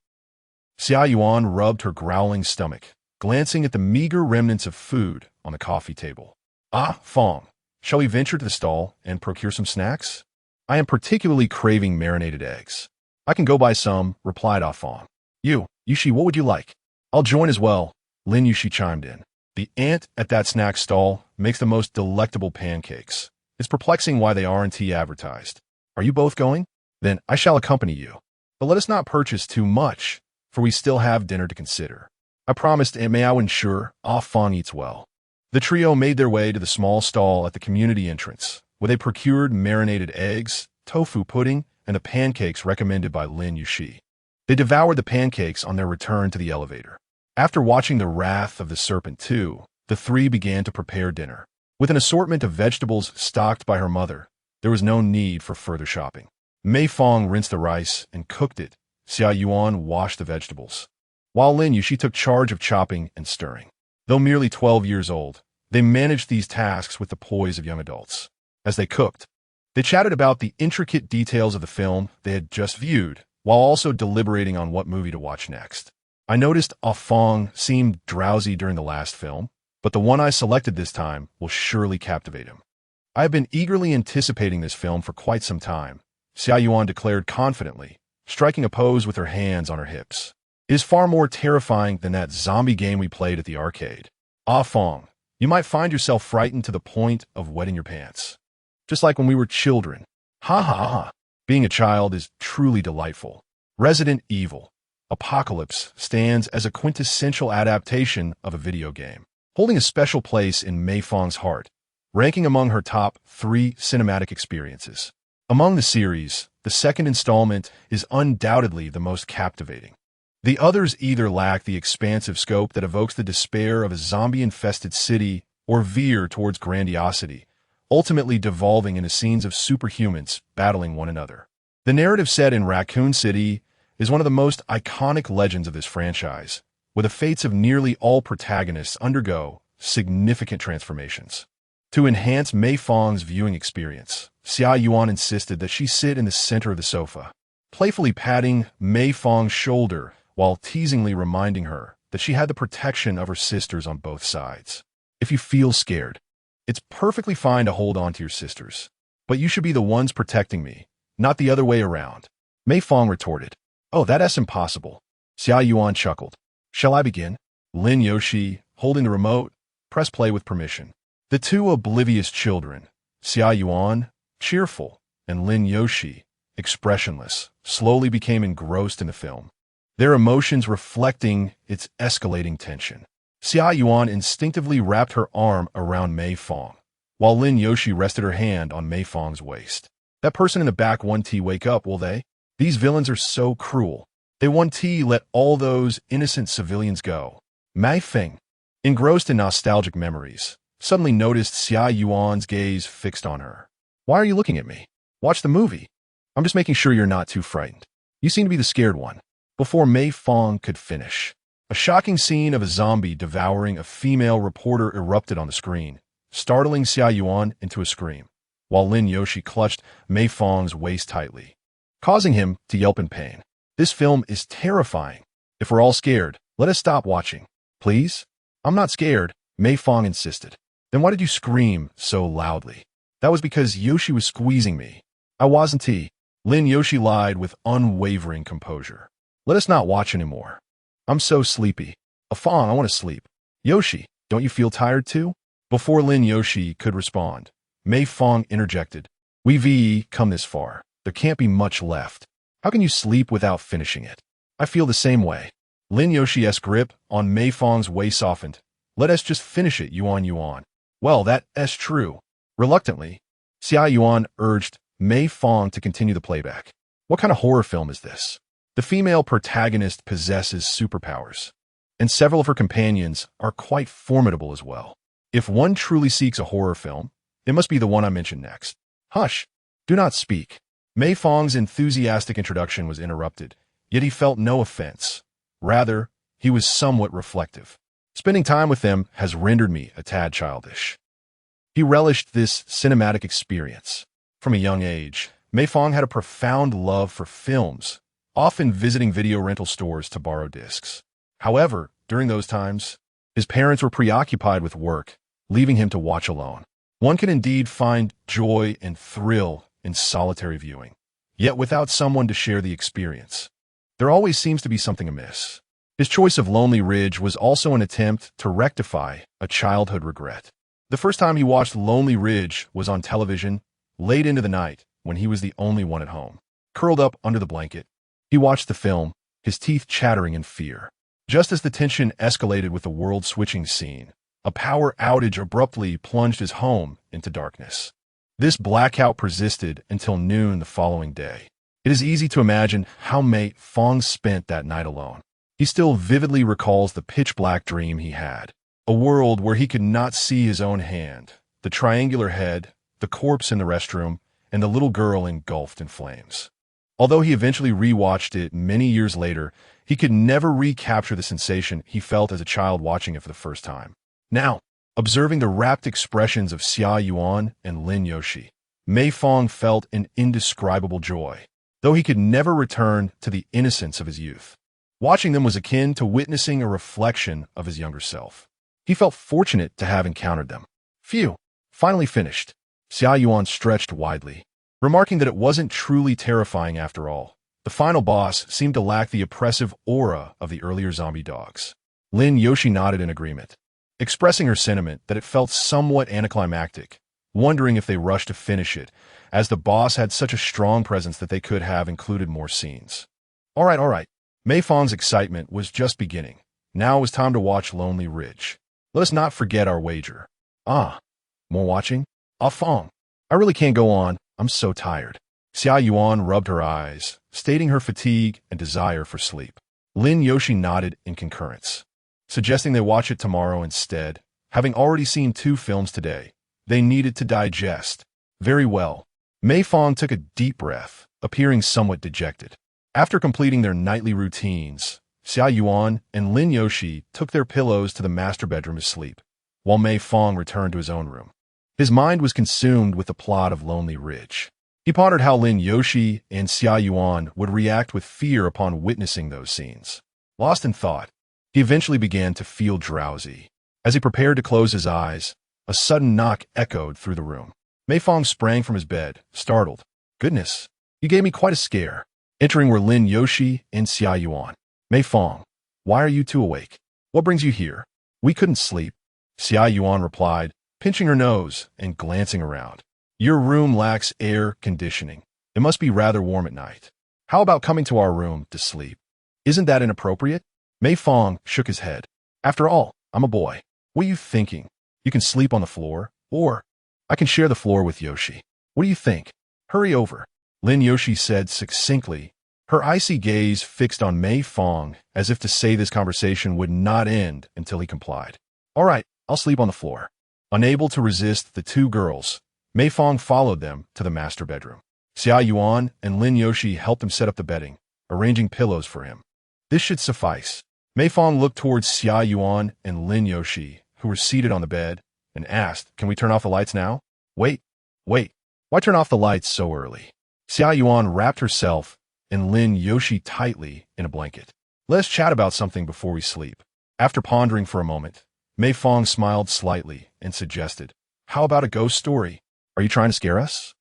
Xia Yuan rubbed her growling stomach, glancing at the meager remnants of food on the coffee table. Ah, Fang, shall we venture to the stall and procure some snacks? I am particularly craving marinated eggs. I can go buy some, replied Ah Fang. Yushi, what would you like? I'll join as well, Lin Yushi chimed in. The aunt at that snack stall makes the most delectable pancakes. It's perplexing why they aren't advertised. Are you both going? Then I shall accompany you. But let us not purchase too much, for we still have dinner to consider. I promised, and may I ensure Ah Fang eats well. The trio made their way to the small stall at the community entrance, where they procured marinated eggs, tofu pudding, and the pancakes recommended by Lin Yushi. They devoured the pancakes on their return to the elevator. After watching The Wrath of the Serpent 2, the three began to prepare dinner. With an assortment of vegetables stocked by her mother, there was no need for further shopping. Mei Fang rinsed the rice and cooked it. Xia Yuan washed the vegetables, while Lin Yushi took charge of chopping and stirring. Though merely 12 years old, they managed these tasks with the poise of young adults. As they cooked, they chatted about the intricate details of the film they had just viewed, while also deliberating on what movie to watch next. I noticed Ah Fang seemed drowsy during the last film, but the one I selected this time will surely captivate him. I have been eagerly anticipating this film for quite some time, Xia Yuan declared confidently, striking a pose with her hands on her hips. It is far more terrifying than that zombie game we played at the arcade. Ah Fang, you might find yourself frightened to the point of wetting your pants. Just like when we were children. Ha ha ha. Being a child is truly delightful. Resident Evil Apocalypse stands as a quintessential adaptation of a video game, holding a special place in Mei Fang's heart, ranking among her top 3 cinematic experiences. Among the series, the second installment is undoubtedly the most captivating. The others either lack the expansive scope that evokes the despair of a zombie-infested city or veer towards grandiosity, ultimately devolving into scenes of superhumans battling one another. The narrative set in Raccoon City is one of the most iconic legends of this franchise, where the fates of nearly all protagonists undergo significant transformations. To enhance Mei Fang's viewing experience, Xia Yuan insisted that she sit in the center of the sofa, playfully patting Mei Fang's shoulder while teasingly reminding her that she had the protection of her sisters on both sides. If you feel scared, it's perfectly fine to hold on to your sisters, but you should be the ones protecting me, not the other way around. Mei Fang retorted. Oh, that's impossible. Xia Yuan chuckled. Shall I begin? Lin Yoshi, holding the remote, pressed play with permission. The two oblivious children, Xia Yuan, cheerful, and Lin Yoshi, expressionless, slowly became engrossed in the film, their emotions reflecting its escalating tension. Xia Yuan instinctively wrapped her arm around Mei Fang, while Lin Yoshi rested her hand on Mei Fang's waist. That person in the back won't wake up, will they? These villains are so cruel. They won't let all those innocent civilians go. Mei Fang, engrossed in nostalgic memories, suddenly noticed Xia Yuan's gaze fixed on her. Why are you looking at me? Watch the movie. I'm just making sure you're not too frightened. You seem to be the scared one. Before Mei Fang could finish, a shocking scene of a zombie devouring a female reporter erupted on the screen, startling Xia Yuan into a scream, while Lin Yoshi clutched Mei Fang's waist tightly, causing him to yelp in pain. This film is terrifying. If we're all scared, let us stop watching. Please? I'm not scared, Mei Fang insisted. Then why did you scream so loudly? That was because Yoshi was squeezing me. I wasn't. Lin Yoshi lied with unwavering composure. Let us not watch anymore. I'm so sleepy. Fang, I want to sleep. Yoshi, don't you feel tired too? Before Lin Yoshi could respond, Mei Fang interjected. We've come this far. There can't be much left. How can you sleep without finishing it? I feel the same way. Lin Yoshi's grip on Mei Fang's waist softened. Let us just finish it, Yuan. Well, that's true. Reluctantly, Xia Yuan urged Mei Fang to continue the playback. What kind of horror film is this? The female protagonist possesses superpowers, and several of her companions are quite formidable as well. If one truly seeks a horror film, it must be the one I mentioned next. Hush! Do not speak. Mei Fang's enthusiastic introduction was interrupted, yet he felt no offense. Rather, he was somewhat reflective. Spending time with them has rendered me a tad childish. He relished this cinematic experience. From a young age, Mei Fang had a profound love for films, often visiting video rental stores to borrow discs. However, during those times, his parents were preoccupied with work, leaving him to watch alone. One can indeed find joy and thrill in solitary viewing, yet without someone to share the experience, there always seems to be something amiss. His choice of Lonely Ridge was also an attempt to rectify a childhood regret. The first time he watched Lonely Ridge was on television, late into the night, when he was the only one at home. Curled up under the blanket, he watched the film, his teeth chattering in fear. Just as the tension escalated with the world-switching scene, a power outage abruptly plunged his home into darkness. This blackout persisted until noon the following day. It is easy to imagine how Mei Fang spent that night alone. He still vividly recalls the pitch-black dream he had. A world where he could not see his own hand, the triangular head, the corpse in the restroom, and the little girl engulfed in flames. Although he eventually rewatched it many years later, he could never recapture the sensation he felt as a child watching it for the first time. Now, observing the rapt expressions of Xia Yuan and Lin Yoshi, Mei Fang felt an indescribable joy, though he could never return to the innocence of his youth. Watching them was akin to witnessing a reflection of his younger self. He felt fortunate to have encountered them. Phew, finally finished. Xia Yuan stretched widely, remarking that it wasn't truly terrifying after all. The final boss seemed to lack the oppressive aura of the earlier zombie dogs. Lin Yoshi nodded in agreement, expressing her sentiment that it felt somewhat anticlimactic, wondering if they rushed to finish it, as the boss had such a strong presence that they could have included more scenes. All right. Mei Fang's excitement was just beginning. Now it was time to watch Lonely Ridge. Let us not forget our wager. More watching? Fang, I really can't go on. I'm so tired. Xia Yuan rubbed her eyes, stating her fatigue and desire for sleep. Lin Yoshi nodded in concurrence, suggesting they watch it tomorrow instead. Having already seen 2 films today, they needed to digest. Very well. Mei Fang took a deep breath, appearing somewhat dejected. After completing their nightly routines, Xia Yuan and Lin Yoshi took their pillows to the master bedroom to sleep, while Mei Fang returned to his own room. His mind was consumed with the plot of Lonely Ridge. He pondered how Lin Yoshi and Xia Yuan would react with fear upon witnessing those scenes. Lost in thought, he eventually began to feel drowsy. As he prepared to close his eyes, a sudden knock echoed through the room. Mei Fang sprang from his bed, startled. Goodness, you gave me quite a scare. Entering were Lin Yoshi and Xia Yuan. Mei Fang, why are you 2 awake? What brings you here? We couldn't sleep, Xia Yuan replied, pinching her nose and glancing around. Your room lacks air conditioning. It must be rather warm at night. How about coming to our room to sleep? Isn't that inappropriate? Mei Fang shook his head. After all, I'm a boy. What are you thinking? You can sleep on the floor, or I can share the floor with Yoshi. What do you think? Hurry over, Lin Yoshi said succinctly, her icy gaze fixed on Mei Fang as if to say this conversation would not end until he complied. "All right, I'll sleep on the floor." Unable to resist the two girls, Mei Fang followed them to the master bedroom. Xia Yuan and Lin Yoshi helped him set up the bedding, arranging pillows for him. This should suffice. Mei Fang looked towards Xia Yuan and Lin Yoshi, who were seated on the bed, and asked, "Can we turn off the lights now?" Wait. Why turn off the lights so early?" Xia Yuan wrapped herself and Lin Yoshi tightly in a blanket. "Let's chat about something before we sleep." After pondering for a moment, Mei Fang smiled slightly and suggested, "How about a ghost story? Are you trying to scare us?"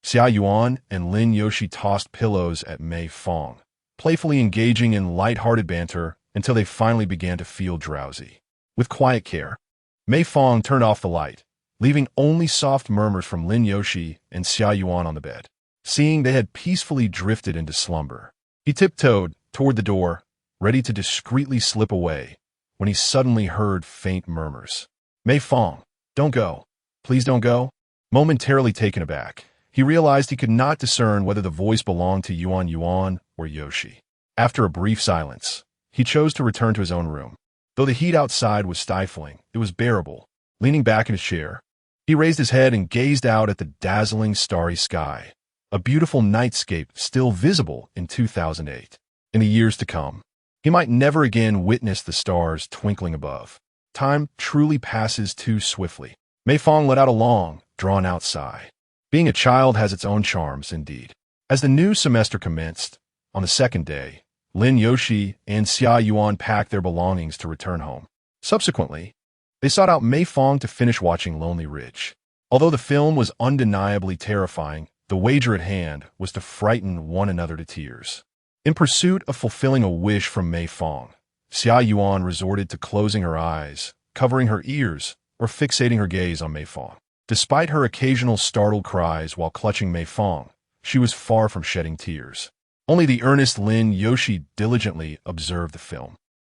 Xia Yuan and Lin Yoshi tossed pillows at Mei Fang, playfully engaging in light-hearted banter until they finally began to feel drowsy. With quiet care, Mei Fang turned off the light, leaving only soft murmurs from Lin Yoshi and Xia Yuan on the bed. Seeing they had peacefully drifted into slumber, he tiptoed toward the door, ready to discreetly slip away, when he suddenly heard faint murmurs. "Mei Fang, don't go. Please don't go." Momentarily taken aback, he realized he could not discern whether the voice belonged to Yuan or Yoshi. After a brief silence, he chose to return to his own room. Though the heat outside was stifling, it was bearable. Leaning back in his chair, he raised his head and gazed out at the dazzling starry sky, a beautiful nightscape still visible in 2008. In the years to come, he might never again witness the stars twinkling above. Time truly passes too swiftly. Mei Fang let out a long, drawn-out sigh. Being a child has its own charms, indeed. As the new semester commenced, on the second day, Lin Yoshi and Xia Yuan packed their belongings to return home. Subsequently, they sought out Mei Fang to finish watching Lonely Ridge. Although the film was undeniably terrifying, the wager at hand was to frighten one another to tears. In pursuit of fulfilling a wish from Mei Fang, Xia Yuan resorted to closing her eyes, covering her ears, or fixating her gaze on Mei Fang. Despite her occasional startled cries while clutching Mei Fang, she was far from shedding tears. Only the earnest Lin Yoshi diligently observed the film.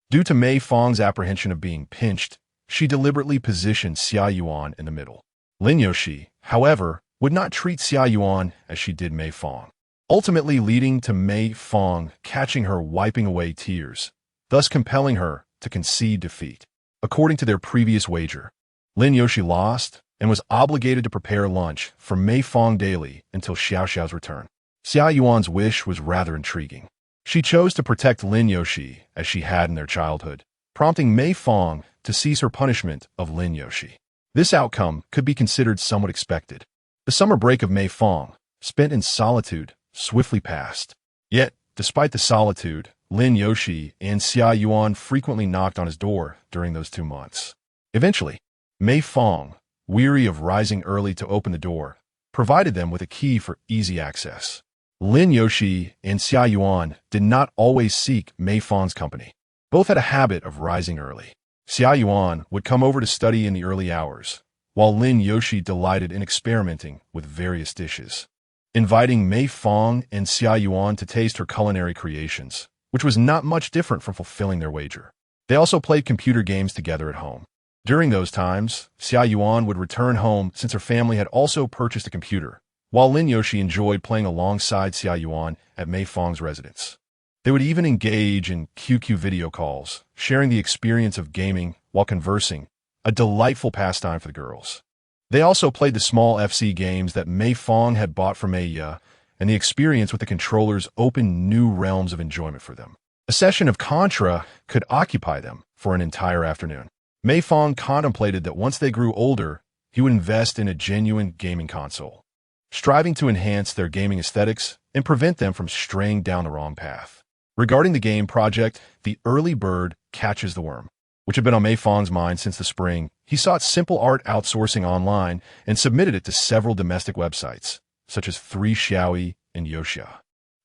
Due to Mei Fang's apprehension of being pinched, she deliberately positioned Xia Yuan in the middle. Lin Yoshi, however, would not treat Xia Yuan as she did Mei Fang, ultimately leading to Mei Fang catching her wiping away tears, thus compelling her to concede defeat. According to their previous wager, Lin Yoshi lost and was obligated to prepare lunch for Mei Fang daily until Xiao Xiao's return. Xia Yuan's wish was rather intriguing. She chose to protect Lin Yoshi as she had in their childhood, prompting Mei Fang to seize her punishment of Lin Yoshi. This outcome could be considered somewhat expected. The summer break of Mei Fang, spent in solitude, swiftly passed. Yet, despite the solitude, Lin Yoshi and Xia Yuan frequently knocked on his door during those 2 months. Eventually, Mei Fang, weary of rising early to open the door, provided them with a key for easy access. Lin Yoshi and Xia Yuan did not always seek Mei Fang's company. Both had a habit of rising early. Xia Yuan would come over to study in the early hours, while Lin Yoshi delighted in experimenting with various dishes. Inviting Mei Fang and Xia Yuan to taste her culinary creations, which was not much different from fulfilling their wager. They also played computer games together at home. During those times, Xia Yuan would return home since her family had also purchased a computer, while Lin Yoshi enjoyed playing alongside Xia Yuan at Mei Fang's residence. They would even engage in QQ video calls, sharing the experience of gaming while conversing, a delightful pastime for the girls. They also played the small FC games that Mei Fang had bought for Mei Ye, and the experience with the controllers opened new realms of enjoyment for them. A session of Contra could occupy them for an entire afternoon. Mei Fang contemplated that once they grew older, he would invest in a genuine gaming console, striving to enhance their gaming aesthetics and prevent them from straying down the wrong path. Regarding the game project, The Early Bird Catches the Worm, which had been on Mei Fang's mind since the spring, he sought simple art outsourcing online and submitted it to several domestic websites, such as 3Xiaoyi and Yoxia.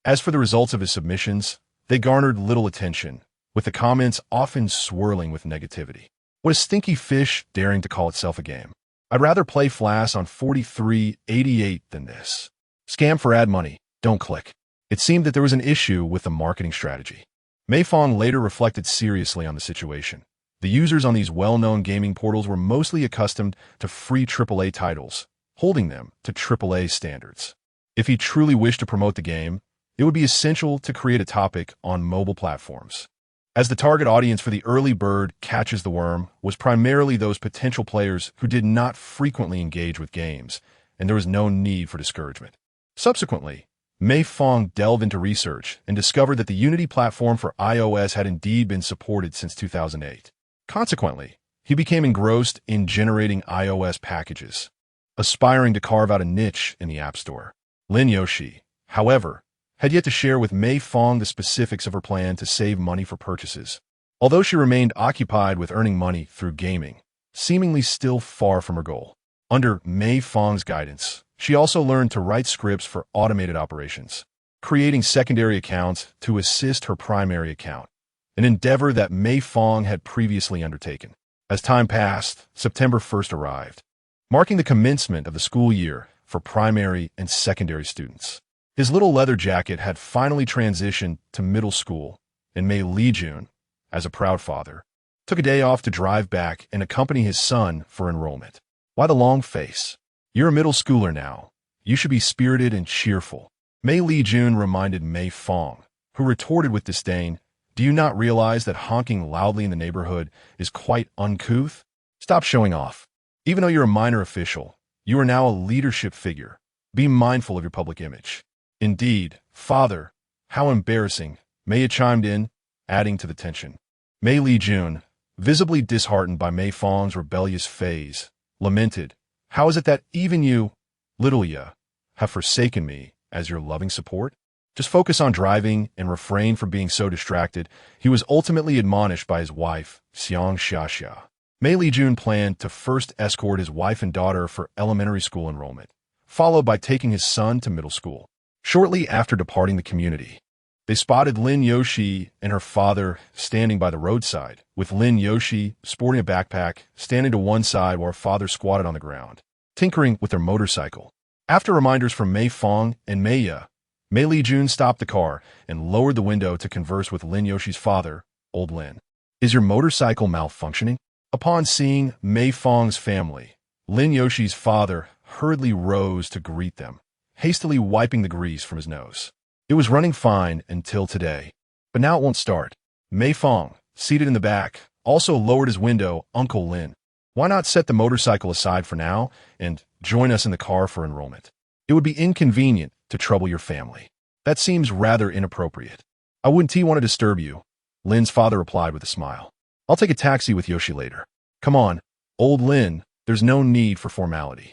As for the results of his submissions, they garnered little attention, with the comments often swirling with negativity. What a stinky fish daring to call itself a game. I'd rather play Flash on 4388 than this. Scam for ad money. Don't click. It seemed that there was an issue with the marketing strategy. Mei Fang later reflected seriously on the situation. The users on these well-known gaming portals were mostly accustomed to free AAA titles, holding them to AAA standards. If he truly wished to promote the game, it would be essential to create a topic on mobile platforms, as the target audience for the early bird catches the worm was primarily those potential players who did not frequently engage with games, and there was no need for discouragement. Subsequently, Mei Fang delved into research and discovered that the Unity platform for iOS had indeed been supported since 2008. Consequently, he became engrossed in generating iOS packages, aspiring to carve out a niche in the App Store. Lin Yoshi, however, had yet to share with Mei Fang the specifics of her plan to save money for purchases, although she remained occupied with earning money through gaming, seemingly still far from her goal. Under Mei Fang's guidance, she also learned to write scripts for automated operations, creating secondary accounts to assist her primary account, an endeavor that Mei Fang had previously undertaken. As time passed, September 1st arrived, marking the commencement of the school year for primary and secondary students. His little leather jacket had finally transitioned to middle school, and Mei Lijun, as a proud father, took a day off to drive back and accompany his son for enrollment. Why the long face? You're a middle schooler now. You should be spirited and cheerful. Mei Lijun reminded Mei Fang, who retorted with disdain, do you not realize that honking loudly in the neighborhood is quite uncouth? Stop showing off. Even though you're a minor official, you are now a leadership figure. Be mindful of your public image. Indeed, father, how embarrassing, Mei chimed in, adding to the tension. Mei Lijun, visibly disheartened by Mei Fang's rebellious phase, lamented, how is it that even you, little ya, have forsaken me as your loving support? Just focus on driving and refrain from being so distracted. He was ultimately admonished by his wife, Xiang Xiaxia. Mei Lijun planned to first escort his wife and daughter for elementary school enrollment, followed by taking his son to middle school. Shortly after departing the community, they spotted Lin Yoshi and her father standing by the roadside, with Lin Yoshi sporting a backpack, standing to one side while her father squatted on the ground, tinkering with their motorcycle. After reminders from Mei Fang and Mei Lijun stopped the car and lowered the window to converse with Lin Yoshi's father, Old Lin. Is your motorcycle malfunctioning? Upon seeing Mei Fang's family, Lin Yoshi's father hurriedly rose to greet them, hastily wiping the grease from his nose. It was running fine until today, but now it won't start. Mei Fang, seated in the back, also lowered his window. Uncle Lin, why not set the motorcycle aside for now and join us in the car for enrollment? It would be inconvenient to trouble your family. That seems rather inappropriate. I wouldn't want to disturb you, Lin's father replied with a smile. I'll take a taxi with Yoshi later. Come on, Old Lin, there's no need for formality.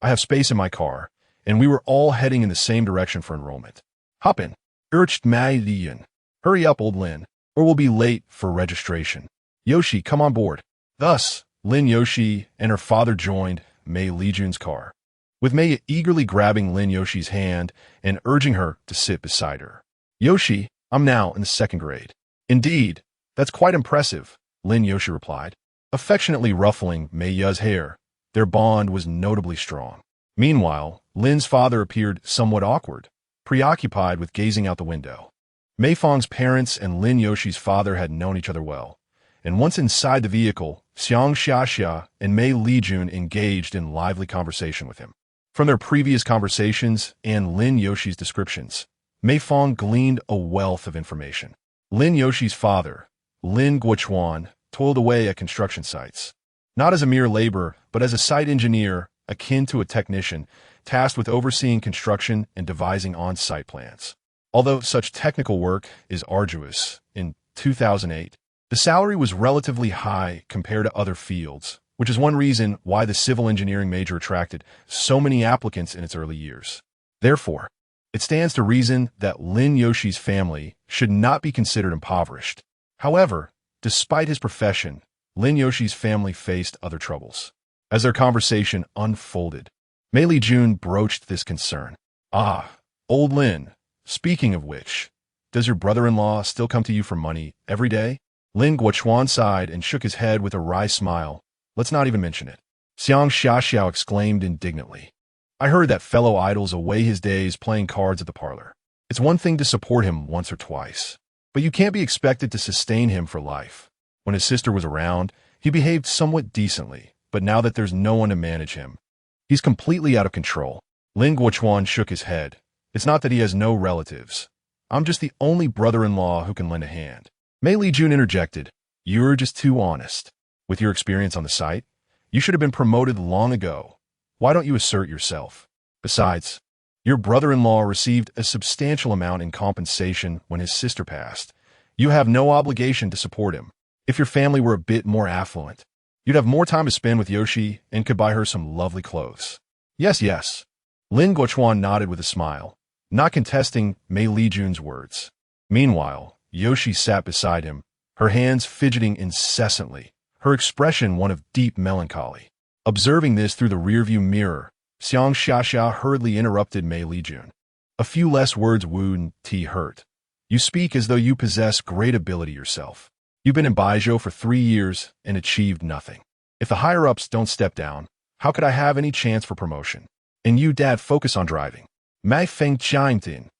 I have space in my car, and we were all heading in the same direction for enrollment. Hop in, urged Mei Lijun. Hurry up, Old Lin, or we'll be late for registration. Yoshi, come on board. Thus, Lin Yoshi and her father joined Mei Lijun's car, with Mei eagerly grabbing Lin Yoshi's hand and urging her to sit beside her. Yoshi, I'm now in the 2nd grade. Indeed, that's quite impressive, Lin Yoshi replied, affectionately ruffling Mei Ya's hair. Their bond was notably strong. Meanwhile, Lin's father appeared somewhat awkward, preoccupied with gazing out the window. Mei Fang's parents and Lin Yoshi's father had known each other well, and once inside the vehicle, Xiang Xiaxia and Mei Lijun engaged in lively conversation with him. From their previous conversations and Lin Yoshi's descriptions, Mei Fang gleaned a wealth of information. Lin Yoshi's father, Lin Guochuan, toiled away at construction sites, not as a mere laborer, but as a site engineer akin to a technician, tasked with overseeing construction and devising on-site plans. Although such technical work is arduous, in 2008, the salary was relatively high compared to other fields, which is one reason why the civil engineering major attracted so many applicants in its early years. Therefore, it stands to reason that Lin Yoshi's family should not be considered impoverished. However, despite his profession, Lin Yoshi's family faced other troubles. As their conversation unfolded, Mei Lijun broached this concern. Ah, Old Lin, speaking of which, does your brother-in-law still come to you for money every day? Lin Guochuan sighed and shook his head with a wry smile. Let's not even mention it. Xiang Xiaxiao exclaimed indignantly. I heard that fellow idles away his days playing cards at the parlor. It's one thing to support him once or twice, but you can't be expected to sustain him for life. When his sister was around, he behaved somewhat decently, but now that there's no one to manage him, he's completely out of control. Lin Guochuan shook his head. It's not that he has no relatives, I'm just the only brother-in-law who can lend a hand. Mei Lijun interjected, "You're just too honest. With your experience on the site, you should have been promoted long ago. Why don't you assert yourself? Besides, your brother-in-law received a substantial amount in compensation when his sister passed. You have no obligation to support him. If your family were a bit more affluent, you'd have more time to spend with Yoshi and could buy her some lovely clothes." Yes, yes. Lin Guochuan nodded with a smile, not contesting Mei Lijun's words. Meanwhile, Yoshi sat beside him, her hands fidgeting incessantly, her expression one of deep melancholy. Observing this through the rearview mirror, Xiang Xiaxia hurriedly interrupted Mei Lijun. "A few less words wound T hurt. You speak as though you possess great ability yourself. You've been in Baijiu for 3 years and achieved nothing. If the higher-ups don't step down, how could I have any chance for promotion? And you, Dad, focus on driving." Mei Fang chimed in.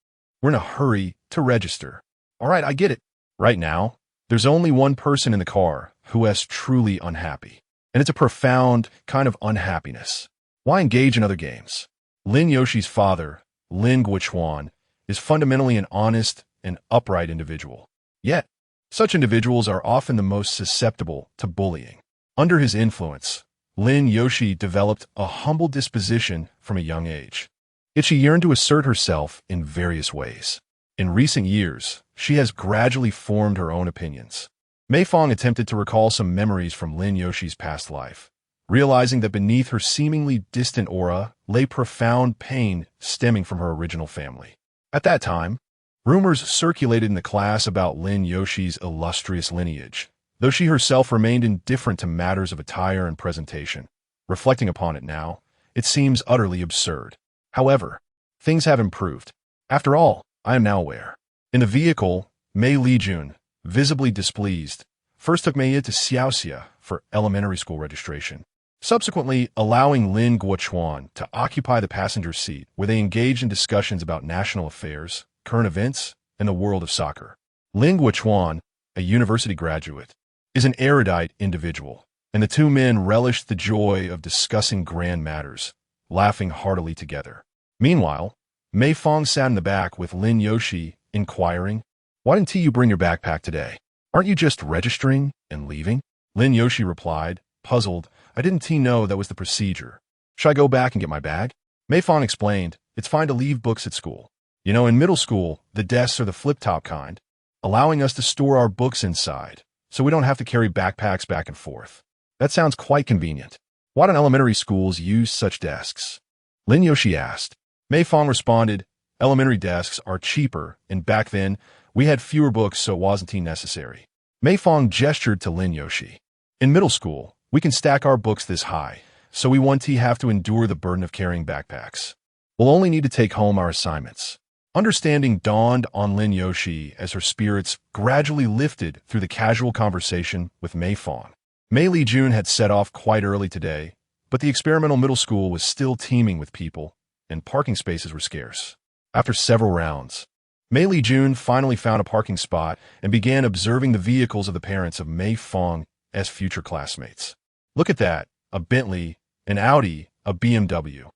"We're in a hurry to register." "All right, I get it. Right now, there's only one person in the car who is truly unhappy. And it's a profound kind of unhappiness. Why engage in other games?" Lin Yoshi's father, Lin Guochuan, is fundamentally an honest and upright individual. Yet, such individuals are often the most susceptible to bullying. Under his influence, Lin Yoshi developed a humble disposition from a young age. Yet she yearned to assert herself in various ways. In recent years, she has gradually formed her own opinions. Mei Fang attempted to recall some memories from Lin Yoshi's past life, realizing that beneath her seemingly distant aura lay profound pain stemming from her original family. At that time, rumors circulated in the class about Lin Yoshi's illustrious lineage, though she herself remained indifferent to matters of attire and presentation. Reflecting upon it now, it seems utterly absurd. However, things have improved. After all, I am now aware. In the vehicle, Mei Lijun, visibly displeased, first took Mei to Xiaoxia for elementary school registration, subsequently allowing Lin Guochuan to occupy the passenger seat where they engaged in discussions about national affairs, current events, and the world of soccer. Lin Guochuan, a university graduate, is an erudite individual, and the two men relished the joy of discussing grand matters, laughing heartily together. Meanwhile, Mei Fang sat in the back with Lin Yoshi, inquiring, "Why didn't you bring your backpack today? Aren't you just registering and leaving?" Lin Yoshi replied, puzzled, "I didn't know that was the procedure. Should I go back and get my bag?" Mei Fang explained, "It's fine to leave books at school. You know, in middle school, the desks are the flip-top kind, allowing us to store our books inside, so we don't have to carry backpacks back and forth. That sounds quite convenient. Why don't elementary schools use such desks?" Lin Yoshi asked. Mei Fang responded, "Elementary desks are cheaper, and back then, we had fewer books, so it wasn't necessary." Mei Fang gestured to Lin Yoshi. "In middle school, we can stack our books this high, so we won't have to endure the burden of carrying backpacks. We'll only need to take home our assignments." Understanding dawned on Lin Yoshi as her spirits gradually lifted through the casual conversation with Mei Fang. Mei Lijun had set off quite early today, but the experimental middle school was still teeming with people, and parking spaces were scarce. After several rounds, Mei Lijun finally found a parking spot and began observing the vehicles of the parents of Mei Fang as future classmates. "Look at that, a Bentley, an Audi, a BMW.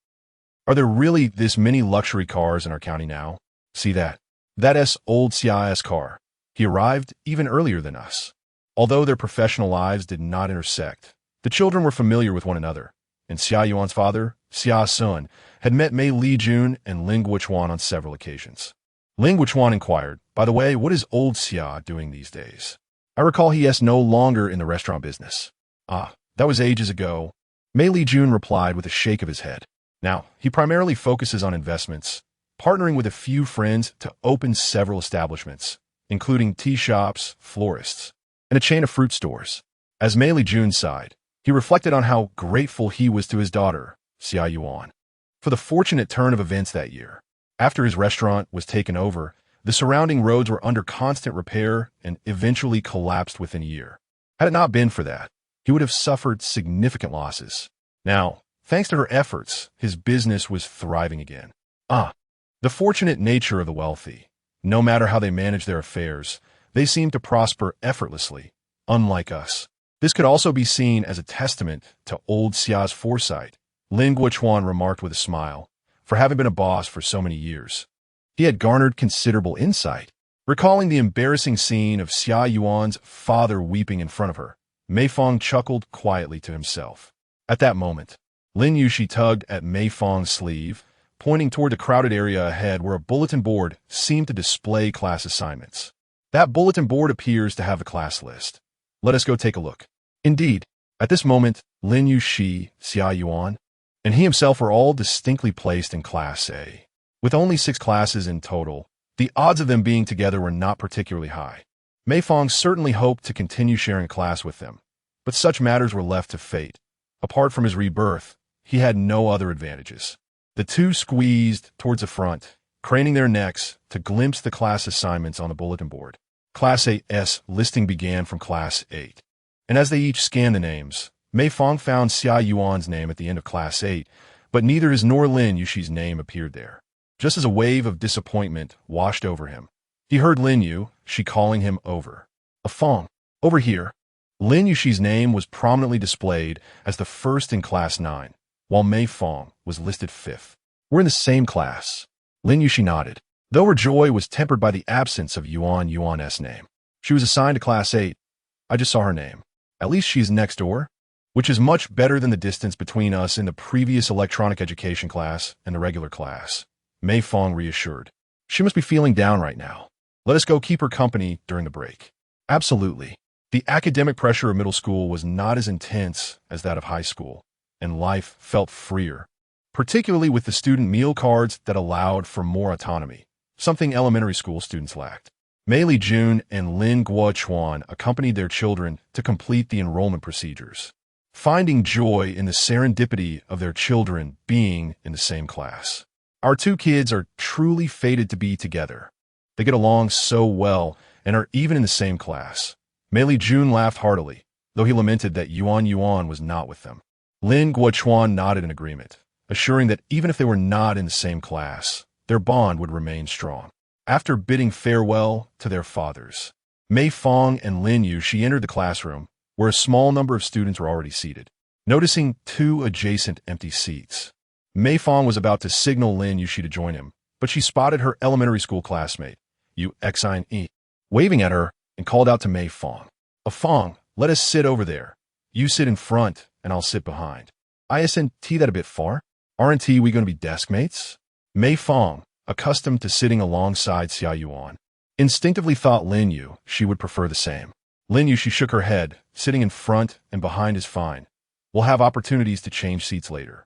Are there really this many luxury cars in our county now? See that? That's old Xia's car. He arrived even earlier than us." Although their professional lives did not intersect, the children were familiar with one another, and Xia Yuan's father, Xia Sun, had met Mei Lijun and Lin Guochuan on several occasions. Lin Guochuan inquired, "By the way, what is old Xia doing these days? I recall he is no longer in the restaurant business." "Ah, that was ages ago," Mei Lijun replied with a shake of his head. "Now, he primarily focuses on investments, partnering with a few friends to open several establishments, including tea shops, florists, and a chain of fruit stores." As Mei Lijun sighed, he reflected on how grateful he was to his daughter, Xia Yuan, for the fortunate turn of events that year. After his restaurant was taken over, the surrounding roads were under constant repair and eventually collapsed within a year. Had it not been for that, he would have suffered significant losses. Now, thanks to her efforts, his business was thriving again. The fortunate nature of the wealthy. No matter how they manage their affairs, they seem to prosper effortlessly, unlike us. This could also be seen as a testament to old Xia's foresight, Lin Guochuan remarked with a smile, for having been a boss for so many years. he had garnered considerable insight. Recalling the embarrassing scene of Xia Yuan's father weeping in front of her, Mei Fang chuckled quietly to himself. At that moment, Lin Yuxi tugged at Mei Fang's sleeve, pointing toward the crowded area ahead where a bulletin board seemed to display class assignments. That bulletin board appears to have a class list. Let us go take a look. Indeed, at this moment, Lin Yuxi, Xia Yuan, and he himself were all distinctly placed in Class A. With only 6 classes in total, the odds of them being together were not particularly high. Mei Fang certainly hoped to continue sharing a class with them, but such matters were left to fate. Apart from his rebirth, he had no other advantages. The two squeezed towards the front, craning their necks to glimpse the class assignments on the bulletin board. Class 8's listing began from Class 8. And as they each scanned the names, Mei Fang found Xia Yuan's name at the end of Class 8, but neither his nor Lin Yuxi's name appeared there. Just as a wave of disappointment washed over him, he heard Lin Yuxi calling him over. "A Fang, over here." Lin Yuxi's name was prominently displayed as the first in Class 9, while Mei Fang was listed 5th. "We're in the same class." Lin Yuxi nodded, though her joy was tempered by the absence of Yuan's name. "She was assigned to Class 8. I just saw her name. At least she's next door, which is much better than the distance between us in the previous electronic education class and the regular class," Mei Fang reassured. "She must be feeling down right now. Let us go keep her company during the break." Absolutely. The academic pressure of middle school was not as intense as that of high school, and life felt freer, particularly with the student meal cards that allowed for more autonomy, something elementary school students lacked. Mei Lijun and Lin Guochuan accompanied their children to complete the enrollment procedures, finding joy in the serendipity of their children being in the same class. "Our two kids are truly fated to be together. They get along so well and are even in the same class." Mei Lijun laughed heartily, though he lamented that Yuan was not with them. Lin Guochuan nodded in agreement, assuring that even if they were not in the same class, their bond would remain strong. After bidding farewell to their fathers, Mei Fang and Lin Yuxi entered the classroom, where a small number of students were already seated. Noticing 2 adjacent empty seats, Mei Fang was about to signal Lin Yuxi to join him, but she spotted her elementary school classmate, Yu Xine, waving at her and called out to Mei Fang. "A Fang, let us sit over there. You sit in front, and I'll sit behind." "Isn't that a bit far? Aren't we going to be desk mates?" Mei Fang, accustomed to sitting alongside Xia Yuan, instinctively thought Lin Yuxi would prefer the same. Lin Yuxi shook her head. "Sitting in front and behind is fine. We'll have opportunities to change seats later."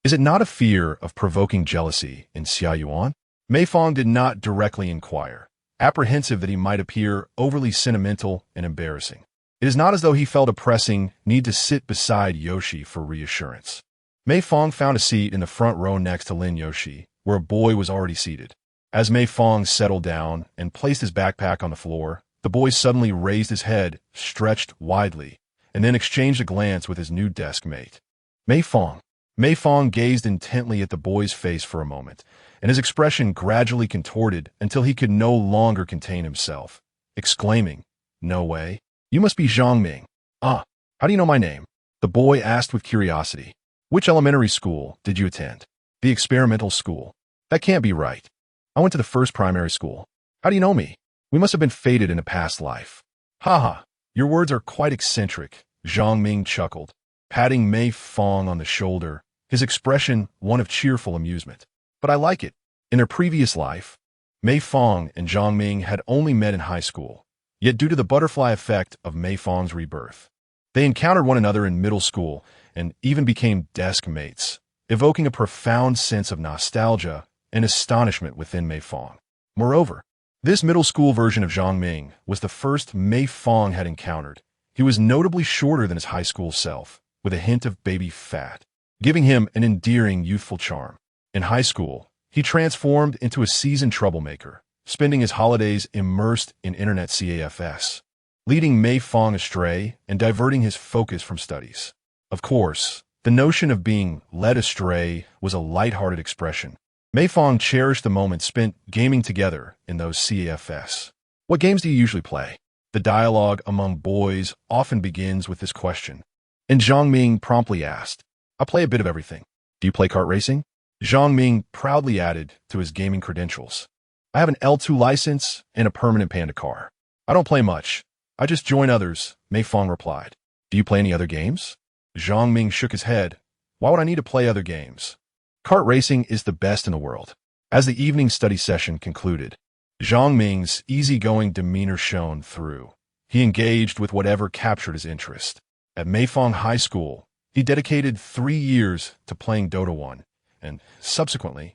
Is it not a fear of provoking jealousy in Xia Yuan? Mei Fang did not directly inquire, apprehensive that he might appear overly sentimental and embarrassing. It is not as though he felt a pressing need to sit beside Yoshi for reassurance. Mei Fang found a seat in the front row next to Lin Yuxi, where a boy was already seated. As Mei Fang settled down and placed his backpack on the floor, the boy suddenly raised his head, stretched widely, and then exchanged a glance with his new desk mate. Mei Fang gazed intently at the boy's face for a moment, and his expression gradually contorted until he could no longer contain himself, exclaiming, "No way. You must be Zhang Ming." "Ah, how do you know my name?" the boy asked with curiosity. "Which elementary school did you attend?" "The experimental school." "That can't be right. I went to the first primary school." "How do you know me?" "We must have been fated in a past life." "Ha, your words are quite eccentric," Zhang Ming chuckled, patting Mei Fang on the shoulder, his expression one of cheerful amusement. "But I like it." In their previous life, Mei Fang and Zhang Ming had only met in high school, yet due to the butterfly effect of Mei Fang's rebirth, they encountered one another in middle school and even became desk mates, evoking a profound sense of nostalgia and astonishment within Mei Fang. Moreover, this middle school version of Zhang Ming was the first Mei Fang had encountered. He was notably shorter than his high school self, with a hint of baby fat, giving him an endearing youthful charm. In high school, he transformed into a seasoned troublemaker, spending his holidays immersed in internet CAFS, leading Mei Fang astray and diverting his focus from studies. Of course, the notion of being led astray was a light-hearted expression. Mei Fang cherished the moments spent gaming together in those CAFS. "What games do you usually play?" The dialogue among boys often begins with this question, and Zhang Ming promptly asked, "I play a bit of everything." "Do you play kart racing?" Zhang Ming proudly added to his gaming credentials. I have an L2 license and a permanent panda car. I don't play much. I just join others, Mei Fang replied. Do you play any other games? Zhang Ming shook his head. Why would I need to play other games? Kart racing is the best in the world. As the evening study session concluded, Zhang Ming's easygoing demeanor shone through. He engaged with whatever captured his interest. At Mei Fang High School, he dedicated 3 years to playing Dota 1, and subsequently,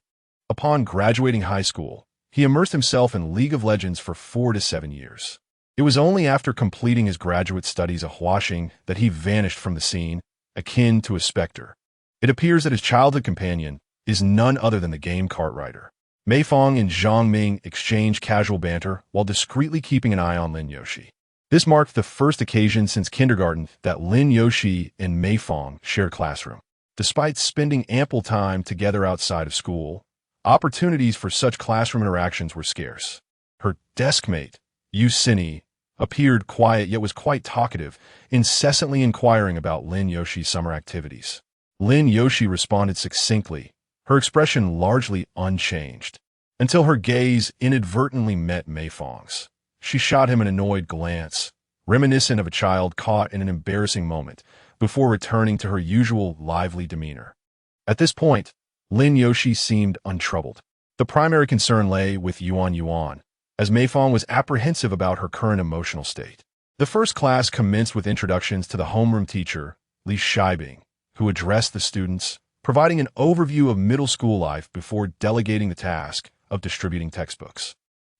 upon graduating high school, he immersed himself in League of Legends for 4 to 7 years. It was only after completing his graduate studies at Huaxing that he vanished from the scene, akin to a specter. It appears that his childhood companion is none other than the game Cartwriter. Mei Fang and Zhang Ming exchanged casual banter while discreetly keeping an eye on Lin Yoshi. This marked the first occasion since kindergarten that Lin Yoshi and Mei Fang shared a classroom. Despite spending ample time together outside of school, opportunities for such classroom interactions were scarce. Her deskmate, Yu Cini, appeared quiet yet was quite talkative, incessantly inquiring about Lin Yoshi's summer activities. Lin Yoshi responded succinctly, her expression largely unchanged, until her gaze inadvertently met Mei Fang's. She shot him an annoyed glance, reminiscent of a child caught in an embarrassing moment, before returning to her usual lively demeanor. At this point, Lin Yoshi seemed untroubled. The primary concern lay with Yuan, as Mei Fang was apprehensive about her current emotional state. The first class commenced with introductions to the homeroom teacher, Li Shibing, who addressed the students, providing an overview of middle school life before delegating the task of distributing textbooks.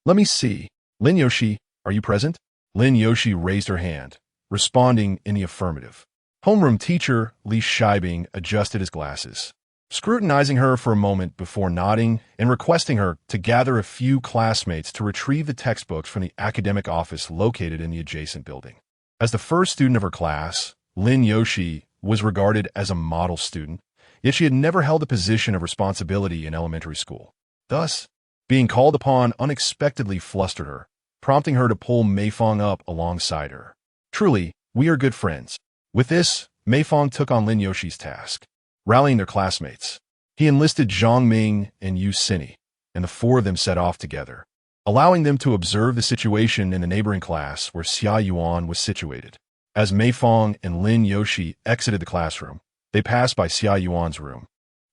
Let me see. Lin Yoshi, are you present? Lin Yoshi raised her hand, responding in the affirmative. Homeroom teacher Li Shibing adjusted his glasses, scrutinizing her for a moment before nodding and requesting her to gather a few classmates to retrieve the textbooks from the academic office located in the adjacent building. As the first student of her class, Lin Yoshi was regarded as a model student, yet she had never held a position of responsibility in elementary school. Thus, being called upon unexpectedly flustered her, prompting her to pull Mei Fang up alongside her. Truly, we are good friends. With this, Mei Fang took on Lin Yoshi's task, rallying their classmates. He enlisted Zhang Ming and Yu Cini, and the four of them set off together, allowing them to observe the situation in the neighboring class where Xia Yuan was situated. As Mei Fang and Lin Yoshi exited the classroom, they passed by Xia Yuan's room.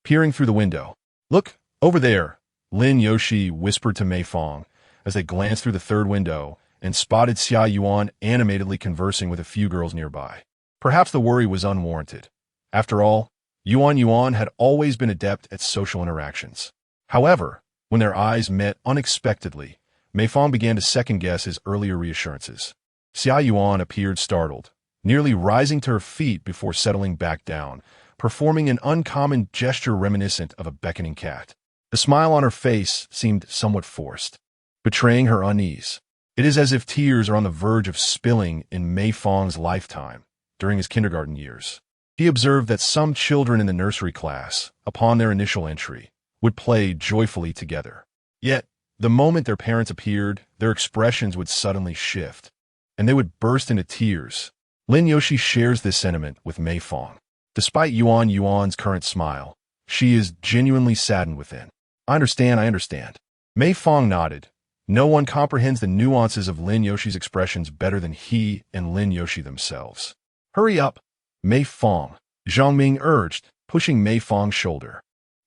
Peering through the window, "Look, over there," Lin Yoshi whispered to Mei Fang as they glanced through the third window and spotted Xia Yuan animatedly conversing with a few girls nearby. Perhaps the worry was unwarranted. After all, Yuan had always been adept at social interactions. However, when their eyes met unexpectedly, Mei Fang began to second-guess his earlier reassurances. Xia Yuan appeared startled, nearly rising to her feet before settling back down, performing an uncommon gesture reminiscent of a beckoning cat. The smile on her face seemed somewhat forced, betraying her unease. It is as if tears are on the verge of spilling in Mei Fang's lifetime during his kindergarten years. He observed that some children in the nursery class, upon their initial entry, would play joyfully together. Yet, the moment their parents appeared, their expressions would suddenly shift, and they would burst into tears. Lin Yoshi shares this sentiment with Mei Fang. Despite Yuan's current smile, she is genuinely saddened within. I understand. Mei Fang nodded. No one comprehends the nuances of Lin Yoshi's expressions better than he and Lin Yoshi themselves. Hurry up, Mei Fang, Zhang Ming urged, pushing Mei Fang's shoulder.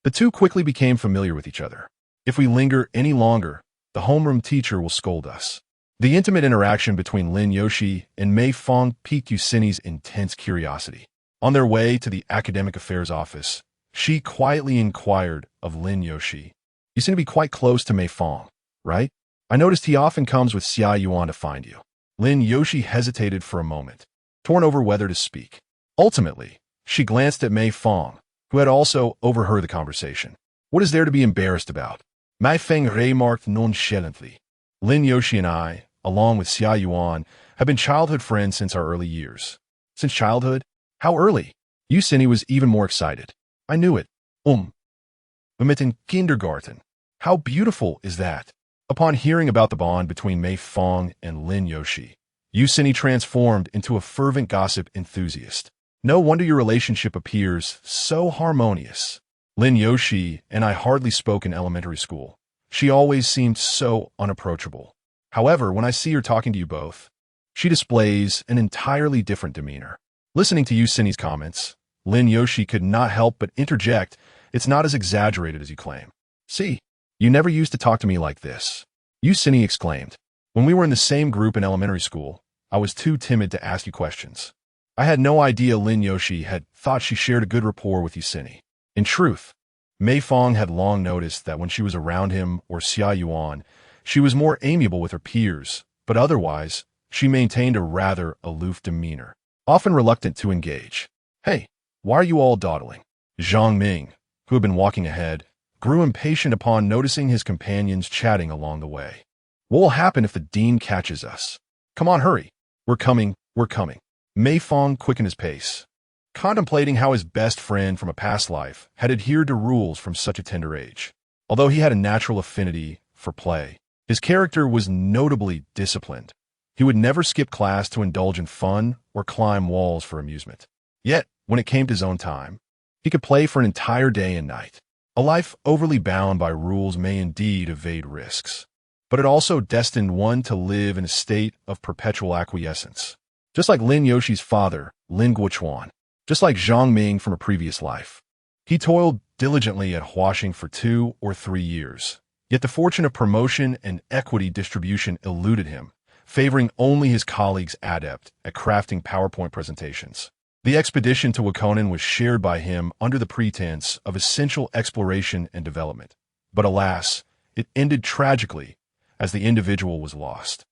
The two quickly became familiar with each other. If we linger any longer, the homeroom teacher will scold us. The intimate interaction between Lin Yoshi and Mei Fang piqued Yu Cini's intense curiosity. On their way to the academic affairs office, she quietly inquired of Lin Yoshi. You seem to be quite close to Mei Fang, right? I noticed he often comes with Xia Yuan to find you. Lin Yoshi hesitated for a moment, torn over whether to speak. Ultimately, she glanced at Mei Fang, who had also overheard the conversation. What is there to be embarrassed about? Mei Fang remarked nonchalantly. Lin Yoshi and I, along with Xia Yuan, have been childhood friends since our early years. Since childhood? How early? Yu Cini was even more excited. I knew it. In kindergarten. How beautiful is that? Upon hearing about the bond between Mei Fang and Lin Yoshi, Yu Cini transformed into a fervent gossip enthusiast. No wonder your relationship appears so harmonious. Lin Yoshi and I hardly spoke in elementary school, She always seemed so unapproachable. However, when I see her talking to you both, she displays an entirely different demeanor. Listening to Yusin's comments, Lin Yoshi could not help but interject, "It's not as exaggerated as you claim. See, you never used to talk to me like this," Yusin exclaimed. "When we were in the same group in elementary school, I was too timid to ask you questions." I had no idea Lin Yoshi had thought she shared a good rapport with Yusin. In truth, Mei Fang had long noticed that when she was around him or Xia Yuan, she was more amiable with her peers, but otherwise, she maintained a rather aloof demeanor, often reluctant to engage. "Hey, why are you all dawdling?" Zhang Ming, who had been walking ahead, grew impatient upon noticing his companions chatting along the way. "What will happen if the dean catches us? Come on, hurry. We're coming, we're coming." Mei Fang quickened his pace, contemplating how his best friend from a past life had adhered to rules from such a tender age. Although he had a natural affinity for play, his character was notably disciplined. He would never skip class to indulge in fun or climb walls for amusement. Yet, when it came to his own time, he could play for an entire day and night. A life overly bound by rules may indeed evade risks, but it also destined one to live in a state of perpetual acquiescence. Just like Lin Yoshi's father, Lin Guochuan, just like Zhang Ming from a previous life. He toiled diligently at Huaxing for 2 or 3 years, yet the fortune of promotion and equity distribution eluded him, favoring only his colleagues adept at crafting PowerPoint presentations. The expedition to Wakonin was shared by him under the pretense of essential exploration and development, but alas, it ended tragically as the individual was lost.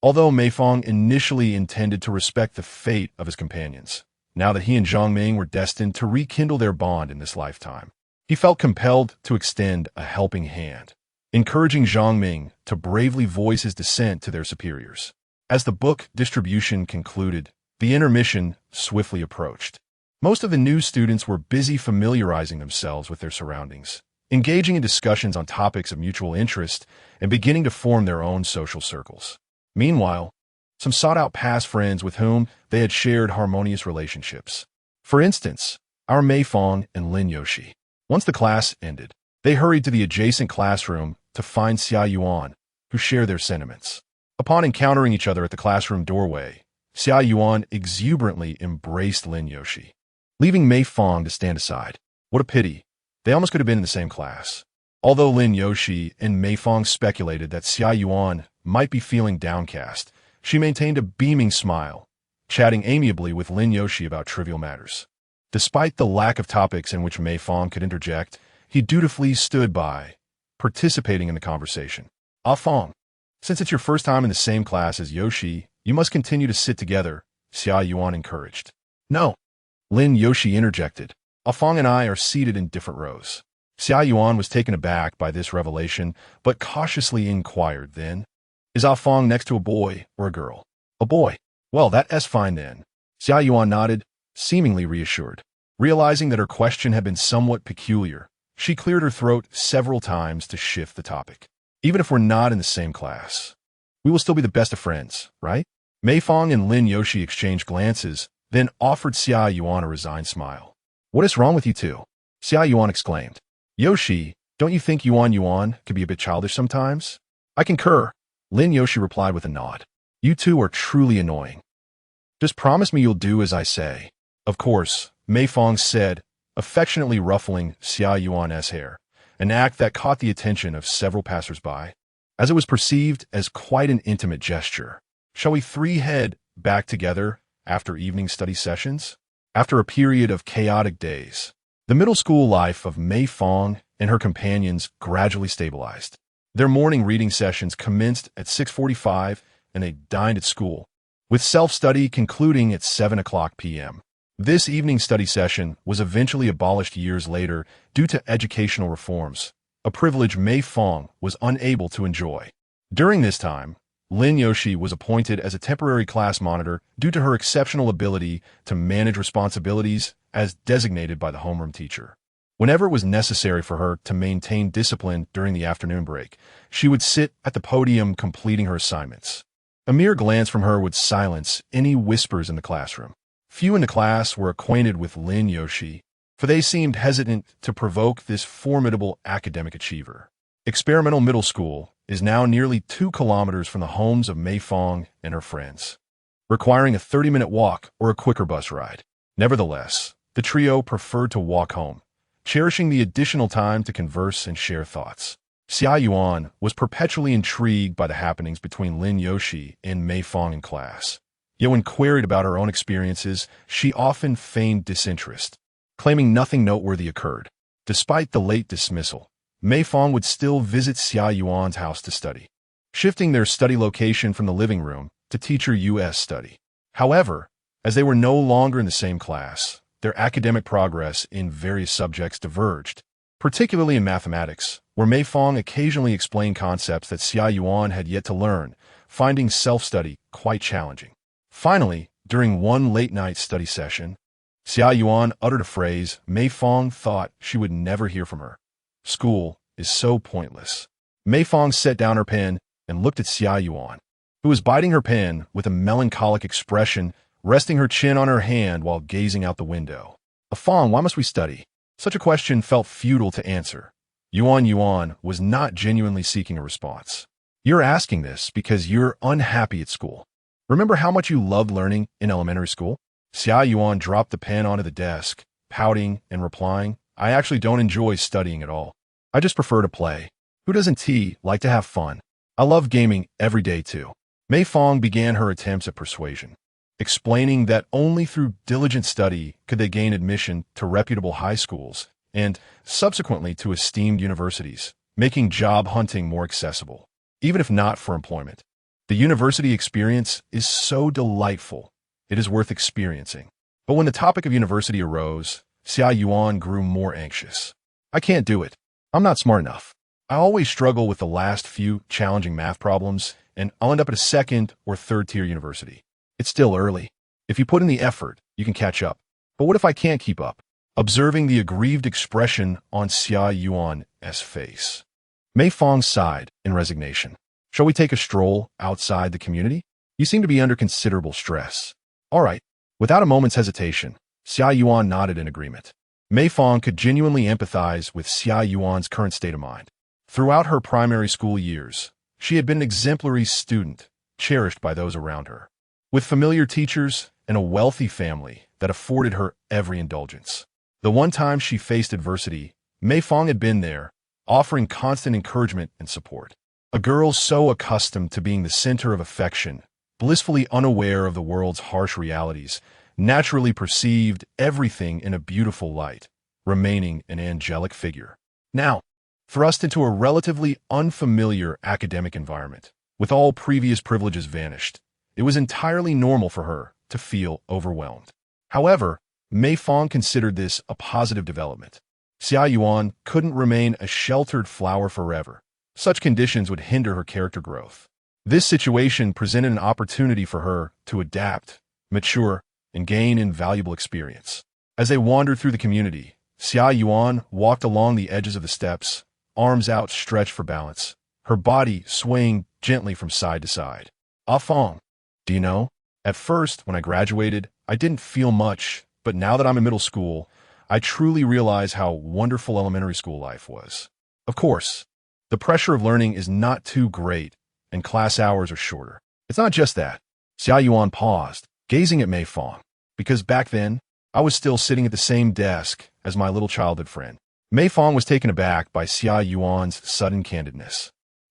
Although Mei Fang initially intended to respect the fate of his companions, now that he and Zhang Ming were destined to rekindle their bond in this lifetime, he felt compelled to extend a helping hand, encouraging Zhang Ming to bravely voice his dissent to their superiors. As the book distribution concluded, the intermission swiftly approached. Most of the new students were busy familiarizing themselves with their surroundings, engaging in discussions on topics of mutual interest, and beginning to form their own social circles. Meanwhile, some sought-out past friends with whom they had shared harmonious relationships. For instance, our Mei Fang and Lin Yoshi. Once the class ended, they hurried to the adjacent classroom to find Xia Yuan, who shared their sentiments. Upon encountering each other at the classroom doorway, Xia Yuan exuberantly embraced Lin Yoshi, leaving Mei Fang to stand aside. What a pity. They almost could have been in the same class. Although Lin Yoshi and Mei Fang speculated that Xia Yuan might be feeling downcast, she maintained a beaming smile, chatting amiably with Lin Yoshi about trivial matters. Despite the lack of topics in which Mei Fang could interject, he dutifully stood by, participating in the conversation. "Ah Fang, since it's your first time in the same class as Yoshi, you must continue to sit together," Xia Yuan encouraged. "No," Lin Yoshi interjected. "Ah Fang and I are seated in different rows." Xia Yuan was taken aback by this revelation, but cautiously inquired then, "Is Ah Fang next to a boy or a girl?" "A boy." "Well, that's fine then." Xia Yuan nodded, seemingly reassured. Realizing that her question had been somewhat peculiar, she cleared her throat several times to shift the topic. "Even if we're not in the same class, we will still be the best of friends, right?" Mei Fang and Lin Yoshi exchanged glances, then offered Xia Yuan a resigned smile. "What is wrong with you two?" Xia Yuan exclaimed. "Yoshi, don't you think Yuan could be a bit childish sometimes?" "I concur," Lin Yoshi replied with a nod. "You two are truly annoying. Just promise me you'll do as I say." "Of course," Mei Fang said, affectionately ruffling Xia Yuan's hair, an act that caught the attention of several passers-by, as it was perceived as quite an intimate gesture. "Shall we three head back together after evening study sessions?" After a period of chaotic days, the middle school life of Mei Fang and her companions gradually stabilized. Their morning reading sessions commenced at 6:45 and they dined at school, with self-study concluding at 7 p.m. This evening study session was eventually abolished years later due to educational reforms, a privilege Mei Fang was unable to enjoy. During this time, Lin Yoshi was appointed as a temporary class monitor due to her exceptional ability to manage responsibilities as designated by the homeroom teacher. Whenever it was necessary for her to maintain discipline during the afternoon break, she would sit at the podium completing her assignments. A mere glance from her would silence any whispers in the classroom. Few in the class were acquainted with Lin Yoshi, for they seemed hesitant to provoke this formidable academic achiever. Experimental Middle School is now nearly 2 kilometers from the homes of Mei Fang and her friends, requiring a 30-minute walk or a quicker bus ride. Nevertheless, the trio preferred to walk home, cherishing the additional time to converse and share thoughts. Xia Yuan was perpetually intrigued by the happenings between Lin Yoshi and Mei Fang in class. Yet when queried about her own experiences, she often feigned disinterest, claiming nothing noteworthy occurred. Despite the late dismissal, Mei Fang would still visit Xia Yuan's house to study, shifting their study location from the living room to teacher US study. However, as they were no longer in the same class, their academic progress in various subjects diverged, particularly in mathematics, where Mei Fang occasionally explained concepts that Xia Yuan had yet to learn, finding self-study quite challenging. Finally, during one late-night study session, Xia Yuan uttered a phrase Mei Fang thought she would never hear from her. School is so pointless. Mei Fang set down her pen and looked at Xia Yuan, who was biting her pen with a melancholic expression, resting her chin on her hand while gazing out the window. Fang, why must we study? Such a question felt futile to answer. Yuan was not genuinely seeking a response. You're asking this because you're unhappy at school. Remember how much you loved learning in elementary school? Xia Yuan dropped the pen onto the desk, pouting and replying, I actually don't enjoy studying at all. I just prefer to play. Who doesn't like to have fun? I love gaming every day too. Mei Fang began her attempts at persuasion, explaining that only through diligent study could they gain admission to reputable high schools and, subsequently, to esteemed universities, making job hunting more accessible, even if not for employment. The university experience is so delightful, it is worth experiencing. But when the topic of university arose, Xia Yuan grew more anxious. I can't do it. I'm not smart enough. I always struggle with the last few challenging math problems, and I'll end up at a second or third-tier university. It's still early. If you put in the effort, you can catch up. But what if I can't keep up? Observing the aggrieved expression on Xia Yuan's face, Mei Fang sighed in resignation. Shall we take a stroll outside the community? You seem to be under considerable stress. All right. Without a moment's hesitation, Xia Yuan nodded in agreement. Mei Fang could genuinely empathize with Xia Yuan's current state of mind. Throughout her primary school years, she had been an exemplary student, cherished by those around her, with familiar teachers and a wealthy family that afforded her every indulgence. The one time she faced adversity, Mei Fang had been there, offering constant encouragement and support. A girl so accustomed to being the center of affection, blissfully unaware of the world's harsh realities, naturally perceived everything in a beautiful light, remaining an angelic figure. Now, thrust into a relatively unfamiliar academic environment, with all previous privileges vanished, it was entirely normal for her to feel overwhelmed. However, Mei Fang considered this a positive development. Xia Yuan couldn't remain a sheltered flower forever. Such conditions would hinder her character growth. This situation presented an opportunity for her to adapt, mature, and gain invaluable experience. As they wandered through the community, Xia Yuan walked along the edges of the steps, arms outstretched for balance, her body swaying gently from side to side. Fang, do you know, at first, when I graduated, I didn't feel much, but now that I'm in middle school, I truly realize how wonderful elementary school life was. Of course, the pressure of learning is not too great, and class hours are shorter. It's not just that. Xia Yuan paused, gazing at Mei Fang, because back then, I was still sitting at the same desk as my little childhood friend. Mei Fang was taken aback by Xia Yuan's sudden candidness,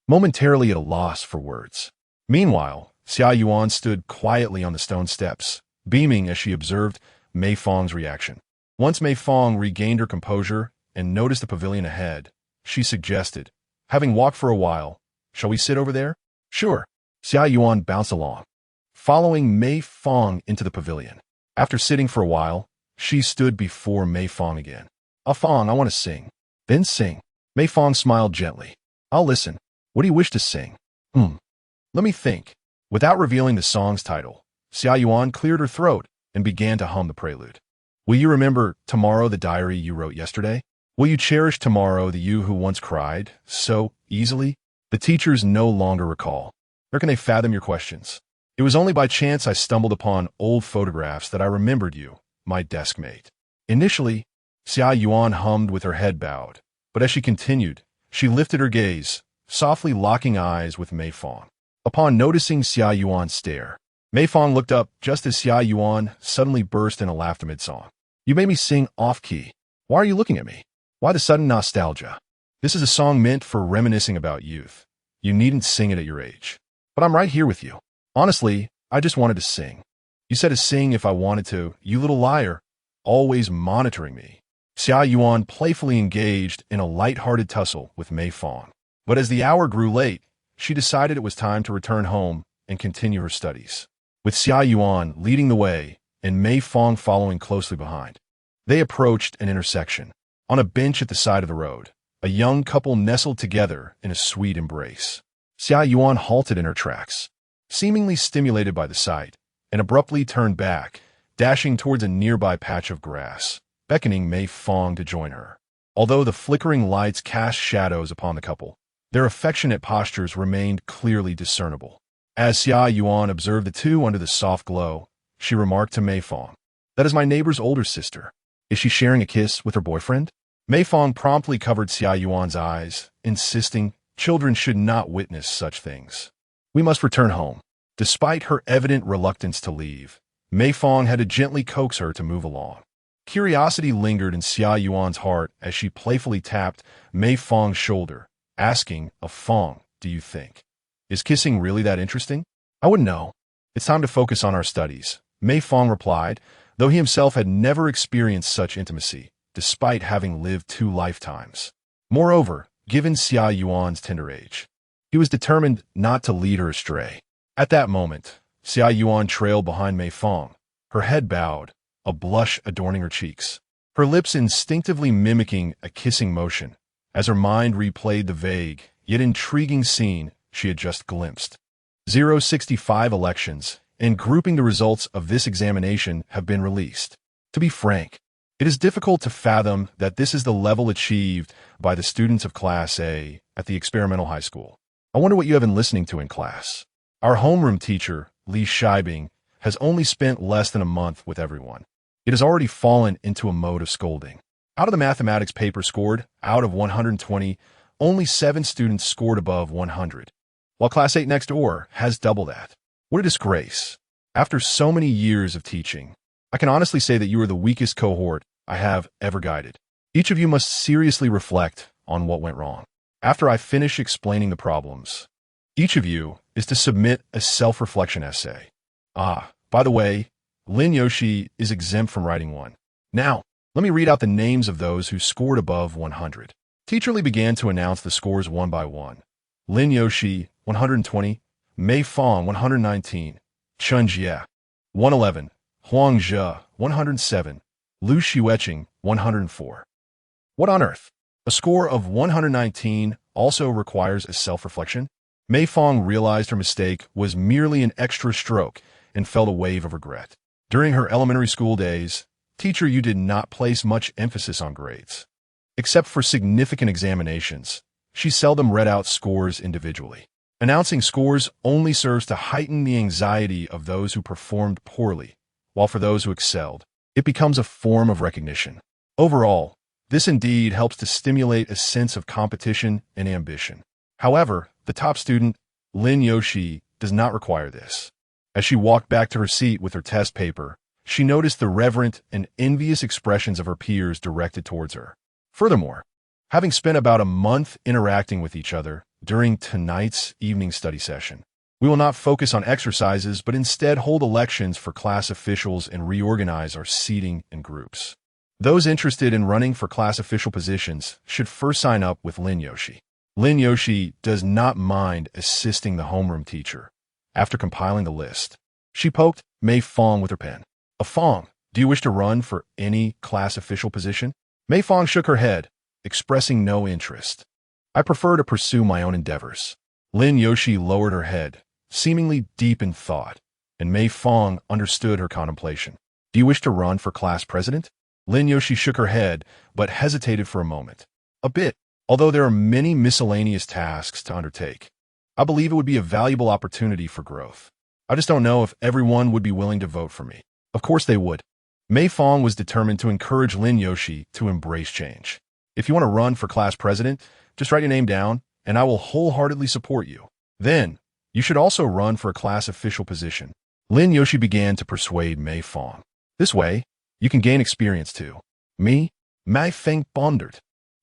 momentarily at a loss for words. Meanwhile, Xia Yuan stood quietly on the stone steps, beaming as she observed Mei Fang's reaction. Once Mei Fang regained her composure and noticed the pavilion ahead, she suggested, having walked for a while, shall we sit over there? Sure. Xia Yuan bounced along, following Mei Fang into the pavilion. After sitting for a while, she stood before Mei Fang again. Fang, I want to sing. Then sing. Mei Fang smiled gently. I'll listen. What do you wish to sing? Let me think. Without revealing the song's title, Xia Yuan cleared her throat and began to hum the prelude. Will you remember tomorrow the diary you wrote yesterday? Will you cherish tomorrow the you who once cried so easily? The teachers no longer recall. Nor can they fathom your questions. It was only by chance I stumbled upon old photographs that I remembered you, my desk mate. Initially, Xia Yuan hummed with her head bowed, but as she continued, She lifted her gaze, softly locking eyes with Mei Fang. Upon noticing Xia Yuan's stare, Mei Fang looked up just as Xia Yuan suddenly burst in a laugh mid-song. You made me sing off-key. Why are you looking at me? Why the sudden nostalgia? This is a song meant for reminiscing about youth. You needn't sing it at your age. But I'm right here with you. Honestly, I just wanted to sing. You said to sing if I wanted to, you little liar, always monitoring me. Xia Yuan playfully engaged in a light-hearted tussle with Mei Fang. But as the hour grew late, she decided it was time to return home and continue her studies. With Xia Yuan leading the way and Mei Fang following closely behind, they approached an intersection. On a bench at the side of the road, a young couple nestled together in a sweet embrace. Xia Yuan halted in her tracks, seemingly stimulated by the sight, and abruptly turned back, dashing towards a nearby patch of grass, beckoning Mei Fang to join her. Although the flickering lights cast shadows upon the couple, their affectionate postures remained clearly discernible. As Xia Yuan observed the two under the soft glow, she remarked to Mei Fang, "That is my neighbor's older sister. Is she sharing a kiss with her boyfriend?" Mei Fang promptly covered Xia Yuan's eyes, insisting children should not witness such things. "We must return home." Despite her evident reluctance to leave, Mei Fang had to gently coax her to move along. Curiosity lingered in Xia Yuan's heart as she playfully tapped Mei Fang's shoulder, asking, Fang, do you think? Is kissing really that interesting? I wouldn't know. It's time to focus on our studies, Mei Fang replied, though he himself had never experienced such intimacy, despite having lived 2 lifetimes. Moreover, given Xia Yuan's tender age, he was determined not to lead her astray. At that moment, Xia Yuan trailed behind Mei Fang, her head bowed, a blush adorning her cheeks, her lips instinctively mimicking a kissing motion, as her mind replayed the vague, yet intriguing scene she had just glimpsed. 065 elections, and grouping the results of this examination have been released. To be frank, it is difficult to fathom that this is the level achieved by the students of Class A at the experimental high school. I wonder what you have been listening to in class. Our homeroom teacher, Li Shibing, has only spent less than a month with everyone. It has already fallen into a mode of scolding. Out of the mathematics paper scored, out of 120, only 7 students scored above 100, while Class 8 next door has double that. What a disgrace. After so many years of teaching, I can honestly say that you are the weakest cohort I have ever guided. Each of you must seriously reflect on what went wrong. After I finish explaining the problems, each of you is to submit a self-reflection essay. By the way, Lin Yoshi is exempt from writing one. Now, let me read out the names of those who scored above 100. Teacher Li began to announce the scores one by one. Lin Yoshi, 120, Mei Fang, 119, Chun Jie, 111, Huang Zhe, 107, Lu Xiueqing, 104. What on earth? A score of 119 also requires a self-reflection? Mei Fang realized her mistake was merely an extra stroke and felt a wave of regret. During her elementary school days, Teacher Yu did not place much emphasis on grades. Except for significant examinations, she seldom read out scores individually. Announcing scores only serves to heighten the anxiety of those who performed poorly, while for those who excelled, it becomes a form of recognition. Overall, this indeed helps to stimulate a sense of competition and ambition. However, the top student, Lin Yoshi, does not require this. As she walked back to her seat with her test paper, she noticed the reverent and envious expressions of her peers directed towards her. Furthermore, having spent about a month interacting with each other during tonight's evening study session, we will not focus on exercises but instead hold elections for class officials and reorganize our seating in groups. Those interested in running for class official positions should first sign up with Lin Yoshi. Lin Yoshi does not mind assisting the homeroom teacher. After compiling the list, she poked Mei Fang with her pen. Fang, do you wish to run for any class official position? Mei Fang shook her head, expressing no interest. I prefer to pursue my own endeavors. Lin Yoshi lowered her head, seemingly deep in thought, and Mei Fang understood her contemplation. Do you wish to run for class president? Lin Yoshi shook her head, but hesitated for a moment. A bit, although there are many miscellaneous tasks to undertake. I believe it would be a valuable opportunity for growth. I just don't know if everyone would be willing to vote for me. Of course they would. Mei Fang was determined to encourage Lin Yoshi to embrace change. If you want to run for class president, Just write your name down, and I will wholeheartedly support you. Then, you should also run for a class official position. Lin Yoshi began to persuade Mei Fang. This way, you can gain experience too. Me? Mei Fang pondered.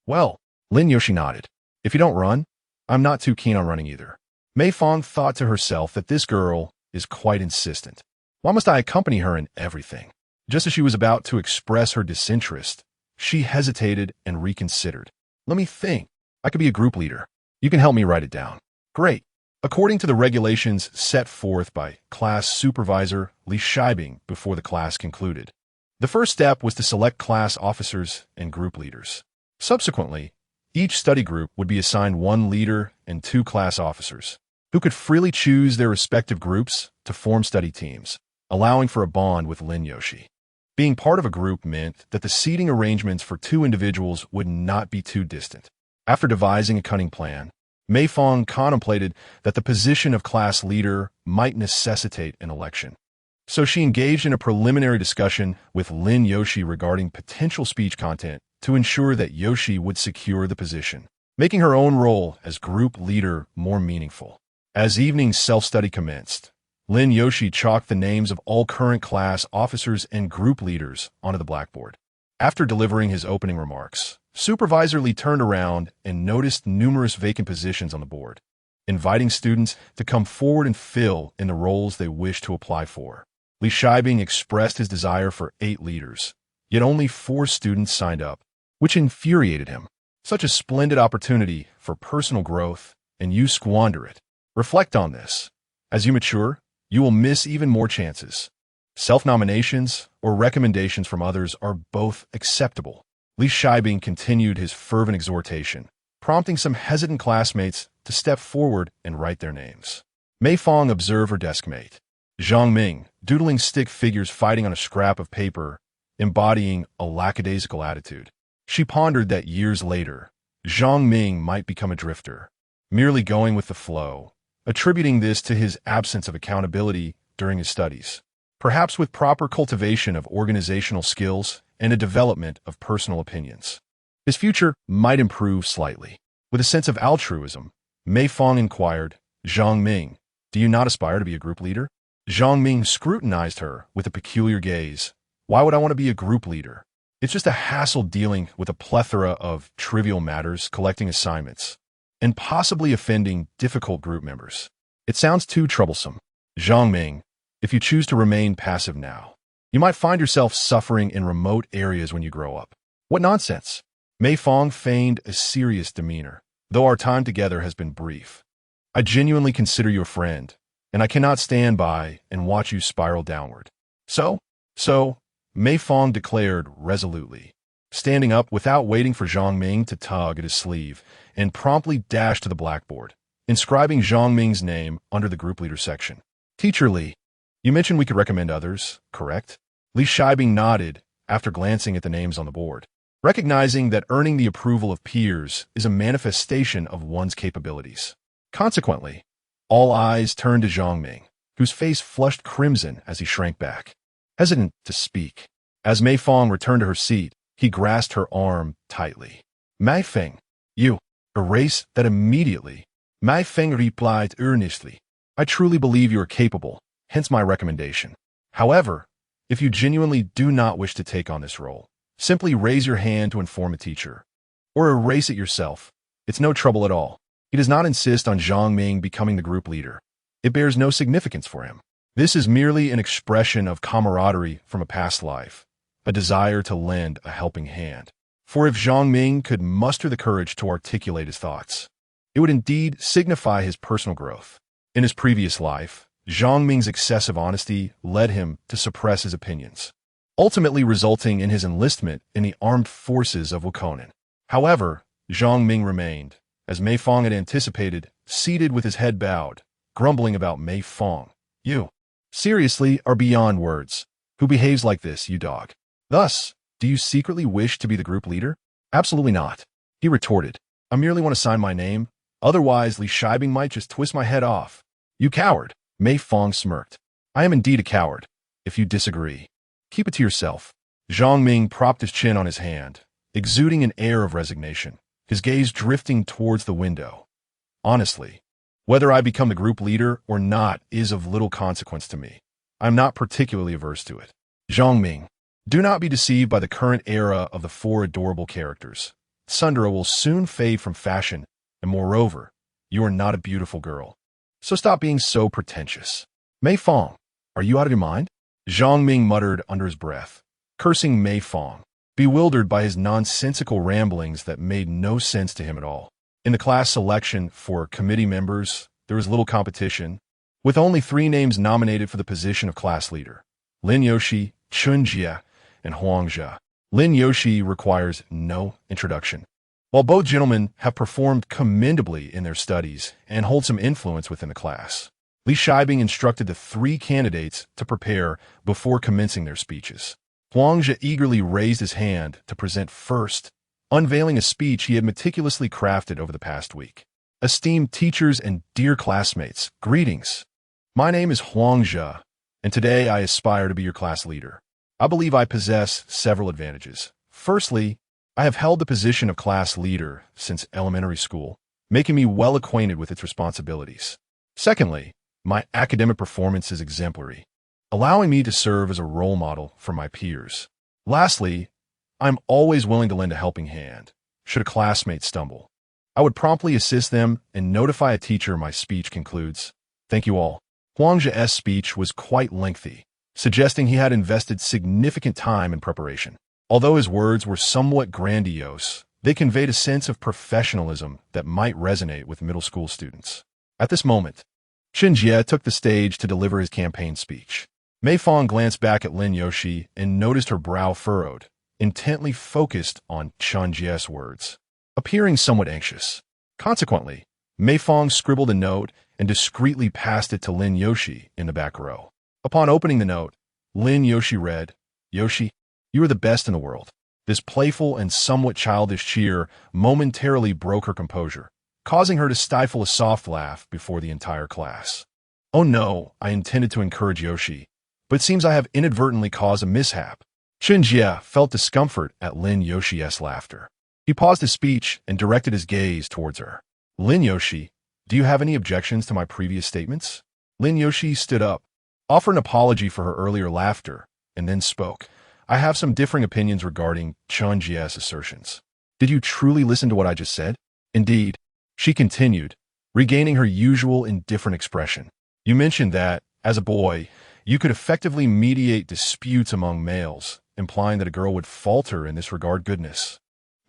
Well, Lin Yoshi nodded. If you don't run, I'm not too keen on running either. Mei Fang thought to herself that this girl is quite insistent. Why must I accompany her in everything? Just as she was about to express her disinterest, she hesitated and reconsidered. Let me think. I could be a group leader. You can help me write it down. Great. According to the regulations set forth by class supervisor Li Shibing before the class concluded, the first step was to select class officers and group leaders. Subsequently, each study group would be assigned one leader and two class officers, who could freely choose their respective groups to form study teams, allowing for a bond with Lin Yoshi. Being part of a group meant that the seating arrangements for two individuals would not be too distant. After devising a cunning plan, Mei Fang contemplated that the position of class leader might necessitate an election. So she engaged in a preliminary discussion with Lin Yoshi regarding potential speech content to ensure that Yoshi would secure the position, making her own role as group leader more meaningful. As evening self-study commenced, Lin Yoshi chalked the names of all current class officers and group leaders onto the blackboard. After delivering his opening remarks, Supervisor Li turned around and noticed numerous vacant positions on the board, inviting students to come forward and fill in the roles they wished to apply for. Li Shibing expressed his desire for 8 leaders, yet only 4 students signed up, which infuriated him. Such a splendid opportunity for personal growth, and you squander it. Reflect on this. As you mature, you will miss even more chances. Self-nominations or recommendations from others are both acceptable. Li Shibing continued his fervent exhortation, prompting some hesitant classmates to step forward and write their names. Mei Fang observed her deskmate, Zhang Ming, doodling stick figures fighting on a scrap of paper, embodying a lackadaisical attitude. She pondered that years later, Zhang Ming might become a drifter, merely going with the flow, attributing this to his absence of accountability during his studies. Perhaps with proper cultivation of organizational skills and a development of personal opinions, his future might improve slightly. With a sense of altruism, Mei Fang inquired, Zhang Ming, do you not aspire to be a group leader? Zhang Ming scrutinized her with a peculiar gaze. Why would I want to be a group leader? It's just a hassle dealing with a plethora of trivial matters, collecting assignments, and possibly offending difficult group members. It sounds too troublesome. Zhang Ming, if you choose to remain passive now, you might find yourself suffering in remote areas when you grow up. What nonsense! Mei Fang feigned a serious demeanor, though our time together has been brief. I genuinely consider you a friend, and I cannot stand by and watch you spiral downward. So, Mei Fang declared resolutely, standing up without waiting for Zhang Ming to tug at his sleeve, and promptly dashed to the blackboard, inscribing Zhang Ming's name under the group leader section. Teacher Li, you mentioned we could recommend others, correct? Li Shibing nodded after glancing at the names on the board, recognizing that earning the approval of peers is a manifestation of one's capabilities. Consequently, all eyes turned to Zhang Ming, whose face flushed crimson as he shrank back, hesitant to speak. As Mei Fang returned to her seat, he grasped her arm tightly. Mei Fang, you, erase that immediately. Mei Fang replied earnestly. I truly believe you are capable, hence my recommendation. However, if you genuinely do not wish to take on this role, simply raise your hand to inform a teacher, or erase it yourself. It's no trouble at all. He does not insist on Zhang Ming becoming the group leader. It bears no significance for him. This is merely an expression of camaraderie from a past life, a desire to lend a helping hand. For if Zhang Ming could muster the courage to articulate his thoughts, it would indeed signify his personal growth. In his previous life, Zhang Ming's excessive honesty led him to suppress his opinions, ultimately resulting in his enlistment in the armed forces of Wukonan. However, Zhang Ming remained, as Mei Fang had anticipated, seated with his head bowed, grumbling about Mei Fang. You, seriously, are beyond words. Who behaves like this, you dog? Thus, do you secretly wish to be the group leader? Absolutely not, he retorted. I merely want to sign my name. Otherwise, Li Shibing might just twist my head off. You coward, Mei Fang smirked. I am indeed a coward. If you disagree, keep it to yourself. Zhang Ming propped his chin on his hand, exuding an air of resignation. his gaze drifting towards the window. Honestly, whether I become the group leader or not is of little consequence to me. I'm not particularly averse to it. Zhongming, do not be deceived by the current era of the four adorable characters. Sundara will soon fade from fashion, and moreover, you are not a beautiful girl. So stop being so pretentious. Mei Fang, are you out of your mind? Zhongming muttered under his breath, cursing Mei Fang, bewildered by his nonsensical ramblings that made no sense to him at all. In the class selection for committee members, there was little competition, with only 3 names nominated for the position of class leader: Lin Yoshi, Chun Jie, and Huang Jia. Lin Yoshi requires no introduction. While both gentlemen have performed commendably in their studies and hold some influence within the class, Li Shibing instructed the 3 candidates to prepare before commencing their speeches. Huang Jia eagerly raised his hand to present first, unveiling a speech he had meticulously crafted over the past week. Esteemed teachers and dear classmates, greetings. My name is Huang Jia, and today I aspire to be your class leader. I believe I possess several advantages. Firstly, I have held the position of class leader since elementary school, making me well acquainted with its responsibilities. Secondly, my academic performance is exemplary, allowing me to serve as a role model for my peers. Lastly, I'm always willing to lend a helping hand, should a classmate stumble. I would promptly assist them and notify a teacher my speech concludes. Thank you all. Huang Jia's speech was quite lengthy, suggesting he had invested significant time in preparation. Although his words were somewhat grandiose, they conveyed a sense of professionalism that might resonate with middle school students. At this moment, Chun Jie took the stage to deliver his campaign speech. Mei Fang glanced back at Lin Yoshi and noticed her brow furrowed, intently focused on Chun Jie's words, appearing somewhat anxious. Consequently, Mei Fang scribbled a note and discreetly passed it to Lin Yoshi in the back row. Upon opening the note, Lin Yoshi read, "Yoshi, you are the best in the world." This playful and somewhat childish cheer momentarily broke her composure, causing her to stifle a soft laugh before the entire class. Oh no, I intended to encourage Yoshi, but it seems I have inadvertently caused a mishap. Chun Jie felt discomfort at Lin Yoshi's laughter. He paused his speech and directed his gaze towards her. Lin Yoshi, do you have any objections to my previous statements? Lin Yoshi stood up, offered an apology for her earlier laughter, and then spoke. I have some differing opinions regarding Chun Jie's assertions. Did you truly listen to what I just said? Indeed, she continued, regaining her usual indifferent expression. You mentioned that, as a boy, you could effectively mediate disputes among males, implying that a girl would falter in this regard. Goodness.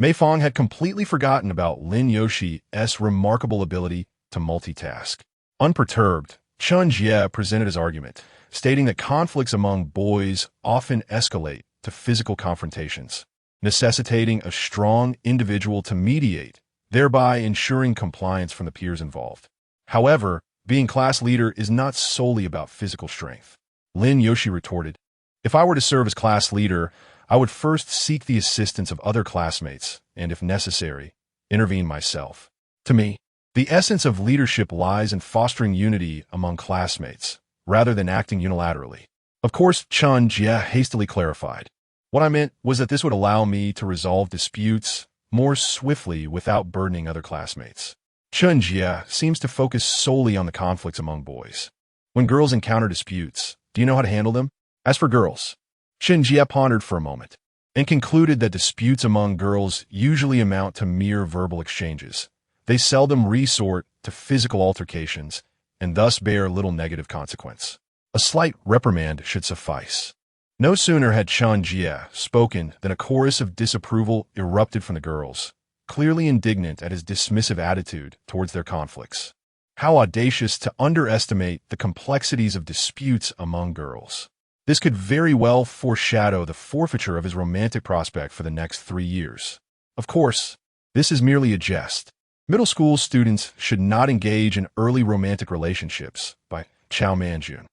Mei Fang had completely forgotten about Lin Yoshi's remarkable ability to multitask. Unperturbed, Chun Jie presented his argument, stating that conflicts among boys often escalate to physical confrontations, necessitating a strong individual to mediate, thereby ensuring compliance from the peers involved. However, being class leader is not solely about physical strength. Lin Yoshi retorted, if I were to serve as class leader, I would first seek the assistance of other classmates and, if necessary, intervene myself. To me, the essence of leadership lies in fostering unity among classmates, rather than acting unilaterally. Of course, Chun Jie hastily clarified. What I meant was that this would allow me to resolve disputes more swiftly without burdening other classmates. Chun Jie seems to focus solely on the conflicts among boys. When girls encounter disputes, do you know how to handle them? As for girls, Chun Jie pondered for a moment and concluded that disputes among girls usually amount to mere verbal exchanges. They seldom resort to physical altercations and thus bear little negative consequence. A slight reprimand should suffice. No sooner had Chun Jie spoken than a chorus of disapproval erupted from the girls, clearly indignant at his dismissive attitude towards their conflicts. How audacious to underestimate the complexities of disputes among girls. This could very well foreshadow the forfeiture of his romantic prospect for the next 3 years. Of course, this is merely a jest. Middle school students should not engage in early romantic relationships by Chao Manjun.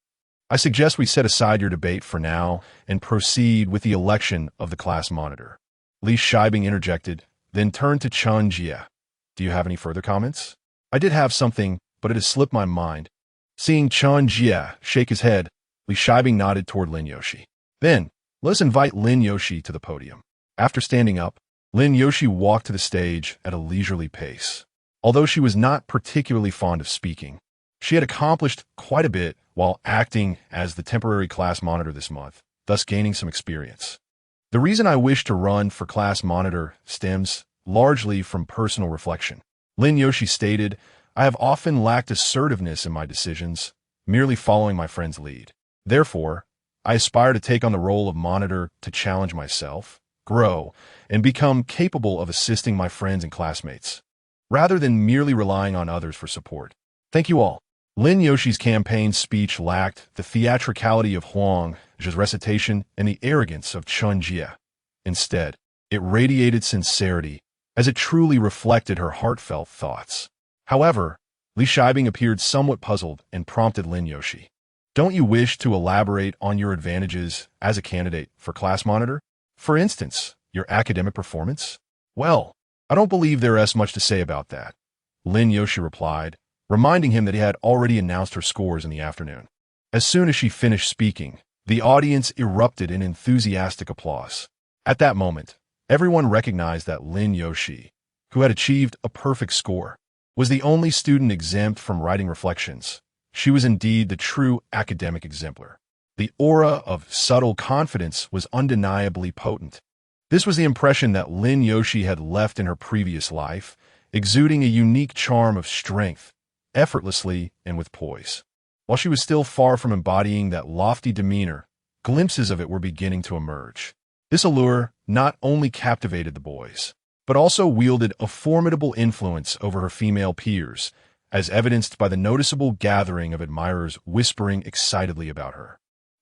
I suggest we set aside your debate for now and proceed with the election of the class monitor. Li Shibing interjected, then turned to Chun Jie. Do you have any further comments? I did have something, but it has slipped my mind. Seeing Chun Jie shake his head, Li Shibing nodded toward Lin Yoshi. Then, let us invite Lin Yoshi to the podium. After standing up, Lin Yoshi walked to the stage at a leisurely pace. Although she was not particularly fond of speaking, she had accomplished quite a bit while acting as the temporary class monitor this month, thus gaining some experience. The reason I wish to run for class monitor stems largely from personal reflection. Lin Yoshi stated, I have often lacked assertiveness in my decisions, merely following my friend's lead. Therefore, I aspire to take on the role of monitor to challenge myself, grow, and become capable of assisting my friends and classmates, rather than merely relying on others for support. Thank you all. Lin Yoshi's campaign speech lacked the theatricality of Huang's recitation and the arrogance of Chun Jia. Instead, it radiated sincerity, as it truly reflected her heartfelt thoughts. However, Li Shibing appeared somewhat puzzled and prompted Lin Yoshi. Don't you wish to elaborate on your advantages as a candidate for class monitor? For instance, your academic performance? Well, I don't believe there is much to say about that, Lin Yoshi replied, reminding him that he had already announced her scores in the afternoon. As soon as she finished speaking, the audience erupted in enthusiastic applause. At that moment, everyone recognized that Lin Yoshi, who had achieved a perfect score, was the only student exempt from writing reflections. She was indeed the true academic exemplar. The aura of subtle confidence was undeniably potent. This was the impression that Lin Yoshi had left in her previous life, exuding a unique charm of strength, effortlessly and with poise. While she was still far from embodying that lofty demeanor, glimpses of it were beginning to emerge. This allure not only captivated the boys, but also wielded a formidable influence over her female peers, as evidenced by the noticeable gathering of admirers whispering excitedly about her.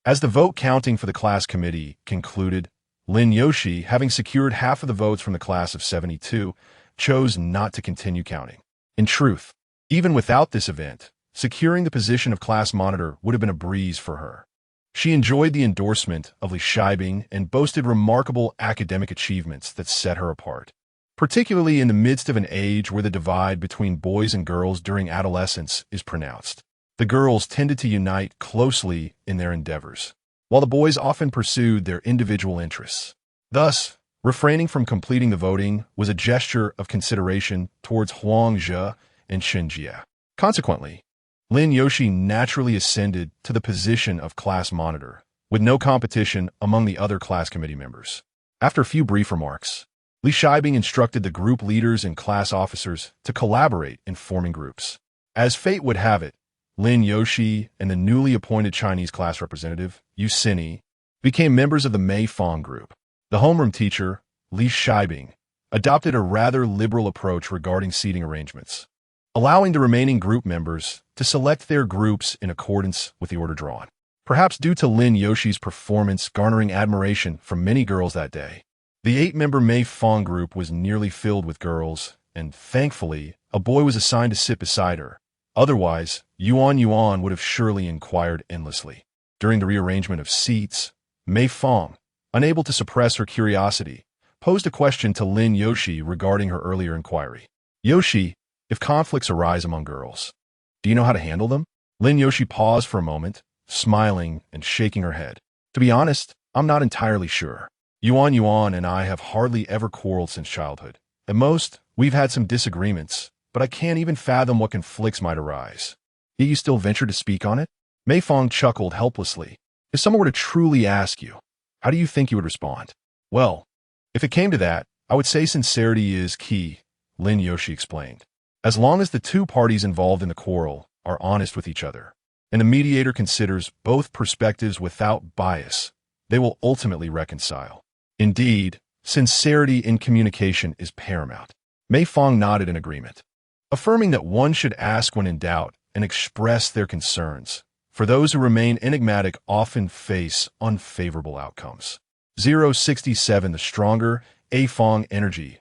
As the vote counting for the class committee concluded, Lin Yoshi, having secured half of the votes from the class of 72, chose not to continue counting. In truth, even without this event, securing the position of class monitor would have been a breeze for her. She enjoyed the endorsement of Li Shibing and boasted remarkable academic achievements that set her apart, particularly in the midst of an age where the divide between boys and girls during adolescence is pronounced. The girls tended to unite closely in their endeavors, while the boys often pursued their individual interests. Thus, refraining from completing the voting was a gesture of consideration towards Huang Zhe and Chen Jia. Consequently, Lin Yoshi naturally ascended to the position of class monitor, with no competition among the other class committee members. After a few brief remarks, Li Shibing instructed the group leaders and class officers to collaborate in forming groups. As fate would have it, Lin Yoshi and the newly appointed Chinese class representative, Yu Xini, became members of the Mei Fang group. The homeroom teacher, Li Shibing, adopted a rather liberal approach regarding seating arrangements, allowing the remaining group members to select their groups in accordance with the order drawn. Perhaps due to Lin Yoshi's performance garnering admiration from many girls that day, the 8-member Mei Fang group was nearly filled with girls, and thankfully, a boy was assigned to sit beside her. Otherwise, Yuan would have surely inquired endlessly. During the rearrangement of seats, Mei Fang, unable to suppress her curiosity, posed a question to Lin Yoshi regarding her earlier inquiry. Yoshi, if conflicts arise among girls, do you know how to handle them? Lin Yoshi paused for a moment, smiling and shaking her head. To be honest, I'm not entirely sure. Yuan and I have hardly ever quarreled since childhood. At most, we've had some disagreements, but I can't even fathom what conflicts might arise. Yet you still venture to speak on it? Mei Fang chuckled helplessly. If someone were to truly ask you, how do you think you would respond? Well, if it came to that, I would say sincerity is key, Lin Yoshi explained. As long as the two parties involved in the quarrel are honest with each other, and the mediator considers both perspectives without bias, they will ultimately reconcile. Indeed, sincerity in communication is paramount. Mei Fang nodded in agreement, affirming that one should ask when in doubt and express their concerns, for those who remain enigmatic often face unfavorable outcomes. 067 The stronger, A Fang energy.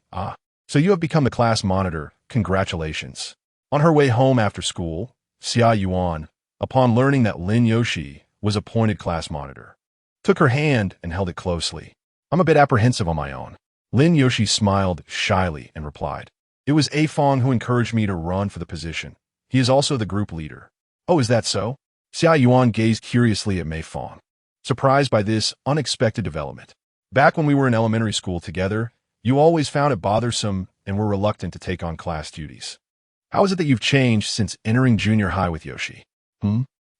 So you have become the class monitor. Congratulations. On her way home after school, Xia Yuan, upon learning that Lin Yoshi was appointed class monitor, took her hand and held it closely. I'm a bit apprehensive on my own. Lin Yoshi smiled shyly and replied, It was A Fang who encouraged me to run for the position. He is also the group leader. Oh, is that so? Xia Yuan gazed curiously at Mei Fang, surprised by this unexpected development. Back when we were in elementary school together, You always found it bothersome and were reluctant to take on class duties. How is it that you've changed since entering junior high with Yoshi?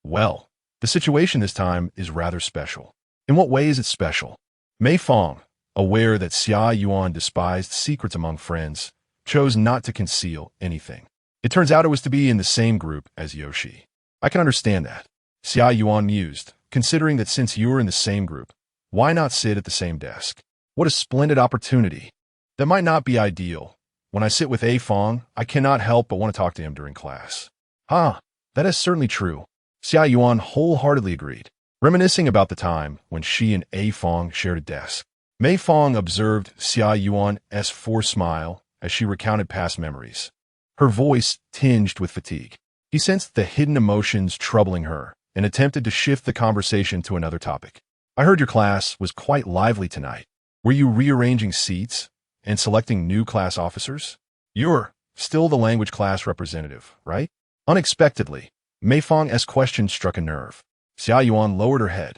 Well, the situation this time is rather special. In what way is it special? Mei Fang, aware that Xia Yuan despised secrets among friends, chose not to conceal anything. It turns out it was to be in the same group as Yoshi. I can understand that. Xia Yuan mused, considering that since you were in the same group, why not sit at the same desk? What a splendid opportunity. That might not be ideal. When I sit with A Fang, I cannot help but want to talk to him during class. That is certainly true. Xia Yuan wholeheartedly agreed, reminiscing about the time when she and A Fang shared a desk. Mei Fang observed Xia Yuan's forced smile as she recounted past memories. Her voice tinged with fatigue. He sensed the hidden emotions troubling her and attempted to shift the conversation to another topic. I heard your class was quite lively tonight. Were you rearranging seats and selecting new class officers? You're still the language class representative, right? Unexpectedly, Mei Fang's question struck a nerve. Xia Yuan lowered her head,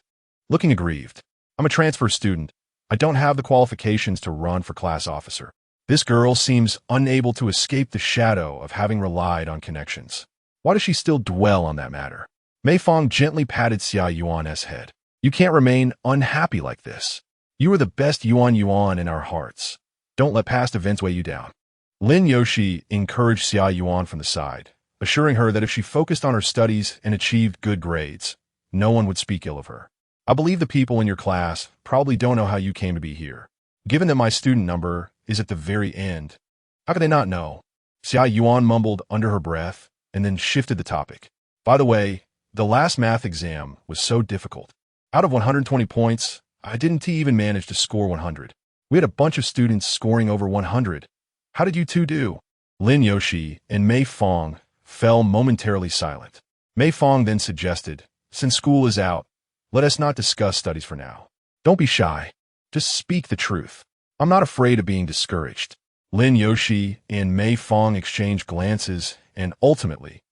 looking aggrieved. I'm a transfer student. I don't have the qualifications to run for class officer. This girl seems unable to escape the shadow of having relied on connections. Why does she still dwell on that matter? Mei Fang gently patted Xia Yuan's head. You can't remain unhappy like this. You are the best Yuan in our hearts. Don't let past events weigh you down. Lin Yoshi encouraged Xia Yuan from the side, assuring her that if she focused on her studies and achieved good grades, no one would speak ill of her. I believe the people in your class probably don't know how you came to be here. Given that my student number is at the very end, how could they not know? Xia Yuan mumbled under her breath and then shifted the topic. By the way, the last math exam was so difficult. Out of 120 points, I didn't even manage to score 100. We had a bunch of students scoring over 100. How did you two do? Lin Yoshi and Mei Fang fell momentarily silent. Mei Fang then suggested, since school is out, let us not discuss studies for now. Don't be shy. Just speak the truth. I'm not afraid of being discouraged. Lin Yoshi and Mei Fang exchanged glances, and ultimately,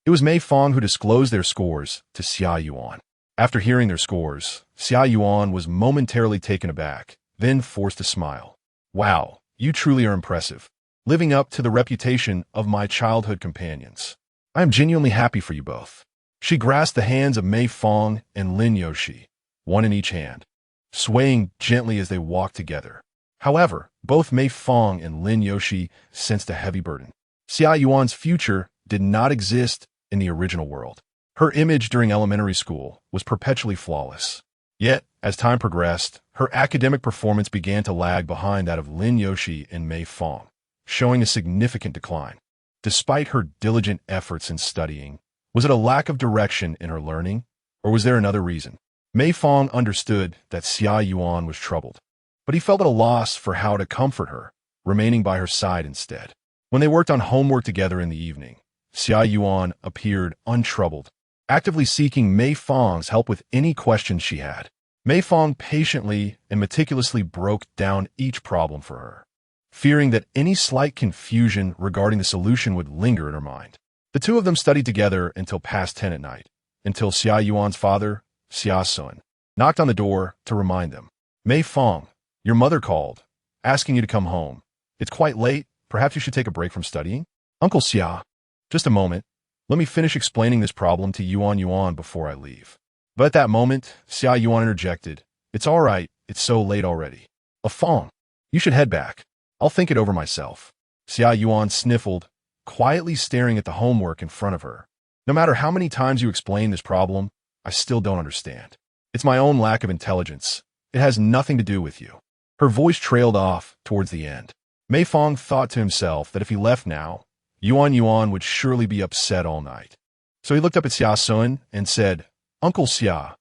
it was Mei Fang who disclosed their scores to Xia Yuan. After hearing their scores, Xia Yuan was momentarily taken aback, then forced a smile. Wow, you truly are impressive, living up to the reputation of my childhood companions. I am genuinely happy for you both. She grasped the hands of Mei Fang and Lin Yoshi, one in each hand, swaying gently as they walked together. However, both Mei Fang and Lin Yoshi sensed a heavy burden. Xia Yuan's future did not exist in the original world. Her image during elementary school was perpetually flawless. Yet, as time progressed, her academic performance began to lag behind that of Lin Yoshi and Mei Fang, showing a significant decline. Despite her diligent efforts in studying, was it a lack of direction in her learning, or was there another reason? Mei Fang understood that Xia Yuan was troubled, but he felt at a loss for how to comfort her, remaining by her side instead. When they worked on homework together in the evening, Xia Yuan appeared untroubled, actively seeking Mei Fang's help with any questions she had. Mei Fang patiently and meticulously broke down each problem for her, fearing that any slight confusion regarding the solution would linger in her mind. The two of them studied together until past 10 at night, until Xia Yuan's father, Xia Sun, knocked on the door to remind them. Mei Fang, your mother called, asking you to come home. It's quite late. Perhaps you should take a break from studying? Uncle Xia, just a moment. Let me finish explaining this problem to Yuan before I leave. But at that moment, Xia Yuan interjected. It's all right. It's so late already. Fang, you should head back. I'll think it over myself. Xia Yuan sniffled, quietly staring at the homework in front of her. No matter how many times you explain this problem, I still don't understand. It's my own lack of intelligence. It has nothing to do with you. Her voice trailed off towards the end. Mei Fang thought to himself that if he left now, Yuan would surely be upset all night. So he looked up at Xia Sun and said, Uncle Xia,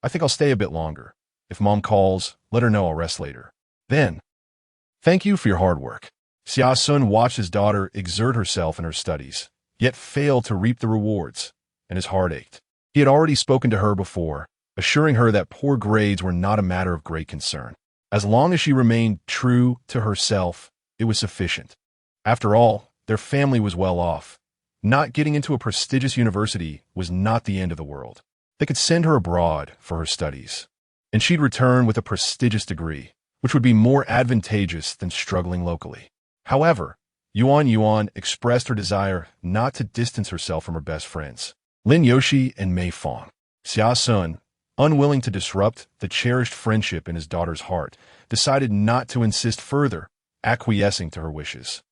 I think I'll stay a bit longer. If Mom calls, let her know I'll rest later. Then, thank you for your hard work. Xia Sun watched his daughter exert herself in her studies, yet failed to reap the rewards, and his heart ached. He had already spoken to her before, assuring her that poor grades were not a matter of great concern. As long as she remained true to herself, it was sufficient. After all, their family was well off. Not getting into a prestigious university was not the end of the world. They could send her abroad for her studies, and she'd return with a prestigious degree, which would be more advantageous than struggling locally. However, Yuan expressed her desire not to distance herself from her best friends, Lin Yoshi and Mei Fang. Xia Sun, unwilling to disrupt the cherished friendship in his daughter's heart, decided not to insist further, acquiescing to her wishes.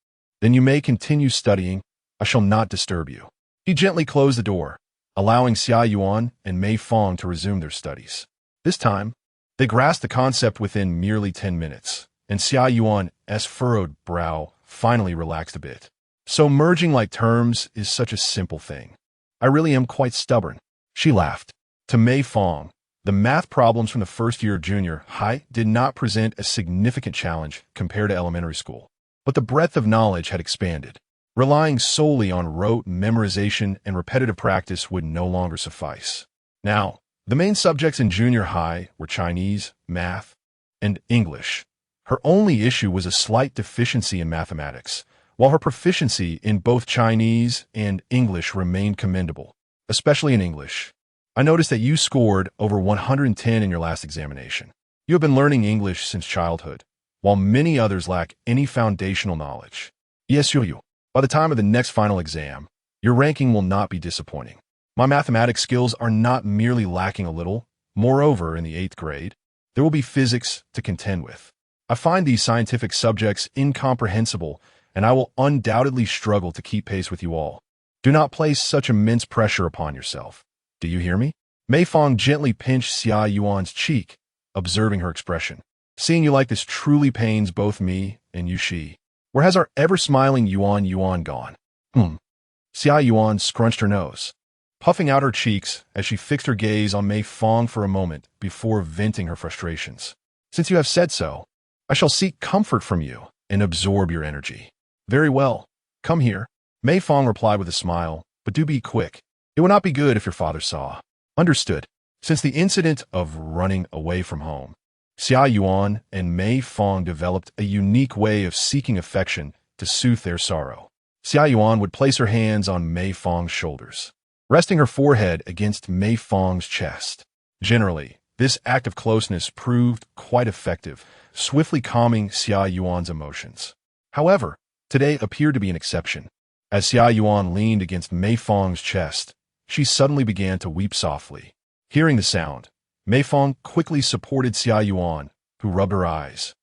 Then you may continue studying. I shall not disturb you. He gently closed the door, allowing Xia Yuan and Mei Fang to resume their studies. This time, they grasped the concept within merely 10 minutes, and Xia Yuan's furrowed brow finally relaxed a bit. So merging like terms is such a simple thing. I really am quite stubborn. She laughed. To Mei Fang, the math problems from the first year of junior high did not present a significant challenge compared to elementary school, but the breadth of knowledge had expanded. Relying solely on rote memorization and repetitive practice would no longer suffice. Now, the main subjects in junior high were Chinese, math, and English. Her only issue was a slight deficiency in mathematics, while her proficiency in both Chinese and English remained commendable, especially in English. I noticed that you scored over 110 in your last examination. You have been learning English since childhood, while many others lack any foundational knowledge. Yes, you. By the time of the next final exam, your ranking will not be disappointing. My mathematics skills are not merely lacking a little. Moreover, in the 8th grade, there will be physics to contend with. I find these scientific subjects incomprehensible, and I will undoubtedly struggle to keep pace with you all. Do not place such immense pressure upon yourself. Do you hear me? Mei Fang gently pinched Xia Yuan's cheek, observing her expression. Seeing you like this truly pains both me and Yushi. Where has our ever-smiling Yuan gone? Xia Yuan scrunched her nose, puffing out her cheeks as she fixed her gaze on Mei Fang for a moment before venting her frustrations. Since you have said so, I shall seek comfort from you and absorb your energy. Very well. Come here. Mei Fang replied with a smile, but do be quick. It would not be good if your father saw. Understood. Since the incident of running away from home, Xia Yuan and Mei Fang developed a unique way of seeking affection to soothe their sorrow. Xia Yuan would place her hands on Mei Fang's shoulders, resting her forehead against Mei Fang's chest. Generally, this act of closeness proved quite effective, swiftly calming Xia Yuan's emotions. However, today appeared to be an exception. As Xia Yuan leaned against Mei Fang's chest, she suddenly began to weep softly. Hearing the sound, Mei Fang quickly supported Xia Yuan, who rubbed her eyes,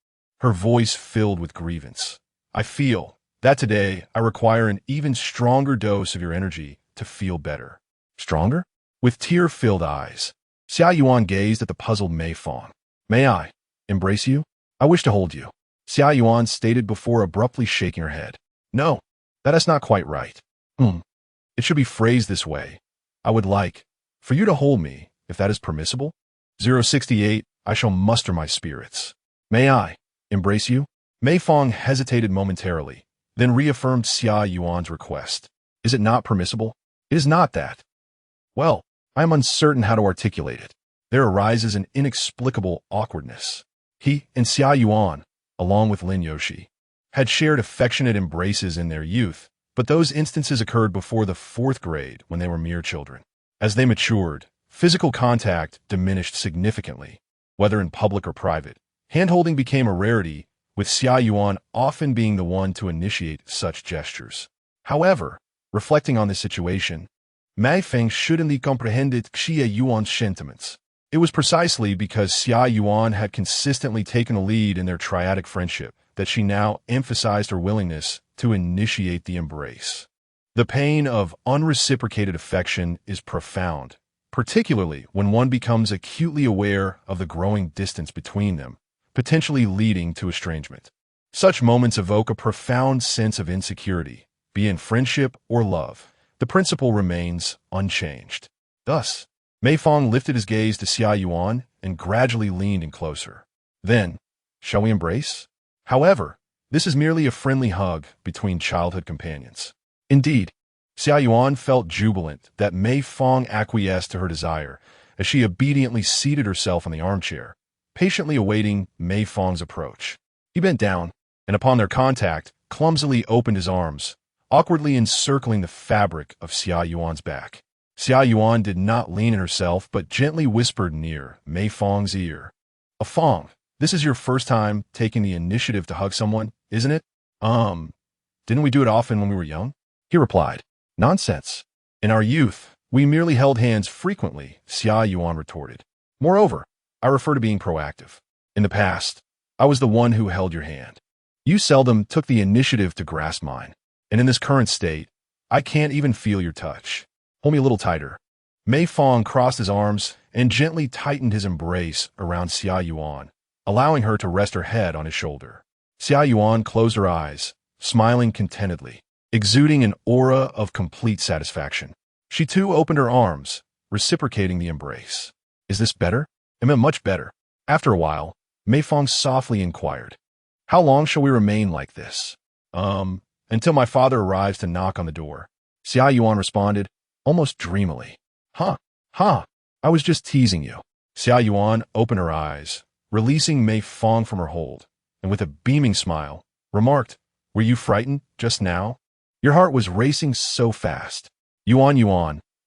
her voice filled with grievance. I feel that today I require an even stronger dose of your energy to feel better. Stronger? With tear-filled eyes, Xia Yuan gazed at the puzzled Mei Fang. May I embrace you? I wish to hold you, Xia Yuan stated before abruptly shaking her head. No, that is not quite right. It should be phrased this way. I would like for you to hold me, if that is permissible. 068, I shall muster my spirits. May I embrace you? Mei Fang hesitated momentarily, then reaffirmed Xia Yuan's request. Is it not permissible? It is not that. Well, I am uncertain how to articulate it. There arises an inexplicable awkwardness. He and Xia Yuan, along with Lin Yoshi, had shared affectionate embraces in their youth, but those instances occurred before the 4th grade when they were mere children. As they matured, physical contact diminished significantly, whether in public or private. Hand-holding became a rarity, with Xia Yuan often being the one to initiate such gestures. However, reflecting on this situation, Mei Fang shouldn't comprehended Xia Yuan's sentiments. It was precisely because Xia Yuan had consistently taken a lead in their triadic friendship that she now emphasized her willingness to initiate the embrace. The pain of unreciprocated affection is profound, particularly when one becomes acutely aware of the growing distance between them, potentially leading to estrangement. Such moments evoke a profound sense of insecurity, be it in friendship or love. The principle remains unchanged. Thus, Mei Fang lifted his gaze to Xia Yuan and gradually leaned in closer. Then, shall we embrace? However, this is merely a friendly hug between childhood companions. Indeed, Xia Yuan felt jubilant that Mei Fang acquiesced to her desire as she obediently seated herself in the armchair, patiently awaiting Mei Fang's approach. He bent down, and upon their contact, clumsily opened his arms, awkwardly encircling the fabric of Xia Yuan's back. Xia Yuan did not lean in herself, but gently whispered near Mei Fang's ear. "A Fang, This is your first time taking the initiative to hug someone, isn't it? Didn't we do it often when we were young? He replied. Nonsense. In our youth, we merely held hands frequently, Xia Yuan retorted. Moreover, I refer to being proactive. In the past, I was the one who held your hand. You seldom took the initiative to grasp mine. And in this current state, I can't even feel your touch. Hold me a little tighter. Mei Fang crossed his arms and gently tightened his embrace around Xia Yuan, allowing her to rest her head on his shoulder. Xia Yuan closed her eyes, smiling contentedly, exuding an aura of complete satisfaction. She too opened her arms, reciprocating the embrace. Is this better? It meant much better. After a while, Mei Fang softly inquired, How long shall we remain like this? Until my father arrives to knock on the door. Xia Yuan responded, almost dreamily. Huh, I was just teasing you. Xia Yuan opened her eyes, releasing Mei Fang from her hold, and with a beaming smile, remarked, Were you frightened just now? Your heart was racing so fast. Yuan,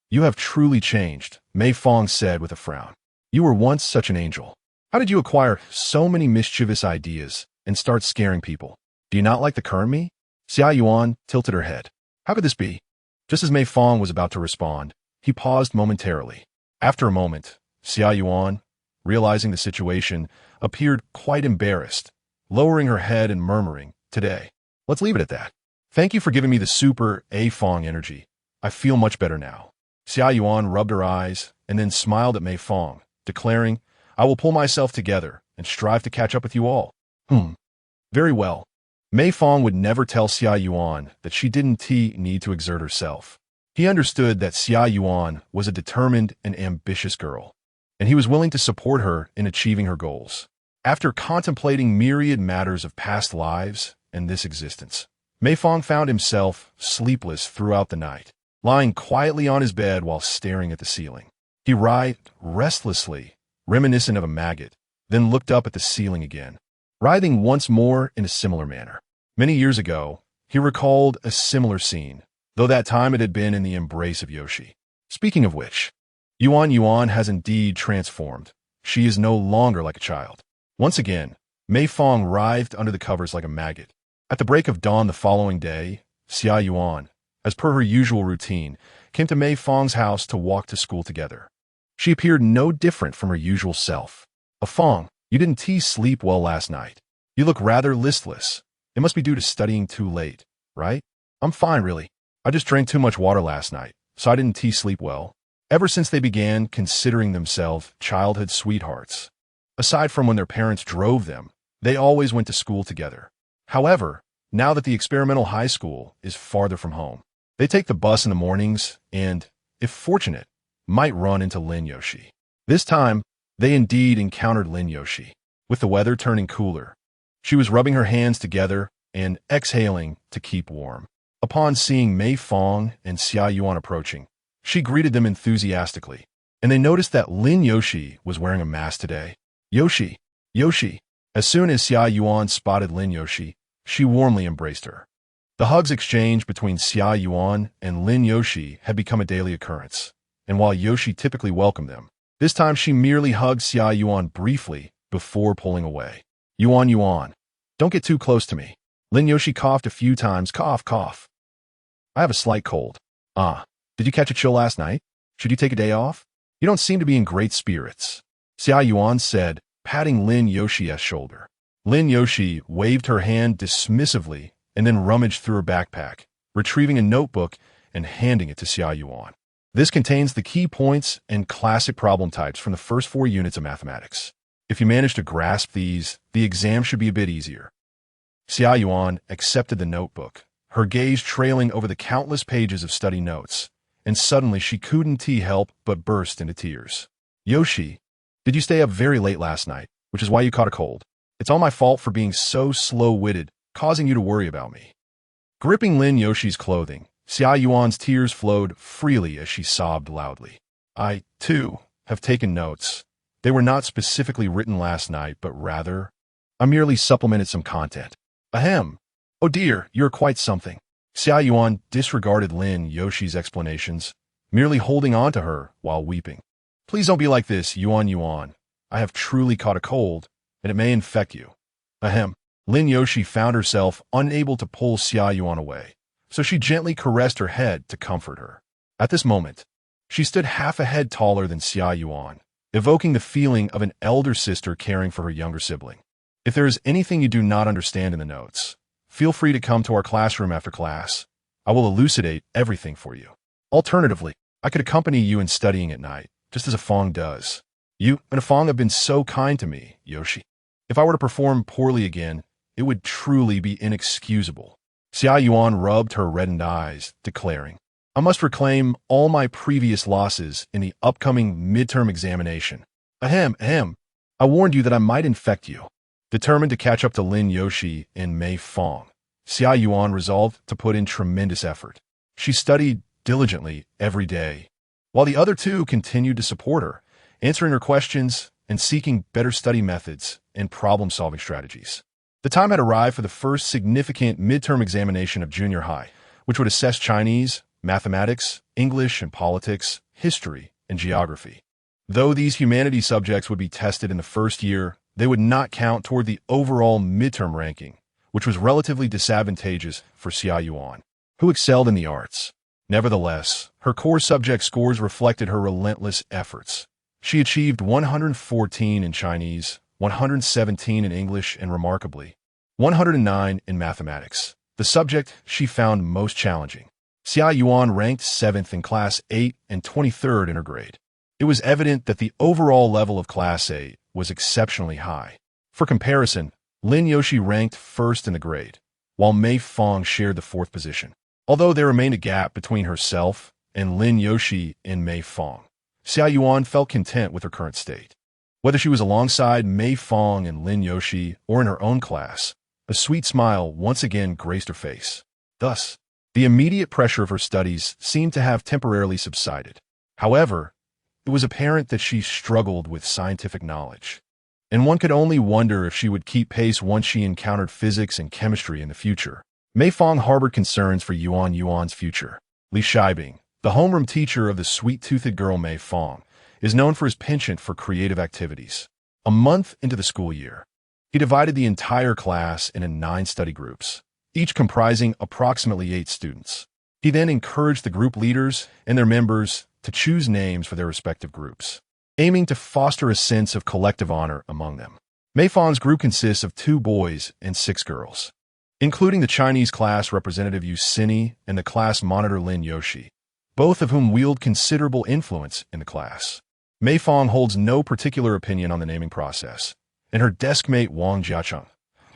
you have truly changed, Mei Fang said with a frown. You were once such an angel. How did you acquire so many mischievous ideas and start scaring people? Do you not like the current me? Xia Yuan tilted her head. How could this be? Just as Mei Fang was about to respond, he paused momentarily. After a moment, Xia Yuan, realizing the situation, appeared quite embarrassed, lowering her head and murmuring, Today. Let's leave it at that. Thank you for giving me the super A Fang energy. I feel much better now. Xia Yuan rubbed her eyes and then smiled at Mei Fang, declaring, I will pull myself together and strive to catch up with you all. Very well. Mei Fang would never tell Xia Yuan that she didn't need to exert herself. He understood that Xia Yuan was a determined and ambitious girl, and he was willing to support her in achieving her goals. After contemplating myriad matters of past lives and this existence, Mei Fang found himself sleepless throughout the night, lying quietly on his bed while staring at the ceiling. He writhed restlessly, reminiscent of a maggot, then looked up at the ceiling again, writhing once more in a similar manner. Many years ago, he recalled a similar scene, though that time it had been in the embrace of Yoshi. Speaking of which, Yuan has indeed transformed. She is no longer like a child. Once again, Mei Fang writhed under the covers like a maggot. At the break of dawn the following day, Xia Yuan, as per her usual routine, came to Mei Fang's house to walk to school together. She appeared no different from her usual self. Fang, you didn't sleep well last night. You look rather listless. It must be due to studying too late, right? I'm fine, really. I just drank too much water last night, so I didn't sleep well. Ever since they began considering themselves childhood sweethearts, aside from when their parents drove them, they always went to school together. However, now that the experimental high school is farther from home, they take the bus in the mornings and, if fortunate, might run into Lin Yoshi. This time, they indeed encountered Lin Yoshi. With the weather turning cooler, she was rubbing her hands together and exhaling to keep warm. Upon seeing Mei Fang and Xia Yuan approaching, she greeted them enthusiastically, and they noticed that Lin Yoshi was wearing a mask today. Yoshi! As soon as Xia Yuan spotted Lin Yoshi, she warmly embraced her. The hugs exchanged between Xia Yuan and Lin Yoshi had become a daily occurrence, and while Yoshi typically welcomed them, this time she merely hugged Xia Yuan briefly before pulling away. Yuan, don't get too close to me. Lin Yoshi coughed a few times, cough. I have a slight cold. Did you catch a chill last night? Should you take a day off? You don't seem to be in great spirits, Xia Yuan said, patting Lin Yoshi's shoulder. Lin Yoshi waved her hand dismissively and then rummaged through her backpack, retrieving a notebook and handing it to Xia Yuan. This contains the key points and classic problem types from the first 4 units of mathematics. If you manage to grasp these, the exam should be a bit easier. Xia Yuan accepted the notebook, her gaze trailing over the countless pages of study notes, and suddenly she couldn't help but burst into tears. Yoshi, did you stay up very late last night, which is why you caught a cold? It's all my fault for being so slow-witted, causing you to worry about me. Gripping Lin Yoshi's clothing, Xia Yuan's tears flowed freely as she sobbed loudly. I, too, have taken notes. They were not specifically written last night, but rather, I merely supplemented some content. Ahem. Oh dear, you're quite something. Xia Yuan disregarded Lin Yoshi's explanations, merely holding on to her while weeping. Please don't be like this, Yuan. I have truly caught a cold, and it may infect you. Ahem. Lin Yoshi found herself unable to pull Xia Yuan away, so she gently caressed her head to comfort her. At this moment, she stood half a head taller than Xia Yuan, evoking the feeling of an elder sister caring for her younger sibling. If there is anything you do not understand in the notes, feel free to come to our classroom after class. I will elucidate everything for you. Alternatively, I could accompany you in studying at night, just as a Fang does. You and a Fang have been so kind to me, Yoshi. If I were to perform poorly again, it would truly be inexcusable. Xia Yuan rubbed her reddened eyes, declaring, I must reclaim all my previous losses in the upcoming midterm examination. Ahem. I warned you that I might infect you. Determined to catch up to Lin Yoshi and Mei Fang, Xia Yuan resolved to put in tremendous effort. She studied diligently every day, while the other two continued to support her, answering her questions and seeking better study methods and problem-solving strategies. The time had arrived for the first significant midterm examination of junior high, which would assess Chinese, mathematics, English and politics, history, and geography. Though these humanities subjects would be tested in the first year, they would not count toward the overall midterm ranking, which was relatively disadvantageous for Xia Yuan, who excelled in the arts. Nevertheless, her core subject scores reflected her relentless efforts. She achieved 114 in Chinese, 117 in English, and remarkably, 109 in mathematics, the subject she found most challenging. Xia Yuan ranked 7th in Class 8 and 23rd in her grade. It was evident that the overall level of Class 8 was exceptionally high. For comparison, Lin Yoshi ranked 1st in the grade, while Mei Fang shared the 4th position. Although there remained a gap between herself and Lin Yoshi and Mei Fang, Xia Yuan felt content with her current state. Whether she was alongside Mei Fang and Lin Yoshi or in her own class, a sweet smile once again graced her face. Thus, the immediate pressure of her studies seemed to have temporarily subsided. However, it was apparent that she struggled with scientific knowledge, and one could only wonder if she would keep pace once she encountered physics and chemistry in the future. Mei Fang harbored concerns for Yuan's future. Li Shibing, the homeroom teacher of the sweet-toothed girl Mei Fang, is known for his penchant for creative activities. A month into the school year, he divided the entire class into 9 study groups, each comprising approximately 8 students. He then encouraged the group leaders and their members to choose names for their respective groups, aiming to foster a sense of collective honor among them. Mei Fang's group consists of 2 boys and 6 girls, including the Chinese class representative Yu Xini and the class monitor Lin Yoshi, both of whom wield considerable influence in the class. Mei Fang holds no particular opinion on the naming process, and her deskmate Wang Jiacheng,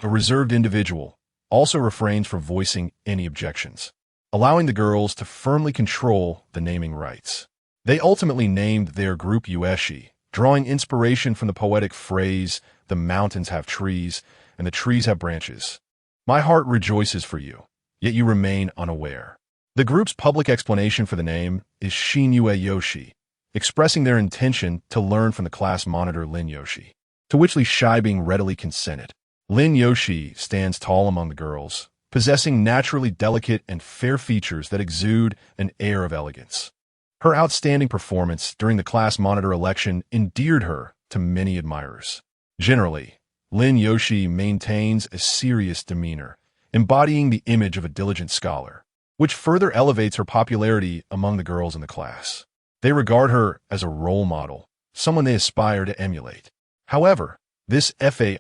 a reserved individual, also refrains from voicing any objections, allowing the girls to firmly control the naming rights. They ultimately named their group Yueshi, drawing inspiration from the poetic phrase, "The mountains have trees, and the trees have branches. My heart rejoices for you, yet you remain unaware." The group's public explanation for the name is Xinyue Yoshi, expressing their intention to learn from the class monitor Lin Yoshi, to which Li Shibing readily consented. Lin Yoshi stands tall among the girls, possessing naturally delicate and fair features that exude an air of elegance. Her outstanding performance during the class monitor election endeared her to many admirers. Generally, Lin Yoshi maintains a serious demeanor, embodying the image of a diligent scholar, which further elevates her popularity among the girls in the class. They regard her as a role model, someone they aspire to emulate. However, this fade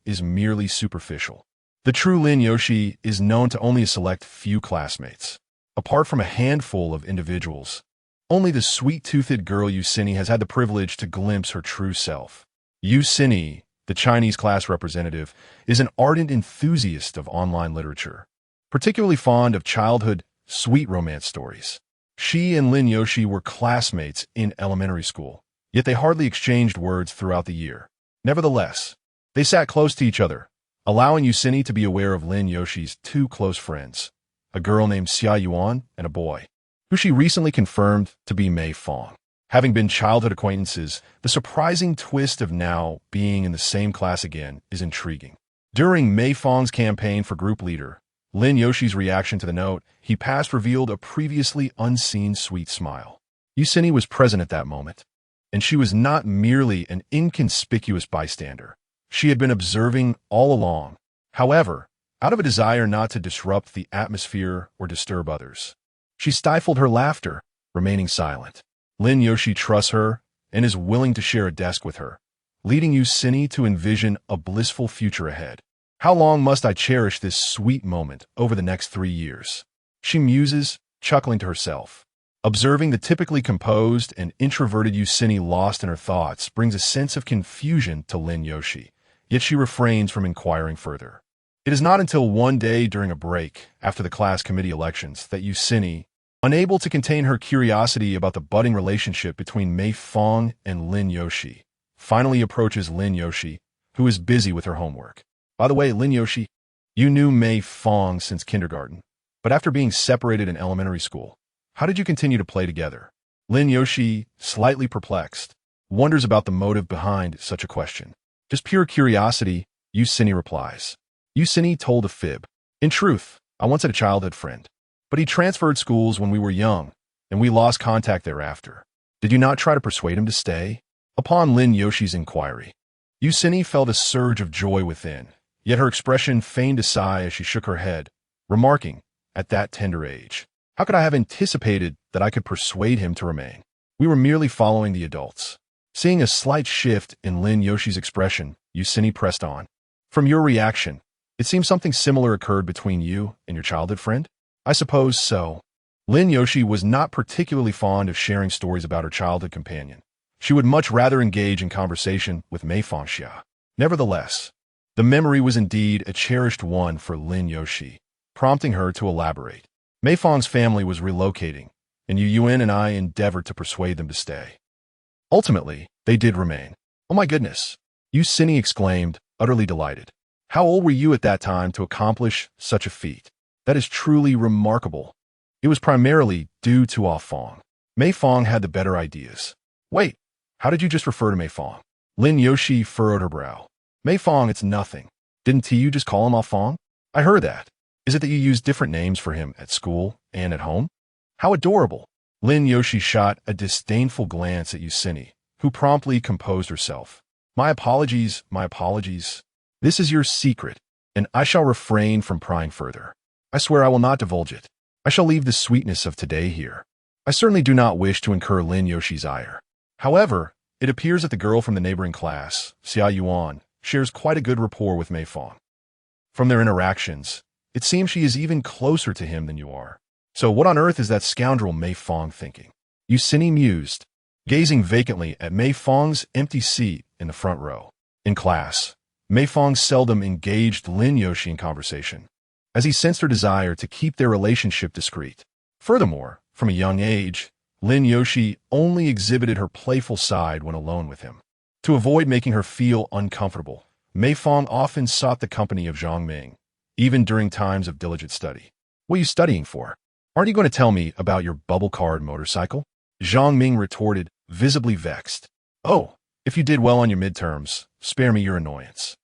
is merely superficial. The true Lin Yoshi is known to only a select few classmates. Apart from a handful of individuals, only the sweet-toothed girl Yu Xini has had the privilege to glimpse her true self. Yu Xini, the Chinese class representative, is an ardent enthusiast of online literature, particularly fond of childhood, sweet romance stories. She and Lin Yoshi were classmates in elementary school, yet they hardly exchanged words throughout the year. Nevertheless, they sat close to each other, allowing Yu Xini to be aware of Lin Yoshi's 2 close friends, a girl named Xia Yuan and a boy, who she recently confirmed to be Mei Fang. Having been childhood acquaintances, the surprising twist of now being in the same class again is intriguing. During Mei Fang's campaign for group leader, Lin Yoshi's reaction to the note he passed revealed a previously unseen sweet smile. Yu Xini was present at that moment, and she was not merely an inconspicuous bystander. She had been observing all along. However, out of a desire not to disrupt the atmosphere or disturb others, she stifled her laughter, remaining silent. Lin Yoshi trusts her and is willing to share a desk with her, leading Yusini to envision a blissful future ahead. How long must I cherish this sweet moment over the next 3 years? She muses, chuckling to herself. Observing the typically composed and introverted Yusini lost in her thoughts brings a sense of confusion to Lin Yoshi, yet she refrains from inquiring further. It is not until one day during a break after the class committee elections that Yusini, unable to contain her curiosity about the budding relationship between Mei Fang and Lin Yoshi, finally approaches Lin Yoshi, who is busy with her homework. By the way, Lin Yoshi, you knew Mei Fang since kindergarten, but after being separated in elementary school, how did you continue to play together? Lin Yoshi, slightly perplexed, wonders about the motive behind such a question. Just pure curiosity, Yusini replies. Yusini told a fib. In truth, I once had a childhood friend, but he transferred schools when we were young, and we lost contact thereafter. Did you not try to persuade him to stay? Upon Lin Yoshi's inquiry, Yusini felt a surge of joy within, yet her expression feigned a sigh as she shook her head, remarking, at that tender age, how could I have anticipated that I could persuade him to remain? We were merely following the adults. Seeing a slight shift in Lin Yoshi's expression, Yusini pressed on. From your reaction, it seems something similar occurred between you and your childhood friend? I suppose so. Lin Yoshi was not particularly fond of sharing stories about her childhood companion. She would much rather engage in conversation with Mei Fang. Nevertheless, the memory was indeed a cherished one for Lin Yoshi, prompting her to elaborate. Mei Fang's family was relocating, and Yu Yuan and I endeavored to persuade them to stay. Ultimately, they did remain. Oh my goodness! Yusini exclaimed, utterly delighted. How old were you at that time to accomplish such a feat? That is truly remarkable. It was primarily due to Ah Fang. Mei Fang had the better ideas. Wait, how did you just refer to Mei Fang? Lin Yoshi furrowed her brow. Mei Fang, it's nothing. Didn't you just call him Ah Fang? I heard that. Is it that you use different names for him at school and at home? How adorable! Lin Yoshi shot a disdainful glance at Yusini, who promptly composed herself. My apologies, my apologies. This is your secret, and I shall refrain from prying further. I swear I will not divulge it. I shall leave the sweetness of today here. I certainly do not wish to incur Lin Yoshi's ire. However, it appears that the girl from the neighboring class, Xia Yuan, shares quite a good rapport with Mei Fang. From their interactions, it seems she is even closer to him than you are. So what on earth is that scoundrel Mei Fang thinking? Yusini mused, gazing vacantly at Mei Fang's empty seat in the front row. In class, Mei Fang seldom engaged Lin Yoshi in conversation, as he sensed her desire to keep their relationship discreet. Furthermore, from a young age, Lin Yoshi only exhibited her playful side when alone with him. To avoid making her feel uncomfortable, Mei Fang often sought the company of Zhang Ming, even during times of diligent study. What are you studying for? Aren't you going to tell me about your bubble-card motorcycle? Zhang Ming retorted, visibly vexed. Oh, if you did well on your midterms, spare me your annoyance.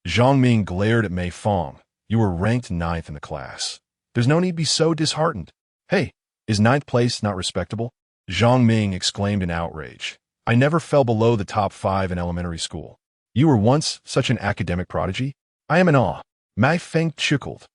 Zhang Ming glared at Mei Fang. You were ranked 9th in the class. There's no need to be so disheartened. Hey, is 9th place not respectable? Zhang Ming exclaimed in outrage. I never fell below the top 5 in elementary school. You were once such an academic prodigy? I am in awe. Mei Fang chuckled,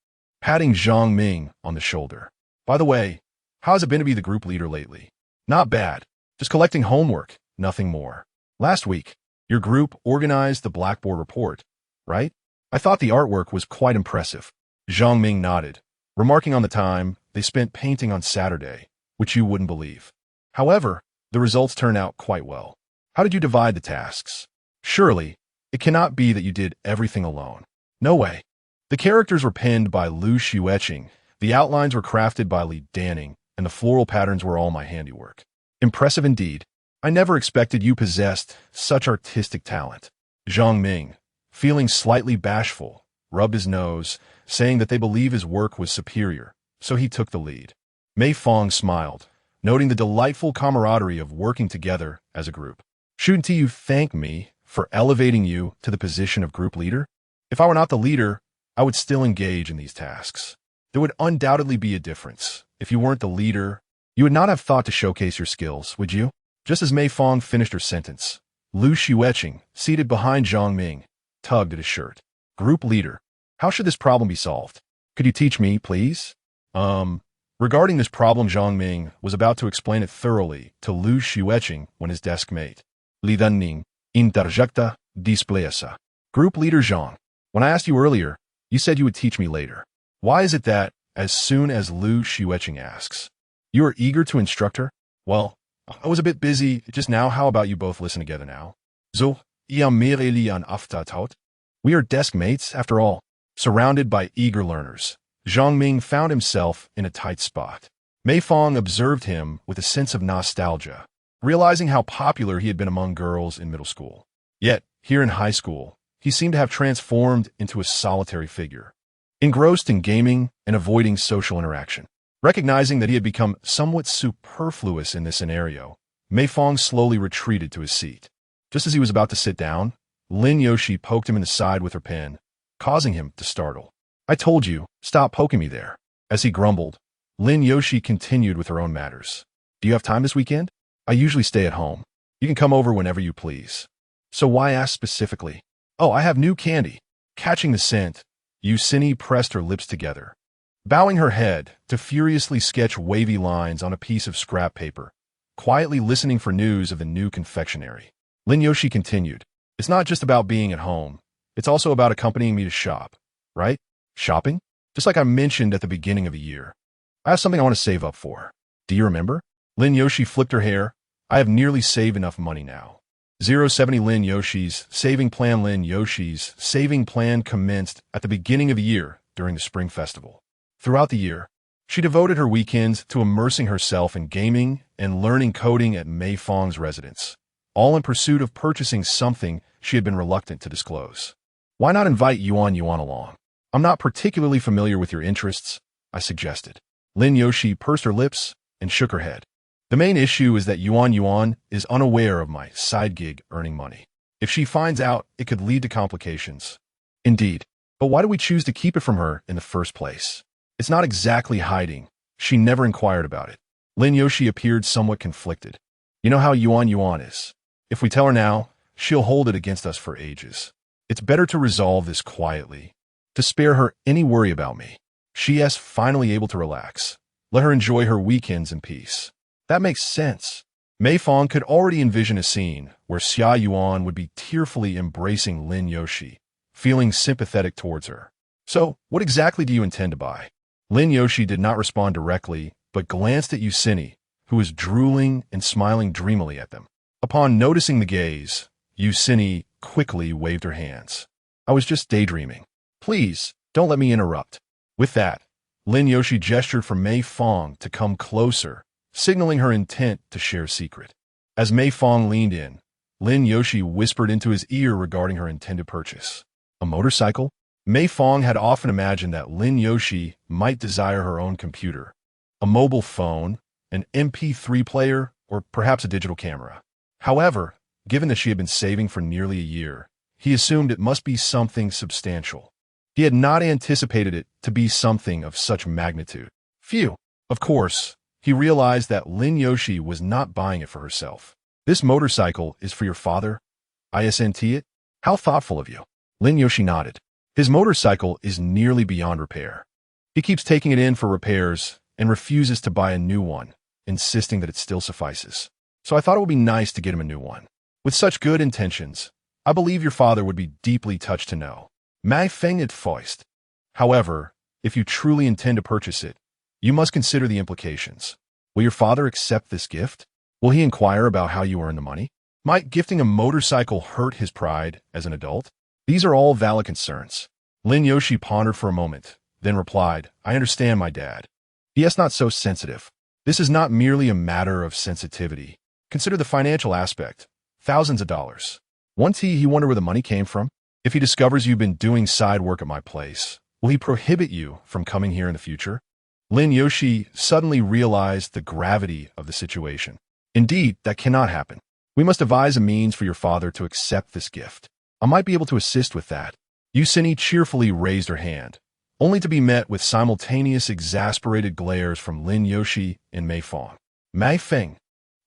patting Zhang Ming on the shoulder. By the way, how has it been to be the group leader lately? Not bad. Just collecting homework, nothing more. Last week, your group organized the Blackboard report, right? I thought the artwork was quite impressive. Zhang Ming nodded, remarking on the time they spent painting on Saturday, which you wouldn't believe. However, the results turned out quite well. How did you divide the tasks? Surely, it cannot be that you did everything alone. No way. The characters were penned by Lu Xueqing, the outlines were crafted by Li Danning, and the floral patterns were all my handiwork. Impressive indeed. I never expected you possessed such artistic talent. Zhang Ming, feeling slightly bashful, rubbed his nose, saying that they believe his work was superior, so he took the lead. Mei Fang smiled, noting the delightful camaraderie of working together as a group. Shouldn't you thank me for elevating you to the position of group leader? If I were not the leader, I would still engage in these tasks. There would undoubtedly be a difference. If you weren't the leader, you would not have thought to showcase your skills, would you? Just as Mei Fang finished her sentence, Lu Xueqing, seated behind Zhang Ming, tugged at his shirt. Group leader. How should this problem be solved? Could you teach me, please? Regarding this problem, Zhang Ming was about to explain it thoroughly to Lu Xueqing when his desk mate, Li Dunning, interjecta displayasa. Group leader Zhang. When I asked you earlier, you said you would teach me later. Why is it that, as soon as Lu Xueqing asks, you are eager to instruct her? Well, I was a bit busy just now. How about you both listen together now? So, ihr mehrere an Aftertaut? We are desk mates, after all. Surrounded by eager learners, Zhang Ming found himself in a tight spot. Mei Fang observed him with a sense of nostalgia, realizing how popular he had been among girls in middle school. Yet, here in high school, he seemed to have transformed into a solitary figure, engrossed in gaming and avoiding social interaction. Recognizing that he had become somewhat superfluous in this scenario, Mei Fang slowly retreated to his seat. Just as he was about to sit down, Lin Yoshi poked him in the side with her pen, causing him to startle. I told you, stop poking me there. As he grumbled, Lin Yoshi continued with her own matters. Do you have time this weekend? I usually stay at home. You can come over whenever you please. So why ask specifically? Oh, I have new candy. Catching the scent, Yusini pressed her lips together, bowing her head to furiously sketch wavy lines on a piece of scrap paper, quietly listening for news of the new confectionery. Lin Yoshi continued, it's not just about being at home. It's also about accompanying me to shop, right? Shopping? Just like I mentioned at the beginning of the year. I have something I want to save up for. Do you remember? Lin Yoshi flicked her hair. I have nearly saved enough money now. 070 Lin Yoshi's saving plan. Lin Yoshi's saving plan commenced at the beginning of the year during the Spring Festival. Throughout the year, she devoted her weekends to immersing herself in gaming and learning coding at Mei Fang's residence, all in pursuit of purchasing something she had been reluctant to disclose. Why not invite Yuan along? I'm not particularly familiar with your interests, I suggested. Lin Yoshi pursed her lips and shook her head. The main issue is that Yuan is unaware of my side gig earning money. If she finds out, it could lead to complications. Indeed. But why do we choose to keep it from her in the first place? It's not exactly hiding. She never inquired about it. Lin Yoshi appeared somewhat conflicted. You know how Yuan is. If we tell her now, she'll hold it against us for ages. It's better to resolve this quietly, to spare her any worry about me. She is finally able to relax. Let her enjoy her weekends in peace. That makes sense. Mei Fang could already envision a scene where Xia Yuan would be tearfully embracing Lin Yoshi, feeling sympathetic towards her. So, what exactly do you intend to buy? Lin Yoshi did not respond directly, but glanced at Yusini, who was drooling and smiling dreamily at them. Upon noticing the gaze, Yusini quickly waved her hands. I was just daydreaming. Please, don't let me interrupt. With that, Lin Yoshi gestured for Mei Fang to come closer, signaling her intent to share a secret. As Mei Fang leaned in, Lin Yoshi whispered into his ear regarding her intended purchase. A motorcycle? Mei Fang had often imagined that Lin Yoshi might desire her own computer, a mobile phone, an MP3 player, or perhaps a digital camera. However, given that she had been saving for nearly a year, he assumed it must be something substantial. He had not anticipated it to be something of such magnitude. Phew. Of course, he realized that Lin Yoshi was not buying it for herself. This motorcycle is for your father? Isn't it? How thoughtful of you. Lin Yoshi nodded. His motorcycle is nearly beyond repair. He keeps taking it in for repairs and refuses to buy a new one, insisting that it still suffices. So I thought it would be nice to get him a new one. With such good intentions, I believe your father would be deeply touched to know. Mei Fang it foist. However, if you truly intend to purchase it, you must consider the implications. Will your father accept this gift? Will he inquire about how you earn the money? Might gifting a motorcycle hurt his pride as an adult? These are all valid concerns. Lin Yoshi pondered for a moment, then replied, I understand, my dad. Yes, not so sensitive. This is not merely a matter of sensitivity. Consider the financial aspect. Thousands of dollars. Won't he wonder where the money came from? If he discovers you've been doing side work at my place, will he prohibit you from coming here in the future? Lin Yoshi suddenly realized the gravity of the situation. Indeed, that cannot happen. We must devise a means for your father to accept this gift. I might be able to assist with that. Yusini cheerfully raised her hand, only to be met with simultaneous exasperated glares from Lin Yoshi and Mei Fang. Mei Fang,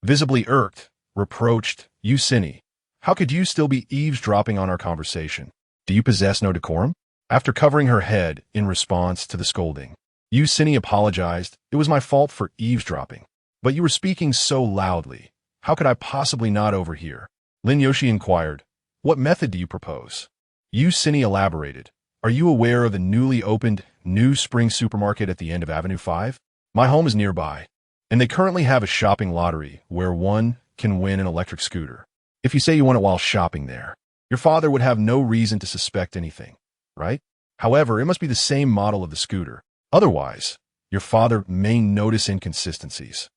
visibly irked, reproached Yusini. How could you still be eavesdropping on our conversation? Do you possess no decorum? After covering her head in response to the scolding, Cinny apologized. It was my fault for eavesdropping. But you were speaking so loudly. How could I possibly not overhear? Lin Yoshi inquired. What method do you propose? Cinny elaborated. Are you aware of the newly opened New Spring Supermarket at the end of Avenue 5? My home is nearby, and they currently have a shopping lottery where one can win an electric scooter. If you say you want it while shopping there, your father would have no reason to suspect anything, right? However, it must be the same model of the scooter. Otherwise, your father may notice inconsistencies.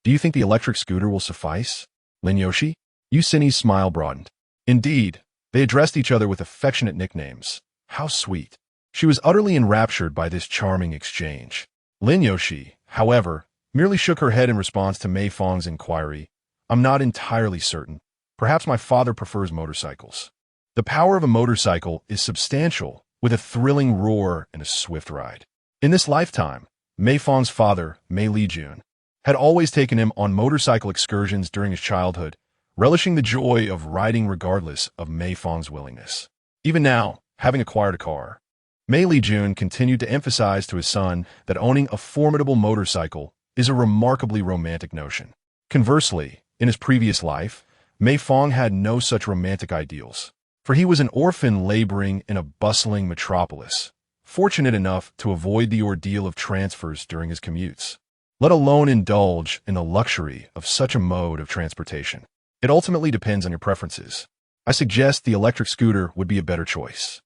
Do you think the electric scooter will suffice? Lin Yoshi? Cinny's smile broadened. Indeed, they addressed each other with affectionate nicknames. How sweet. She was utterly enraptured by this charming exchange. Lin Yoshi, however, merely shook her head in response to Mei Fang's inquiry. I'm not entirely certain. Perhaps my father prefers motorcycles. The power of a motorcycle is substantial, with a thrilling roar and a swift ride. In this lifetime, Mei Fang's father, Mei Lijun, had always taken him on motorcycle excursions during his childhood, relishing the joy of riding regardless of Mei Fang's willingness. Even now, having acquired a car, Mei Lijun continued to emphasize to his son that owning a formidable motorcycle is a remarkably romantic notion. Conversely, in his previous life, Mei Fang had no such romantic ideals, for he was an orphan laboring in a bustling metropolis, fortunate enough to avoid the ordeal of transfers during his commutes, let alone indulge in the luxury of such a mode of transportation. It ultimately depends on your preferences. I suggest the electric scooter would be a better choice.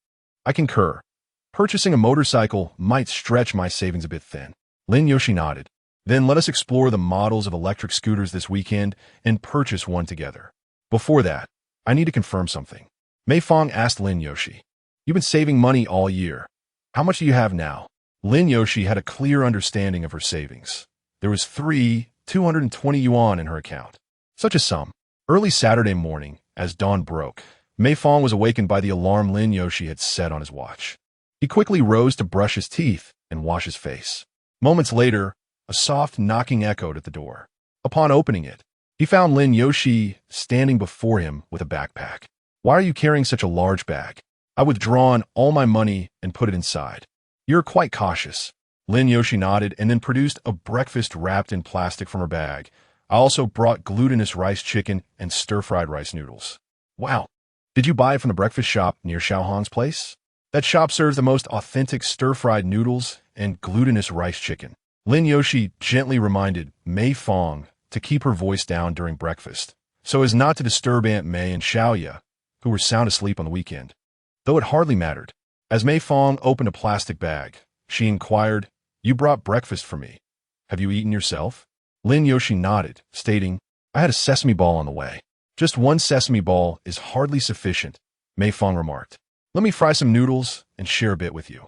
I concur. Purchasing a motorcycle might stretch my savings a bit thin. Lin Yoshi nodded. Then let us explore the models of electric scooters this weekend and purchase one together. Before that, I need to confirm something. Mei Fang asked Lin Yoshi. You've been saving money all year. How much do you have now? Lin Yoshi had a clear understanding of her savings. There was 220 yuan in her account. Such a sum. Early Saturday morning, as dawn broke, Mei Fang was awakened by the alarm Lin Yoshi had set on his watch. He quickly rose to brush his teeth and wash his face. Moments later, a soft knocking echoed at the door. Upon opening it, he found Lin Yoshi standing before him with a backpack. Why are you carrying such a large bag? I've withdrawn all my money and put it inside. You're quite cautious. Lin Yoshi nodded and then produced a breakfast wrapped in plastic from her bag. I also brought glutinous rice chicken and stir-fried rice noodles. Wow. Did you buy it from the breakfast shop near Xiaohong's place? That shop serves the most authentic stir-fried noodles and glutinous rice chicken. Lin Yoshi gently reminded Mei Fang to keep her voice down during breakfast, so as not to disturb Aunt Mei and Xiaoya, who were sound asleep on the weekend. Though it hardly mattered. As Mei Fang opened a plastic bag, she inquired, You brought breakfast for me. Have you eaten yourself? Lin Yoshi nodded, stating, I had a sesame ball on the way. Just one sesame ball is hardly sufficient, Mei Fang remarked. Let me fry some noodles and share a bit with you.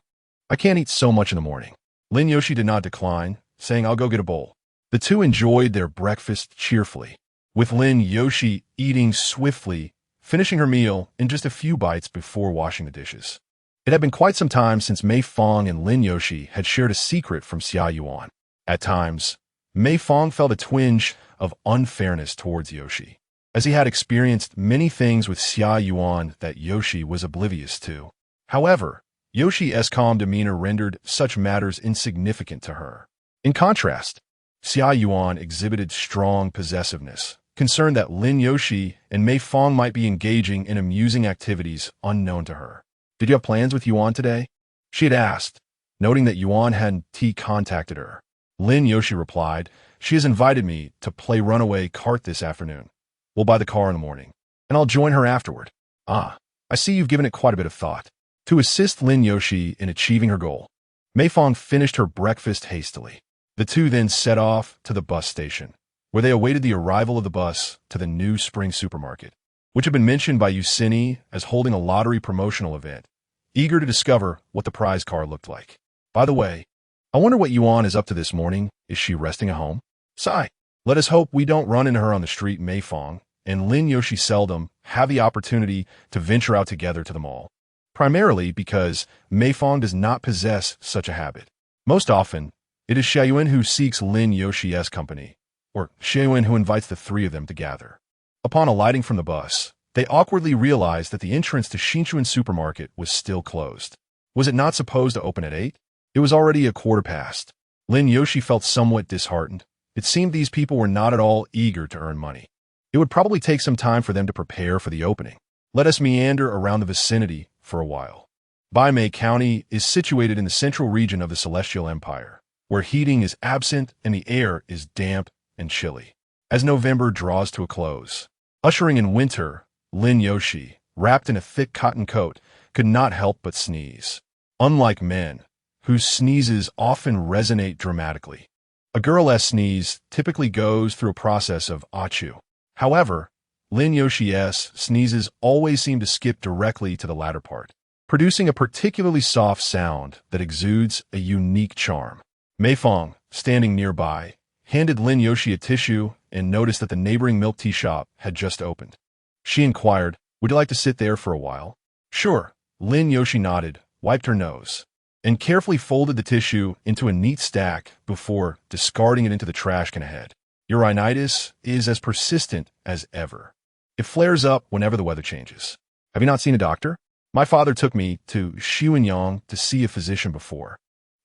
I can't eat so much in the morning. Lin Yoshi did not decline, saying I'll go get a bowl. The two enjoyed their breakfast cheerfully, with Lin Yoshi eating swiftly, finishing her meal in just a few bites before washing the dishes. It had been quite some time since Mei Fang and Lin Yoshi had shared a secret from Xia Yuan. At times, Mei Fang felt a twinge of unfairness towards Yoshi, as he had experienced many things with Xia Yuan that Yoshi was oblivious to. However, Yoshi's calm demeanor rendered such matters insignificant to her. In contrast, Xia Yuan exhibited strong possessiveness, concerned that Lin Yoshi and Mei Fang might be engaging in amusing activities unknown to her. Did you have plans with Yuan today? She had asked, noting that Yuan hadn't contacted her. Lin Yoshi replied, She has invited me to play runaway kart this afternoon. We'll buy the car in the morning, and I'll join her afterward. Ah, I see you've given it quite a bit of thought. To assist Lin Yoshi in achieving her goal, Mei Fang finished her breakfast hastily. The two then set off to the bus station, where they awaited the arrival of the bus to the New Spring Supermarket, which had been mentioned by Cinny as holding a lottery promotional event, eager to discover what the prize car looked like. By the way, I wonder what Yuan is up to this morning. Is she resting at home? Sigh. Let us hope we don't run into her on the street. Mei Fang and Lin Yoshi seldom have the opportunity to venture out together to the mall, primarily because Mei Fang does not possess such a habit. Most often, it is Xiaoyuan who seeks Lin Yoshi's company, or Xiaoyuan who invites the three of them to gather. Upon alighting from the bus, They awkwardly realized that the entrance to Shinchuan supermarket was still closed. Was it not supposed to open at 8? It was already a quarter past. Lin Yoshi felt somewhat disheartened. It seemed these people were not at all eager to earn money. It would probably take some time for them to prepare for the opening. Let us meander around the vicinity for a while. Mei County is situated in the central region of the Celestial Empire, where heating is absent and the air is damp and chilly. As November draws to a close, ushering in winter, Lin Yoshi, wrapped in a thick cotton coat, could not help but sneeze. Unlike men, whose sneezes often resonate dramatically, a girl's sneeze typically goes through a process of achu. However, Lin Yoshi's sneezes always seem to skip directly to the latter part, producing a particularly soft sound that exudes a unique charm. Mei Fang, standing nearby, handed Lin Yoshi a tissue and noticed that the neighboring milk tea shop had just opened. She inquired, "Would you like to sit there for a while?" "Sure." Lin Yoshi nodded, wiped her nose, and carefully folded the tissue into a neat stack before discarding it into the trash can ahead. "Your rhinitis is as persistent as ever. It flares up whenever the weather changes. Have you not seen a doctor? My father took me to Xiunyang to see a physician before.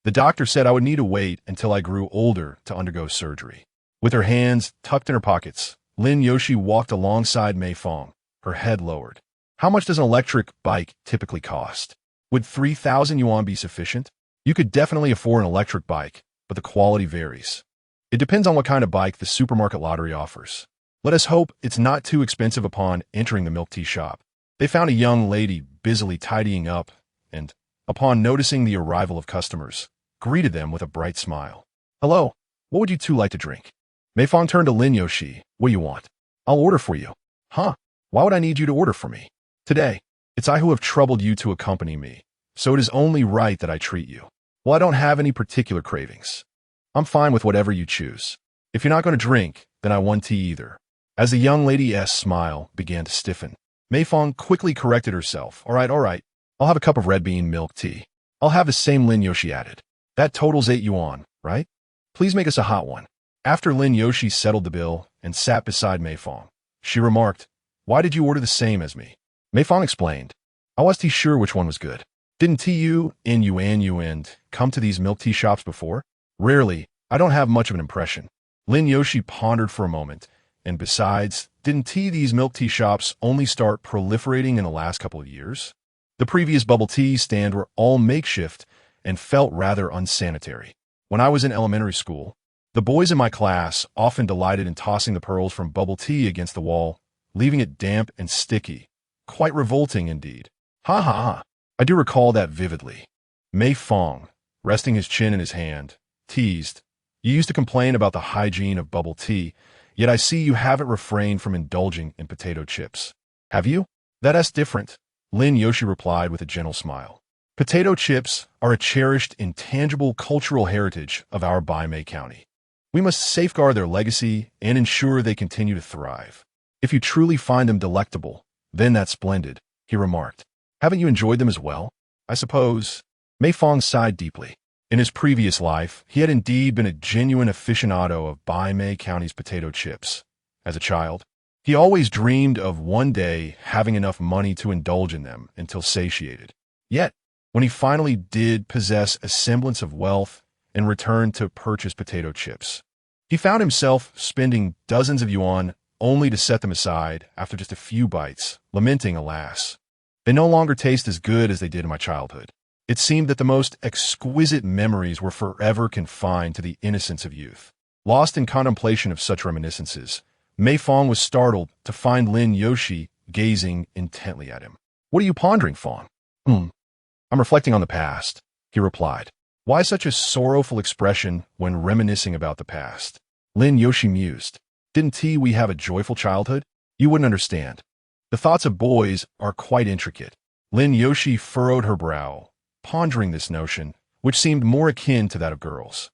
The doctor said I would need to wait until I grew older to undergo surgery." With her hands tucked in her pockets, Lin Yoshi walked alongside Mei Fang, her head lowered. "How much does an electric bike typically cost? Would 3,000 yuan be sufficient?" "You could definitely afford an electric bike, but the quality varies. It depends on what kind of bike the supermarket lottery offers. Let us hope it's not too expensive." Upon entering the milk tea shop, they found a young lady busily tidying up and, upon noticing the arrival of customers, greeted them with a bright smile. "Hello, what would you two like to drink?" Mei Fang turned to Lin Yoshi. "What do you want?" "I'll order for you." "Huh? Why would I need you to order for me?" "Today, it's I who have troubled you to accompany me, so it is only right that I treat you." "Well, I don't have any particular cravings. I'm fine with whatever you choose. If you're not going to drink, then I want tea either." As the young lady's smile began to stiffen, Mei Fang quickly corrected herself. All right. I'll have a cup of red bean milk tea." "I'll have the same," Lin Yoshi added. "That totals 8 yuan, right? Please make us a hot one." After Lin Yoshi settled the bill and sat beside Mei Fang, she remarked, "Why did you order the same as me?" Mei Fang explained, "I wasn't sure which one was good." "Didn't you and come to these milk tea shops before?" "Rarely. I don't have much of an impression." Lin Yoshi pondered for a moment, and besides, didn't these milk tea shops only start proliferating in the last couple of years? The previous bubble tea stand were all makeshift and felt rather unsanitary. When I was in elementary school, the boys in my class often delighted in tossing the pearls from bubble tea against the wall, leaving it damp and sticky. Quite revolting indeed. Ha ha ha. I do recall that vividly. Mei Fang, resting his chin in his hand, teased, "You used to complain about the hygiene of bubble tea, yet I see you haven't refrained from indulging in potato chips. Have you?" "That's different," Lin Yoshi replied with a gentle smile. "Potato chips are a cherished, intangible cultural heritage of our Mei County. We must safeguard their legacy and ensure they continue to thrive. If you truly find them delectable, then that's splendid," he remarked. "Haven't you enjoyed them as well?" "I suppose." Mei Fang sighed deeply. In his previous life, he had indeed been a genuine aficionado of Mei County's potato chips. As a child, he always dreamed of one day having enough money to indulge in them until satiated. Yet, when he finally did possess a semblance of wealth and returned to purchase potato chips, he found himself spending dozens of yuan only to set them aside after just a few bites, lamenting, "Alas, they no longer taste as good as they did in my childhood." It seemed that the most exquisite memories were forever confined to the innocence of youth. Lost in contemplation of such reminiscences, Mei Fang was startled to find Lin Yoshi gazing intently at him. "What are you pondering, Fang?" I'm reflecting on the past," he replied. "Why such a sorrowful expression when reminiscing about the past?" Lin Yoshi mused. "Didn't we have a joyful childhood? You wouldn't understand. The thoughts of boys are quite intricate." Lin Yoshi furrowed her brow, pondering this notion, which seemed more akin to that of girls.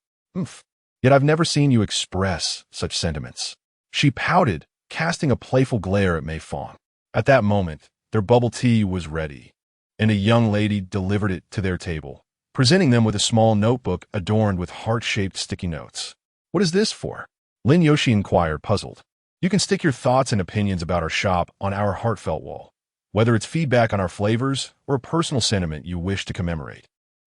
Yet I've never seen you express such sentiments." She pouted, casting a playful glare at Mei Fang. At that moment, their bubble tea was ready, and a young lady delivered it to their table, presenting them with a small notebook adorned with heart-shaped sticky notes. "What is this for?" Lin Yoshi inquired, puzzled. You can stick your thoughts and opinions about our shop on our heartfelt wall. Whether it's feedback on our flavors or a personal sentiment you wish to commemorate,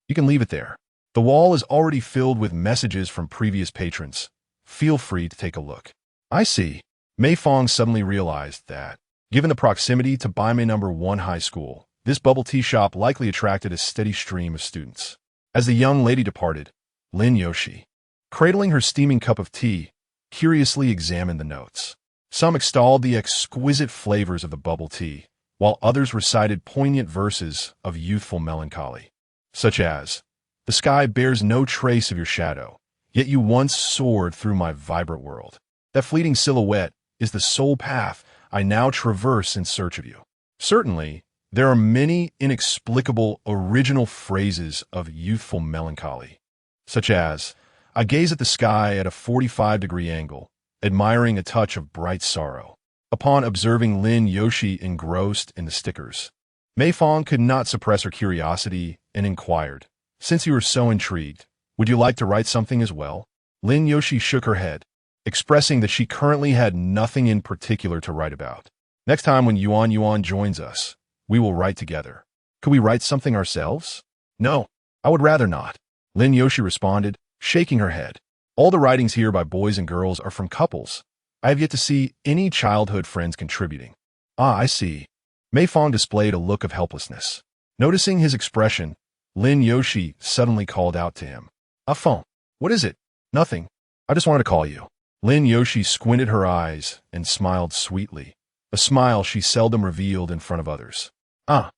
you can leave it there. The wall is already filled with messages from previous patrons. Feel free to take a look. I see. Mei Fang suddenly realized that, given the proximity to Baimei No. 1 High School, this bubble tea shop likely attracted a steady stream of students. As the young lady departed, Lin Yoshi, cradling her steaming cup of tea, curiously examined the notes. Some extolled the exquisite flavors of the bubble tea, while others recited poignant verses of youthful melancholy, such as, "The sky bears no trace of your shadow, yet you once soared through my vibrant world. That fleeting silhouette is the sole path I now traverse in search of you." Certainly, there are many inexplicable original phrases of youthful melancholy, such as, "I gaze at the sky at a 45-degree angle, admiring a touch of bright sorrow." Upon observing Lin Yoshi engrossed in the stickers, Mei Fang could not suppress her curiosity and inquired, "Since you are so intrigued, would you like to write something as well?" Lin Yoshi shook her head, expressing that she currently had nothing in particular to write about. "Next time when Yuan joins us, we will write together. Could we write something ourselves?" "No, I would rather not," Lin Yoshi responded, shaking her head. "All the writings here by boys and girls are from couples. I have yet to see any childhood friends contributing." "Ah, I see." Mei Fang displayed a look of helplessness. Noticing his expression, Lin Yoshi suddenly called out to him, "Afon, what is it?" "Nothing. I just wanted to call you." Lin Yoshi squinted her eyes and smiled sweetly, a smile she seldom revealed in front of others. "Ah,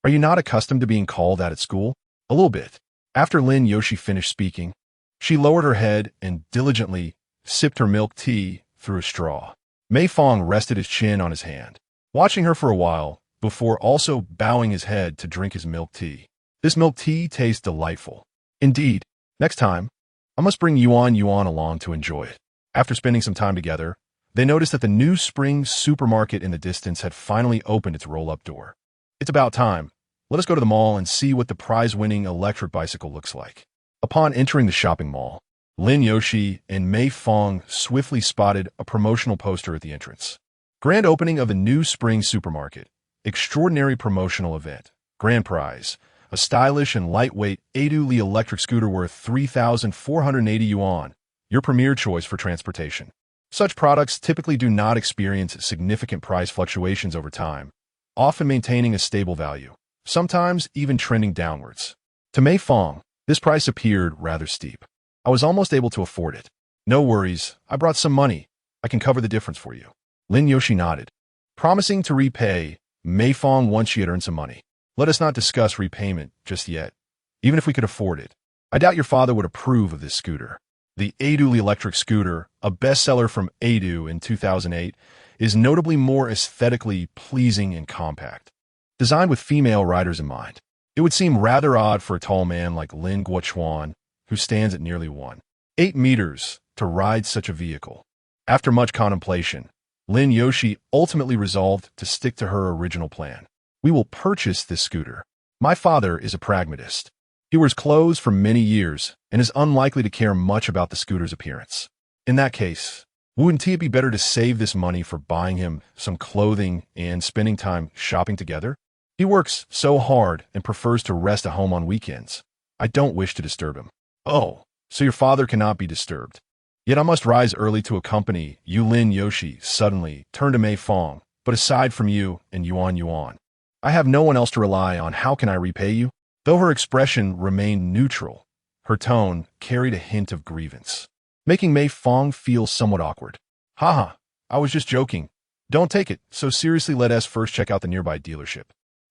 are you not accustomed to being called that at school?" "A little bit." After Lin Yoshi finished speaking, she lowered her head and diligently sipped her milk tea through a straw. Mei Fang rested his chin on his hand, watching her for a while before also bowing his head to drink his milk tea. "This milk tea tastes delightful. Indeed, next time, I must bring Yuan along to enjoy it." After spending some time together, they noticed that the new spring supermarket in the distance had finally opened its roll-up door. "It's about time. Let us go to the mall and see what the prize-winning electric bicycle looks like." Upon entering the shopping mall, Lin Yoshi and Mei Fang swiftly spotted a promotional poster at the entrance. "Grand opening of the new spring supermarket. Extraordinary promotional event. Grand prize. A stylish and lightweight Li electric scooter worth 3,480 yuan. Your premier choice for transportation." Such products typically do not experience significant price fluctuations over time, often maintaining a stable value, sometimes even trending downwards. To Mei Fang, this price appeared rather steep. "I was almost able to afford it." "No worries, I brought some money. I can cover the difference for you." Lin Yoshi nodded, promising to repay Mei Fang once she had earned some money. "Let us not discuss repayment just yet, even if we could afford it. I doubt your father would approve of this scooter." The Li electric scooter, a bestseller from Edu in 2008, is notably more aesthetically pleasing and compact. Designed with female riders in mind, it would seem rather odd for a tall man like Lin Guochuan, who stands at nearly 1.8 meters, to ride such a vehicle. After much contemplation, Lin Yoshi ultimately resolved to stick to her original plan. "We will purchase this scooter. My father is a pragmatist. He wears clothes for many years and is unlikely to care much about the scooter's appearance. In that case, wouldn't it be better to save this money for buying him some clothing and spending time shopping together? He works so hard and prefers to rest at home on weekends. I don't wish to disturb him." "Oh, so your father cannot be disturbed. Yet I must rise early to accompany you." Lin Yoshi suddenly turned to Mei Fang. "But aside from you and Yuan, I have no one else to rely on. How can I repay you?" Though her expression remained neutral, her tone carried a hint of grievance, making Mei Fang feel somewhat awkward. "Haha, I was just joking. Don't take it so seriously. Let us first check out the nearby dealership."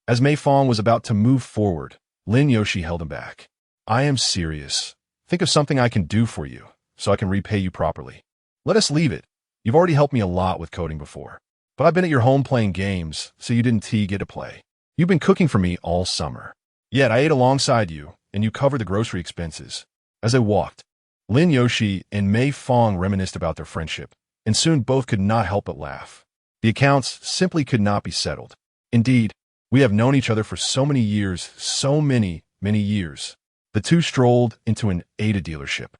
As Mei Fang was about to move forward, Lin Yoshi held him back. "I am serious. Think of something I can do for you, so I can repay you properly. Let us leave it. You've already helped me a lot with coding before. But I've been at your home playing games, so you didn't get to play. You've been cooking for me all summer. Yet I ate alongside you, and you covered the grocery expenses." As they walked, Lin Yoshi and Mei Fang reminisced about their friendship, and soon both could not help but laugh. The accounts simply could not be settled. "Indeed, we have known each other for so many years, so many years." The two strolled into an Ada dealership.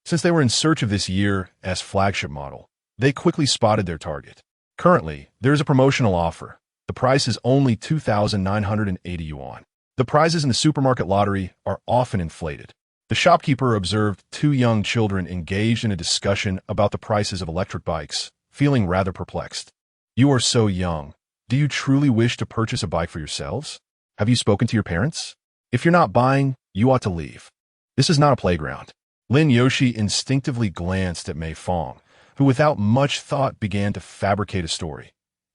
Since they were in search of this year's flagship model, They quickly spotted their target. Currently, there is a promotional offer. The price is only 2,980 yuan. The prizes in the supermarket lottery are often inflated. The shopkeeper observed two young children engaged in a discussion about the prices of electric bikes, feeling rather perplexed. You are so young. Do you truly wish to purchase a bike for yourselves? Have you spoken to your parents? If you're not buying, you ought to leave. This is not a playground. Lin Yoshi instinctively glanced at Mei Fang, who without much thought began to fabricate a story.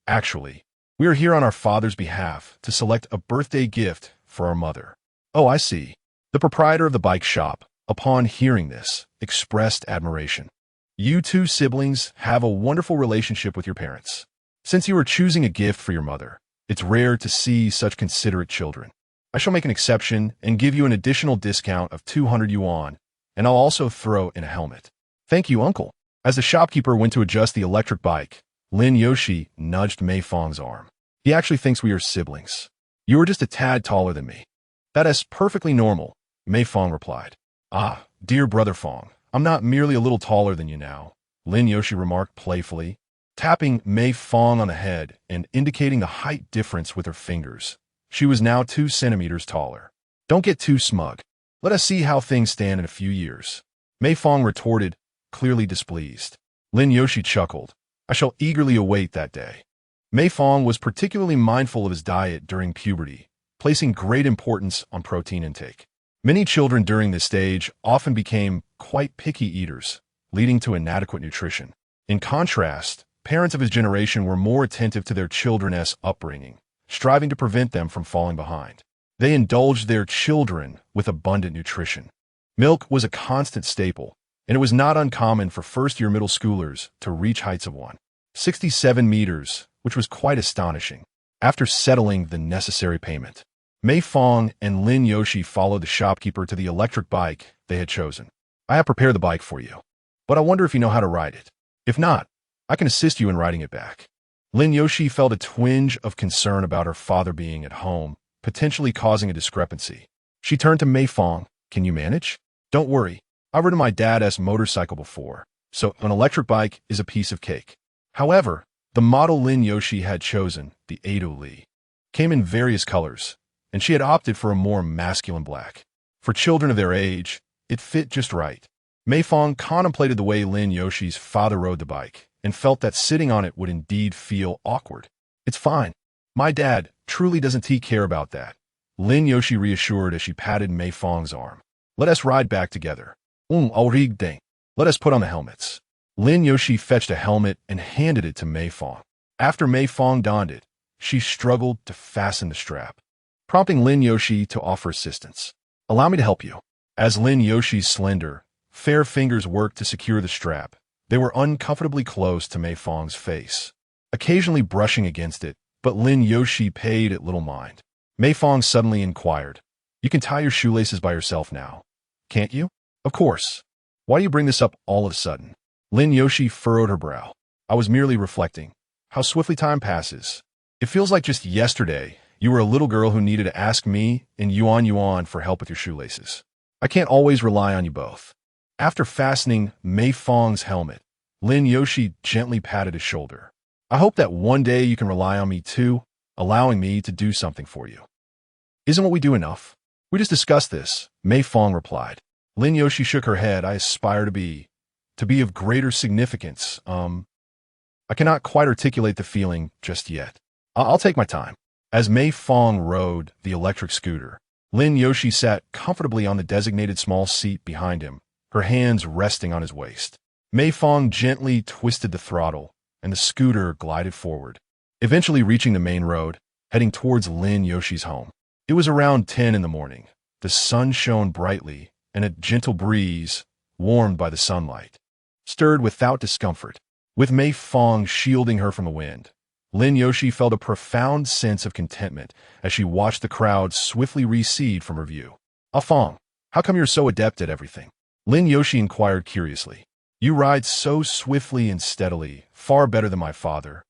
Actually, we are here on our father's behalf to select a birthday gift for our mother. Oh, I see. The proprietor of the bike shop, upon hearing this, expressed admiration. You two siblings have a wonderful relationship with your parents. Since you are choosing a gift for your mother, it's rare to see such considerate children. I shall make an exception and give you an additional discount of 200 yuan, and I'll also throw in a helmet. Thank you, uncle. As the shopkeeper went to adjust the electric bike, Lin Yoshi nudged Mei Fang's arm. He actually thinks we are siblings. You are just a tad taller than me. That is perfectly normal, Mei Fang replied. Ah, dear brother Fang, I'm not merely a little taller than you now, Lin Yoshi remarked playfully, tapping Mei Fang on the head and indicating the height difference with her fingers. She was now 2 centimeters taller. Don't get too smug. Let us see how things stand in a few years. Mei Fang retorted, clearly displeased. Lin Yoshi chuckled. I shall eagerly await that day. Mei Fang was particularly mindful of his diet during puberty, placing great importance on protein intake. Many children during this stage often became quite picky eaters, leading to inadequate nutrition. In contrast, parents of his generation were more attentive to their children's upbringing, striving to prevent them from falling behind. They indulged their children with abundant nutrition. Milk was a constant staple, and it was not uncommon for first-year middle schoolers to reach heights of 167 meters, which was quite astonishing. After settling the necessary payment, Mei Fang and Lin Yoshi followed the shopkeeper to the electric bike they had chosen. I have prepared the bike for you, but I wonder if you know how to ride it. If not, I can assist you in riding it back. Lin Yoshi felt a twinge of concern about her father being at home, potentially causing a discrepancy. She turned to Mei Fang. Can you manage? Don't worry. I've ridden my dad's motorcycle before, so an electric bike is a piece of cake. However, the model Lin Yoshi had chosen, the Ado Li, came in various colors, and she had opted for a more masculine black. For children of their age, it fit just right. Mei Fang contemplated the way Lin Yoshi's father rode the bike and felt that sitting on it would indeed feel awkward. It's fine. My dad truly doesn't care about that, Lin Yoshi reassured as she patted Mei Fang's arm. Let us ride back together. Let us put on the helmets. Lin Yoshi fetched a helmet and handed it to Mei Fang. After Mei Fang donned it, she struggled to fasten the strap, prompting Lin Yoshi to offer assistance. Allow me to help you. As Lin Yoshi's slender, fair fingers worked to secure the strap, they were uncomfortably close to Mei Fang's face, occasionally brushing against it, but Lin Yoshi paid it little mind. Mei Fang suddenly inquired, You can tie your shoelaces by yourself now, can't you? Of course. Why do you bring this up all of a sudden? Lin Yoshi furrowed her brow. I was merely reflecting. How swiftly time passes. It feels like just yesterday you were a little girl who needed to ask me and Yuan for help with your shoelaces. I can't always rely on you both. After fastening Mei Fang's helmet, Lin Yoshi gently patted his shoulder. I hope that one day you can rely on me too, allowing me to do something for you. Isn't what we do enough? We just discussed this, Mei Fang replied. Lin Yoshi shook her head. I aspire to be of greater significance. I cannot quite articulate the feeling just yet. I'll take my time. As Mei Fang rode the electric scooter, Lin Yoshi sat comfortably on the designated small seat behind him, her hands resting on his waist. Mei Fang gently twisted the throttle, and the scooter glided forward, eventually reaching the main road, heading towards Lin Yoshi's home. It was around 10 in the morning. The sun shone brightly, and a gentle breeze, warmed by the sunlight, stirred without discomfort. With Mei Fang shielding her from the wind, Lin Yoshi felt a profound sense of contentment as she watched the crowd swiftly recede from her view. Fang, how come you're so adept at everything? Lin Yoshi inquired curiously. You ride so swiftly and steadily, far better than my father,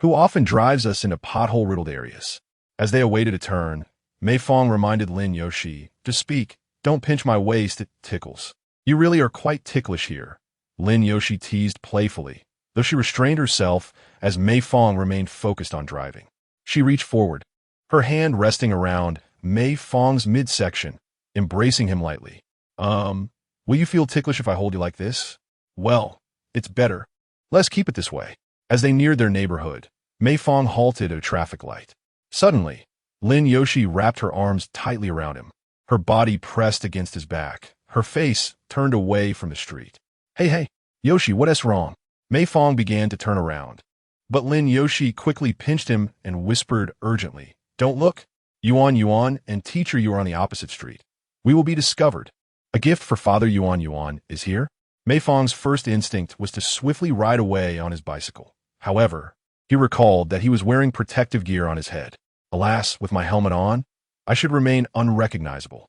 who often drives us into pothole-riddled areas. As they awaited a turn, Mei Fang reminded Lin Yoshi, to speak, don't pinch my waist, it tickles. You really are quite ticklish here, Lin Yoshi teased playfully, though she restrained herself as Mei Fang remained focused on driving. She reached forward, her hand resting around Mei Fang's midsection, embracing him lightly. Will you feel ticklish if I hold you like this? Well, it's better. Let's keep it this way. As they neared their neighborhood, Mei Fang halted at a traffic light. Suddenly, Lin Yoshi wrapped her arms tightly around him, her body pressed against his back, her face turned away from the street. Hey, Yoshi, what's wrong? Mei Fang began to turn around, but Lin Yoshi quickly pinched him and whispered urgently, Don't look. Yuan and teacher you are on the opposite street. We will be discovered. A gift for Father Yuan is here. Mei Fang's first instinct was to swiftly ride away on his bicycle. However, he recalled that he was wearing protective gear on his head. Alas, with my helmet on, I should remain unrecognizable.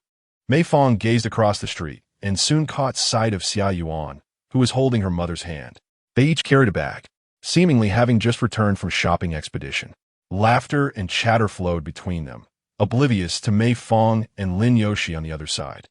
Mei Fang gazed across the street and soon caught sight of Xia Yuan, who was holding her mother's hand. They each carried a bag, seemingly having just returned from shopping expedition. Laughter and chatter flowed between them, oblivious to Mei Fang and Lin Yoshi on the other side.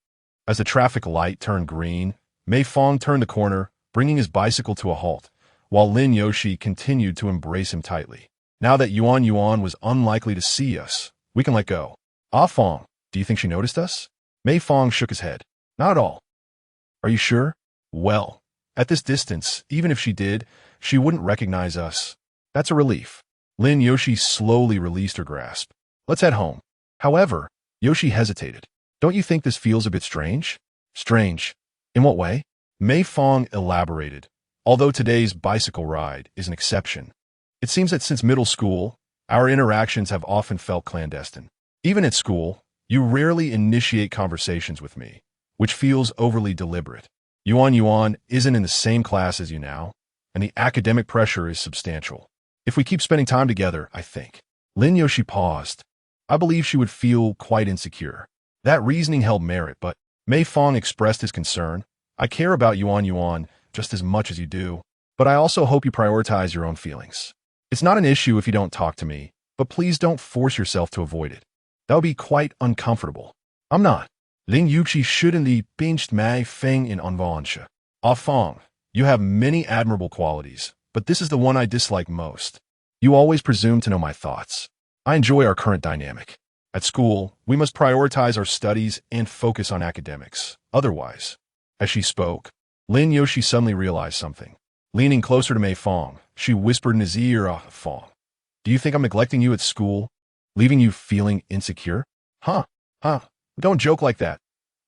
As the traffic light turned green, Mei Fang turned the corner, bringing his bicycle to a halt, while Lin Yoshi continued to embrace him tightly. Now that Yuan was unlikely to see us, we can let go. Ah Fang, do you think she noticed us? Mei Fang shook his head. Not at all. Are you sure? Well, at this distance, even if she did, she wouldn't recognize us. That's a relief. Lin Yoshi slowly released her grasp. Let's head home. However, Yoshi hesitated. Don't you think this feels a bit strange? Strange. In what way? Mei Fang elaborated. Although today's bicycle ride is an exception, it seems that since middle school, our interactions have often felt clandestine. Even at school, you rarely initiate conversations with me, which feels overly deliberate. Yuan isn't in the same class as you now, and the academic pressure is substantial. If we keep spending time together, I think. Lin Yoshi paused. I believe she would feel quite insecure. That reasoning held merit, but Mei Fang expressed his concern. I care about Yuan just as much as you do, but I also hope you prioritize your own feelings. It's not an issue if you don't talk to me, but please don't force yourself to avoid it. That would be quite uncomfortable. I'm not. Lin Yuqi shouldn't the pinched Mei Fang in Unveils. Ah Fang, you have many admirable qualities, but this is the one I dislike most. You always presume to know my thoughts. I enjoy our current dynamic. At school, we must prioritize our studies and focus on academics. Otherwise, as she spoke, Lin Yoshi suddenly realized something. Leaning closer to Mei Fang, she whispered in his ear, Ah Fang, do you think I'm neglecting you at school, leaving you feeling insecure? Huh, don't joke like that.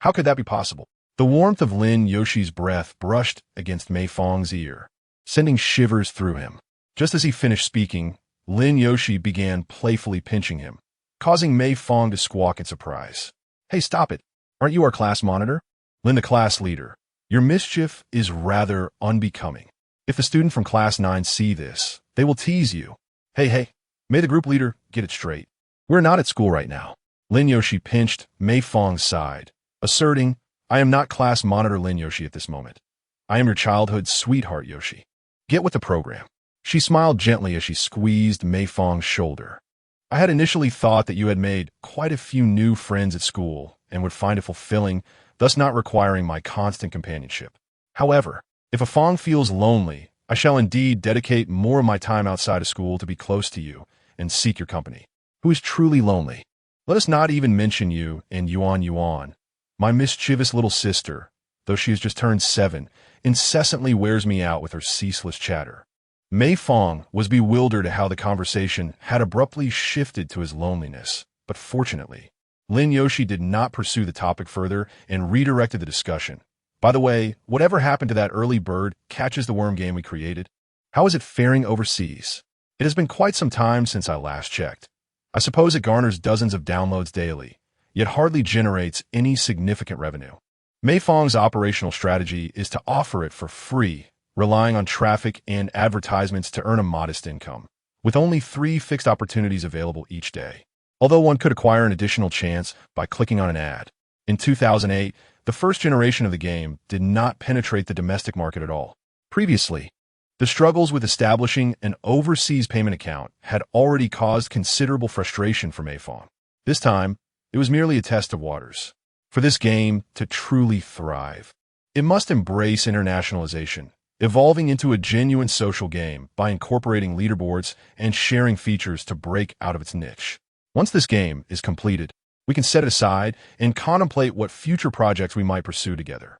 How could that be possible? The warmth of Lin Yoshi's breath brushed against Mei Fang's ear, sending shivers through him. Just as he finished speaking, Lin Yoshi began playfully pinching him, causing Mei Fang to squawk in surprise. Hey, stop it. Aren't you our class monitor? Lin, the class leader. Your mischief is rather unbecoming. If the student from class 9 see this, they will tease you. Hey, may the group leader get it straight. We're not at school right now. Lin Yoshi pinched Mei Fang's side, asserting, I am not class monitor Lin Yoshi at this moment. I am your childhood sweetheart, Yoshi. Get with the program. She smiled gently as she squeezed Mei Fang's shoulder. I had initially thought that you had made quite a few new friends at school and would find it fulfilling, thus not requiring my constant companionship. However, if a Fang feels lonely, I shall indeed dedicate more of my time outside of school to be close to you and seek your company. Who is truly lonely? Let us not even mention you and Yuan. My mischievous little sister, though she has just turned 7, incessantly wears me out with her ceaseless chatter. Mei Fang was bewildered at how the conversation had abruptly shifted to his loneliness, but fortunately, Lin Yoshi did not pursue the topic further and redirected the discussion. By the way, whatever happened to that early bird catches the worm game we created? How is it faring overseas? It has been quite some time since I last checked. I suppose it garners dozens of downloads daily, yet hardly generates any significant revenue. Mei Fang's operational strategy is to offer it for free, relying on traffic and advertisements to earn a modest income, with only 3 fixed opportunities available each day. Although one could acquire an additional chance by clicking on an ad. In 2008, the first generation of the game did not penetrate the domestic market at all. Previously, the struggles with establishing an overseas payment account had already caused considerable frustration for Mei Fang. This time, it was merely a test of waters. For this game to truly thrive, it must embrace internationalization evolving into a genuine social game by incorporating leaderboards and sharing features to break out of its niche. Once this game is completed, we can set it aside and contemplate what future projects we might pursue together.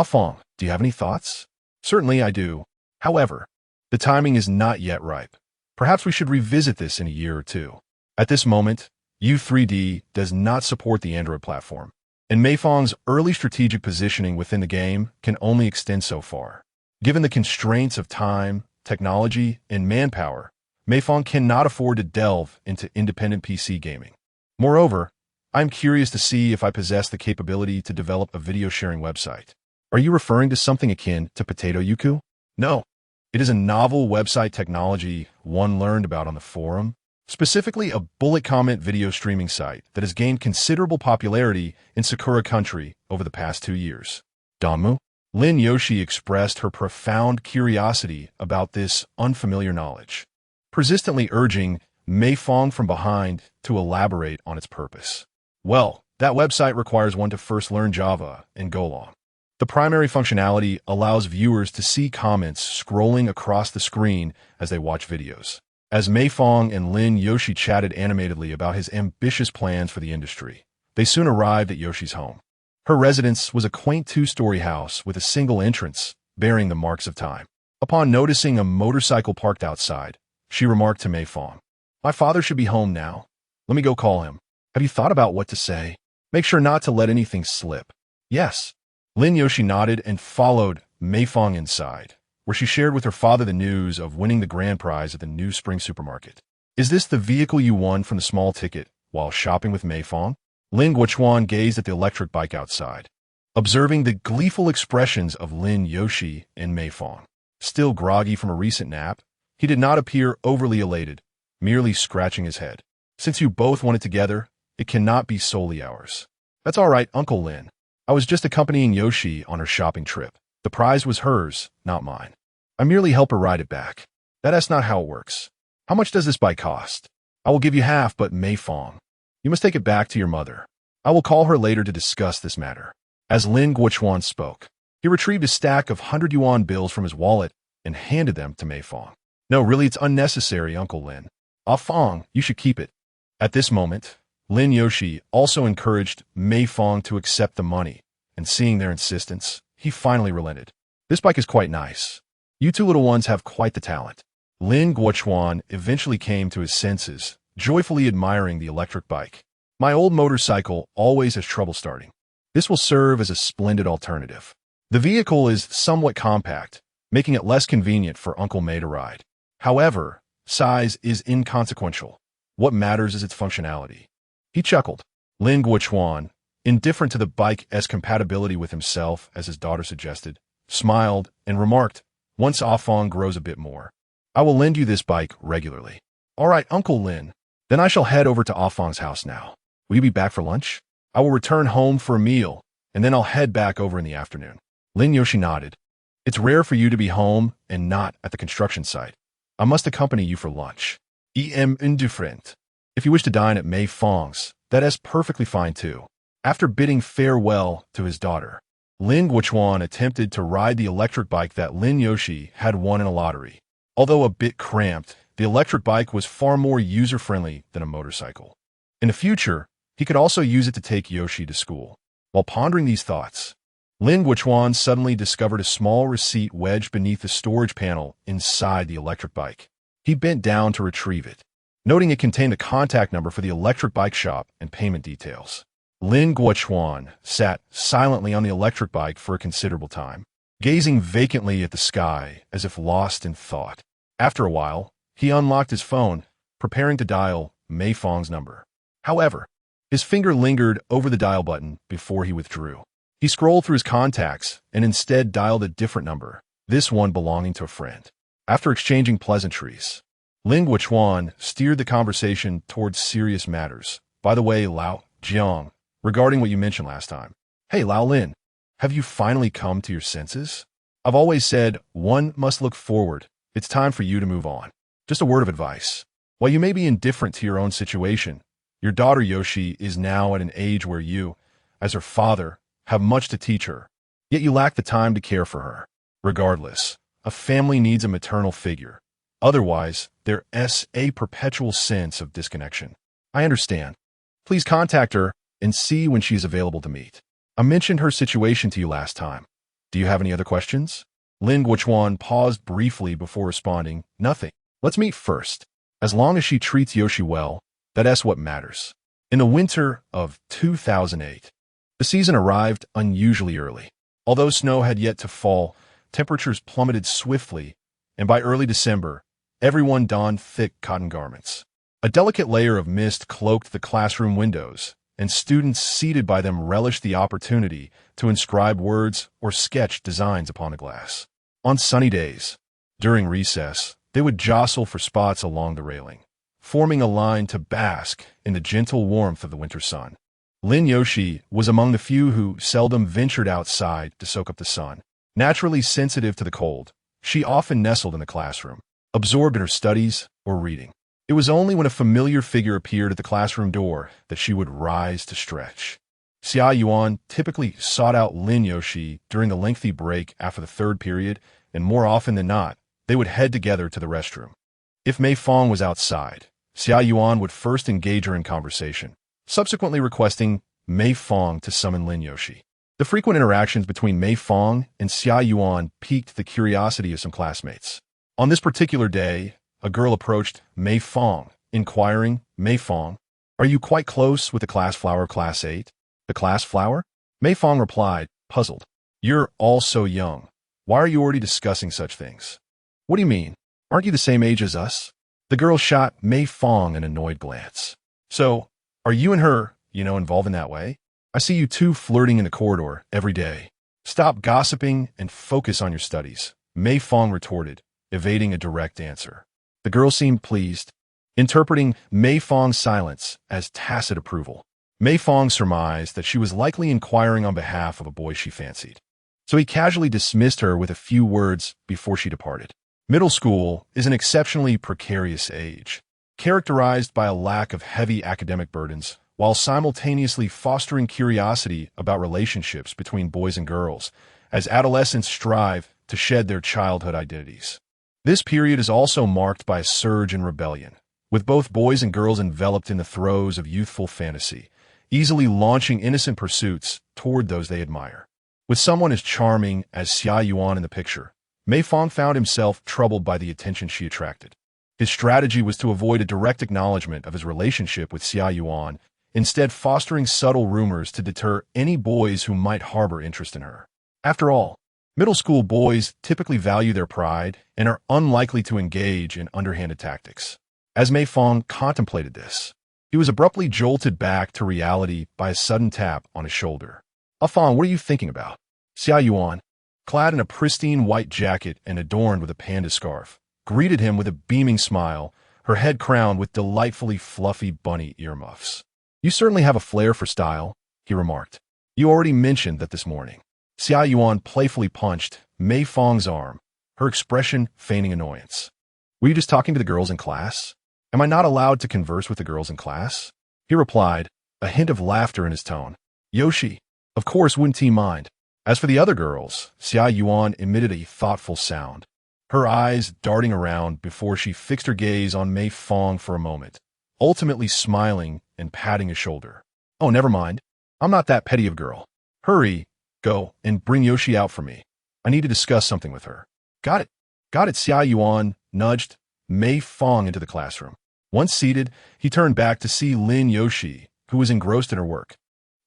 Fang, do you have any thoughts? Certainly I do. However, the timing is not yet ripe. Perhaps we should revisit this in a year or two. At this moment, U3D does not support the Android platform, and Mei Fang's early strategic positioning within the game can only extend so far. Given the constraints of time, technology, and manpower, Mei Fang cannot afford to delve into independent PC gaming. Moreover, I'm curious to see if I possess the capability to develop a video-sharing website. Are you referring to something akin to Potato Yuku? No. It is a novel website technology one learned about on the forum, specifically a bullet comment video streaming site that has gained considerable popularity in Sakura Country over the past 2 years. Danmu? Lin Yoshi expressed her profound curiosity about this unfamiliar knowledge, persistently urging Mei Fang from behind to elaborate on its purpose. Well, that website requires one to first learn Java and Golang. The primary functionality allows viewers to see comments scrolling across the screen as they watch videos. As Mei Fang and Lin Yoshi chatted animatedly about his ambitious plans for the industry, they soon arrived at Yoshi's home. Her residence was a quaint 2-story house with a single entrance, bearing the marks of time. Upon noticing a motorcycle parked outside, she remarked to Mei Fang, "My father should be home now. Let me go call him. Have you thought about what to say? Make sure not to let anything slip." "Yes." Lin Yoshi nodded and followed Mei Fang inside, where she shared with her father the news of winning the grand prize at the new spring supermarket. "Is this the vehicle you won from the small ticket while shopping with Mei Fang?" Lin Guochuan gazed at the electric bike outside, observing the gleeful expressions of Lin Yoshi and Mei Fang. Still groggy from a recent nap, he did not appear overly elated, merely scratching his head. "Since you both won it together, it cannot be solely ours." "That's all right, Uncle Lin. I was just accompanying Yoshi on her shopping trip. The prize was hers, not mine. I merely help her ride it back. That's not how it works. How much does this bike cost?" "I will give you half, but Mei Fang, you must take it back to your mother. I will call her later to discuss this matter." As Lin Guochuan spoke, he retrieved a stack of 100 yuan bills from his wallet and handed them to Mei Fang. "No, really, it's unnecessary, Uncle Lin. Fang, you should keep it." At this moment, Lin Yoshi also encouraged Mei Fang to accept the money, and seeing their insistence, he finally relented. "This bike is quite nice. You two little ones have quite the talent." Lin Guochuan eventually came to his senses, joyfully admiring the electric bike. "My old motorcycle always has trouble starting. This will serve as a splendid alternative." The vehicle is somewhat compact, making it less convenient for Uncle Mei to ride. However, size is inconsequential. What matters is its functionality. He chuckled. Lin Guochuan, indifferent to the bike's compatibility with himself as his daughter suggested, smiled and remarked, "Once Fang grows a bit more, I will lend you this bike regularly." "All right, Uncle Lin. Then I shall head over to Fang's house now. Will you be back for lunch?" "I will return home for a meal, and then I'll head back over in the afternoon." Lin Yoshi nodded. "It's rare for you to be home and not at the construction site. I must accompany you for lunch." "Em indifferent. If you wish to dine at Mei Fang's, that is perfectly fine too." After bidding farewell to his daughter, Lin Guochuan attempted to ride the electric bike that Lin Yoshi had won in a lottery. Although a bit cramped, the electric bike was far more user-friendly than a motorcycle. In the future, he could also use it to take Yoshi to school. While pondering these thoughts, Lin Guochuan suddenly discovered a small receipt wedged beneath the storage panel inside the electric bike. He bent down to retrieve it, noting it contained a contact number for the electric bike shop and payment details. Lin Guochuan sat silently on the electric bike for a considerable time, gazing vacantly at the sky as if lost in thought. After a while, he unlocked his phone, preparing to dial Mei Fang's number. However, his finger lingered over the dial button before he withdrew. He scrolled through his contacts and instead dialed a different number, this one belonging to a friend. After exchanging pleasantries, Lin Guochuan steered the conversation towards serious matters. "By the way, Lao Jiang, regarding what you mentioned last time. Hey, Lao Lin, have you finally come to your senses? I've always said one must look forward. It's time for you to move on. Just a word of advice. While you may be indifferent to your own situation, your daughter Yoshi is now at an age where you, as her father, have much to teach her, yet you lack the time to care for her. Regardless, a family needs a maternal figure. Otherwise, there's a perpetual sense of disconnection. I understand. Please contact her and see when she is available to meet. I mentioned her situation to you last time. Do you have any other questions? Lin Guochuan paused briefly before responding, nothing. Let's meet first. As long as she treats Yoshi well, that's what matters. In the winter of 2008, the season arrived unusually early. Although snow had yet to fall, temperatures plummeted swiftly, and by early December, everyone donned thick cotton garments. A delicate layer of mist cloaked the classroom windows, and students seated by them relished the opportunity to inscribe words or sketch designs upon the glass. On sunny days, during recess, they would jostle for spots along the railing, forming a line to bask in the gentle warmth of the winter sun. Lin Yoshi was among the few who seldom ventured outside to soak up the sun. Naturally sensitive to the cold, she often nestled in the classroom, absorbed in her studies or reading. It was only when a familiar figure appeared at the classroom door that she would rise to stretch. Xia Yuan typically sought out Lin Yoshi during the lengthy break after the third period, and more often than not, they would head together to the restroom. If Mei Fang was outside, Xia Yuan would first engage her in conversation, subsequently requesting Mei Fang to summon Lin Yoshi. The frequent interactions between Mei Fang and Xia Yuan piqued the curiosity of some classmates. On this particular day, a girl approached Mei Fang, inquiring, Mei Fang, are you quite close with the class flower of Class 8? The class flower? Mei Fang replied, puzzled. You're all so young. Why are you already discussing such things? What do you mean? Aren't you the same age as us? The girl shot Mei Fang an annoyed glance. So, are you and her, involved in that way? I see you two flirting in the corridor every day. Stop gossiping and focus on your studies, Mei Fang retorted, evading a direct answer. The girl seemed pleased, interpreting Mei Fang's silence as tacit approval. Mei Fang surmised that she was likely inquiring on behalf of a boy she fancied. So he casually dismissed her with a few words before she departed. Middle school is an exceptionally precarious age, characterized by a lack of heavy academic burdens, while simultaneously fostering curiosity about relationships between boys and girls, as adolescents strive to shed their childhood identities. This period is also marked by a surge in rebellion, with both boys and girls enveloped in the throes of youthful fantasy, easily launching innocent pursuits toward those they admire. With someone as charming as Xia Yuan in the picture, Mei Fang found himself troubled by the attention she attracted. His strategy was to avoid a direct acknowledgement of his relationship with Xia Yuan, instead fostering subtle rumors to deter any boys who might harbor interest in her. After all, middle school boys typically value their pride and are unlikely to engage in underhanded tactics. As Mei Fang contemplated this, he was abruptly jolted back to reality by a sudden tap on his shoulder. Fang, what are you thinking about? Xia Yuan, clad in a pristine white jacket and adorned with a panda scarf, greeted him with a beaming smile, her head crowned with delightfully fluffy bunny earmuffs. You certainly have a flair for style, he remarked. You already mentioned that this morning. Xia Yuan playfully punched Mei Fang's arm, her expression feigning annoyance. Were you just talking to the girls in class? Am I not allowed to converse with the girls in class? He replied, a hint of laughter in his tone. Yoshi, of course wouldn't he mind. As for the other girls, Xia Yuan emitted a thoughtful sound, her eyes darting around before she fixed her gaze on Mei Fang for a moment, ultimately smiling and patting his shoulder. Oh, never mind. I'm not that petty of girl. Hurry, go, and bring Yoshi out for me. I need to discuss something with her. Got it. Got it. Xia Yuan nudged Mei Fang into the classroom. Once seated, he turned back to see Lin Yoshi, who was engrossed in her work,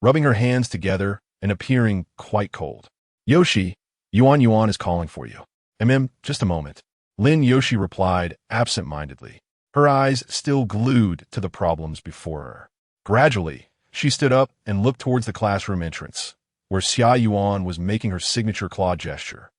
rubbing her hands together and appearing quite cold. Yoshi, Yuan is calling for you. Just a moment. Lin Yoshi replied absent-mindedly, her eyes still glued to the problems before her. Gradually, she stood up and looked towards the classroom entrance, where Xia Yuan was making her signature claw gesture.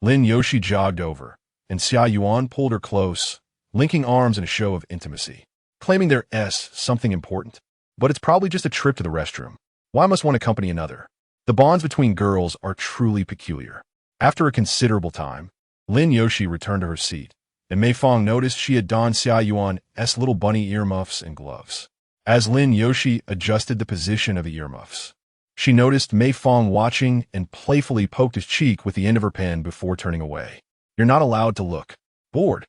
Lin Yoshi jogged over, and Xia Yuan pulled her close, linking arms in a show of intimacy, claiming there's something important. But it's probably just a trip to the restroom. Why must one accompany another? The bonds between girls are truly peculiar. After a considerable time, Lin Yoshi returned to her seat, and Mei Fang noticed she had donned Xia Yuan's little bunny earmuffs and gloves. As Lin Yoshi adjusted the position of the earmuffs, she noticed Mei Fang watching and playfully poked his cheek with the end of her pen before turning away. You're not allowed to look. Bored.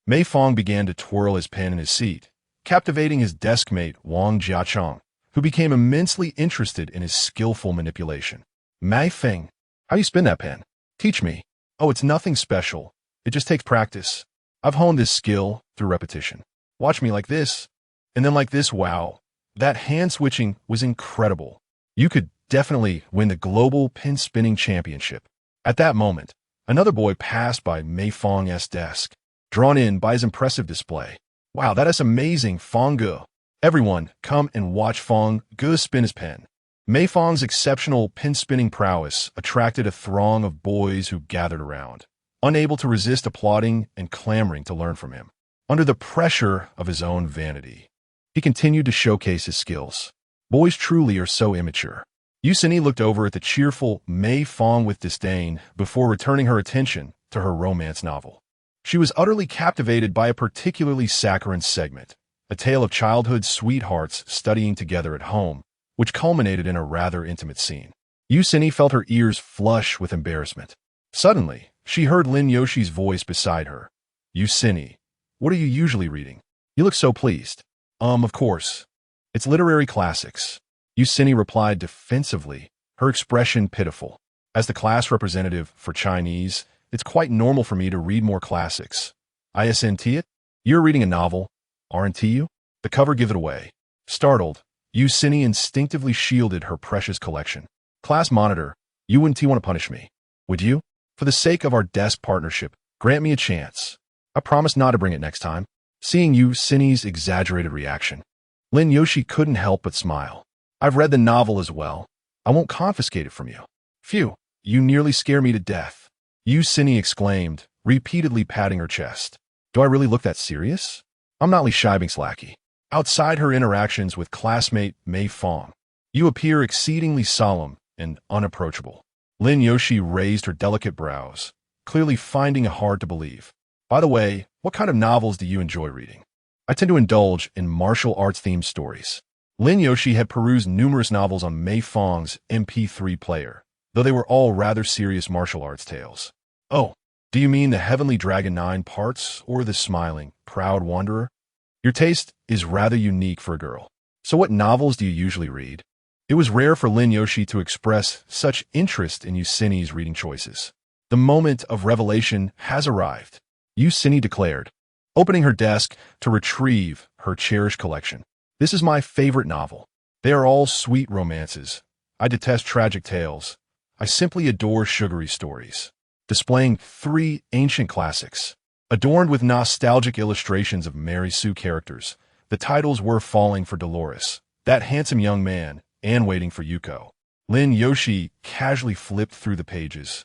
Mei Fang began to twirl his pen in his seat, captivating his desk mate Wang Jiacheng, who became immensely interested in his skillful manipulation. Mei Fang, how you spin that pen? Teach me. Oh, it's nothing special. It just takes practice. I've honed this skill through repetition. Watch me like this, and then like this. Wow, that hand switching was incredible. You could definitely win the Global Pen Spinning Championship. At that moment, another boy passed by Mei Fang's desk, drawn in by his impressive display. Wow, that is amazing, Fang Ge. Everyone, come and watch Fang Ge spin his pen. Mei Fang's exceptional pen-spinning prowess attracted a throng of boys who gathered around, unable to resist applauding and clamoring to learn from him. Under the pressure of his own vanity, he continued to showcase his skills. Boys truly are so immature. Yusini looked over at the cheerful Mei Fang with disdain before returning her attention to her romance novel. She was utterly captivated by a particularly saccharine segment, a tale of childhood sweethearts studying together at home, which culminated in a rather intimate scene. Yusini felt her ears flush with embarrassment. Suddenly, she heard Lin Yoshi's voice beside her. Yusini, what are you usually reading? You look so pleased. Of course. It's literary classics. Yusini replied defensively, her expression pitiful. As the class representative for Chinese, it's quite normal for me to read more classics. Isn't it? You're reading a novel, aren't you? The cover give it away. Startled, Yusini instinctively shielded her precious collection. Class monitor, you wouldn't want to punish me, would you? For the sake of our desk partnership, grant me a chance. I promise not to bring it next time. Seeing Yusini's exaggerated reaction, Lin Yoshi couldn't help but smile. I've read the novel as well. I won't confiscate it from you. Phew, you nearly scare me to death. Yusini exclaimed, repeatedly patting her chest. Do I really look that serious? I'm not shy being slacky. Outside her interactions with classmate Mei Fang, you appear exceedingly solemn and unapproachable. Lin Yoshi raised her delicate brows, clearly finding it hard to believe. By the way, what kind of novels do you enjoy reading? I tend to indulge in martial arts-themed stories. Lin Yoshi had perused numerous novels on Mei Fang's MP3 player, though they were all rather serious martial arts tales. Oh, do you mean the Heavenly Dragon 9 parts or the smiling, proud wanderer? Your taste is rather unique for a girl. So what novels do you usually read? It was rare for Lin Yoshi to express such interest in Yusini's reading choices. The moment of revelation has arrived, Yusini declared, opening her desk to retrieve her cherished collection. This is my favorite novel. They are all sweet romances. I detest tragic tales. I simply adore sugary stories. Displaying 3 ancient classics, adorned with nostalgic illustrations of Mary Sue characters, the titles were Falling for Dolores, That Handsome Young Man, and Waiting for Yuko. Lin Yoshi casually flipped through the pages,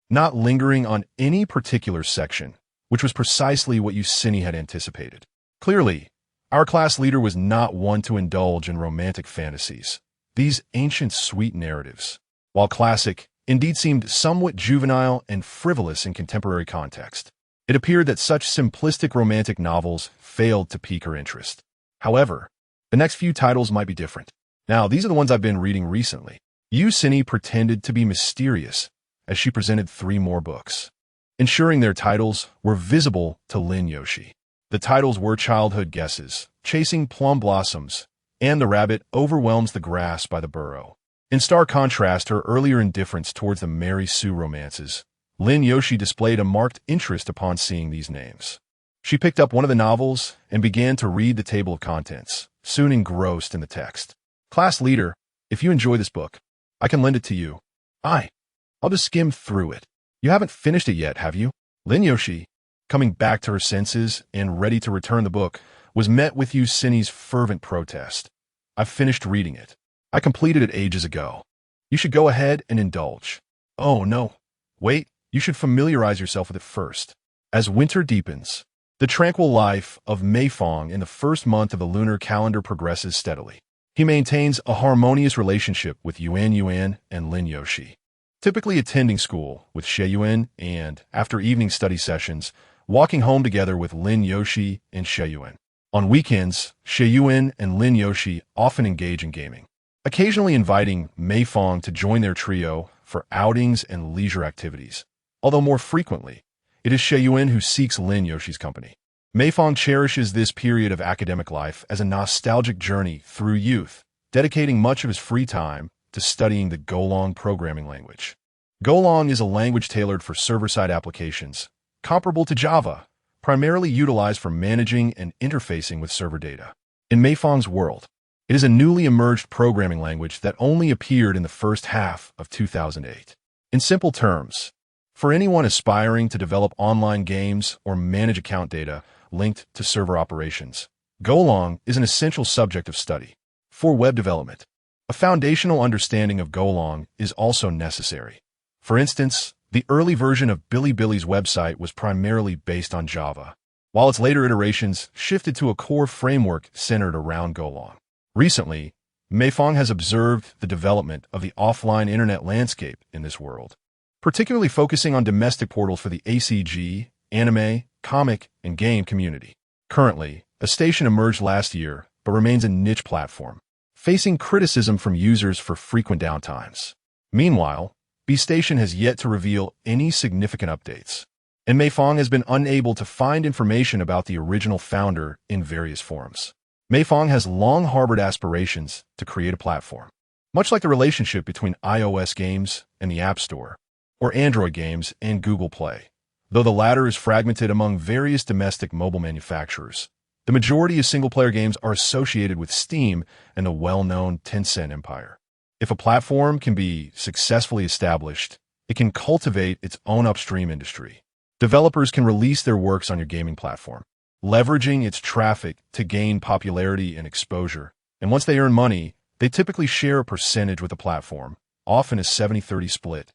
not lingering on any particular section, which was precisely what Yusini had anticipated. Clearly, our class leader was not one to indulge in romantic fantasies. These ancient sweet narratives, while classic, indeed seemed somewhat juvenile and frivolous in contemporary context. It appeared that such simplistic romantic novels failed to pique her interest. However, the next few titles might be different. Now, these are the ones I've been reading recently. Yusini pretended to be mysterious as she presented 3 more books, ensuring their titles were visible to Lin Yoshi. The titles were Childhood Guesses, Chasing Plum Blossoms, and The Rabbit Overwhelms the Grass by the Burrow. In stark contrast to her earlier indifference towards the Mary Sue romances, Lin Yoshi displayed a marked interest upon seeing these names. She picked up one of the novels and began to read the table of contents, soon engrossed in the text. Class leader, if you enjoy this book, I can lend it to you. I'll just skim through it. You haven't finished it yet, have you? Lin Yoshi, coming back to her senses and ready to return the book, was met with Yusini's fervent protest. I've finished reading it. I completed it ages ago. You should go ahead and indulge. Oh, no. Wait, you should familiarize yourself with it first. As winter deepens, the tranquil life of Mei Fang in the first month of the lunar calendar progresses steadily. He maintains a harmonious relationship with Yuan and Lin Yoshi, typically attending school with Yuan and, after evening study sessions, walking home together with Lin Yoshi and Yuan. On weekends, Yuan and Lin Yoshi often engage in gaming, occasionally inviting Mei Fang to join their trio for outings and leisure activities. Although more frequently, It is Sheyuan who seeks Lin Yoshi's company. Mei Fang cherishes this period of academic life as a nostalgic journey through youth, dedicating much of his free time to studying the Golang programming language. Golang is a language tailored for server-side applications, comparable to Java, primarily utilized for managing and interfacing with server data. In Mei Fang's world, it is a newly emerged programming language that only appeared in the first half of 2008. In simple terms, for anyone aspiring to develop online games or manage account data linked to server operations, Golang is an essential subject of study. For web development, a foundational understanding of Golang is also necessary. For instance, the early version of Bilibili's website was primarily based on Java, while its later iterations shifted to a core framework centered around Golang. Recently, Mei Fang has observed the development of the offline internet landscape in this world, particularly focusing on domestic portals for the ACG, anime, comic, and game community. Currently, a station emerged last year but remains a niche platform, facing criticism from users for frequent downtimes. Meanwhile, B-Station has yet to reveal any significant updates, and Mei Fang has been unable to find information about the original founder in various forums. Mei Fang has long harbored aspirations to create a platform, much like the relationship between iOS games and the App Store, or Android games and Google Play. Though the latter is fragmented among various domestic mobile manufacturers, the majority of single-player games are associated with Steam and the well-known Tencent empire. If a platform can be successfully established, it can cultivate its own upstream industry. Developers can release their works on your gaming platform, leveraging its traffic to gain popularity and exposure. And once they earn money, they typically share a percentage with the platform, often a 70-30 split,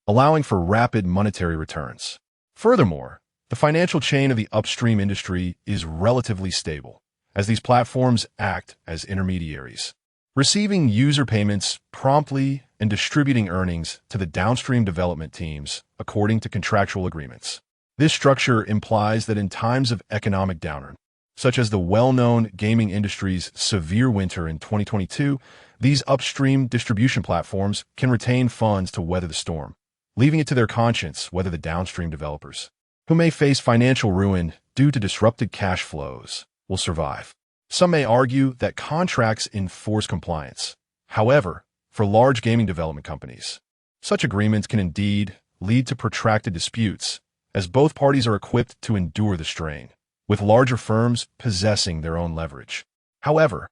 allowing for rapid monetary returns. Furthermore, the financial chain of the upstream industry is relatively stable, as these platforms act as intermediaries, receiving user payments promptly and distributing earnings to the downstream development teams according to contractual agreements. This structure implies that in times of economic downturn, such as the well-known gaming industry's severe winter in 2022, these upstream distribution platforms can retain funds to weather the storm, leaving it to their conscience whether the downstream developers, who may face financial ruin due to disrupted cash flows, will survive. Some may argue that contracts enforce compliance. However, for large gaming development companies, such agreements can indeed lead to protracted disputes, as both parties are equipped to endure the strain, with larger firms possessing their own leverage. However,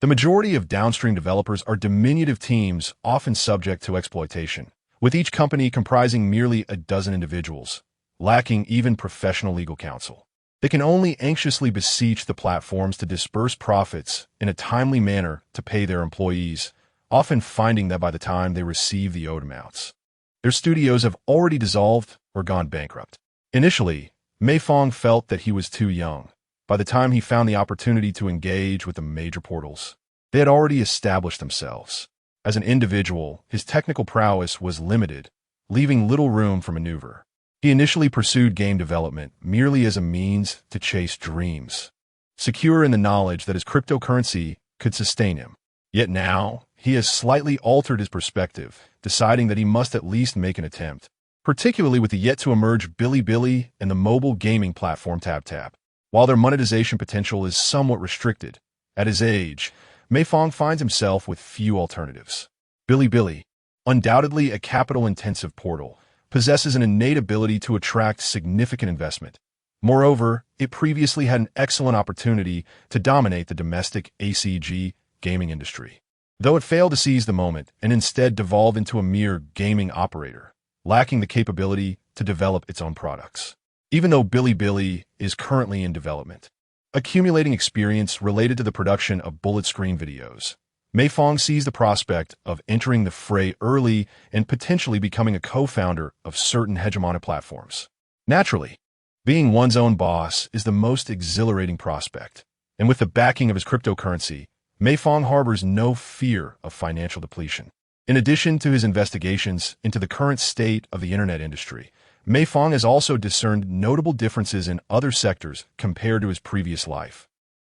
the majority of downstream developers are diminutive teams often subject to exploitation, with each company comprising merely a dozen individuals, lacking even professional legal counsel. They can only anxiously beseech the platforms to disperse profits in a timely manner to pay their employees, often finding that by the time they receive the owed amounts, their studios have already dissolved or gone bankrupt. Initially, Mei Fang felt that he was too young. By the time he found the opportunity to engage with the major portals, they had already established themselves. As an individual, his technical prowess was limited, leaving little room for maneuver. He initially pursued game development merely as a means to chase dreams, secure in the knowledge that his cryptocurrency could sustain him. Yet now, he has slightly altered his perspective, deciding that he must at least make an attempt, particularly with the yet-to-emerge Bilibili and the mobile gaming platform TapTap. While their monetization potential is somewhat restricted, at his age, Mei Fang finds himself with few alternatives. Bilibili, undoubtedly a capital-intensive portal, possesses an innate ability to attract significant investment. Moreover, it previously had an excellent opportunity to dominate the domestic ACG gaming industry, though it failed to seize the moment and instead devolved into a mere gaming operator, lacking the capability to develop its own products. Even though Bilibili is currently in development, accumulating experience related to the production of bullet screen videos, Mei Fang sees the prospect of entering the fray early and potentially becoming a co-founder of certain hegemonic platforms. Naturally, being one's own boss is the most exhilarating prospect, and with the backing of his cryptocurrency, Mei Fang harbors no fear of financial depletion. In addition to his investigations into the current state of the internet industry, Mei Fang has also discerned notable differences in other sectors compared to his previous life,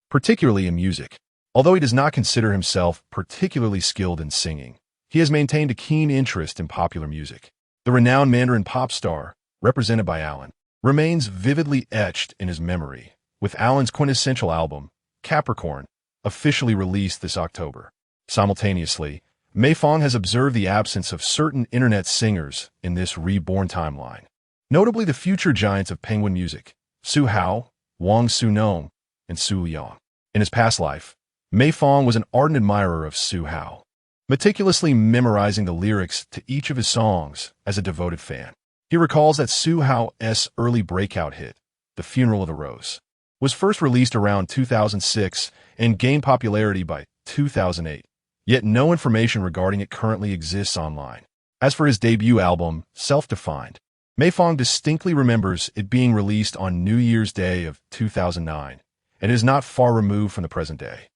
particularly in music. Although he does not consider himself particularly skilled in singing, he has maintained a keen interest in popular music. The renowned Mandarin pop star, represented by Alan, remains vividly etched in his memory, with Allen's quintessential album, Capricorn, officially released this October. Simultaneously, Mei Fang has observed the absence of certain internet singers in this Reborn timeline, notably the future giants of penguin music, Su Hao, Wang Su Nong, and Su Yang. In his past life, Mei Fang was an ardent admirer of Su Hao, meticulously memorizing the lyrics to each of his songs as a devoted fan. He recalls that Su Hao's early breakout hit, The Funeral of the Rose, was first released around 2006 and gained popularity by 2008, yet no information regarding it currently exists online. As for his debut album, Self-Defined, Mei Fang distinctly remembers it being released on New Year's Day of 2009, and is not far removed from the present day.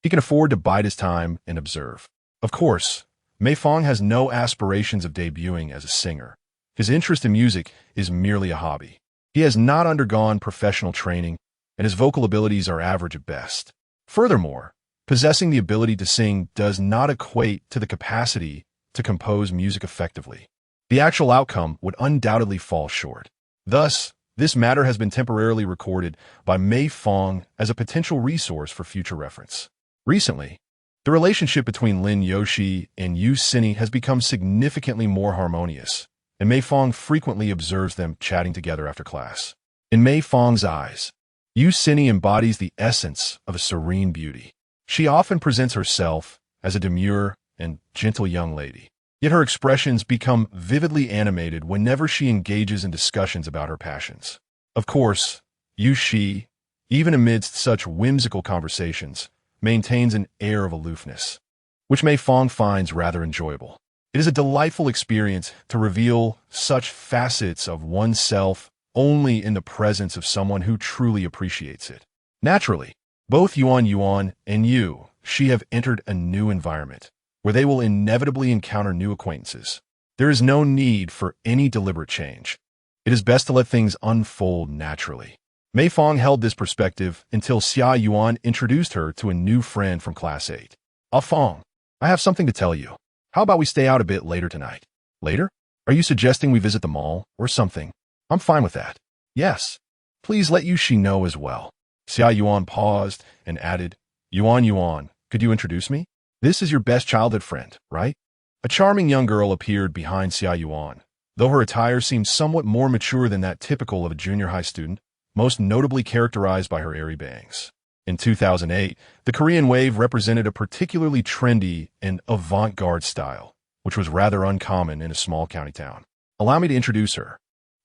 He can afford to bide his time and observe. Of course, Mei Fang has no aspirations of debuting as a singer. His interest in music is merely a hobby. He has not undergone professional training, and his vocal abilities are average at best. Furthermore, possessing the ability to sing does not equate to the capacity to compose music effectively. The actual outcome would undoubtedly fall short. Thus, this matter has been temporarily recorded by Mei Fang as a potential resource for future reference. Recently, the relationship between Lin Yoshi and Yu Cini has become significantly more harmonious, and Mei Fang frequently observes them chatting together after class. In Mei Fang's eyes, Yu Cini embodies the essence of a serene beauty. She often presents herself as a demure and gentle young lady, yet her expressions become vividly animated whenever she engages in discussions about her passions. Of course, Yu Shi, even amidst such whimsical conversations, maintains an air of aloofness, which Mei Fang finds rather enjoyable. It is a delightful experience to reveal such facets of oneself only in the presence of someone who truly appreciates it. Naturally, both Yuan and Yu Shi have entered a new environment, where they will inevitably encounter new acquaintances. There is no need for any deliberate change. It is best to let things unfold naturally. Mei Fang held this perspective until Xia Yuan introduced her to a new friend from Class 8. Fang, I have something to tell you. How about we stay out a bit later tonight? Later? Are you suggesting we visit the mall or something? I'm fine with that. Yes. Please let Yu Shi know as well. Xia Yuan paused and added, Yuan, could you introduce me? This is your best childhood friend, right? A charming young girl appeared behind Xia Yuan, though her attire seemed somewhat more mature than that typical of a junior high student, most notably characterized by her airy bangs. In 2008, the Korean wave represented a particularly trendy and avant-garde style, which was rather uncommon in a small county town. Allow me to introduce her.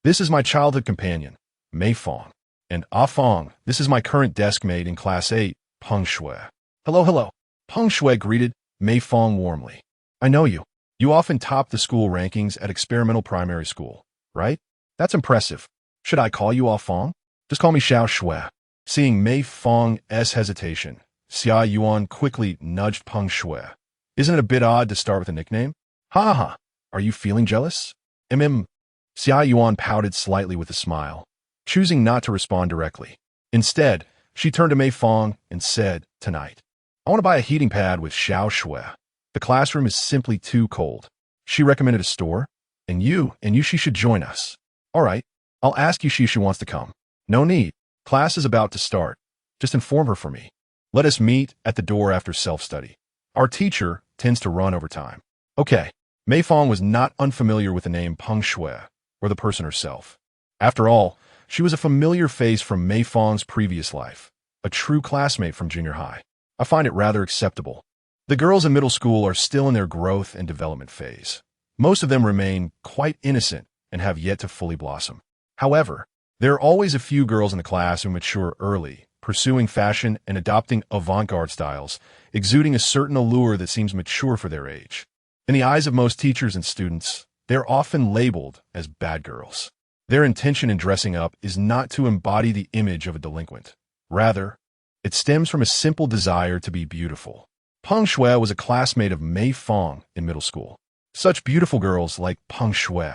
This is my childhood companion, Mei Fang. And Fang, this is my current desk mate in Class 8, Peng Shui. Hello. Peng Shui greeted Mei Fang warmly. I know you. You often top the school rankings at experimental primary school, right? That's impressive. Should I call you Fang? Just call me Xiao Shui. Seeing Mei Fang's hesitation, Xia Yuan quickly nudged Peng Shui. Isn't it a bit odd to start with a nickname? Ha. Are you feeling jealous? Xia Yuan pouted slightly with a smile, choosing not to respond directly. Instead, she turned to Mei Fang and said, Tonight, I want to buy a heating pad with Xiao Shui. The classroom is simply too cold. She recommended a store, and Yu Shi should join us. All right, I'll ask Yu Shi if she wants to come. No need. Class is about to start. Just inform her for me. Let us meet at the door after self-study. Our teacher tends to run over time. Okay. Mei Fang was not unfamiliar with the name Peng Shui, or the person herself. After all, she was a familiar face from Mei Fang's previous life, a true classmate from junior high. I find it rather acceptable. The girls in middle school are still in their growth and development phase. Most of them remain quite innocent and have yet to fully blossom. However, there are always a few girls in the class who mature early, pursuing fashion and adopting avant-garde styles, exuding a certain allure that seems mature for their age. In the eyes of most teachers and students, they're often labeled as bad girls. Their intention in dressing up is not to embody the image of a delinquent. Rather, it stems from a simple desire to be beautiful. Peng Shui was a classmate of Mei Fang in middle school. Such beautiful girls like Peng Shui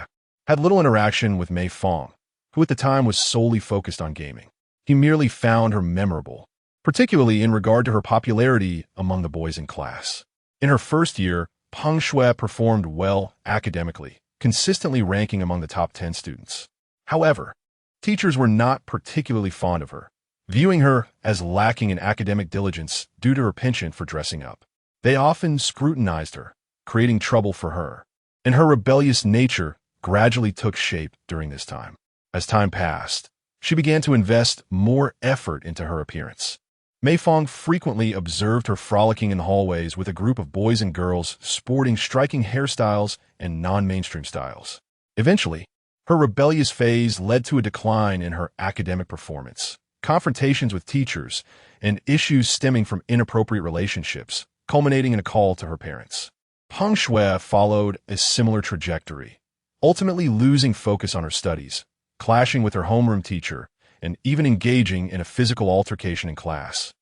had little interaction with Mei Fang, who at the time was solely focused on gaming. He merely found her memorable, particularly in regard to her popularity among the boys in class. In her first year, Peng Shui performed well academically, consistently ranking among the top 10 students. However, Teachers were not particularly fond of her, viewing her as lacking in academic diligence due to her penchant for dressing up. They often scrutinized her, creating trouble for her, and her rebellious nature gradually took shape during this time. As time passed, she began to invest more effort into her appearance. Mei Fang frequently observed her frolicking in hallways with a group of boys and girls sporting striking hairstyles and non-mainstream styles. Eventually, her rebellious phase led to a decline in her academic performance, confrontations with teachers, and issues stemming from inappropriate relationships, culminating in a call to her parents. Peng Shui followed a similar trajectory, ultimately losing focus on her studies, clashing with her homeroom teacher, and even engaging in a physical altercation in class,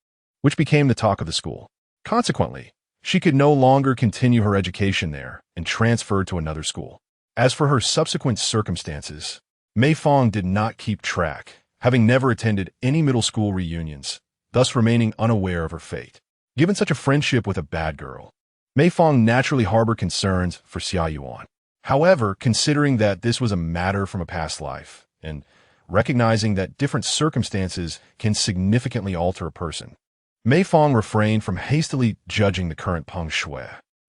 which became the talk of the school. Consequently, she could no longer continue her education there and transferred to another school. As for her subsequent circumstances, Mei Fang did not keep track, having never attended any middle school reunions, thus remaining unaware of her fate. Given such a friendship with a bad girl, Mei Fang naturally harbored concerns for Xia Yuan. However, considering that this was a matter from a past life, and recognizing that different circumstances can significantly alter a person, Mei Fang refrained from hastily judging the current Peng Shui.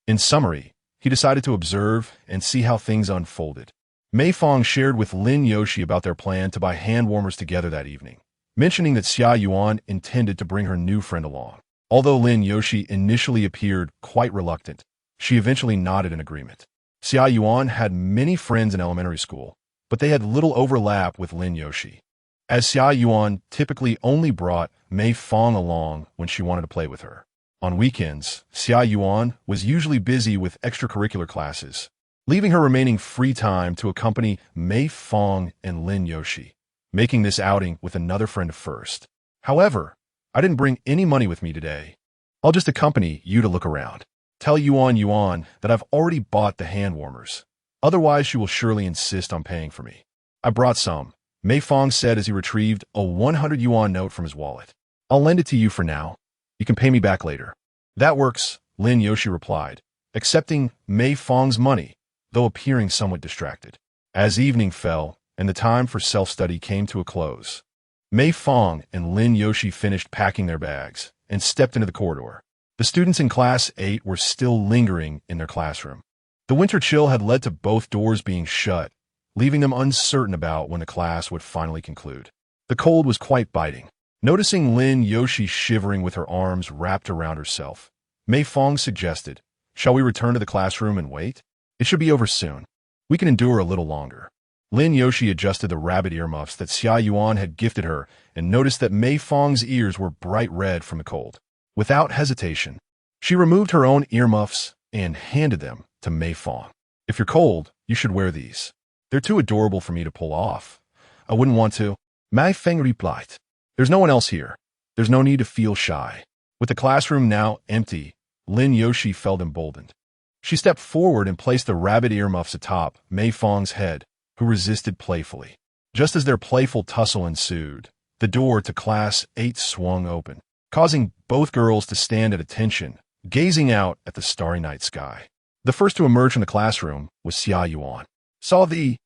In summary, he decided to observe and see how things unfolded. Mei Fang shared with Lin Yoshi about their plan to buy hand warmers together that evening, mentioning that Xia Yuan intended to bring her new friend along. Although Lin Yoshi initially appeared quite reluctant, she eventually nodded in agreement. Xia Yuan had many friends in elementary school, but they had little overlap with Lin Yoshi, as Xia Yuan typically only brought Mei Fang along when she wanted to play with her. On weekends, Xia Yuan was usually busy with extracurricular classes, leaving her remaining free time to accompany Mei Fang and Lin Yoshi, making this outing with another friend first. However, I didn't bring any money with me today. I'll just accompany you to look around. Tell Yuan that I've already bought the hand warmers. Otherwise, she will surely insist on paying for me. I brought some, Mei Fang said as he retrieved a 100 yuan note from his wallet. I'll lend it to you for now. You can pay me back later. That works, Lin Yoshi replied, accepting Mei Fang's money, though appearing somewhat distracted. As evening fell and the time for self-study came to a close, Mei Fang and Lin Yoshi finished packing their bags and stepped into the corridor. The students in Class 8 were still lingering in their classroom. The winter chill had led to both doors being shut, leaving them uncertain about when the class would finally conclude. The cold was quite biting. Noticing Lin Yoshi shivering with her arms wrapped around herself, Mei Fang suggested, "Shall we return to the classroom and wait? It should be over soon. We can endure a little longer." Lin Yoshi adjusted the rabbit earmuffs that Xia Yuan had gifted her and noticed that Mei Fang's ears were bright red from the cold. Without hesitation, she removed her own earmuffs and handed them to Mei Fang. "If you're cold, you should wear these. They're too adorable for me to pull off. I wouldn't want to." Mei Fang replied, "There's no one else here. There's no need to feel shy." With the classroom now empty, Lin Yoshi felt emboldened. She stepped forward and placed the rabbit earmuffs atop Mei Fang's head, who resisted playfully. Just as their playful tussle ensued, the door to Class 8 swung open, causing both girls to stand at attention, gazing out at the starry night sky. The first to emerge from the classroom was Xia Yuan. Saw thee.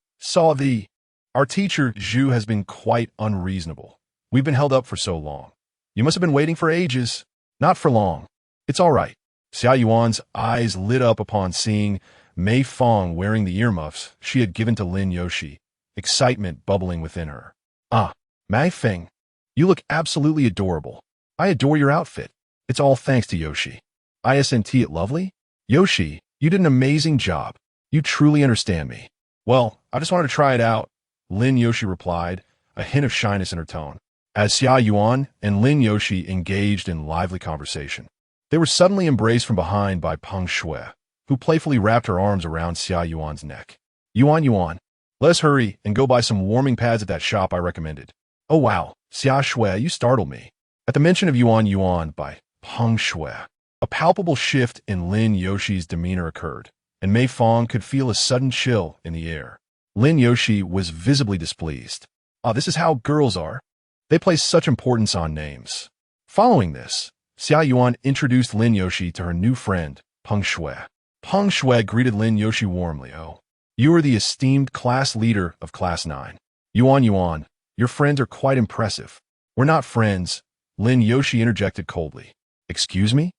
Our teacher, Zhu, has been quite unreasonable. We've been held up for so long. You must have been waiting for ages." "Not for long. It's all right." Xia Yuan's eyes lit up upon seeing Mei Fang wearing the earmuffs she had given to Lin Yoshi, excitement bubbling within her. "Ah, Mei Fang, you look absolutely adorable. I adore your outfit. It's all thanks to Yoshi. Isn't it lovely? Yoshi, you did an amazing job. You truly understand me." "Well, I just wanted to try it out," Lin Yoshi replied, a hint of shyness in her tone. As Xia Yuan and Lin Yoshi engaged in lively conversation, they were suddenly embraced from behind by Peng Shui, who playfully wrapped her arms around Xia Yuan's neck. Yuan, let us hurry and go buy some warming pads at that shop I recommended." "Oh wow, Xia Shui, you startled me." At the mention of Yuan by Peng Shui, a palpable shift in Lin Yoshi's demeanor occurred, and Mei Fang could feel a sudden chill in the air. Lin Yoshi was visibly displeased. This is how girls are. They place such importance on names." Following this, Xia Yuan introduced Lin Yoshi to her new friend, Peng Shui. Peng Shui greeted Lin Yoshi warmly. "Oh, you are the esteemed class leader of Class 9. Yuan, Your friends are quite impressive. We're not friends, Lin Yoshi interjected coldly. Excuse me?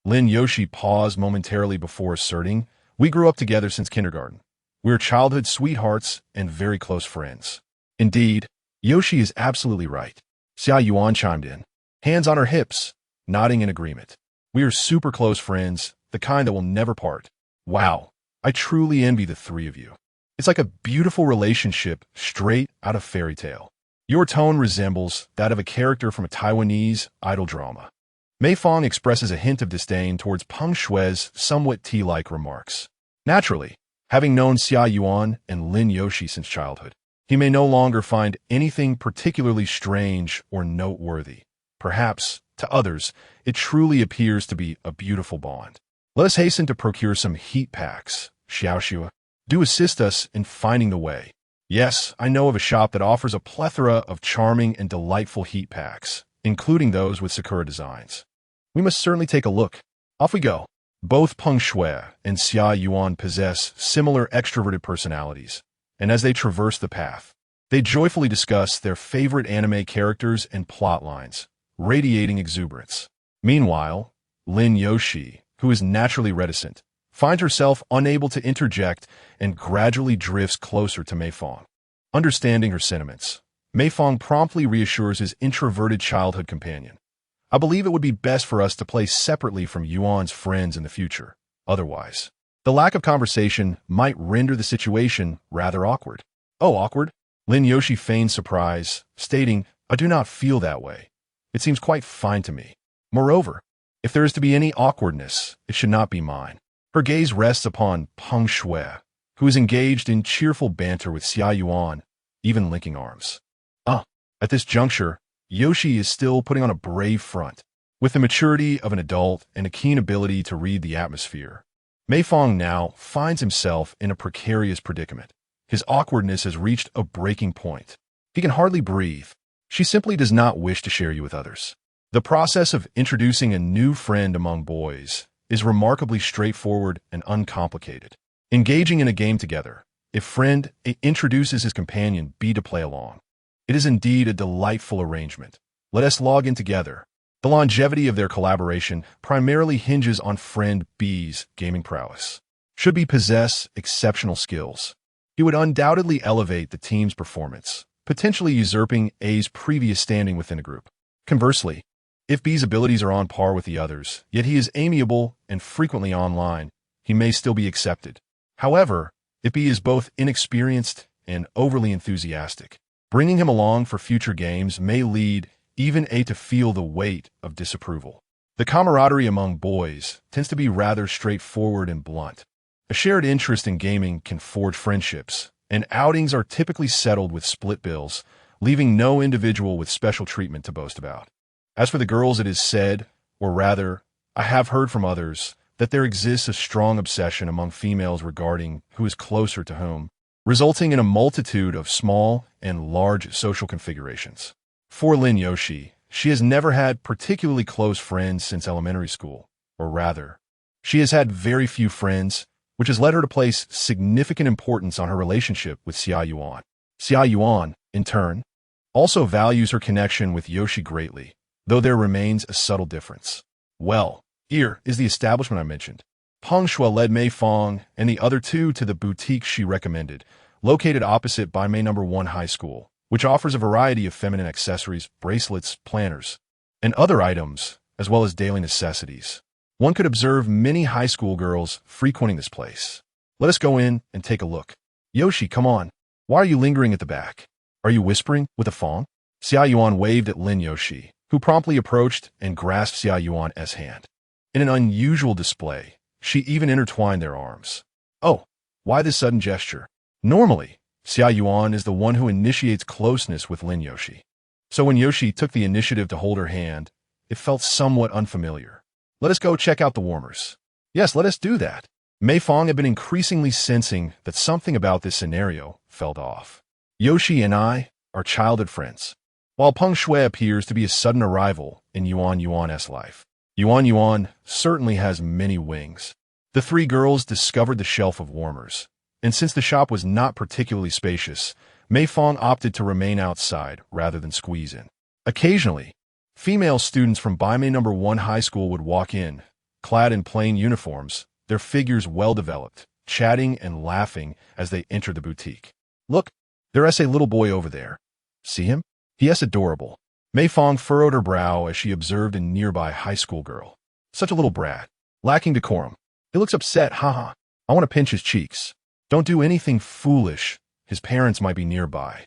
Lin Yoshi paused momentarily before asserting, we grew up together since kindergarten. We're childhood sweethearts and very close friends. Indeed, Yoshi is absolutely right. Xia Yuan chimed in, hands on her hips, nodding in agreement. We are super close friends, the kind that will never part. Wow, I truly envy the three of you. It's like a beautiful relationship straight out of fairy tale. Your tone resembles that of a character from a Taiwanese idol drama. Mei Fang expresses a hint of disdain towards Peng Shui's somewhat tea-like remarks. Naturally, having known Xia Yuan and Lin Yoshi since childhood, he may no longer find anything particularly strange or noteworthy. Perhaps, to others, it truly appears to be a beautiful bond. Let us hasten to procure some heat packs, Xiaoxua. Do assist us in finding the way. Yes, I know of a shop that offers a plethora of charming and delightful heat packs, including those with Sakura designs. We must certainly take a look. Off we go. Both Peng Shui and Xia Yuan possess similar extroverted personalities, and as they traverse the path, they joyfully discuss their favorite anime characters and plot lines, radiating exuberance. Meanwhile, Lin Yoshi, who is naturally reticent, finds herself unable to interject and gradually drifts closer to Mei Fang. Understanding her sentiments, Mei Fang promptly reassures his introverted childhood companion. I believe it would be best for us to play separately from Yuan's friends in the future. Otherwise, the lack of conversation might render the situation rather awkward. Oh, awkward? Lin Yoshi feigns surprise, stating, I do not feel that way. It seems quite fine to me. Moreover, if there is to be any awkwardness, it should not be mine. Her gaze rests upon Peng Shui, who is engaged in cheerful banter with Xia Yuan, even linking arms. At this juncture, Yoshi is still putting on a brave front. With the maturity of an adult and a keen ability to read the atmosphere, Mei Fang now finds himself in a precarious predicament. His awkwardness has reached a breaking point. He can hardly breathe. She simply does not wish to share you with others. The process of introducing a new friend among boys is remarkably straightforward and uncomplicated. Engaging in a game together, if friend A introduces his companion B to play along. It is indeed a delightful arrangement. Let us log in together. The longevity of their collaboration primarily hinges on friend B's gaming prowess. Should B possess exceptional skills, he would undoubtedly elevate the team's performance, potentially usurping A's previous standing within a group. Conversely, if B's abilities are on par with the others, yet he is amiable and frequently online, he may still be accepted. However, if B is both inexperienced and overly enthusiastic, bringing him along for future games may lead even A to feel the weight of disapproval. The camaraderie among boys tends to be rather straightforward and blunt. A shared interest in gaming can forge friendships, and outings are typically settled with split bills, leaving no individual with special treatment to boast about. As for the girls, it is said, or rather, I have heard from others, that there exists a strong obsession among females regarding who is closer to whom, resulting in a multitude of small and large social configurations. For Lin Yoshi, she has never had particularly close friends since elementary school, or rather, she has had very few friends, which has led her to place significant importance on her relationship with Xia Yuan. Xia Yuan, in turn, also values her connection with Yoshi greatly, though there remains a subtle difference. Well, here is the establishment I mentioned. Peng Shui led Mei Fang and the other two to the boutique she recommended, located opposite by Mei No. 1 High School, which offers a variety of feminine accessories, bracelets, planners, and other items, as well as daily necessities. One could observe many high school girls frequenting this place. Let us go in and take a look. Yoshi, come on. Why are you lingering at the back? Are you whispering with a Fang? Xia Yuan waved at Lin Yoshi, who promptly approached and grasped Xia Yuan's hand. In an unusual display, she even intertwined their arms. Oh, why this sudden gesture? Normally, Xia Yuan is the one who initiates closeness with Lin Yoshi. So when Yoshi took the initiative to hold her hand, it felt somewhat unfamiliar. Let us go check out the warmers. Yes, let us do that. Mei Fang had been increasingly sensing that something about this scenario felt off. Yoshi and I are childhood friends. While Peng Shui appears to be a sudden arrival in Yuan's life, Yuan certainly has many wings. The three girls discovered the shelf of warmers, and since the shop was not particularly spacious, Mei Fang opted to remain outside rather than squeeze in. Occasionally, female students from Baimei No. 1 High School would walk in, clad in plain uniforms, their figures well-developed, chatting and laughing as they entered the boutique. "Look, there's a little boy over there. See him? He is adorable." Mei Fang furrowed her brow as she observed a nearby high school girl. "Such a little brat. Lacking decorum. He looks upset, haha. I want to pinch his cheeks." "Don't do anything foolish. His parents might be nearby."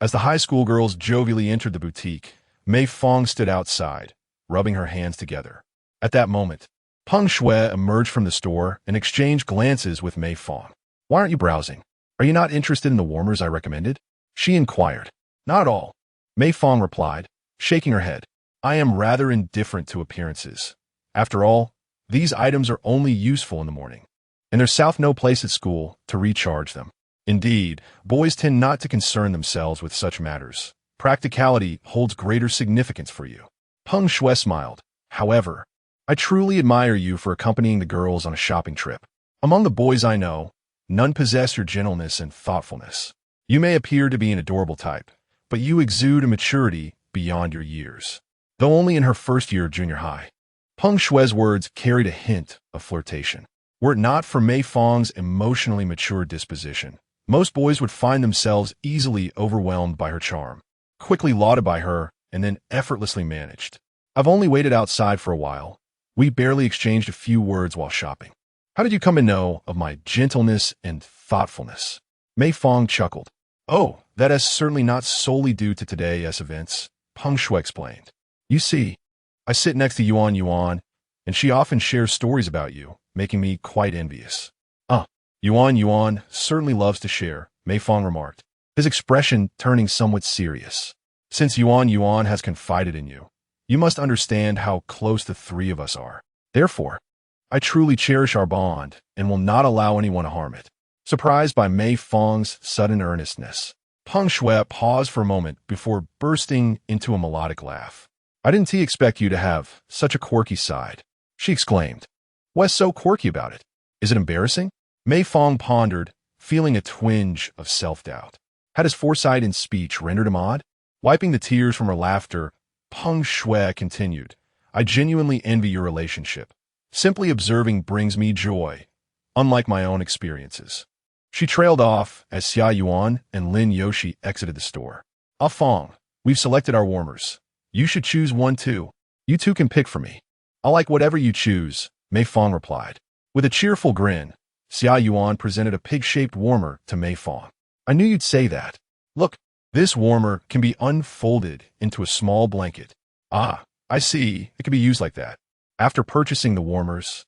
As the high school girls jovially entered the boutique, Mei Fang stood outside, rubbing her hands together. At that moment, Peng Shui emerged from the store and exchanged glances with Mei Fang. "Why aren't you browsing? Are you not interested in the warmers I recommended?" she inquired. "Not at all," Mei Fang replied, shaking her head. "I am rather indifferent to appearances. After all, these items are only useful in the morning, and there's no place at school to recharge them. Indeed, boys tend not to concern themselves with such matters. Practicality holds greater significance for you." Peng Shui smiled. "However, I truly admire you for accompanying the girls on a shopping trip. Among the boys I know, none possess your gentleness and thoughtfulness. You may appear to be an adorable type, but you exude a maturity beyond your years." Though only in her first year of junior high, Peng Shui's words carried a hint of flirtation. Were it not for Mei Fang's emotionally mature disposition, most boys would find themselves easily overwhelmed by her charm, quickly lauded by her, and then effortlessly managed. "I've only waited outside for a while. We barely exchanged a few words while shopping. How did you come to know of my gentleness and thoughtfulness?" Mei Fang chuckled. "Oh, that is certainly not solely due to today's events," Peng Shui explained. "You see, I sit next to Yuan, and she often shares stories about you, making me quite envious." Yuan certainly loves to share," Mei Fang remarked, his expression turning somewhat serious. "Since Yuan has confided in you, you must understand how close the three of us are. Therefore, I truly cherish our bond and will not allow anyone to harm it." Surprised by Mei Fang's sudden earnestness, Peng Shui paused for a moment before bursting into a melodic laugh. "I didn't expect you to have such a quirky side," she exclaimed. "What's so quirky about it? Is it embarrassing?" Mei Fang pondered, feeling a twinge of self-doubt. Had his foresight in speech rendered him odd? Wiping the tears from her laughter, Peng Shui continued, "I genuinely envy your relationship. Simply observing brings me joy, unlike my own experiences." She trailed off as Xia Yuan and Lin Yoshi exited the store. "Ah Fang, we've selected our warmers. You should choose one too. You two can pick for me." "I'll like whatever you choose," Mei Fang replied. With a cheerful grin, Xia Yuan presented a pig-shaped warmer to Mei Fang. "I knew you'd say that. Look, this warmer can be unfolded into a small blanket." "Ah, I see. It can be used like that." After purchasing the warmers,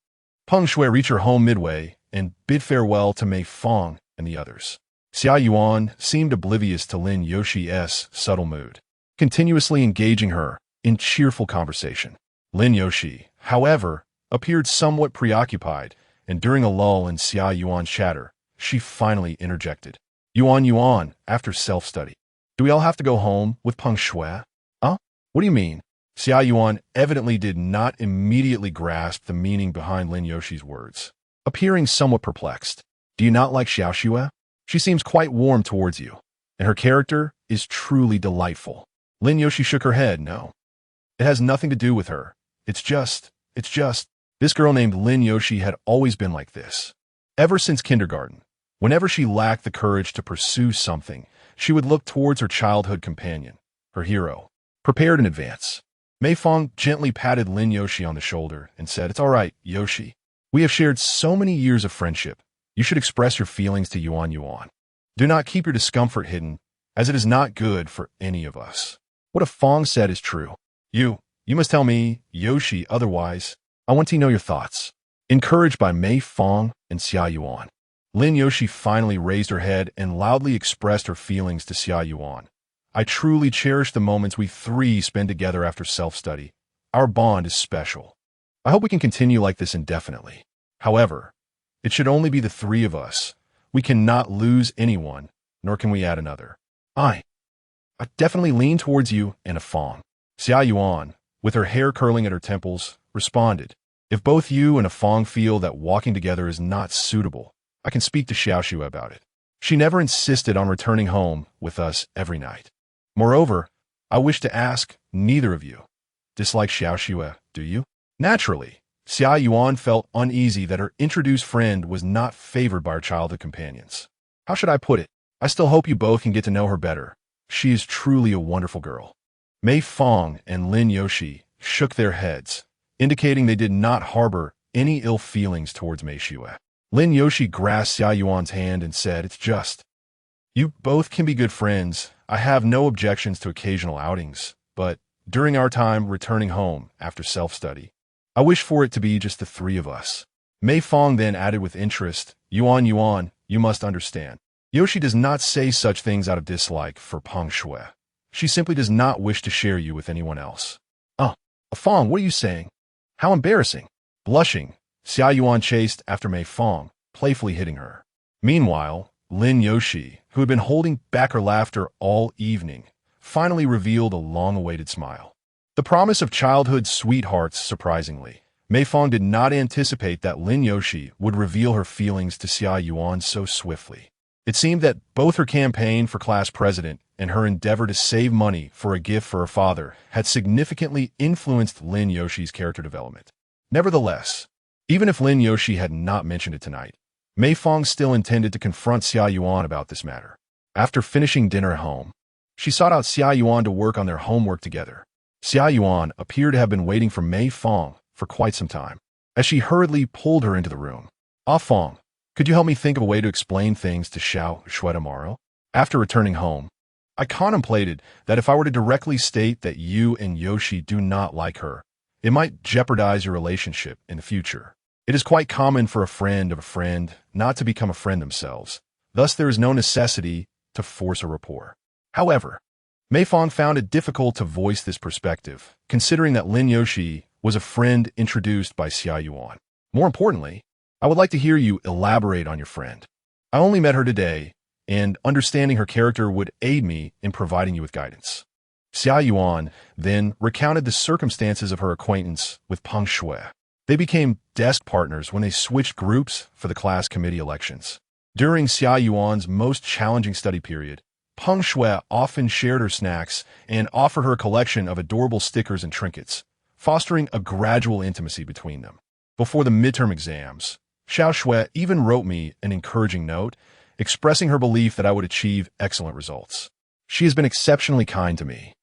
Peng Shui reached her home midway and bid farewell to Mei Fang and the others. Xia Yuan seemed oblivious to Lin Yoshi's subtle mood, continuously engaging her in cheerful conversation. Lin Yoshi, however, appeared somewhat preoccupied, and during a lull in Xia Yuan's chatter, she finally interjected. Yuan, after self-study. Do we all have to go home with Peng Shui?" "Huh? What do you mean?" Xia Yuan evidently did not immediately grasp the meaning behind Lin Yoshi's words. Appearing somewhat perplexed, "Do you not like Xiao Xue? She seems quite warm towards you, and her character is truly delightful." Lin Yoshi shook her head. "No. It has nothing to do with her. It's just, this girl named Lin Yoshi had always been like this. Ever since kindergarten, whenever she lacked the courage to pursue something, she would look towards her childhood companion, her hero, prepared in advance." Mei Fang gently patted Lin Yoshi on the shoulder and said, "It's all right, Yoshi. We have shared so many years of friendship. You should express your feelings to Yuan. Do not keep your discomfort hidden, as it is not good for any of us. What Fang said is true. You must tell me, Yoshi, otherwise. I want to know your thoughts." Encouraged by Mei Fang and Xia Yuan, Lin Yoshi finally raised her head and loudly expressed her feelings to Xia Yuan. "I truly cherish the moments we three spend together after self-study. Our bond is special. I hope we can continue like this indefinitely. However, it should only be the three of us. We cannot lose anyone, nor can we add another." I definitely lean towards you and a Fang." Xia Yuan, with her hair curling at her temples, responded, "If both you and a Fang feel that walking together is not suitable, I can speak to Xiao Xue about it." She never insisted on returning home with us every night. Moreover, I wish to ask, neither of you dislike Xiao Xue, do you? Naturally, Xia Yuan felt uneasy that her introduced friend was not favored by her childhood companions. How should I put it? I still hope you both can get to know her better. She is truly a wonderful girl. Mei Fang and Lin Yoshi shook their heads, indicating they did not harbor any ill feelings towards Mei Xue. Lin Yoshi grasped Xia Yuan's hand and said, "It's just. You both can be good friends. I have no objections to occasional outings, but during our time returning home after self-study, I wish for it to be just the three of us." Mei Fang then added with interest, Yuan, you must understand. Yoshi does not say such things out of dislike for Peng Shui. She simply does not wish to share you with anyone else. Fang, what are you saying? How embarrassing." Blushing, Xia Yuan chased after Mei Fang, playfully hitting her. Meanwhile, Lin Yoshi, who had been holding back her laughter all evening, finally revealed a long-awaited smile. The promise of childhood sweethearts, surprisingly. Mei Fang did not anticipate that Lin Yoshi would reveal her feelings to Xia Yuan so swiftly. It seemed that both her campaign for class president and her endeavor to save money for a gift for her father had significantly influenced Lin Yoshi's character development. Nevertheless, even if Lin Yoshi had not mentioned it tonight, Mei Fang still intended to confront Xia Yuan about this matter. After finishing dinner at home, she sought out Xia Yuan to work on their homework together. Xia Yuan appeared to have been waiting for Mei Fang for quite some time, as she hurriedly pulled her into the room. Fang, could you help me think of a way to explain things to Xiao Xue tomorrow? After returning home, I contemplated that if I were to directly state that you and Yoshi do not like her, it might jeopardize your relationship in the future. It is quite common for a friend of a friend not to become a friend themselves. Thus, there is no necessity to force a rapport. However, Mei Fang found it difficult to voice this perspective, considering that Lin Yoshi was a friend introduced by Xia Yuan. More importantly, I would like to hear you elaborate on your friend. I only met her today, and understanding her character would aid me in providing you with guidance. Xia Yuan then recounted the circumstances of her acquaintance with Peng Shui. They became desk partners when they switched groups for the class committee elections. During Xia Yuan's most challenging study period, Peng Shui often shared her snacks and offered her a collection of adorable stickers and trinkets, fostering a gradual intimacy between them. Before the midterm exams, Xiao Shui even wrote me an encouraging note, expressing her belief that I would achieve excellent results. She has been exceptionally kind to me,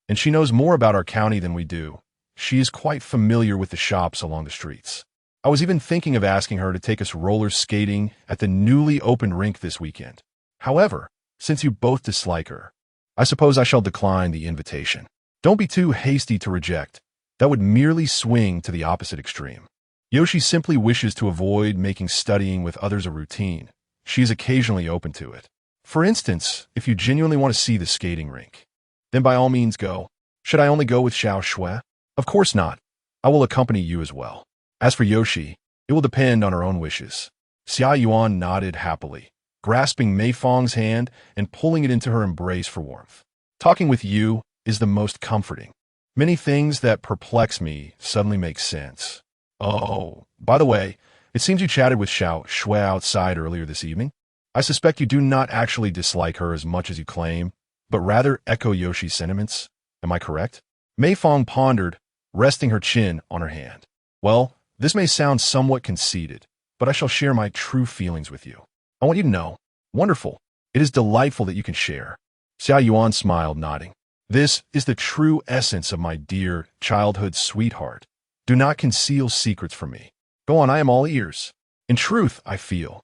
and she knows more about our county than we do. She is quite familiar with the shops along the streets. I was even thinking of asking her to take us roller skating at the newly opened rink this weekend. However, since you both dislike her, I suppose I shall decline the invitation. Don't be too hasty to reject. That would merely swing to the opposite extreme. Yoshi simply wishes to avoid making studying with others a routine. She is occasionally open to it. For instance, if you genuinely want to see the skating rink, then by all means go. Should I only go with Xiao Shui? Of course not. I will accompany you as well. As for Yoshi, it will depend on her own wishes. Xia Yuan nodded happily, grasping Mei Fang's hand and pulling it into her embrace for warmth. Talking with you is the most comforting. Many things that perplex me suddenly make sense. Oh, by the way, it seems you chatted with Xiao Shui outside earlier this evening. I suspect you do not actually dislike her as much as you claim, but rather echo Yoshi's sentiments. Am I correct? Mei Fang pondered, resting her chin on her hand. Well, this may sound somewhat conceited, but I shall share my true feelings with you. I want you to know. Wonderful. It is delightful that you can share. Xia Yuan smiled, nodding. This is the true essence of my dear childhood sweetheart. Do not conceal secrets from me. Go on, I am all ears. In truth, I feel.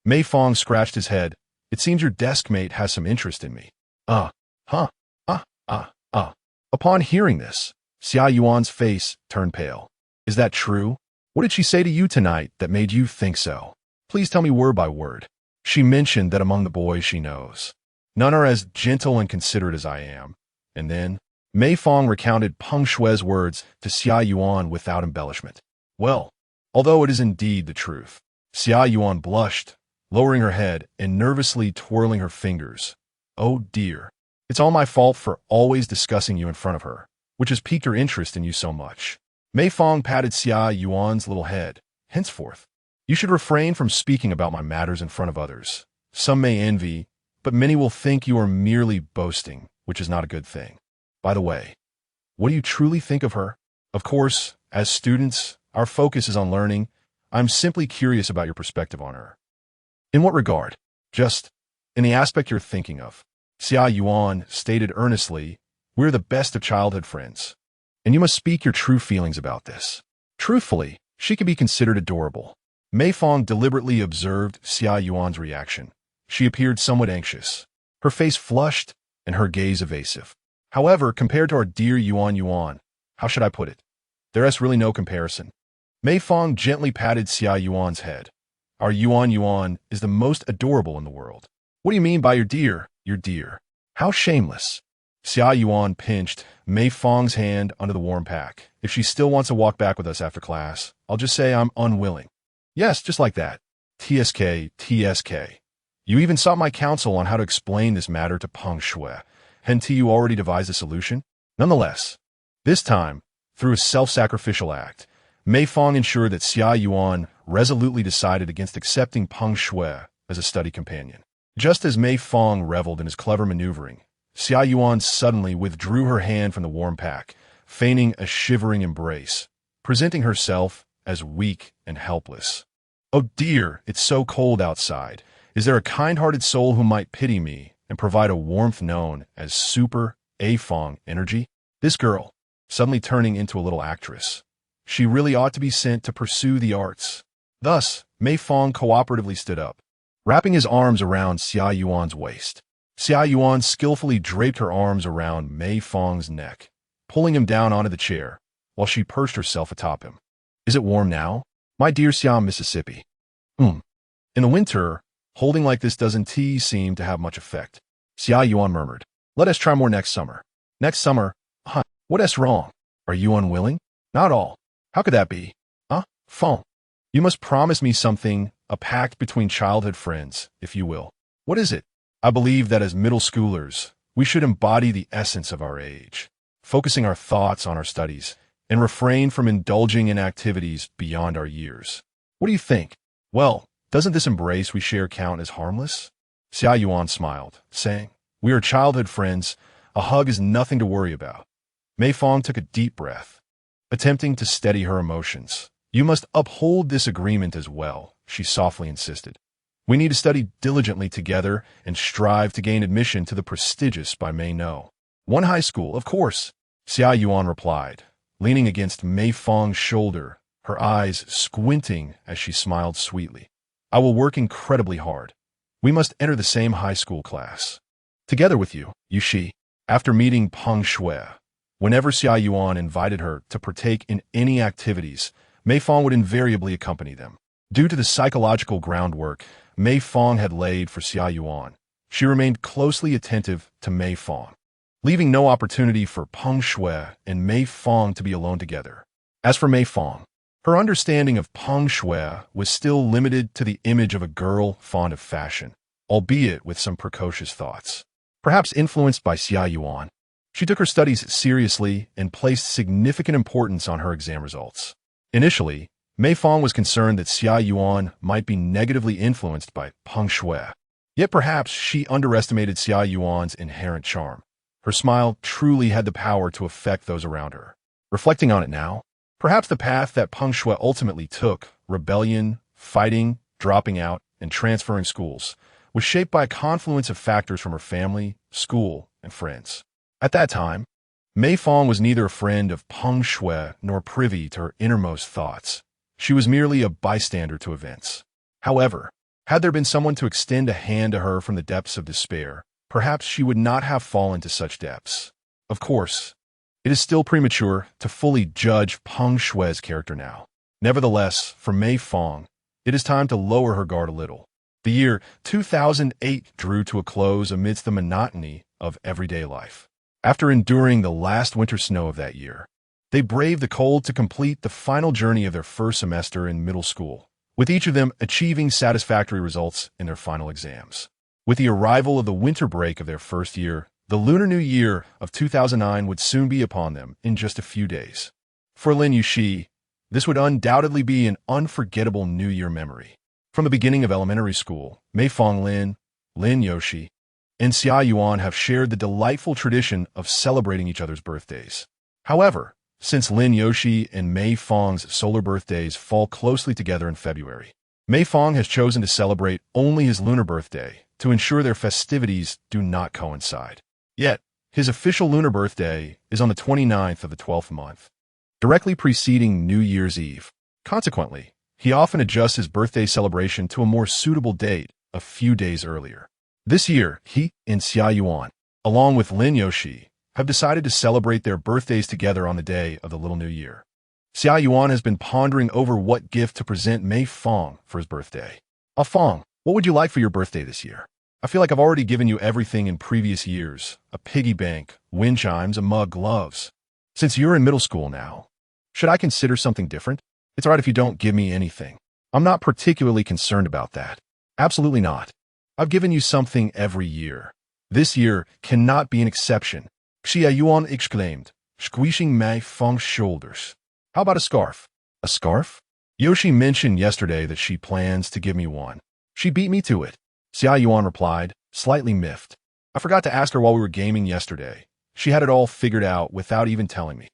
Mei Fang scratched his head. It seems your desk mate has some interest in me. Upon hearing this, Xia Yuan's face turned pale. Is that true? What did she say to you tonight that made you think so? Please tell me word by word. She mentioned that among the boys she knows, none are as gentle and considerate as I am. And then, Mei Fang recounted Peng Shui's words to Xia Yuan without embellishment. Well, although it is indeed the truth. Xia Yuan blushed, lowering her head and nervously twirling her fingers. Oh dear, it's all my fault for always discussing you in front of her, which has piqued her interest in you so much. Mei Fang patted Xia Yuan's little head. Henceforth, you should refrain from speaking about my matters in front of others. Some may envy, but many will think you are merely boasting, which is not a good thing. By the way, what do you truly think of her? Of course, as students, our focus is on learning. I'm simply curious about your perspective on her. In what regard? Just in the aspect you're thinking of. Xia Yuan stated earnestly, "We're the best of childhood friends, and you must speak your true feelings about this." Truthfully, she could be considered adorable. Mei Fang deliberately observed Xia Yuan's reaction. She appeared somewhat anxious, her face flushed and her gaze evasive. However, compared to our dear Yuan, how should I put it? There is really no comparison. Mei Fang gently patted Xia Yuan's head. Our Yuan is the most adorable in the world. What do you mean by your dear? Your dear. How shameless. Xia Yuan pinched Mei Fang's hand under the warm pack. If she still wants to walk back with us after class, I'll just say I'm unwilling. Yes, just like that. TSK. You even sought my counsel on how to explain this matter to Peng Shui. Hadn't you already devised a solution? Nonetheless, this time, through a self-sacrificial act, Mei Fang ensured that Xia Yuan resolutely decided against accepting Peng Shui as a study companion. Just as Mei Fang reveled in his clever maneuvering, Xia Yuan suddenly withdrew her hand from the warm pack, feigning a shivering embrace, presenting herself as weak and helpless. Oh dear, it's so cold outside. Is there a kind-hearted soul who might pity me and provide a warmth known as Super A Fang energy? This girl, suddenly turning into a little actress. She really ought to be sent to pursue the arts. Thus, Mei Fang cooperatively stood up, wrapping his arms around Xia Yuan's waist. Xia Yuan skillfully draped her arms around Mei Fang's neck, pulling him down onto the chair, while she perched herself atop him. Is it warm now? My dear Siam, Mississippi. In the winter, holding like this doesn't seem to have much effect. Xia Yuan murmured. Let us try more next summer. Next summer? Huh? What is wrong? Are you unwilling? Not all. How could that be? Fang. You must promise me something, a pact between childhood friends, if you will. What is it? I believe that as middle schoolers, we should embody the essence of our age, focusing our thoughts on our studies, and refrain from indulging in activities beyond our years. What do you think? Well, doesn't this embrace we share count as harmless? Xia Yuan smiled, saying, We are childhood friends. A hug is nothing to worry about. Mei Fang took a deep breath, attempting to steady her emotions. You must uphold this agreement as well, she softly insisted. We need to study diligently together and strive to gain admission to the prestigious by Mei No. One high school, of course, Xia Yuan replied, leaning against Mei Fang's shoulder, her eyes squinting as she smiled sweetly. I will work incredibly hard. We must enter the same high school class. Together with you, Yushi. After meeting Peng Shui, whenever Xia Yuan invited her to partake in any activities, Mei Fang would invariably accompany them. Due to the psychological groundwork Mei Fang had laid for Xia Yuan, she remained closely attentive to Mei Fang, leaving no opportunity for Peng Shui and Mei Fang to be alone together. As for Mei Fang, her understanding of Peng Shui was still limited to the image of a girl fond of fashion, albeit with some precocious thoughts. Perhaps influenced by Xia Yuan, she took her studies seriously and placed significant importance on her exam results. Initially, Mei Fang was concerned that Xia Yuan might be negatively influenced by Peng Shui. Yet perhaps she underestimated Xia Yuan's inherent charm. Her smile truly had the power to affect those around her. Reflecting on it now, perhaps the path that Peng Shui ultimately took, rebellion, fighting, dropping out, and transferring schools, was shaped by a confluence of factors from her family, school, and friends. At that time, Mei Fang was neither a friend of Peng Shui nor privy to her innermost thoughts. She was merely a bystander to events. However, had there been someone to extend a hand to her from the depths of despair, perhaps she would not have fallen to such depths. Of course, it is still premature to fully judge Peng Shui's character now. Nevertheless, for Mei Fang, it is time to lower her guard a little. The year 2008 drew to a close amidst the monotony of everyday life. After enduring the last winter snow of that year, they braved the cold to complete the final journey of their first semester in middle school, with each of them achieving satisfactory results in their final exams. With the arrival of the winter break of their first year, the Lunar New Year of 2009 would soon be upon them in just a few days. For Lin Yushi, this would undoubtedly be an unforgettable New Year memory. From the beginning of elementary school, Mei Fang Lin Lin Yoshi, and Xia Yuan have shared the delightful tradition of celebrating each other's birthdays. However, since Lin Yoshi and Mei Fang's solar birthdays fall closely together in February, Mei Fang has chosen to celebrate only his lunar birthday to ensure their festivities do not coincide. Yet, his official lunar birthday is on the 29th of the 12th month, directly preceding New Year's Eve. Consequently, he often adjusts his birthday celebration to a more suitable date a few days earlier. This year, he and Xia Yuan, along with Lin Yoshi, have decided to celebrate their birthdays together on the day of the Little New Year. Xia Yuan has been pondering over what gift to present Mei Fang for his birthday. Fang, what would you like for your birthday this year? I feel like I've already given you everything in previous years. A piggy bank, wind chimes, a mug, gloves. Since you're in middle school now, should I consider something different? It's all right if you don't give me anything. I'm not particularly concerned about that. Absolutely not. I've given you something every year. This year cannot be an exception. Xia Yuan exclaimed, squeezing Mei Fang's shoulders. How about a scarf? A scarf? Yoshi mentioned yesterday that she plans to give me one. She beat me to it. Xia Yuan replied, slightly miffed. I forgot to ask her while we were gaming yesterday. She had it all figured out without even telling me.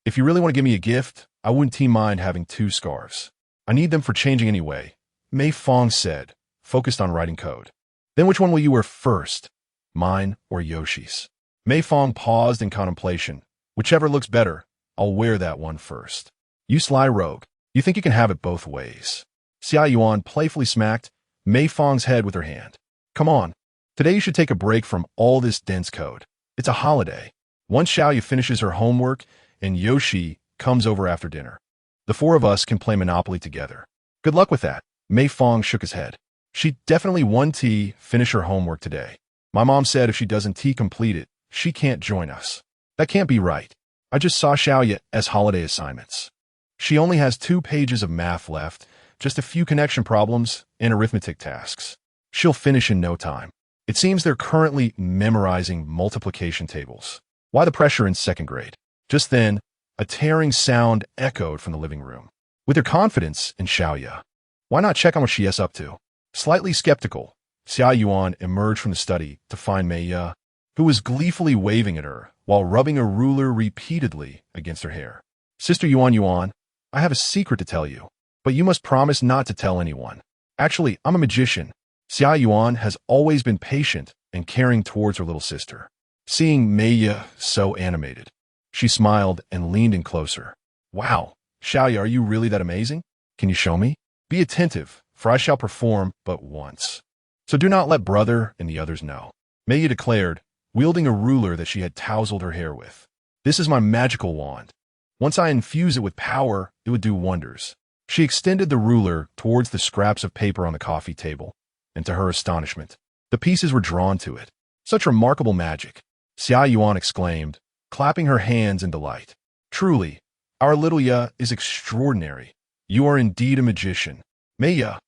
If you really want to give me a gift, I wouldn't mind having 2 scarves. I need them for changing anyway, Mei Fang said, focused on writing code. Then which one will you wear first? Mine or Yoshi's? Mei Fang paused in contemplation. Whichever looks better, I'll wear that one first. You sly rogue. You think you can have it both ways. Xia Yuan playfully smacked Mei Fang's head with her hand. Come on. Today you should take a break from all this dense code. It's a holiday. Once Xiaoyu finishes her homework and Yoshi comes over after dinner, the 4 of us can play Monopoly together. Good luck with that. Mei Fang shook his head. She definitely won T finish her homework today. My mom said if she doesn't T complete it, she can't join us. That can't be right. I just saw Xiaoyu as holiday assignments. She only has 2 pages of math left, just a few connection problems and arithmetic tasks. She'll finish in no time. It seems they're currently memorizing multiplication tables. Why the pressure in 2nd grade? Just then, a tearing sound echoed from the living room. With her confidence in Xiaoyu, why not check on what she is up to? Slightly skeptical, Xia Yuan emerged from the study to find Mei Ya, who was gleefully waving at her while rubbing a ruler repeatedly against her hair. Sister Yuan, I have a secret to tell you, but you must promise not to tell anyone. Actually, I'm a magician. Xia Yuan has always been patient and caring towards her little sister. Seeing Mei Ya so animated, she smiled and leaned in closer. Wow, Xiaoyu, are you really that amazing? Can you show me? Be attentive, for I shall perform but once. So do not let brother and the others know. Mei Ya declared, wielding a ruler that she had tousled her hair with. This is my magical wand. Once I infuse it with power, it would do wonders. She extended the ruler towards the scraps of paper on the coffee table, and to her astonishment, the pieces were drawn to it. Such remarkable magic, Xia Yuan exclaimed, clapping her hands in delight. Truly, our little Ya is extraordinary. You are indeed a magician. Mei Ya,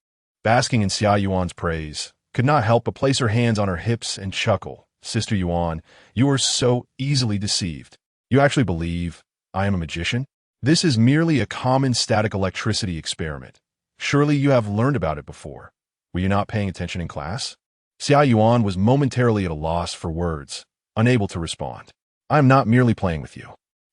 basking in Xia Yuan's praise, could not help but place her hands on her hips and chuckle. Sister Yuan, you are so easily deceived. You actually believe I am a magician? This is merely a common static electricity experiment. Surely you have learned about it before. Were you not paying attention in class? Xia Yuan was momentarily at a loss for words, unable to respond. I am not merely playing with you.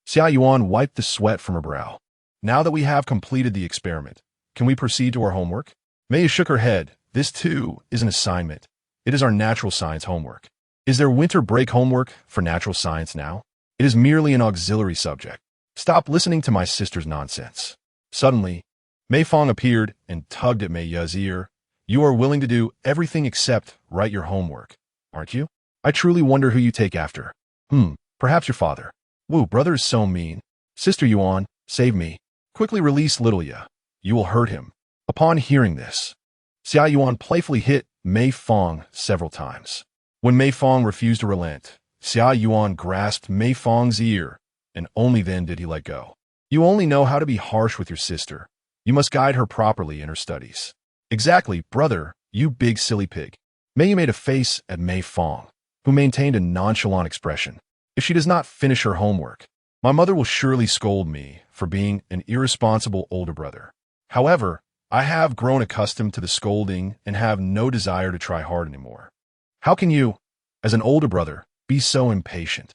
Xia Yuan wiped the sweat from her brow. Now that we have completed the experiment, can we proceed to our homework? Mei shook her head. This too is an assignment. It is our natural science homework. Is there winter break homework for natural science now? It is merely an auxiliary subject. Stop listening to my sister's nonsense. Suddenly, Mei Fang appeared and tugged at Mei Ya's ear. You are willing to do everything except write your homework, aren't you? I truly wonder who you take after. Perhaps your father. Woo, brother is so mean. Sister Yuan, save me. Quickly release little Ya. You will hurt him. Upon hearing this, Xia Yuan playfully hit Mei Fang several times. When Mei Fang refused to relent, Xia Yuan grasped Mei Fang's ear, and only then did he let go. You only know how to be harsh with your sister. You must guide her properly in her studies. Exactly, brother, you big silly pig. Mei made a face at Mei Fang, who maintained a nonchalant expression. If she does not finish her homework, my mother will surely scold me for being an irresponsible older brother. However, I have grown accustomed to the scolding and have no desire to try hard anymore. How can you, as an older brother, be so impatient?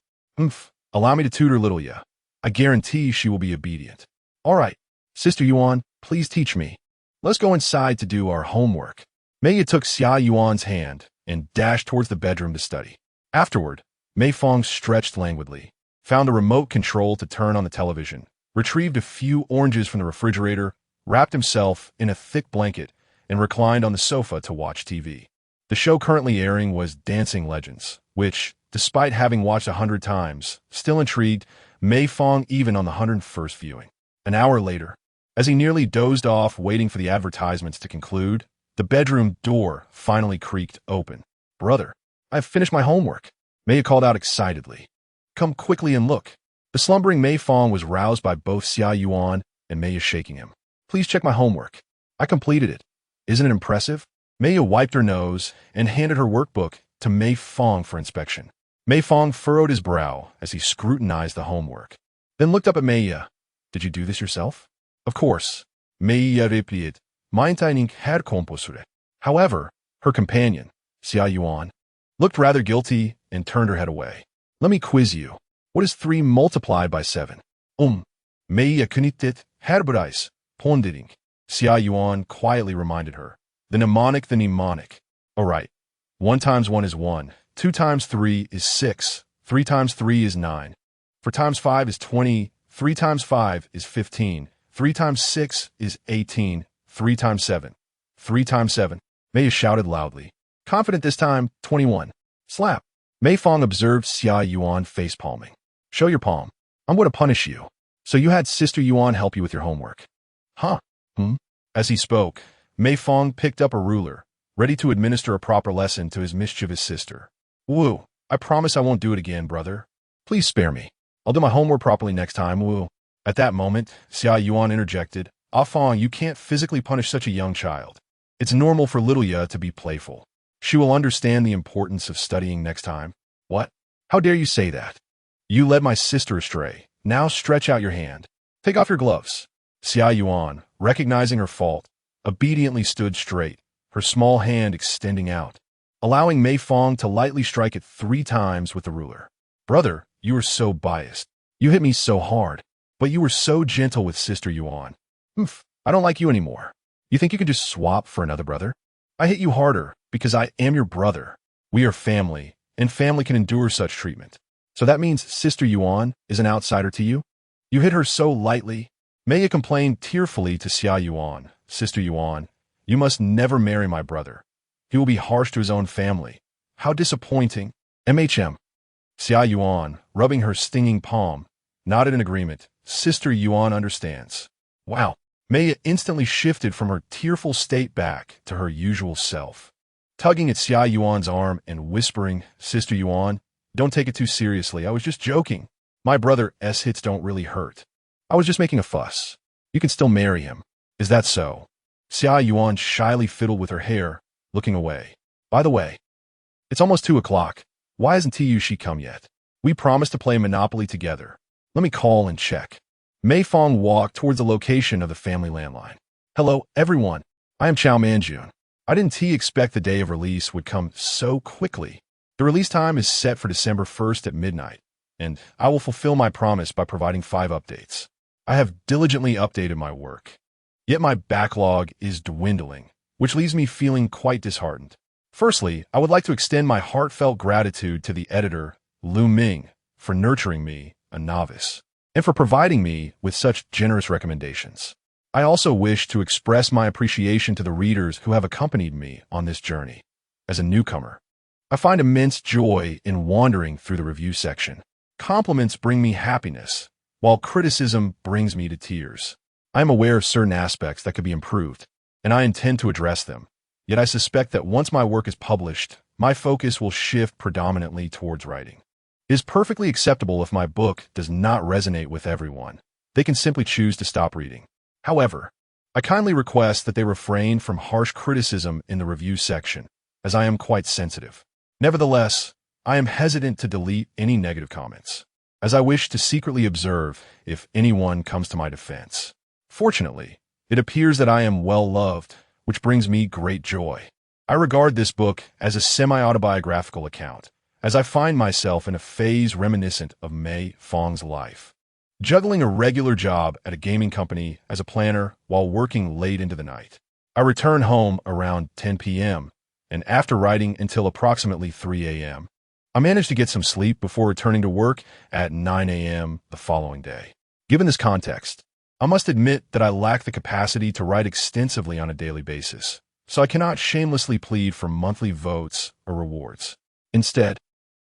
Allow me to tutor little Ya. I guarantee she will be obedient. All right, Sister Yuan, please teach me. Let's go inside to do our homework. Mei took Xia Yuan's hand and dashed towards the bedroom to study. Afterward, Mei Fang stretched languidly, found a remote control to turn on the television, retrieved a few oranges from the refrigerator, wrapped himself in a thick blanket, and reclined on the sofa to watch TV. The show currently airing was Dancing Legends, which, despite having watched 100 times, still intrigued Mei Fang even on the 101st viewing. An hour later, as he nearly dozed off waiting for the advertisements to conclude, the bedroom door finally creaked open. Brother, I've finished my homework, Mei called out excitedly. Come quickly and look. The slumbering Mei Fang was roused by both Xia Yuan and Mei shaking him. Please check my homework. I completed it. Isn't it impressive? Mei wiped her nose and handed her workbook to Mei Fang for inspection. Mei Fang furrowed his brow as he scrutinized the homework, then looked up at Mei. Did you do this yourself? Of course. Mei replied. Maintaining her composure. However, her companion, Xia Yuan, looked rather guilty and turned her head away. Let me quiz you. What is 3 multiplied by 7? Mei knyttet herbereis, pondering. Xia Yuan quietly reminded her. The mnemonic. All right. 1 times 1 is 1. 2 times 3 is 6. 3 times 3 is 9. 4 times 5 is 20. 3 times 5 is 15. 3 times 6 is 18. 3 times 7. 3 times 7. Mei shouted loudly. Confident this time, 21. Slap. Mei Fang observed Xia Yuan face-palming. Show your palm. I'm going to punish you. So you had Sister Yuan help you with your homework. Huh? As he spoke, Mei Fang picked up a ruler, ready to administer a proper lesson to his mischievous sister. Woo, I promise I won't do it again, brother. Please spare me. I'll do my homework properly next time, woo. At that moment, Xia Yuan interjected, Ah Fang, you can't physically punish such a young child. It's normal for little Ya to be playful. She will understand the importance of studying next time. What? How dare you say that? You led my sister astray. Now stretch out your hand. Take off your gloves. Xia Yuan, recognizing her fault, obediently stood straight, her small hand extending out, allowing Mei Fang to lightly strike it 3 times with the ruler. Brother, you are so biased. You hit me so hard, but you were so gentle with Sister Yuan. I don't like you anymore. You think you can just swap for another brother? I hit you harder because I am your brother. We are family, and family can endure such treatment. So that means Sister Yuan is an outsider to you? You hit her so lightly. Mei complained tearfully to Xia Yuan. Sister Yuan, you must never marry my brother. He will be harsh to his own family. How disappointing. MHM. Xia Yuan, rubbing her stinging palm, nodded in agreement. Sister Yuan understands. Wow. Mei instantly shifted from her tearful state back to her usual self, tugging at Xia Yuan's arm and whispering, Sister Yuan, don't take it too seriously. I was just joking. My brother's hits don't really hurt. I was just making a fuss. You can still marry him. Is that so? Xia Yuan shyly fiddled with her hair, looking away. By the way, it's almost 2 o'clock. Why hasn't She come yet? We promised to play Monopoly together. Let me call and check. Mei Fang walked towards the location of the family landline. Hello, everyone. I am Chao Manjun. I didn't expect the day of release would come so quickly. The release time is set for December 1st at midnight, and I will fulfill my promise by providing 5 updates. I have diligently updated my work. Yet my backlog is dwindling, which leaves me feeling quite disheartened. Firstly, I would like to extend my heartfelt gratitude to the editor, Lu Ming, for nurturing me, a novice, and for providing me with such generous recommendations. I also wish to express my appreciation to the readers who have accompanied me on this journey. As a newcomer, I find immense joy in wandering through the review section. Compliments bring me happiness, while criticism brings me to tears. I am aware of certain aspects that could be improved, and I intend to address them. Yet I suspect that once my work is published, my focus will shift predominantly towards writing. It is perfectly acceptable if my book does not resonate with everyone. They can simply choose to stop reading. However, I kindly request that they refrain from harsh criticism in the review section, as I am quite sensitive. Nevertheless, I am hesitant to delete any negative comments, as I wish to secretly observe if anyone comes to my defense. Fortunately, it appears that I am well loved, which brings me great joy. I regard this book as a semi-autobiographical account, as I find myself in a phase reminiscent of Mei Fang's life. Juggling a regular job at a gaming company as a planner while working late into the night. I return home around 10 p.m., and after writing until approximately 3 a.m., I manage to get some sleep before returning to work at 9 a.m. the following day. Given this context, I must admit that I lack the capacity to write extensively on a daily basis, so I cannot shamelessly plead for monthly votes or rewards. Instead,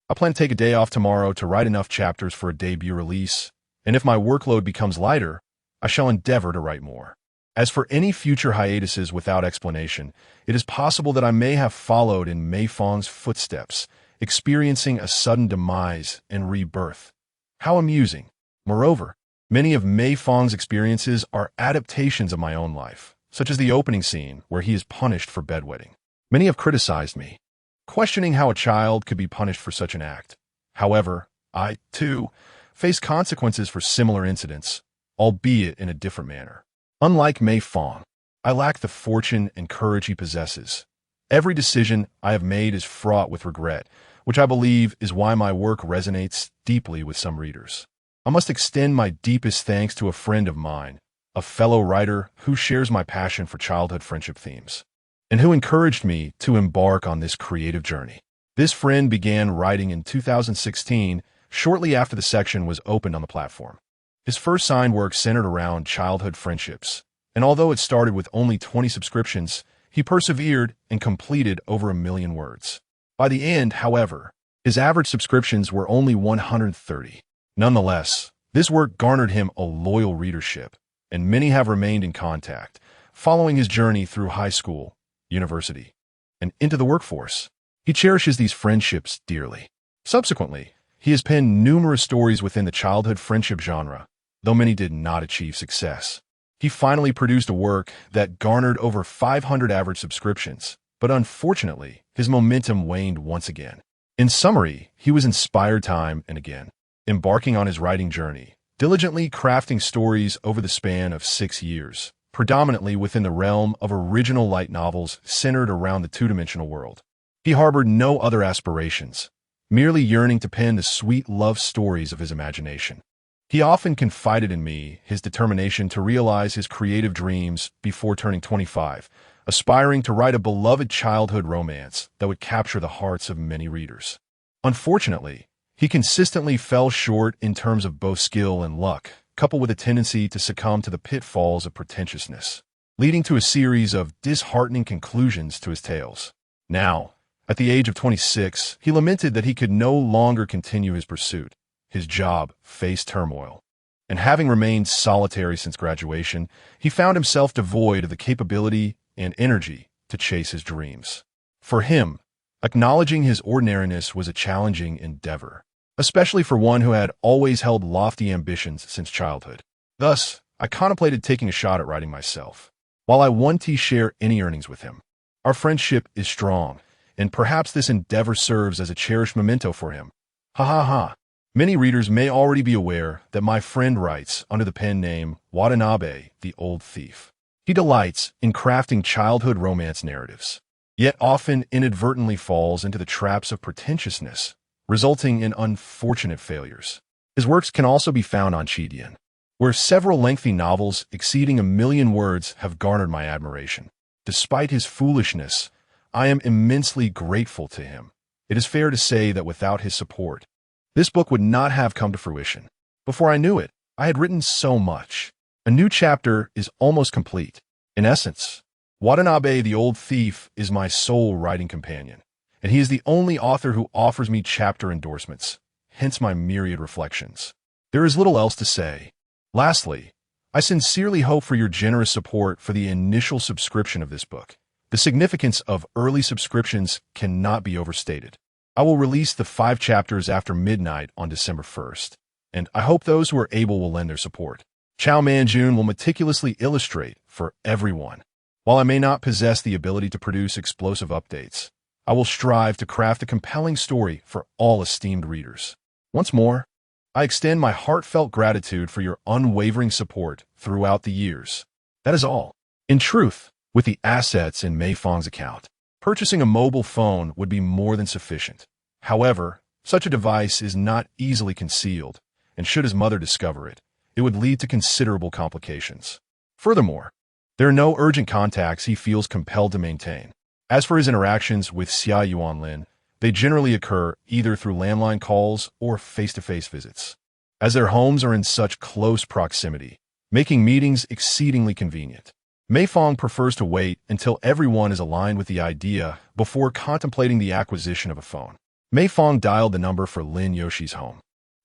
I plan to take a day off tomorrow to write enough chapters for a debut release, and if my workload becomes lighter, I shall endeavor to write more. As for any future hiatuses without explanation, it is possible that I may have followed in Mei Fang's footsteps, experiencing a sudden demise and rebirth. How amusing. Moreover, many of Mei Fang's experiences are adaptations of my own life, such as the opening scene where he is punished for bedwetting. Many have criticized me, questioning how a child could be punished for such an act. However, I, too, face consequences for similar incidents, albeit in a different manner. Unlike Mei Fang, I lack the fortune and courage he possesses. Every decision I have made is fraught with regret, which I believe is why my work resonates deeply with some readers. I must extend my deepest thanks to a friend of mine, a fellow writer who shares my passion for childhood friendship themes, and who encouraged me to embark on this creative journey. This friend began writing in 2016, shortly after the section was opened on the platform. His first signed work centered around childhood friendships, and although it started with only 20 subscriptions, he persevered and completed over 1 million words. By the end, however, his average subscriptions were only 130. Nonetheless, this work garnered him a loyal readership, and many have remained in contact, following his journey through high school, university, and into the workforce. He cherishes these friendships dearly. Subsequently, he has penned numerous stories within the childhood friendship genre, though many did not achieve success. He finally produced a work that garnered over 500 average subscriptions, but unfortunately, his momentum waned once again. In summary, he was inspired time and again, embarking on his writing journey, diligently crafting stories over the span of 6 years, predominantly within the realm of original light novels centered around the two-dimensional world. He harbored no other aspirations, merely yearning to pen the sweet love stories of his imagination. He often confided in me his determination to realize his creative dreams before turning 25, aspiring to write a beloved childhood romance that would capture the hearts of many readers. Unfortunately, he consistently fell short in terms of both skill and luck, coupled with a tendency to succumb to the pitfalls of pretentiousness, leading to a series of disheartening conclusions to his tales. Now, at the age of 26, he lamented that he could no longer continue his pursuit. His job faced turmoil, and having remained solitary since graduation, he found himself devoid of the capability and energy to chase his dreams. For him, acknowledging his ordinariness was a challenging endeavor, especially for one who had always held lofty ambitions since childhood. Thus, I contemplated taking a shot at writing myself. While I want to share any earnings with him, our friendship is strong, and perhaps this endeavor serves as a cherished memento for him. Ha ha ha. Many readers may already be aware that my friend writes under the pen name Watanabe, the Old Thief. He delights in crafting childhood romance narratives, yet often inadvertently falls into the traps of pretentiousness, resulting in unfortunate failures. His works can also be found on Chidian, where several lengthy novels exceeding 1 million words have garnered my admiration. Despite his foolishness, I am immensely grateful to him. It is fair to say that without his support, this book would not have come to fruition. Before I knew it, I had written so much. A new chapter is almost complete. In essence, Watanabe the Old Thief is my sole writing companion, and he is the only author who offers me chapter endorsements, hence my myriad reflections. There is little else to say. Lastly, I sincerely hope for your generous support for the initial subscription of this book. The significance of early subscriptions cannot be overstated. I will release the 5 chapters after midnight on December 1st, and I hope those who are able will lend their support. Chow Man-jun will meticulously illustrate for everyone. While I may not possess the ability to produce explosive updates, I will strive to craft a compelling story for all esteemed readers. Once more, I extend my heartfelt gratitude for your unwavering support throughout the years. That is all. In truth, with the assets in Mei Fang's account, Purchasing a mobile phone would be more than sufficient. However, such a device is not easily concealed, and should his mother discover it, it would lead to considerable complications. Furthermore, there are no urgent contacts he feels compelled to maintain. As for his interactions with Xia Yuanlin, they generally occur either through landline calls or face-to-face visits, as their homes are in such close proximity, making meetings exceedingly convenient. Mei Fang prefers to wait until everyone is aligned with the idea before contemplating the acquisition of a phone. Mei Fang dialed the number for Lin Yoshi's home,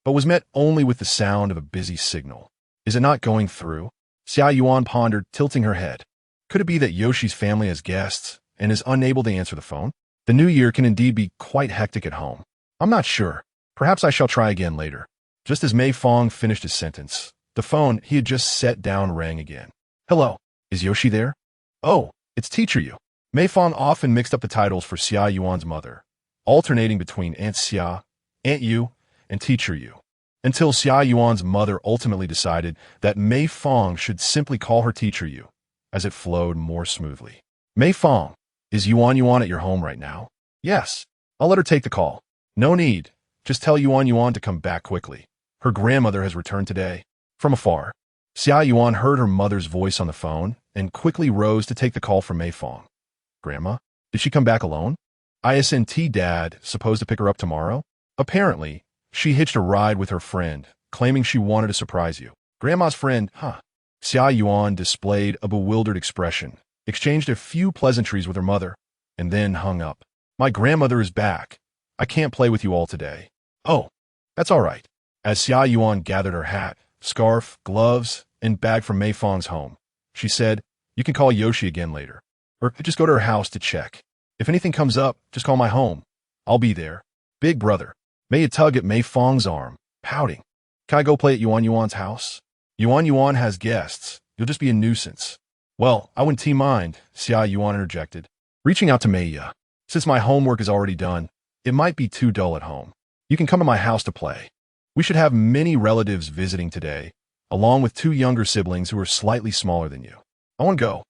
but was met only with the sound of a busy signal. Is it not going through? Xia Yuan pondered, tilting her head. Could it be that Yoshi's family has guests and is unable to answer the phone? The new year can indeed be quite hectic at home. I'm not sure. Perhaps I shall try again later. Just as Mei Fang finished his sentence, the phone he had just set down rang again. Hello, is Yoshi there? Oh, it's Teacher Yu. Mei Fang often mixed up the titles for Xia Yuan's mother, alternating between Aunt Xia, Aunt Yu, and Teacher Yu, until Xia Yuan's mother ultimately decided that Mei Fang should simply call her Teacher Yu, as it flowed more smoothly. Mei Fang, is Yuan at your home right now? Yes. I'll let her take the call. No need. Just tell Yuan to come back quickly. Her grandmother has returned today. From afar, Xia Yuan heard her mother's voice on the phone and quickly rose to take the call from Mei Fang. Grandma, did she come back alone? Isn't Dad supposed to pick her up tomorrow? Apparently, she hitched a ride with her friend, claiming she wanted to surprise you. Grandma's friend, huh? Xia Yuan displayed a bewildered expression, exchanged a few pleasantries with her mother, and then hung up. My grandmother is back. I can't play with you all today. Oh, that's all right. As Xia Yuan gathered her hat, scarf, gloves, and bag from Mei Fang's home, she said, you can call Yoshi again later. Or just go to her house to check. If anything comes up, just call my home. I'll be there. Big brother. Mei tug at Mei Fang's arm, pouting. Can I go play at Yuan's house? Yuan has guests. You'll just be a nuisance. Well, I wouldn't mind, Xia Yuan interjected, reaching out to Mei. Since my homework is already done, it might be too dull at home. You can come to my house to play. We should have many relatives visiting today, along with 2 younger siblings who are slightly smaller than you. I want to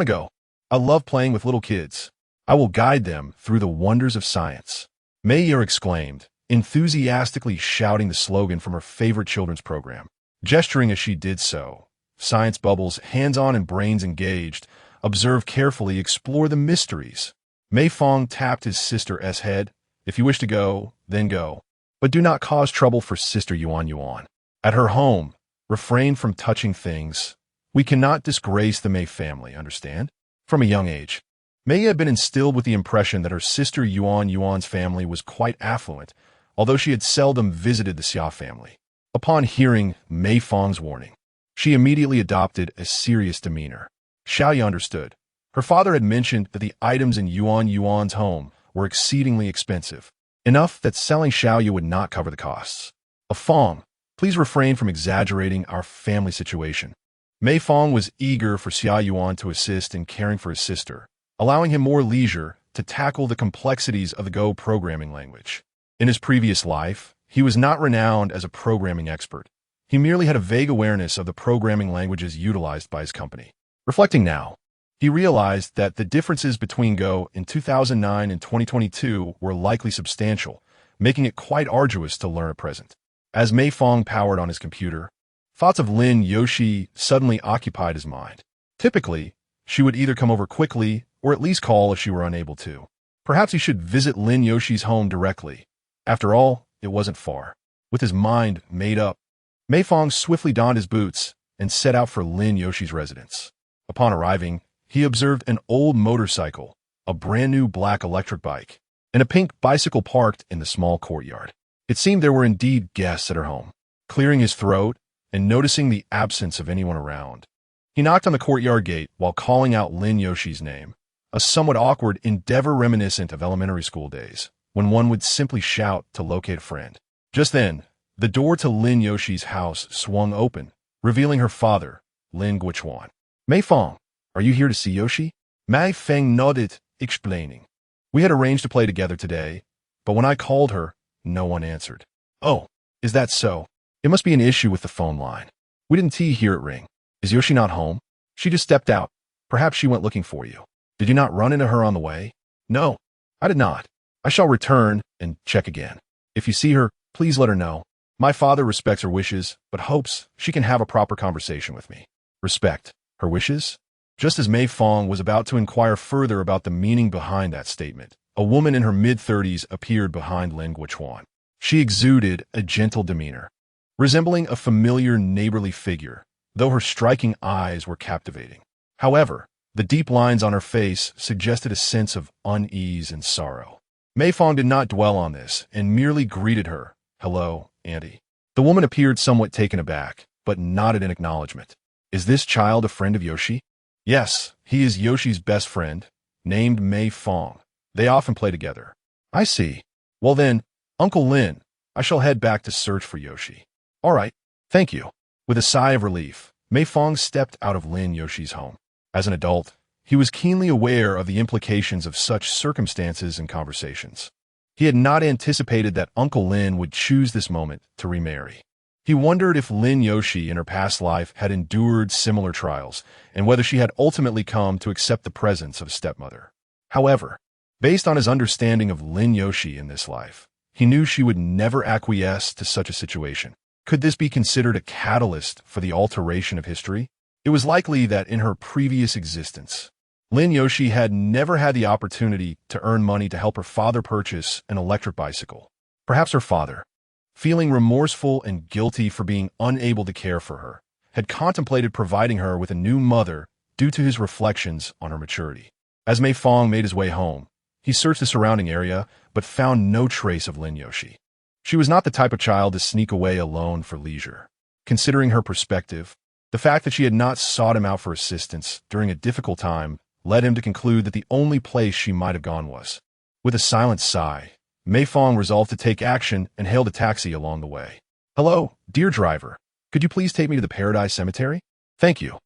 go. I love playing with little kids. I will guide them through the wonders of science. Mei exclaimed, enthusiastically shouting the slogan from her favorite children's program. Gesturing as she did so, Science Bubbles, hands-on and brains engaged, observe carefully, explore the mysteries. Mei Fang tapped his sister's head. If you wish to go, then go. But do not cause trouble for Sister Yuan. At her home, refrain from touching things. We cannot disgrace the Mei family, understand? From a young age, Mei had been instilled with the impression that her sister Yuan's family was quite affluent, although she had seldom visited the Xia family. Upon hearing Mei Fang's warning, she immediately adopted a serious demeanor. Xiaoya understood. Her father had mentioned that the items in Yuan's home were exceedingly expensive, enough that selling Xiaoya would not cover the costs. Fang, please refrain from exaggerating our family situation. Mei Fang was eager for Xia Yuan to assist in caring for his sister, allowing him more leisure to tackle the complexities of the Go programming language. In his previous life, he was not renowned as a programming expert. He merely had a vague awareness of the programming languages utilized by his company. Reflecting now, he realized that the differences between Go in 2009 and 2022 were likely substantial, making it quite arduous to learn at present. As Mei Fang powered on his computer, thoughts of Lin Yoshi suddenly occupied his mind. Typically, she would either come over quickly or at least call if she were unable to. Perhaps he should visit Lin Yoshi's home directly. After all, it wasn't far. With his mind made up, Mei Fang swiftly donned his boots and set out for Lin Yoshi's residence. Upon arriving, he observed an old motorcycle, a brand new black electric bike, and a pink bicycle parked in the small courtyard. It seemed there were indeed guests at her home. Clearing his throat and noticing the absence of anyone around, he knocked on the courtyard gate while calling out Lin Yoshi's name, a somewhat awkward endeavor reminiscent of elementary school days, when one would simply shout to locate a friend. Just then, the door to Lin Yoshi's house swung open, revealing her father, Lin Guichuan. Mei Fang, are you here to see Yoshi? Mei Fang nodded, explaining. We had arranged to play together today, but when I called her, no one answered. Oh, is that so? It must be an issue with the phone line. We didn't hear it ring. Is Yoshi not home? She just stepped out. Perhaps she went looking for you. Did you not run into her on the way? No, I did not. I shall return and check again. If you see her, please let her know. My father respects her wishes, but hopes she can have a proper conversation with me. Respect her wishes? Just as Mei Fang was about to inquire further about the meaning behind that statement, a woman in her mid-30s appeared behind Lin Guochuan. She exuded a gentle demeanor, resembling a familiar neighborly figure, though her striking eyes were captivating. However, the deep lines on her face suggested a sense of unease and sorrow. Mei Fang did not dwell on this and merely greeted her. Hello, Auntie. The woman appeared somewhat taken aback, but nodded in acknowledgement. Is this child a friend of Yoshi? Yes, he is Yoshi's best friend, named Mei Fang. They often play together. I see. Well then, Uncle Lin, I shall head back to search for Yoshi. All right, thank you. With a sigh of relief, Mei Fang stepped out of Lin Yoshi's home. As an adult, he was keenly aware of the implications of such circumstances and conversations. He had not anticipated that Uncle Lin would choose this moment to remarry. He wondered if Lin Yoshi in her past life had endured similar trials, and whether she had ultimately come to accept the presence of a stepmother. However, based on his understanding of Lin Yoshi in this life, he knew she would never acquiesce to such a situation. Could this be considered a catalyst for the alteration of history? It was likely that in her previous existence, Lin Yoshi had never had the opportunity to earn money to help her father purchase an electric bicycle. Perhaps her father, feeling remorseful and guilty for being unable to care for her, had contemplated providing her with a new mother due to his reflections on her maturity. As Mei Fang made his way home, he searched the surrounding area but found no trace of Lin Yoshi. She was not the type of child to sneak away alone for leisure. Considering her perspective, the fact that she had not sought him out for assistance during a difficult time led him to conclude that the only place she might have gone was. With a silent sigh, Mei Fang resolved to take action and hailed a taxi along the way. Hello, dear driver. Could you please take me to the Paradise Cemetery? Thank you.